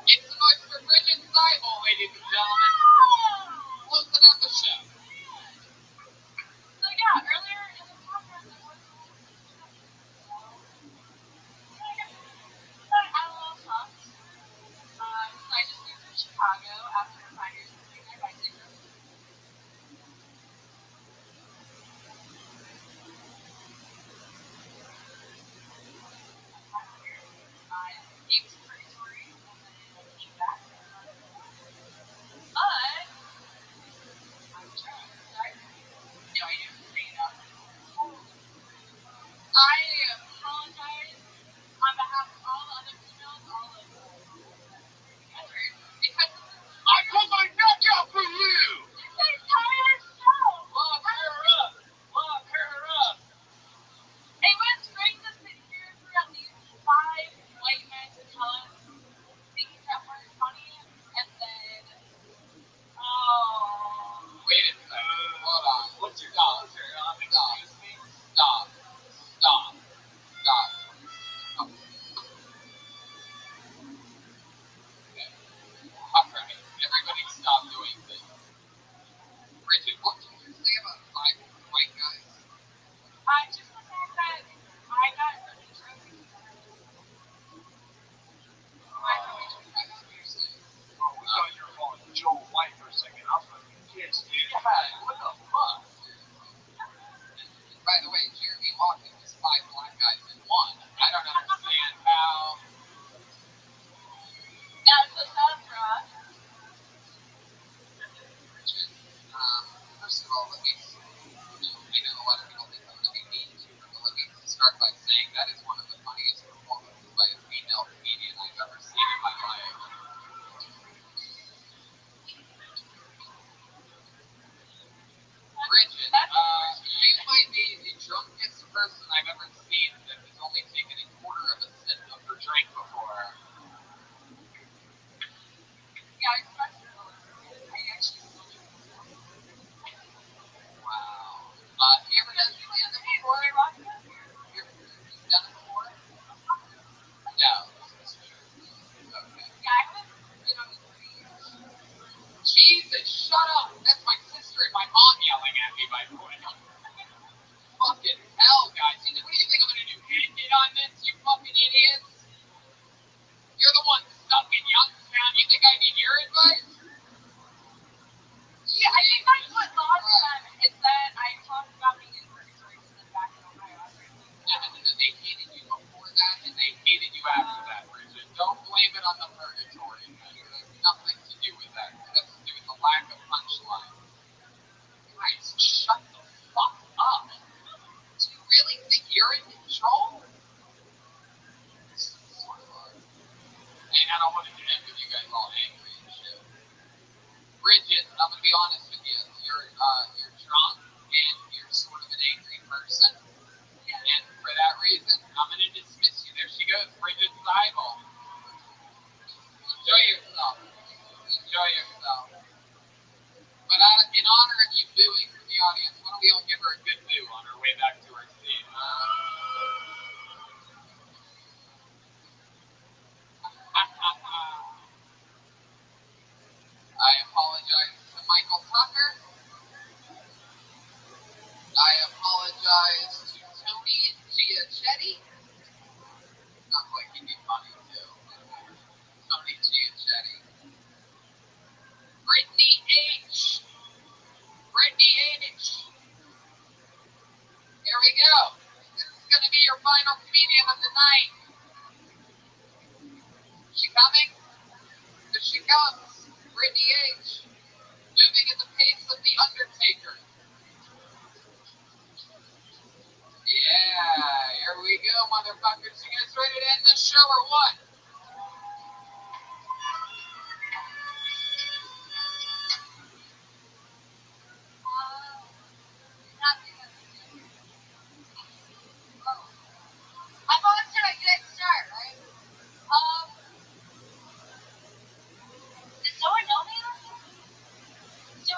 Make some noise for Bridget Seibel, ladies and gentlemen. Closing out the show. So yeah, earlier in the podcast I was I love pumped. So I just moved to Chicago after 5 years of living there by Digger. I came to Purgatory and then came back. But I'm trying to start. No, I didn't say enough. I apologize on behalf of all the other females, all of together. Because I put my neck out for you! this entire show. Lock her up! Lock her up! It was great to sit here for at least 5 white men to tell us things that weren't funny, and then, oh. Wait a second. Hold on. What's your Stop. commentary on? Stop. Excuse me? Stop. Stop. Stop. Okay. Alright. Everybody stop doing this. Bridget, what can you say about 5 white guys? Just the fact that I got really drunk. I see what you're saying. Oh, we thought you were calling Joe White for a second. I was like, yes, dude. Yeah, what the fuck? And by the way, Jeremy Hawkins is 5 black guys in 1. I don't understand how. That's what's up, bruh. Bridget, first of all, let me, I know a lot of people think I'm going to be mean to you, but let me start by saying that is one of the funniest performances by a female comedian I've ever seen in my life. Bridget, you might be the drunkest person I've ever seen that has only taken a quarter of a sip of her drink before. Yeah, I expect it. I actually still do. Wow. You ever done stand-up before? Hey, Rocky? You've done it before? No. Okay. Yeah, I haven't been on the screen. Jesus, shut up! That's my sister and my mom yelling at me, by the way. Fucking hell, guys. What do you think I'm gonna do? End it on this, you fucking idiots? You're the one stuck in Youngstown. You think I need your advice? Yeah, I think that's what lost them is that I talked about being in Purgatory to them back in Ohio. And they hated you before that, and they hated you after that, Bridget. Don't blame it on the purgatory. It has nothing to do with that. It has to do with the lack of punchline. Guys, shut the fuck up. Do you really think you're in control? Sort of are. And I don't want to end with you guys all angry and shit. Bridget, I'm gonna be honest with you. You're drunk and you're sort of an angry person. And for that reason, I'm gonna dismiss you. There she goes, Bridget Seibel. Enjoy yourself. Enjoy yourself. But in honor of you booing from the audience, why don't we all give her a good boo on her way back to her seat? I apologize to Michael Tucker. I apologize to Tony Giachetti. Not like he'd be funny too. Tony Giachetti. Brittany H. Brittany H. Here we go. This is going to be your final comedian of the night. Is she coming? Here she comes. Brittany H. Moving at the pace of The Undertaker. Yeah, here we go, motherfuckers. You guys ready to end this show or what? I'm on to a good start, right? Does someone know me? So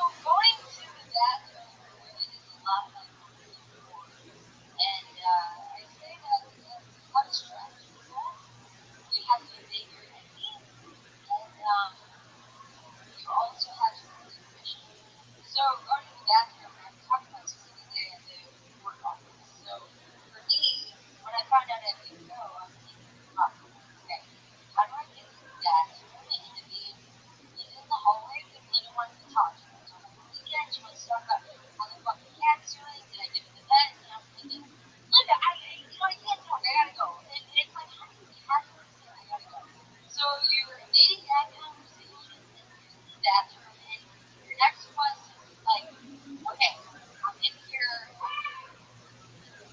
she wants to talk about how the fucking cat's doing. Did I give it the vet? And I'm thinking, Linda, I can't talk. I gotta go. And it's like, honey, we have to listen. I gotta go. So you're dating that conversation, and you're in the bathroom, and your next question is like, okay, I'm in here.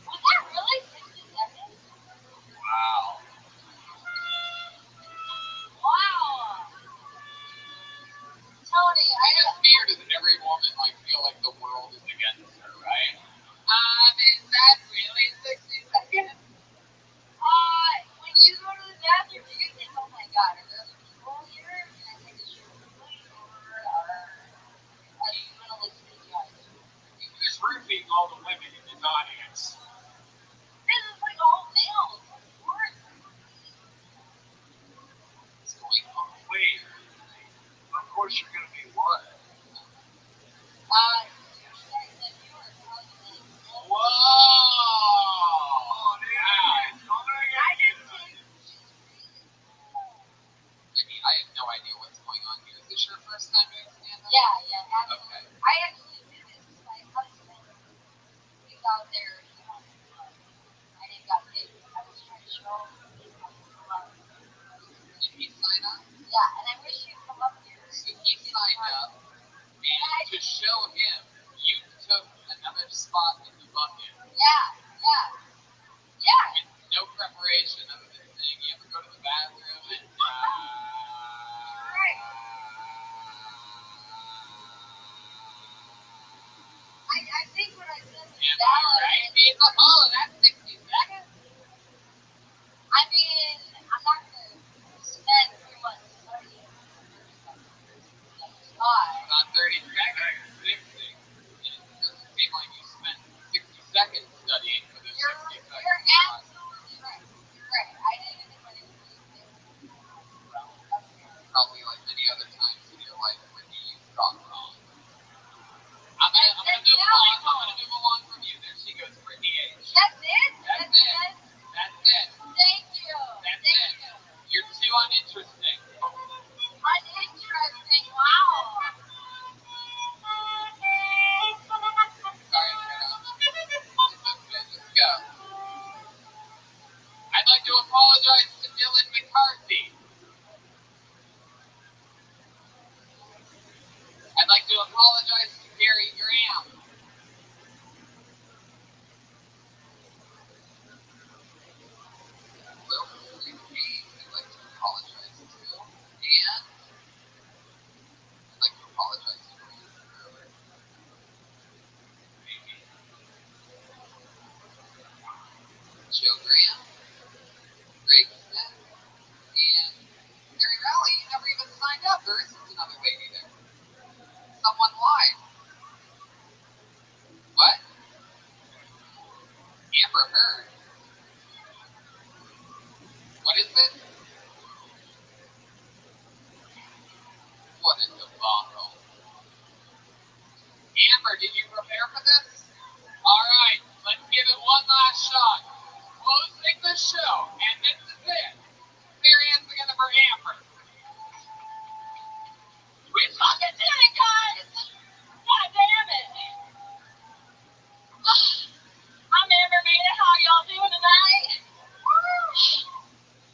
Was that really 60 seconds? Wow. Wow. Tony, I guess fear does every woman like feel like the world is against her, right? is that really 60 seconds? When you go to the bathroom, do you think, oh my god, are there other people here? Can I take a shit quickly? Or are you going to listen to judge? Who's roofing all the women in his audience? This is like all males. Of course. What's going on? Wait. Of course you're gonna be what? Whoa! I just think I mean, I have no idea what's going on here. Is this your first time doing stand-up? yeah, absolutely. Okay. I actually did this with my husband. He's out there, I didn't got paid. I was trying to show him. Did he sign up? Yeah, and I wish you'd come up here. So he signed up, and to show him, you took another spot in the bucket Yeah. with no preparation other than saying you ever go to the bathroom and Right. I think what I said was am I valid. right, people? Oh, that's 60 seconds. I mean, I'm not going to spend 3 months studying Not 30 seconds, 60. It doesn't seem like you spent 60 seconds studying for this 60 seconds. You're absolutely right. You're right. I didn't even put it in Probably like many other times in your life when you used gone wrong. I'm gonna move along from you. There she goes, Brittany H. That's it? That's it. That's it. Thank you. That's Thank it. you. You're too uninteresting. Uninteresting. Wow. Sorry, let's go. I'd like to apologize to Dylan McCarthy. I'd like to apologize to Gary Graham. Will Reed, I'd like to apologize to. And I'd like to apologize to Graham. Joe Graham, Greg Smith, and Gary Rowley. You never even signed up. There isn't another lady there. Someone lied. What? Amber Heard. What is it? What a debacle. Amber, did you prepare for this? Alright, let's give it one last shot. Closing the show, and this is it. Put your hands together for Amber. We fucking did it, guys! God damn it! I'm Amber Maida. How y'all doing tonight?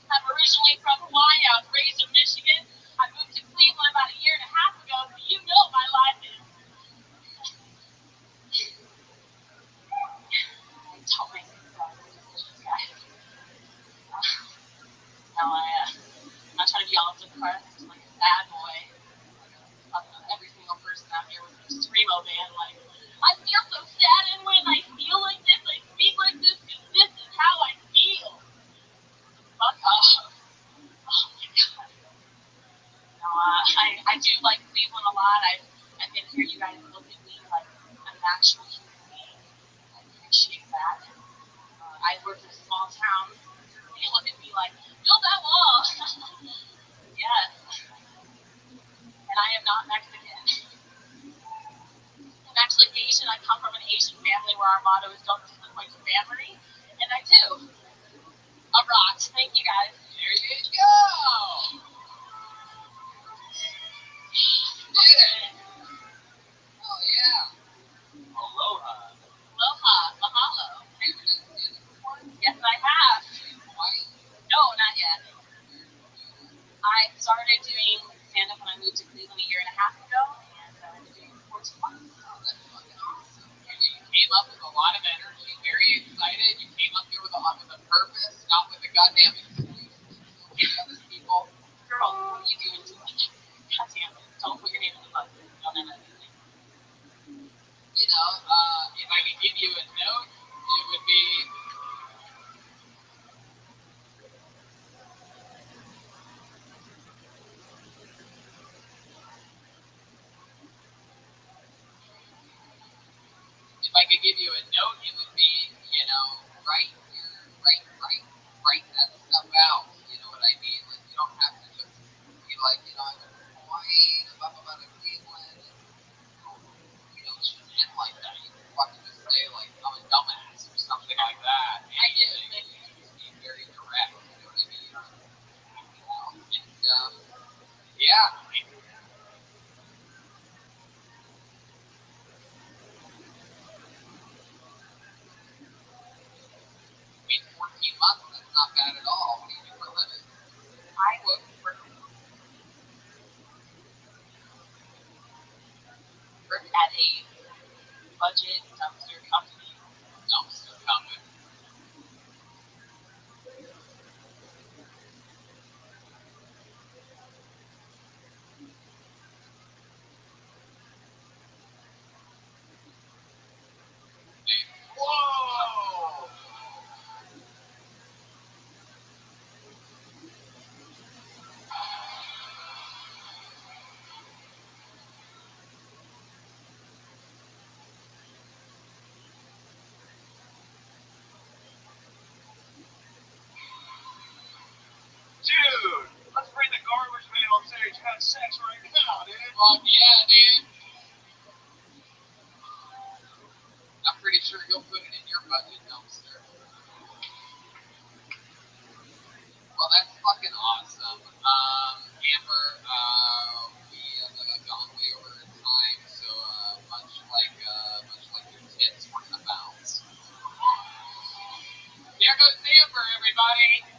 I'm originally from Hawaii. I was raised in Michigan. I moved to Cleveland about a year and a half ago, so you know my life is. I told myself, guys. No, I'm not trying to be all depressed, like a sad boy. Every single person out here was a screamo band, like, I feel so sad, and when I feel like this, I speak like this, because this is how I feel. Fuck off. Oh my god. No, I do like Cleveland a lot. I've been here. You guys look at me like I'm an actual human being. I appreciate that. I work in a small town. You look at me like, build that wall. Yes. And I am not Mexican. I'm actually Asian. I come from an Asian family where our motto is don't disappoint your family. And I do. A rock. Thank you guys. There you go. Did it. Oh, yeah. that stuff out. You know what I mean? Like, you don't have to just be like, you know, I went to Hawaii and blah, blah, blah, to Cleveland, and, you know, just end like that. You can fucking just say, like, I'm a dumbass or something like that. I did. You can just be very direct, you know what I mean? You don't have to act it out. And, yeah, I mean, 14 months, that's not bad at all. What do you do for a living? I work for at a budget dumpster company. Dumpster company. Whoa! Dude, let's bring the garbage man on stage and have sex right now, dude. Fuck yeah, dude. I'm pretty sure he'll put it in your budget dumpster. Well, that's fucking awesome. Amber, we have gone way over time, so much like your tits, we're gonna bounce. Here goes Amber, everybody.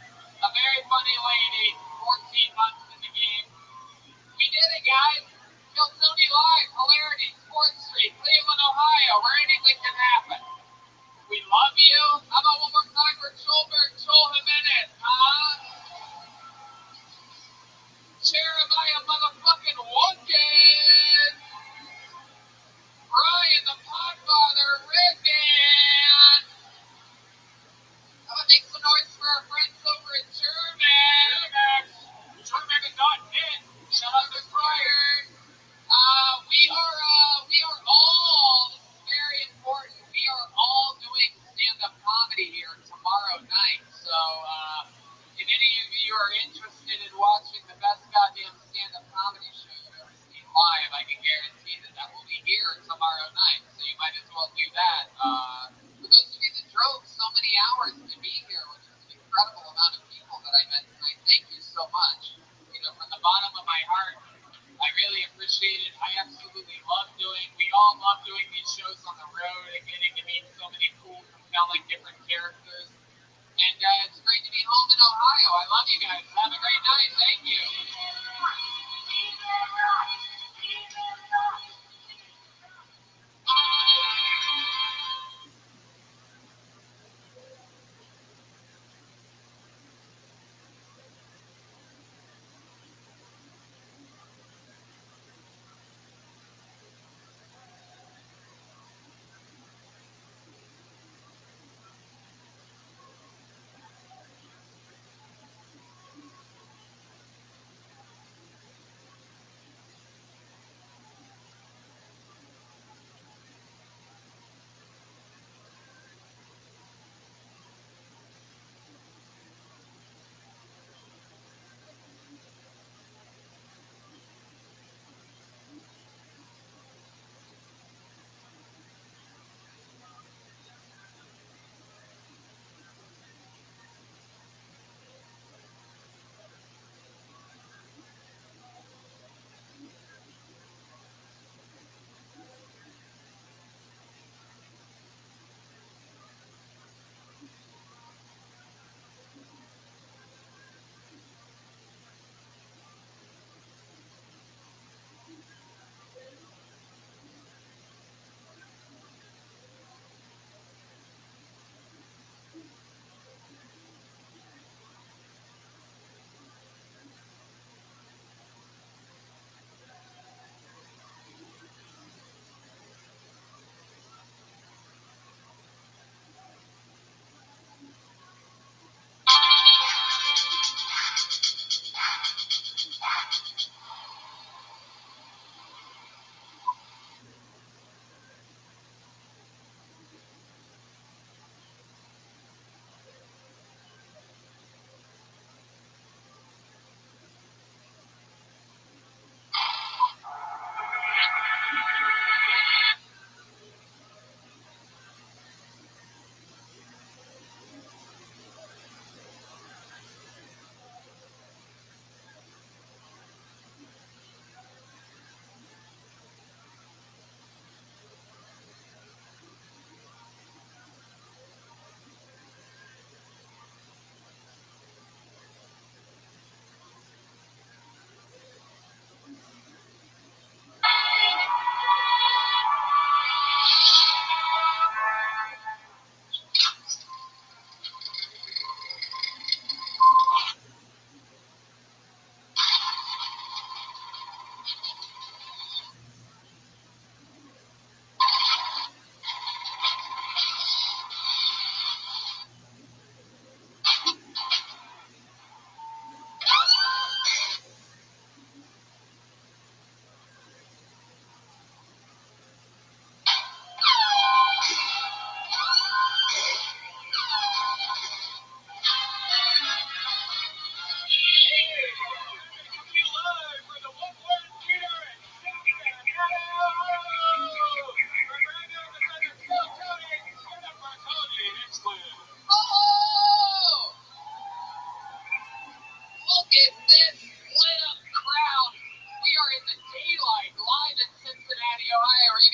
A very funny lady, 14 months in the game. We did it, guys. Kill Sony Live, hilarity, Sports Street, Cleveland, Ohio, where anything can happen. We love you. How about one more time for Joel Jimenez, Jeremiah motherfucking Woodkins. Brian the Podfather, Redman. How about make some noise for our friends over in German? German.net. Shout out to Brian. We are all, this is very important, we are all doing stand-up comedy here tomorrow night. So, if any of you are interested in watching the best goddamn stand-up comedy show you've ever seen live, I can guarantee that will be here tomorrow night. So you might as well do that. For those of you that drove so many hours to be here, which is an incredible amount of people that I met tonight, thank you so much. You know, from the bottom of my heart, I really appreciate it. I absolutely we all love doing these shows on the road and getting to meet so many cool, compelling, different characters. And it's great to be home in Ohio. I love you guys. Have a great night. Thank you.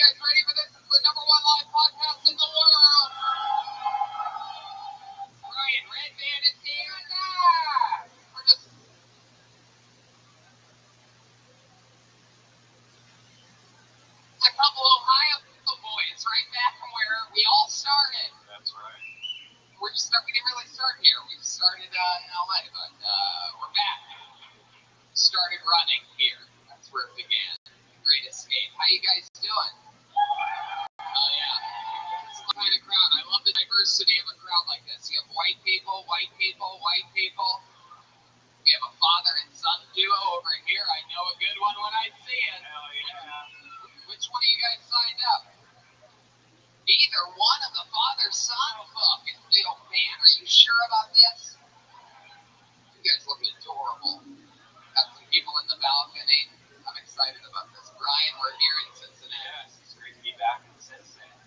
guys ready for this? It's the #1 live podcast in the world. Ryan Redband is here. We're just a couple of Ohio boys right back from where we all started. That's right. We didn't really start here. We started in LA, but we're back. Started running here. That's where it began. Great escape. How you guys doing? Oh yeah. It's the kind of crowd. I love the diversity of a crowd like this. You have white people, white people, white people. We have a father and son duo over here. I know a good one when I see it. Hell yeah. Which one of you guys signed up? Neither one of the father-son fucking little man. Are you sure about this? You guys look adorable. Got some people in the balcony. I'm excited about this. Brian, we're here in Cincinnati. Yes, it's great to be back in Cincinnati.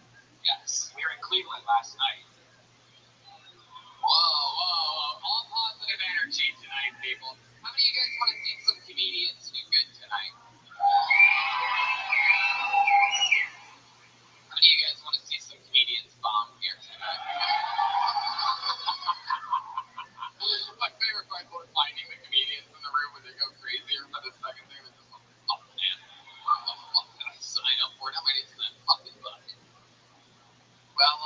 Yes. We were in Cleveland last night. Whoa. All positive energy tonight, people. How many of you guys want to see some comedians do good tonight? How many of you guys want to see some comedians bomb here tonight? My favorite part was finding the comedians in the room when they go crazier for the second thing. They're just like, oh man, what the fuck did I sign up for? How many into that fucking bucket? Well,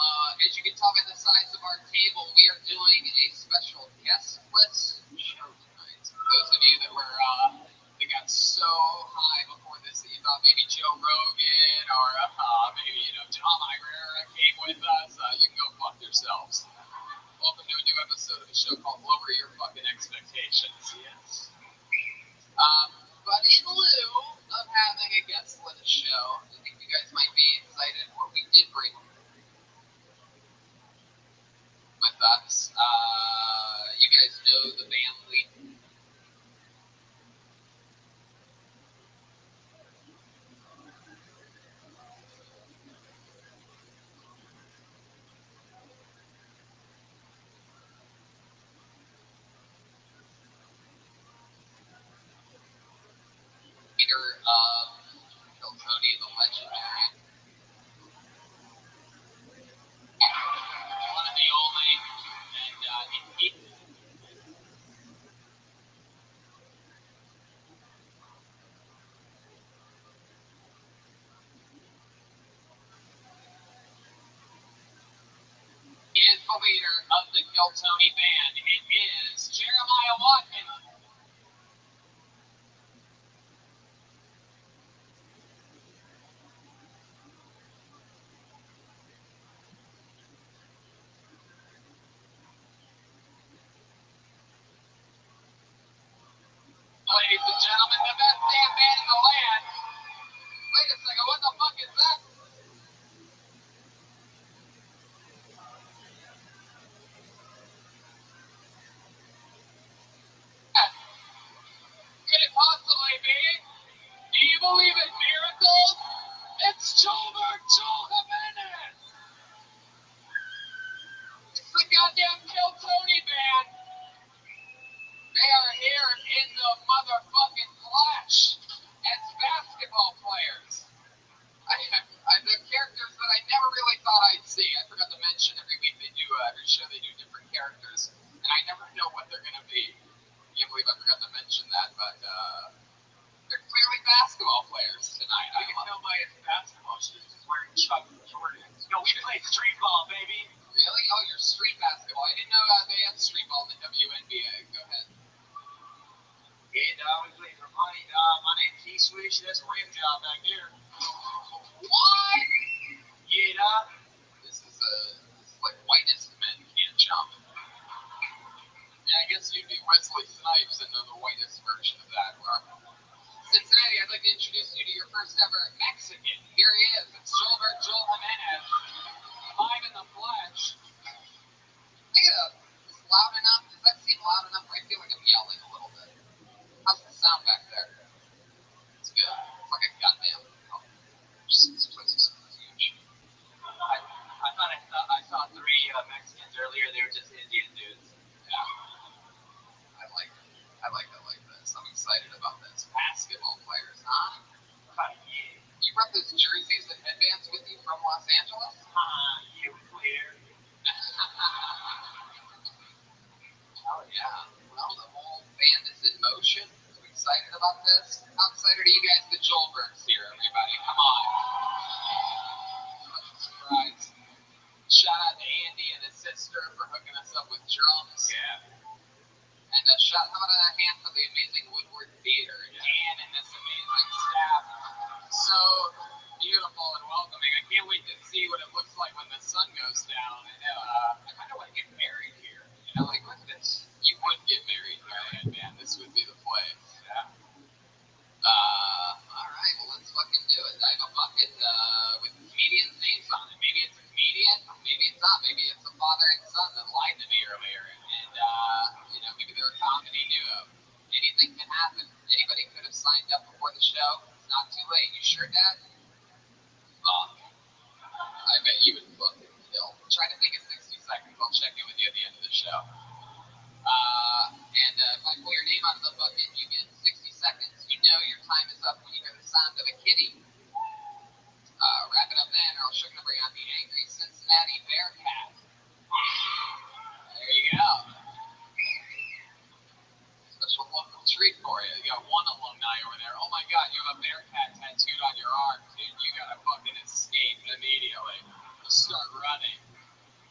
as you can tell by the size of our table, we are doing a special guest-less show tonight. Those of you that got so high before this that you thought maybe Joe Rogan or maybe Tom Irera came with us, you can go fuck yourselves. Welcome to a new episode of a show called Lower Your Fucking Expectations. Yes. But in lieu of having a guest-less show, I think you guys might be excited what we did bring with us. You guys know the band lead. Leader of Kill Tony, the legendary. One of the only, and he is the leader of the Kill Tony band. It is Jeremiah Watkins. Ladies and gentlemen, the best damn band in the land. Wait a second, what the fuck is that? Could it possibly be? Do you believe in miracles? It's Joel Jimenez! It's the goddamn Kill Tony band! They are here in the motherfucking flesh as basketball players. The characters that I never really thought I'd see. I forgot to mention every week every show they do different characters, and I never know what they're going to be. Can't believe I forgot to mention that, but they're clearly basketball players tonight. I can tell by his basketball shoes. He's wearing Chuck Jordans. No, we play street ball, baby. Really? Oh, you're street basketball. I didn't know they had street ball in the WNBA. Go ahead. Yeah, we play for money. My name's Keith Swish. That's a rim job back there. What? Yeah, This is like whitest men can't jump. Yeah, I guess you'd be Wesley Snipes and know the whitest version of that. Cincinnati, I'd like to introduce you to your first ever Mexican. Here he is. It's Joel Jimenez. Live in the flesh. Is it loud enough? Does that seem loud enough? I feel like I'm yelling a little bit. How's the sound back there? It's good. It's like a goddamn. This place is huge. I thought I saw 3 Mexicans earlier. They were just Indian dudes. Yeah. I like this. I'm excited about this. Basketball players, huh? Yeah. You brought those jerseys and headbands better to you guys than Joelbergs here, everybody. Come on. Surprise. Shout out to Andy and his sister for hooking us up with drums. Yeah. And how about a hand for the amazing Woodward Theater, Dan and this amazing staff. So beautiful and welcoming. I can't wait to see what it looks like when the sun goes down. I kind of want to get married here. You know, like, look at this. You would get married here, man. This would be the place. Yeah. All right, well, let's fucking do it. I have a bucket with comedians' names on it. Maybe it's a comedian, maybe it's not. Maybe it's a father and son that lied to me earlier. And you know, maybe they're a comedy duo. Anything can happen. Anybody could have signed up before the show. It's not too late. You sure, Dad? Fuck. I bet you would fucking kill. Try to think of 60 seconds. I'll check in with you at the end of the show. And if I pull your name out of the bucket, you get 60 seconds. You know your time is up when you hear the sound of a kitty. Wrap it up then, or else you're going to bring out the angry Cincinnati Bearcat. There you go. Special local treat for you. You got one alumni over there. Oh my God, you have a Bearcat tattooed on your arm, dude. You got to fucking escape immediately. Just start running.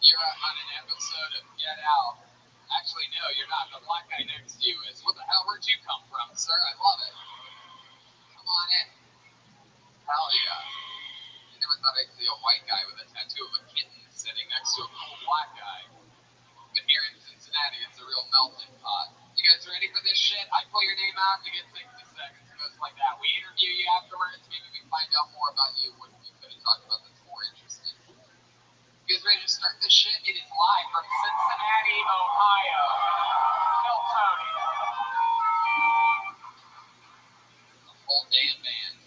You're on an episode of Get Out. Actually, no, you're not. The black guy next to you is. What the hell? Where'd you come from, sir? I love it. Come on in. Hell yeah. I never thought I'd see a white guy with a tattoo of a kitten sitting next to a cool black guy. But here in Cincinnati, it's a real melting pot. You guys ready for this shit? I pull your name out, you get 60 seconds. It goes like that. We interview you afterwards. Maybe we find out more about you. What we could have talked about that's more interesting. You guys ready to start this shit? It is live from Cincinnati, Ohio. Tell Tony. The whole damn band.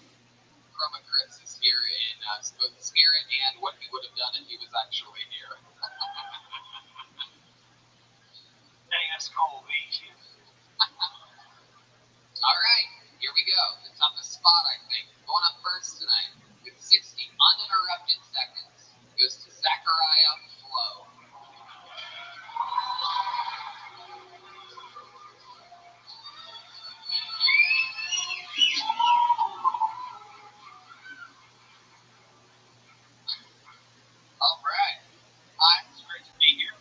Chroma Chris is here in both spirit and what he would have done if he was actually here. Hey, that's cold. Thank you. All right, here we go. It's on the spot, I think. Going up first tonight with 60 uninterrupted seconds goes to Zachariah Flo. All right. Hi, it's great to be here.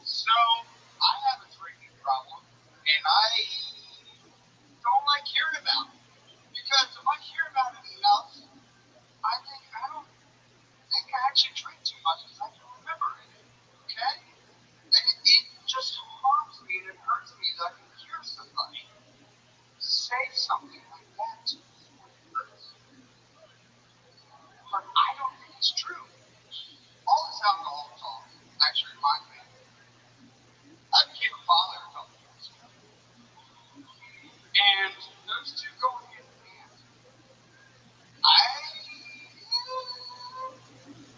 So, I have a drinking problem, and I don't like hearing about it. Because if I hear about it enough, I don't think I actually drink too much because I can remember it. Okay? And it just harms me and it hurts me that I can hear somebody say something like that to me. But I don't think it's true. All this alcohol talk actually reminds me. I became a father a couple years ago. And those two go hand in hand. I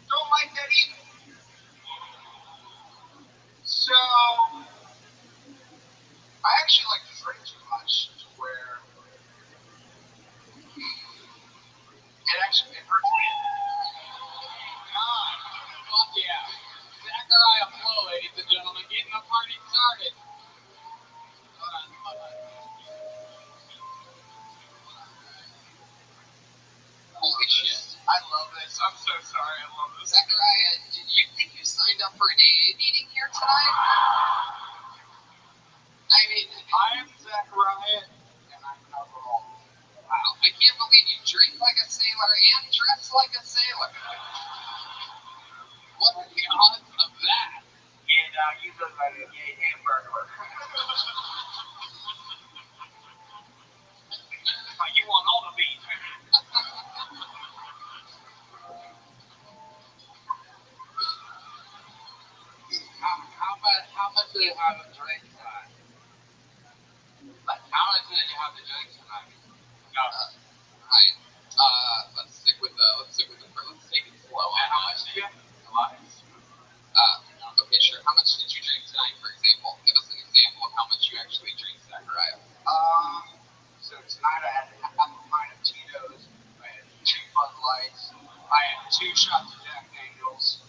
don't like that either. So, I actually like to drink too much to where it hurts me. God, fuck yeah. Zachariah Flo, ladies and gentlemen, getting the party started. Hold on. Holy shit. I love this. I'm so sorry. I love this. Zachariah, did you think you signed up for an AA meeting here tonight? I mean, I am Zachariah, and I'm an alcoholic. Wow, I can't believe you drink like a sailor and dress like a sailor. What are the odds of that? And you look like a gay hamburger. You want all the beef. How much do you have to drink tonight? Like, how much did you have to drink tonight? No. Right. Let's take it slow. How much did you have? A lot. Okay, sure. How much did you drink tonight, for example? Give us an example of how much you actually drink, Zachariah. So tonight I had half a pint of Tito's, I had 2 Bud Lights, I had 2 shots of Jack Daniels,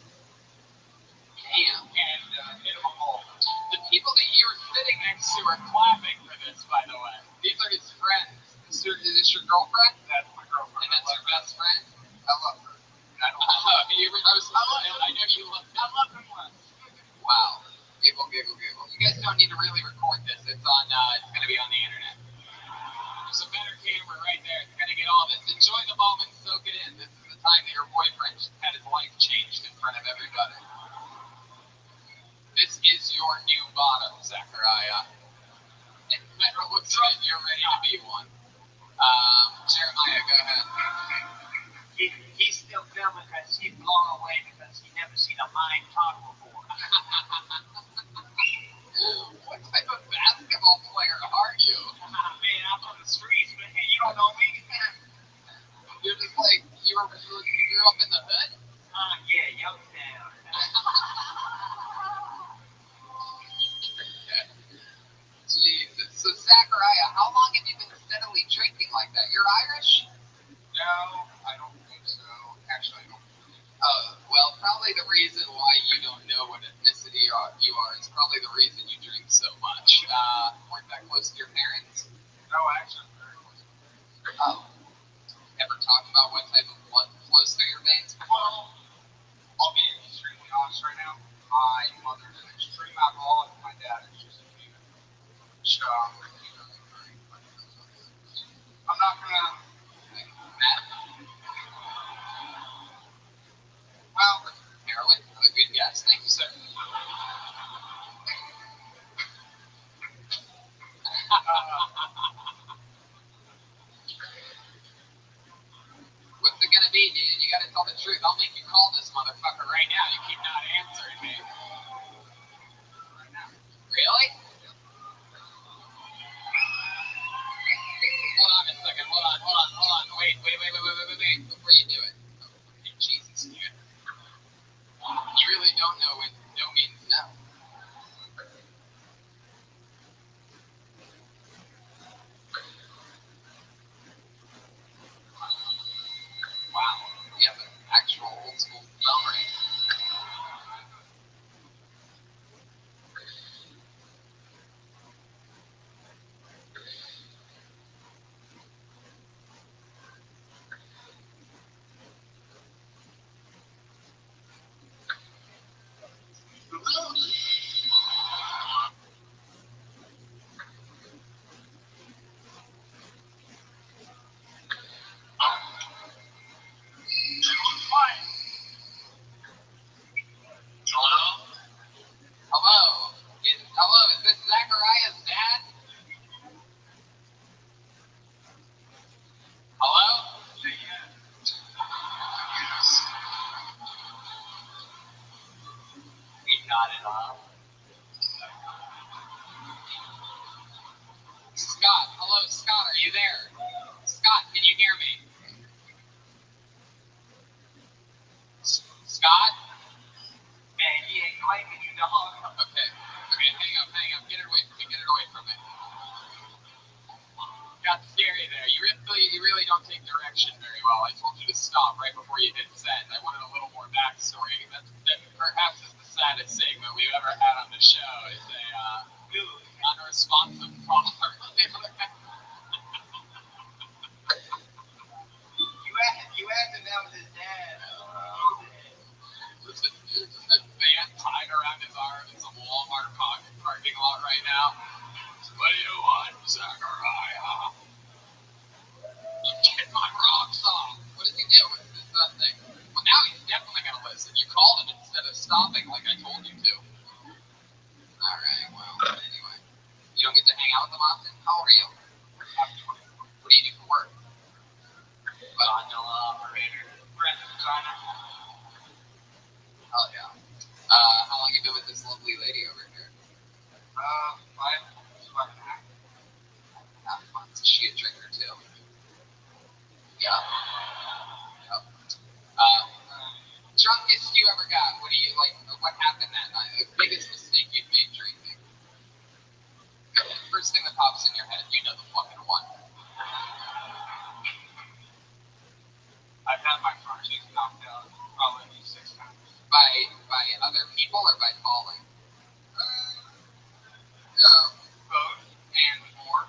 Damn. and hit 'em all. The people that you're sitting next to are clapping for this, by the way. These are his friends. Is this your girlfriend? That's my girlfriend. And that's your best friend? I love her. I don't I know you love I love him less. Wow. Giggle, giggle, giggle. You guys don't need to really record this. It's on. It's gonna be on the internet. There's a better camera right there. It's gonna get all this. Enjoy the moment. Soak it in. This is the time that your boyfriend had his life changed in front of everybody. This is your new bottom, Zachariah. And whoever looks at it, you're ready to be one. Jeremiah, go ahead. He's still filming because he's blown away because he's never seen a mime talk before. What type of basketball player are you? Man, I'm on the streets, man. You don't know me. You're just like, you grew up in the hood? Yeah, Youngstown. Jesus. So, Zachariah, how long have you been steadily drinking like that? You're Irish? No, I don't think so. Actually, I don't. Well, probably the reason why you don't know what ethnicity you are is probably the reason you drink so much. Weren't that close to your parents? No, actually, I'm very close. Oh. Ever talk about what type of blood flows through your veins? Well, I'll be extremely honest right now. My mother's an extreme alcoholic. My dad is just a demon. So, I'm not gonna. Matt? Well, heroin? A good guess. Thank you, sir. What's it gonna be, dude? You gotta tell the truth. I'll make you call this motherfucker right now. You keep not answering me. Really? Hold on a second. Hold on. Wait. Before you do it. Okay, Jesus, dude. You really don't know when no means no. Wow. You have an actual old school memory. Hello? Is this Zachariah's dad? Hello? He nodded off. Scott, hello, Scott, are you there? Scott, can you hear me? Scott? Man, he ain't claiming you, dog. Okay, hang up. Get it away from me. Got scary there. You really don't take direction very well. I told you to stop right before you hit send. I wanted a little more backstory. That perhaps is the saddest segment we've ever had on the show. Is a unresponsive father. You asked if that was his dad. Just a band tied around his arm in some Walmart parking lot right now. What do you want, Zachariah? You get my rocks off. What does he do? What's this thing? Well, now he's definitely going to listen. You called him instead of stopping like I told you to. Alright, well, anyway. You don't get to hang out with him often? How old are you? What do you do for work? Gondola operator. Graphic designer. Oh, yeah. How long you been with this lovely lady over here? 5.5. Not months. Is she a drinker too? Yeah. Yep. Drunkest you ever got? What do you like? What happened that night? The biggest mistake you've made drinking? First thing that pops in your head, you know the fucking one. I've had my front teeth knocked out probably 6 times. By other people or by falling? Both and more.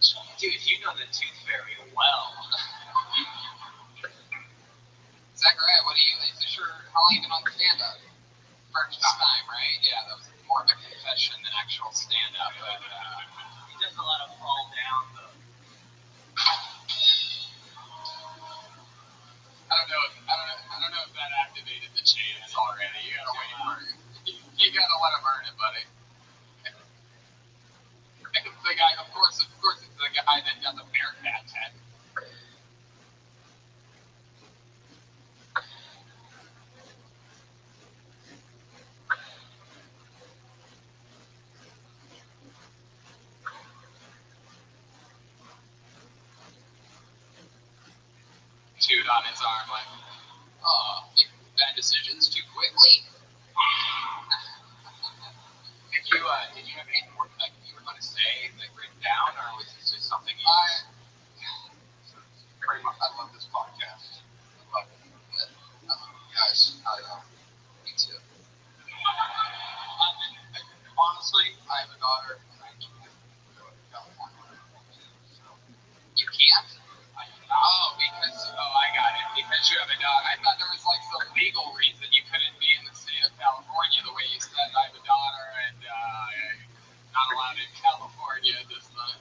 Jeez. Dude, you know the tooth fairy well. Zachariah, what do you? Is this your? How long you been on stand-up? First time, right? Yeah, that was more of a confession than actual stand-up. But He does a lot of fall down though. I don't know if that activated the chains already. You gotta wait for it. You gotta let him earn it, buddy. The guy, of course, it's the guy that got the Bearcat head. Chewed on his arm like, oh, make bad decisions too quickly. Did you have any more like you were going to say, like written down, or was this just something you? Pretty much, I love this podcast. I love it. Guys, me too. Honestly, I have a daughter, and I can't go to California. You can't? I got it. Because you have a daughter. I thought there was like some legal reason you couldn't be in the state of California. The way you said, I have a daughter and not allowed in California this month.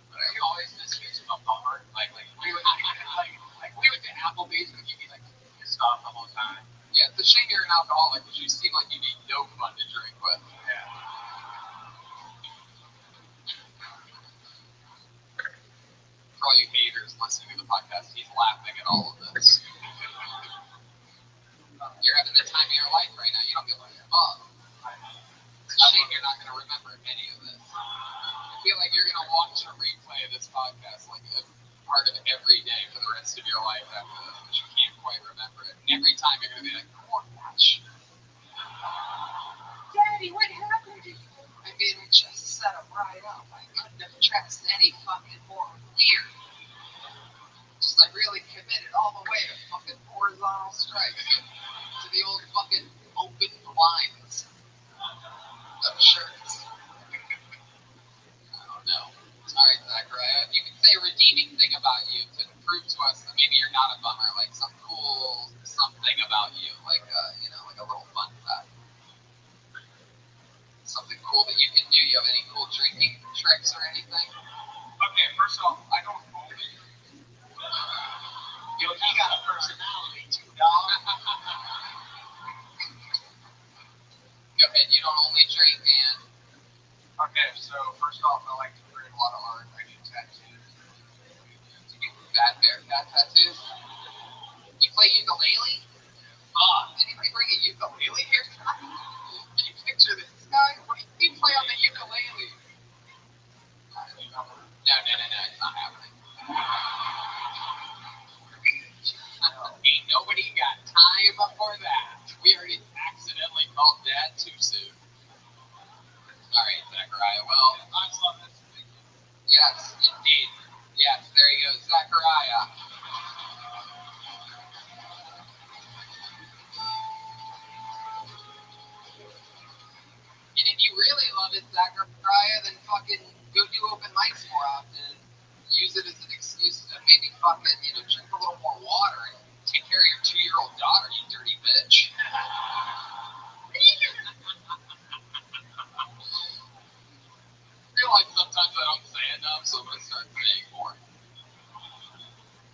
But are you always this huge of a bummer? Like we went to Applebee's and you'd be like pissed off the whole time. Yeah, it's a shame you're an alcoholic because you seem like you need no fun to drink with. Yeah. For all you haters listening to the podcast, he's laughing at all of this. You're having the time of your life right now. You don't give a fuck. It's a shame you're not going to remember any of this. I feel like you're going to watch a replay of this podcast like a part of every day for the rest of your life after this, but you can't quite remember it. And every time you're going to be like, come on, watch. Daddy, what happened to you? I mean, I just set him right up. I couldn't have dressed any fucking more weird. I really committed all the way to fucking horizontal strikes to the old fucking open blinds of shirts. I don't know. Alright, Zachariah, you can say a redeeming thing about you to prove to us that maybe you're not a bummer, like some cool something about you, like like a little fun fact. Something cool that you can do. You have any cool drinking tricks or anything? Okay, first off, I don't only. Yo, he got a personality too, dog. Go ahead, you don't only drink, man. Okay, so first off, I like to create a lot of art. I do tattoos. Do you get bad Bearcat tattoos? You play ukulele? Anybody bring a ukulele here? Can you picture this guy? What do you play on the ukulele? No, it's not happening. Ain't nobody got time for that. We already accidentally called Dad too soon. Alright, Zachariah. Well, I love this. Yes, indeed. Yes, there you go, Zachariah. And if you really love it, Zachariah, then fucking go do open mics more often. Use it as an excuse to maybe fucking, drink a little more water and take care of your 2-year-old daughter, you dirty bitch. I feel like sometimes I don't say enough, so I'm going to start saying more.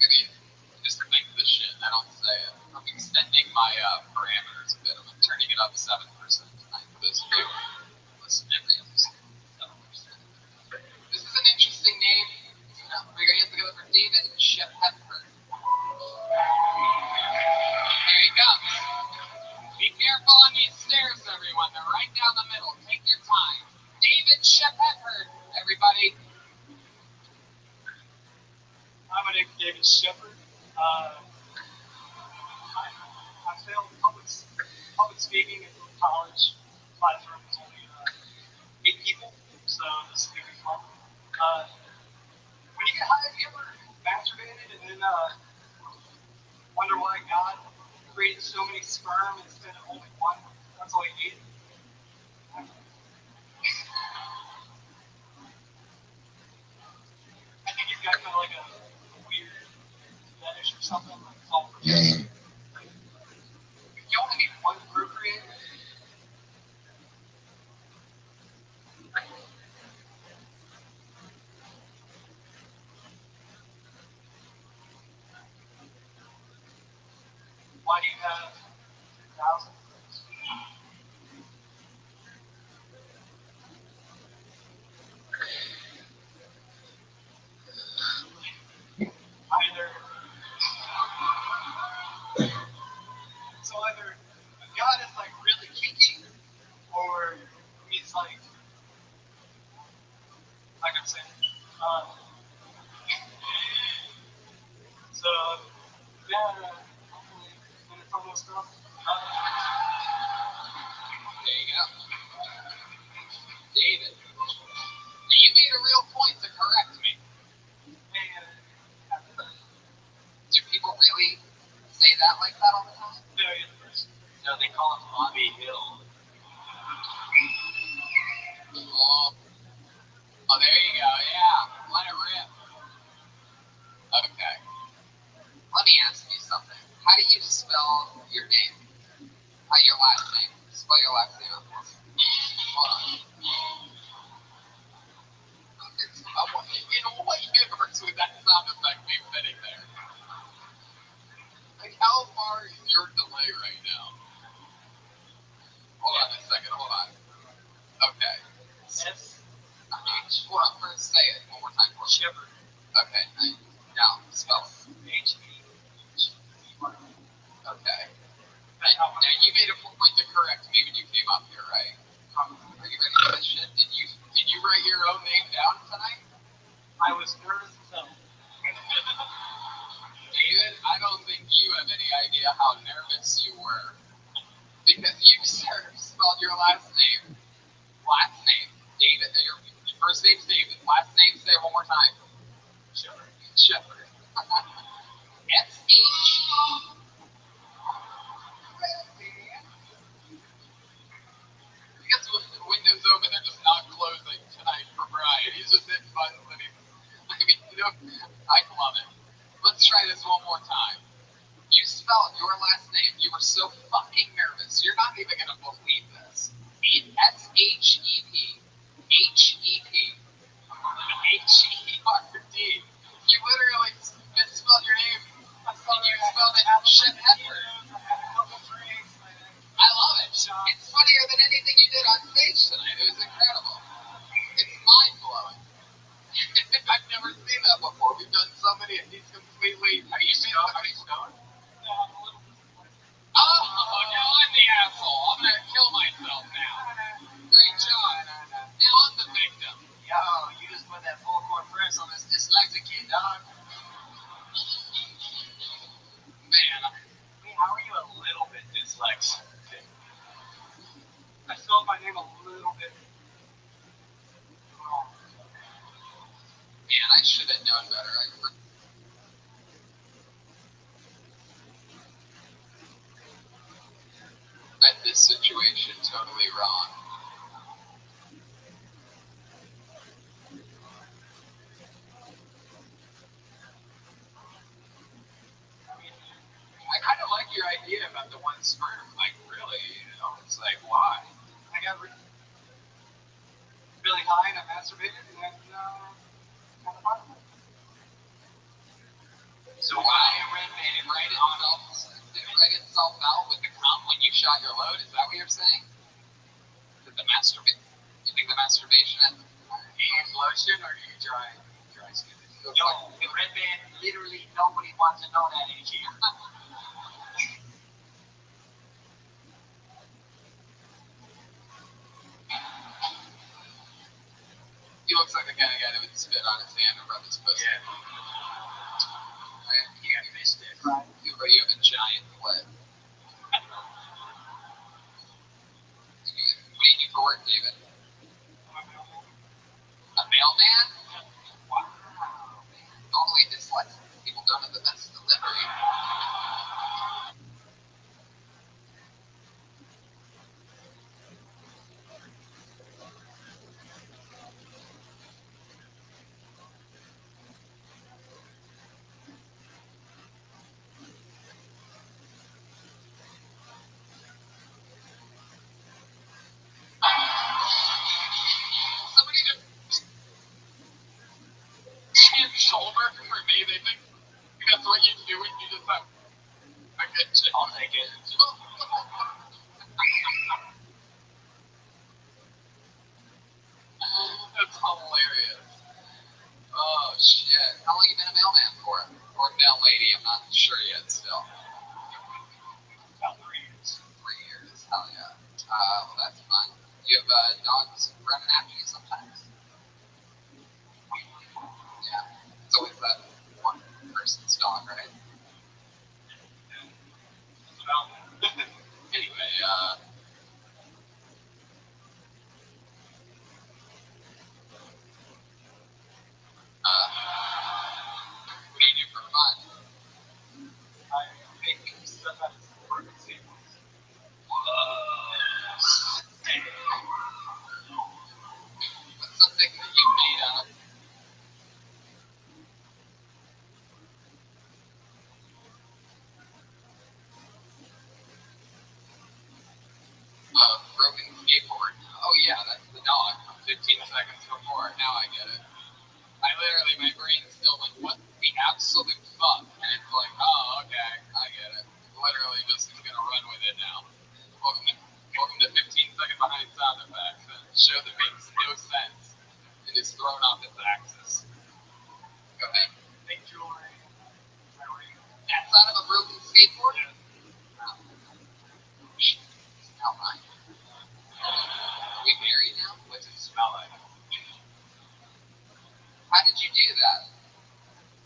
Maybe just think this shit, I don't say it. I'm extending my parameters a bit. I'm turning it up 7% tonight for this video. Listen every episode. 7%. This is an interesting name. Put your hands together for David Shep Hepburn. There he comes. Be careful on these stairs, everyone. They're right down the middle. Take your time. David Shep Hepburn, everybody. Hi, my name is David Shepard. I failed public speaking in college. Applied for only 8 people, so this is going to be fun. When you get high, have you ever masturbated and then wonder why God created so many sperm instead of only one? That's all he needed. I got kind of like a weird fetish or something. Like it's all procreating. You only need one procreator. Why do you have 2,000? Either God is like really kinky, or he's like I'm saying. So yeah, when it's almost stuff. There you go. David, you made a real point to correct me. Do people really say that like that all the time? No, they call him Bobby Hill. Oh, there you go. Yeah, let it rip. Okay. Let me ask you something. How do you spell your name? Your last name. Spell your last name out for me. Hold on. In what universe would that sound effect be fitting there? Like, how far is your delay right now? Hold on a second. Hold on. Okay. Hold on. First, say it one more time for me. Shepherd. Okay. Now, spell it. H-E. Okay. Now, you made a point to correct me when you came up here, right? Are you ready for this shit? Did you write your own name down tonight? I was nervous as hell. David, I don't think you have any idea how nervous you were. Because you spelled your last name. David. Your first name's David. Last name, say it one more time. Shepherd. S-H. Because with the windows open, they're just not closing tonight for Brian. He's just hitting buttons and I love it. Let's try this one more time. You spelled your last name. You were so fucking nervous. You're not even going to believe this. S-H-E-P. H-E-P. H-E-R-D. You literally misspelled your name. And you spelled it Shepherd. I love it. It's funnier than anything you did on stage tonight. It was incredible. It's mind-blowing. I've never seen that before. We've done so many, and he's completely... Are you stoned? Oh, now I'm the asshole. I'm going to kill myself now. Great job. Now I'm the victim. Yo, you just put that full court press on this dyslexic kid, dog. Man, How are you a little bit dyslexic? I spelled my name a little bit wrong. man, I should have known better. I read this situation totally wrong. I kind of like your idea about the one sperm. Like, really, it's like, why? I got really high and I masturbated and then kind of fun. So why did it write itself out with the cum when you shot your load? Is that what you're saying? Did the masturbation? You think the masturbation? Do you use lotion or do you dry skin? Yo, the red band, literally nobody wants to know that in here. He looks like the kind of guy that would spit on his hand and rub his pussy. Yeah. Right? You got fish sticks. Right. You have a giant clit. What do you do for work, David? A mailman? Wow. Normally dyslexic people don't have the best delivery. take it. And just, That's hilarious. Oh shit! How long you been a mailman for? Or mail lady? I'm not sure yet. Still. About 3 years. 3 years. Hell yeah. Well, that's fun. You have dogs running after you sometimes. Yeah. It's always that one person's dog, right? Anyway, what do you do for fun? I make stuff out of broken staples. What's something that you made out of broken skateboard? Oh yeah, that's the dog from 15 seconds before. Now I get it. I literally, my brain still went, what the absolute fuck? And it's like, oh, okay, I get it. Literally just is gonna run with it now. Welcome to 15 second behind sound effects. A show that makes no sense and is thrown off its axis. Go ahead. Make jewelry. That's out of a broken skateboard? How mine? Are we married now? What does it smell like? How did you do that?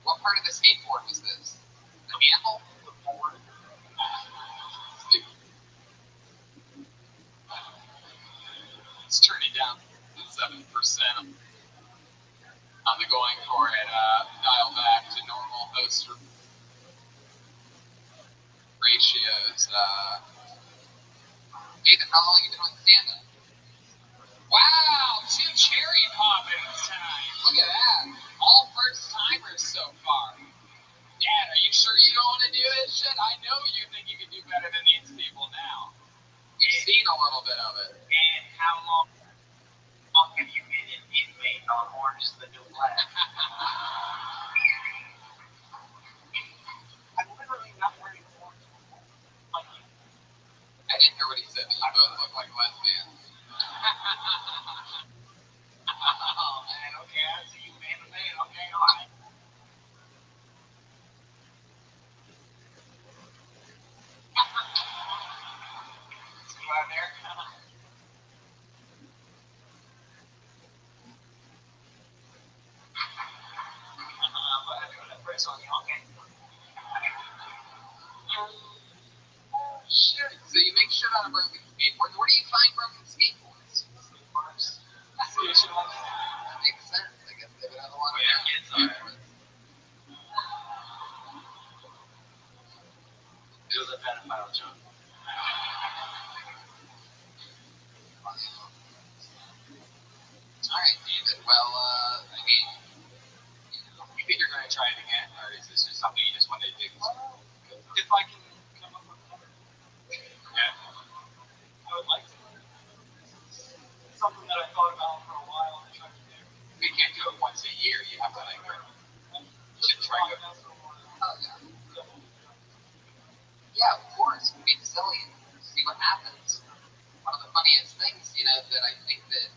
What part of the skateboard was this? The handle? The board? Stupid. Let's turn it down to 7%. On the going for it, dial back to normal host ratios. Nathan, how long have you been on stand-up? Wow, 2 cherry poppins time. Look at that. All first-timers so far. Dad, are you sure you don't want to do this shit? I know you think you can do better than these people now. You've seen a little bit of it. And how long have you been an inmate on Orange is the New Black? I'm literally not wearing orange. Like, I didn't hear what he said, but you both look like lesbians. oh man, okay, I see you man to man, okay, alright. See you out there? But I do that press on you, okay? Shit. So you make shit out of broken skateboards. Where do you find broken skateboards? That makes sense. I guess they would have a lot of skateboards. It was a pedophile joke. Alright, David. Well, I mean, you think you're going to try it again, or is this just something you just want to do? If I can come up with more, Yeah. I would like to. It's something that I thought about for a while and tried to do. We can't do it once a year. You have to, like, you should try to. Oh, yeah. Yeah, of course. Be silly and see what happens. One of the funniest things, that I think that,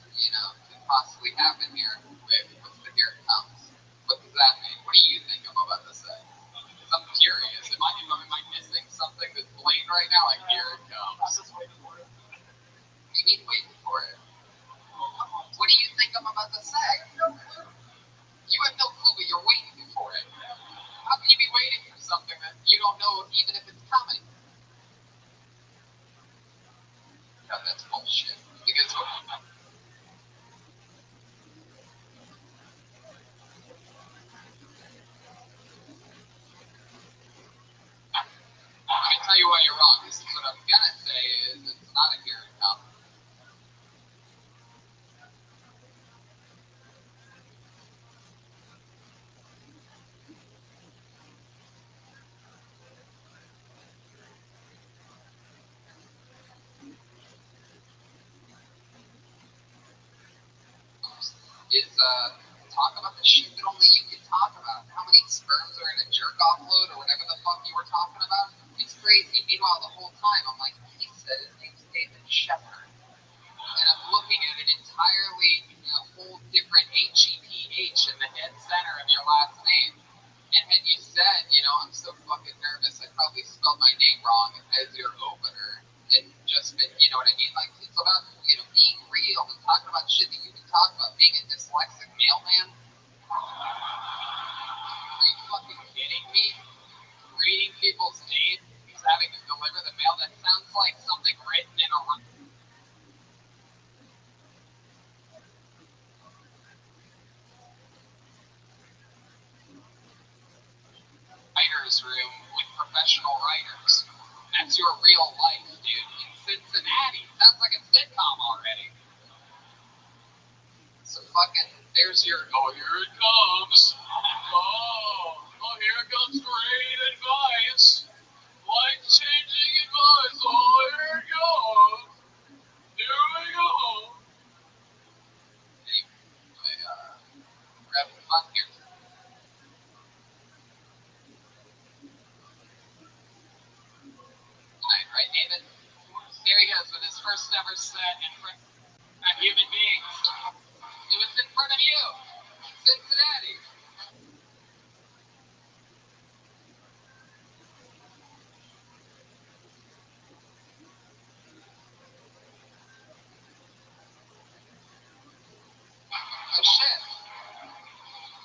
could possibly happen here with the Here It Comes. What does that mean? What do you think I'm about to say? Because I'm curious. Am I missing something that's blatant right now? Like, Here It Comes. I'm just waiting for it. What do you mean waiting for it? What do you think I'm about to say? You have no clue, but you're waiting for it. How can you be waiting for something that you don't know even if it's coming? No, that's bullshit. Because I'm going to tell you why you're wrong. This is what I'm going to say is it's not a Here It Comes. Is talk about the shit that only you can talk about. How many sperms are in a jerk off load or whatever the fuck you were talking about? It's crazy. Meanwhile, the whole time, I'm like, he said his name's David Shepard. And I'm looking at an entirely whole different HEPH in the dead center of your last name. And had you said, I'm so fucking nervous, I probably spelled my name wrong as your opener, and just been, you know what I mean? Like, it's about, being real and talking about shit that you can talk about. Being a dyslexic mailman? Are you fucking kidding me? Reading people's names, having to deliver the mail, that sounds like something written in a writer's room with professional writers. That's your real life, dude. In Cincinnati. Sounds like a sitcom already. So fucking, there's your, oh, here it comes. Oh, here comes great advice. Life-changing advice. Oh, here it goes. Here we go. Anyway, we're having fun here. Right, David? Here he goes with his first ever set in front of human beings. It was in front of you, Cincinnati. Oh shit.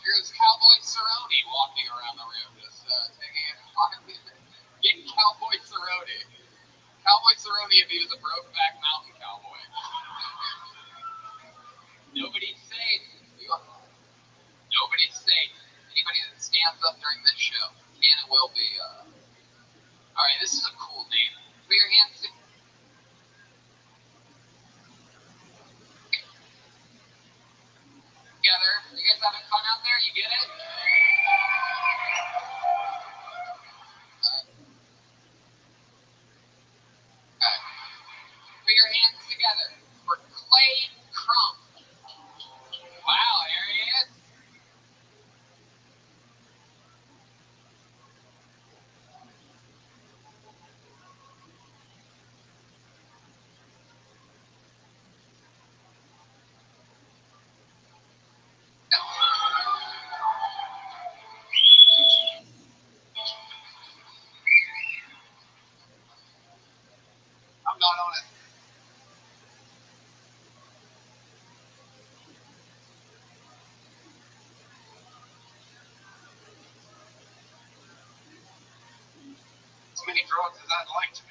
Here's Cowboy Cerrone walking around the room, just taking it. Getting Cowboy Cerrone. Cowboy Cerrone if he was a Brokeback Mountain cowboy. Nobody's safe. Nobody's safe. Anybody that stands up during this show can and will be. Alright, this is a cool name. Put your hands together. You guys having fun out there? You get it? Alright. Put your hands together for Clay Crump. Wow, here he is. I'm not on it. As many drugs as I'd like to be.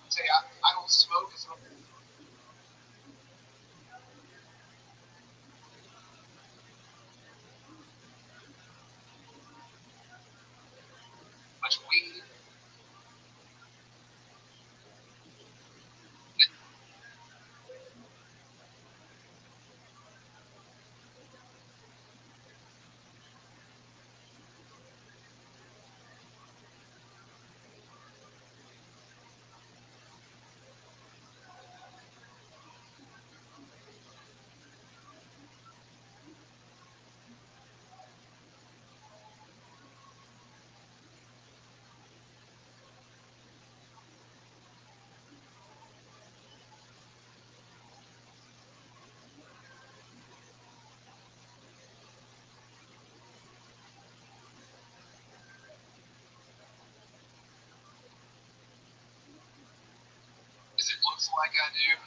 Say, I don't smoke as much. Much weed. As it looks like I do,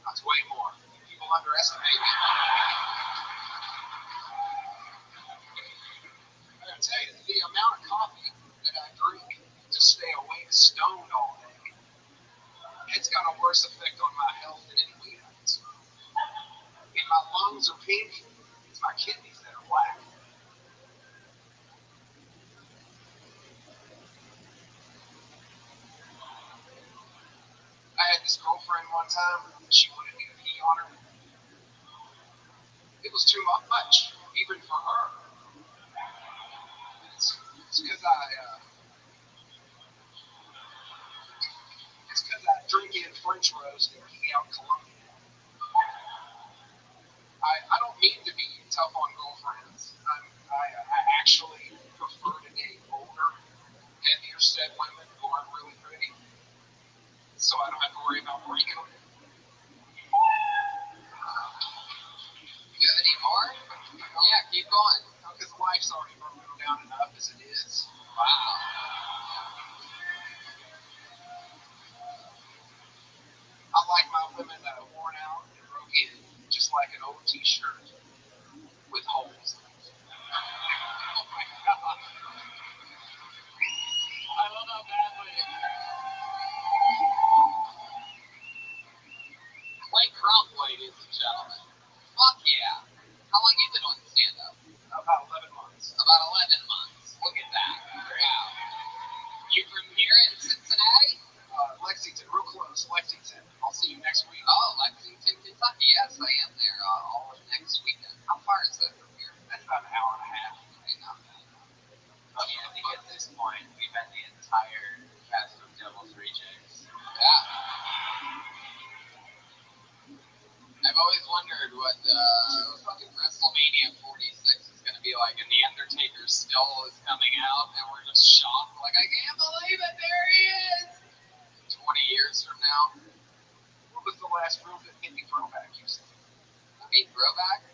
that's way more. People underestimate me. I gotta tell you, the amount of coffee that I drink to stay awake stoned all day, it's got a worse effect on my health than any weed I can smoke. If my lungs are pink, it's my kidneys that are black. I had this girlfriend one time, she wanted me to pee on her. It was too much, even for her. It's because I drink in French roast and hang out in Colombia. I don't mean to be tough on girlfriends. I actually prefer to date older women who aren't really pretty, so I don't have to worry about breaking them. You got any more? Yeah, keep going. Because life's already broken down enough as it is. Wow. I like my women that are worn out and broken, just like an old t-shirt with holes. Oh my god. I love how badly. Clay Crump, ladies and gentlemen. Fuck yeah. How long you been on stand-up? About 11 months. About 11 months. Look at that. Wow. You from here in Cincinnati? Lexington, real close. Lexington. I'll see you next week. Oh, Lexington, Kentucky. Yes, I am there all of next weekend. How far is that from here? That's about an hour and a half. Okay, not bad. I mean, I think at this point, we've had the entire cast of Devil's Rejects. Yeah. I've always wondered what fucking WrestleMania 46 is going to be like, and The Undertaker still is coming out, and we're just shocked. Like, I can't believe it, there he is! 20 years from now. What was the last room that hit me throwback you said? I mean, throwback?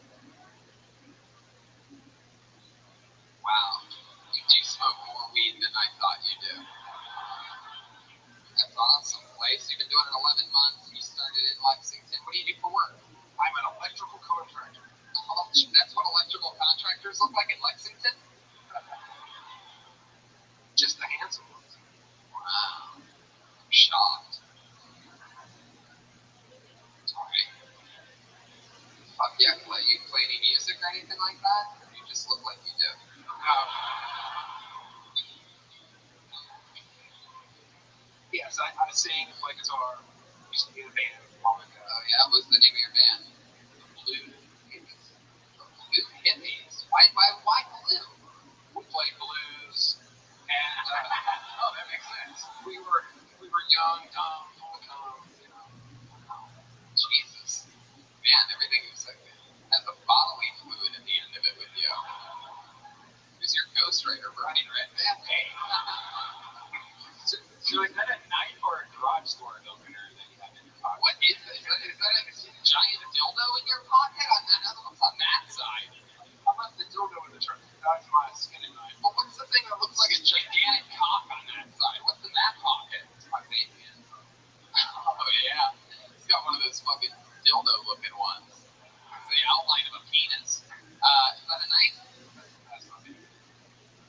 Wow. You do smoke more weed than I thought you do. That's awesome. Place, you've been doing it 11 months. You started in Lexington. What do you do for work? I'm an electrical contractor. Oh, that's what electrical contractors look like in Lexington? Just the handsome ones. Wow. I'm shocked. Alright. Fuck yeah, Clay. You play any music or anything like that? Or you just look like you do? Yes, I sing, play guitar. Used to be in a band long ago. Oh yeah, what's the name of your band? The Blue Hippies. The Blue Hippies. Why blue? We play blues, and oh, that makes sense. We were young, dumb, full of cum, you know. Jesus. Man, everything is like has a bodily fluid at the end of it with you. Who's your ghostwriter, Brian Redman? Hey. So is that a knife or a garage door opener that you have in your pocket? What is this? Is that a giant dildo in your pocket? What's on that side? I left the dildo in the truck. That's my skinning knife. Well, what's the thing that looks like a gigantic cock on that side? What's in that pocket? It's my sapien. Oh, yeah. It's got one of those fucking dildo-looking ones. It's the outline of a penis. Is that a knife? That's not it.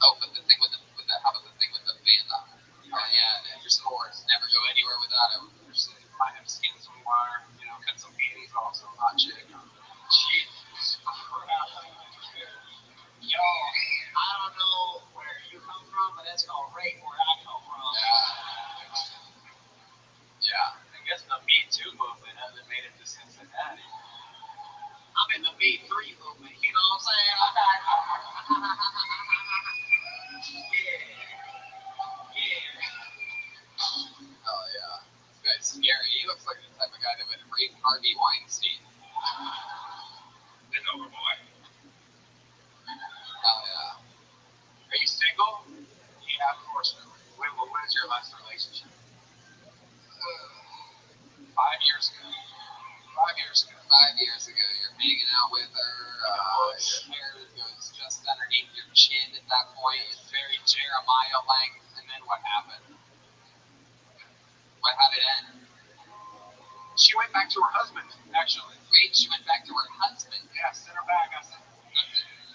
Oh, but the thing with the how about the thing with the band on it? Yeah, your stores never go anywhere without it. Might have skinned some wire, you know, cut some panties off some hot chick. Jesus Christ. Yo, I don't know where you come from, but it's going right where I come from. Yeah. I guess the Me Too movement hasn't made it to Cincinnati. I'm in the Me 3 movement, you know what I'm saying? Oh, yeah. This guy's scary. He looks like the type of guy that would rape Harvey Weinstein. It's over, boy. Oh, yeah. Are you single? Yeah, of course not. When was your last relationship? 5 years ago. 5 years ago. 5 years ago, you're hanging out with her. Your hair goes just underneath your chin at that point. It's very Jeremiah length. And then what happened? How did it end? She went back to her husband, actually. Wait, she went back to her husband. Yeah, sent her back. I said,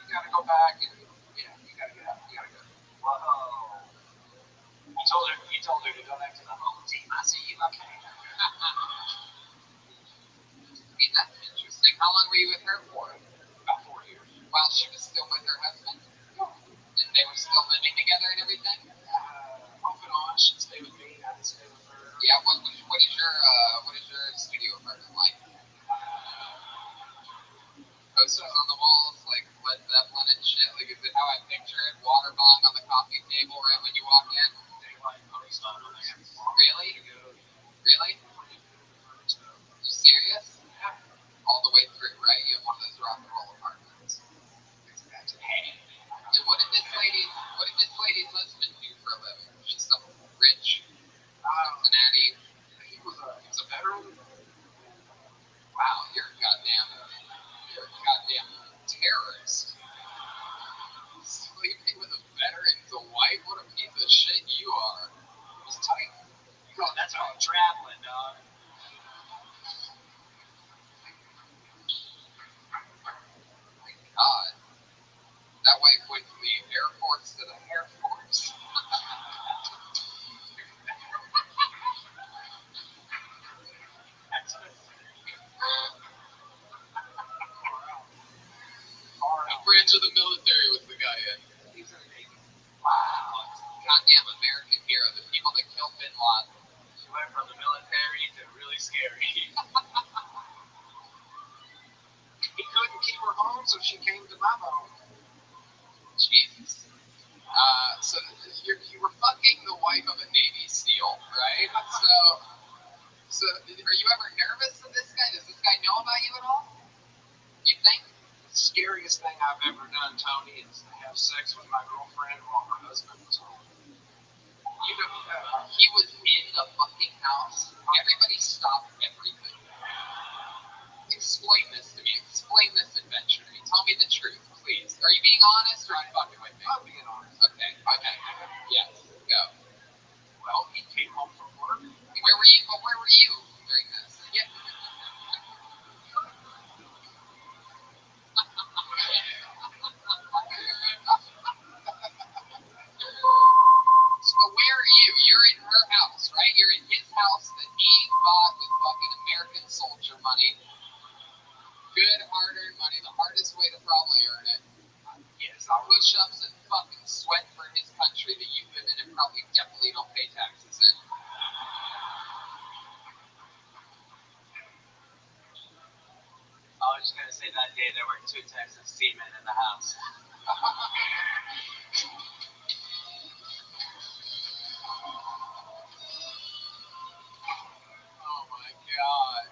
You gotta go back and yeah, you gotta get out. You gotta go. Whoa. You told her to go back to the home team. I see you. Okay. I mean, that's interesting. How long were you with her for? About 4 years. While she was still with her husband? And they were still living together and everything? Off and on, she'd stay with me, I'd stay with her. Yeah, what is your studio apartment like? Posters on the walls, like Led Zeppelin and shit? Like, is it how I picture it? Water bong on the coffee table right when you walk in? Daylight post on there. Really? Really? You serious? Yeah. All the way through, right? You have one of those rock and roll apartments. Hey. And what did this lady's husband do for a living? She's some So, are you ever nervous of this guy? Does this guy know about you at all? You think? The scariest thing I've ever done, Tony, is to have sex with my girlfriend while her husband was home. You know, he was in the fucking house. Everybody stopped everything. Explain this to me. Explain this adventure to me. Tell me the truth, please. Are you being honest or are you fucking with me? I'm being honest. Okay. Yes. Go. Well, he came home from work. Where were you? Where were you during this? Yeah. So where are you? You're in her house, right? You're in his house that he bought with fucking American soldier money. Good hard-earned money, the hardest way to probably earn it. Yes, Push-ups and fucking sweat for his country that you live in and probably definitely don't pay taxes in. I was just gonna say that day there were 2 Texas seamen in the house. Oh my god.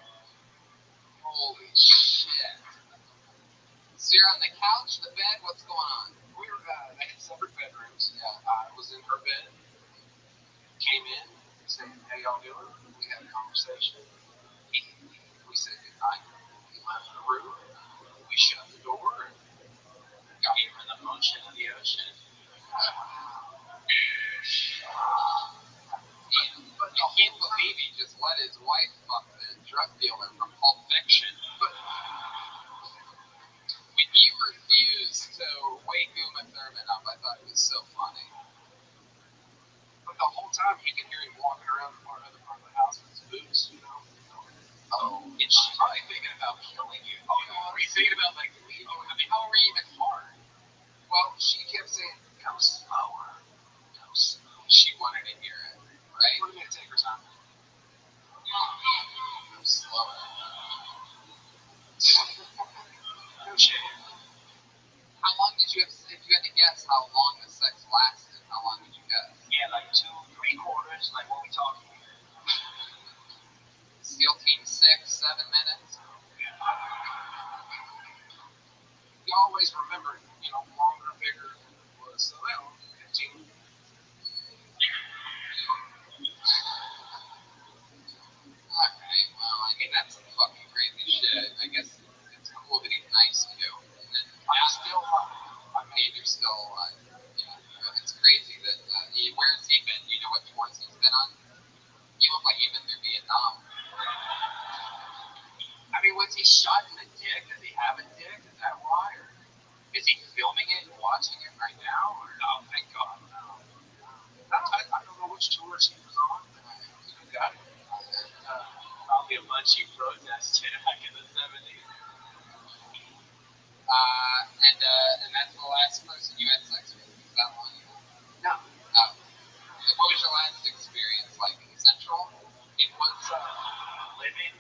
Holy shit. So you're on the couch, the bed, what's going on? We were they had separate bedrooms. I was in her bed. Came in, said, "How y'all doing?" We had a conversation. We said goodnight. We left the room. We shut the door and gave her the motion of the ocean. But I can't believe he just let his wife fuck the drug dealer from Pulp Fiction. But when he refused to wake Uma Thurman up, I thought it was so funny. But the whole time you can hear him walking around the other part of the house with his boots, you know. Oh, And she's probably thinking about killing you. Oh, were you thinking about like, I mean, how were you even hard? Well, she kept saying, go slower, go slower. she wanted to hear it, right? We're gonna take her time. Go slower. No shade. How long did you have, if you had to guess how long the sex lasted, how long did you guess? Yeah, like 2, 3 quarters, like what we talking here. SEAL Team 6, 7 minutes? You always remember, you know, longer, bigger was, so well, 15. Alright, well, I mean, that's some fucking crazy shit. I guess it's cool that he's nice to you. And then, I'm still you're still alive. Yeah, it's crazy that, where's he been? Do you know what tours he's been on? You look like you've been through Vietnam. I mean, was he shot in the dick? Does he have a dick? Is that why? Or is he filming it and watching it right now? Or no, thank God. No. I don't know which tours he was on, but he got it. Probably a bunch he protested back in the 70s. And that's the last person you had sex with? Is that one? No. Oh. What was your last experience like? Consensual? It was living.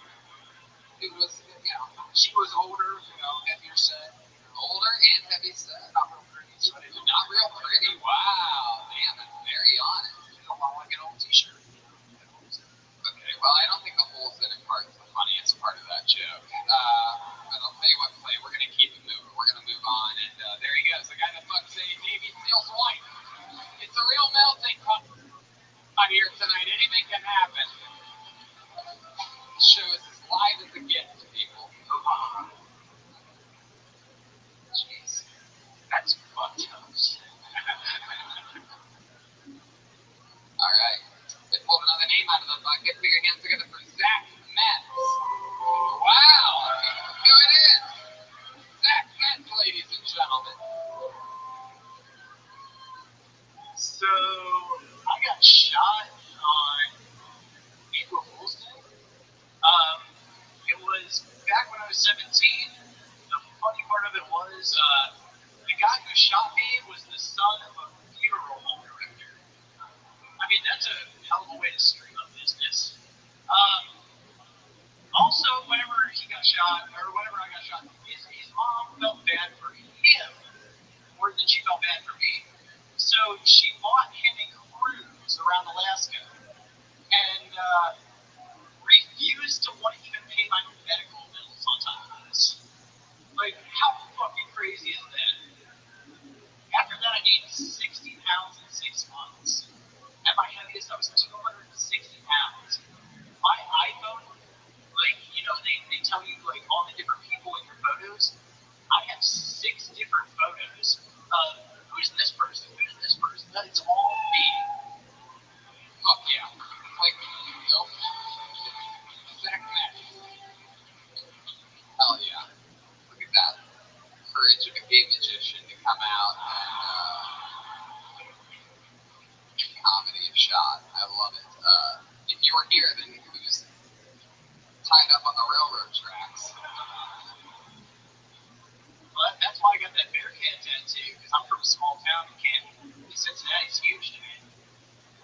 It was, you know, She was older, you know, heavier set. older and heavy set. Not real pretty. So I didn't Not real pretty. Wow. Man, that's very honest. feel like an old t-shirt. Okay, well, I don't think the holes in it part is the funniest part of that joke. But I'll tell you what, Clay, we're going to keep it moving. We're going to move on. And there he goes, the guy that fucks a Navy SEAL's wife. It's a real melting pot out here tonight. Anything can happen. The show is as live as it gets to people. Jeez. That's fucked up. All right. Let's pull another name out of the bucket. Put your hands together for Zach Metz. Wow. Who it is? Zach Metz, ladies and gentlemen. So, I got shot on April Fool's Day. It was back when I was 17. The funny part of it was, the guy who shot me was the son of a funeral home director. I mean, that's a hell of a way to string up business. Also, whenever he got shot, or whenever I got shot, his mom felt bad for him more than she felt bad for me. So she bought him a cruise around Alaska and refuse to want to even pay my medical bills on time for this. Like, how fucking crazy is that? After that, I gained 60 pounds in 6 months. At my heaviest, I was 260 pounds. My iPhone, like, you know, they tell you, like, all the different people in your photos. I have 6 different photos of who's this person, that it's all me. Fuck yeah. Like, nope. Zach Matthews. Hell yeah. Look at that. Courage of a gay magician to come out and comedy of shot. I love it. If you were here, then who's tied up on the railroad tracks? Well, that's why I got that Bearcat tattoo, because I'm from a small town in Canton. Cincinnati's huge to me.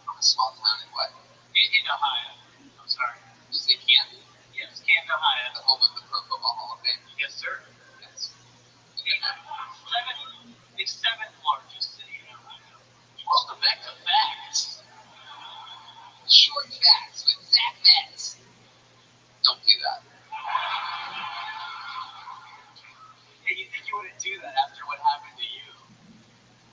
From a small town in what? In Ohio. I'm sorry. Did you say Canton? Yes, Canton, Ohio. The home of the Pro Football Hall of Fame. Yes, sir. Yes. The 7th largest city in Ohio. Welcome back to Facts. Short facts with Zach Metz. Don't do that. Hey, you think you wouldn't do that after what happened to you?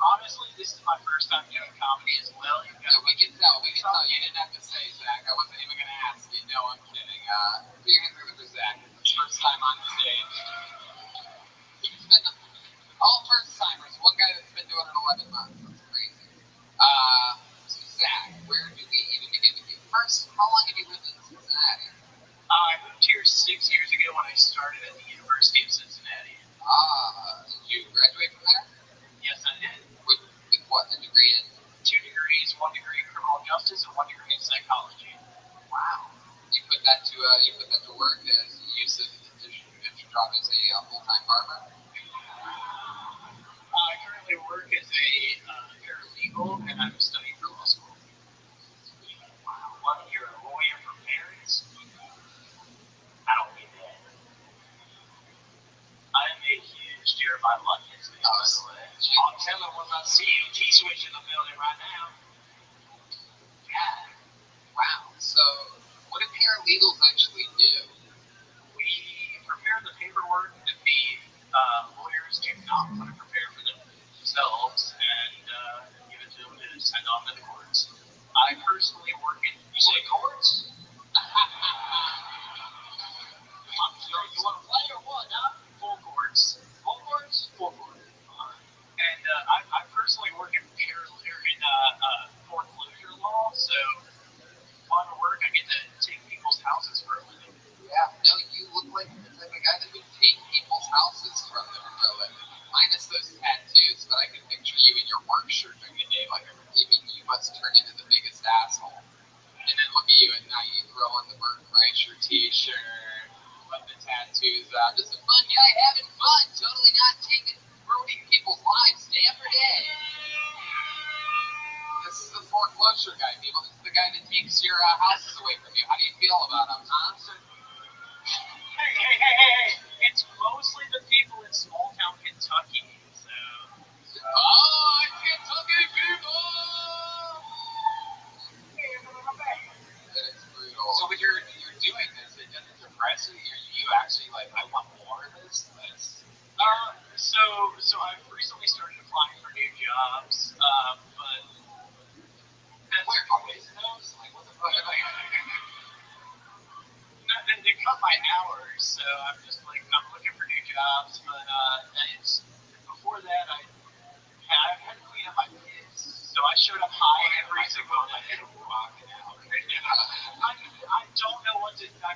Honestly, this is my first time doing comedy as well. We can tell. You didn't have to say, Zach. I wasn't even going to ask you. No, I'm kidding. Put your hands together for Zach. It's his first time on stage. He's been all first-timers. One guy that's been doing it 11 months. That's crazy. So Zach, where do we even begin with you? First, how long have you lived in Cincinnati? I moved here 6 years ago when I started at the University of Cincinnati. Did you graduate from there? Yes, I did. With what, a degree in? 2 degrees, 1 degree in criminal justice and 1 degree in psychology. Wow. You put that to work as you used to your job as a full-time barber? I currently work as a paralegal, and I'm studying for law school. Wow. Well, you're a lawyer for parents? I don't mean that. I am a huge Jeremiah Lutkins fan, by the way. I'll tell him when I see him. T-Switch in the building right now. Yeah. Wow. So, what do paralegals actually do? We prepare the paperwork that the lawyers do not want to prepare for themselves and give it to them to send off to the courts. I personally work in, you say courts? You want to play or what, huh? Full courts. Full courts? Full courts. And I personally work in foreclosure law, so while I work, I get to take people's houses for a living. Yeah, no, you look like the type of guy that would take people's houses from them for a living. Minus those tattoos, but I can picture you in your work shirt during the day, like you must turn into the biggest asshole. And then look at you at night, you throw on the Bert Kreischer t-shirt, let the tattoos out. Just a fun guy having fun, totally not ruining people's lives day after day. This is the foreclosure guy, people. This is the guy that takes your houses away from you. How do you feel about him, huh? Hey. It's mostly the people in small town Kentucky, so. Oh, Kentucky people! That is brutal. So when you're doing this, it doesn't depress you? You actually like, I want more of this? So I've recently started applying for new jobs, but that's where always knows? Like, what the fuck? They cut my hours, so I'm just like, I'm looking for new jobs, but before that, I had to clean up my kids, so I showed up high every single day. I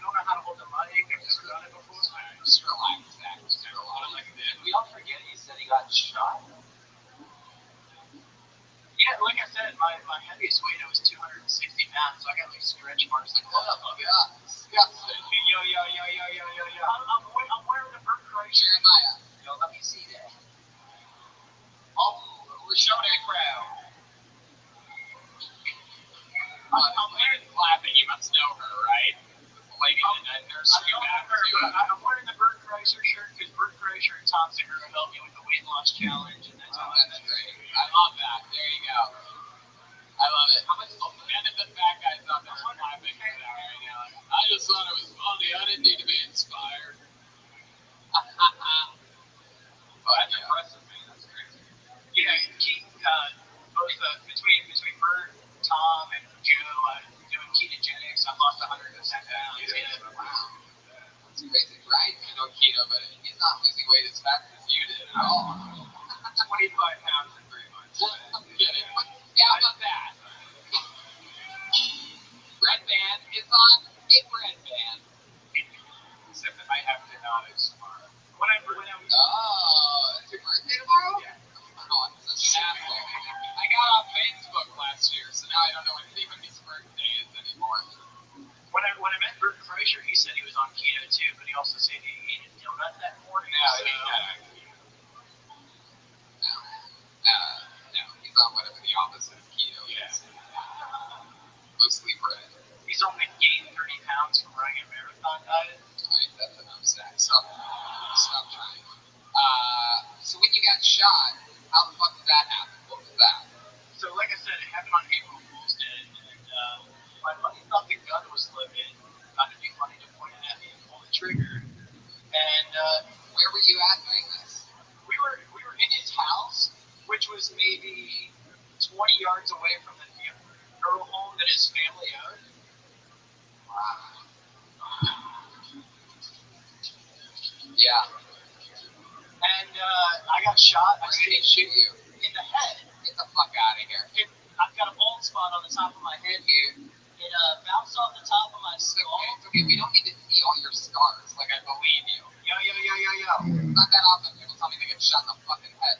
don't know how to hold the mic, I've never done it before. Just relax, Zach. Just relax. We all forget you said he got shot. Yeah, like I said, my heaviest weight, I was 260 pounds, so I got like stretch marks like that. Oh, God. Disgusting. Yo. I'm wearing a Bert Kreischer. Jeremiah. Yo, let me see that. Oh, we're showing that crowd. I'm laughing. You must know her, right? The lady that nursed you back to. I'm wearing the Bert Kreischer shirt because Bert Kreischer and Tom Segura helped me with the weight loss challenge, and that's that's great. I love that. There you go. I love it. How much none of the fat guys out there are clapping for that right now. I just thought it was weighed as fast as you did at all. 25 pounds in 3 months. I'm kidding. Yeah, how about that? Red band is on a red band. Except that I have to notice tomorrow. When I was Oh, it's your birthday tomorrow? Yeah. Oh, I'm such an asshole. I got off Facebook last year, so now I don't know what anybody's birthday is anymore. when I met Bert Kreischer, he said he was on keto too, but he also said he ate a donut that morning. No, he's on whatever the opposite of keto is. Mostly bread. He's only gained 30 pounds from running a marathon diet. Alright, that's enough sex. Stop trying. So when you got shot, how the fuck did that happen? What was that? So like I said, it happened on April Fool's Day, and my buddy thought the gun was loaded. Thought it'd be funny to point it at me and pull the trigger. And where were you at doing this? We were in his house, which was maybe 20 yards away from the funeral home that his family owned. Wow. Yeah. And I got shot. Where did he shoot you? In the head. Get the fuck out of here. I've got a bald spot on the top of my head here. It bounced off the top of my skull. It's okay. We don't need to see all your scars. Like, I believe you. Yo. It's not that often people tell me they get shot in the fucking head.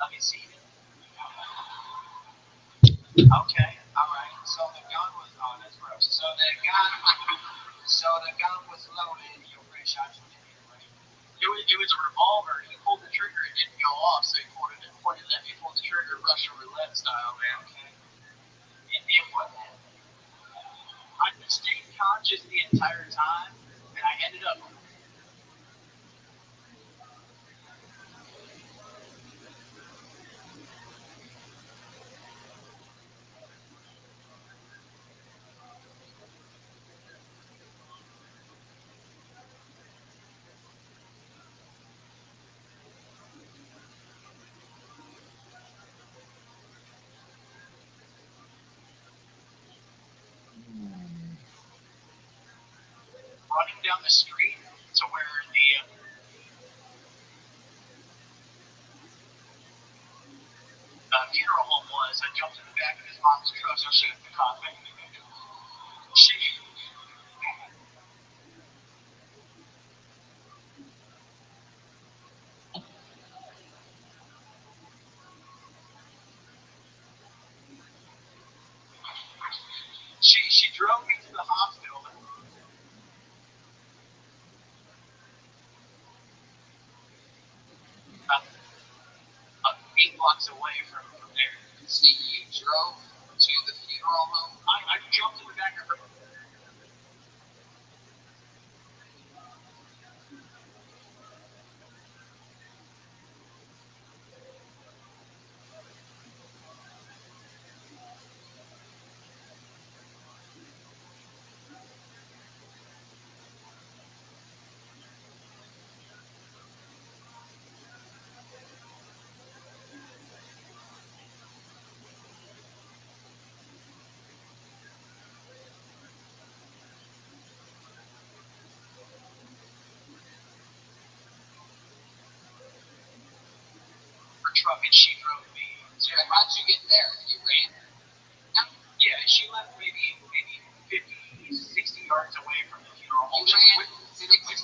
Let me see it. Okay, alright. So the gun was that's gross. So the gun was loaded. Your friend shot you in the head, right? It was a revolver. He pulled the trigger. It didn't go off, so he pulled the trigger Russian roulette style, man. Okay. It wasn't. I stayed conscious the entire time, and I ended up. Running down the street to where the funeral home was. I jumped in the back of his mom's truck so she could coffin. She drove me to the hospital. 8 blocks away from there. So you drove to the funeral home? I jumped in the back of her. Truck and she drove me. So how'd you get there? You ran? Yeah, she left maybe 50, 60 yards away from the funeral home. You ran 60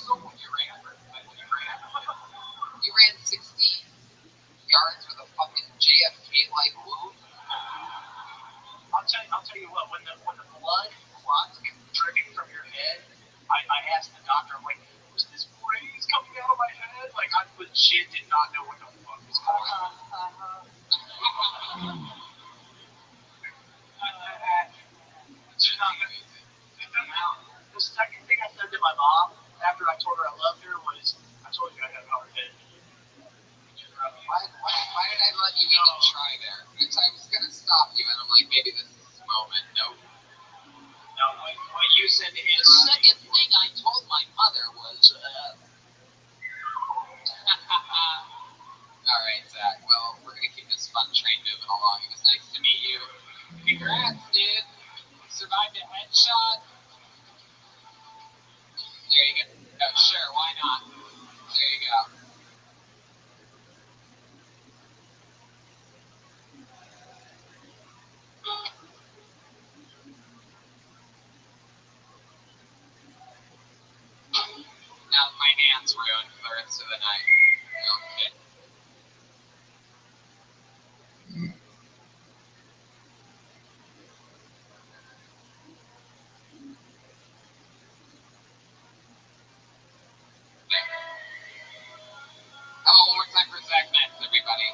You ran 60 yards with a fucking JFK-like wound? I'll tell you what, when the blood clots dripping from your head, I asked the doctor, I'm like, was this brains coming out of my head? Like, I legit did not know what the fuck was going on. The second thing I said to my mom after I told her I loved her was, I told you I had a hard head. Why did I let you even try there? I was going to stop you, and I'm like, maybe this is the moment. Nope. No, what you said to him. The second thing I told my mother was, all right, Zach. Well, we're going to keep this fun train moving along. It was nice to meet you. Congrats, dude. Survived a headshot. There you go. Oh, sure, why not? There you go. hands ruined for the rest of the night. No kidding. How about one more time for Zach Metz, everybody?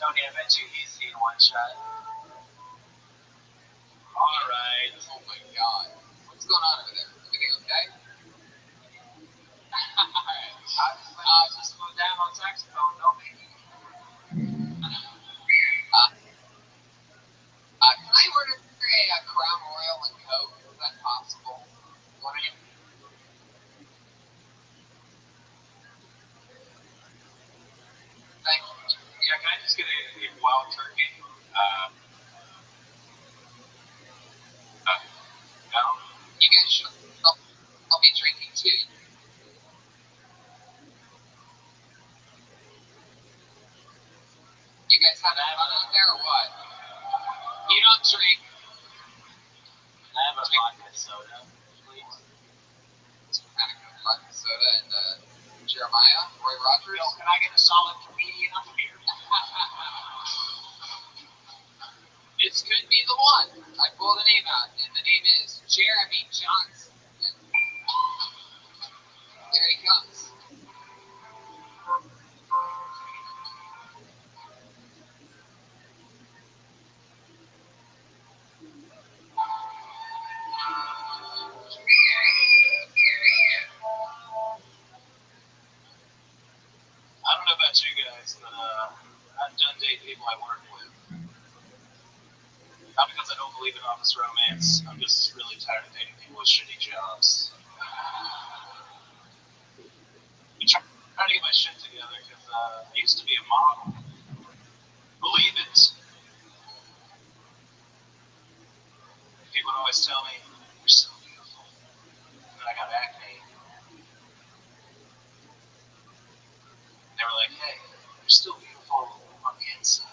Tony, I bet you he's seen one shot. All right. Oh my God. What's going on over there? Everything okay? Just moved down on saxophone, don't we? Can I order a Crown Royal and Coke? Is that possible? What are you? Thank you. Yeah, can I just get a wild turkey? No? You guys should. I'll be drinking too. You guys have fun out there or what? You don't drink. I have a vodka soda, please. Some kind of good vodka soda and Jeremiah, Roy Rogers. Yo, can I get a solid comedian up here? This could be the one. I pulled the name out, and the name is Jeremy Johnson. There he comes. I don't know about you guys, but I've done date people I work with. Not because I don't believe in office romance. I'm just really tired of dating people with shitty jobs. I'm trying to get my shit together because I used to be a model. Believe it. People would always tell me, "You're so beautiful." And then I got acne. They were like, "Hey, you're still beautiful on the inside."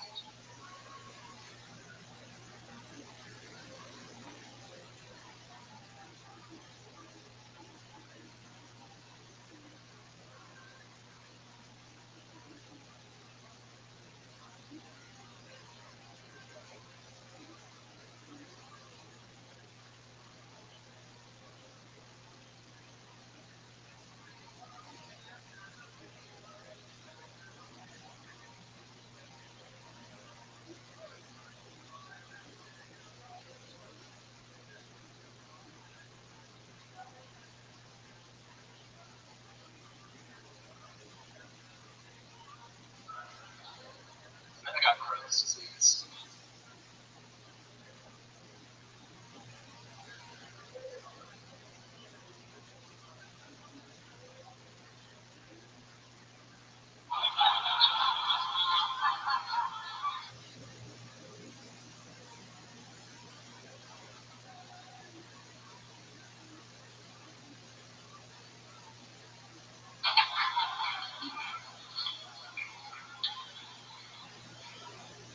And then I got Crohn's disease.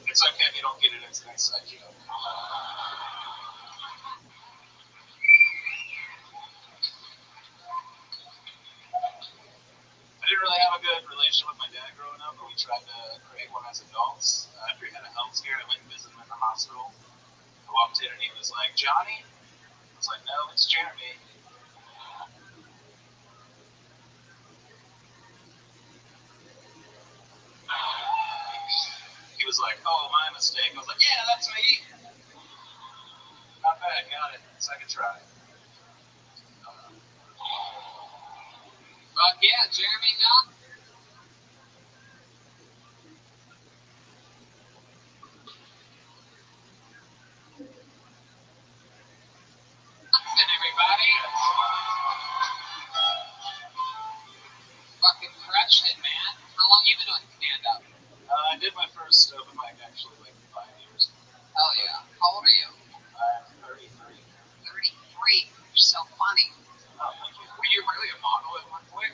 It's okay if you don't get it, it's an inside joke. I didn't really have a good relationship with my dad growing up, but we tried to create one as adults. After he had a health scare, I went and visited him in the hospital. I walked in and he was like, "Johnny?" I was like, "No, it's Jeremy." He was like, "Oh, my mistake." I was like, "Yeah, that's me." Not bad, got it. Second try. Yeah, Jeremy Johnson. Everybody. Fucking crushed it, man. How long you been doing stand-up? I did my first open mic actually like 5 years ago. Hell yeah. How old are you? I'm 33. 33. You're so funny. Oh, thank you. Were you really a model at one point?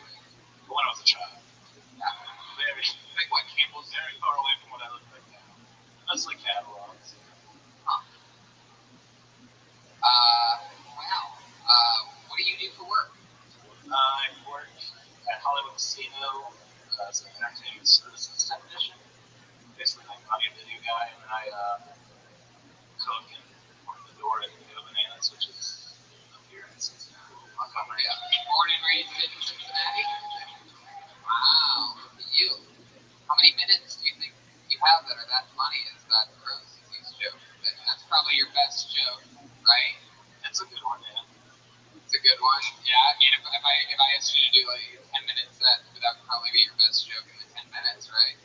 But when I was a child. Very, Like what, Campbell's? very far away from what I look like now. Mostly catalogs. Huh. Wow. What do casino as an entertainment services technician. Basically, like audio video guy, and I cook and work the door at Bananas, which is up here in Cincinnati. Montgomery. Born and raised in Cincinnati? Wow, look at you. How many minutes do you think you have that are that funny as that Crohn's disease joke? That's probably your best joke, right? It's a good one, yeah. It's a good one. Yeah, I mean, if I asked you to do like a 10-minute set, that would probably be your best joke in the 10 minutes, right?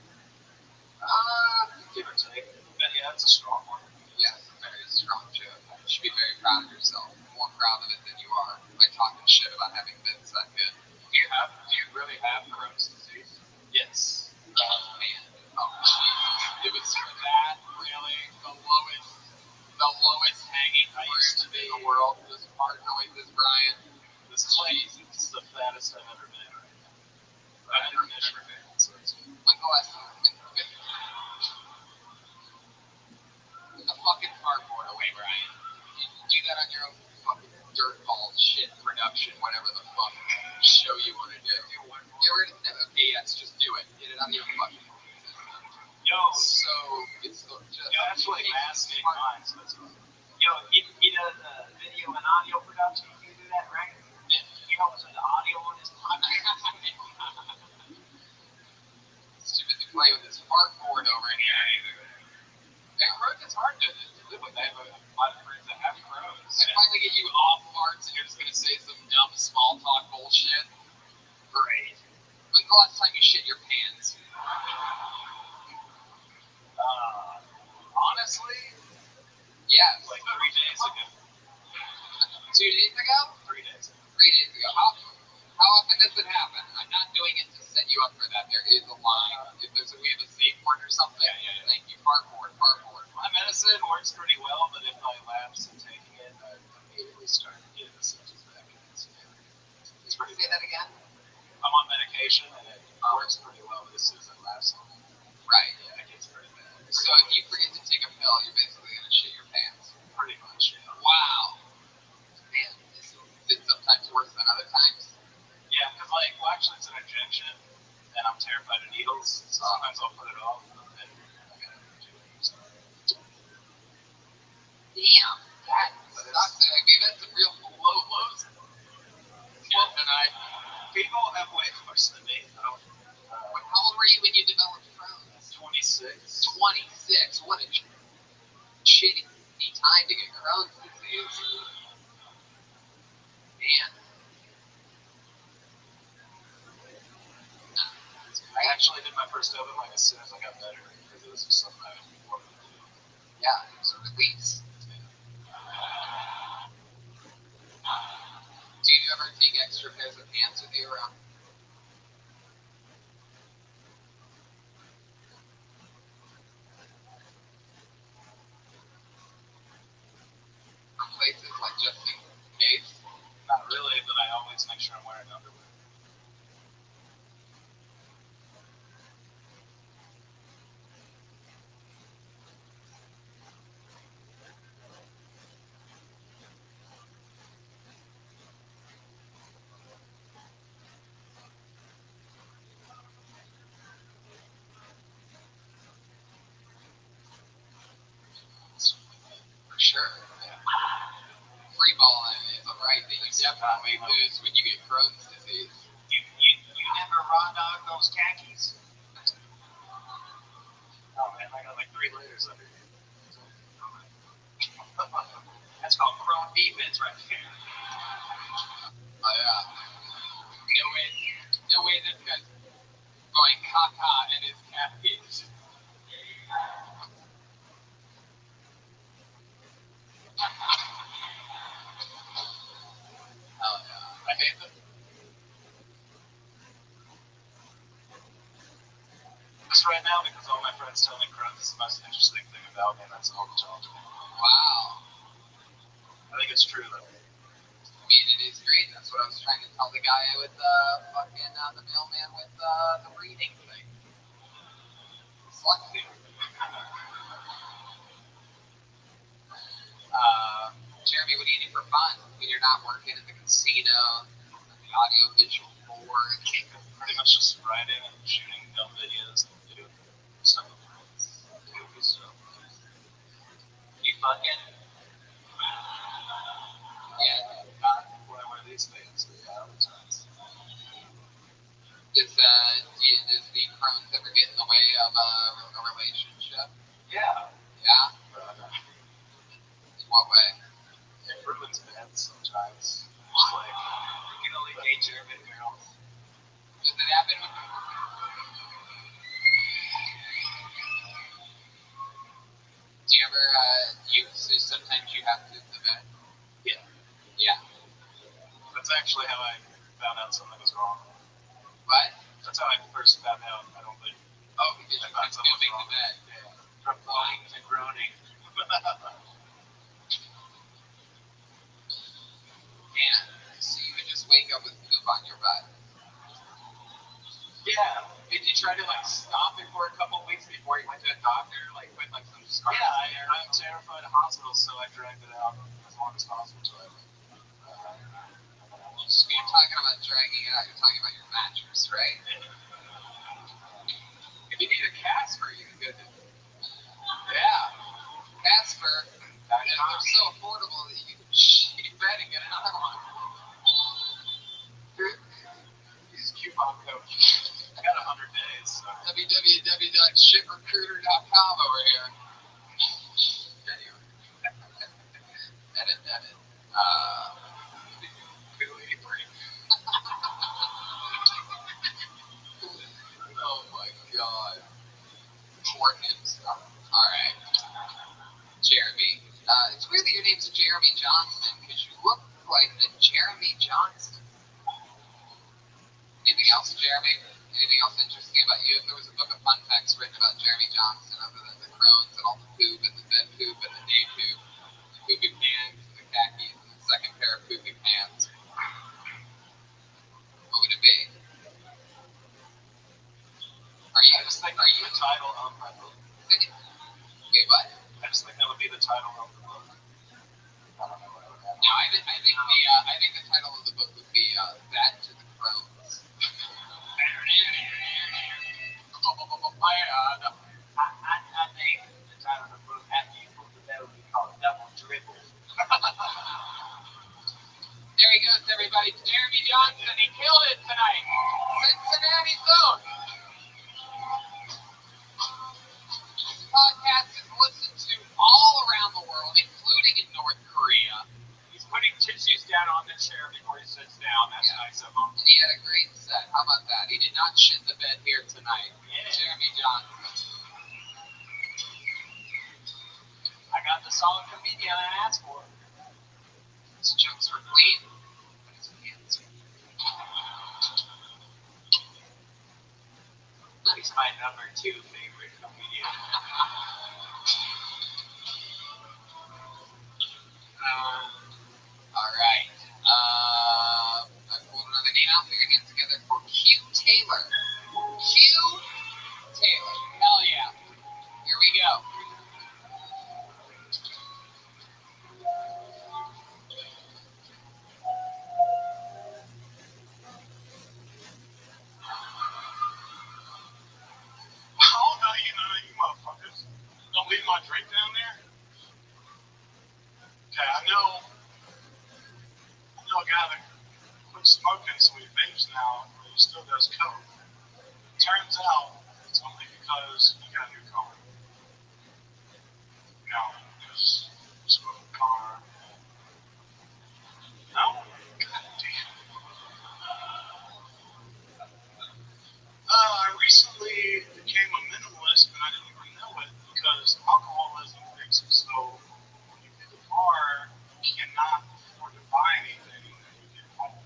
Give or take. But yeah, it's a strong one. Yeah, it's a very strong joke. You should be very proud of yourself. More proud of it than you are by talking shit about having bits that good. Do you really have Crohn's disease? Yes. Oh man. Oh jeez. It was that really the lowest hanging fruit in the world. This fart noises, Brian. This is the fattest I've ever been right now. I've never been. So it's When's the last time? Get the fucking cardboard away, Brian. You do that on your own fucking dirtball shit production, whatever the fuck show you want to do. Okay, yes, just do it. Get it out of your fucking. Yo, so it's just. You actually masking mine, so that's fine. Yo, he does video and audio production. You do that, right? Yeah. He helps with the audio on his podcast. Stupid to play with his cardboard over here. And Crohn's is hard to live with. I have a lot of friends that have Crohn's. I finally get you off parts and you're just going to say some dumb small talk bullshit. Great. When's the last time you shit your pants? Honestly, Yes. like 3 days ago. 2 days ago? 3 days ago. 3 days ago. How often does it happen? I'm not doing it to set you up for that. There is a line. If we have a safe word or something. Yeah. Thank you. Cardboard. My medicine works pretty well, but if I lapse in taking it, I immediately start to get the symptoms back. It's pretty Say bad. that again? I'm on medication, and it works pretty well, but as soon as I lapse on it, Right. yeah, it gets pretty bad. So if you forget to take a pill, you're basically going to shit your pants. Pretty much, yeah. Wow. Man, is it sometimes worse than other times? Yeah, because, actually, it's an injection, and I'm terrified of needles, so sometimes I'll put it off, and I gotta do it. So. Damn, that sucks. We've had some real low lows. Well, people have way worse than me. How old were you when you developed Crohn's? 26. 26. What a shitty time to get Crohn's disease. Man. I actually did my first oven as soon as I got better, because it was just something I wanted to do. Yeah, it was a release. Do you ever take extra pairs of pants with you around? Places like just in case? Not really, but I always make sure I'm wearing underwear. For sure. Yeah. Free balling is a right that you definitely lose when you get Crohn's disease. You never raw dog those khakis? Oh man, I got 3 layers under here. That's called Crohn defense right there. Oh yeah. No way this guy's going caca in his khakis. Hell yeah. I hate them. Just right now, because all my friends tell me Crohn's is the most interesting thing about me, and that's all the talk. Wow. I think it's true, though. I mean, it is great. That's what I was trying to tell the guy with the mailman with the breeding thing. Slut suit. Jeremy, what do you do for fun when you're not working at the casino, the audio visual board. Pretty much just writing and shooting dumb videos and doing stuff. Goofy stuff. You fucking. Yeah. Not one of these things, but yeah, other times. Does the Crohn's ever get in the way of a relationship? Yeah. Yeah? In what way? It ruins men sometimes. Just like, You can only date German girls. Does it happen? Do you ever, sometimes you have to the bed? yeah. Yeah. That's actually how I found out something was wrong. What? That's how I first found out, I don't think. Oh, because you I couldn't thought something was make wrong. the bed. Yeah. From moaning to groaning. And so you would just wake up with poop on your butt. Yeah. Did you try to like stop it for a couple weeks before you went to a doctor, like with like some scar? Yeah, I'm terrified of hospitals, so I dragged it out as long as possible. So You're talking about dragging it out. You're talking about your mattress, right? If you need a Casper, you can go to. Yeah, Casper. They're so affordable that you can shit your bed and get another one. use coupon code. I got 100 days. So. www.shitrecruiter.com over here. Anyway. Edit. Oh my god. Important stuff. Alright. Jeremy. It's weird that your name's Jeremy Johnson, because you look like a Jeremy Johnson. Anything else, Jeremy? Anything else interesting about you? If there was a book of fun facts written about Jeremy Johnson, other than the Crohn's and all the poop and the bed poop and the day poop, the poopy pants and the khakis and the second pair of poopy pants, what would it be? I just think that's the title of my book. Wait, what? I just think that would be the title of the book. I don't know what I would have. No, I think the title of the book would be That to the Crows. I think the title of the book after you put the bed would be called Double Dribble. There he goes, everybody. Jeremy Johnson. He killed it tonight. Cincinnati zone. This podcast is listened to all around the world, including in North Korea. He's putting tissues down on the chair before he sits down. That's nice of him. And he had a great set. How about that? He did not shit the bed here tonight. Yeah. Jeremy Johnson. I got the solid comedian I asked for. His jokes were clean. But his hands are... He's my number 2 favorite comedian. All right. I pulled another name out. Put your hands together for Q Taylor. Q Taylor. Hell yeah. Here we go. Oh, no, you motherfuckers. Don't leave my drink down there. Okay, I know a guy that quit smoking, so he vapes now, but he still does coke. Turns out it's only because he got a new car. No, just smoke a car. No? God damn. I recently became a minimalist, and I didn't even know it because alcoholism makes it so when you get a car, you cannot afford to buy anything when you get home.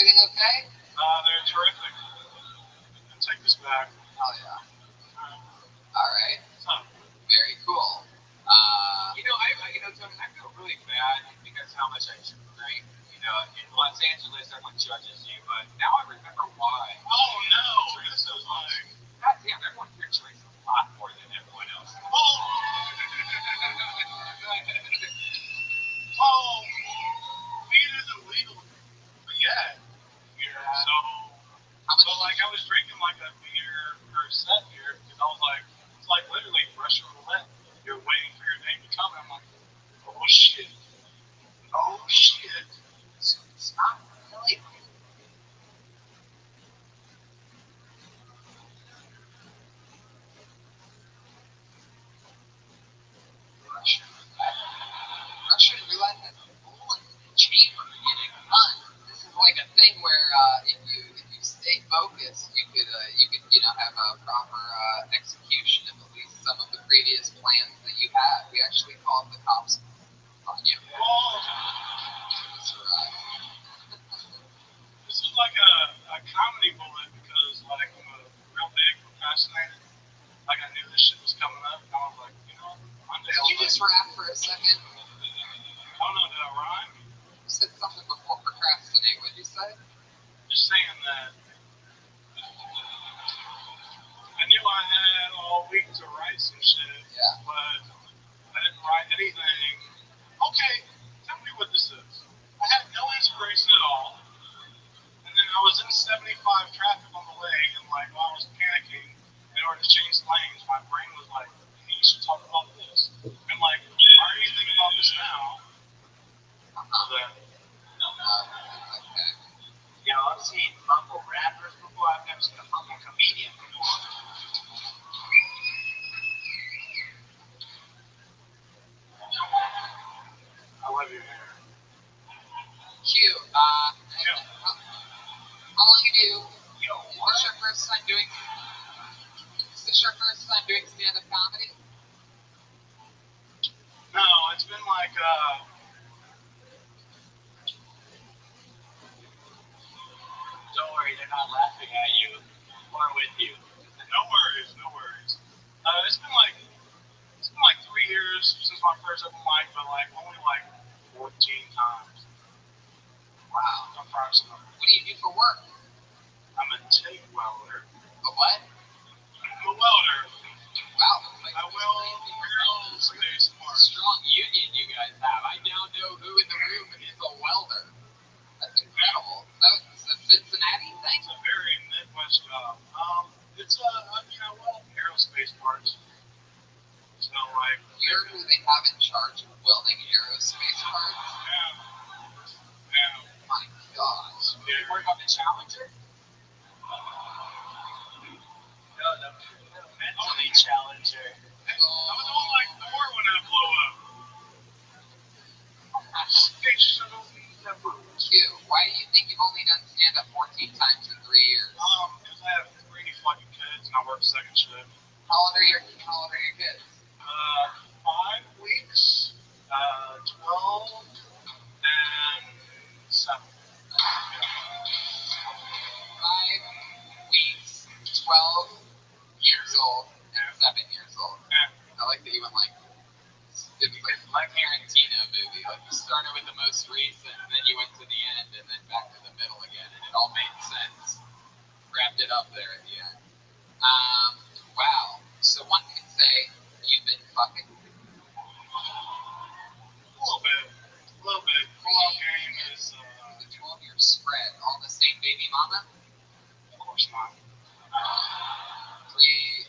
everything okay? They're terrific. I'll take this back. Oh, yeah. All right. Very cool. Tony, I feel really bad because how much I drink. In Los Angeles, everyone judges you, but now I remember why. Oh, no. This is like, God damn, everyone here drinks a lot more than everyone else. Oh! Well, weed isn't legal yet here, so. But like I was drinking like a beer per set here because I was like, it's like literally Russian roulette. You're waiting for your name to come, and I'm like, oh shit, oh shit. So it's not really. Russian roulette has a bullet chamber in a gun. This is like a thing where if you stay focused, you could have a proper execution of at least some of the previous plans that you had. We actually called the cops on you. This is like a comedy bullet because like I'm a real big procrastinator. Like I knew this shit was coming up, and I was like, Monday. Did you just rap for a second? I don't know, did I rhyme? You said something before procrastinate. What did you say? Just saying that I knew I had all week to write some shit, but I didn't write anything. Okay, tell me what this is. I had no inspiration at all, and then I was in 75 traffic on the way, and like while I was panicking in order to change lanes, my brain was like, hey, you should talk about this. And like, why are you thinking about this now? Okay. I've seen mumble rappers before. I've never seen a mumble comedian before. I love your hair. Q, how long have you, what's your first time doing, is this your first time doing stand-up comedy? No, it's been like, Don't worry, they're not laughing at you or with you. no worries. It's been like 3 years since my first open mic, but like only like 14 times. Wow. Approximately. What do you do for work? I'm a TIG welder. A what? I'm a welder. Wow. I weld rails space parts. Strong union you guys have. I now know who in the room is a welder. That's incredible. That's a Cincinnati thing? It's a very Midwest job. It's I weld aerospace parts. So like You're who they have in charge of welding aerospace parts? Yeah. My gosh. Do you work on the Challenger? No, the mentally Challenger. I was on like 4 when I blew up. Space shuttle. Q, why do you think you've only done stand-up 14 times in 3 years? Because I have 3 fucking kids and I work second shift. How old are your kids? 5 weeks, 12, and 7. 5 weeks, 12 years old, and 7 years old. Yeah. I like that you went like, it was like Tarantino movie. Like you started with the most recent, and then you went to the end, and then back to the middle again, and it all made sense. Wrapped it up there at the end. Wow. So one could say you've been fucking. A little bit. Pull-out game is, The 12-year spread, all the same baby mama? of course not. Three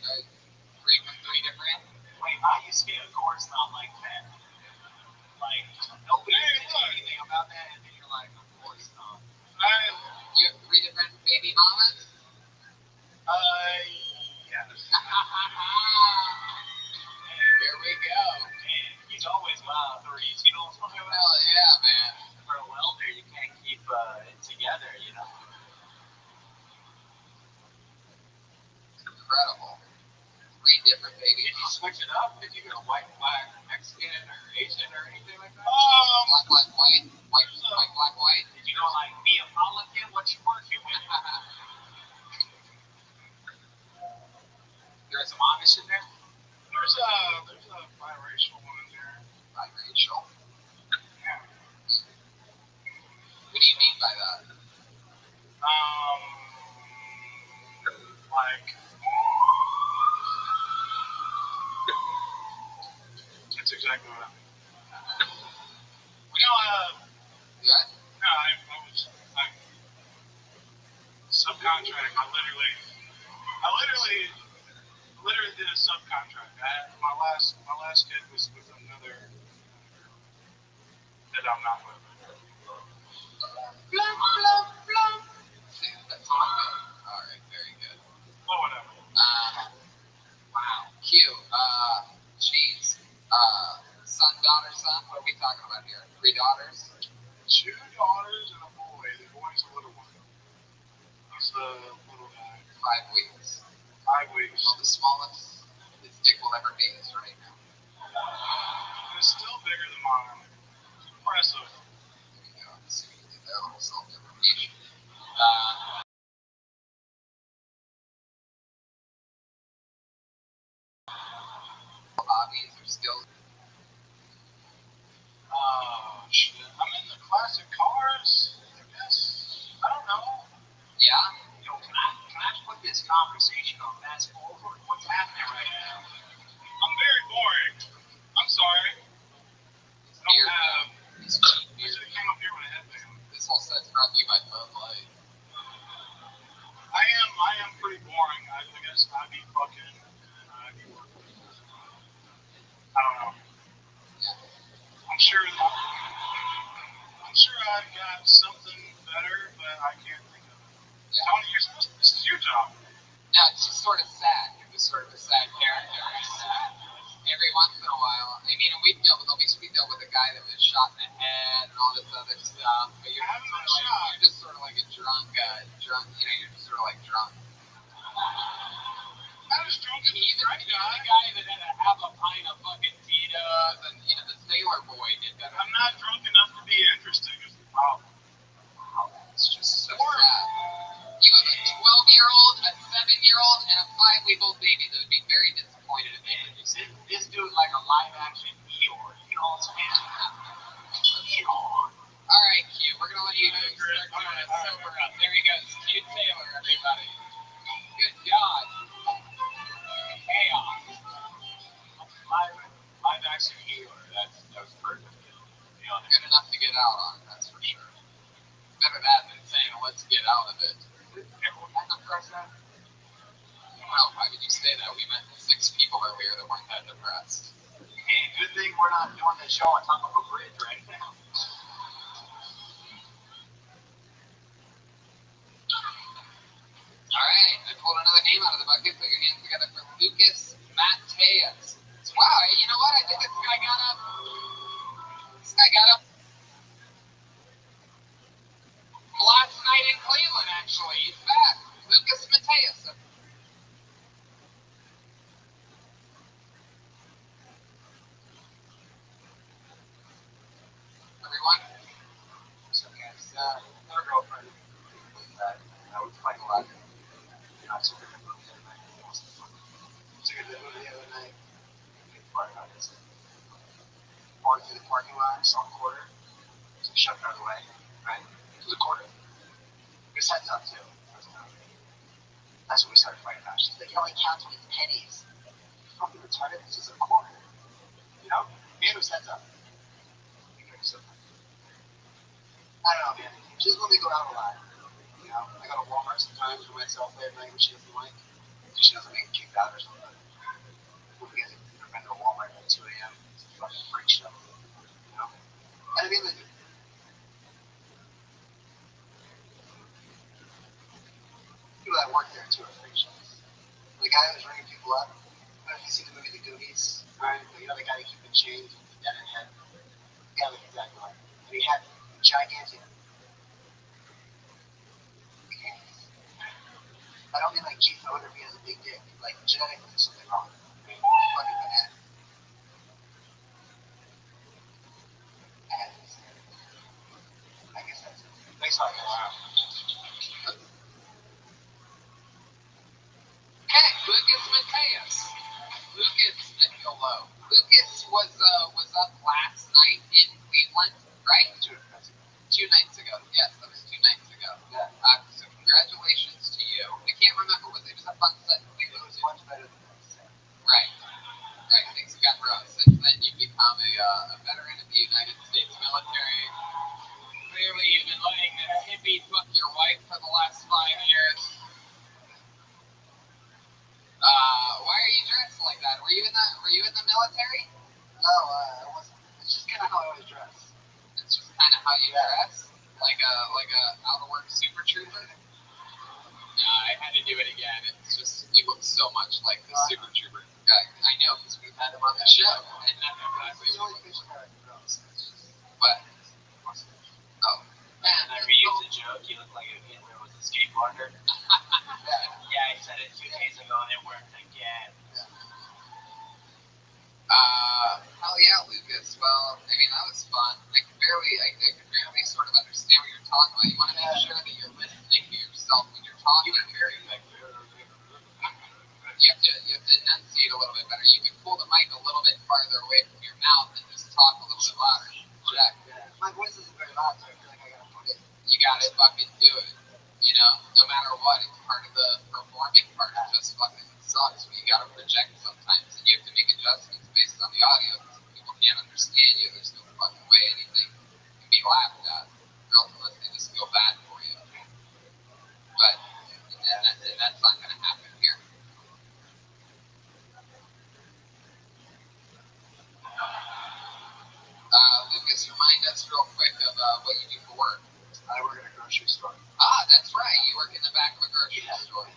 from 3 different? Wait, I used to be a course not like that. Like, nobody mentioned anything about that, and then you're like, of course not. You have 3 different baby mamas? Yes. Here we go. Man, he's always wild threes. You know what's funny about Hell yeah, man. for a welder, you can't keep it together, you know? It's incredible. 3 different baby Did you mamas. switch it up? Did you go white, black, Mexican, or Asian, or anything like that? Black Black, white, black, white. You know, like Neapolitan, what you working with? There's some Amish in there. There's a biracial one in there. Biracial. Yeah. What do you mean by that? Like, that's exactly what I mean. You know, Yeah. no, I subcontract. I literally did a subcontract. My last kid was with another that I'm not with. Blah, blah, blah. See, that's all good. All right, very good. Well, whatever. Wow. Cute. Cheese. Son, daughter, son. What are we talking about here? 3 daughters? 2 daughters and a boy. The boy's a little one. He's the little guy. 5 weeks. 5 weeks. Well, the smallest his dick will ever be is right now. It's still bigger than mine. It's impressive. There you go. So you did that little self-deprecation. Hobbies are still. Oh, shit. I'm in the classic cars, I guess. I don't know. Yeah? Yo, can I put this conversation on fast forward? What's happening right now? I'm very boring. I'm sorry. I don't have. I should have came up here with a headband. This whole set's brought to you by Bud Light. I am pretty boring. I guess I'd be fucking. I'd be working. I don't know. I'm sure I've got something better, but I can't think of it. Tony, you're supposed to. This is your job. No, it's just sort of sad. You're just sort of a sad character. Every once in a while. I mean, we dealt with a guy that was shot in the head and all this other stuff. But you're just sort of like a drunk. You're just sort of like drunk. I was drunk as He's a the guy that had to have a pint of fucking Tito's, and the sailor boy did that. I'm not drunk enough to be interesting is the problem. It's just so sad. You have a 12-year-old, a 7-year-old, and a 5-week-old baby that would be very disappointed in me. This dude's like a live-action Eeyore. You know what I'm saying? Eeyore. All right, Q, we're going to let you start doing it sober up. There he goes. Q Taylor, everybody. Good God. Chaos. Live-action Eeyore. That was perfect. Good enough to get out on, that's for sure. Better that than saying, let's get out of it. Everyone had to press that? Well, why did you say that? We met 6 people earlier that weren't that depressed. Hey, good thing we're not doing the show on top of a bridge right now. All right, I pulled another name out of the bucket. Put your hands together for Lucas Mateus. Wow, you know what? I think this guy got up. Last night in Cleveland, actually. He's back. Lucas Mateus. Everyone? So, guys, her girlfriend that I was playing a lot. You know, I took her to the movie the other night. Took her to the movie the other night. Walked through the parking lot, saw a quarter. So we shoved her out of the way. Right? It was a quarter. It was heads up, too. That's what we started fighting about. She's like, you only count with pennies. Fucking retarded. This is a quarter. You know? And it was heads up. I don't know, man. She doesn't let me go out a lot. You know? I go to Walmart sometimes for myself late at night when she doesn't like. She doesn't get kicked out or something. We'll get her friend to Walmart at 2 a.m. It's a fucking freak show. You know? And I mean, like, people that work there too are freak shows. The guy that was ringing people up, I don't know if you see the movie The Goonies, right? You know the guy that kept in chains with the dead head? The guy looked exactly like him. And he had gigantic hands. I don't mean like Keith Motor being a big dick. Like genetically there's something wrong. Fucking bananas. like, wow. Okay, Lucas Mateus. Lucas, I feel low. Lucas was up last night in Cleveland, right? 2 nights ago. Yes, that was 2 nights ago. Yeah. So congratulations to you. I can't remember, was it just a fun set in Cleveland? It was much better than this. Right. Right. Things have gotten rough. Since then, you've become a veteran of the United States military. Clearly, you've been letting this hippie fuck your wife for the last 5 years. Why are you dressed like that? Were you in the military? No, I wasn't. It's just kind of how I always dress. It's just kind of how you dress, like a out of work super trooper. No, I had to do it again. It's just you look so much like the super trooper guy. I know because we've had him on the show, and that's exactly It's always fish guy gross. what. Oh man, I reused the joke. You look like if Hitler was a skateboarder. Yeah, I said it 2 days ago and it worked again. Hell yeah, Lucas. Well, I mean, that was fun. I could barely sort of understand what you're talking about. You want to make sure that you're listening to yourself when you're talking. You have to enunciate a little bit better. You can pull the mic a little bit farther away from your mouth and just talk a little bit louder. Check. My voice isn't very loud, so I feel like I gotta put it. You gotta fucking do it. You know, no matter what, it's part of the performing part. It just fucking sucks when you gotta project sometimes, and you have to make adjustments based on the audio. People can't understand you. There's no fucking way anything can be laughed at, or else they just feel bad for you. But that's not gonna happen here. Lucas, remind us real quick of what you do for work. I work at a grocery store. Ah, that's right. You work in the back of a grocery store.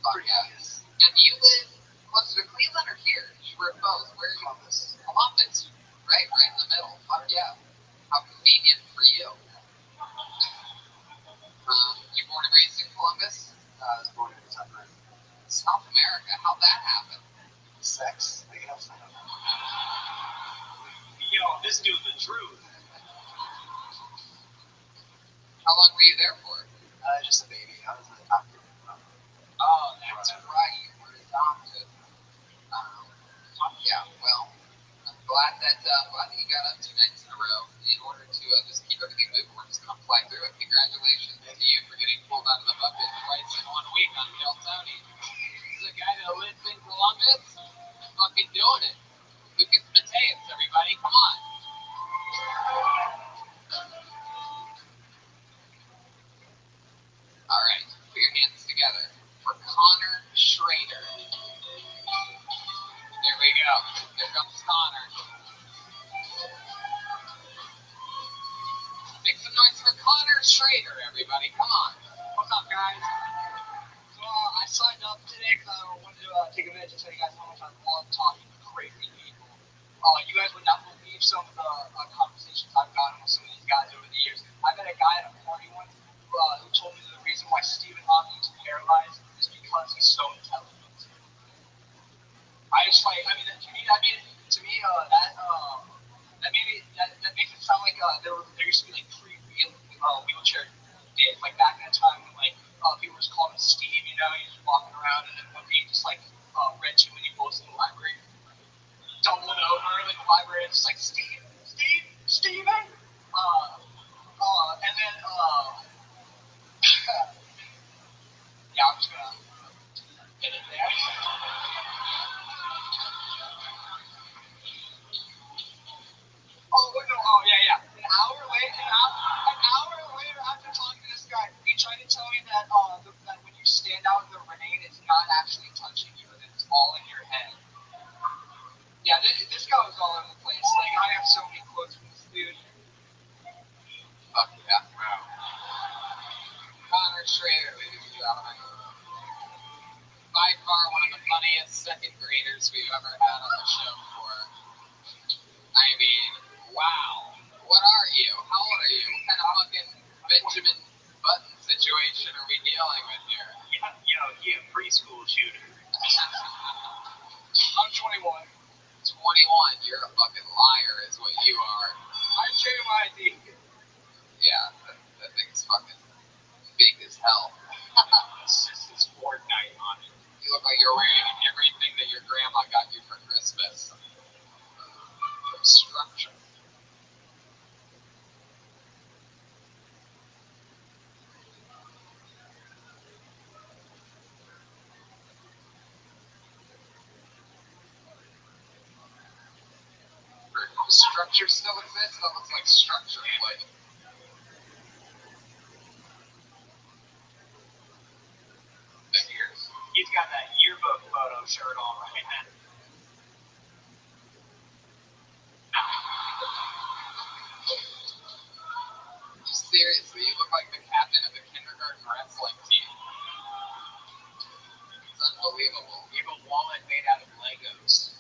Fuck yeah. And do you live closer to Cleveland or here? You work both. Where are you? Columbus. Columbus. Right in the middle. Fuck yeah. How convenient for you. You born and raised in Columbus? I was born in South America. South America. How'd that happen? Sex? I guess. I don't know. Yo, this dude's the truth. How long were you there for? Just a baby. I was adopted. Oh, that's right. You were adopted. Yeah, well, I'm glad that you got up 2 nights in a row. In order to just keep everything moving, we're just going to fly through it. Congratulations to you for getting pulled out of the bucket twice in 1 week on Del Tony. This is a guy that lives in Columbus, fucking doing it. Lucas Mateus, everybody, come on. All right, put your hands together for Connor Schrader. There we go. Here comes Connor. Make some noise for Connor Schrader, everybody. Come on. What's up, guys? So, I signed up today because I wanted to take a minute to tell you guys how much I love talking to crazy people. You guys would not believe some of the conversations I've gotten with some of these guys over the years. I met a guy at a party once who told me the reason why Stephen Hawking's paralyzed is because he's so intelligent. That makes it sound like there used to be like free wheelchair days, like back in the time when people just called him Steve, you know, he's just walking around and then one day he just read too many books in the library, stumbling over like the library, and just like Steven, and then yeah, I'm just gonna get it there. Yeah. An hour later, after talking to this guy, he tried to tell me that that when you stand out in the rain, it's not actually touching you, and it's all in your head. Yeah, this guy was all over the place. Like, I have so many quotes from this dude. Fuck yeah. Wow. Connor Schrader, ladies and gentlemen. By far one of the funniest second graders we've ever had on the show before. I mean, wow. What are you? How old are you? What kind of fucking Benjamin Button situation are we dealing with here? He a preschool shooter. I'm 21. 21. You're a fucking liar is what you are. I changed my ID. Yeah, that thing's fucking hell. It's Fortnite on it. You look like you're wearing everything that your grandma got you for Christmas. Structure. Structure still exists? That looks like structure. Like. He's got that yearbook photo shirt on right now. Seriously, you look like the captain of the kindergarten wrestling team. It's unbelievable. You have a wallet made out of Legos.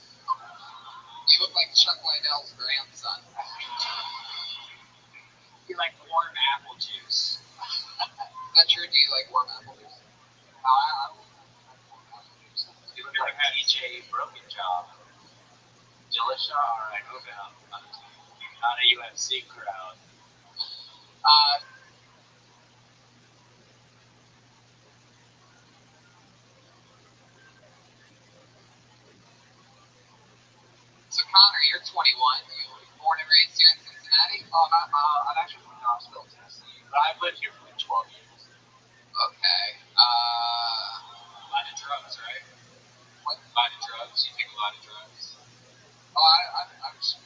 You look like Chuck Liddell's grandson. You like warm apple juice. Is that true? Do you like warm apple juice? You look like TJ Broken Job. Dillashaw? Alright, moving on. Not a UFC crowd. So Connor, you're 21. You were born and raised here in Cincinnati? Oh, I'm actually from Rothschild'S, Tennessee, but I've lived here for 12 years. Okay. A lot of drugs, right? What? A lot of drugs? You take a lot of drugs? Oh, I'm sure.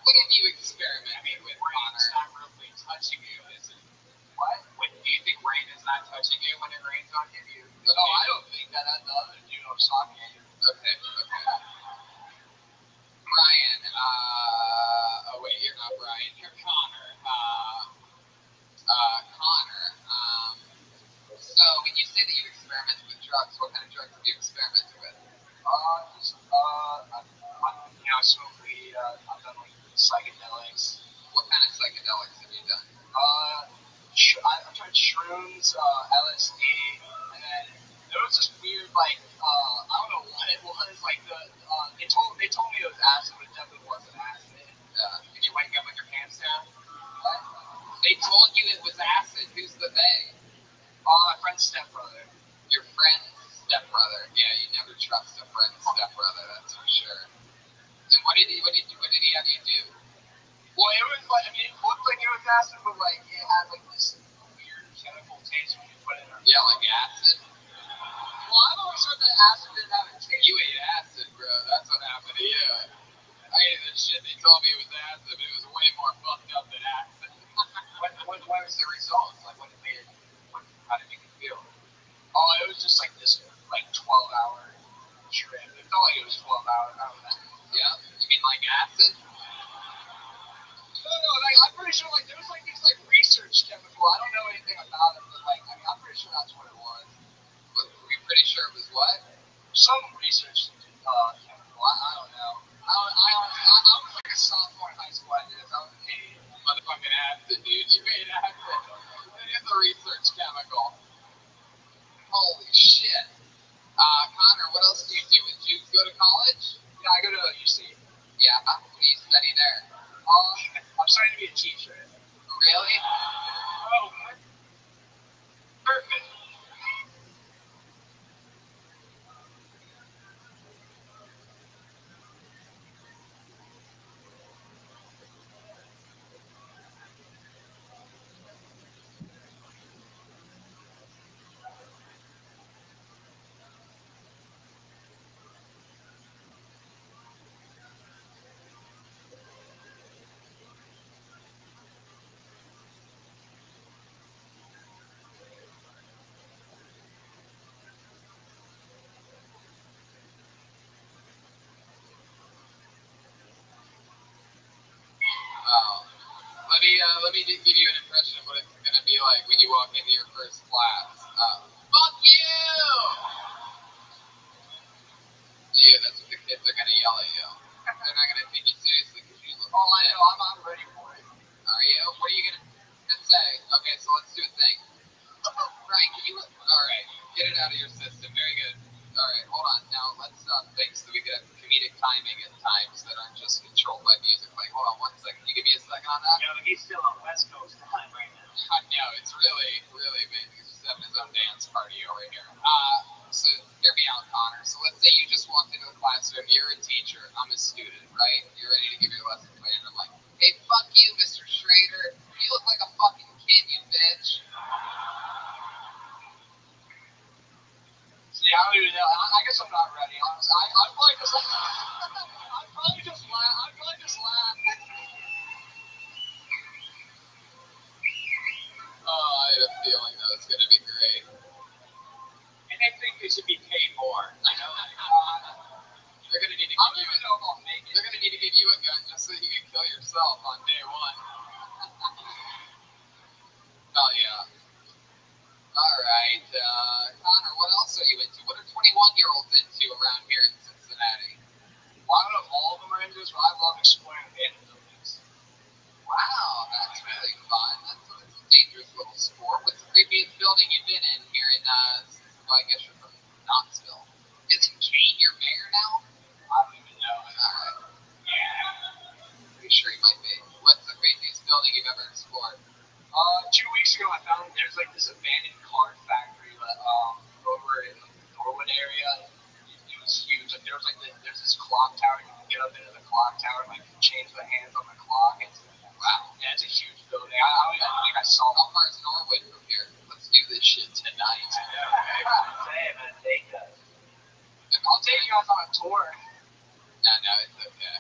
What did you experiment with, Connor? It's not really touching you, is it? What? Do you think rain is not touching you when it rains on you? No, I don't think that. That's the other dude on top of you. Okay. Brian, oh wait, you're not Brian, you're Connor. Connor, so when you say that you experimented with drugs, what kind of drugs have you experimented with? I smoke weed, I've done like psychedelics. What kind of psychedelics have you done? I've tried shrooms, LSD, and then there was this weird, like, I don't know what it was, like, they told me it was acid, but it definitely wasn't acid. Did you wake up with your pants down? What? They told you it was acid. Who's the they? My friend's stepbrother. Your friend's stepbrother. Yeah, you never trust a friend's stepbrother, that's for sure. And what did he have you do? Well, it was like, it looked like it was acid, but like it had like this weird chemical taste when you put it in. Yeah, like acid. Well, I've always heard that acid didn't have a taste. You ate acid, bro. That's what happened to you. I ate the shit they told me it was acid, but it was way more fucked up than acid. What was the results? Like, what it made it? How did you feel? Oh, it was just like this, like 12-hour trip. It felt like it was 12 hours. I don't know. Yeah, you mean like acid? No, like, I'm pretty sure like there was like these like research chemical. I don't know anything about it, but like I'm pretty sure that's what it was. But were you pretty sure it was what? Some research chemical. I don't know. I was like a sophomore in high school. I did this. I was an idiot. Motherfucking acid, dude. You made acid. It is a research chemical. Holy shit. Connor, what else do you do? Did you go to college? Yeah, I go to UC. Yeah, what do you study there? I'm starting to be a teacher. Really? Oh, perfect. Let me give you an impression of what it's going to be like when you walk into your first class. Fuck you! Yeah, that's what the kids are going to yell at you. They're not going to take you seriously because you look. Oh, I know. I'm ready for it. Are you? What are you going to say? Okay, so let's do a thing. Right, can you... Alright, get it out of your system. Very good. Alright, hold on. Now, let's think so we can have comedic timing at times that aren't just controlled by music. Like, hold on one second. Can you give me a second on that? Yeah, he's still on West Coast time right now. I know, it's really, really amazing. He's just having his own dance party over here. So hear me out, Connor. So let's say you just walked into the classroom. You're a teacher. I'm a student, right? You're ready to give your lesson plan. I'm like, hey, fuck you, Mr. Schrader. You look like a fucking kid, you bitch. See, I don't even know. I guess I'm not ready. Honestly, I'd probably just laugh. I'd probably just laugh. Oh, I had a feeling that was going to be great. And I think they should be paid more. I know. They're going to need to I give don't you even know if I'll make it. They're going to need to give you a gun just so you can kill yourself on day one. Oh, yeah. All right. Connor, what else are you into? What are 21-year-olds into around here in Cincinnati? Well, I don't know if all of them are into this, but I love exploring abandoned buildings. Wow, that's really fun. That's a dangerous little sport. What's the creepiest building you've been in here in, well, I guess you're from Knoxville. Isn't Kane your mayor now? I don't even know. Alright. Yeah. Pretty sure he might be. What's the craziest building you've ever explored? 2 weeks ago, I found there's like this abandoned card factory over in the Norwood area. It was huge. Like there was like there's this clock tower. You can get up into the clock tower and like change the hands on the clock. Wow, yeah, it's a huge building. I think I saw How far is Norwood from here? Let's do this shit tonight. I'll take you guys on a tour. No, it's okay.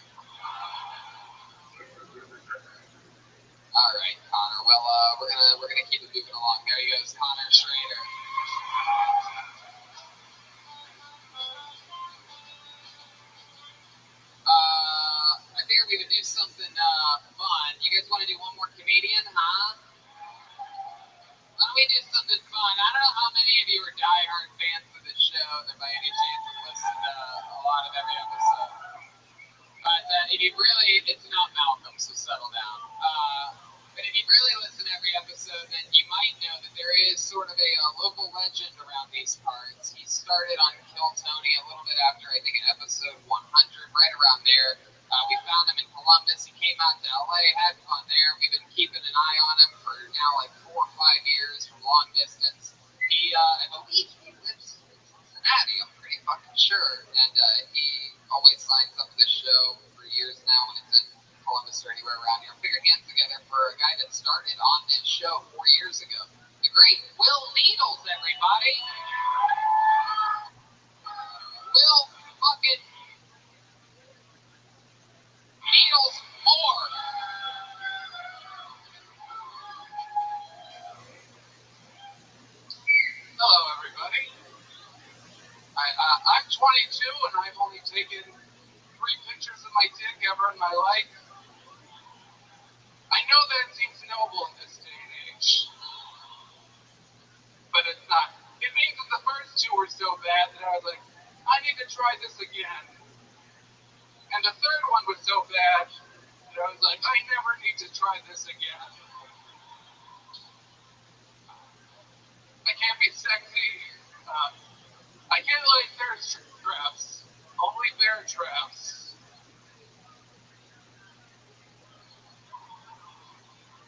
All right, Connor. Well, we're gonna keep it moving along. There he goes, Connor Schrader. I figured we would do something fun. You guys want to do one more comedian, huh? Why don't we do something fun? I don't know how many of you are diehard fans of this show that by any chance have listened to a lot of every episode. But if you really, it's not Malcolm, so settle down. But if you really listen to every episode, then you might know that there is sort of a local legend around these parts. He started on Kill Tony a little bit after, I think, in episode 100, right around there. We found him in Columbus. He came out to LA, had fun there. We've been keeping an eye on him for now like 4 or 5 years from long distance. He, I believe he lives in Cincinnati, I'm pretty fucking sure. And he always signs up for this show for years now when it's in Columbus or anywhere around here. Put your hands together for a guy that started on this show 4 years ago. The great Will Needles, everybody. Will fucking Needles more. Hello, everybody. I'm 22 and I've only taken 3 pictures of my dick ever in my life. I know that seems noble in this day and age, but it's not. It means that the first 2 were so bad that I was like, I need to try this again. And the third one was so bad that I was like, I never need to try this again. I can't be sexy. I can't like thirst traps. Only bear traps.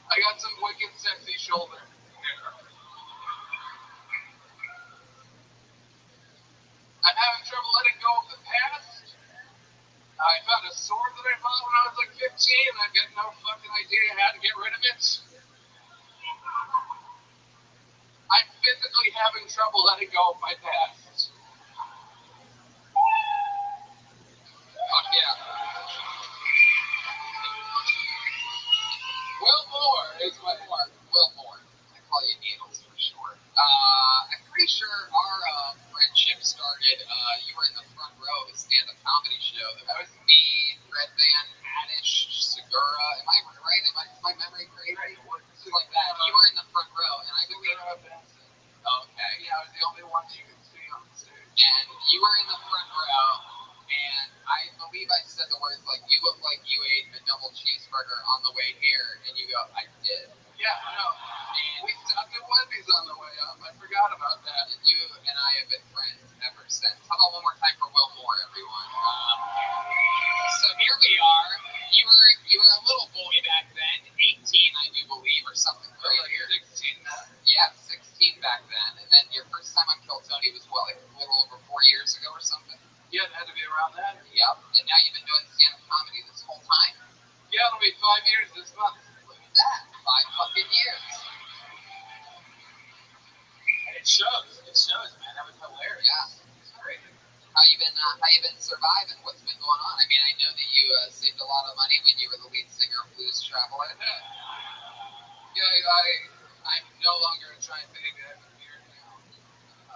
I got some wicked sexy shoulder hair. I'm having trouble letting go of the past. I found a sword that I found when I was like 15, and I've got no fucking idea how to get rid of it. I'm physically having trouble letting go of my past. Fuck yeah. Will Moore is my part. Will Moore. I call you Needles for short. I'm pretty sure our friendship started, you were in the front row of a stand-up comedy show. That was me, Red Band, Haddish, Segura. Am I right? Is my memory crazy? Something like that. You were in the front row, and I believe... Okay. Yeah, I was the only one you could see on the stage. And you were in the front row, and I believe I said the words like, you look like you ate a double cheeseburger on the way here, and you go, I did. Yeah, no. And We stopped at Wendy's on the way up. I forgot about that. you and I have been friends ever since. How about one more time for Will Moore, everyone? So here we are. You you were a little boy back then, 18, I do believe, or something crazy. 16 now. Yeah, 16 back then. And then your first time on Kill Tony was what, like a little over 4 years ago or something? Yeah, it had to be around that. Yep. And now you've been doing stand-up comedy this whole time? Yeah, it'll be 5 years this month. Look at that. 5 fucking years. And it shows. It shows, man. That was hilarious. Yeah, it's great. How you been surviving? What's been going on? I mean, I know that you saved a lot of money when you were the lead singer of Blues Traveler. Yeah, I'm no longer a giant baby. I have a beard now.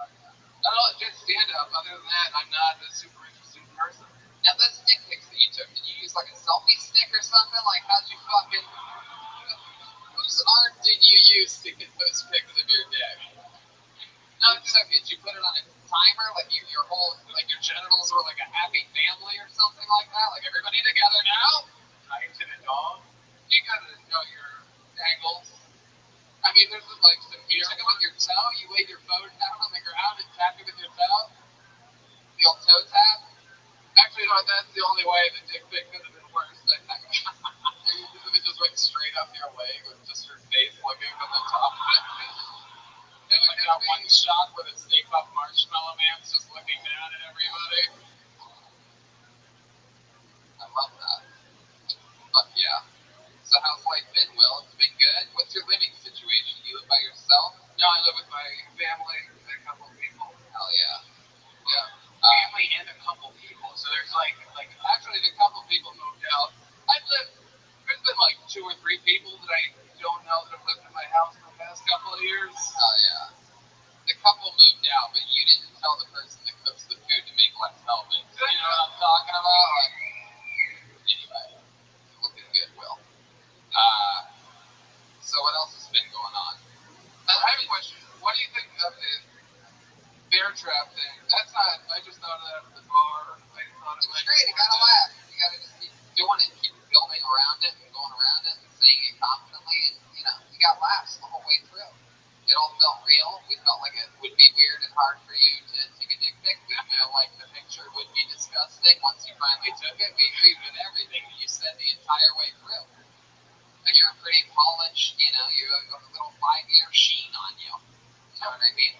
I don't just stand up. Other than that, I'm not a super interesting person. Now, those dick pics that you took, did you use like a selfie stick or something? Like, how'd you fucking... Whose art did you use to get those pics of your dick? No, did you put it on a timer? Like your whole, like your genitals were like a happy family or something like that? Like everybody together now? Tied to the dog. You gotta know your angles. I mean, there's like some You here. took it with your toe? You laid your phone down on the ground and tapped it with your toe? The old toe tap? Actually, no, that's the only way the dick pic could have been worse. I think. It just went straight up your leg with just your face looking from the top of it. Like that one shot where the Stay Puft Marshmallow Man's just looking down at everybody. I love that. Fuck yeah. So how's life been, Will? It's been good? What's your living situation? You live by yourself? No, I live with my family and a couple of people. Hell yeah. Yeah. Family and a couple people. So there's like Actually, a couple people moved out. There's been like 2 or 3 people that I don't know that have lived in my house for the past couple of years. Oh yeah. The couple moved out, but you didn't tell the person that cooks the food to make less helping. You know what I'm talking about? Like, anyway, looking good, Will. So what else has been going on? I have a question. What do you think of the bear trap thing? That's not. I just thought of that at the bar. I thought it It's might. great. You gotta laugh. You gotta just keep doing it, keep building around it, and going around it, and saying it confidently, and you got laughs the whole way through. It all felt real. We felt like it would be weird and hard for you to take a dick pic. We feel like the picture would be disgusting once you finally took it. We agreed with everything that you said the entire way through. And you're a pretty polished, you have a little 5-year sheen on you. You know what I mean?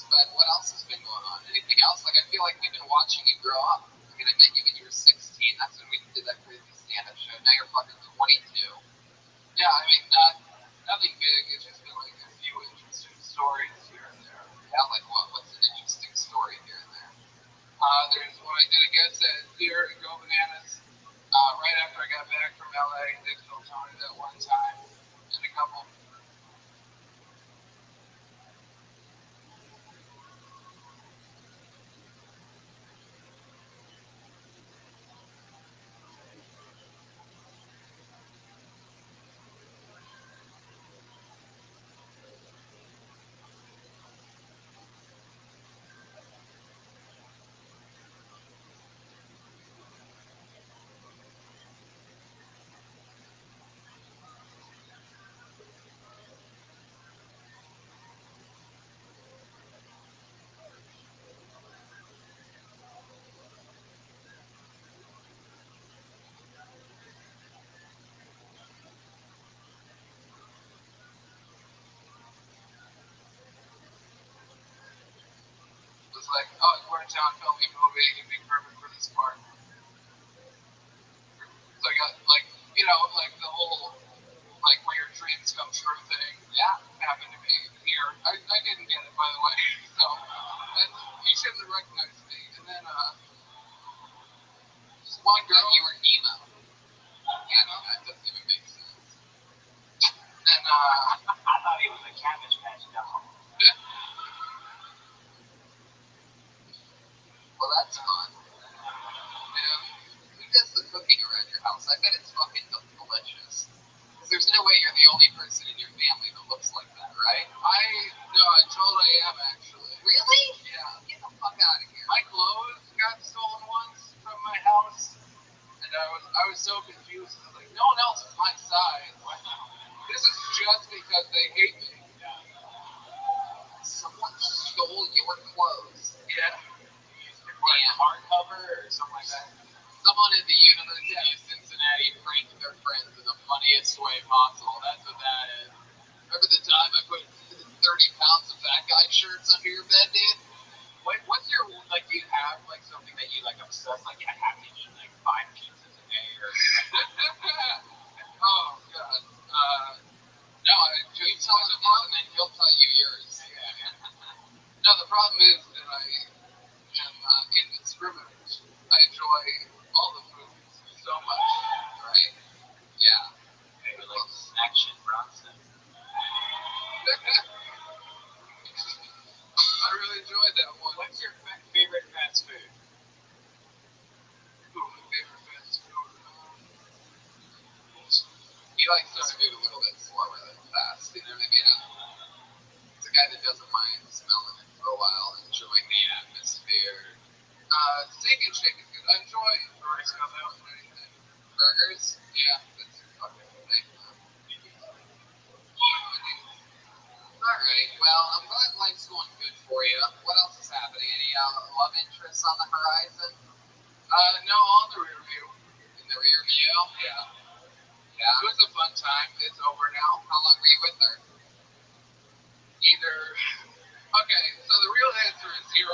But what else has been going on? Anything else? Like, I feel like we've been watching you grow up. I mean, I met you when you were 16. That's when we did that crazy stand-up show. Now you're fucking 22. Yeah, I mean, nothing big. It's just been like a few interesting stories here and there. Yeah, like what? What's an interesting story here and there? There's when I did a guest at Deer and Go Bananas. Right after I got back from LA, did Phil Tony that one time, and a couple. It was like, oh, we're in town filming a movie. It'd be perfect for this part. So I got like, like the whole like where your dreams come true thing. Yeah. Happened to be here. I didn't get it, by the way. So you shouldn't have recognized me. And then Just one girl, you were emo. Yeah, no, that doesn't even make sense. and I thought he was a Cabbage Patch doll. Well, that's fun. Who does the cooking around your house? I bet it's fucking delicious. Because there's no way you're the only person in your family that looks like that, right? I totally am actually. Really? Yeah. Get the fuck out of here. My clothes got stolen once from my house, and I was so confused. I was like, no one else is my size. This is just because they hate me. Someone stole your clothes. Yeah. Damn. Hardcover or something like that. Someone at the University of Cincinnati shirts under your bed, dude. What's your, like, do you have, like, something that you, like, obsess, like, I have to eat, like, 5 pizzas a day, or Oh, God. No, you tell him this and then he'll tell you yours. No, the problem is that I am indiscriminate. I enjoy all the foods so much, right? Yeah. maybe, like, Action Bronson? I really enjoyed that one. What's your favorite fast food? Ooh, my favorite fast food. He likes to food a little bit slower than fast. You know what I mean? It's a guy that doesn't mind smelling it for a while, enjoying the atmosphere. Steak and Shake is good. I enjoy burgers more than anything. Burgers? Yeah, that's your fucking thing. Alright, well, I'm glad life's going good for you. What else is happening? Any love interests on the horizon? No, on the rear view. In the rear view? Yeah. Yeah, it was a fun time. It's over now. How long were you with her? Okay, so the real answer is 0.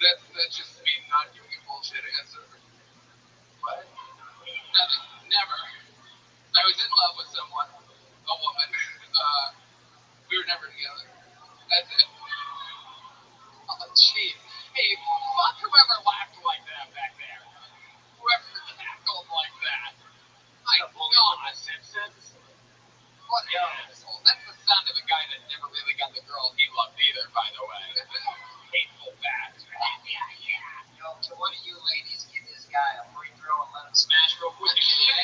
That's just me not giving a bullshit answer. What? Nothing. Never. I was in love with someone, a woman. We were never together. That's it. Oh, jeez. Hey, fuck whoever laughed like that back there. Whoever cackled like that. My The bully God. from The Simpsons? What an asshole. That's the sound of a guy that never really got the girl he loved either, by the way. Hateful bastard. Yo, can one of you ladies give this guy a free throw and let him smash real quick? Yeah.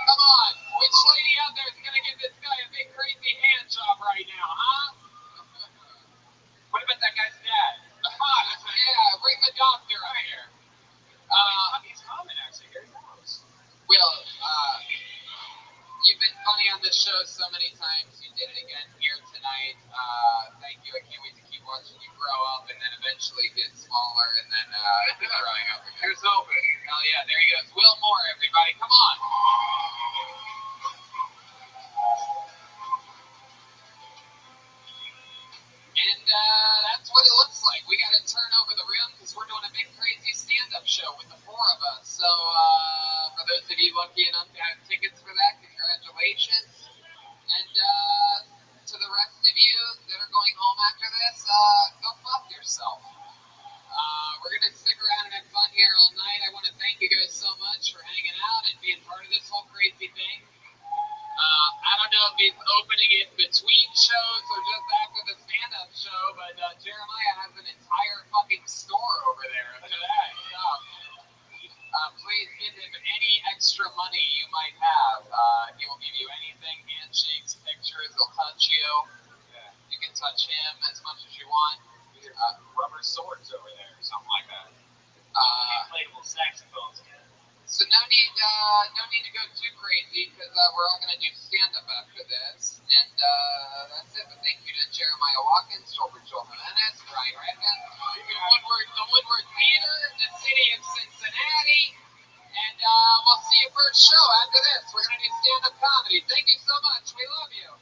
Come on. Which lady out there is gonna give this guy a big crazy hand job right now, huh? What about that guy's dad? Come on. Yeah, bring the doctor up here. He's coming, actually. Here he comes. Will, you've been funny on this show so many times. You did it again here tonight. Thank you. I can't wait to keep watching you grow up and then eventually get smaller and then keep growing up again. Here's hoping. Hell yeah, there he goes. Will Moore, everybody. Come on. And that's what it looks like. We got to turn over the room because we're doing a big crazy stand-up show with the 4 of us. So for those of you lucky enough to have tickets for that, congratulations. And to the rest of you that are going home after this, go fuck yourself. We're going to stick around and have fun here all night. I want to thank you guys so much for hanging out and being part of this whole crazy thing. I don't know if he's opening it between shows or just after the stand-up show, but Jeremiah has an entire fucking store over there. Look at that stuff. Please give him any extra money you might have. He will give you anything, handshakes, pictures, he'll touch you. You can touch him as much as you want. Rubber swords over there, or something like that. Inflatable saxophones, man. So no need to go too crazy because we're all going to do stand-up after this. And that's it. But thank you to Jeremiah Watkins, Joel Jimenez, Brian Redmond, the Woodward Theater, the city of Cincinnati. And we'll see you for a show after this. We're going to do stand-up comedy. Thank you so much. We love you.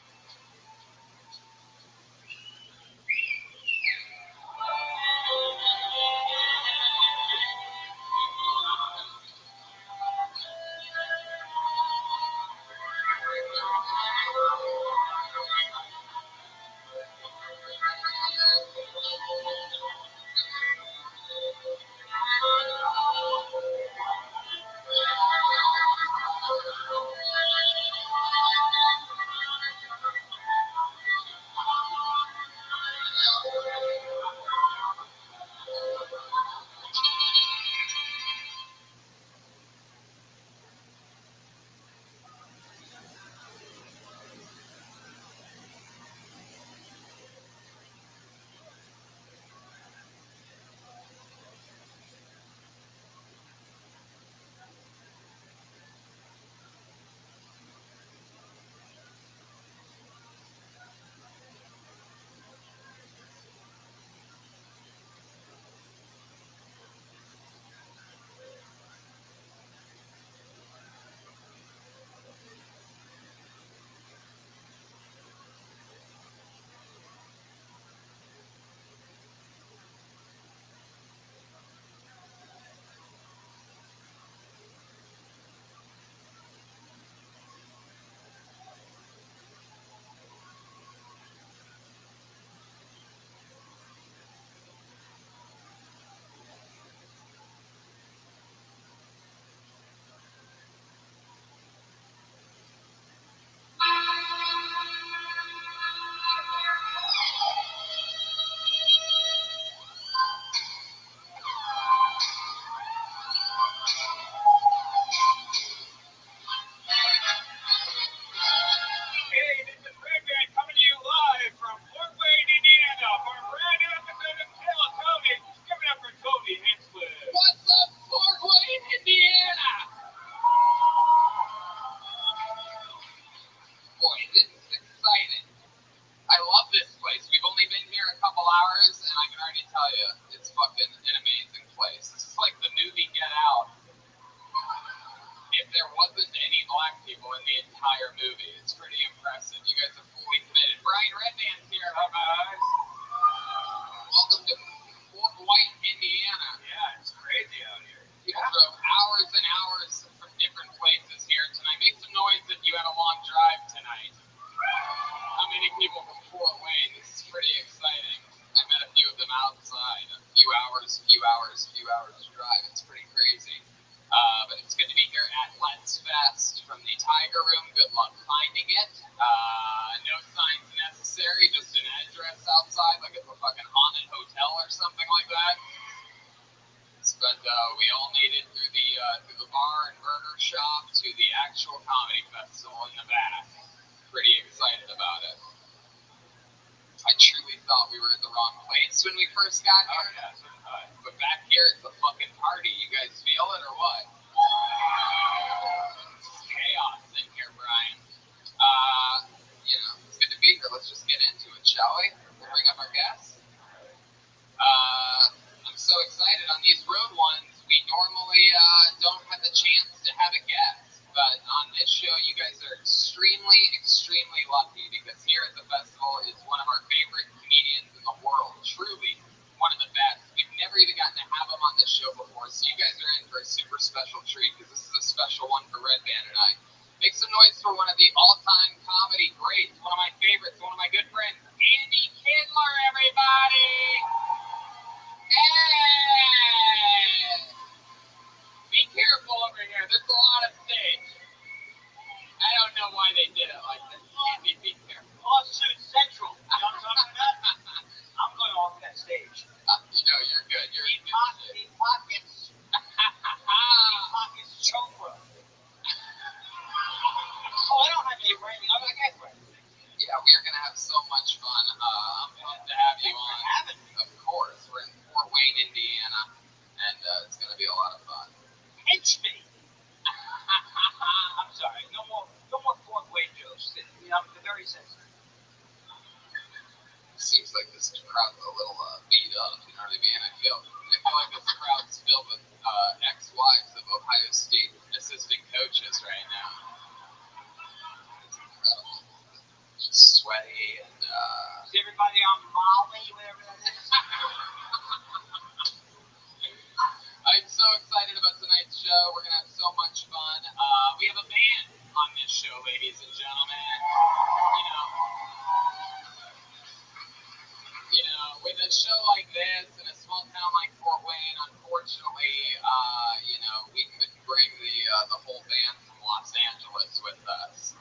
entire movie. It's pretty impressive. You guys are fully committed. Brian Redman's here. Hi, guys. Welcome to Fort White, Indiana. Yeah, it's crazy out here. People drove hours and hours from different places here tonight. Make some noise if you had a long drive tonight. How many people from Fort Wayne? This is pretty exciting. I met a few of them outside. A few hours drive. It's pretty crazy. But it's good to be here at Let's Fest from the Tiger Room. Good luck finding it. No signs necessary, just an address outside, like it's a fucking haunted hotel or something like that. But we all made it through the bar and burger shop to the actual comedy festival in the back. Pretty excited about it. I truly thought we were at the wrong place when we first got here. Oh, yeah, so did I. But back here, it's a fucking party. You guys feel it or what? It's chaos in here, Brian. It's good to be here. Let's just get into it, shall we? We'll bring up our guests. I'm so excited. On these road ones, we normally don't have the chance to have a guest. But on this show, you guys are extremely, extremely lucky because here at the festival is one of our favorite comedians in the world. Truly, one of the best. We've never even gotten to have him on this show before, so you guys are in for a super special treat because this is a special one for Red Band and I. Make some noise for one of the all-time comedy greats, one of my favorites, one of my good friends, Andy Kindler, everybody! Hey! Be careful over here. There's a lot of stage. I don't know why they did it like this. Andy, be careful. Lawsuit Central. You know what I'm talking about? I'm going off that stage. You're good. You're in good shape. He pockets Chopra. Oh, I don't have any branding. I'm not that branding. Yeah, we are going to have so much fun. I'm pumped to have you on. Of course. We're in Fort Wayne, Indiana, and it's going to be a lot of fun. Pinch me. I'm sorry. No more Fort Wayne jokes. I'm very sensitive. Seems like this crowd's a little beat up, you know what I mean? I feel like this crowd's filled with ex-wives of Ohio State assistant coaches right now. It's incredible. Just sweaty and Is everybody on Molly, whatever that is? I'm so excited about tonight's show. We're going to have so much fun. We have a band on this show, ladies and gentlemen. With a show like this in a small town like Fort Wayne, unfortunately, we couldn't bring the whole band from Los Angeles with us.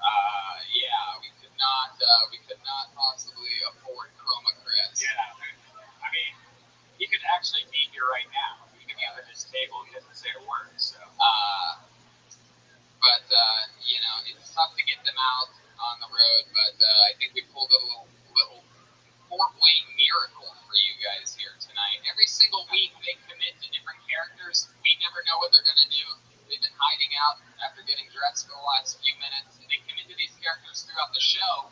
We could not possibly afford Chroma Chris. Yeah. I mean, he could actually be here right now. He could be under this table. He doesn't say a word, so. But it's tough to get them out on the road, but I think we pulled a little Fort Wayne miracle for you guys here tonight. Every single week they commit to different characters. We never know what they're going to do. They've been hiding out after getting dressed for the last few minutes. And they commit to these characters throughout the show,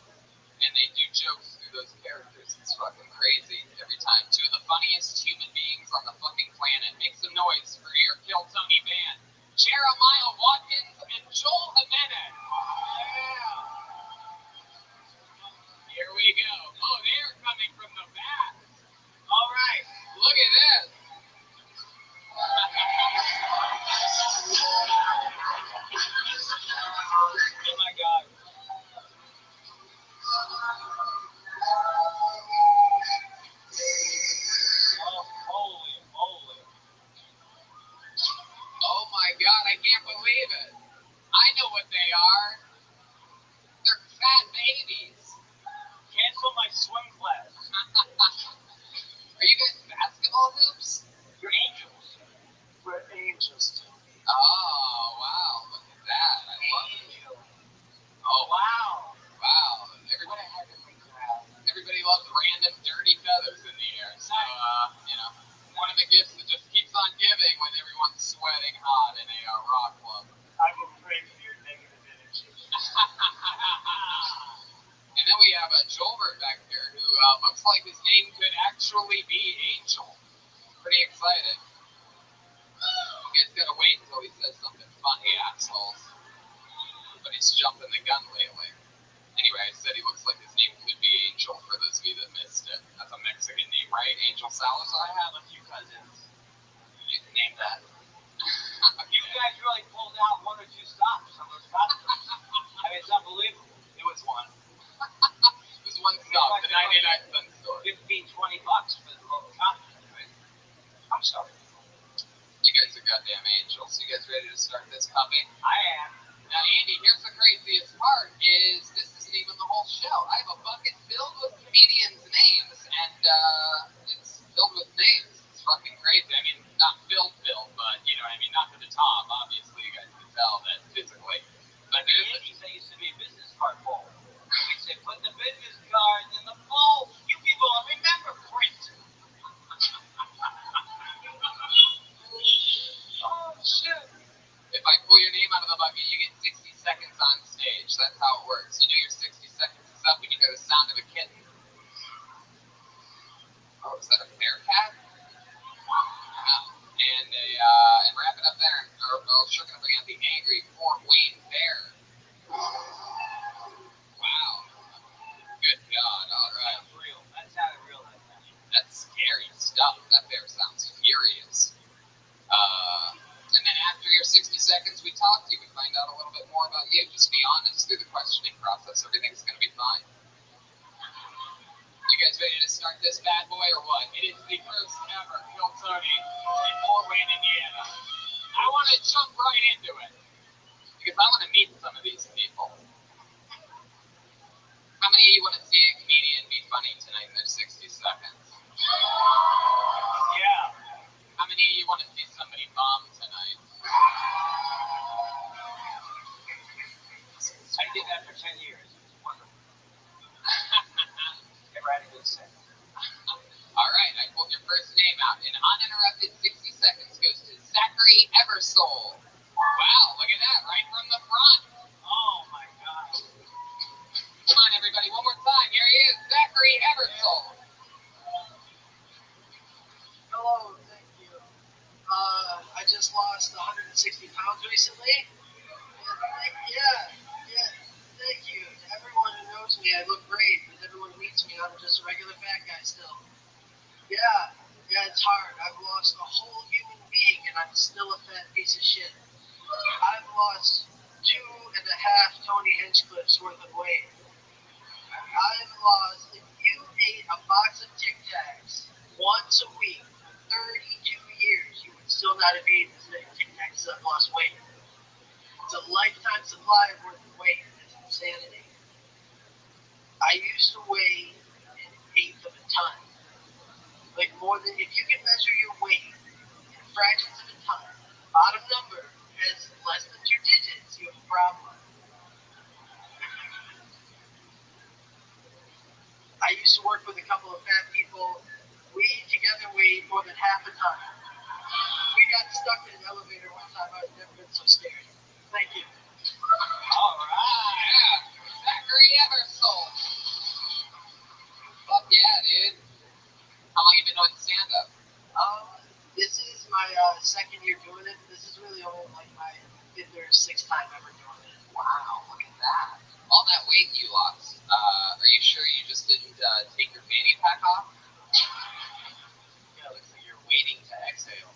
and they do jokes through those characters. It's fucking crazy every time. Two of the funniest human beings on the fucking planet. Make some noise for your Kill Tony band. Jeremiah Watkins and Joel Jimenez. Yeah. Here we go. Oh, they're coming from the back. All right. Look at this. Oh my God. Oh, holy moly. Oh my God, I can't believe it. I know what they are. They're fat babies. Cancel my swim class. Are you guys basketball hoops? You're angels. We're angels too. Oh, wow. Look at that. I love it. Oh, Wow. wow. What a heavenly crowd. Everybody loves random dirty feathers in the air. So, one of the gifts that just keeps on giving when everyone's sweating hot in a rock club. I will pray for your negative energy. And then we have Joelbert back there who looks like his name could actually be Angel. Pretty excited. You guys gotta wait until he says something funny, assholes. But he's jumping the a gun lately. Anyway, I said he looks like his name could be Angel, for those of you that missed it. That's a Mexican name, right? Angel Salazar? I have a few cousins. You can name that. You guys really pulled out one or two stops on those costumes. I mean, it's unbelievable. It was one. It was one stop, the 99-cent store. $15, $20 for the little costume, right? I'm sorry. You guys are goddamn angels. You guys ready to start this puppy? I am. Now, Andy, here's the craziest part, is this isn't even the whole show. I have a bucket filled with comedians' names, and it's filled with names. It's fucking crazy. I mean, not filled, but, you know, I mean, not to the top. Obviously, you guys can tell that physically. But there's Yankees, that used to be a business card bowl. We said, put the business cards in the bowl. You people remember print. Oh, shit. If I pull your name out of the bucket, you get 60 seconds on stage. That's how it works. You know your 60 seconds is up when you hear the sound of a kitten. Oh, is that a bear cat? Wow. And wrap it up there, or else you're going to bring out the angry Fort Wayne bear. Wow. Good God. All right. That's real. That sounded real like that. That's scary stuff. That bear sounds furious. And then after your 60 seconds, we talk to you. We find out a little bit more about you. Just be honest through the questioning process. Everything's going to be fine. You guys ready to start this bad boy or what? It is the first ever Kill Tony in Fort Wayne, Indiana. I want to jump right into it because I want to meet some of these people. How many of you want to see a comedian be funny tonight in their 60 seconds? Yeah. How many of you want to see somebody bomb tonight? I did that for 10 years. It was wonderful. Never had a good set. All right, I pulled your first name out. An uninterrupted 60 seconds goes to Zachary Eversole. Wow, look at that, right from the front. Oh, my God. Come on, everybody, one more time. Here he is, Zachary Eversole. Hello, thank you. I just lost 160 pounds recently. Yeah, thank you. To everyone who knows me, I look great. But everyone who meets me, I'm just a regular fat guy still. Yeah, it's hard. I've lost a whole human being, and I'm still a fat piece of shit. I've lost 2.5 Tony Hinchcliffe's worth of weight. I've lost, if you ate a box of Tic Tacs once a week for 32 years, you would still not have eaten as many Tic Tacs as I've lost weight. It's a lifetime supply of worth of weight. It's insanity. I used to weigh an eighth of a ton. Like more than, if you can measure your weight in fractions of a ton, bottom number has less than 2 digits, you have a problem. I used to work with a couple of fat people. We together weighed more than half a ton. We got stuck in an elevator one time. I've never been so scared. Thank you. All right, yeah. Zachary Eversole. Fuck yeah, dude. How long you been doing stand-up? This is my second year doing it. This is really only like my 5th or 6th time ever doing it. Wow, look at that. All that weight you lost. Are you sure you just didn't take your fanny pack off? Yeah, it looks like you're waiting to exhale.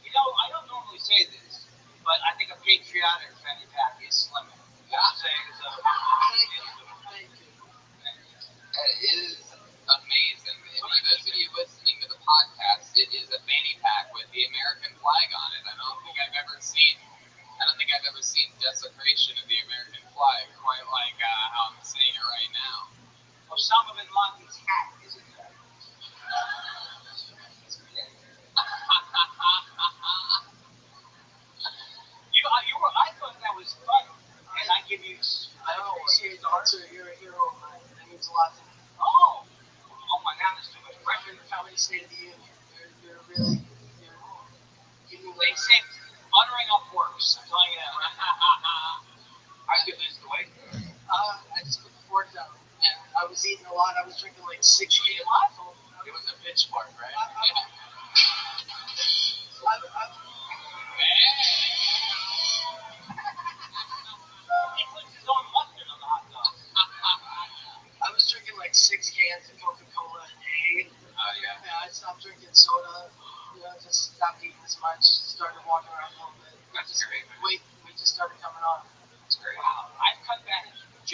You know, I don't normally say this, but I think a patriotic fanny pack is slimming. You know what I'm saying? So, Thank you. It is amazing. For those of you listening to the podcast, it is a fanny pack with the American flag on it. I don't think I've ever seen desecration of the American flag quite like how I'm seeing it right now. Osama bin Laden's hat is in there. I thought that was funny, and I give you. I appreciate the answer. You're a hero of mine. That means a lot to me. Oh my God, there's too much pressure. You're the comedy State of the Union. You're really, They say buttering up works. I'm telling you that. I could lose the weight. I just put the fork down, and I was eating a lot. I was drinking like 6 You cans. what? It was a pitch park, right?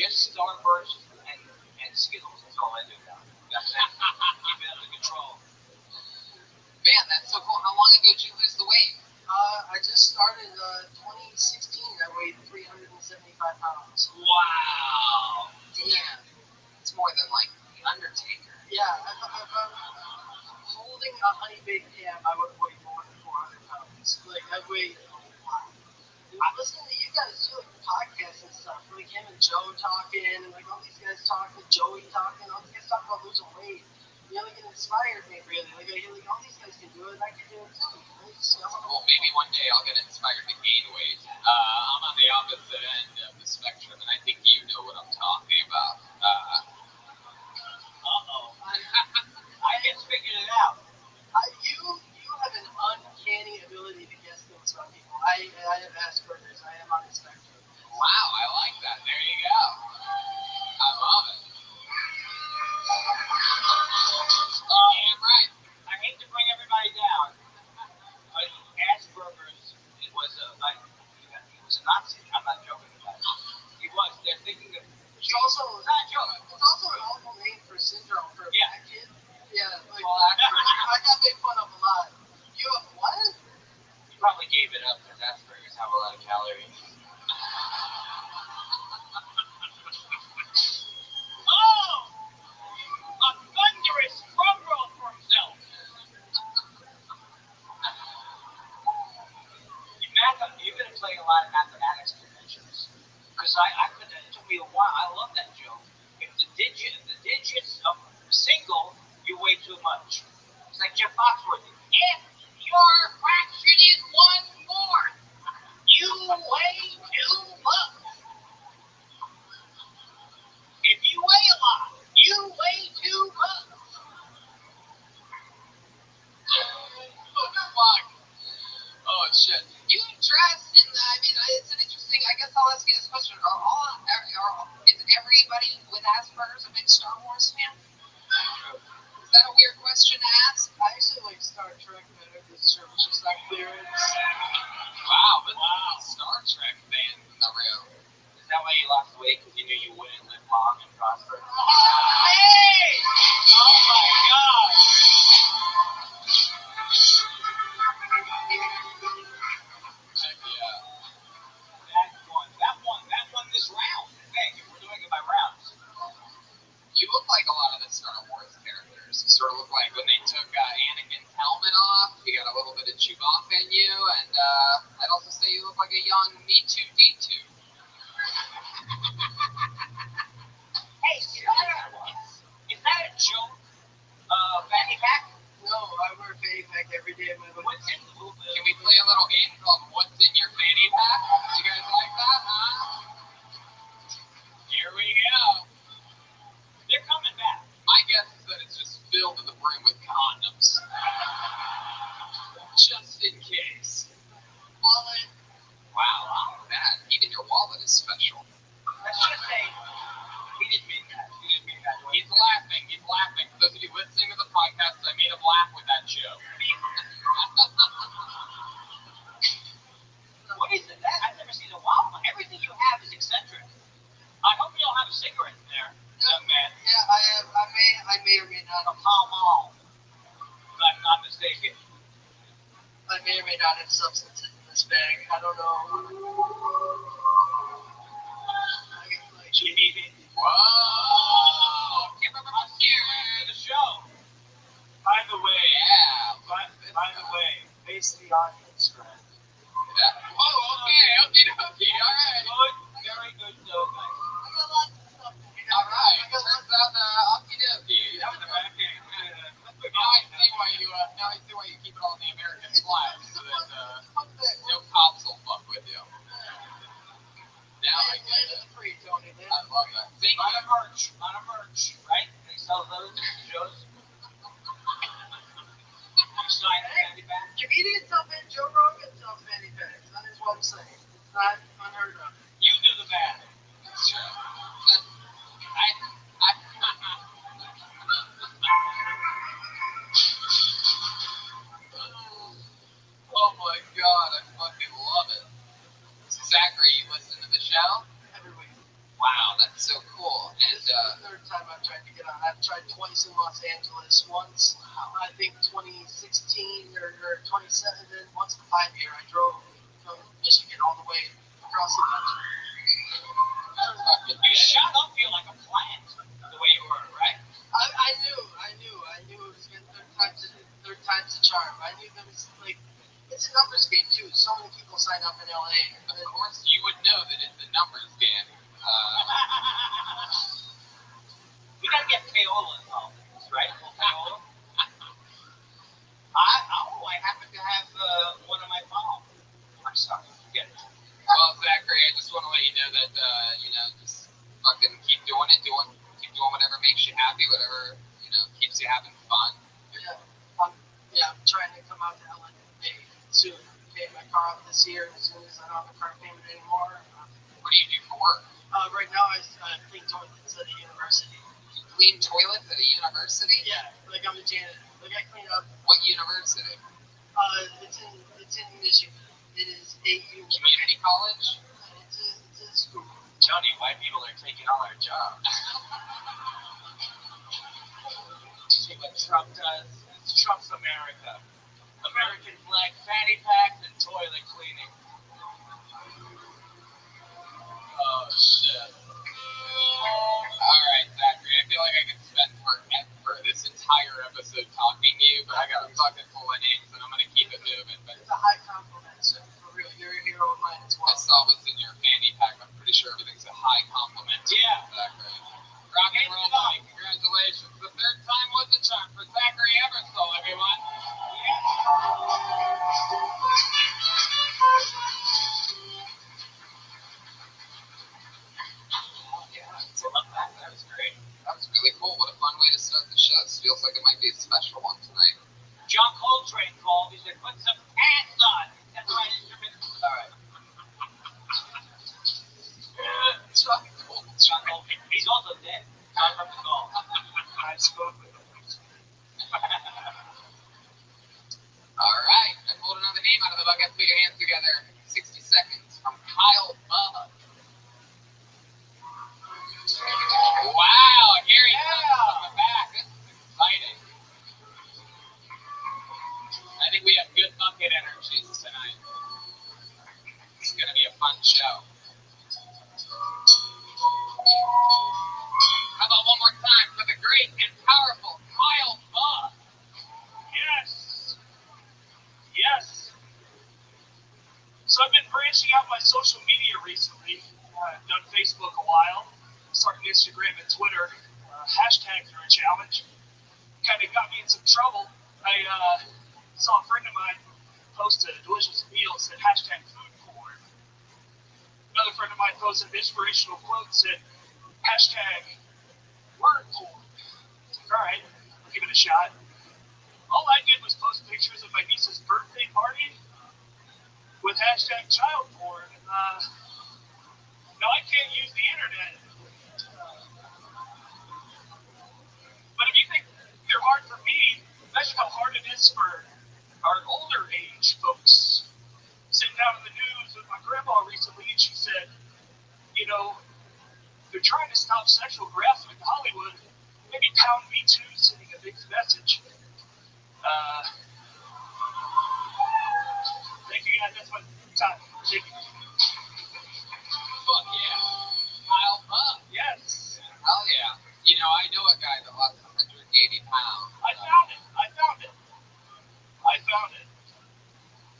just Starburst and Skittles. That's all I do now. That's it. Keep it under control. Man, that's so cool. How long ago did you lose the weight? I just started 2016. I weighed 375 pounds. Wow. Damn. It's more than like The Undertaker. Yeah, if I'm holding a honey baked ham, I would weigh more than 400 pounds. Like, I weigh a lot. I'm listening to you guys do like podcasts and stuff, like him and Joe talking, and like all these guys talking, Joey talking, all these guys talk about losing weight. You know, like it inspired me really. Like I hear like all these guys can do it, and I can do it too. You know, just, Well, maybe one day I'll get inspired to gain weight. I'm on the opposite end of the spectrum, and I think you know what I'm talking about. I just figured it out. You have an uncanny ability to guess things about people. I have Asperger's. I am on the spectrum. Wow, I like that. There you go. I love it. Damn right. I hate to bring everybody down, but Asperger's was he was a Nazi. I'm not joking about it. He was. They're thinking of. It's also Not joking. It's also an awful name for syndrome for a Yeah. fat kid. Yeah, like Well, Asperger's. I got made fun of a lot. You have what? He probably gave it up because Asperger's have a lot of calories. Oh! A thunderous drum roll for himself. You've been playing a lot of mathematics conventions. Because I couldn't, it took me a while. I love that joke. If the digits of single, you weigh too much. It's like Jeff Foxworthy. If your fraction is 1/4, you weigh 2 bucks. If you weigh a lot, you weigh 2 bucks. Oh, fuck. Oh, shit. You dress in the, I mean, it's an interesting, I guess I'll ask you this question. Is everybody with Asperger's a big Star Wars fan? Is that a weird question to ask? I actually like Star Trek better. This show was just not clearance. Wow, but Star Trek fans in the room. Is that why you lost weight? Because you knew you wouldn't live long and prosper? Hey! Oh my God! Heck yeah. That won this round. Hey, we're doing it by rounds. You look like a lot of the Star Wars characters. You sort of look like when they took Anakin's helmet off, you got a little bit of Chewbacca in you, and I'd also say you look like a young Me2D2. Hey, Is that a joke? Fanny pack? No, I wear fanny pack every day of my life. What's in Can we play a little game called What's in Your Fanny Pack? You guys like that, huh? Here we go. They're coming back. My guess is that it's just filled to the brim with condoms. Just in case. Wallet. Wow, not bad. Even your wallet is special. Let's just say he didn't mean that. He's laughing. He's laughing. For those of you listening to the podcast, I made him laugh with that joke. What is it? I've never seen a wallet. Everything you have is eccentric. I hope you don't have a cigarette in there, young man. Yeah, I have. I may or may not. A Pall Mall. If I'm not mistaken. I may or may not have substances in this bag. I don't know. I got like. Whoa! Give him a To the show. By the way, by the way, face the audience, friend. Yeah. Oh, okay. Okie. All right. Good, very good show, guys. I got lots of stuff. All right. Turns out okie dokie. That was the back end. Now I see why you keep it all in the American flag, so that no cops will fuck with you. Now I get it. Free, Tony. I love that. Thank A you. lot of merch, right? They sell those at the shows. You sign a candy bag. Comedians sell Joe Rogan sells fanny packs on his website. It's not unheard of. You do the math. Sure. Oh my god, I fucking love it. So Zachary, you listen to the show? Every week. Wow, that's so tried twice in Los Angeles. Once, I think 2016 or 27. Once the 5-year, I drove from Michigan all the way across the country. You sure don't feel like a plant the way you were, right? I knew it was going to third time's the charm. I knew that it's like, it's a numbers game too. So many people sign up in LA. Of course, you would know that it's a numbers game. We gotta get payola involved, right? Payola. I happen to have one of my palms. I'm sorry, forget it. Well, Zachary, I just want to let you know that, just fucking keep doing it, keep doing whatever makes you happy, whatever, keeps you having fun. I'm trying to come out to LA soon. Pay my car off this year as soon as I don't have a car payment anymore. What do you do for work? Right now I clean toilets at a university. You clean toilets at a university? Yeah, like I'm a janitor. Like I clean up. What university? It's in Michigan. It is AU. Community college? It's a school. Johnny, white people are taking all our jobs. See what Trump does? It's Trump's America. American flag fanny packs and toilet cleaning. Oh, shit. Alright, Zachary, I feel like I could spend forever this entire episode talking to you, but I got a bucket full of names and I'm going to keep it moving. But It's a high compliment, so for real, you're a hero of mine as well. I saw what's in your fanny pack. I'm pretty sure everything's a high compliment. Yeah. Zachary. Rock and roll, buddy. Congratulations. The third time was the charm for Zachary Eversole, everyone. That was great. That was really cool. What a fun way to start the show. This feels like it might be a special one tonight. John Coltrane called. He said, "Put some pants on." That's my instrument. All right. John Coltrane. John Coltrane. He's also dead. John from the Gulf. I spoke with him. All right. I pulled another name out of the bucket. Put your hands together. 60 seconds from Kyle Bug. Wow. Here he comes from the back. This is exciting. I think we have good bucket energies tonight. It's going to be a fun show. How about one more time for the great and powerful Kyle Bug? Yes. Yes. So I've been branching out my social media recently. I've done Facebook a while, started Instagram and Twitter. Hashtags are a challenge. Kind of got me in some trouble. I saw a friend of mine post a delicious meal, said hashtag food porn. Another friend of mine posted an inspirational quote, said hashtag word porn. All right, I'll give it a shot. All I did was post pictures of my niece's birthday party with hashtag child porn. Now I can't use the internet. But if you think they're hard for me, imagine how hard it is for our older age folks. Sitting down in the news with my grandma recently, and she said, they're trying to stop sexual harassment in Hollywood. Maybe Pound Me Too sending a big message. Thank you guys. That's my time. Thank you. Fuck yeah. Kyle Bug. Yes. Hell yeah. I know a guy that lost 180 pounds. I found it.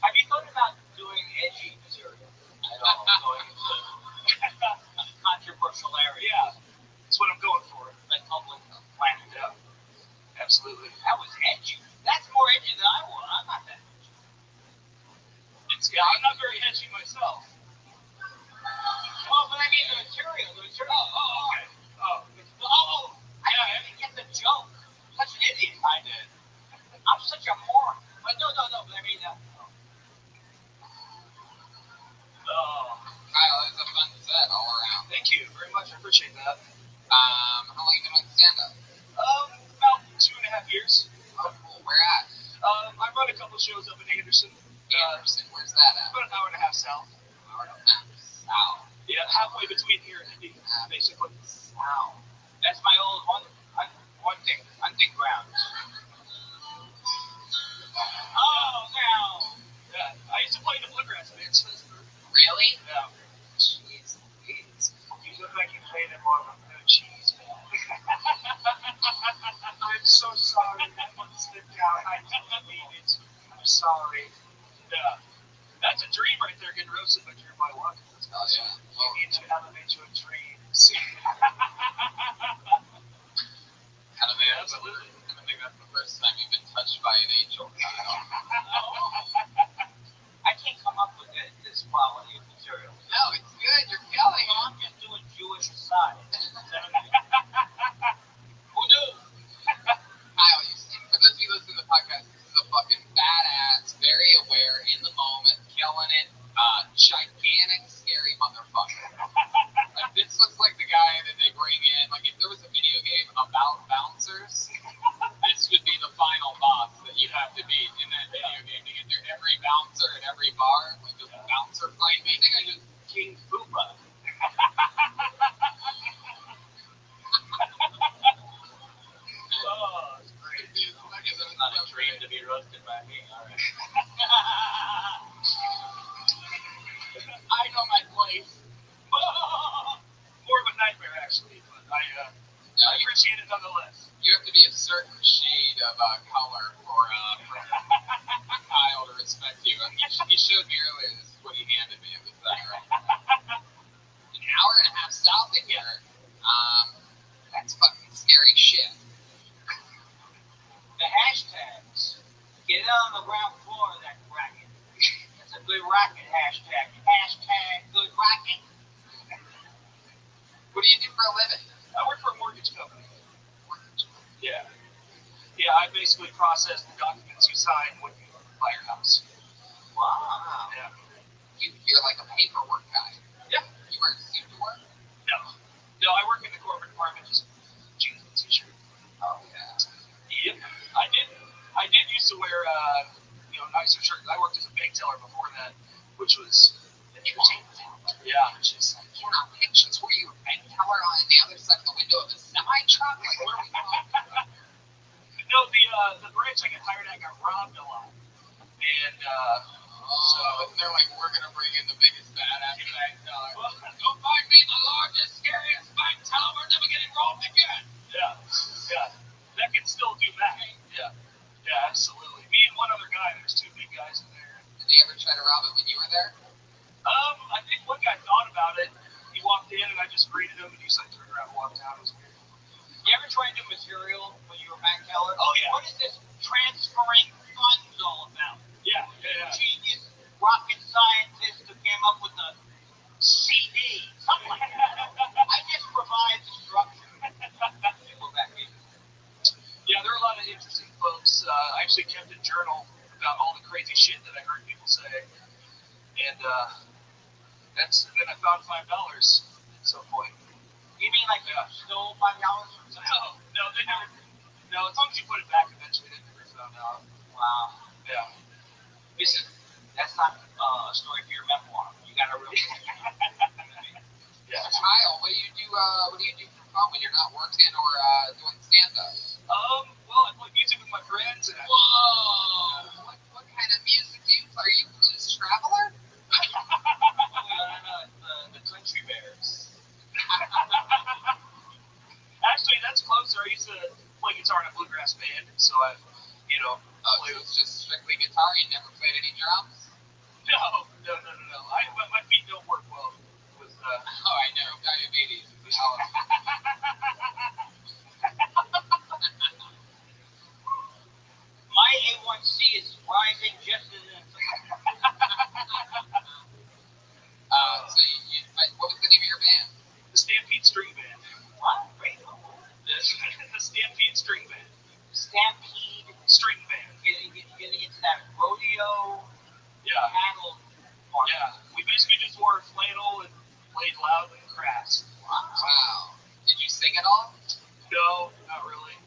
Have you thought about doing edgy material? Going into controversial area. Yeah. That's what I'm going for. Like public planning. Yeah. Absolutely. That was edgy. That's more edgy than I want. I'm not that edgy. Yeah, I'm not very edgy myself. Well, but I mean the material. Oh, okay. I didn't get the joke. Such an idiot. I did. I'm such a moron. But no. But I mean, Kyle, it was a fun set all around. Thank you very much. I appreciate that. How long have you been with stand-up? About 2.5 years. Oh, cool. Where at? I run a couple shows up in Anderson. Anderson. Where's that at? About an hour and a half south. South. Yeah, halfway between here and Indy, basically. wow. That's my old one hunting grounds. Oh, now. Yeah, I used to play the bluegrass bands. Really? Yeah. Jeez Louise. You look like you played in more of a blue cheese band. I'm so sorry. That one slipped out. I didn't mean it. I'm sorry. Yeah. That's a dream right there, getting roasted by Jeremiah Watkins. Oh, yeah. You need to elevate your dreams. Absolutely. I think that's the first time you've been touched by an angel, Kyle. I can't come up with this quality of material. No, it's good. You're killing it. I'm just doing Jewish aside. Who knew? Kyle, for those of you listening to the podcast, this is a fucking badass, very aware, in the moment, killing it, gigantic, scary motherfucker. Like, this looks like the guy that they bring in. Like, if there was a video game about bouncers, this would be the final boss that you have to beat in that video game to get through every bouncer at every bar. Like, the bouncer fight. I think I just King Koopa. Oh, it's great. I guess it's not a dream to be roasted by me. All right. I know my place. More of a nightmare, actually, but I appreciate it nonetheless. You have to be a certain shade of color for Kyle to respect you. He showed me earlier. This is what he handed me. It was an hour and a half south of here. That's fucking scary shit. The hashtags. Get on the ground floor of that racket. That's a good racket hashtag. Hashtag good racket. What do you do for a living? I work for a mortgage company. Yeah. Yeah, I basically process the documents you sign when you buy your house. Wow. Yeah. You're like a paperwork guy. Yeah. You wear a suit to work? No. No, I work in the corporate department, just jeans and t-shirt. Oh, yeah. Yep. I did used to wear nicer shirts. I worked as a bank teller before that, which was interesting. Yeah. Just like, cannot picture. Were you a bank teller on the other side of the window of a semi-truck? Like, where are we going? No, the branch I got hired at got robbed a lot. And so they're like, we're gonna bring in the biggest badass bank teller. Don't find me the largest, scariest bank teller. We're never getting robbed again. Yeah. That can still do that. Yeah, absolutely. Me and one other guy. There's two big guys in there. Did they ever try to rob it when you were there? I think one guy thought about it. He walked in and I just greeted him and he just like turned around and walked out. It was weird. You ever tried to do material when you were a bank teller? Oh, yeah. What is this transferring funds all about? Yeah. Genius rocket scientist who came up with the CD. Something like that. I just provide the structure. People back in. Yeah, there are a lot of interesting folks. I actually kept a journal about all the crazy shit that I heard people say. And then I found $5 at some point. You mean like you stole $5 from someone? No, they never. No, as long as you put it back eventually, they never found out. Wow. Yeah. Listen, that's not a story for your memoir. You got a real. Yeah. Kyle, what do you do? What do you do for fun when you're not working or doing stand-up? Well, I play music with my friends. And Whoa! What kind of music do you play? Are you Blues Traveler? The Country Bears. Actually, that's closer. I used to play guitar in a bluegrass band, so I, so it's just strictly guitar. You never played any drums? No. My feet don't work well with. I know, diabetes. My A1C is rising just as what was the name of your band? The Stampede String Band. What? The Stampede String Band. Stampede String Band. Getting into that rodeo cattle part. Yeah. We basically just wore flannel and played loud and crass. Wow. Did you sing at all? No, not really.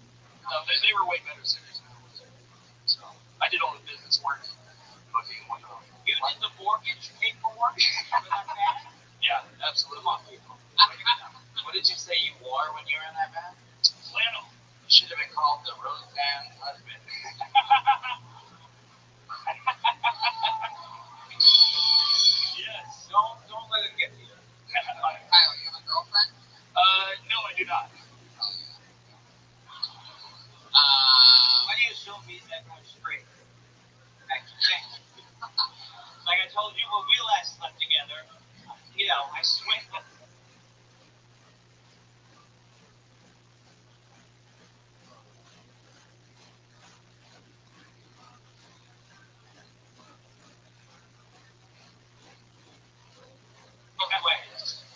No, they were way better singers than I was. So I did all the business work, booking and whatnot. You did the mortgage paperwork for that band? Yeah, absolutely. What did you say you wore when you were in that band? Flannel. Shit have been called the Rothschild'S husband. Yes, don't let it get to you. Kyle, you have a girlfriend? No, I do not. Oh, yeah. Why do you assume he's that much straight? Like I told you when we last slept together, you know, I swear.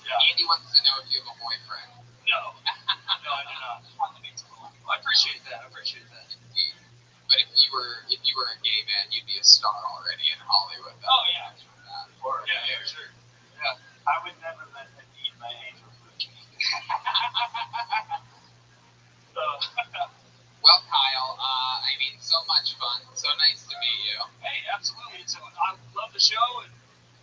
Andy wants to know if you have a boyfriend. No, I do not. Just want to meet some cool people. I appreciate that. Indeed. But if you were a gay man, you'd be a star already in Hollywood. Oh, yeah. For sure. Yeah, I would never let them eat my angel food. Well, Kyle, I mean, so much fun. So nice to meet you. Hey, absolutely. I love the show, and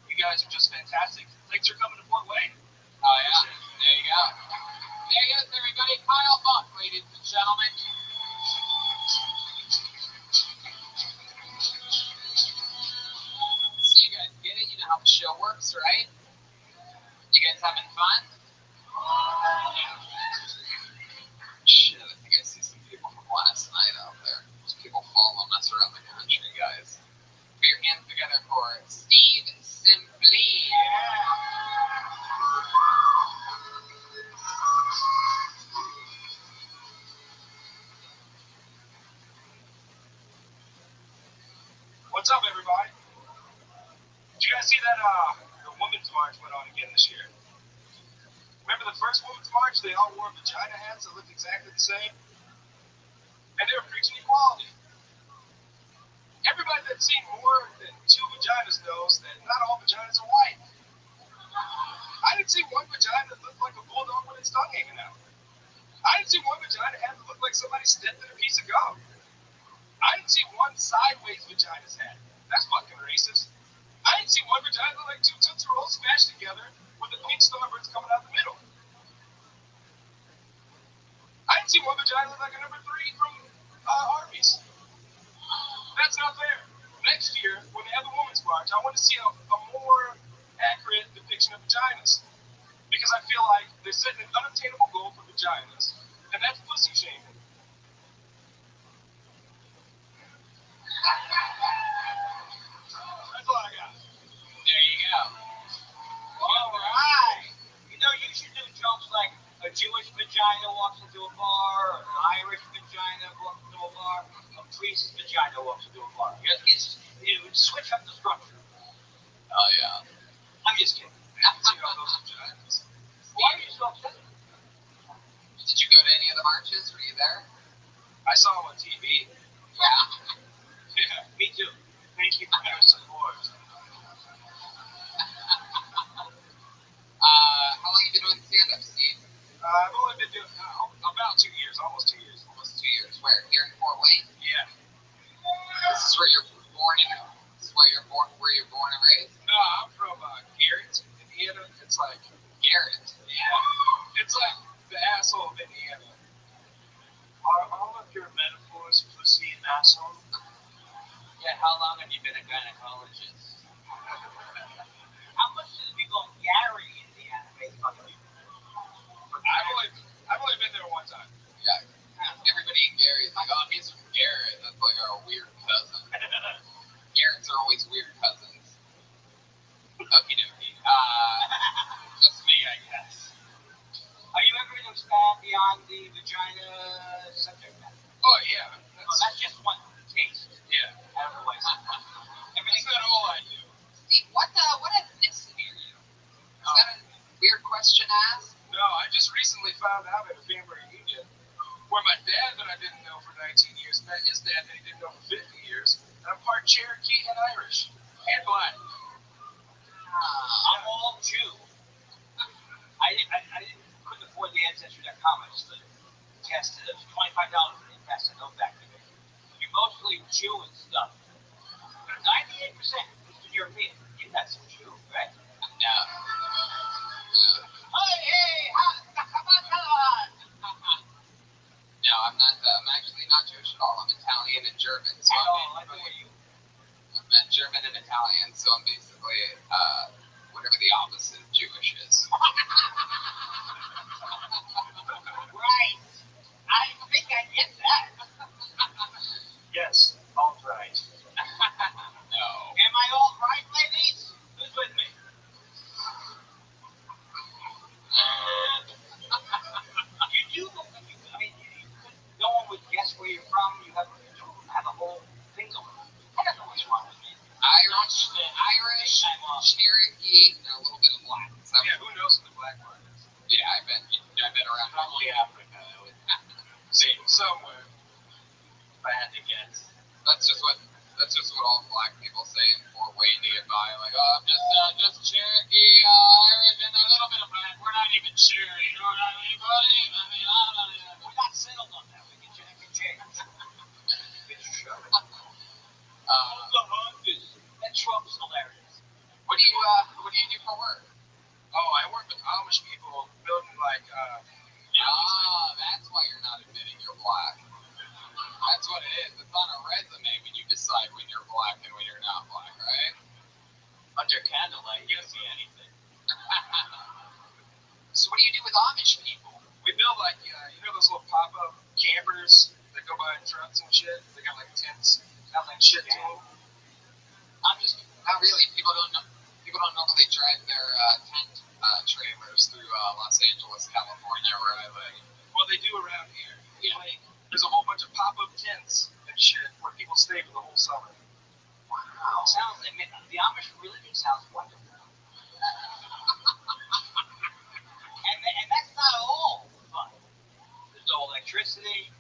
you guys are just fantastic. Thanks for coming to Fort Wayne. Oh, yeah. There you go. There he is, everybody. Kyle Buck, ladies and gentlemen. So you guys get it? You know how the show works, right? You guys having fun? Shit, I think I see some people from last night out there. Those people following us around the country, guys. Put your hands together for Steve Simply. What's up, everybody? Did you guys see that the Women's March went on again this year? Remember the first Women's March? They all wore vagina hats that looked exactly the same. And they were preaching equality. Everybody that's seen more than two vaginas knows that not all vaginas are white. I didn't see one vagina that looked like a bulldog with its tongue hanging out. I didn't see one vagina head that looked like somebody stepped in a piece of gum. I didn't see one sideways vagina's head. That's fucking racist. I didn't see one vagina look like two Tootsie Rolls smashed together with the pink starbursts coming out the middle. I didn't see one vagina look like a number 3 from Arby's. That's not fair. Next year, when they have the Women's March, I want to see a more accurate depiction of vaginas. Because I feel like they're setting an unobtainable goal for vaginas, and that's pussy shaming. That's all I got. There you go. All right. You know, you should do jokes like a Jewish vagina walks into a bar, an Irish vagina walks into a bar, a priest's vagina walks into a bar. You would switch up the structure. Oh, yeah. I'm just kidding. See all those vaginas. Why are you so upset? Did you go to any of the marches? Were you there? I saw them on TV. Yeah. Yeah, me too. Thank you for your support. How long have you been doing stand-up, Steve? I've only been doing about 2 years, almost 2 years. Almost 2 years. Where? Here in Fort Wayne? Yeah. This is where you're born and raised? No, I'm from Garrett, Indiana. It's like Garrett. Yeah. It's like the asshole of Indiana. Are all of your metaphors pussy and asshole? Yeah, how long have you been a gynecologist? How much do the people in Gary, Indiana make fun of you? I've only been there one time. Yeah. Everybody in Gary is like, oh, he's from Garrett. That's like our weird cousin. Garrett's are always weird cousins. Okie dokie. Just me, I guess. Are you ever going to expand beyond the vagina subject matter? Oh, yeah. That's just one taste. Yeah. Otherwise, Everything's not all I do. Steve, what ethnicity are you? Is that a weird question to ask? No, I just recently found out at a family reunion where my dad that I didn't know for 19 years met his dad that he didn't know for 50 years. And I'm part Cherokee and Irish and black. I'm all Jew. I couldn't afford the Ancestry.com. I just tested it. It was $25 for the test. I know back then. You're mostly Jew and stuff. 98% Eastern European. You're not some Jew, right? No. No, I'm not Yeah, who knows what the black market is? Yeah, I've been around. Probably Africa. I would say Somewhere. if I had to guess. That's just what all black people say in Fort Wayne to get by. Like, oh, I'm just Cherokee, Irish, and a little bit of black. We're not even sure. You know what I mean, buddy? I mean, I don't even. We're not settled on that. We can check and change. That Trump's hilarious. What do you do for work? Oh, I work with Amish people building like That's why you're not admitting you're black. That's what it is. It's on a resume when you decide when you're black and when you're not black, right? Under candlelight, you don't see anything. So what do you do with Amish people? we build like those little pop-up campers that go by in trucks and shit. They got like tents, got like shit to them. I'm just not really. People don't normally drive their tent trailers through Los Angeles, California, where I live. Well, they do around here. Yeah. Like, there's a whole bunch of pop-up tents and shit where people stay for the whole summer. Wow. The Amish really do sounds wonderful. and that's not all fun. There's no electricity.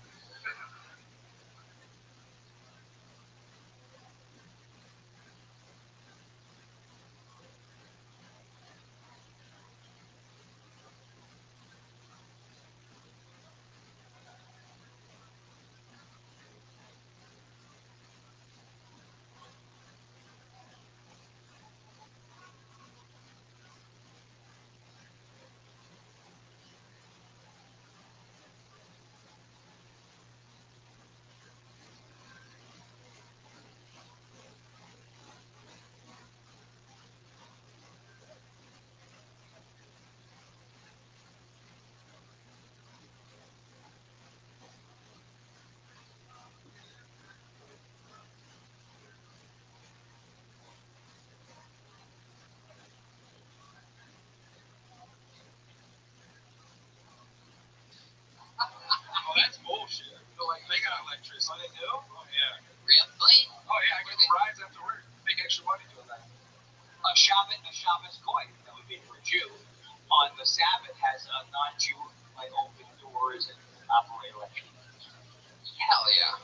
Oh, that's bullshit. Like, they got electricity. Oh, they do? Oh, yeah. Really? Oh, yeah, I get rides after work. Make extra money doing that. A Shabbos goy, that would be for a Jew, on the Sabbath has a non-Jew like open doors and operate electricity. Hell yeah.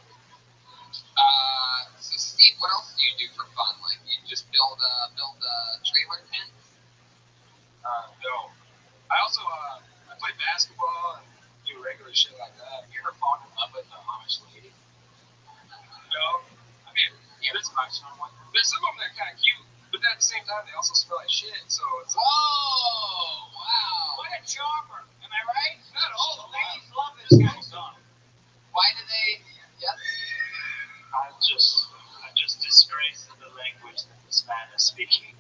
So Steve, what else do you do for fun? Like, you just build trailer tents? No. I also, I play basketball and do regular shit like that. You ever fallen in love with a Amish lady? No. I mean, You ever touched on one? there's some of them that are kind of cute, but at the same time, they also smell like shit, so it's Whoa! Wow. What a charmer! Am I right? not all of them. Ladies love this kind of song. Why do they? Yes. I'm just disgraced at the language that this man is speaking.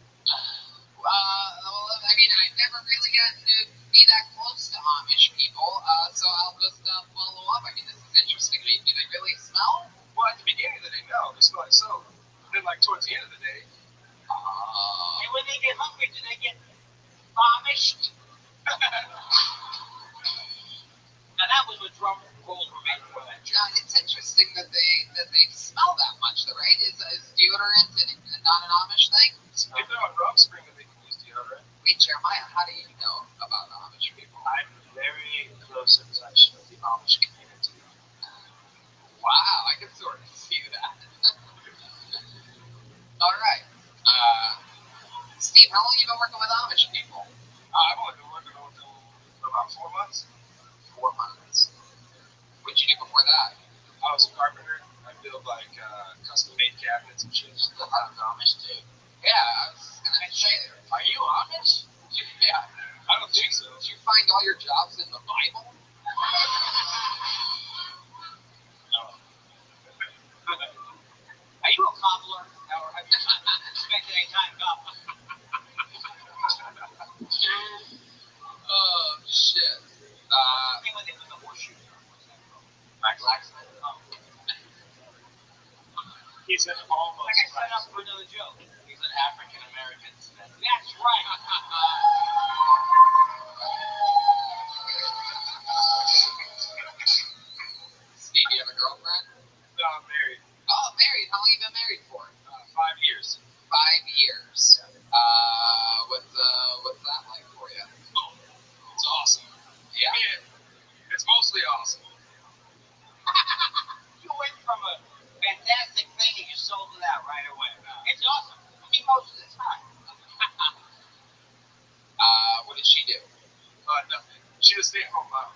Well, I mean, I've never really gotten to be that close to Amish people, so I'll just follow up. I mean, this is interesting. Do they really smell? Well, at the beginning of the day, no, they smell like soap. Then, like, towards the end of the day, And when they get hungry, do they get Amished? Now that was what drum rolls were made for. That It's interesting that they smell that much, though, right? Is deodorant and not an Amish thing? if they're on drum spring, then they can use deodorant. Wait, Jeremiah, how do you know about Amish people? I'm very close in touch with the Amish community. Wow, I can sort of see that. All right. Steve, how long have you been working with Amish people? I've only been working with them for about 4 months. 4 months. What'd you do before that? I was a carpenter. I build, like, custom-made cabinets and shit. I'm Amish too. Yeah, I was gonna say, Are you Amish? yeah. I don't think so. Did you find all your jobs in the Bible? No. Are you a cobbler? Or have you spent any time cobbling? Oh, shit. Something with the horseshoe. Blacksmith? He's an almost Like I set up for another joke. He's an African American smith. That's right. Steve, you have a girlfriend? No, I'm married. Oh, married. How long have you been married for? 5 years. 5 years. What's that like for wow.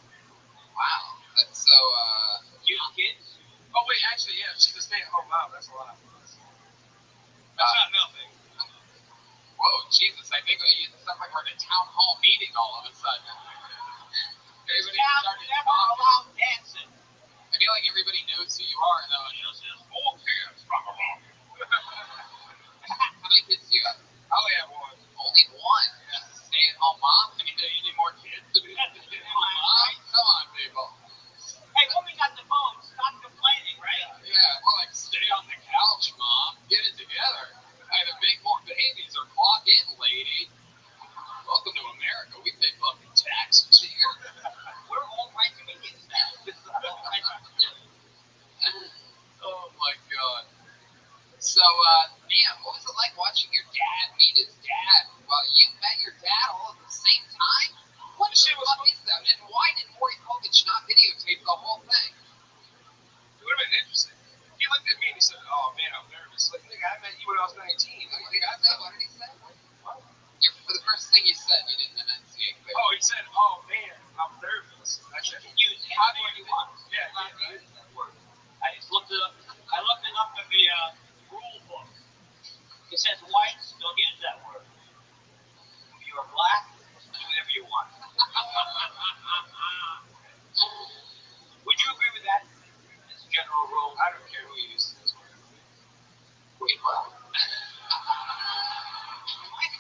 Wow. That's so, You have kids? Oh, wait, actually, yeah, she's a stay-at-home mom. That's a lot. That's not nothing. whoa, Jesus, I think it sounds like we're in a town hall meeting all of a sudden. Everybody started talking. dancing. I feel like everybody knows who you are, though. This is 4 kids from a mom. How many kids do you have? I only have one. Only one. Just a stay-at-home mom? I mean, do you need more kids to be a stay-at-home mom? Come on, people. Hey, when we got the phone, stop complaining, right? Yeah, more like stay on the couch, mom. Get it together. Either make more babies or clock in, lady. Welcome to America. We pay fucking taxes here. We're all right to be getting that. Oh my god. So, man, what was it like watching your dad meet his dad? Well, you met your dad all at the same time? What the fuck is that? And why did Maury Povich not videotape the whole thing? It would have been interesting. He looked at me and he said, oh man, I'm nervous. Like, nigga, I met you when I was 19. What did he say? For the first thing you said, you didn't enunciate clearly. Oh, he said, oh man, I'm nervous. I said, use how do you want? Yeah, use that word. I just looked it up. I looked it up in the rule book. It says whites don't use that word. If you are black, do whatever you want. Would you agree with that? As a general rule, I don't care who uses this word. Wait, what?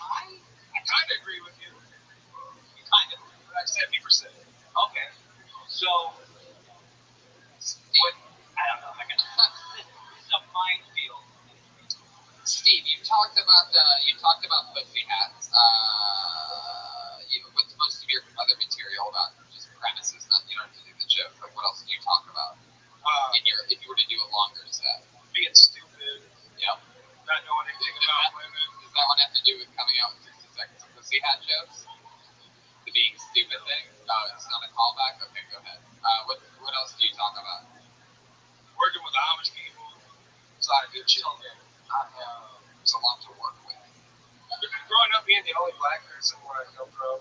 I kind of agree with you. You kind of, but like 70%. Okay. So, what? I don't know. This is a minefield. Steve, you talked about pussy hats. With most of your other material about just premises, not you don't have to do the joke. But what else did you talk about? If you were to do a longer set, Being stupid. yep. Not knowing anything about women. Does that one have to do with coming out with 60 seconds of pussy hat jokes? The being stupid thing? Oh, it's not a callback? Okay, go ahead. What else do you talk about? Working with Amish people. It's a lot of good shit. There's a lot to work with. Growing up being the only black person where I come from.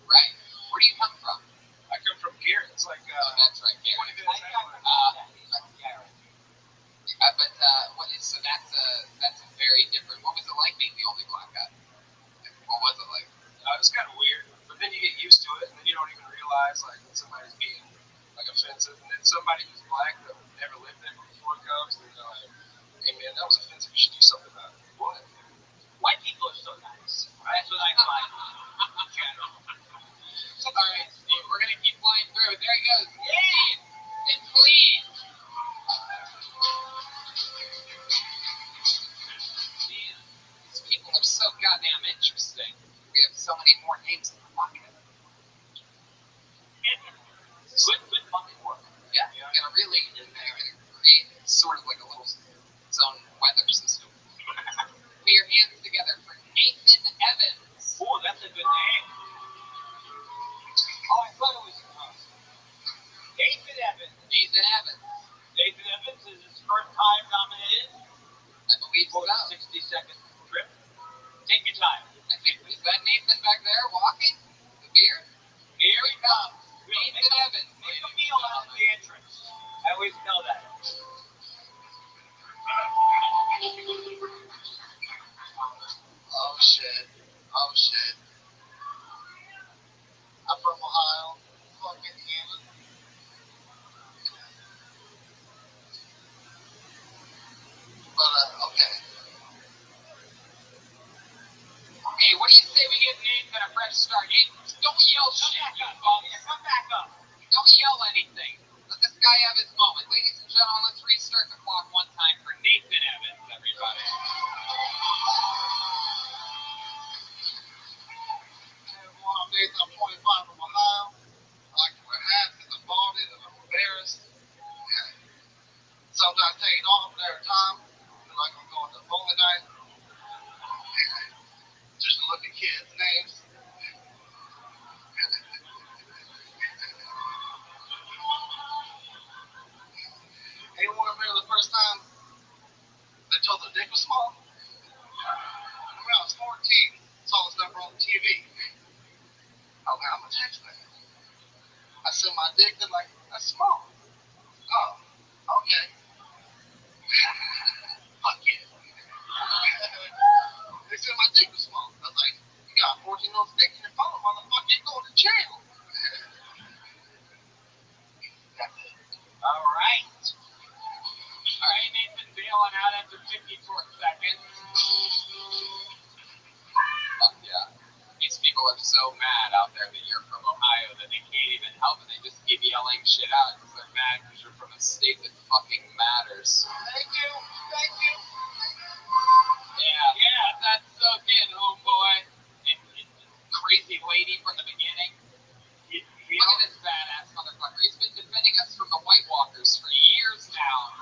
Right. Where do you come from? I come from Garrett. It's like That's right, 20 Garrett. minutes anywhere. So that's a very different. What was it like being the only black guy? What was it like? It's kind of weird, but then you get used to it, and then you don't even realize like when somebody's being like offensive, and then somebody who's black that never lived there before comes, and they're like, "Hey man, that was offensive. You should do something about it." What? White people are so nice. That's what I find. In general. All right, Steve, we're gonna keep flying through. There he goes. Steve, and please. These people are so goddamn interesting. We have so many more names in the bucket. Good fucking work. Yeah, you're gonna really create sort of like a little its own weather system. Put your hands together for Nathan Evans. Oh, that's a good name. Oh, I thought it was Nathan Evans. Nathan Evans. Nathan Evans is his first time nominated I believe for so. the 60-second trip. Take your time. I think is that Nathan back there walking? The beard? Here he comes. Nathan Evans. Make a meal out of the entrance. I always know that. Oh shit. Oh shit. I'm from Ohio. Fuck Indiana. But okay. Hey, what do you say we give Nathan a fresh start? Nathan, don't yell shit, you bums. Come back up. Don't yell anything. Let this guy have his moment. Ladies and gentlemen, let's restart the clock one time for Nathan Evans, everybody. Hey everyone, I'm Nathan. I'm 25 from Ohio. I like to wear hats and I'm balded and I'm embarrassed. So I'm not taking off every time. I'm like I'm going to bowling night. Just to look at kids' names. said my dick, they're like, that's small. Oh, okay. Fuck yeah. They said my dick was small. I was like, you got 14 ounce dick in your phone, motherfucker, you going to jail. That's it. All right. All right, Nathan bailing out after 54 seconds. Fuck yeah. These people are so mad out there that you're from Ohio that they can't even help it. They just keep yelling shit out because they're mad because you're from a state that fucking matters. Thank you. Thank you. Yeah, that's so good, homeboy. And crazy lady from the beginning. Look at this badass motherfucker. He's been defending us from the White Walkers for years now.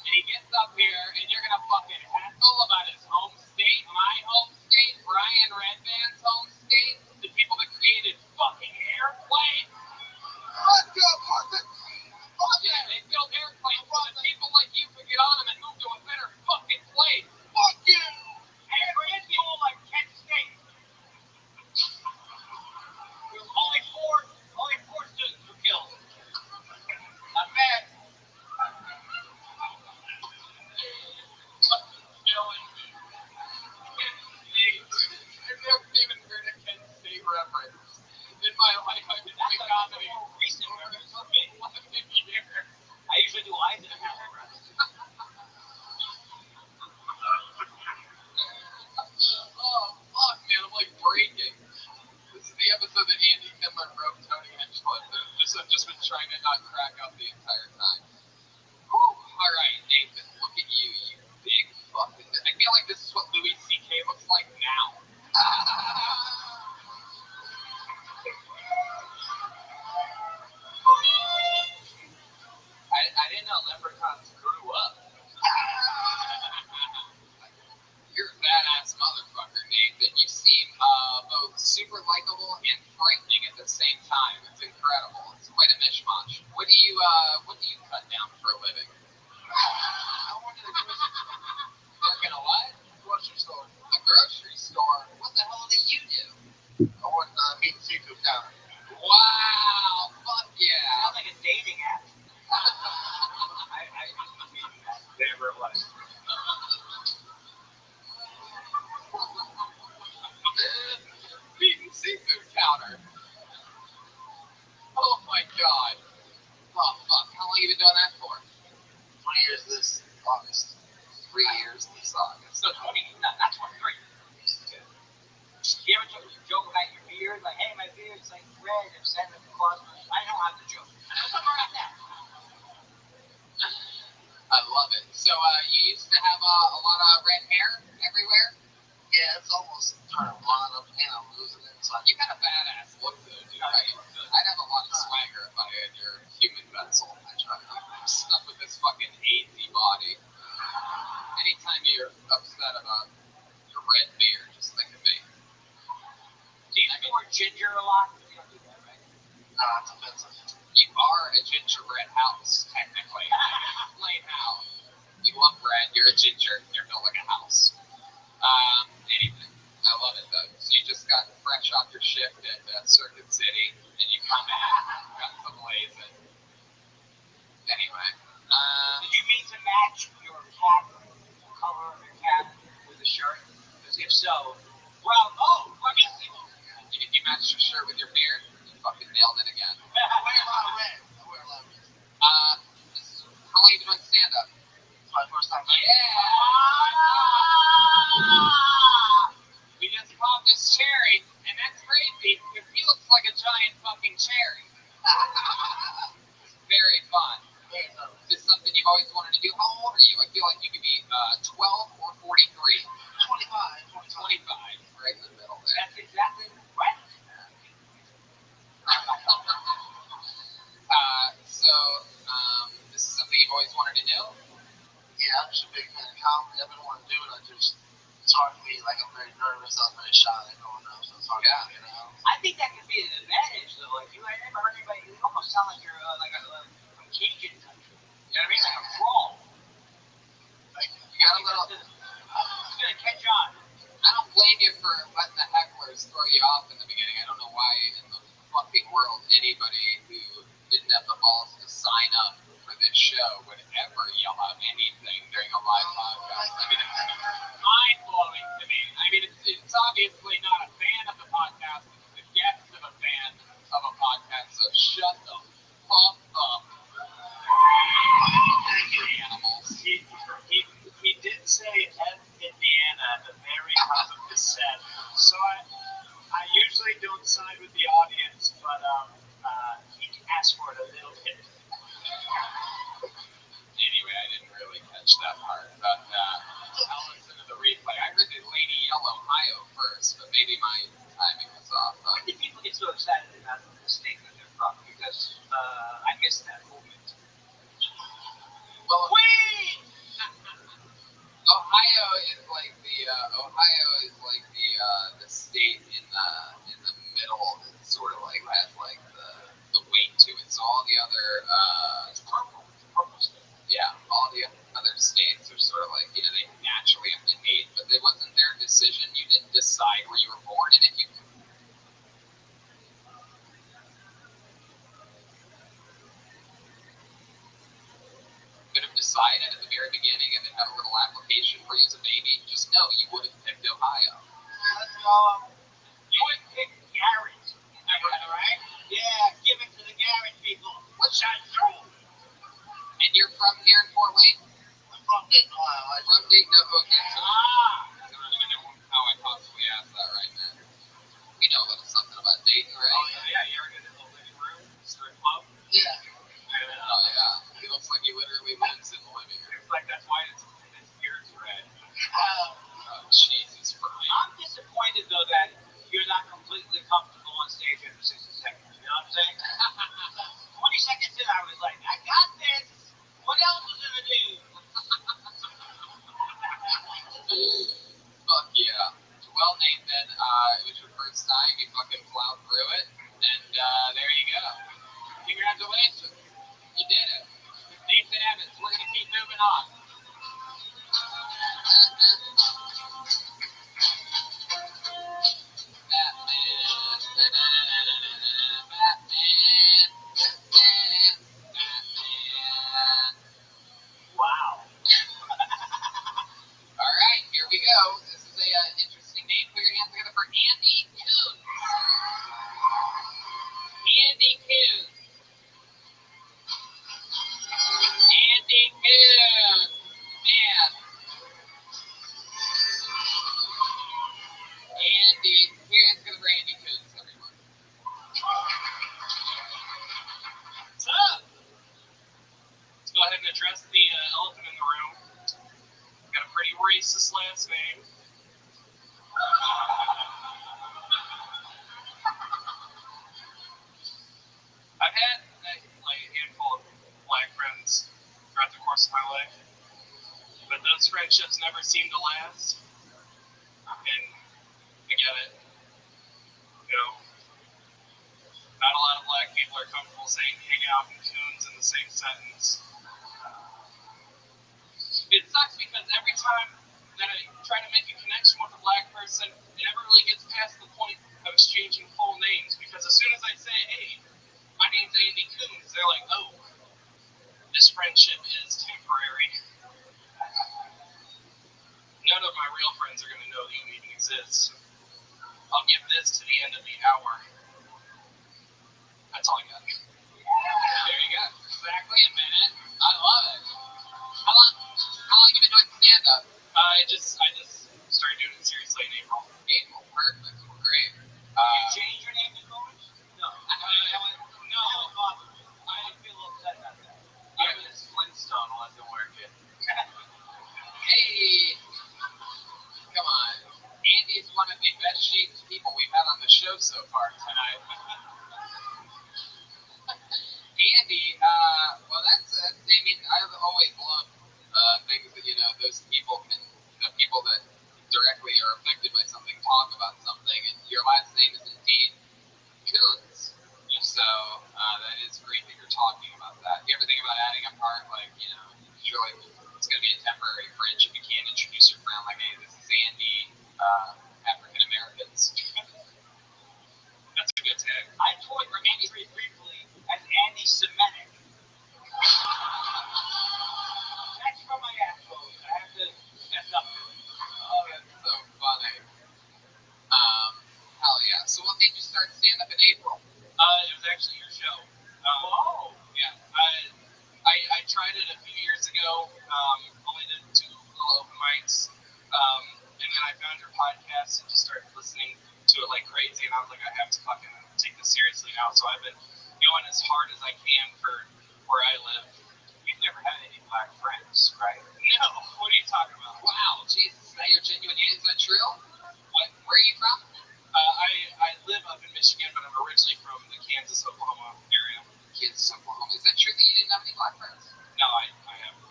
And he gets up here, and you're gonna fucking hassle about his home state, my home state, Brian Redman's home state, the people that created fucking airplanes. Let's go, Martha. Fuck yeah, they built airplanes so that people like you could get on them and move to a better fucking place. Fuck you. And brand new like Kent State. Only four students were killed. Not bad. I've never even heard a Kent State reference in my life. I've been doing comedy recent reference for me. 11 years. I usually do Isaac references. Oh, fuck, man. I'm like breaking. This is the episode that Andy Kimler wrote Tony Hinchcliffe. I've just been trying to not crack up the entire time. Whew. All right, Nathan, look at you, you big fucking... I feel like this is what Louis C.K. looks like now. I didn't know leprechauns grew up. You're a badass motherfucker, Nathan. You seem both super likable and frightening at the same time. It's incredible. It's quite a mishmash. What do you cut down for a living? I work at a grocery store. Work in a what? Grocery store. A grocery store? What the hell do you do? I work at the meat and seafood counter. Wow! Fuck yeah! Sounds like a dating app. I used to be that, whatever it was. Meat and seafood counter. Oh my god. Oh fuck, how long have you been doing that for? 20 years this August. 3 years this August. So 20, not 23. You ever joke about your beard? Like, hey, my beard's like red or Santa Claus. I don't have the joke. Something like that. I love it. So you used to have a lot of red hair everywhere? Yeah, it's almost turning blonde up and I'm losing it. So You got a badass look though, dude. I'd have a lot of swagger if I had your human vessel. I'm stuck with this fucking hazy body. Anytime you're upset about your red beard, just think of me. Do you wear ginger a lot? You don't do that, right? it's offensive. You are a gingerbread house, technically. Explain how. You love bread, you're a ginger, you're built like a house. Anyway, I love it though. So you just got fresh off your shift at Circuit City, and you come in, got some blazing. Anyway, Did you mean to match your cap, the color of your cap, with the shirt? Because if so, well, let me see. if you matched your shirt with your beard, you fucking nailed it again. I wear a lot of red. How long have you been doing stand-up? It's my first time. We just popped this cherry, and that's crazy because he looks like a giant fucking cherry. Very fun. Is this something you've always wanted to do? How old are you? I feel like you could be 12 or 43. 25. 25, right in the middle there. That's exactly right. This is something you've always wanted to do? Yeah, I'm just a big fan of comedy. I've been wanting to do it. It's hard for me. Like, I'm very nervous. I was very shy growing up, so it's hard for me to get out. I think that could be an advantage, though. Like, I never heard anybody. You almost sound like you're from Cajun country. You know what I mean? Like a crawl. You got a little... It's gonna catch on. I don't blame you for letting the hecklers throw you off in the beginning. I don't know why in the fucking world anybody who didn't have the balls to sign up for this show would ever yell out anything during a live podcast. I mean, it's mind-blowing to me. I mean, it's obviously not a fan of the podcast. It's the guest of a fan of a podcast, so shut the fuck up. Thank you, animals. He did say F Indiana at the very top of the set, so I usually don't side with the audience, but he asked for it a little bit. Anyway, I didn't really catch that part, but I'll listen to the replay. I heard the lady yell Ohio first, but maybe my timing was off. Why do people get so excited about the state that they're from? Because I missed that movement. Well, Queen! Ohio is like the state in the middle that sort of like has like the weight to it. So all the other all the other states are sort of like, you know, they naturally have to hate, but it wasn't their decision. You didn't decide where you were born, and if you could have decided at the very beginning and then have a little application for you as a baby, just know you would have picked Ohio. Let's go. You would pick Garrett. Right? Yeah, give it to the Garrett people. What's that through? And you're from here in Fort Wayne? I'm from Dayton, Ohio. From Dayton, okay. I don't even know how I possibly asked that right now. We know a little something about Dayton, right? Oh, yeah, you ever go to the living room, strip club? Yeah. Oh, yeah. He looks like he literally lives in the living room. It's like that's why his beard's red. Oh, Jesus Christ. I'm disappointed, though, that you're not completely comfortable on stage after 60 seconds. You know what I'm saying? 20 seconds in, I was like, I got this. What else was in the news? Fuck yeah. Well, Nathan, it was your first time. You fucking plowed through it. And there you go. Congratulations. You did it. Nathan Evans, we're going to keep moving on. Wow. All right, here we go. This is a interesting name. Put your hands together for Andy Coons. Andy Coons. Andy Coons. Man. Andy. Put your hands together for Andy Coons, everyone. What's up? Let's go ahead and address the elephant in the room. Got a pretty racist last name. I've had like a handful of black friends throughout the course of my life, but those friendships never seem to last. And I get it. You know, not a lot of black people are comfortable saying hang out and coons in the same sentence. It sucks because every time that I try to make a connection with a black person, it never really gets past the point of exchanging full names, because as soon as I say, hey, my name's Andy Coons, they're like, oh, this friendship is temporary. None of my real friends are going to know that you even exist. I'll give this to the end of the hour. That's all I got. There you go. Exactly a minute. I love it. How long have you been doing stand-up? I just started doing it seriously in April. April. Perfect. Great. You change your name to Coons? No. No. I feel upset about that. I was Flintstone wasn't working. Hey. Come on. Andy's one of the best shaped people we've had on the show so far tonight. Andy, well, I mean, I've always loved things that, you know, those people can, the people that directly are affected by something talk about something, and your last name is indeed Coons. So, that is great that you're talking about that. You ever think about adding a part, like, you know, surely it's going to be a temporary friendship. You can't introduce your friend like, hey, this is Andy, African Americans. That's a good tag. I toured start stand-up in April? It was actually your show. Whoa. Yeah. I tried it a few years ago. Only did 2 little open mics. And then I found your podcast and just started listening to it like crazy. And I was like, I have to fucking take this seriously now. So I've been going as hard as I can for where I live. You've never had any black friends, right? No. What are you talking about? Wow, Jesus, is that your genuine name? Is that true? What? Where are you from? I live up in Michigan, but I'm originally from the Kansas, Oklahoma area. Kansas, Oklahoma. Is that true that you didn't have any black friends? No, I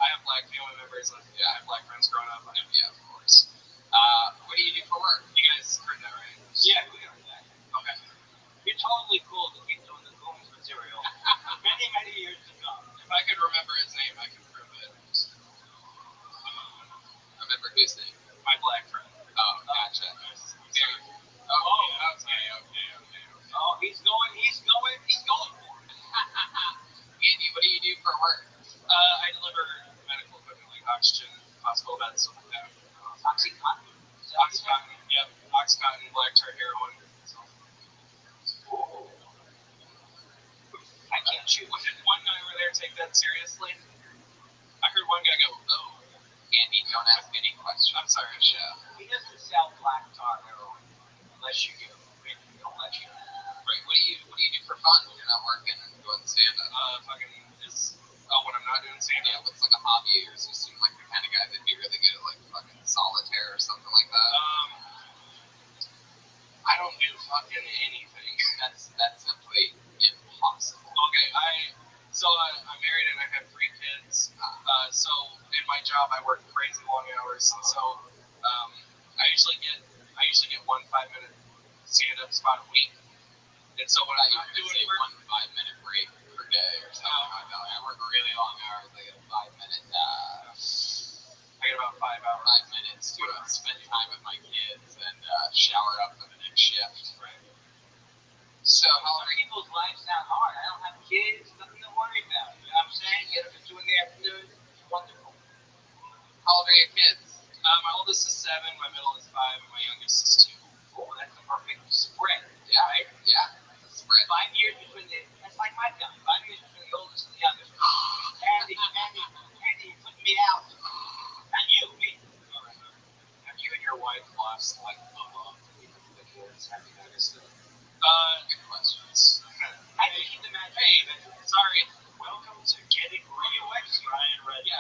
have black family members. Yeah, I have black friends growing up. Yeah, of course. What do you do for work? You guys heard that, right? Yeah, we heard that. Okay. You're totally cool to keep doing the Goons material. Many, many years to come. If I could remember his name, I could prove it. Remember whose name? My black friend. Oh, gotcha. Okay. Oh, he's going for it. Andy, what do you do for work? I deliver medical equipment like oxygen, hospital beds, stuff like that. Oxycontin? Oxycontin, yep. Oxycontin, black tar heroin. So. Ooh. I can't shoot. Did one guy over there take that seriously? I heard one guy go, oh. Andy, don't ask any questions. I'm sorry. He doesn't sell black tar heroin unless you do. Don't let you. Right. What do you do for fun when you're not working and doing stand-up? When I'm not doing stand-up. Yeah, what's like a hobby of yours? You seem like the kind of guy that'd be really good at like fucking solitaire or something like that. I don't do fucking anything. That's simply impossible. Okay, I'm married and I have 3 kids. So in my job I work crazy long hours, and so I usually get 1 5-minute stand-up spot a week. And so what I'm doing for 1 5-minute break per day or something like that. I work really long hours. I get a 5-minute. I get about 5 hours. 5 minutes to spend time with my kids and shower up for the next shift. Right. So Some people's lives sound hard. I don't have kids, nothing to worry about. You know what I'm saying? Get up at 2 in the afternoon. It's wonderful. How old are your kids? My oldest is 7, my middle is 5, and my youngest is 2. Oh, that's the perfect spread. Yeah, right? Yeah. Spread. 5 years between that's like my family. 5 years between the oldest and the youngest. Andy, you're putting me out. Not you, me. All right. Have you and your wife lost like the love because of the kids? Have you noticed it? Good questions. I can keep the magic. Hey, sorry. Welcome to Getting Real with Ryan Reddy.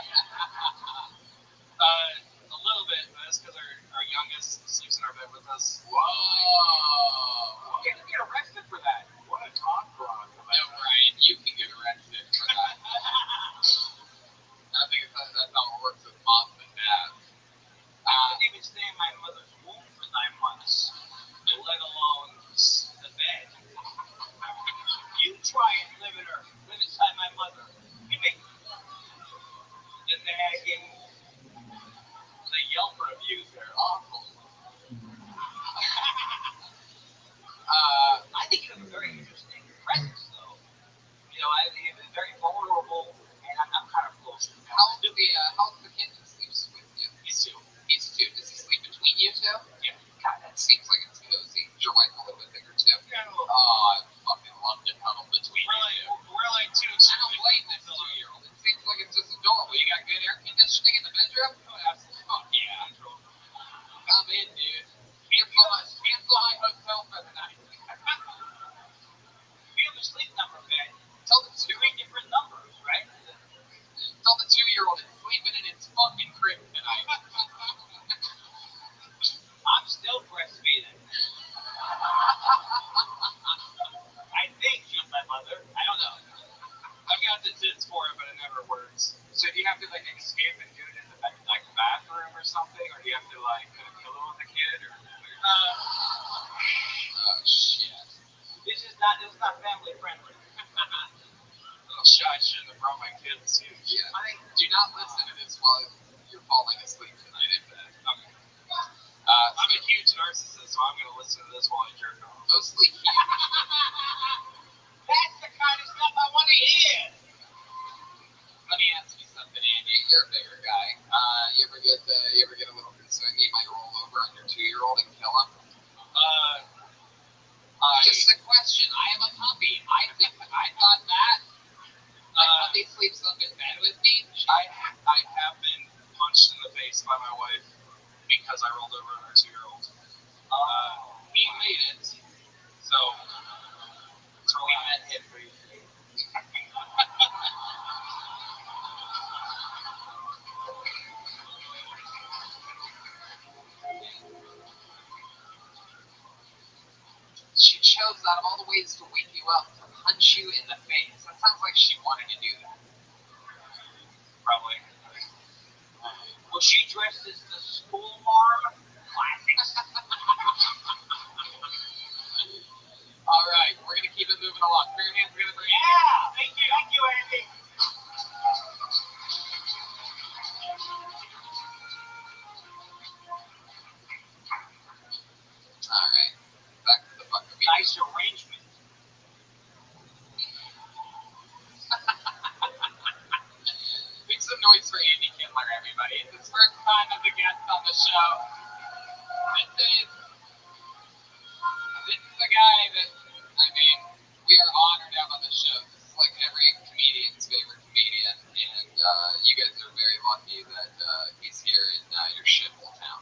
A little bit, but that's because our youngest sleeps in our bed with us. Whoa. You're going to get arrested for that. What a talk wrong. No, Ryan, you can get arrested for that. I think that's how it works with moms and dads. I couldn't even stay in my mother's womb for 9 months, let alone the bed. You try and live inside my mother. You make the nagging, the Yelp reviews are awful. I think you have a very interesting presence, though. You know, I think you're very vulnerable, and I'm kind of close to that. How old is the kid that sleeps with you? He's 2. He's 2. Does he sleep between you two? Yeah. God, that seems like it's cozy. Is your wife a little bit bigger too? Yeah. Oh, I fucking love to cuddle between you two. We're like 2 I don't blame this 2-year-old. It seems like it's just adorable. You got good air conditioning in the bedroom? Oh, absolutely. Oh, yeah. I'm in, dude. Cancel my hotel for the night. We have a sleep number bed. Tell the 3 different numbers, right? Tell the 2-year-old it's sleeping in its fucking crib tonight. I'm still breastfeeding. I think she's my mother. I don't know. I've got the tits for it, but it never works. So do you have to like escape and do it in the bathroom or something, or do you have to like put a pillow on the kid, or? Oh shit. This is not family friendly. Oh shit! I shouldn't have brought my kids too. Yeah. Do not listen to this while you're falling asleep tonight in bed. Okay. I'm a huge narcissist, so I'm gonna listen to this while I jerk off. Mostly huge. That's the kind of stuff I want to hear. Let me ask you something, Andy. You're a bigger guy. You ever get a little concerned that you might roll over on your 2-year-old and kill him? Just a goes out of all the ways to wake you up, to punch you in the face. That sounds like she wanted to do that. Probably. Was she dressed as the school marm? Classic. All right, we're going to keep it moving along. Put your hands together for Yeah! Thank you, Andy. All right, back to the fucking meeting. Nice arrangement. Make some noise for Andy Kindler, everybody. It's his first time as a guest on the show. This is the guy that, I mean, we are honored to have on the show. This is like every comedian's favorite comedian, and you guys are very lucky that he's here in your shithole town.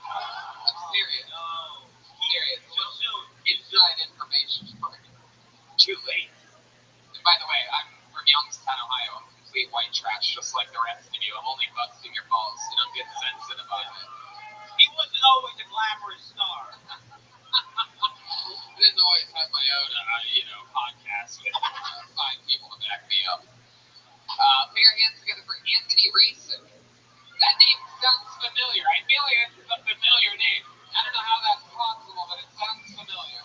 I'm serious. No. Serious. Too soon. Inside information for you. Too late. And by the way, I'm from Youngstown, Ohio. I'm complete white trash, just like the rest of you. I'm only busting your balls, so don't get sensitive about it. He wasn't always a glamorous star. I didn't always have my own, podcast with 5 people to back me up. Put your hands together for Anthony Racing. That name sounds familiar. I feel like this is a familiar name. I don't know how that's possible, but it sounds familiar.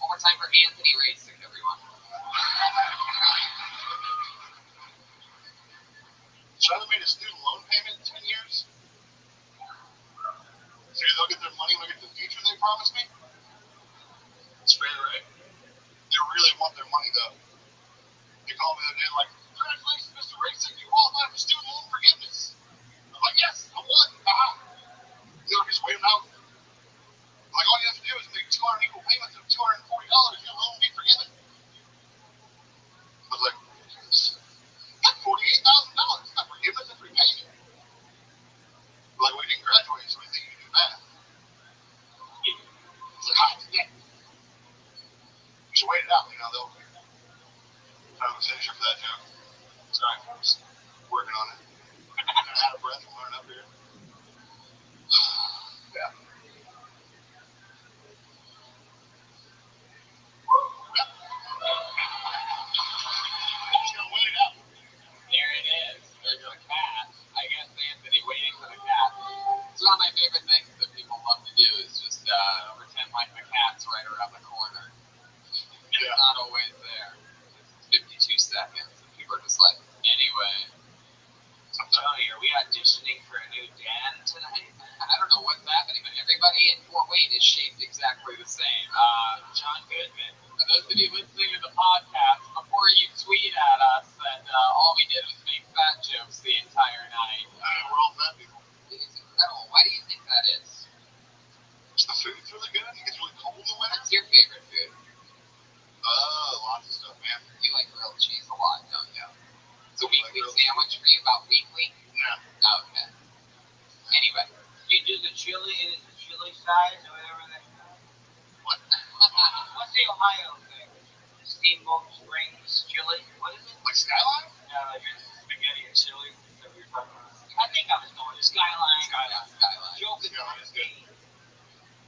One more time for Anthony Racing, everyone. So I haven't made a student loan payment in 10 years. So they'll get their money when they get the future they promised me? It's fair, right? They really want their money, though. They called me the other day like, congratulations, Mr. Racing, you qualified for student loan forgiveness. I'm like, yes, I won. They're just waiting out. I'm like, all you have to do is make 200 equal payments of $240, your loan will be forgiven. I was like, that's $48,000. Not forgiveness, it's repayment. Like, we didn't graduate, so we think you can do math. It's like, yeah. You should wait it out, they'll have a finisher for that joke. Sorry, folks. Working on it. I'm out of breath from learning up here. Yeah. Just gotta wait it out. There it is. There's the cat. I guess Anthony waiting for the cat. It's one of my favorite things that people love to do is just pretend like the cat's right around the corner. It's not always there. It's 52 seconds, and people are just like, anyway. Tony, are we auditioning for a new Dan tonight? I don't know what's happening, but everybody in Fort Wayne is shaped exactly the same. John Goodman. For those of you listening to the podcast, before you tweet at us that all we did was make fat jokes the entire night. We're all fat people. It's incredible. Why do you think that is? The food's really good. It gets really cold in the winter. What's your favorite food? Lots of stuff, man. You like grilled cheese a lot, don't you? It's a weekly sandwich for you, about weekly? Yeah. Okay. Anyway. You do the chili, it is the chili size or whatever that. What? What's the Ohio thing? Steamboat Springs chili? What is it? Like Skyline? No, just spaghetti and chili. That we were talking about. I think I was going to Skyline. Skyline. Joke is Skyline is good.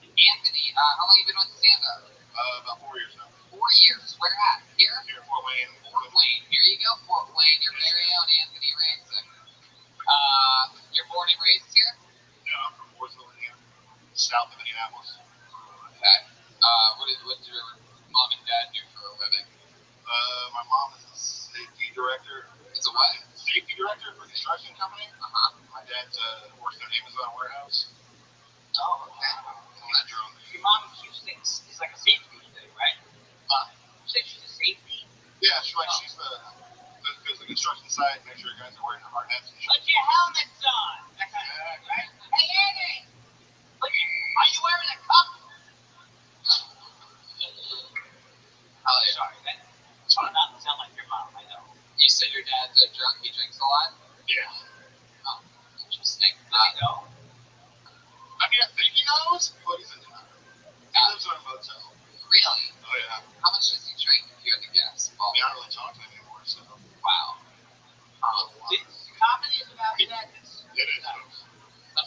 Anthony, how long have you been on stand-up? About 4 years now. 4 years. Where at? Here? Here in Fort Wayne. Fort Wayne. Here you go, Fort Wayne. Your very own Anthony Racing. You're born and raised here? Yeah, I'm from Mooresville, Indiana. South of Indianapolis. Okay. What did your mom and dad do for a living? My mom is a safety director. It's a what? Safety director for a construction company. My dad works at an Amazon warehouse. Oh, okay. He's drunk. Your mom keeps things, it's like a safety thing, right? You say she's a safety? Yeah, she's the construction site, make sure guys are wearing the hard hats and shit. Put your helmets on! That kind of thing, right? Hey, Andy! Are you wearing a cup? Oh, yeah. Sorry, that's not to sound like your mom, I know. You said your dad's a drunk, he drinks a lot? Yeah. Oh, interesting. Does he know? I mean, I think he knows, but he's in denial. He lives in a motel. Really? Oh, yeah. How much does he drink, if you had to guess? I mean, I don't really talk to him anymore, so. Wow. Comedy is about that.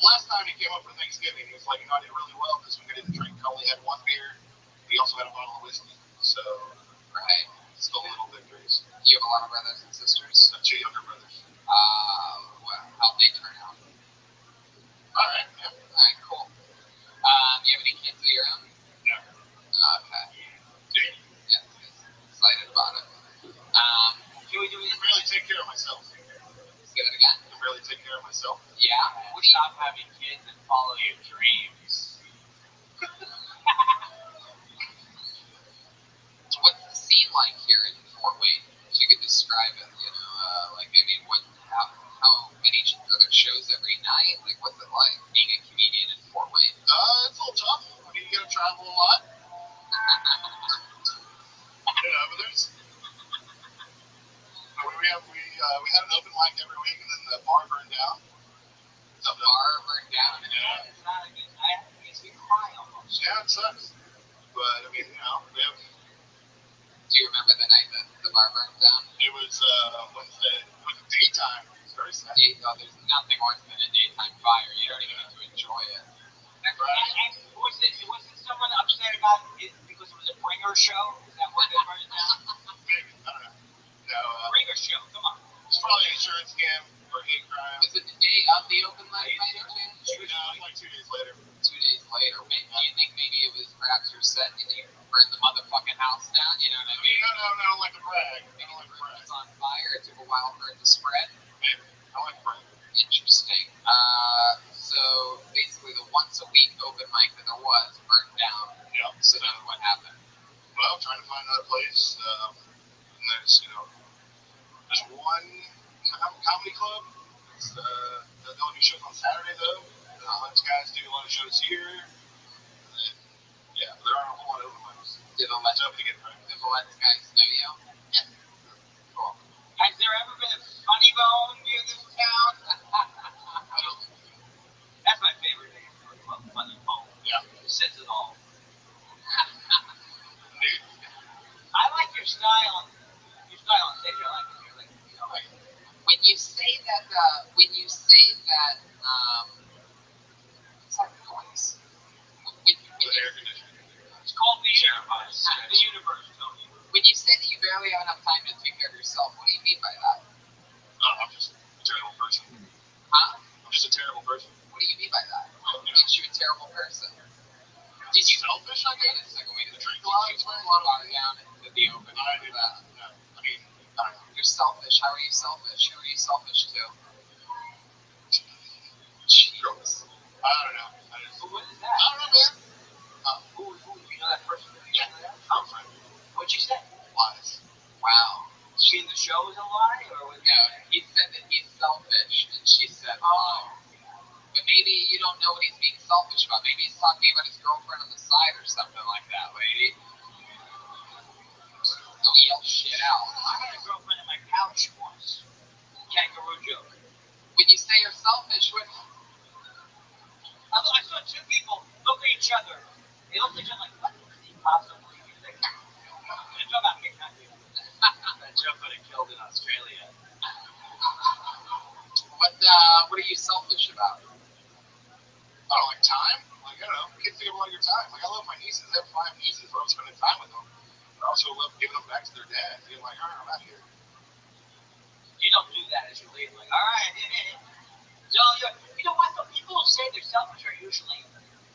last time he came up for Thanksgiving, he was like, I did really well this week. I didn't drink. I only had one beer. He also had a bottle of whiskey. So, Right. still little victories. You have a lot of brothers and sisters? 2 younger brothers. Well, how'd they turn out? Alright, yeah. Alright, cool. You have any kids of your own? No. Okay. Yeah, excited about it. I can barely take care of myself. Say that again? I can barely take care of myself. Yeah. What do you Stop having kids and follow your dreams. What's the scene like here in Fort Wayne? If you could describe it, how many other shows every night? Like, what's it like being a comedian in Fort Wayne? It's a little tough. I mean, you gotta travel a lot. But there's... We had an open mic every week, and then the bar burned down. The bar burned down? Yeah. It's not a good. It makes me cry almost. Yeah, it sucks. But, I mean, we have... Do you remember the night that the bar burned down? It was Wednesday. It was daytime. It's very sad. There's nothing worse than a daytime fire. You don't even get to enjoy it. And was it someone upset about it because it was a bringer show? Is that why they burned it down? Maybe. I don't know. No, Bringer show. Come on. it's probably an insurance scam or hate crime. Was it the day of the open mic by any chance? No, it was like 2 days later. 2 days later. Do you think maybe it was perhaps your set and you burned the motherfucking house down? You know what I mean? No, I don't like to brag. I Maybe don't like the to room brag. was on fire. It took a while for it to spread. Maybe. I like to brag. Interesting. So basically, the once a week open mic that there was burned down. Yeah. So then what happened? Well, trying to find another place. And there's one comedy club. They'll do shows on Saturday, though. Those guys do a lot of shows here. And then, yeah, there aren't a whole lot of open mics. Did the Let's Tough to get right. guys know you? Yeah. Cool. Has there ever been a funny bone near this town? I don't think so. That's my favorite name for a club, funny bone. Yeah. It says it all. Dude. I like your style. Your style on stage. I like it. You're like, when you say that, it's like noise. The air conditioning. it's called the universe. The universe, Tony. When you say that you barely have enough time to take care of yourself, what do you mean by that? I'm just a terrible person. Huh? I'm just a terrible person. What do you mean by that? Well, What makes you a terrible person? Did you selfish, I wait guess? a second, wait a Drink second. a lot, Did you it's put fine. water down into the open? I do that. No. I mean, I don't know. You're selfish. How are you selfish? Who are you selfish to? Jeez. I don't know. What is I that? don't know, man. Who you know that person? Yeah. I'm fine. What'd you say? Lies. Wow. She in the show was a lie, or was No, he said that he's selfish, and she said, oh. But maybe you don't know what he's being selfish about. Maybe he's talking about his girlfriend on the side or something like that, lady. Don't yell shit out. I had a girlfriend on my couch once. Kangaroo joke. When you say you're selfish, what? I saw two people look at each other. They looked at each other like, what could he possibly be thinking? They're talking about me, not you. That joke would have killed in Australia. What are you selfish about? I don't like time. Like, I don't know. Kids take up a lot of your time. Like, I love my nieces. I have 5 nieces. I love spending time with them. But I also love giving them back to their dad. Being like, all right, I'm out here. You don't do that as you leave. Like, all right. So, you know what? The people who say they're selfish are usually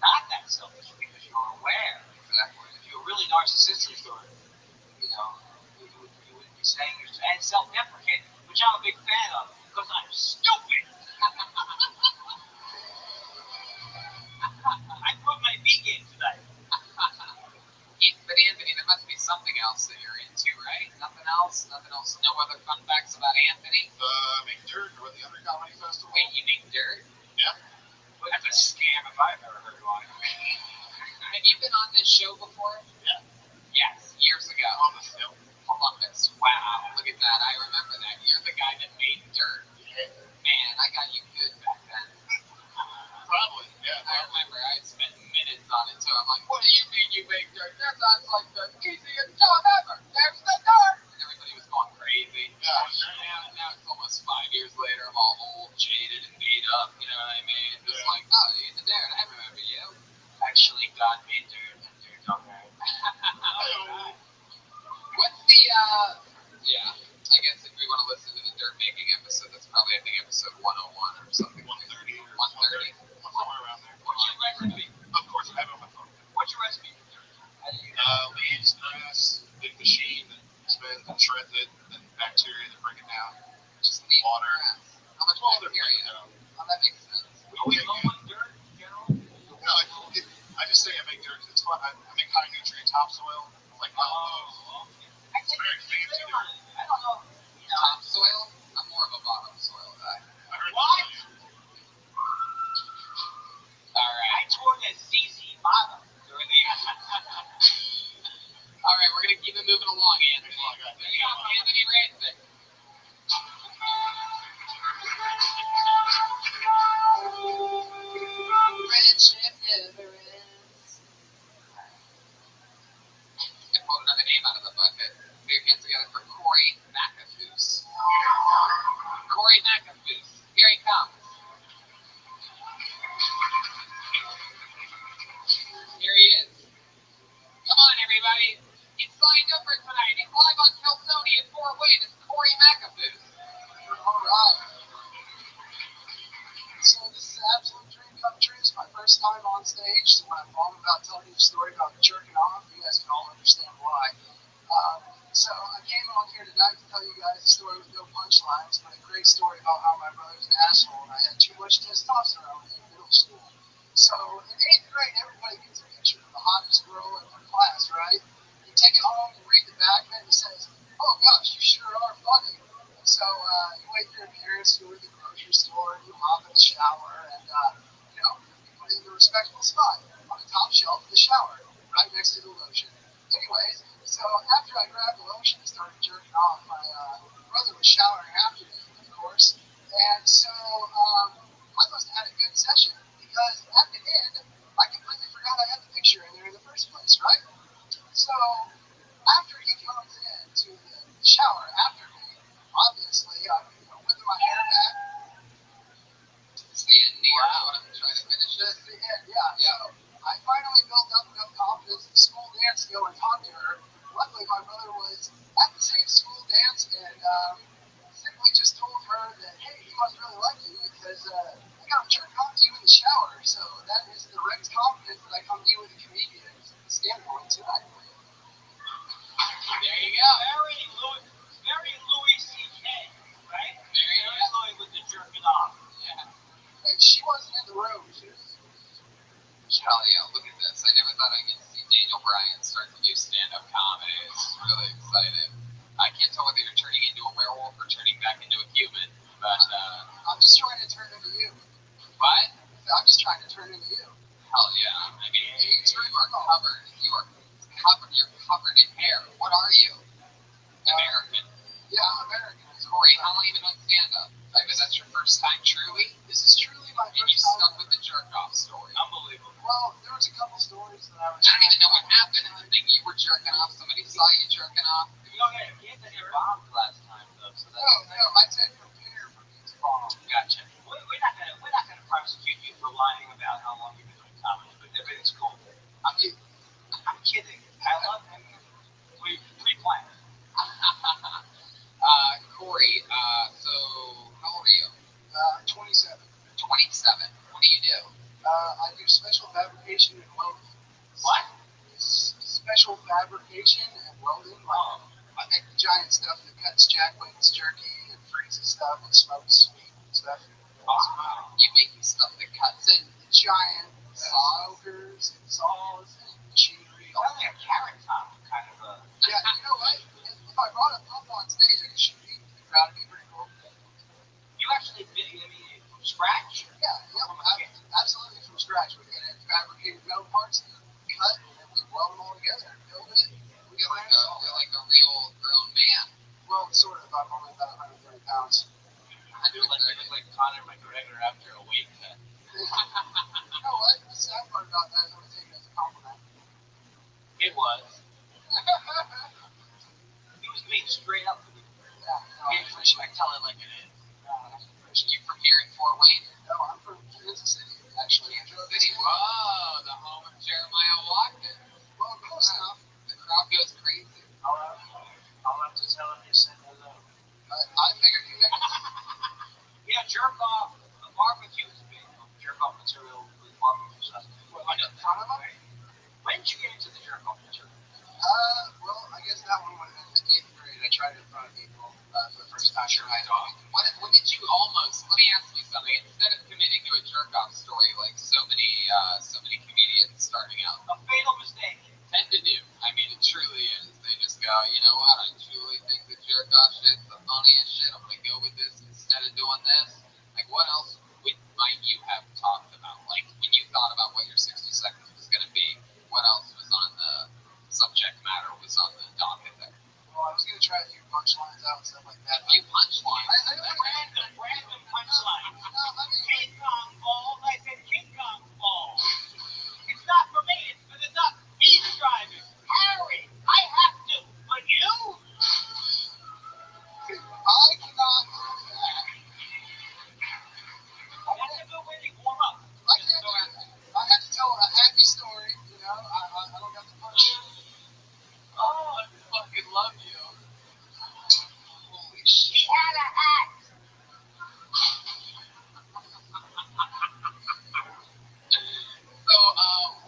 not that selfish because you're aware. Exactly. If you're really narcissistic, or you would be saying you're and self-deprecating, which I'm a big fan of because I'm stupid. I put my B game tonight. But Anthony, there must be something else that you're into, right? Nothing else? Nothing else? No other fun facts about Anthony? Make dirt or the other comedy festival. Wait, you make dirt? Yeah. That's a scam if I've ever heard one. Have you been on this show before? Yeah. Yes, years ago. Columbus. Wow, look at that. I remember that. You're the guy that made dirt. Yeah. Man, I got you good back then. Probably. Yeah. I remember I spent minutes on it too. I'm like, what do you mean you make dirt? That sounds like the easiest job ever. There's the dirt. And everybody was going crazy. Yeah. Now it's almost 5 years later. I'm all old, jaded, and beat up. You know what I mean? Just like you the dirt. I remember you. Actually, God made dirt, and dirt don't hurt. What's the, yeah, I guess if we want to listen to the dirt making episode, that's probably, I think, episode 101 or something. 130 or 130. somewhere around there. What's your recipe? Of course, I have it on my phone. What's your recipe for dirt? How do you Leaves, grass, big machine that spins and shreds it, and then bacteria that break it down. Just leave Water. grass. How much Water. bacteria? Oh, that makes sense. Are we low on dirt in general? No, I just say I make dirt 'cause it's fun. I make high nutrient topsoil. Like Oh, okay. I It's very fancy dirt. I don't know. Topsoil? I'm more of a bottom soil guy. I heard What? All I right. toured at ZZ Bottom during the. All right, we're going to keep it moving along, Anthony. Anthony Ransom. Friendship never ends. I pulled another name out of the bucket. Put your hands together for Corey McAfoose. Corey McAfoose. Here he comes. Here he is. Come on, everybody. He's signed up for tonight. He's live on Keltoni in Fort Wayne. It's Corey McAfoose. All right. So this is an absolute dream come true. It's my first time on stage, so when I'm wrong about telling you a story about jerking off, you guys can all understand why. So I came on here tonight to tell you guys a story with no punchlines, but a great story about how my brother's an asshole and I had too much testosterone in middle school. So in 8th grade, everybody gets a picture of the hottest girl in their class, right? You take it home, you read the back, and it says, "Oh gosh, you sure are funny." So you wait for your parents, you go to the grocery store, you hop in the shower, and you put it in a respectable spot on the top shelf of the shower, right next to the lotion. Anyways, so after I grabbed the lotion and started jerking off, my brother was showering after me, of course, and so I must have had a good session because at the end, I completely forgot I had the picture in there in the first place, right? So after he comes into the shower after me, obviously I'm whipping my hair back. It's the end here. You want to try to finish it? That's the end, yeah. So I finally built up enough confidence at the school dance to go and talk to her. Luckily, my brother was at the same school dance and simply just told her that, hey, he must really like you because I got him jerking off to you in the shower. So that is the direct confidence that I come to you with a comedian standpoint tonight. There you go. Very Louis C.K., right? There you Very go. Louis with the jerking off. Yeah. And she wasn't in the room. Hell yeah, look at this. I never thought I'd get to see Daniel Bryan start to do stand-up comedy. It's really exciting. I can't tell whether you're turning into a werewolf or turning back into a human, but I'm just trying to turn into you. what? I'm just trying to turn into you. Hell yeah. I mean, you are covered. You're covered in hair. What are you? American. Yeah, I'm American. Corey, how long have you been on stand-up? I mean, that's your first time, truly? This is truly my And you first time. stuck with the jerk-off story. Unbelievable. Well, there was a couple stories that I was. I don't even know what happened in the thing. You were jerking off. Somebody saw you jerking off. Okay, he had your bombed last time though, so that's. No, I said prepare for me to bomb. Gotcha. We're not gonna prosecute you for lying about how long you've been doing comedy, but everything's cool. I'm kidding. I love him. We pre-planned. Corey, so how old are you? 27. 27. What do you do? I do special fabrication and welding. What? Special fabrication and welding. I make the giant stuff that cuts Jack Wings jerky and freezes stuff and smokes meat and stuff. Wow. You making stuff that cuts it? The giant smokers and saws and machinery. Only a carrot top kind of a. Yeah, you know what? If I brought a pump on stage, I could shoot meat. It'd be proud to be pretty cool. You actually did it from scratch? Absolutely from scratch. We get it fabricated metal parts, cut, and we weld them all together and build it. You're like a real grown man. Well, sort of. I'm only about 130 pounds. You look like Conor McGregor after a weight cut. You know what? The sad part about that is I'm going to take it as a compliment. It was. He was being straight up. Yeah, I tell it like it is. You from here in Fort Wayne? No, I'm from Kansas City, actually. Well, like in front of them? When did you get into the jerk off picture? Well, I guess that one would have been in 8th grade. I tried it in front of people for the first time. Sure, right on. What did you almost? Let me ask you something. Instead of committing to a jerk off story like so many comedians starting out, A fatal mistake. tend to do. I mean, it truly is. They just go, you know what? I truly think the jerk off shit's the funniest shit. I'm gonna go with this instead of doing this. Like, what else might you have talked about? Like, when you thought about what your 60 seconds was gonna be, what else was on the subject matter? Was on the docket there? Well, I was going to try a few punchlines out and stuff like that. A few punchlines. I don't know. Random punchline. No, I mean, King Kong balls. I said King Kong balls. It's not for me. It's for the duck. He's driving. Harry, I have to. But you? I cannot do that. That's a good way to warm up. I can't do that. I have to tell a happy story, you know. I don't got the punch. Oh, I fucking love you. Holy shit. He had a hat. So,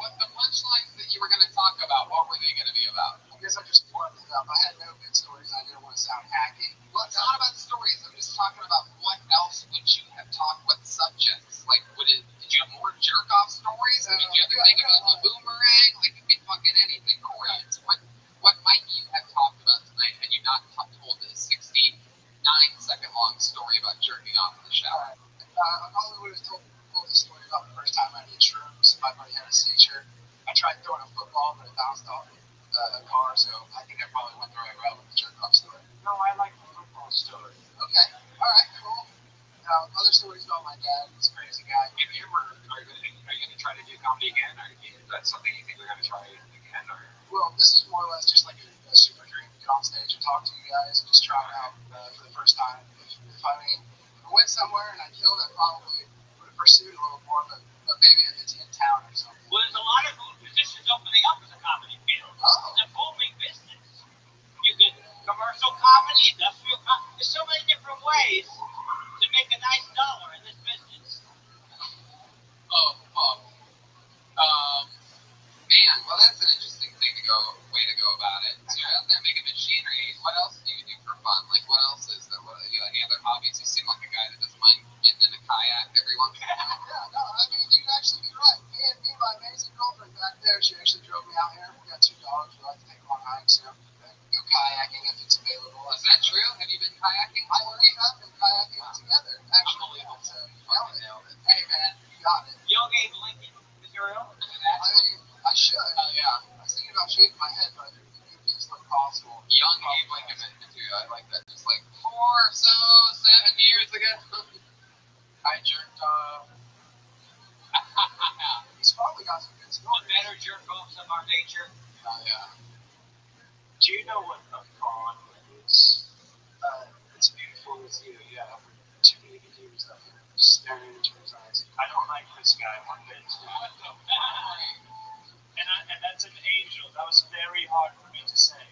what the punchlines that you were going to talk about, what were they going to be about? I guess I just warmed it up. I had no good stories. I didn't want to sound hacky. Well, it's not about the stories. I'm just talking about what else would you have talked, what subjects? Like, did you have more jerk-off stories? I mean, did you ever think about the boomerang? Like, it could be fucking anything, Corey. What might you have talked about tonight had you not told this 69-second long story about jerking off in the shower? I probably would have told the story about the first time I did shrooms. My buddy had a seizure. I tried throwing a football, but it bounced off a car, so I think I probably went the right route with the jerk-off story. No, I like the football story. Okay, all right, cool. Other stories about my dad. He's a crazy guy. If you were, are you going to try to do comedy again? Or is that something you think you're going to try again? Or? Well, this is more or less just like a super dream to get on stage and talk to you guys and just try it out for the first time. If I went somewhere and I killed, I probably would have pursued a little more, but maybe if it's in town or something. Well, there's a lot of positions opening up in the comedy field. Oh. It's a booming business. You can commercial comedy, industrial comedy. There's so many different ways to make a nice dollar in this business. Oh, fuck. Man, well, that's an interesting way to go about it. So you're out there making machinery. What else do you do for fun? Like, what else is there? What, any other hobbies? You seem like a guy that doesn't mind getting in a kayak every once in a while. Yeah, no, I mean, you'd actually be right. Me and my amazing girlfriend back there, she actually drove me out here. We got 2 dogs. We like to take them on hikes, you know, go kayaking if it's available. Is that true? Have you been kayaking? We have been kayaking together, actually. So, Nailed it. hey, man, you got it. Young Abe Lincoln, Missouri. I mean, I should. Yeah. I was thinking about shaving my head, but I think it would be as look possible. Young Abe Lincoln, too. I like that. Just like 7 years ago. I jerked off. He's probably got some good The stories. better jerk offs of our nature. Yeah. Do you know what a fawn is? It's beautiful with you, yeah. 2 baby dudes up here staring into his eyes. I don't like this guy one bit. What the fuck? And that's an angel. That was very hard for me to say.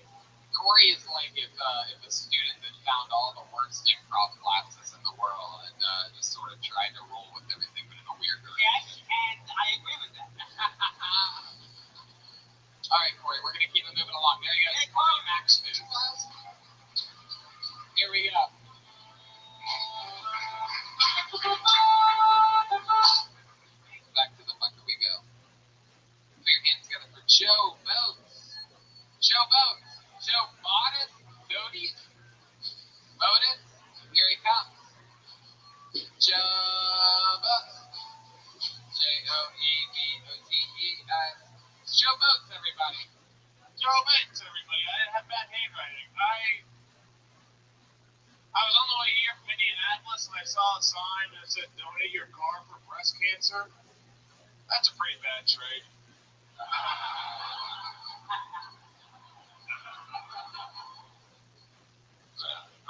Corey is like if a student that found all the worst improv classes in the world and just sort of tried to roll with everything, but in a weird way. Yes, and I agree with that. All right, Corey, we're gonna keep it moving along. There you go. Hey, Corey Max News. Here we go. Back to the fucker we go. Put your hands together for Joe Boats. Joe Boats. Joe Modis. Boaties. Boatis. Here he comes. Joe Boats. Joebeotes. Joe Boats, everybody. Joe Banks, everybody. I didn't have bad handwriting. I was on the way here from Indianapolis and I saw a sign that said donate your car for breast cancer. That's a pretty bad trade.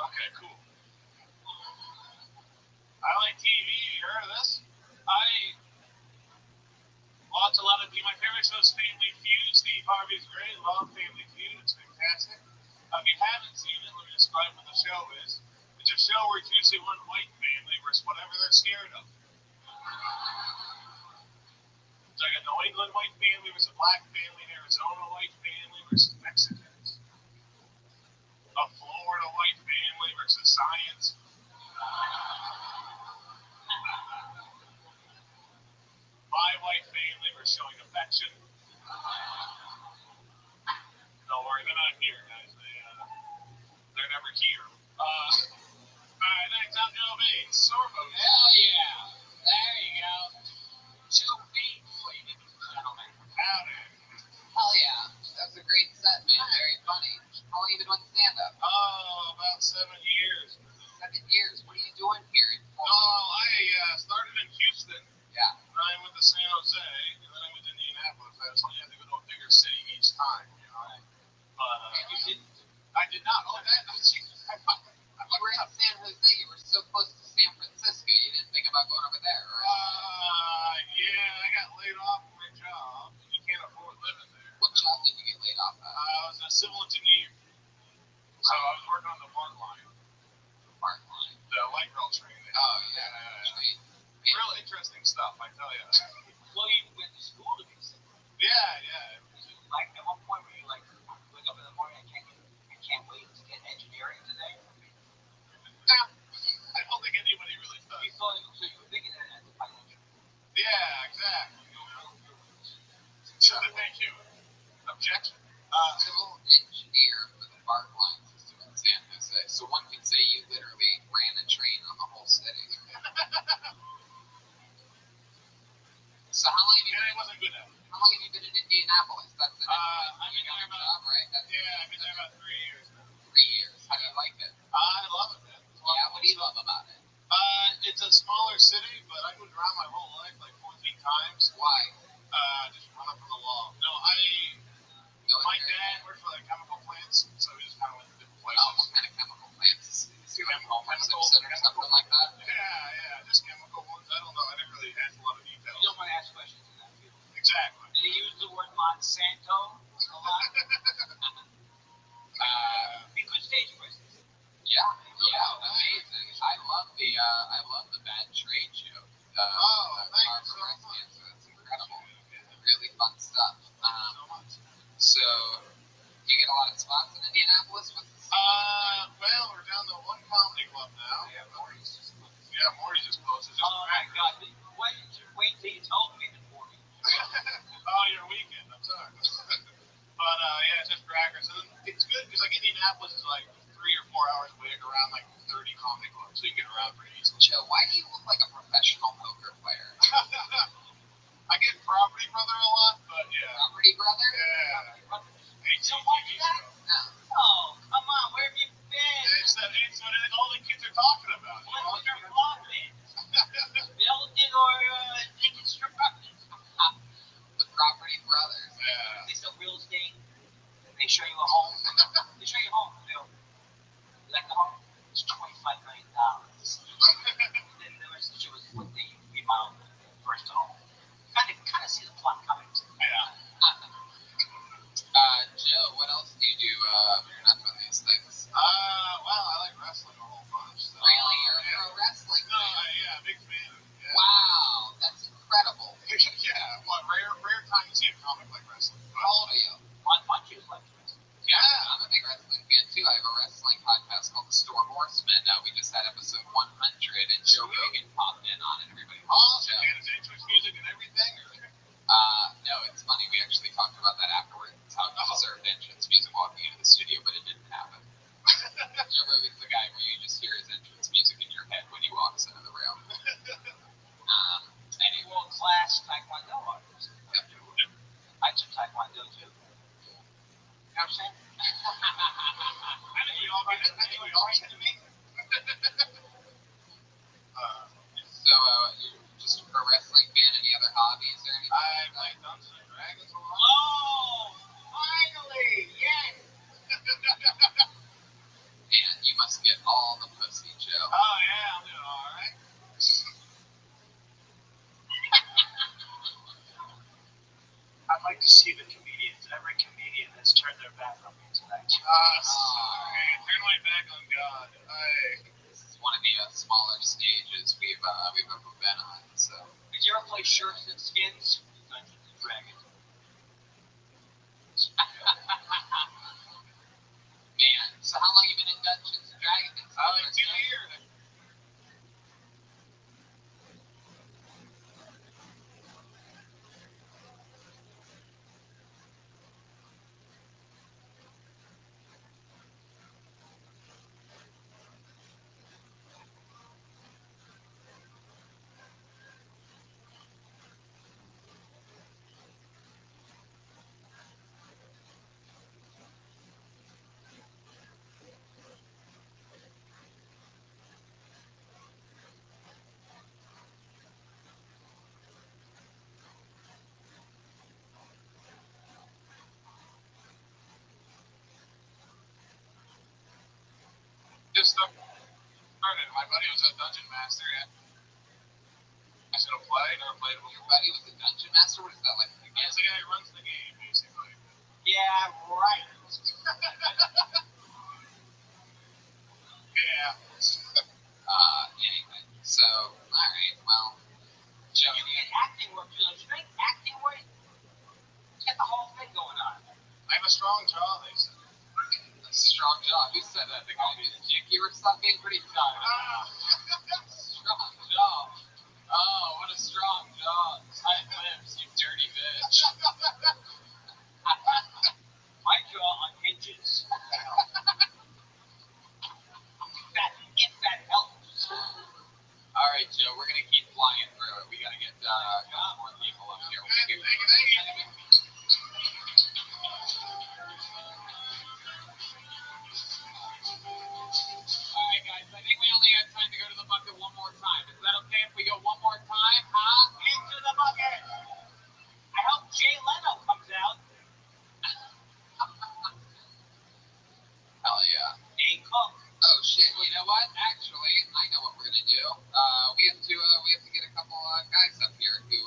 Okay, cool. I like TV. You heard of this? I watch a lot of my favorite show is Family Feud. Steve Harvey's great. Love Family Feud. It's fantastic. If you haven't seen it, let me describe what the show is. It's a show where it's usually one white family versus whatever they're scared of. Maryland white family versus a black family, an Arizona white family versus Mexicans, a Florida white family versus science. My white family versus showing affection. Don't worry, they're not here, guys. They're never here. Alright, next up, Joe Bates. Sorbo. Hell yeah. There you go. Joe Bates, ladies and gentlemen. Howdy. Hell yeah. That's a great set, man. Very funny. How long you been doing stand-up? Oh, about 7 years. 7 years. What are you doing here in Oh, I started in Houston. Yeah. Then I went to San Jose, and then I went to Indianapolis. I only had to go to a bigger city each time, you know. But I did not. Oh, that. You were in San Jose. You were so close to San Francisco. You didn't think about going over there, right? Yeah, I got laid off from my job. You can't afford living there. What job did you get laid off at? I was a civil engineer. So I was working on the BART line. Park line. The light rail train. Oh, yeah. Sweet. Real interesting stuff, I tell you. Well, you went to school to be civil. Yeah. Like, at one point, were you like, wake up in the morning, I can't wait to get engineering today? I don't think anybody really does. You thought, so you were thinking that as a financial. Yeah, exactly. Thank you. Objection. Civil engineer for the BART line system in San Jose. So one could say you literally ran a train on the whole city. So how long have you been in Indianapolis? That's the I've been there job, right? I've been there about 3 years now. 3 years. How do you like it? I love it, man. Yeah, what do you love about it? It's a smaller city, but I moved around my whole life like 14 times. Why? Just run up from the law. No, my dad worked for the chemical plants, so we just kind of went to different places. Oh, what kind of chemical plants? Chemical or something like that? Yeah, just chemical ones. I don't know. I didn't really ask a lot of details. You don't want to ask questions in that field. Exactly. Did he use the word Monsanto a lot? Be good stage presence. Yeah, amazing. I love the bad trade joke. Thanks so much. Cancer. That's incredible. Really fun stuff. So, you get a lot of spots in Indianapolis with Well, we're down to one comedy club now. Yeah, Morty's just close. Yeah, Morty's is close. It's just Oh my God! Wait till you told me the Morty. Oh, your weekend. I'm sorry. But it's just crackers. And it's good because like Indianapolis is like 3 or 4 hours away, around like 30 comedy clubs, so you can get around pretty easily. Joe, why do you look like a professional poker player? I get Property Brother a lot, but yeah. Property Brother? Yeah. You don't watch that? No. Oh, come on! Where have you been? It's what all the kids are talking about. You know? What's your flopping? Building or construction? The Property Brothers. Yeah. They sell real estate. They show you a home. They show you a home. You like the home? It's $25 million. Then the rest of the show is what they remodeled the first home. Kind of see the plot coming. Yeah. Joe, what else do you do when you're not doing these things? Well, I like wrestling a whole bunch. So, Really? You're a pro wrestling No, fan? yeah, big fan. Yeah. Wow, that's incredible. Yeah, rare time to see a comic like wrestling. How old are you? One punch is like Yeah, I'm a big wrestling fan too. I have a wrestling podcast called The Storm Horsemen. We just had episode 100, and Joe Rogan popped in on it. Everybody loves Joe. And it's entrance music and everything? No, it's funny. We actually talked about that afterwards. How he deserved entrance music walking into the studio, but it didn't happen. Joe Rogan's the guy where you just hear his entrance music in your head when he walks into the room. any world-class Taekwondo artist. I took Taekwondo too. You know what I'm saying? I think we all get to me. So, you're just a wrestling fan? Any other hobbies or anything? I play Dungeons and Dragons a lot. Oh, finally, yes. Man, you must get all the pussy, Joe. Oh yeah, I'm doing all right. I'd like to see the comedians. Every comedian has turned their back on me tonight. Sorry. Turn my back on God. This is one of the smaller stages we've ever been on. So, Did you ever play Shirts and Skins? Dragon. Man, so how long you been in Dungeons and Dragons? Like 2 years. Just started. My buddy was a dungeon master. Yeah. I should have played. Never played with Your buddy was a dungeon master? What is that like? He's the guy who runs the game, basically. Yeah, right. Yeah. Anyway. So, alright, well, Joe, You get acting work, too. Straight acting work. Get the whole thing going on. I have a strong jaw, they said. a strong jaw. Who said that? The guy who's jinky or something? Pretty tight. Strong jaw. Oh, what a strong jaw. Tight lips, you dirty bitch. My jaw unhinges. If that helps. All right, Joe, we're going to keep flying through it. We got to get more people up here. Thank you. All right, guys, I think we only have time to go to the bucket one more time. Is that okay if we go one more time, huh? Into the bucket. I hope Jay Leno comes out. Hell yeah. A cook. Oh shit! You know what? Actually, I know what we're gonna do. We have to get a couple guys up here who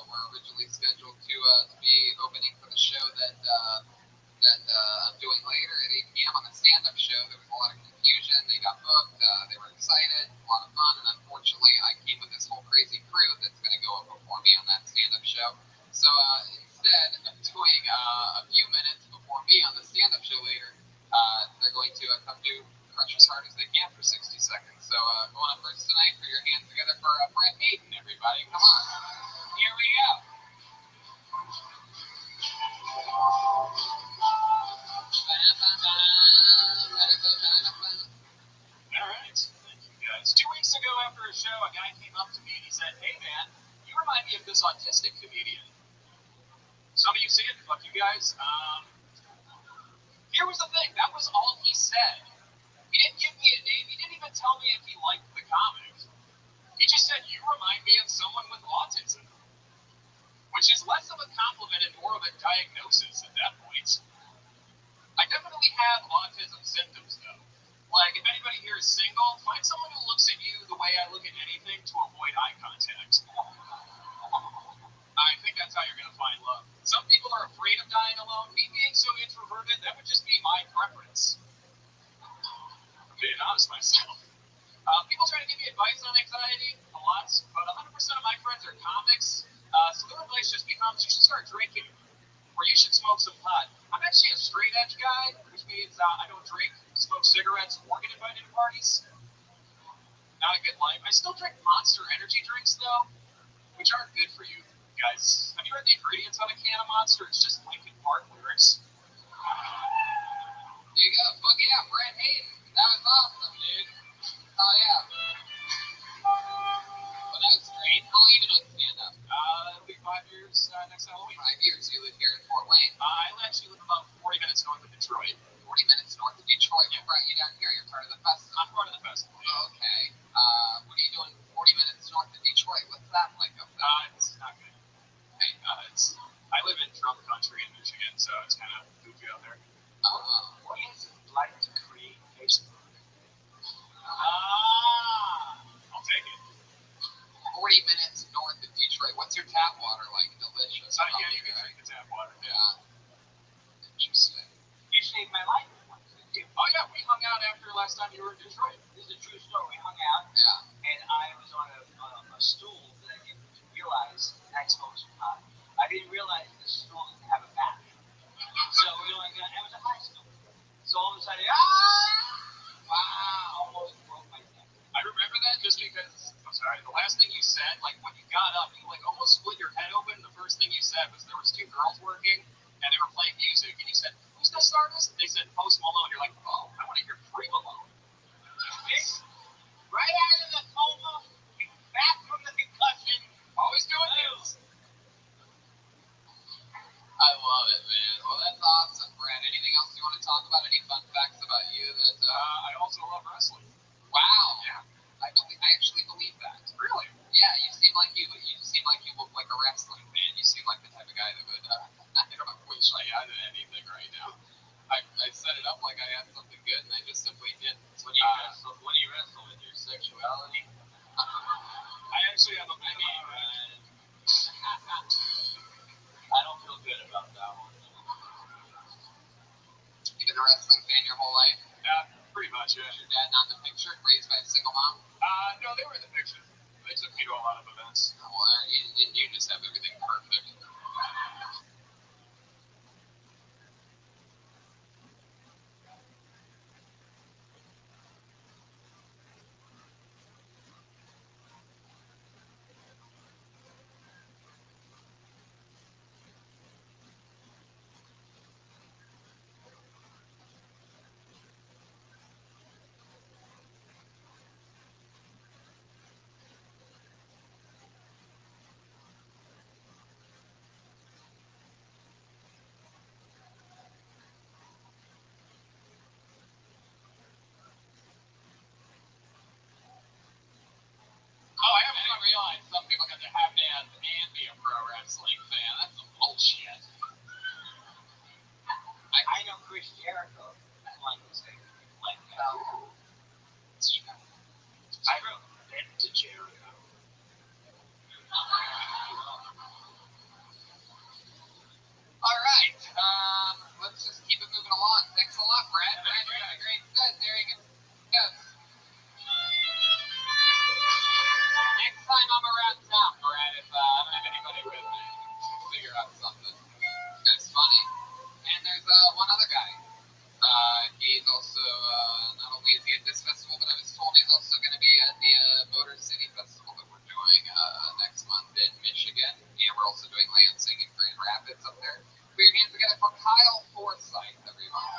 were originally scheduled to be opening for the show that I'm doing later at 8 p.m. on the stand-up show. There was a lot of confusion. They got booked. They were excited, a lot of fun, and unfortunately, I came with this whole crazy crew that's gonna go up before me on that stand-up show. So instead of doing a few minutes before me on the stand-up show later, they're going to come do Crush as hard as they can for 60 seconds. So going up first tonight, put your hands together for Brett Hayden, everybody. Come on. Here we go. All right. Thank you, guys. 2 weeks ago after a show, a guy came up to me and he said, "Hey, man, you remind me of this autistic comedian." Some of you see it, fuck you guys. Here was the thing. That was all he said. He didn't give me a name. He didn't even tell me if he liked the comic. He just said, "You remind me of someone with autism," which is less of a compliment and more of a diagnosis at that point. I definitely have autism symptoms, though. Like, if anybody here is single, find someone who looks at you the way I look at anything to avoid eye contact. I think that's how you're going to find love. Some people are afraid of dying alone. Me being so introverted, that would just be my preference. I'm being honest myself. People try to give me advice on anxiety a lot, but 100% of my friends are comics. So their advice just becomes, you should start drinking, or you should smoke some pot. I'm actually a straight edge guy, which means I don't drink, smoke cigarettes, or get invited to parties. Not a good life. I still drink Monster energy drinks, though, which aren't good for you guys. Have you read the ingredients on a can of Monster? It's just Linkin Park lyrics. There you go. Fuck yeah, Brett Hayden. That was awesome, dude. Oh yeah. Well, that was great. How long have you been doing stand-up? It'll be 5 years next Halloween. 5 years. You live here in Fort Wayne. I actually live about 40 minutes north of Detroit. 40 minutes north of Detroit. What brought you down here? You're part of the festival. I'm part of the festival. Oh, okay. What are you doing 40 minutes north of Detroit? What's that like up there? It's not good. Hey, I live in Trump country in Michigan, so it's kind of goofy out there. Oh. What is it like to create Facebook? I'll take it. 40 minutes north of Detroit. What's your tap water like? Delicious. Yeah, you can drink the tap water. Yeah. Interesting. You saved my life. Oh yeah, we hung out after last time you were in Detroit. This is a true story. We hung out, Yeah. and I was on a stool that I didn't realize I smoked some pot. I didn't realized the school didn't have a back. So we were like, it was a high school. So all of a sudden, wow, almost broke my neck. I remember that just because, I'm sorry, the last thing you said, like when you got up, you like almost split your head open. The first thing you said was there was two girls working and they were playing music, and you said, "Who's this artist?" They said Post Malone. You're like, "Oh, I want to hear Free Malone." Right out of the coma, back from the concussion. Always doing this. I love it, man. Well, that's awesome, Brad. Anything else you want to talk about? Any fun facts about you that? I also love wrestling. Wow. Yeah. I actually believe that. Really? Yeah, you seem like you look like a wrestling fan. You seem like the type of guy that would. I don't wish I had anything right now. I set it up like I had something good, and I just simply didn't. When you wrestle with your sexuality, I actually have a mini, and I don't feel good about that one. You've been a wrestling fan your whole life? Yeah, pretty much, yeah. Was your dad not in the picture? Raised by a single mom? No, they were in the picture. They took me to a lot of events. Oh, well, you just have everything perfect. Oh, I haven't realized some people got to have dads and be a pro wrestling fan. That's some bullshit. I know Chris Jericho. That's one who say, like, it's true. I wrote Ben to Jericho. All right. Let's just keep it moving along. Thanks a lot, Brad. Brad, you got a great set. There you go. Next time I'm around town, Brad, if I don't have anybody with me, we'll figure out something. This guy's funny. And there's one other guy. He's also, not only is he at this festival, but I was told he's also going to be at the Motor City Festival that we're doing next month in Michigan. And we're also doing Lansing and Grand Rapids up there. Put your hands together for Kyle Forsyth, everyone.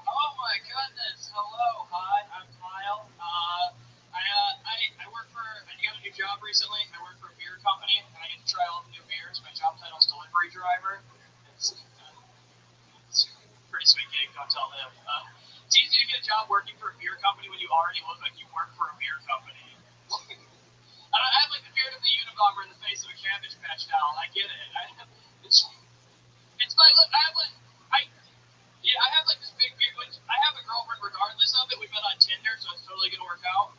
Oh my goodness! Hello, hi, I'm Kyle. I work for. I got a new job recently. I work for a beer company, and I get to try all the new beers. My job title is delivery driver. It's a pretty sweet gig. Don't tell them. It's easy to get a job working for a beer company when you already look like you work for a beer company. I have like the beard of the Unabomber in the face of a Cabbage Patch Doll. I get it. It's like look. I have like this big beard. I have a girlfriend regardless of it. We met on Tinder, so it's totally gonna work out.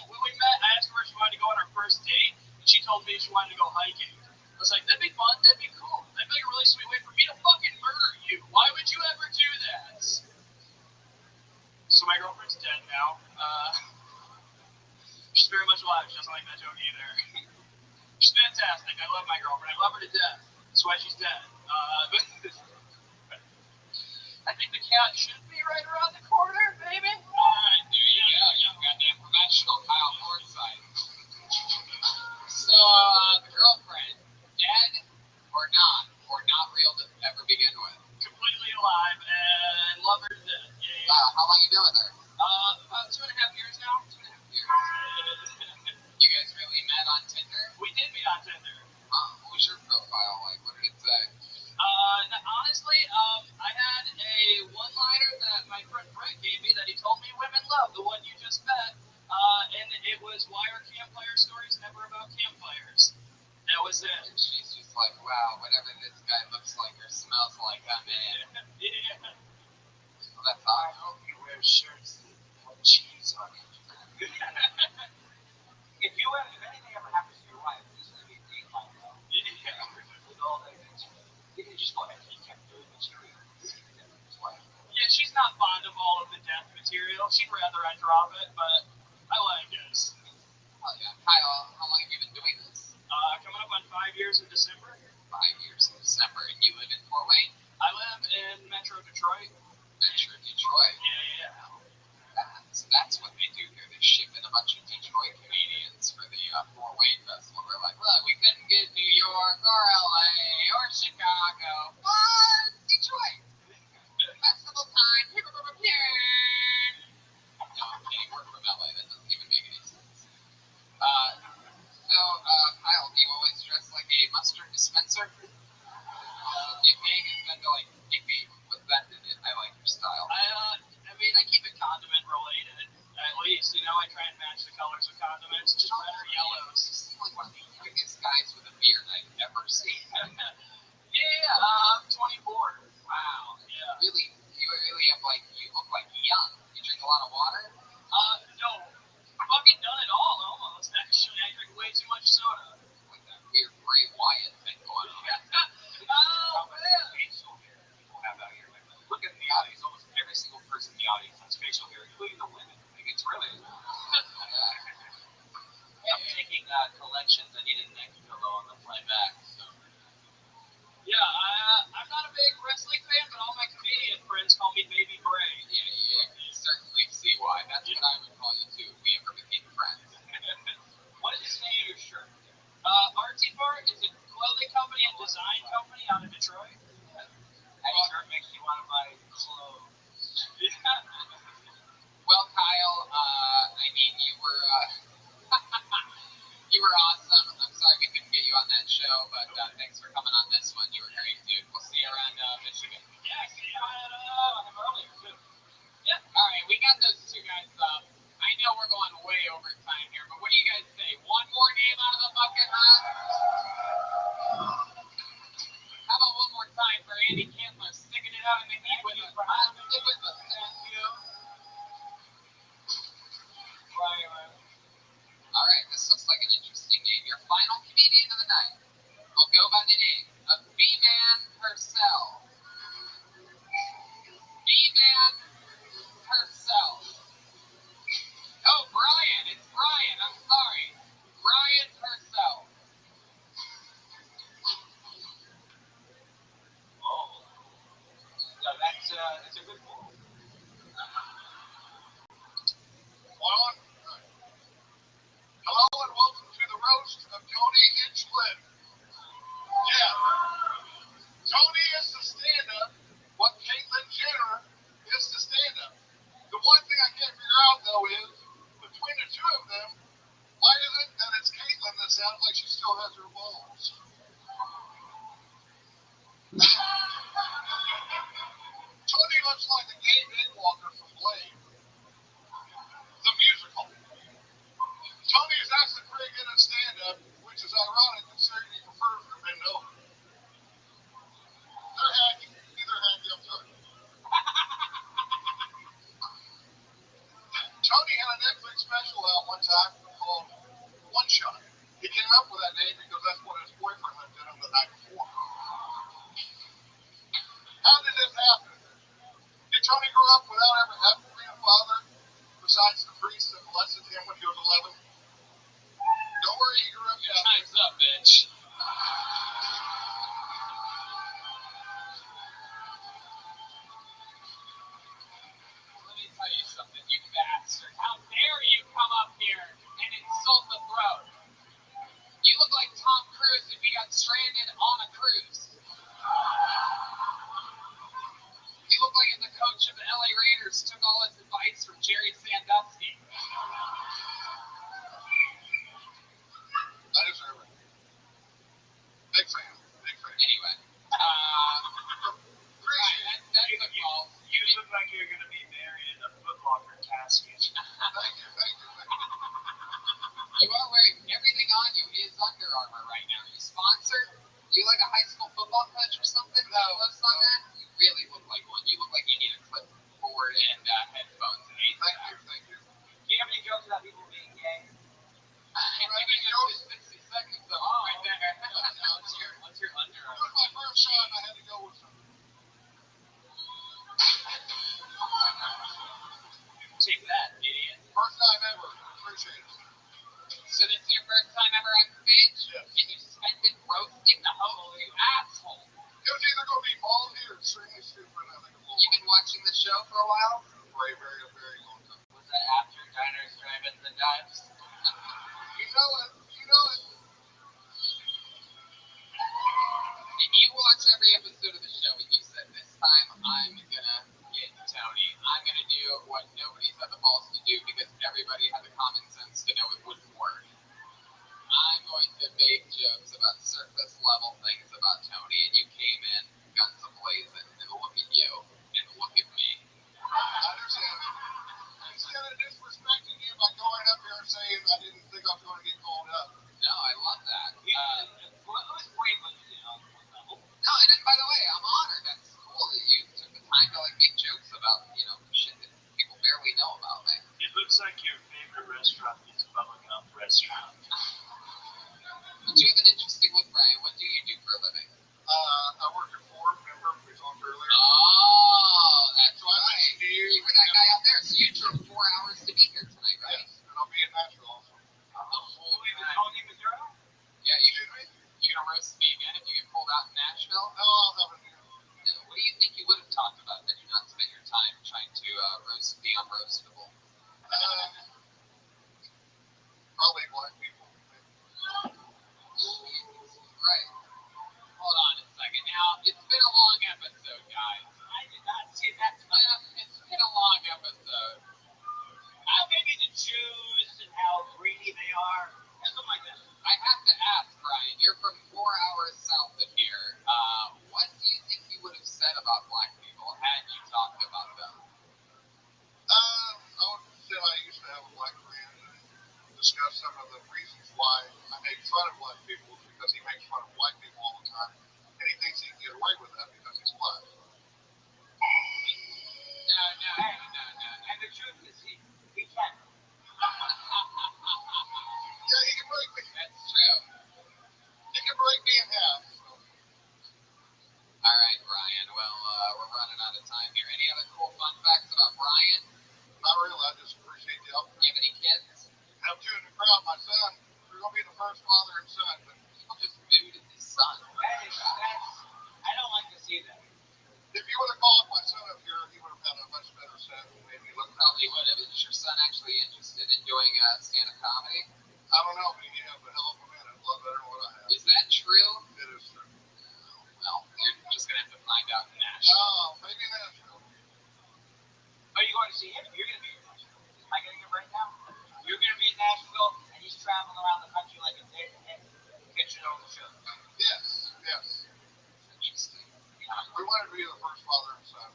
When we met, I asked her where she wanted to go on our first date, and she told me she wanted to go hiking. I was like, that'd be fun. That'd be cool. That'd be like a really sweet way for me to fucking murder you. Why would you ever do that? So my girlfriend's dead now. She's very much alive. She doesn't like that joke either. She's fantastic. I love my girlfriend. I love her to death. That's why she's dead. I think the cat should be right around the corner, baby. Alright, there you go. Young goddamn professional Kyle Forsyth. So, the girlfriend, dead or not real to ever begin with? Completely alive and love her to death. Yeah. How long you been with her? About 2.5 years now. 2.5 years. You guys really met on Tinder? We did meet on Tinder. What was your profile like? What did it say? Honestly, I had a one-liner that my friend Brett gave me that he told me women love, the one you just met, and it was, why are campfire stories never about campfires? That was it. And she's just like, wow, whatever this guy looks like or smells like, I'm in. Yeah. Well, that's awesome. I hope you wear shirts that have cheese on it. If anything ever happens to your wife, this is going to be a great time, though. Yeah. With all that things. You can just go ahead and keep doing material. Yeah, she's not fond of all of the death material. She'd rather I drop it, but I like it. Oh, yeah. Kyle, how 5 years in December. 5 years in December. And you live in Fort Wayne? I live in Metro Detroit. Metro Detroit. Yeah. So that's what they do here. They ship in a bunch of Detroit comedians for the Fort Wayne Festival. We're like, look, we couldn't get New York or LA or Chicago, but Detroit. Festival time. No, I'm kidding. We're from LA. That doesn't even make any sense. Kyle, do you always dress like a mustard dispenser? If Meg is been to like Iffy with that, I like your style. I mean, I keep it condiment related. At least, I try and match the colors of condiments. Just red or yellows. You seem like one of the youngest guys with a beard I've ever seen. Yeah, I'm 24. Wow. Yeah. Really, you look like young. You drink a lot of water? No. Fucking done it all, almost, actually. I drink way too much soda. Like that weird Bray Wyatt thing going on. Oh, man. Facial hair people have out here. Like, look at the audience. Almost every single person in the audience has facial hair, including the women. Like, it's really. I'm taking collections. I need a neck pillow on the fly back. So. Yeah, I'm not a big wrestling fan, but all my comedian friends call me Baby Bray. Yeah, certainly see why. That's what I would call you too if we ever became friends. What does it say in your shirt? Artsy Bar is a clothing company and design company out of Detroit. That shirt makes me want to buy clothes. Well, Kyle, I mean, you were you were awesome. I'm sorry we couldn't get you on that show, but thanks for coming on this one. You were great, dude. We'll see you around Michigan. Yeah, see you at earlier, too. Yep. All right, we got those two guys up. I know we're going way over time here, but what do you guys say? One more name out of the bucket, huh? How about one more time for Andy Kindler sticking it out in the heat with us? Stick with us. Thank you. All right, this looks like an interesting name. Your final comedian of the night will go by the name of B-Man herself. B-Man herself. Oh, Brian. It's Brian. I'm sorry. Brian herself. Oh. So that's a good move. On. Hello and welcome to the roast of Tony Hinchcliffe. Yeah. Tony is the stand-up. What Caitlyn Jenner is the stand-up. The one thing I can't figure out, though, is between the two of them, why is it that it's Caitlyn that sounds like she still has her balls? Tony looks like a gay Daywalker from Blade. The musical. Tony is actually pretty good at stand-up, which is ironic considering he prefers to bend over. They're hacky. Either hacky, I'm sorry. Tony had a Netflix special out one time called One Shot. He came up with that name because that's what his boyfriend had done him the night before. How did this happen? Did Tony grow up without ever having been a father, besides the priest that molested him when he was 11? Don't worry, he grew up. Yeah. Time's up, bitch. Let me tell you something, you bastard. How dare you come up here and insult the throne? You look like Tom Cruise if he got stranded on a cruise. You look like the coach of the LA Raiders took all his advice from Jerry Sandusky. I deserve it. Big fan. Big fan. Anyway, Appreciate it. that's the call. You look like you're going to be buried in a Foot Locker casket. Thank you. Thank you. You are wearing everything on you is Under Armour right now. Are you sponsored? Do you like a high school football coach or something? No. Lives on that? You really look like one. You look like you need a clipboard and headphones. Thank you. Thank you. Do you have any jokes about people being gay? Maybe just 60 seconds though, right there. What's your Under It was Armour? my first shot. I had to go with something. Take that, idiot. First time ever. Appreciate it. So this is your first time ever on stage? Yes. And you suspended growth know it. You know it. And you watch every episode of the show, and you said, this time I'm gonna get Tony. I'm gonna do what nobody's had the balls to do because everybody had the common sense to know it wouldn't work. I'm going to make jokes about surface level things about Tony, and you came in guns a-blazing, and look at you, and look at me. I understand. Instead of disrespecting you by going up here and saying I didn't think I was going to get called up. No, I love that. Who's brave with you on one level? No, and by the way, I'm honored. That's cool that you took the time to like make jokes about, shit that people barely know about me. It looks like your favorite restaurant is Bubblegum Restaurant. But you have an interesting look, Brian. What do you do for a living? I work at Ford, remember we talked earlier? Oh, that's right. You were that guy out there, so you drove 4 hours to be here tonight, right? Yes, and I'll be in Nashville also. The whole Wait, time. Tony Maduro? Yeah, you gonna roast me again if you get pulled out in Nashville? No, I'll have a new. What do you think you would have talked about that you not spent your time trying to roast the unroastable? Probably black people. Right. Hold on a second. Now, it's been a long episode, guys. I did not see that. It's been a long episode. Maybe the Jews and how greedy they are. Something like that. I have to ask, Brian, you're from 4 hours south of here. What do you think you would have said about black people had you talked about them? I would say I used to have a black friend and discuss some of the reasons why I make fun of black people because he makes fun of white people all the time. And he thinks he can get away with that because he's black. No. And the truth is, he can. Yeah, he can break me. That's true. He can break me in half. So. All right, Brian. Well, we're running out of time here. Any other cool fun facts about Brian? Not really. I just appreciate the help. Do you have any kids? I have two in the crowd. My son, we're going to be the first father and son. But People just booed at his son. I don't like to see that. if you would have called my son up here, he would have had a much better set and made me look. Probably would have. Is your son actually interested in doing stand-up comedy? I don't know, but he has a hell of a man. A lot better than what I have. Is that true? It is true. Well, you're just going to have to find out in Nashville. Oh, maybe Nashville. Are you going to see him? You're going to be in Nashville. Am I getting it right now? You're going to be in Nashville, and he's traveling around the country like a dick and catching all the shows. Yes. Interesting. We wanted to be the first father and son.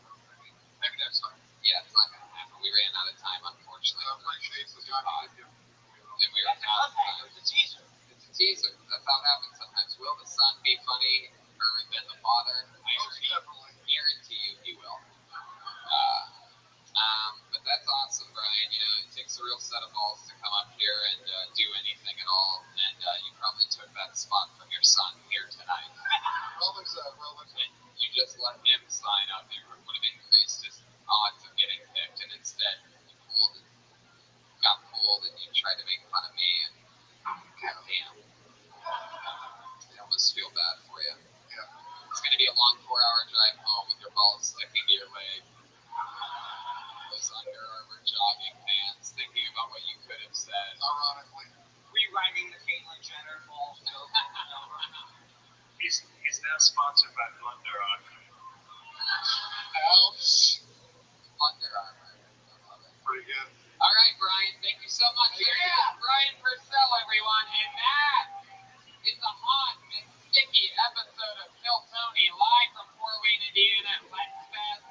Maybe next time. Yeah, it's not going to happen. We ran out of time, unfortunately. I appreciate the time you give. And we ran out of time. It was a teaser. It's a teaser. That's how it happens sometimes. Will the son be funnier than the father? I Most definitely. guarantee you he will. But that's awesome, Brian. It takes a real set of balls to come up here and do anything at all. And you probably took that spot from your son here tonight. Well, And you just let him sign up. It would have increased his odds of getting picked. And instead, you got pulled and you tried to make fun of me. And goddamn. I almost feel bad for you. Yeah. It's going to be a long 4-hour drive home with your balls sticking to your leg. Those Under Armour jogging pants, thinking about what you could have said. Ironically. Rewriting the Caitlyn Jenner false joke. He's now sponsored by Under Armour. Ouch. Under Armour. I love it. Pretty good. All right, Brian, thank you so much. Yeah, Brian Purcell, everyone. And that is a hot and sticky episode of Kill Tony live from Fort Wayne, Indiana at Let's Fest.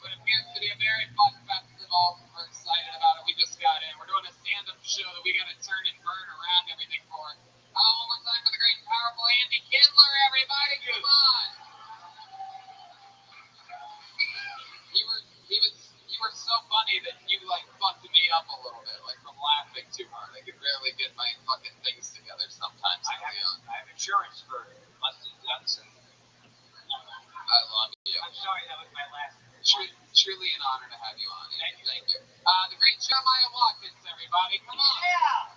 What appears to be a very fun festival. We're excited about it. We just got in. We're doing a stand-up show that we got to turn and burn around everything for. One more time for the great and powerful Andy Kindler, everybody. Come on. You were so funny that you fucked me up a little bit, from laughing too hard. I could barely get my fucking things together sometimes. I have insurance for busted guts and. I love you. I'm sorry, that was my last. Truly an honor to have you on. Thank you. The great Jeremiah Watkins, everybody. Come on. Yeah.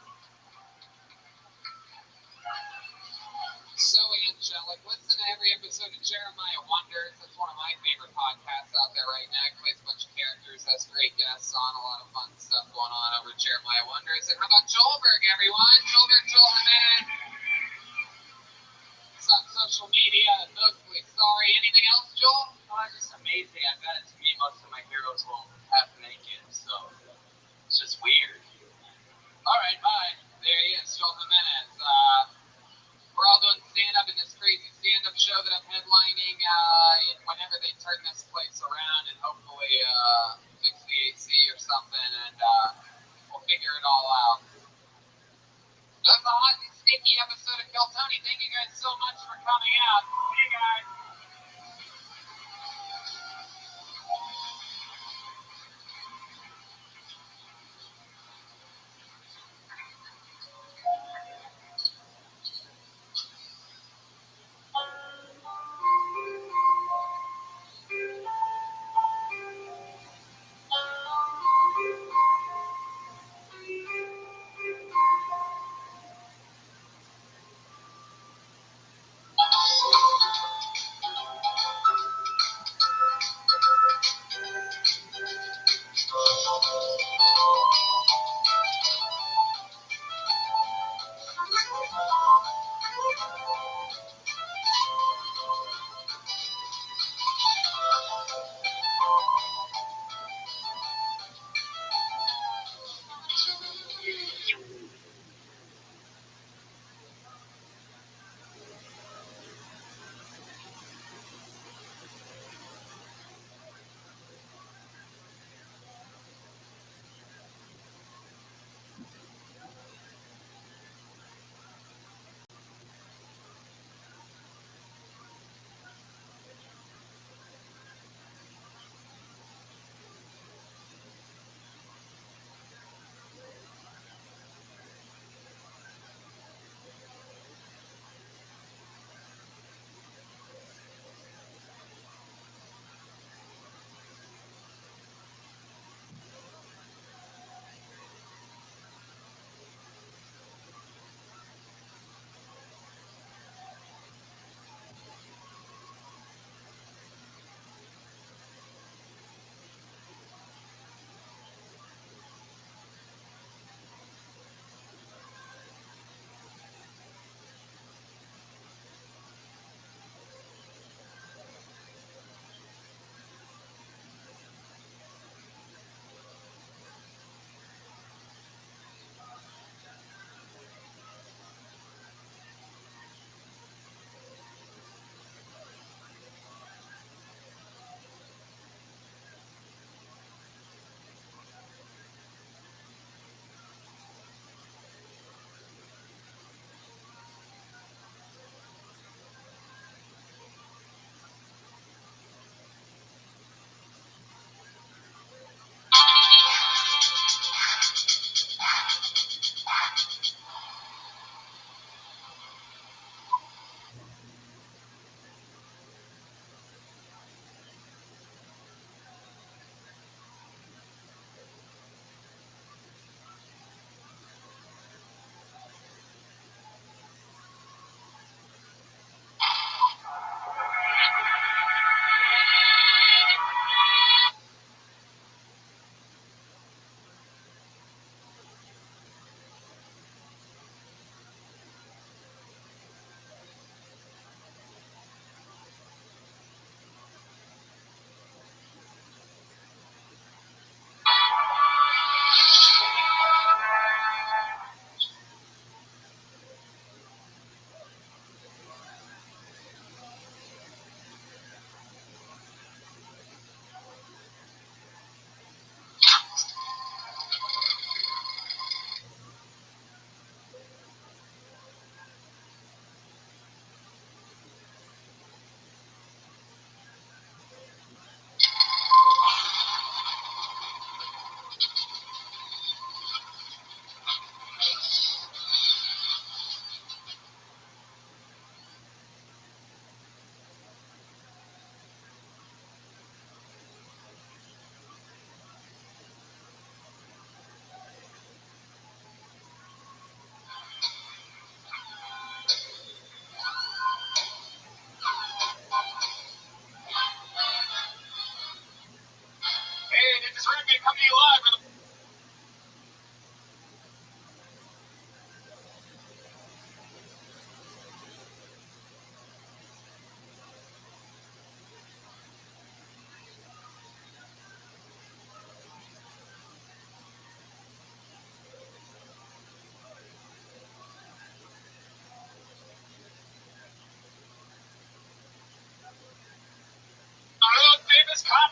So angelic. Listen to every episode of Jeremiah Wonders. That's one of my favorite podcasts out there right now. He plays a bunch of characters, has great guests on, a lot of fun stuff going on over at Jeremiah Wonders. And how about Joelberg, everyone? Joel Jimenez. It's on social media, mostly. Sorry. Anything else, Joel? Oh, it's just amazing. I've got it to me. Most of my heroes will half naked, so it's just weird. All right, bye. There he is, Joel Jimenez. We're all doing stand-up in this crazy stand-up show that I'm headlining whenever they turn this place around and hopefully fix the AC or something, and we'll figure it all out. That's a hot and sticky episode of Kill Tony. Thank you guys so much for coming out. See you guys.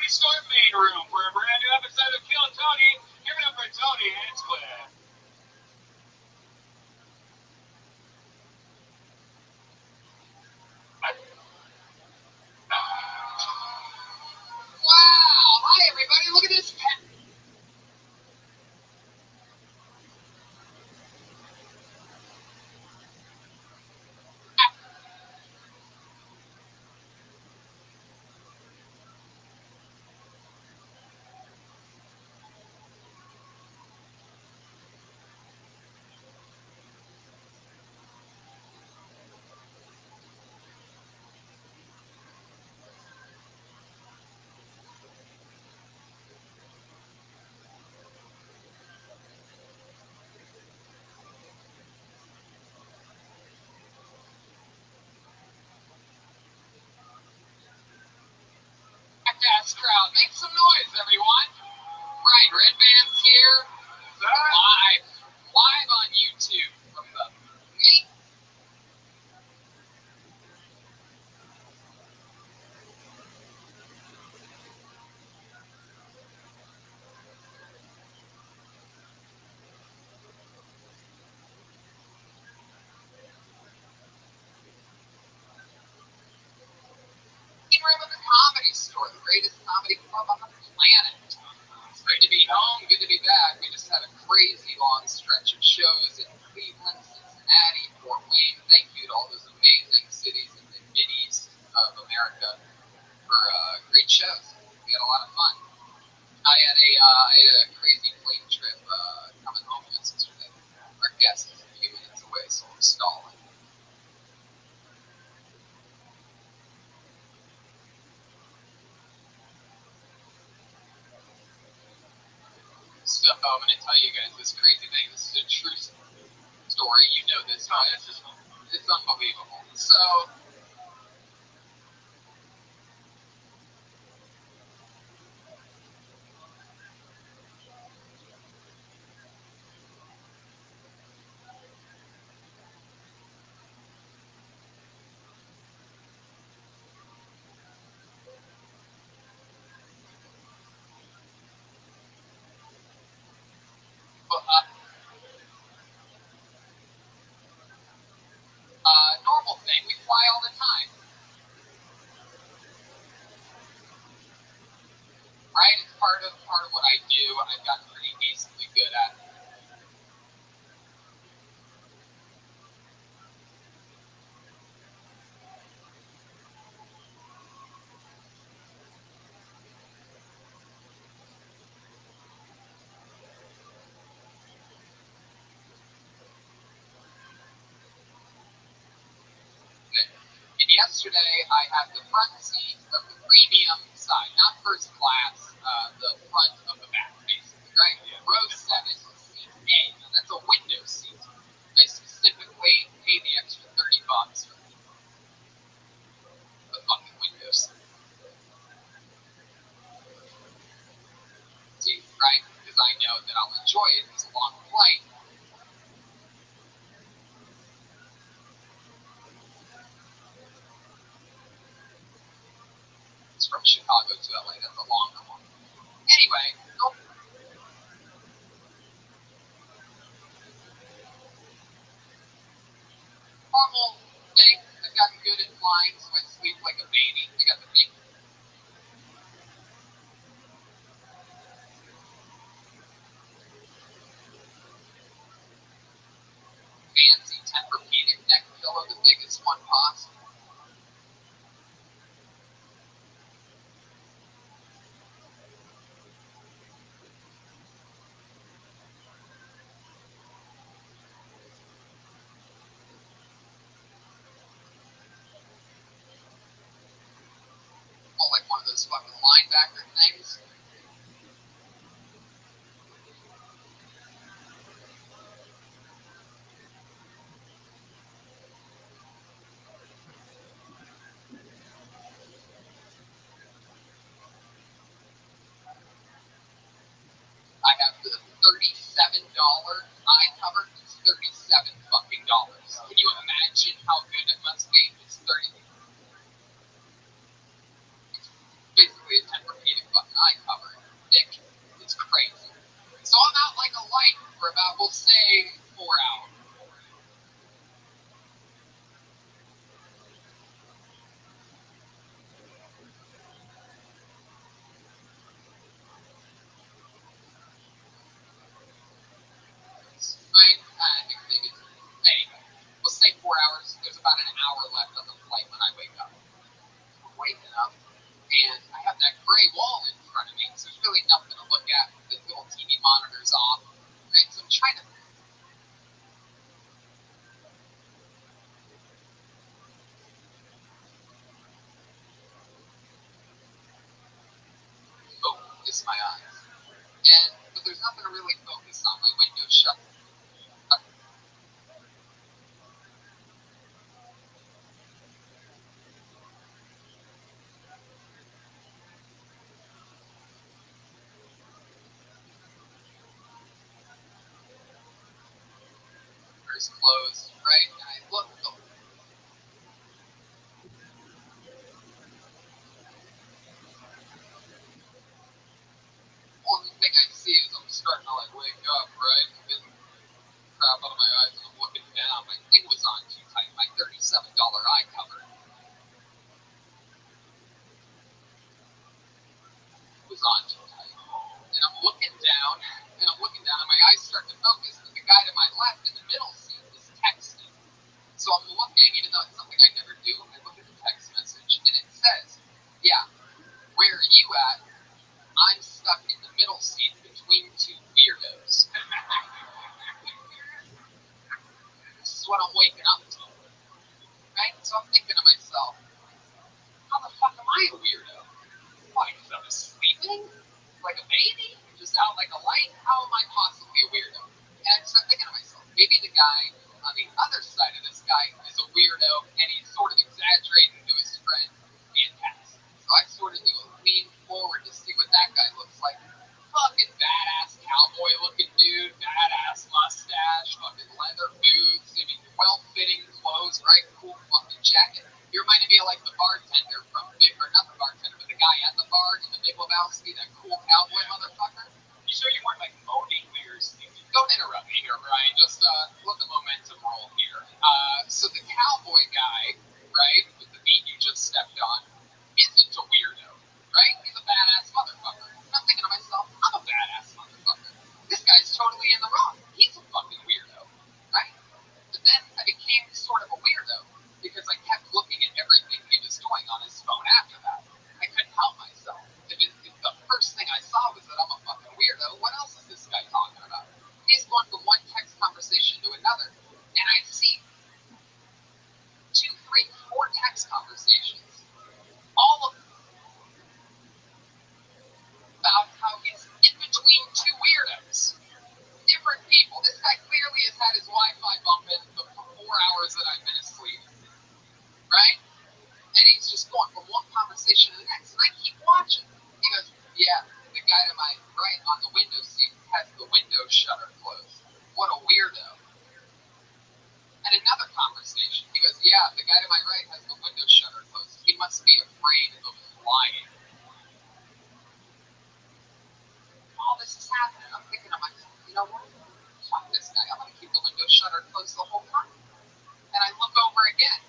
Store main room for a brand new episode of Kill Tony. Give it up for Tony and Squid. Wow! Hi, everybody. Look at this pet. Jackass crowd. Make some noise, everyone. Right, Red Band's here. Live on YouTube from the main. Room of the Comedy Store, the greatest comedy club on the planet. It's great to be home, good to be back. We just had a crazy long stretch of shows in Cleveland, Cincinnati, Fort Wayne. Thank you to all those amazing cities in the Mid-East of America for great shows. We had a lot of fun. I had a crazy plane trip coming home yesterday. Our guest is a few minutes away, so we're stalling. So I'm going to tell you guys this crazy thing. This is a true story. You know this, right? It's unbelievable. So normal thing. We fly all the time. Right? It's part of what I do. I've gotten pretty decently good at it. And yesterday I had the front seat of the premium side, not first class, the front of the back, basically, right? Row 7, seat A. Now that's a window seat. I specifically paid the extra $30 for the fucking window seat, right? Because I know that I'll enjoy it. It's a long flight. It's from Chicago to LA. That's a long one. Anyway, normal thing. I've gotten good at flying, so I sleep like a baby. I got the big fancy Tempur-Pedic neck pillow, the biggest one possible. Oh, like one of those fucking linebacker things. I have the $37 eye cover. It's $37 fucking dollars. Can you imagine how good it must be? It's basically a Tempur-Pedic fucking light for about, we'll say, 4 hours. Right? I think maybe, anyway, we'll say 4 hours. There's about an hour left on the flight when I wake up. I'm waking up, and I have that gray wall in front of me, so there's really nothing to look at. The little TV monitor's off, right? So I'm trying to. Focus my eyes. But there's nothing to really focus on. My window's shut. Doors closed, right? And I look. The only thing I see is I'm starting to like wake up, right? I've been crap out of my eyes, and I'm looking down. My thing was on too tight. My $37 eye cover was on too tight. And I'm looking down, and my eyes start to focus, and the guy to my left in the middle seat is texting. So I'm looking, even though it's something I never do, I look at the text message, and it says, yeah, where are you at? I'm stuck in the middle seat between two weirdos. This is what I'm waking up to, right? So I'm thinking to myself, how the fuck am I a weirdo? Why, because I was sleeping? Like a baby? Just out like a light? How am I possibly a weirdo? And I start thinking to myself, maybe the guy on the other side of this guy is a weirdo, and he's sort of exaggerating to his friend via text. So I sort of do a lean forward to see what that guy looks like. Fucking badass cowboy looking dude, badass mustache, fucking leather boots, I mean, well-fitting clothes, right? Cool fucking jacket. You reminded me of like the bartender from or not the bartender, but the guy at the bar in the Big Lebowski, that cool cowboy motherfucker. You sure you weren't like moaning when you were sleeping? Don't interrupt me here, Brian. Just let the momentum roll here. So the cowboy guy, right, with the beat you just stepped on, isn't a weirdo, right? He's a badass motherfucker. And I'm thinking to myself, I'm a badass motherfucker. This guy's totally in the wrong. He's a fucking weirdo, right? But then I became sort of a weirdo because I kept looking at everything he was doing on his phone after that. I couldn't help myself. If the first thing I saw was that I'm a fucking weirdo, what else is this guy talking about? He's going from one text conversation to another, and I see 2, 3, 4 text conversations, all of them about how he's in between two weirdos. Different people. This guy clearly has had his Wi-Fi bumping the 4 hours that I've been asleep, right? And he's just going from one conversation to the next, and I keep watching. He goes, yeah, the guy to my right on the window seat has the window shutter closed. What a weirdo. And another conversation, he goes, yeah, the guy to my right has the window shutter closed. He must be afraid of flying. All this is happening. I'm thinking to myself, you know what? Fuck this guy. I'm going to keep the window shutter closed the whole time. And I look over again.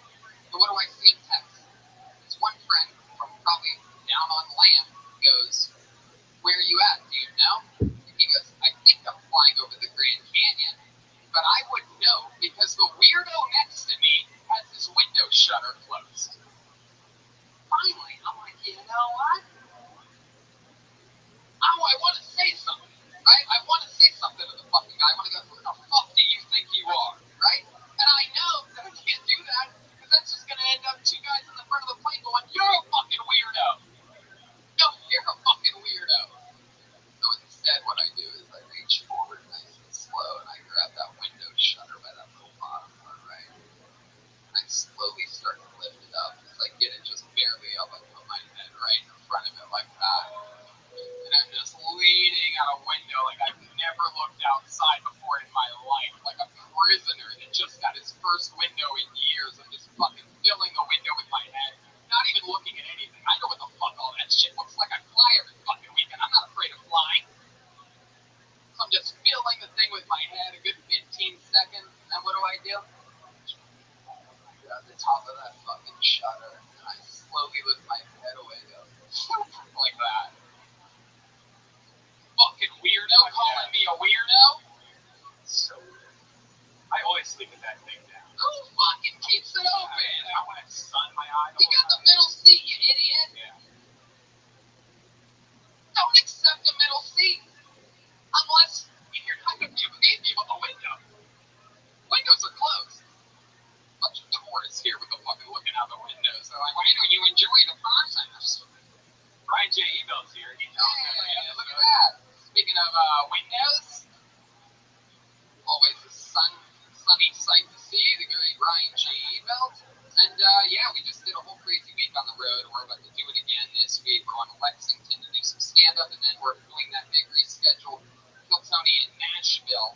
And what do I see in text? His one friend from probably down on land goes, where are you at? Do you know? And he goes, I think I'm flying over the Grand Canyon. But I wouldn't know because the weirdo next to me has his window shutter closed. Finally, I'm like, you know what? I want to say something, right? I want to say something to the fucking guy. I want to go, who the fuck do you think you are, right? And I know that I can't do that because that's just going to end up 2 guys in the front of the plane going, you're a fucking weirdo. No, you're a fucking weirdo. So instead, what I do is I reach forward nice and slow and I grab that window shutter by that little bottom part, right? And I slowly start to lift it up. As I get it just barely up, I put my head right in front of it like that. And I'm just leaning out a window like I've never looked outside at the top of that fucking shutter, and I slowly lift my head away, go, like that. Fucking weirdo calling me a weirdo? So weird. I always sleep with that thing down. Who fucking keeps it open? I want to sun my eye. You got the middle seat, you idiot. Yeah. Don't accept a middle seat unless you're not going to be paying me with a window. Windows are closed. Bunch of tourists here with the fucking looking out the windows. They're like, why don't you enjoy the process? Ryan J. Ebel's here. He's Hey, look at that. Speaking of windows, always a sunny sight to see, the great Ryan J. Ebel. And yeah, we just did a whole crazy week on the road. We're about to do it again this week. We're going to Lexington to do some stand-up, and then we're doing that big reschedule, Kiltony in Nashville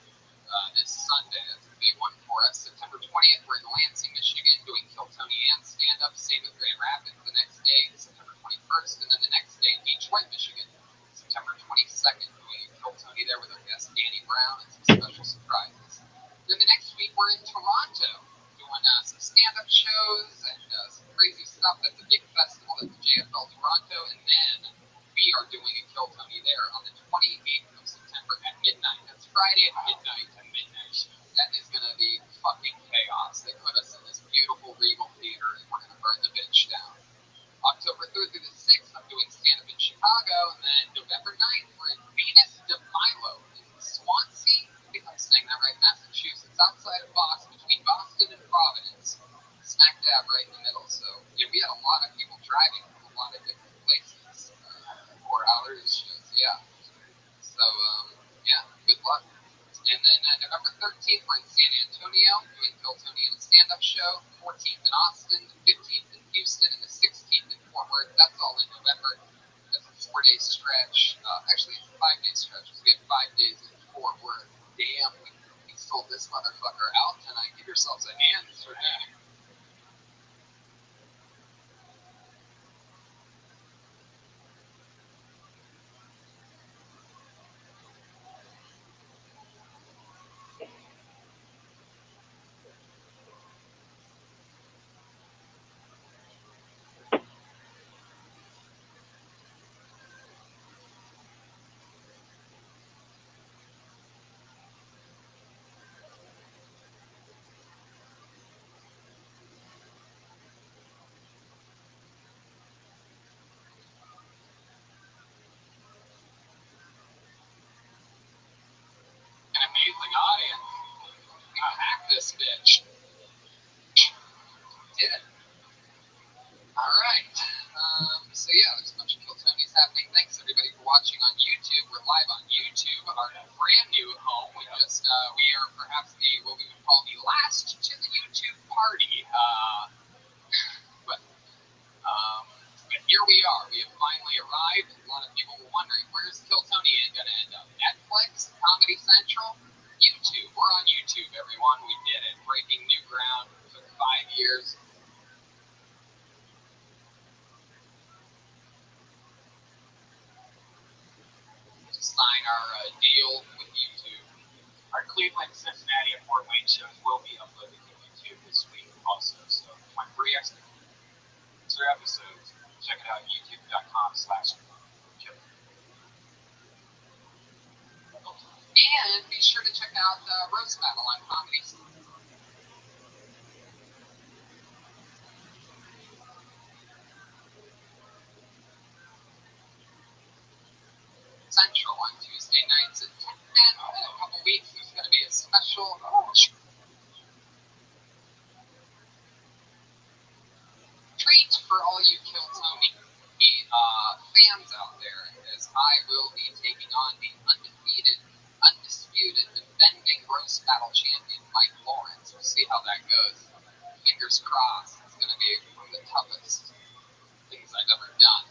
this Sunday. That's a big one for us. September 20th, we're in Lansing, Michigan, doing Kiltony and stand-up. Same with Grand Rapids the next day, September 21st, and then the next day, Detroit, Michigan, September 22nd, doing Kiltony there with our guest Danny Brown and some special surprises. Then the next week, we're in Toronto, doing some stand-up shows and some crazy stuff. That's a big festival at the JFL Toronto, and then we are doing a Kiltony there on the 28th of September at midnight. That's Friday at midnight to midnight. That is going to be fucking chaos. They put us in this beautiful Regal Theater, and we're going to burn the bitch down. October 3rd through the 6th, I'm doing stand-up in Chicago, and then November 9th, we're in Venus de Milo in Swansea. I think I'm saying that right, Massachusetts, outside of Boston, between Boston and Providence, smack dab right in the middle. So, yeah, we had a lot of people driving from a lot of different places, 4 hours, yeah. So, yeah, good luck. And then November 13th, we're in San Antonio, doing Kiltony and a stand-up show. 14th in Austin, 15th in Houston, and the 16th in Fort Worth. That's all in November. That's a 4-day stretch. Actually, it's a 5-day stretch, because we had 5 days in Fort Worth. Damn, we sold this motherfucker out tonight. Give yourselves a hand for that. An amazing audience. I hacked this bitch. Did it. Alright. So yeah, there's a bunch of Kiltonys happening. Thanks everybody for watching on YouTube. We're live on YouTube, our brand new home. We are perhaps what we would call the last to the YouTube party. But here we are. We have finally arrived. A lot of people were wondering, where's Kiltony going to end up? Netflix? Comedy Central? YouTube. We're on YouTube, everyone. We did it. Breaking new ground. It took 5 years. To sign our deal with YouTube. Our Cleveland, Cincinnati, and Fort Wayne shows will be uploaded to YouTube this week also. So my free extra episodes, check it out, youtube.com/Kip. And be sure to check out Roast Battle on Comedy Central on Tuesday nights at 10. And in a couple weeks, there's going to be a special treat for all you Kiltony fans out there, as I will be taking on the undisputed, defending Roast Battle champion, Mike Lawrence. We'll see how that goes. Fingers crossed. It's going to be one of the toughest things I've ever done.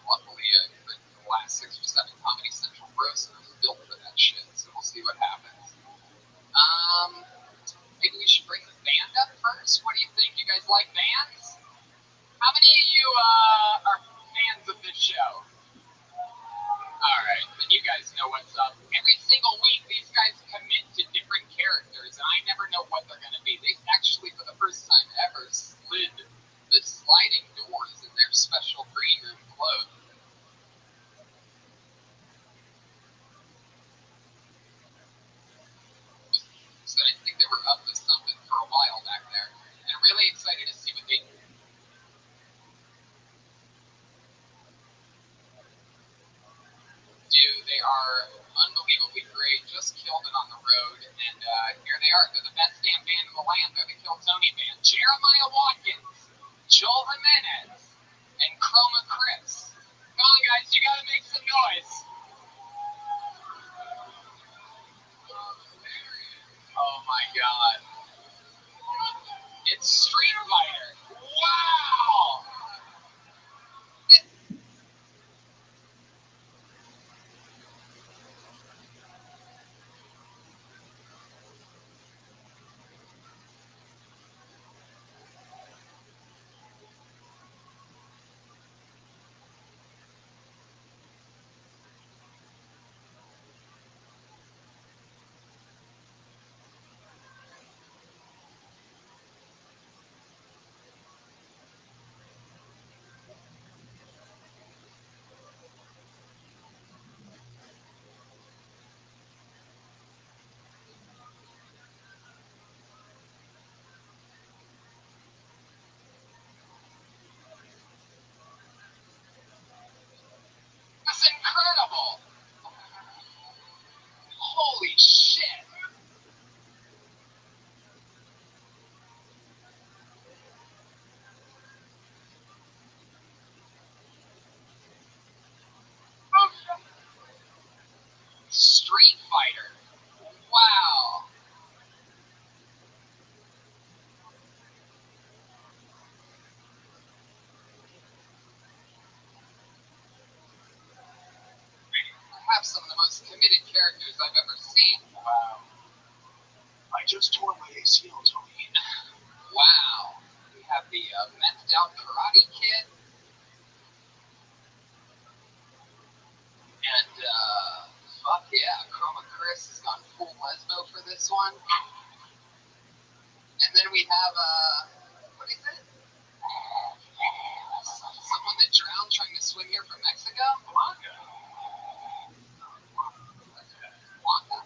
Luckily, the last 6 or 7 Comedy Central roasts are built for that shit, so we'll see what happens. Maybe we should bring the band up first? What do you think? You guys like bands? How many of you are fans of this show? Alright, then you guys know what's up. Every single week, these guys commit to different characters, and I never know what they're going to be. They actually, for the first time ever, minutes. And Chroma Chris. Come on, guys, you gotta make some noise. Oh my god. It's Street Fighter. Wow! That's incredible! Holy shit! Street Fighter. Wow. Perhaps some of the most committed characters I've ever seen. Wow. I just tore my ACL, Tony. Wow. We have the methed out Karate Kid. And, fuck yeah, Chroma Chris has gone full lesbo for this one. And then we have, what is it? Someone that drowned trying to swim here from Mexico? Blanca. Blanca?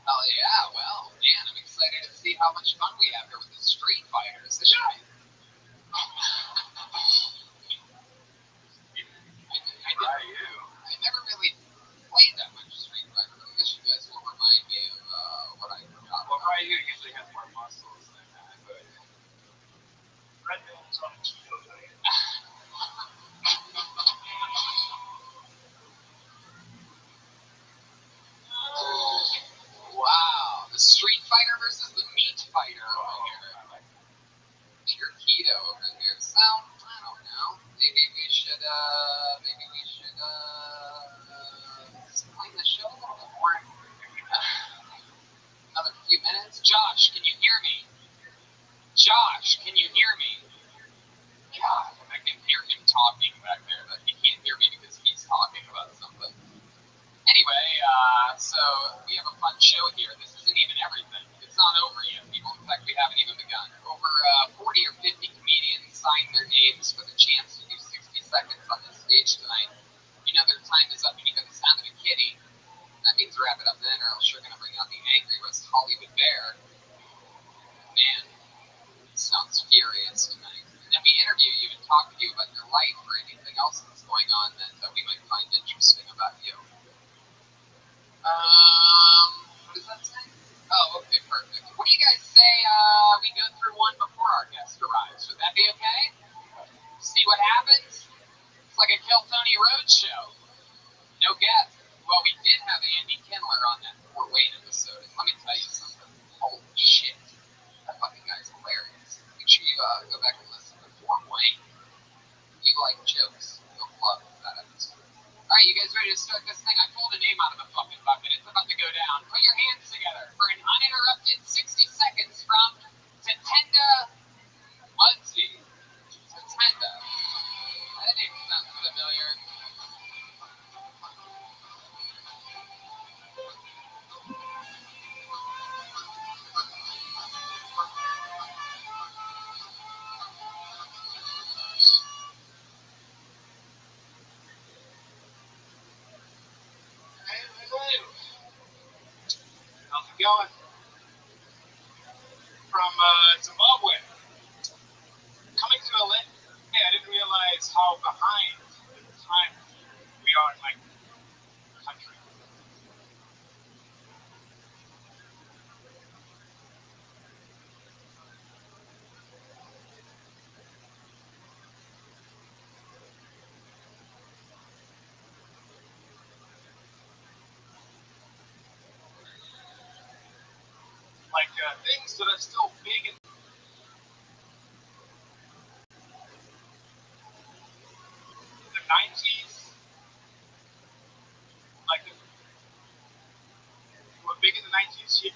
Oh yeah, well, man, I'm excited to see how much fun we have here with the Street Fighters. This should be... I never really played that much Street Fighter, but I guess you guys will remind me of what I forgot. Well, Ryu usually has more muscles than that, but Red Bull's on a keto diet. Wow, the Street Fighter versus the Meat Fighter over here. Pure keto over here. So, I don't know. Maybe we should explain the show a little bit more. Another few minutes. Josh, can you hear me? Josh, can you hear me? God, I can hear him talking back there, but he can't hear me because he's talking about something. Anyway, so we have a fun show here. This isn't even everything. It's not over yet, people. In fact, we haven't even begun. Over 40 or 50 comedians signed their names for the chance to do 60 seconds on this stage tonight. You know their time is up when you hear the sound of a kitty. That means wrap it up then, or else you're going to bring out the angry West Hollywood bear. Man, it sounds furious tonight. And then we interview you and talk to you about your life or anything else that's going on that we might find interesting about you. What does that say? Oh, okay, perfect. What do you guys say we go through one before our guest arrives? Would that be okay? See what happens? It's like a Kill Tony Road show. No guest. Well, we did have Andy Kindler on that Fort Wayne episode, and let me tell you something. Holy shit. That fucking guy's hilarious. Make sure you go back and listen to Fort Wayne. If you like jokes, you'll love that episode. Alright, you guys ready to start this thing? I pulled a name out of a fucking bucket. It's about to go down. Put your hands together for an uninterrupted 60 seconds from Tatenda Mudzi. Tatenda. That name sounds familiar. How's it going? From Zimbabwe. Coming to LA, I didn't realize how behind the time we are in my country. things that are still big in the 90s, like were big in the 90s here.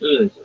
Ugh.